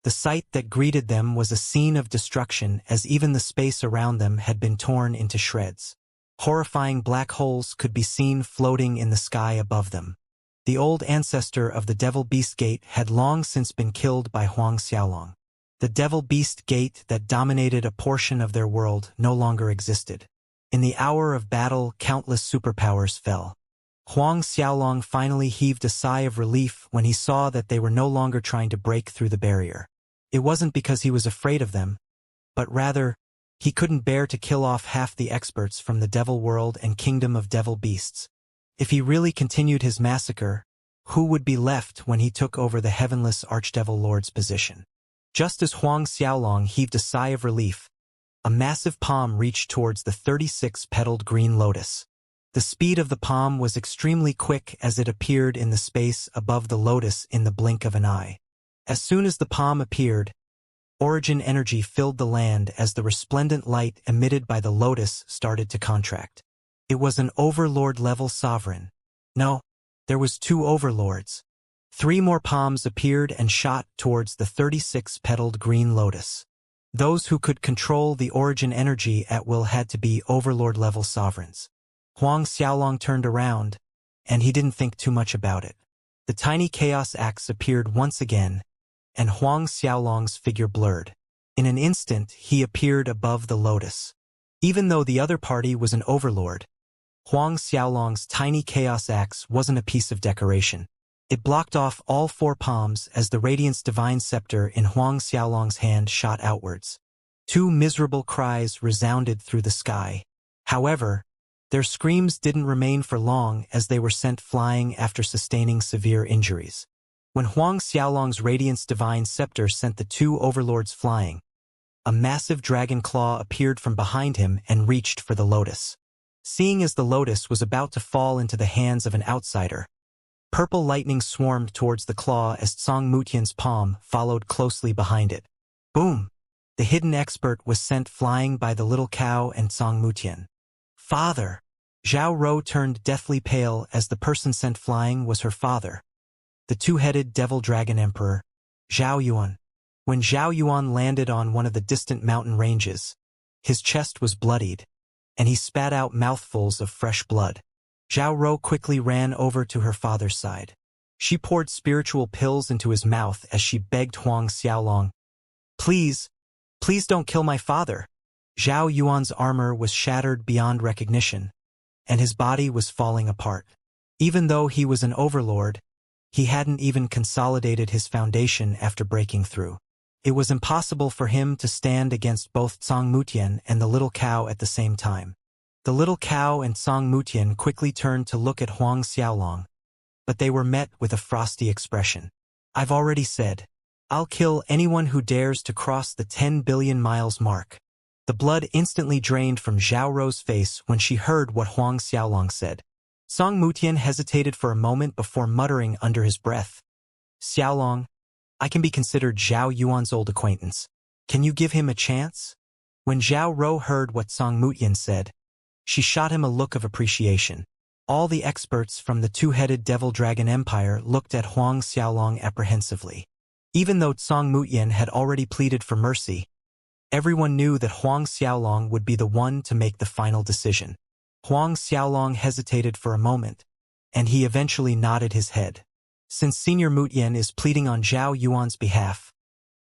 The sight that greeted them was a scene of destruction as even the space around them had been torn into shreds. Horrifying black holes could be seen floating in the sky above them. The old ancestor of the Devil Beast Gate had long since been killed by Huang Xiaolong. The Devil Beast Gate that dominated a portion of their world no longer existed. In the hour of battle, countless superpowers fell. Huang Xiaolong finally heaved a sigh of relief when he saw that they were no longer trying to break through the barrier. It wasn't because he was afraid of them, but rather, he couldn't bear to kill off half the experts from the Devil World and Kingdom of Devil Beasts. If he really continued his massacre, who would be left when he took over the Heavenless Archdevil Lord's position? Just as Huang Xiaolong heaved a sigh of relief, a massive palm reached towards the 36-petaled green lotus. The speed of the palm was extremely quick as it appeared in the space above the lotus in the blink of an eye. As soon as the palm appeared, origin energy filled the land as the resplendent light emitted by the lotus started to contract. It was an overlord-level sovereign. No, there was 2 overlords. 3 more palms appeared and shot towards the 36-petaled green lotus. Those who could control the origin energy at will had to be overlord-level sovereigns. Huang Xiaolong turned around, and he didn't think too much about it. The tiny chaos axe appeared once again, and Huang Xiaolong's figure blurred. In an instant, he appeared above the lotus. Even though the other party was an overlord, Huang Xiaolong's tiny chaos axe wasn't a piece of decoration. It blocked off all 4 palms as the Radiance Divine Scepter in Huang Xiaolong's hand shot outwards. 2 miserable cries resounded through the sky. However, their screams didn't remain for long as they were sent flying after sustaining severe injuries. When Huang Xiaolong's Radiance Divine Scepter sent the 2 overlords flying, a massive dragon claw appeared from behind him and reached for the lotus. Seeing as the lotus was about to fall into the hands of an outsider, purple lightning swarmed towards the claw as Tsang Mutian's palm followed closely behind it. Boom! The hidden expert was sent flying by the little cow and Tsang Mutian. Father! Zhao Rou turned deathly pale as the person sent flying was her father, the 2-headed devil dragon emperor, Zhao Yuan. When Zhao Yuan landed on one of the distant mountain ranges, his chest was bloodied, and he spat out mouthfuls of fresh blood. Zhao Rou quickly ran over to her father's side. She poured spiritual pills into his mouth as she begged Huang Xiaolong, "Please, please don't kill my father." Zhao Yuan's armor was shattered beyond recognition, and his body was falling apart. Even though he was an overlord, he hadn't even consolidated his foundation after breaking through. It was impossible for him to stand against both Tsang Mutian and the little cow at the same time. The little cow and Tsang Mutian quickly turned to look at Huang Xiaolong, but they were met with a frosty expression. "I've already said, I'll kill anyone who dares to cross the 10 billion miles mark." The blood instantly drained from Zhao Rou's face when she heard what Huang Xiaolong said. Tsang Mutian hesitated for a moment before muttering under his breath, "Xiaolong, I can be considered Zhao Yuan's old acquaintance. Can you give him a chance?" When Zhao Rou heard what Tsang Mutian said, she shot him a look of appreciation. All the experts from the 2-headed Devil Dragon Empire looked at Huang Xiaolong apprehensively. Even though Tsang Mutian had already pleaded for mercy, everyone knew that Huang Xiaolong would be the one to make the final decision. Huang Xiaolong hesitated for a moment, and he eventually nodded his head. "Since Senior Mutian is pleading on Zhao Yuan's behalf,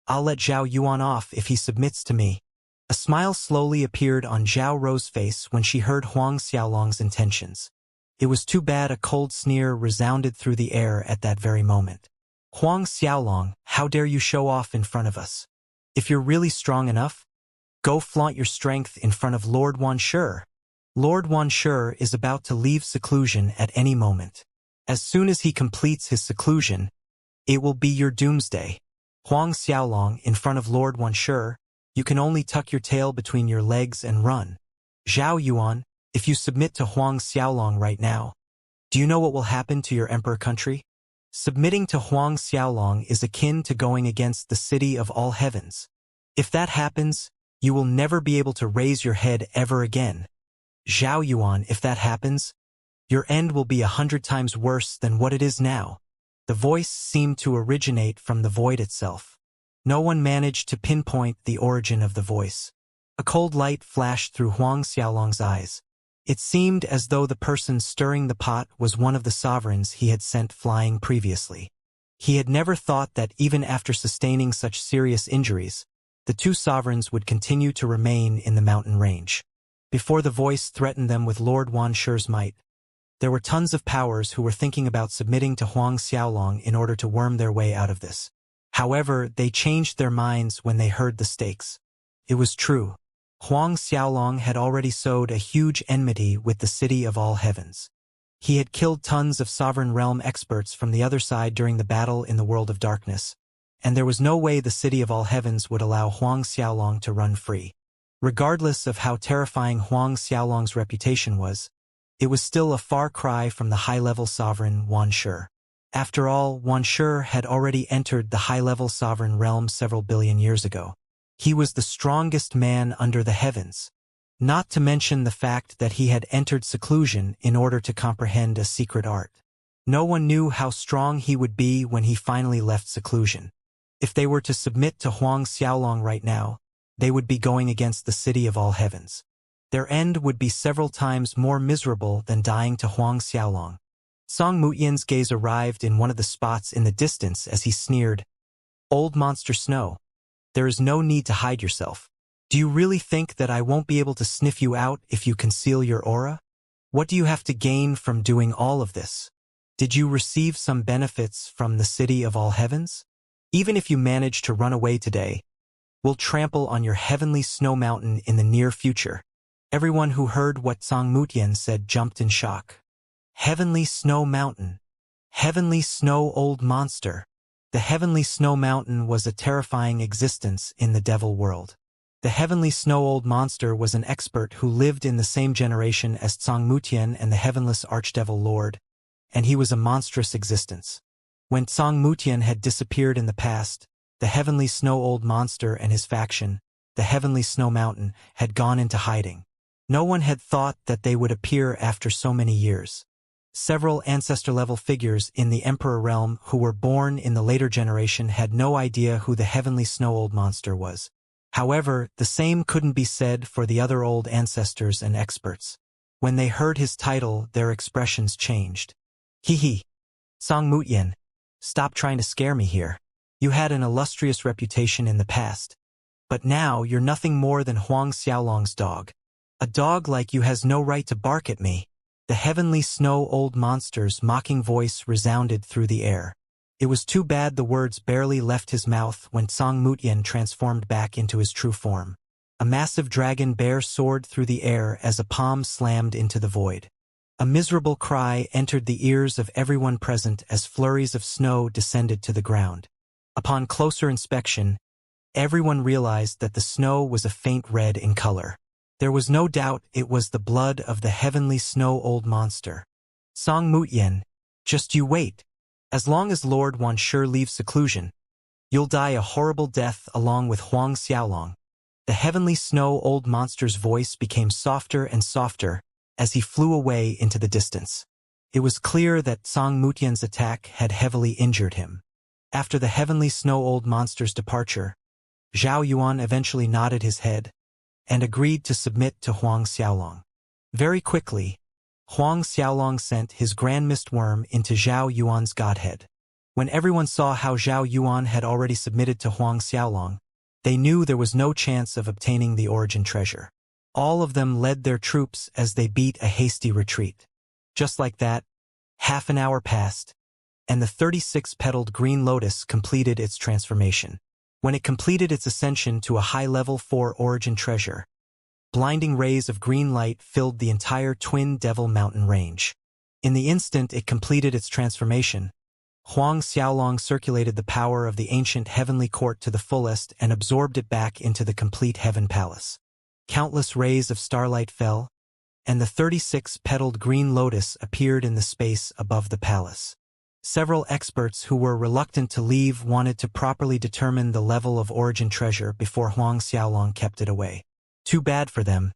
I'll let Zhao Yuan off if he submits to me." A smile slowly appeared on Zhao Rou's face when she heard Huang Xiaolong's intentions. It was too bad a cold sneer resounded through the air at that very moment. "Huang Xiaolong, how dare you show off in front of us? If you're really strong enough, go flaunt your strength in front of Lord Wanshi. Lord Wanshi is about to leave seclusion at any moment. As soon as he completes his seclusion, it will be your doomsday. Huang Xiaolong, in front of Lord Wanshi, you can only tuck your tail between your legs and run. Zhao Yuan, if you submit to Huang Xiaolong right now, do you know what will happen to your emperor country? Submitting to Huang Xiaolong is akin to going against the city of all heavens. If that happens, you will never be able to raise your head ever again. Zhao Yuan, if that happens, your end will be 100 times worse than what it is now." The voice seemed to originate from the void itself. No one managed to pinpoint the origin of the voice. A cold light flashed through Huang Xiaolong's eyes. It seemed as though the person stirring the pot was one of the sovereigns he had sent flying previously. He had never thought that even after sustaining such serious injuries, the 2 sovereigns would continue to remain in the mountain range. Before the voice threatened them with Lord Wanshi's might, there were tons of powers who were thinking about submitting to Huang Xiaolong in order to worm their way out of this. However, they changed their minds when they heard the stakes. It was true. Huang Xiaolong had already sowed a huge enmity with the city of all heavens. He had killed tons of sovereign realm experts from the other side during the battle in the world of darkness, and there was no way the city of all heavens would allow Huang Xiaolong to run free. Regardless of how terrifying Huang Xiaolong's reputation was, it was still a far cry from the high-level sovereign Wanshi. After all, Wanshi had already entered the high-level sovereign realm several billion years ago. He was the strongest man under the heavens. Not to mention the fact that he had entered seclusion in order to comprehend a secret art. No one knew how strong he would be when he finally left seclusion. If they were to submit to Huang Xiaolong right now, they would be going against the city of all heavens. Their end would be several times more miserable than dying to Huang Xiaolong. Song Mutian's gaze arrived in one of the spots in the distance as he sneered, "Old Monster Snow, there is no need to hide yourself. Do you really think that I won't be able to sniff you out if you conceal your aura? What do you have to gain from doing all of this? Did you receive some benefits from the city of all heavens? Even if you manage to run away today, we'll trample on your heavenly snow mountain in the near future." Everyone who heard what Song Mutian said jumped in shock. Heavenly Snow Mountain. Heavenly Snow Old Monster. The Heavenly Snow Mountain was a terrifying existence in the Devil world. The Heavenly Snow Old Monster was an expert who lived in the same generation as Song Mutian and the Heavenless Archdevil Lord, and he was a monstrous existence. When Song Mutian had disappeared in the past, the Heavenly Snow Old Monster and his faction, the Heavenly Snow Mountain, had gone into hiding. No one had thought that they would appear after so many years. Several ancestor-level figures in the Emperor realm who were born in the later generation had no idea who the Heavenly Snow Old Monster was. However, the same couldn't be said for the other old ancestors and experts. When they heard his title, their expressions changed. Hee. Song Mutian, stop trying to scare me here. You had an illustrious reputation in the past. But now you're nothing more than Huang Xiaolong's dog. A dog like you has no right to bark at me. The Heavenly Snow Old Monster's mocking voice resounded through the air. It was too bad the words barely left his mouth when Song Mutian transformed back into his true form. A massive dragon bear soared through the air as a palm slammed into the void. A miserable cry entered the ears of everyone present as flurries of snow descended to the ground. Upon closer inspection, everyone realized that the snow was a faint red in color. There was no doubt it was the blood of the Heavenly Snow Old Monster. Song Mutian, just you wait. As long as Lord Wanshe leaves seclusion, you'll die a horrible death along with Huang Xiaolong. The Heavenly Snow Old Monster's voice became softer and softer as he flew away into the distance. It was clear that Song Mutian's attack had heavily injured him. After the Heavenly Snow Old Monster's departure, Zhao Yuan eventually nodded his head and agreed to submit to Huang Xiaolong. Very quickly, Huang Xiaolong sent his Grand Mist Worm into Zhao Yuan's godhead. When everyone saw how Zhao Yuan had already submitted to Huang Xiaolong, they knew there was no chance of obtaining the origin treasure. All of them led their troops as they beat a hasty retreat. Just like that, half an hour passed, and the 36-petaled green lotus completed its transformation. When it completed its ascension to a high-level 4 origin treasure, blinding rays of green light filled the entire Twin Devil Mountain range. In the instant it completed its transformation, Huang Xiaolong circulated the power of the ancient heavenly court to the fullest and absorbed it back into the complete heaven palace. Countless rays of starlight fell, and the 36-petaled green lotus appeared in the space above the palace. Several experts who were reluctant to leave wanted to properly determine the level of origin treasure before Huang Xiaolong kept it away. Too bad for them.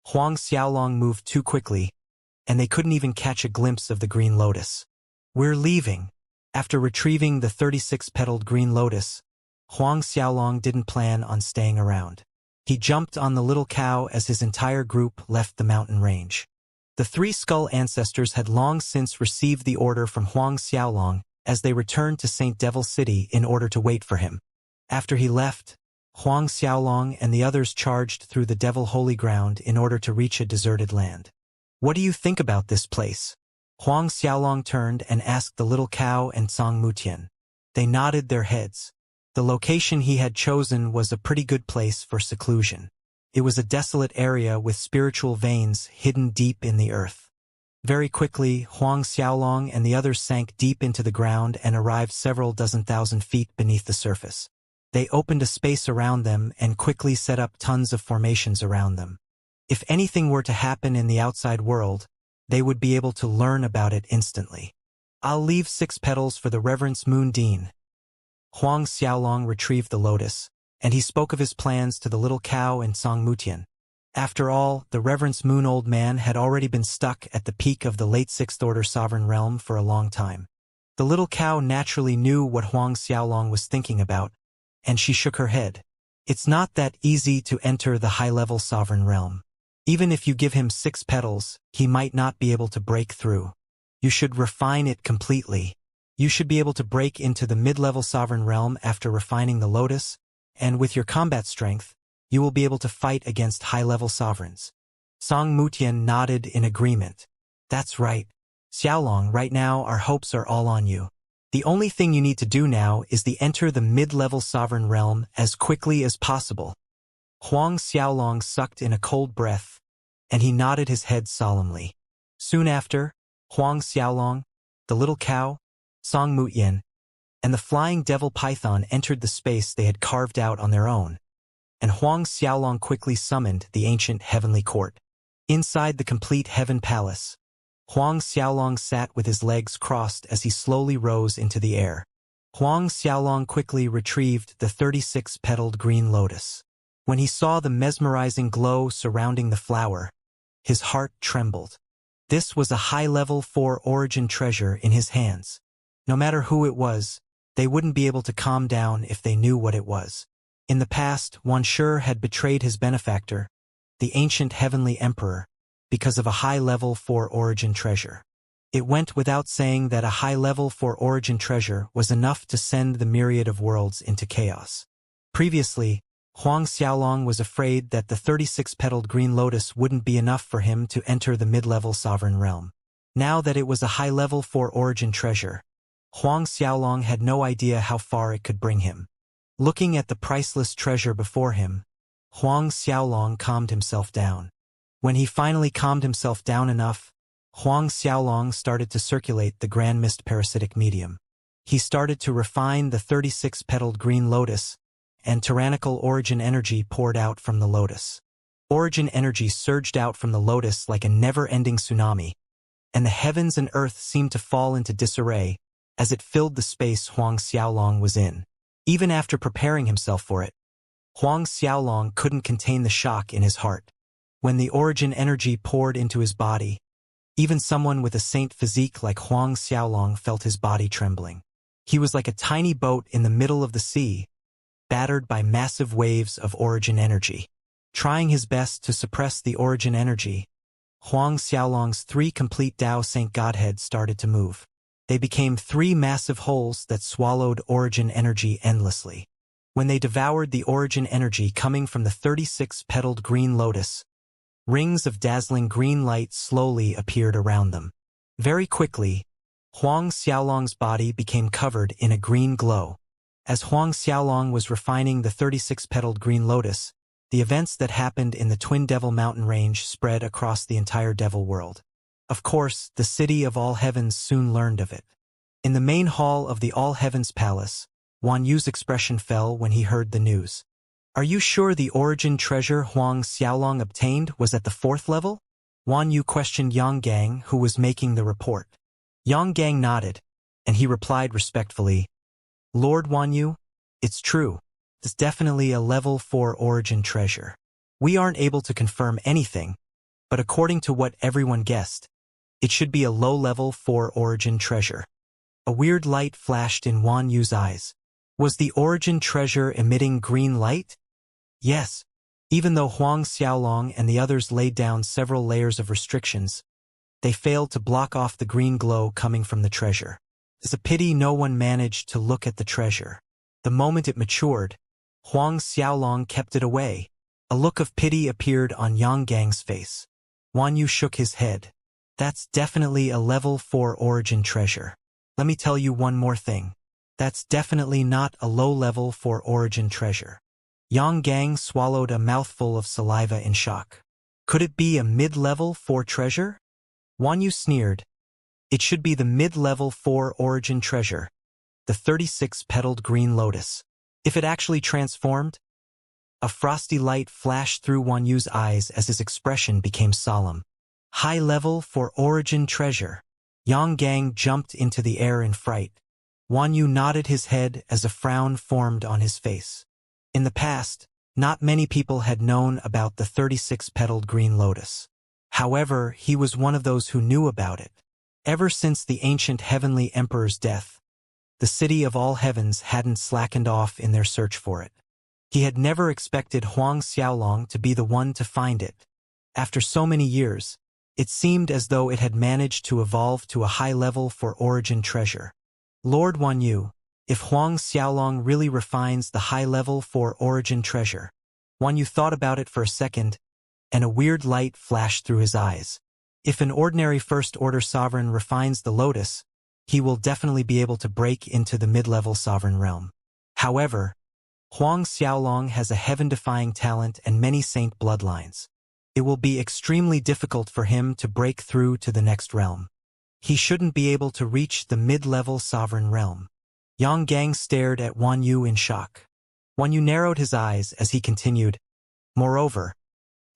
Huang Xiaolong moved too quickly, and they couldn't even catch a glimpse of the green lotus. We're leaving. After retrieving the 36-petaled green lotus, Huang Xiaolong didn't plan on staying around. He jumped on the little cow as his entire group left the mountain range. The 3 skull ancestors had long since received the order from Huang Xiaolong as they returned to St. Devil City in order to wait for him. After he left, Huang Xiaolong and the others charged through the Devil Holy Ground in order to reach a deserted land. What do you think about this place? Huang Xiaolong turned and asked the little cow and Song Mutian. They nodded their heads. The location he had chosen was a pretty good place for seclusion. It was a desolate area with spiritual veins hidden deep in the earth. Very quickly, Huang Xiaolong and the others sank deep into the ground and arrived several dozen thousand feet beneath the surface. They opened a space around them and quickly set up tons of formations around them. If anything were to happen in the outside world, they would be able to learn about it instantly. I'll leave 6 petals for the Reverence Moon Dean. Huang Xiaolong retrieved the lotus, and he spoke of his plans to the little cow and Song Mutian. After all, the Reverence Moon Old Man had already been stuck at the peak of the late Sixth Order Sovereign Realm for a long time. The little cow naturally knew what Huang Xiaolong was thinking about, and she shook her head. It's not that easy to enter the high-level Sovereign Realm. Even if you give him 6 petals, he might not be able to break through. You should refine it completely. You should be able to break into the mid-level Sovereign Realm after refining the Lotus, and with your combat strength, you will be able to fight against high-level sovereigns. Song Mutian nodded in agreement. That's right. Xiaolong, right now our hopes are all on you. The only thing you need to do now is to enter the mid-level Sovereign Realm as quickly as possible. Huang Xiaolong sucked in a cold breath, and he nodded his head solemnly. Soon after, Huang Xiaolong, the little cow, Song Mutian, and the flying devil python entered the space they had carved out on their own, and Huang Xiaolong quickly summoned the ancient heavenly court. Inside the complete heaven palace, Huang Xiaolong sat with his legs crossed as he slowly rose into the air. Huang Xiaolong quickly retrieved the 36-petaled green lotus. When he saw the mesmerizing glow surrounding the flower, his heart trembled. This was a high-level 4 origin treasure in his hands. No matter who it was, they wouldn't be able to calm down if they knew what it was. In the past, Wan Shi had betrayed his benefactor, the ancient heavenly emperor, because of a high-level 4 origin treasure. It went without saying that a high-level 4 origin treasure was enough to send the myriad of worlds into chaos. Previously, Huang Xiaolong was afraid that the 36-petaled green lotus wouldn't be enough for him to enter the mid-level Sovereign Realm. Now that it was a high-level 4 origin treasure, Huang Xiaolong had no idea how far it could bring him. Looking at the priceless treasure before him, Huang Xiaolong calmed himself down. When he finally calmed himself down enough, Huang Xiaolong started to circulate the Grand Mist parasitic medium. He started to refine the 36-petaled green lotus, and tyrannical origin energy poured out from the lotus. Origin energy surged out from the lotus like a never-ending tsunami, and the heavens and earth seemed to fall into disarray as it filled the space Huang Xiaolong was in. Even after preparing himself for it, Huang Xiaolong couldn't contain the shock in his heart. When the origin energy poured into his body, even someone with a saint physique like Huang Xiaolong felt his body trembling. He was like a tiny boat in the middle of the sea, battered by massive waves of origin energy. Trying his best to suppress the origin energy, Huang Xiaolong's 3 complete Tao Saint Godheads started to move. They became 3 massive holes that swallowed origin energy endlessly. When they devoured the origin energy coming from the 36-petaled green lotus, rings of dazzling green light slowly appeared around them. Very quickly, Huang Xiaolong's body became covered in a green glow. As Huang Xiaolong was refining the 36-petaled green lotus, the events that happened in the Twin Devil Mountain Range spread across the entire Devil world. Of course, the City of All Heavens soon learned of it. In the main hall of the All Heavens Palace, Wan Yu's expression fell when he heard the news. Are you sure the origin treasure Huang Xiaolong obtained was at the 4th level? Wan Yu questioned Yang Gang, who was making the report. Yang Gang nodded, and he replied respectfully, Lord Wan Yu, it's true. It's definitely a level 4 origin treasure. We aren't able to confirm anything, but according to what everyone guessed, it should be a low-level 4 origin treasure. A weird light flashed in Wan Yu's eyes. Was the origin treasure emitting green light? Yes. Even though Huang Xiaolong and the others laid down several layers of restrictions, they failed to block off the green glow coming from the treasure. It's a pity no one managed to look at the treasure. The moment it matured, Huang Xiaolong kept it away. A look of pity appeared on Yang Gang's face. Wan Yu shook his head. That's definitely a level 4 origin treasure. Let me tell you one more thing. That's definitely not a low-level 4 origin treasure. Yang Gang swallowed a mouthful of saliva in shock. Could it be a mid-level 4 treasure? Wan Yu sneered. It should be the mid-level 4 origin treasure, the 36-petaled green lotus. If it actually transformed, a frosty light flashed through Wan Yu's eyes as his expression became solemn. High-level 4 origin treasure. Yang Gang jumped into the air in fright. Wan Yu nodded his head as a frown formed on his face. In the past, Not many people had known about the 36-petaled green lotus. However, he was one of those who knew about it. Ever since the ancient heavenly emperor's death, the city of all heavens hadn't slackened off in their search for it. He had never expected Huang Xiaolong to be the one to find it. After so many years, it seemed as though it had managed to evolve to a high level for origin treasure. Lord Wanyu, if Huang Xiaolong really refines the high level for origin treasure. Wanyu thought about it for a second, and a weird light flashed through his eyes. If an ordinary first-order sovereign refines the lotus, he will definitely be able to break into the mid-level sovereign realm. However, Huang Xiaolong has a heaven-defying talent and many saint bloodlines. It will be extremely difficult for him to break through to the next realm. He shouldn't be able to reach the mid-level sovereign realm. Yang Gang stared at Wanyu in shock. Wanyu narrowed his eyes as he continued. Moreover,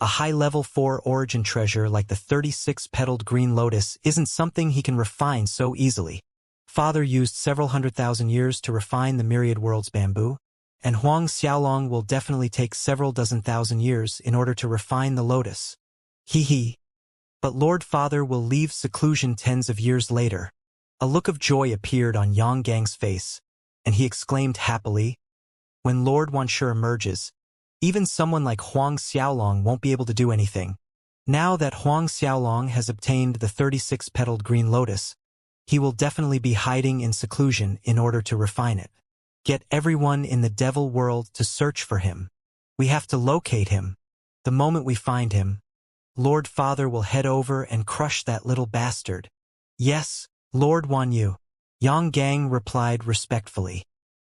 a high-level 4 origin treasure like the 36-petaled green lotus isn't something he can refine so easily. Father used several 100,000 years to refine the myriad world's bamboo, and Huang Xiaolong will definitely take several dozen thousand years in order to refine the lotus. Hee. But Lord Father will leave seclusion tens of years later. A look of joy appeared on Yang Gang's face, and he exclaimed happily, when Lord Wanshur emerges, even someone like Huang Xiaolong won't be able to do anything. Now that Huang Xiaolong has obtained the 36-petaled green lotus, he will definitely be hiding in seclusion in order to refine it. Get everyone in the devil world to search for him. We have to locate him. The moment we find him, Lord Father will head over and crush that little bastard. Yes, Lord Wanyu. Yang Gang replied respectfully.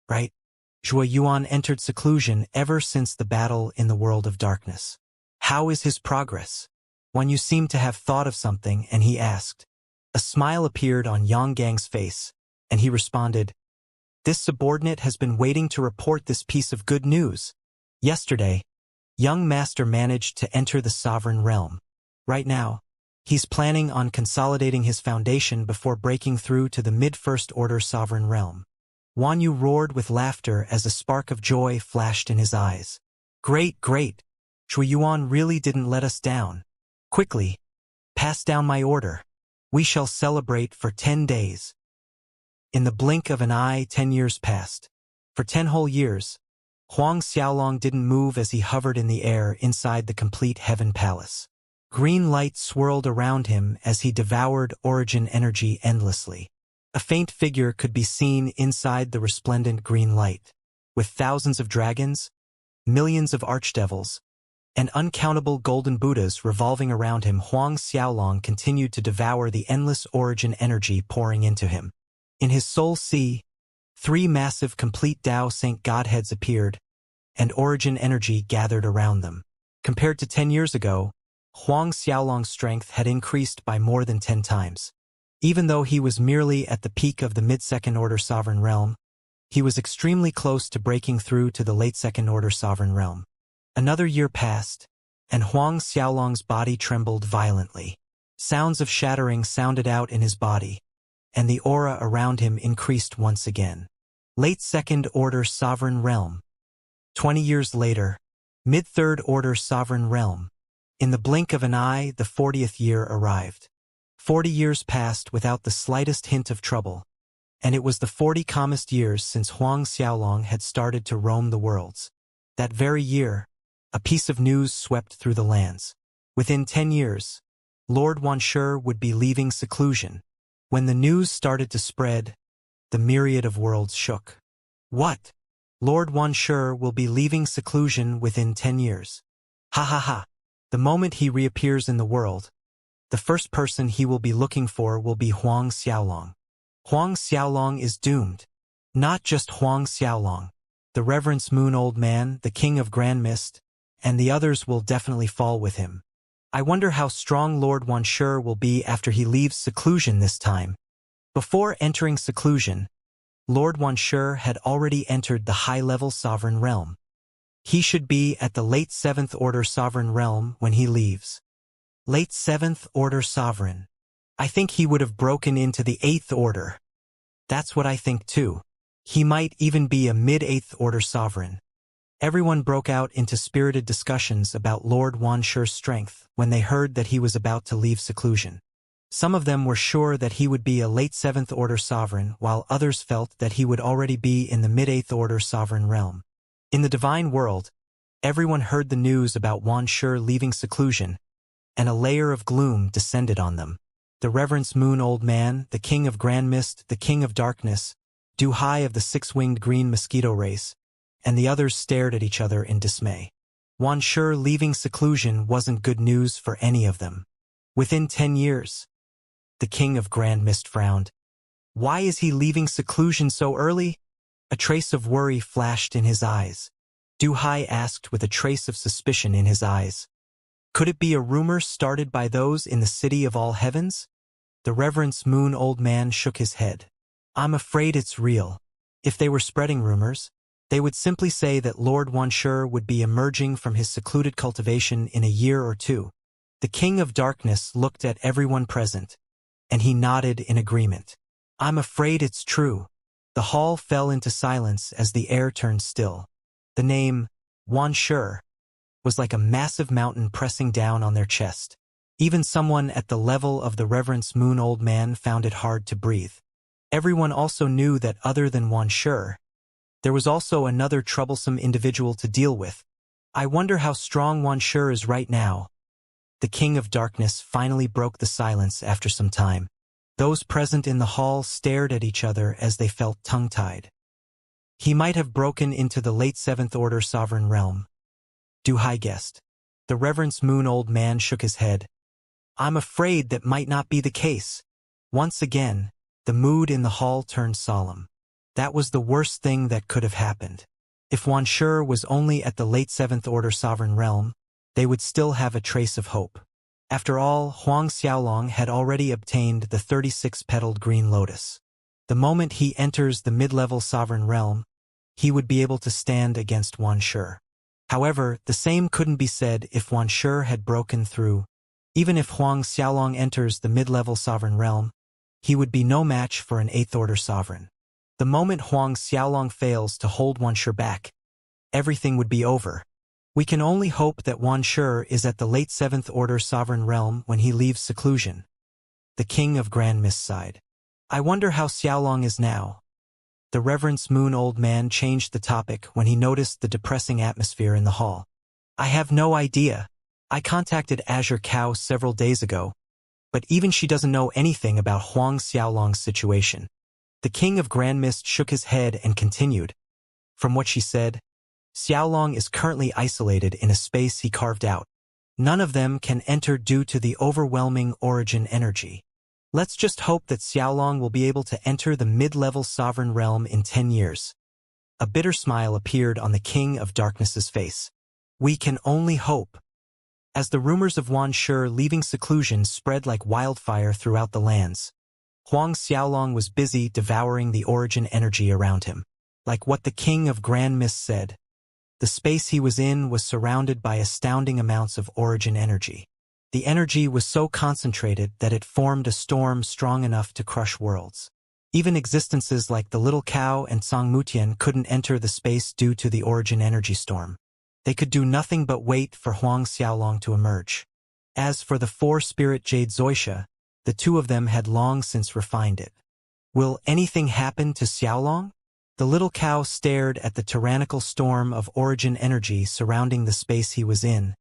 Right? Zhuo Yuan entered seclusion ever since the battle in the world of darkness. How is his progress? Wanyu seemed to have thought of something, and he asked. A smile appeared on Yang Gang's face, and he responded, this subordinate has been waiting to report this piece of good news. Yesterday, young master managed to enter the sovereign realm. Right now, he's planning on consolidating his foundation before breaking through to the mid-first order sovereign realm. Wanyu roared with laughter as a spark of joy flashed in his eyes. Great, great! Zhuo Yuan really didn't let us down. Quickly, pass down my order. We shall celebrate for 10 days. In the blink of an eye, 10 years passed. For 10 whole years, Huang Xiaolong didn't move as he hovered in the air inside the complete heaven palace. Green light swirled around him as he devoured origin energy endlessly. A faint figure could be seen inside the resplendent green light. With thousands of dragons, millions of archdevils, and uncountable golden Buddhas revolving around him, Huang Xiaolong continued to devour the endless origin energy pouring into him. In his soul sea, 3 massive complete Tao Saint Godheads appeared, and origin energy gathered around them. Compared to 10 years ago, Huang Xiaolong's strength had increased by more than 10 times. Even though he was merely at the peak of the mid-second order sovereign realm, he was extremely close to breaking through to the late second order sovereign realm. Another year passed, and Huang Xiaolong's body trembled violently. Sounds of shattering sounded out in his body, and the aura around him increased once again. Late second order sovereign realm. 20 years later, mid-third order sovereign realm. In the blink of an eye, the 40th year arrived. 40 years passed without the slightest hint of trouble, and it was the 40 calmest years since Huang Xiaolong had started to roam the worlds. That very year, a piece of news swept through the lands. Within 10 years, Lord Wanshur would be leaving seclusion. When the news started to spread, the myriad of worlds shook. What? Lord Wanshur will be leaving seclusion within 10 years. Ha ha ha. The moment he reappears in the world, the first person he will be looking for will be Huang Xiaolong. Huang Xiaolong is doomed. Not just Huang Xiaolong. The Reverence Moon Old Man, the King of Grand Mist, and the others will definitely fall with him. I wonder how strong Lord Wanshur will be after he leaves seclusion this time. Before entering seclusion, Lord Wanshur had already entered the high-level sovereign realm. He should be at the late 7th order sovereign realm when he leaves. Late 7th order sovereign. I think he would have broken into the 8th order. That's what I think too. He might even be a mid-8th order sovereign. Everyone broke out into spirited discussions about Lord Wanshi's strength when they heard that he was about to leave seclusion. Some of them were sure that he would be a late 7th Order sovereign, while others felt that he would already be in the mid-8th Order sovereign realm. In the divine world, everyone heard the news about Wanshi leaving seclusion, and a layer of gloom descended on them. The Reverence Moon Old Man, the King of Grand Mist, the King of Darkness, Du Hai of the Six-Winged Green Mosquito Race, and the others stared at each other in dismay. Wanshi leaving seclusion wasn't good news for any of them. Within 10 years, the King of Grand Mist frowned. Why is he leaving seclusion so early? A trace of worry flashed in his eyes. Du Hai asked with a trace of suspicion in his eyes. Could it be a rumor started by those in the City of All Heavens? The Reverence Moon Old Man shook his head. I'm afraid it's real. If they were spreading rumors, they would simply say that Lord Wanshi would be emerging from his secluded cultivation in a year or two. The King of Darkness looked at everyone present, and he nodded in agreement. I'm afraid it's true. The hall fell into silence as the air turned still. The name, Wanshi, was like a massive mountain pressing down on their chest. Even someone at the level of the Reverence Moon Old Man found it hard to breathe. Everyone also knew that other than Wanshi, there was also another troublesome individual to deal with. I wonder how strong Wanshi is right now. The King of Darkness finally broke the silence after some time. Those present in the hall stared at each other as they felt tongue-tied. He might have broken into the late 7th Order sovereign realm. Du Hai guessed. The Reverence Moon Old Man shook his head. I'm afraid that might not be the case. Once again, the mood in the hall turned solemn. That was the worst thing that could have happened. If Wanshi was only at the late 7th Order sovereign realm, they would still have a trace of hope. After all, Huang Xiaolong had already obtained the 36-petaled green lotus. The moment he enters the mid-level sovereign realm, he would be able to stand against Wanshi. However, the same couldn't be said if Wanshi had broken through. Even if Huang Xiaolong enters the mid-level sovereign realm, he would be no match for an 8th Order sovereign. The moment Huang Xiaolong fails to hold Wanshi back, everything would be over. We can only hope that Wanshi is at the late 7th Order sovereign realm when he leaves seclusion. The King of Grand Mist sighed. I wonder how Xiaolong is now. The Reverence Moon Old Man changed the topic when he noticed the depressing atmosphere in the hall. I have no idea. I contacted Azure Cow several days ago, but even she doesn't know anything about Huang Xiaolong's situation. The King of Grand Mist shook his head and continued. From what she said, Xiaolong is currently isolated in a space he carved out. None of them can enter due to the overwhelming origin energy. Let's just hope that Xiaolong will be able to enter the mid-level sovereign realm in 10 years. A bitter smile appeared on the King of Darkness's face. We can only hope. As the rumors of Wanshi leaving seclusion spread like wildfire throughout the lands, Huang Xiaolong was busy devouring the origin energy around him. Like what the King of Grand Mist said, the space he was in was surrounded by astounding amounts of origin energy. The energy was so concentrated that it formed a storm strong enough to crush worlds. Even existences like the Little Cow and Song Mutian couldn't enter the space due to the origin energy storm. They could do nothing but wait for Huang Xiaolong to emerge. As for the 4-spirit Jade Zoysia, the two of them had long since refined it. Will anything happen to Xiaolong? The Little Cow stared at the tyrannical storm of origin energy surrounding the space he was in,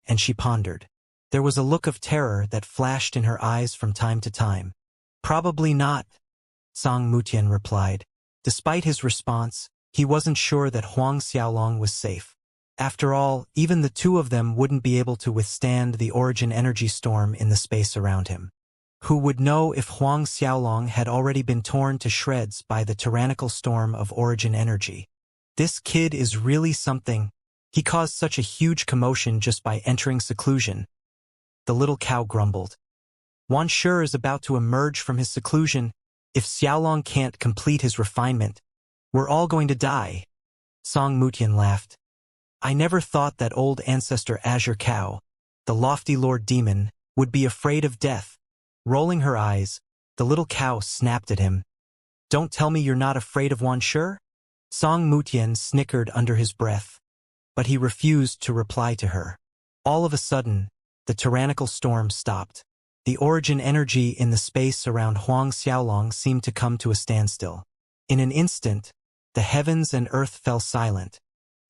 and she pondered. There was a look of terror that flashed in her eyes from time to time. Probably not, Song Mutian replied. Despite his response, he wasn't sure that Huang Xiaolong was safe. After all, even the two of them wouldn't be able to withstand the origin energy storm in the space around him. Who would know if Huang Xiaolong had already been torn to shreds by the tyrannical storm of origin energy? This kid is really something. He caused such a huge commotion just by entering seclusion. The Little Cow grumbled. Wanshi is about to emerge from his seclusion. If Xiaolong can't complete his refinement, we're all going to die. Song Mutian laughed. I never thought that old ancestor Azure Cow, the lofty Lord Demon, would be afraid of death. Rolling her eyes, the Little Cow snapped at him. Don't tell me you're not afraid of Wanshi? Song Mutian snickered under his breath. but he refused to reply to her. All of a sudden, the tyrannical storm stopped. The origin energy in the space around Huang Xiaolong seemed to come to a standstill. In an instant, the heavens and earth fell silent,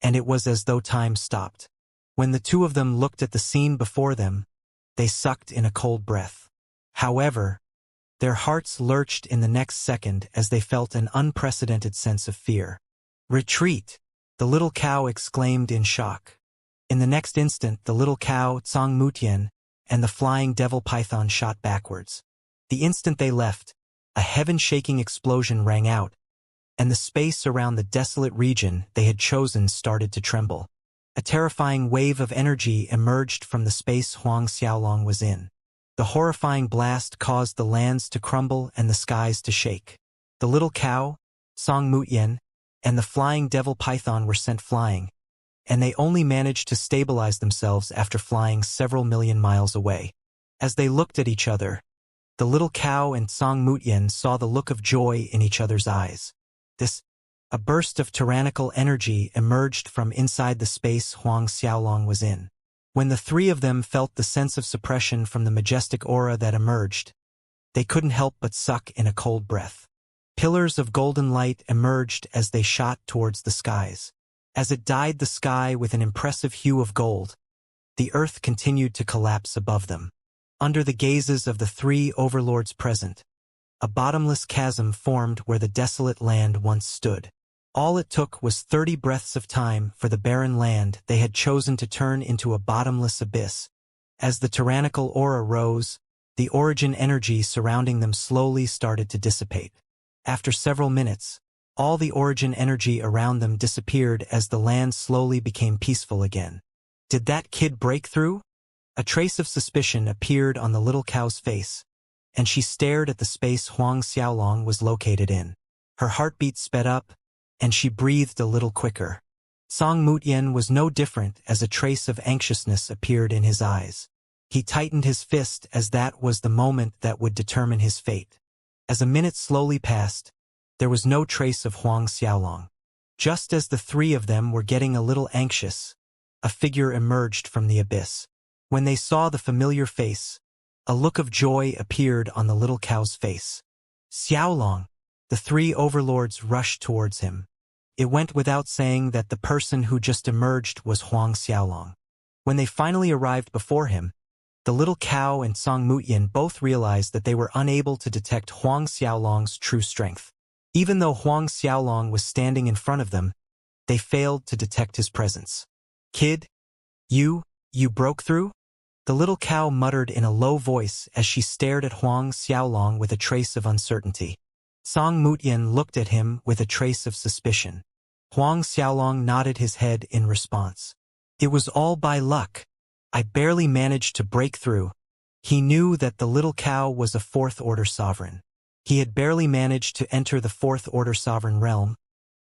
and it was as though time stopped. When the two of them looked at the scene before them, they sucked in a cold breath. However, their hearts lurched in the next second as they felt an unprecedented sense of fear. "Retreat!" the little cow exclaimed in shock. In the next instant, the little cow, Tsang Mutian, and the flying devil python shot backwards. The instant they left, a heaven-shaking explosion rang out, and the space around the desolate region they had chosen started to tremble. A terrifying wave of energy emerged from the space Huang Xiaolong was in. The horrifying blast caused the lands to crumble and the skies to shake. The little cow, Song Mutian, and the flying devil python were sent flying, and they only managed to stabilize themselves after flying several million miles away. As they looked at each other, the little cow and Song Mutian saw the look of joy in each other's eyes. A burst of tyrannical energy emerged from inside the space Huang Xiaolong was in. When the three of them felt the sense of suppression from the majestic aura that emerged, they couldn't help but suck in a cold breath. Pillars of golden light emerged as they shot towards the skies. As it dyed the sky with an impressive hue of gold, the earth continued to collapse above them. Under the gazes of the three overlords present, a bottomless chasm formed where the desolate land once stood. All it took was 30 breaths of time for the barren land they had chosen to turn into a bottomless abyss. As the tyrannical aura rose, the origin energy surrounding them slowly started to dissipate. After several minutes, all the origin energy around them disappeared as the land slowly became peaceful again. Did that kid break through? A trace of suspicion appeared on the little cow's face, and she stared at the space Huang Xiaolong was located in. Her heartbeat sped up, and she breathed a little quicker. Song Mutian was no different as a trace of anxiousness appeared in his eyes. He tightened his fist as that was the moment that would determine his fate. As a minute slowly passed, there was no trace of Huang Xiaolong. Just as the three of them were getting a little anxious, a figure emerged from the abyss. When they saw the familiar face, a look of joy appeared on the little cow's face. "Xiaolong!" The three overlords rushed towards him. It went without saying that the person who just emerged was Huang Xiaolong. When they finally arrived before him, the little cow and Song Mutian both realized that they were unable to detect Huang Xiaolong's true strength. Even though Huang Xiaolong was standing in front of them, they failed to detect his presence. "Kid, you broke through?" The little cow muttered in a low voice as she stared at Huang Xiaolong with a trace of uncertainty. Song Mutian looked at him with a trace of suspicion. Huang Xiaolong nodded his head in response. "It was all by luck. I barely managed to break through." He knew that the little cow was a fourth-order sovereign. He had barely managed to enter the fourth-order sovereign realm,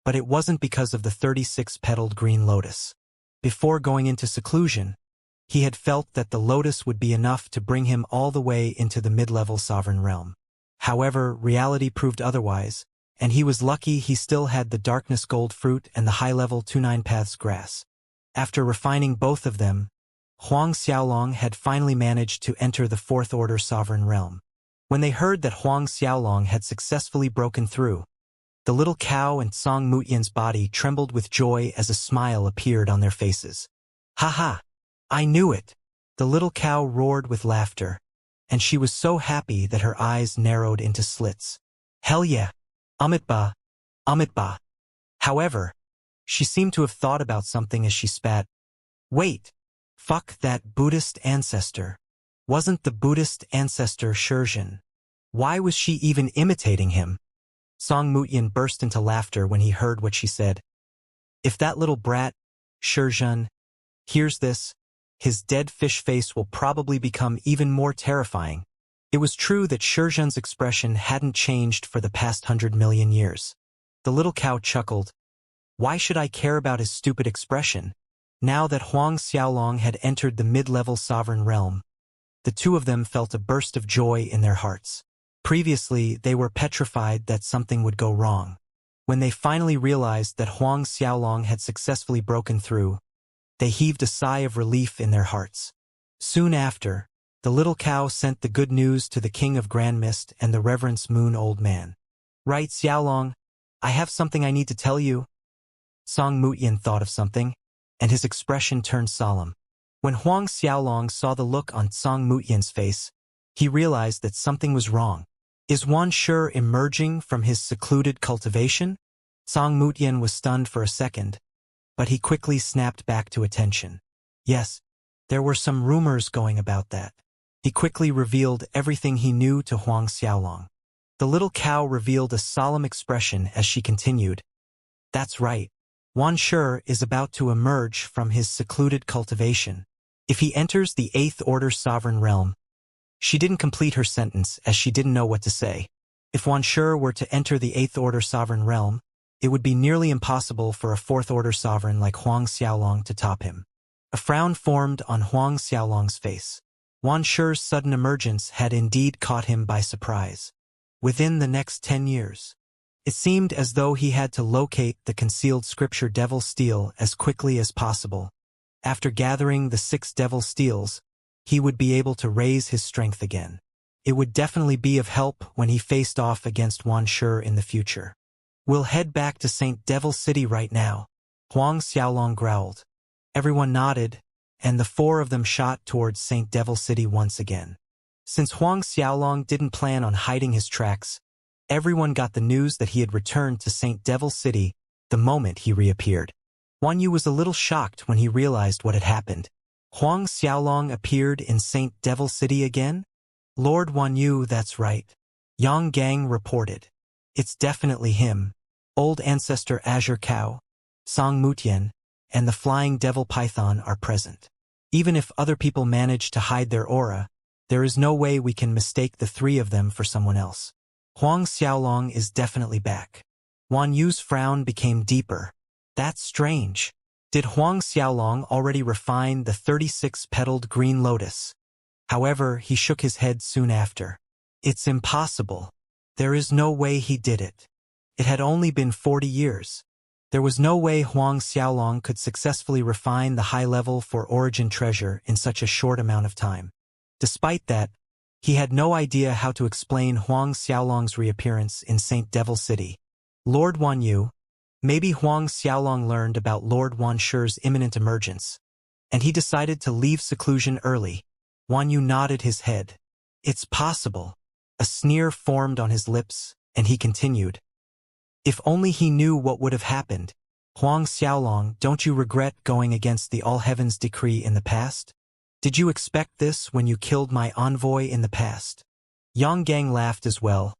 but it wasn't because of the 36-petaled green lotus. Before going into seclusion, he had felt that the lotus would be enough to bring him all the way into the mid-level sovereign realm. However, reality proved otherwise, and he was lucky he still had the darkness gold fruit and the high-level 29 paths grass. After refining both of them, Huang Xiaolong had finally managed to enter the fourth-order sovereign realm. When they heard that Huang Xiaolong had successfully broken through, the little cow and Song Mutian's body trembled with joy as a smile appeared on their faces. "Ha ha! I knew it!" The little cow roared with laughter, and she was so happy that her eyes narrowed into slits. "Hell yeah! Amitba! Amitba!" However, she seemed to have thought about something as she spat. "Wait! Fuck that Buddhist ancestor. Wasn't the Buddhist ancestor Shizhen? Why was she even imitating him?" Song Mutian burst into laughter when he heard what she said. "If that little brat, Shizhen, hears this, his dead fish face will probably become even more terrifying." It was true that Shizhen's expression hadn't changed for the past 100 million years. The little cow chuckled. Why should I care about his stupid expression? Now that Huang Xiaolong had entered the mid-level sovereign realm, the two of them felt a burst of joy in their hearts. Previously, they were petrified that something would go wrong. When they finally realized that Huang Xiaolong had successfully broken through, They heaved a sigh of relief in their hearts. Soon after, the little cow sent the good news to the king of Grand Mist and the Reverence Moon Old Man. Right, Xiaolong, I have something I need to tell you. Song Mutian thought of something, and his expression turned solemn. When Huang Xiaolong saw the look on Song Mutian's face, he realized that something was wrong. Is Wan Shi emerging from his secluded cultivation? Song Mutian was stunned for a second, but he quickly snapped back to attention. Yes, there were some rumors going about that. He quickly revealed everything he knew to Huang Xiaolong. The little cow revealed a solemn expression as she continued. That's right. Wan Shi is about to emerge from his secluded cultivation. If he enters the 8th Order Sovereign Realm. She didn't complete her sentence as she didn't know what to say. If Wan Shi were to enter the 8th Order Sovereign Realm, it would be nearly impossible for a 4th Order Sovereign like Huang Xiaolong to top him. A frown formed on Huang Xiaolong's face. Wan Shi's sudden emergence had indeed caught him by surprise. Within the next 10 years. It seemed as though he had to locate the concealed scripture Devil Steel as quickly as possible. After gathering the 6 Devil Steels, he would be able to raise his strength again. It would definitely be of help when he faced off against Wan Shi in the future. We'll head back to St. Devil City right now, Huang Xiaolong growled. Everyone nodded, and the 4 of them shot towards St. Devil City once again. Since Huang Xiaolong didn't plan on hiding his tracks, everyone got the news that he had returned to St. Devil City the moment he reappeared. Huan Yu was a little shocked when he realized what had happened. Huang Xiaolong appeared in St. Devil City again? Lord Huan Yu, that's right. Yang Gang reported. It's definitely him. Old Ancestor Azure Cow, Song Mutian, and the Flying Devil Python are present. Even if other people manage to hide their aura, there is no way we can mistake the 3 of them for someone else. Huang Xiaolong is definitely back. Huan Yu's frown became deeper. That's strange. Did Huang Xiaolong already refine the 36-petaled green lotus? However, he shook his head soon after. It's impossible. There is no way he did it. It had only been 40 years. There was no way Huang Xiaolong could successfully refine the high level for origin treasure in such a short amount of time. Despite that, he had no idea how to explain Huang Xiaolong's reappearance in St. Devil City. Lord Huan Yu, maybe Huang Xiaolong learned about Lord Wan Shi's imminent emergence, and he decided to leave seclusion early. Huan Yu nodded his head. It's possible. A sneer formed on his lips, and he continued. If only he knew what would have happened. Huang Xiaolong, don't you regret going against the All Heavens decree in the past? Did you expect this when you killed my envoy in the past? Yang Gang laughed as well.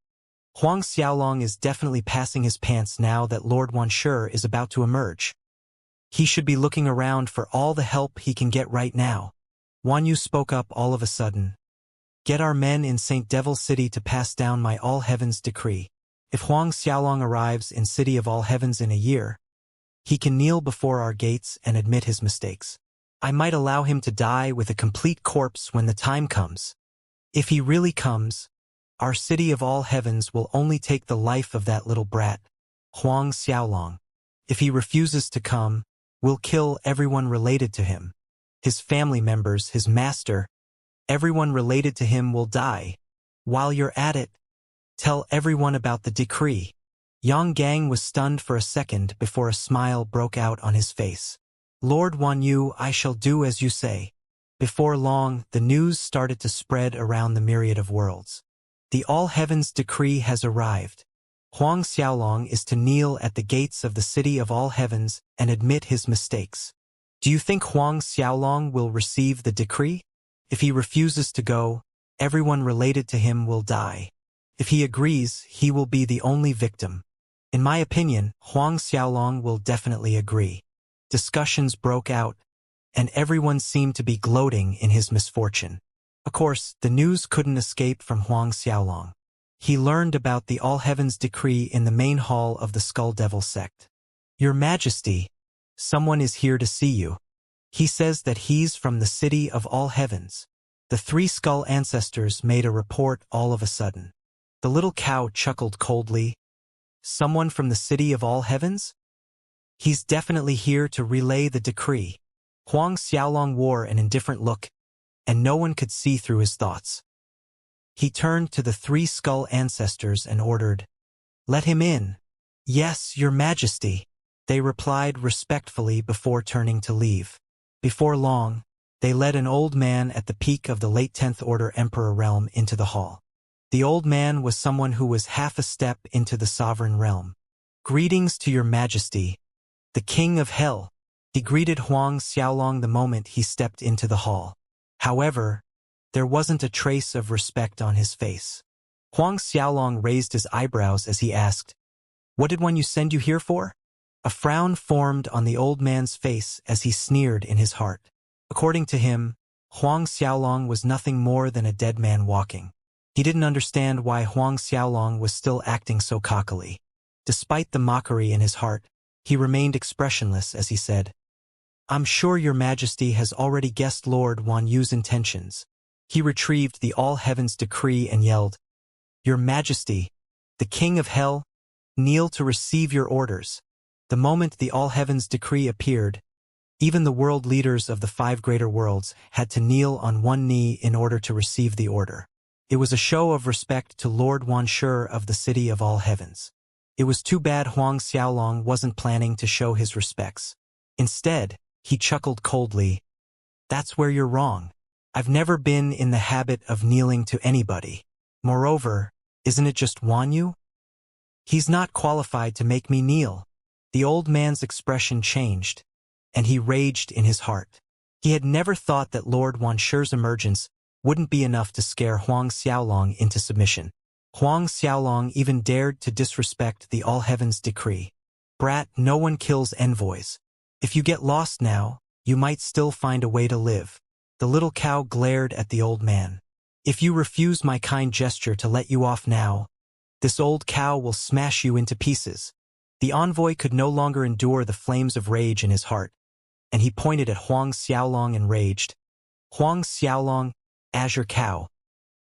Huang Xiaolong is definitely passing his pants now that Lord Wan Shi is about to emerge. He should be looking around for all the help he can get right now. Huan Yu spoke up all of a sudden. Get our men in St. Devil City to pass down my All Heavens decree. If Huang Xiaolong arrives in City of All Heavens in a year, he can kneel before our gates and admit his mistakes. I might allow him to die with a complete corpse when the time comes. If he really comes, our City of All Heavens will only take the life of that little brat, Huang Xiaolong. If he refuses to come, we'll kill everyone related to him. His family members, his master, everyone related to him will die. While you're at it, tell everyone about the decree. Yang Gang was stunned for a second before a smile broke out on his face. Lord Huan Yu, I shall do as you say. Before long, the news started to spread around the myriad of worlds. The All Heavens decree has arrived. Huang Xiaolong is to kneel at the gates of the City of All Heavens and admit his mistakes. Do you think Huang Xiaolong will receive the decree? If he refuses to go, everyone related to him will die. If he agrees, he will be the only victim. In my opinion, Huang Xiaolong will definitely agree. Discussions broke out, and everyone seemed to be gloating in his misfortune. Of course, the news couldn't escape from Huang Xiaolong. He learned about the All Heavens decree in the main hall of the Skull Devil sect. Your Majesty, someone is here to see you. He says that he's from the City of All Heavens. The 3 skull ancestors made a report all of a sudden. The little cow chuckled coldly. Someone from the City of All Heavens? He's definitely here to relay the decree. Huang Xiaolong wore an indifferent look, and no one could see through his thoughts. He turned to the three skull ancestors and ordered, "Let him in." "Yes, your majesty," they replied respectfully before turning to leave. Before long, they led an old man at the peak of the late 10th Order Emperor realm into the hall. The old man was someone who was half a step into the sovereign realm. "Greetings to your majesty, the king of hell," he greeted Huang Xiaolong the moment he stepped into the hall. However, there wasn't a trace of respect on his face. Huang Xiaolong raised his eyebrows as he asked, "What did you send you here for?" A frown formed on the old man's face as he sneered in his heart. According to him, Huang Xiaolong was nothing more than a dead man walking. He didn't understand why Huang Xiaolong was still acting so cockily. Despite the mockery in his heart, he remained expressionless as he said, "I'm sure your majesty has already guessed Lord Wan Yu's intentions." He retrieved the All Heavens decree and yelled, "Your majesty, the king of hell, kneel to receive your orders." The moment the All Heavens decree appeared, even the world leaders of the 5 greater worlds had to kneel on one knee in order to receive the order. It was a show of respect to Lord Wan Shur of the City of All Heavens. It was too bad Huang Xiaolong wasn't planning to show his respects. Instead, he chuckled coldly, "That's where you're wrong. I've never been in the habit of kneeling to anybody. Moreover, isn't it just Wan Yu? He's not qualified to make me kneel." The old man's expression changed, and he raged in his heart. He had never thought that Lord Wan Shur's emergence wouldn't be enough to scare Huang Xiaolong into submission. Huang Xiaolong even dared to disrespect the All Heavens decree. "Brat, no one kills envoys. If you get lost now, you might still find a way to live." The little cow glared at the old man. "If you refuse my kind gesture to let you off now, this old cow will smash you into pieces." The envoy could no longer endure the flames of rage in his heart, and he pointed at Huang Xiaolong and raged, "Huang Xiaolong, Azure Cow,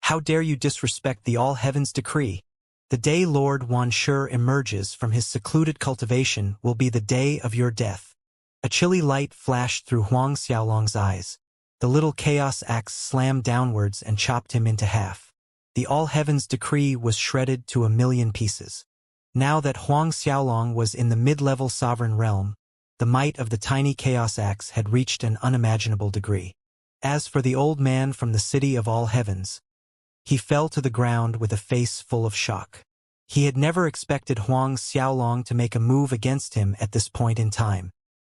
how dare you disrespect the All Heavens decree? The day Lord Wan Shur emerges from his secluded cultivation will be the day of your death." A chilly light flashed through Huang Xiaolong's eyes. The little chaos axe slammed downwards and chopped him into half. The All Heavens decree was shredded to 1,000,000 pieces. Now that Huang Xiaolong was in the mid-level sovereign realm, the might of the tiny chaos axe had reached an unimaginable degree. As for the old man from the City of All Heavens, he fell to the ground with a face full of shock. He had never expected Huang Xiaolong to make a move against him at this point in time.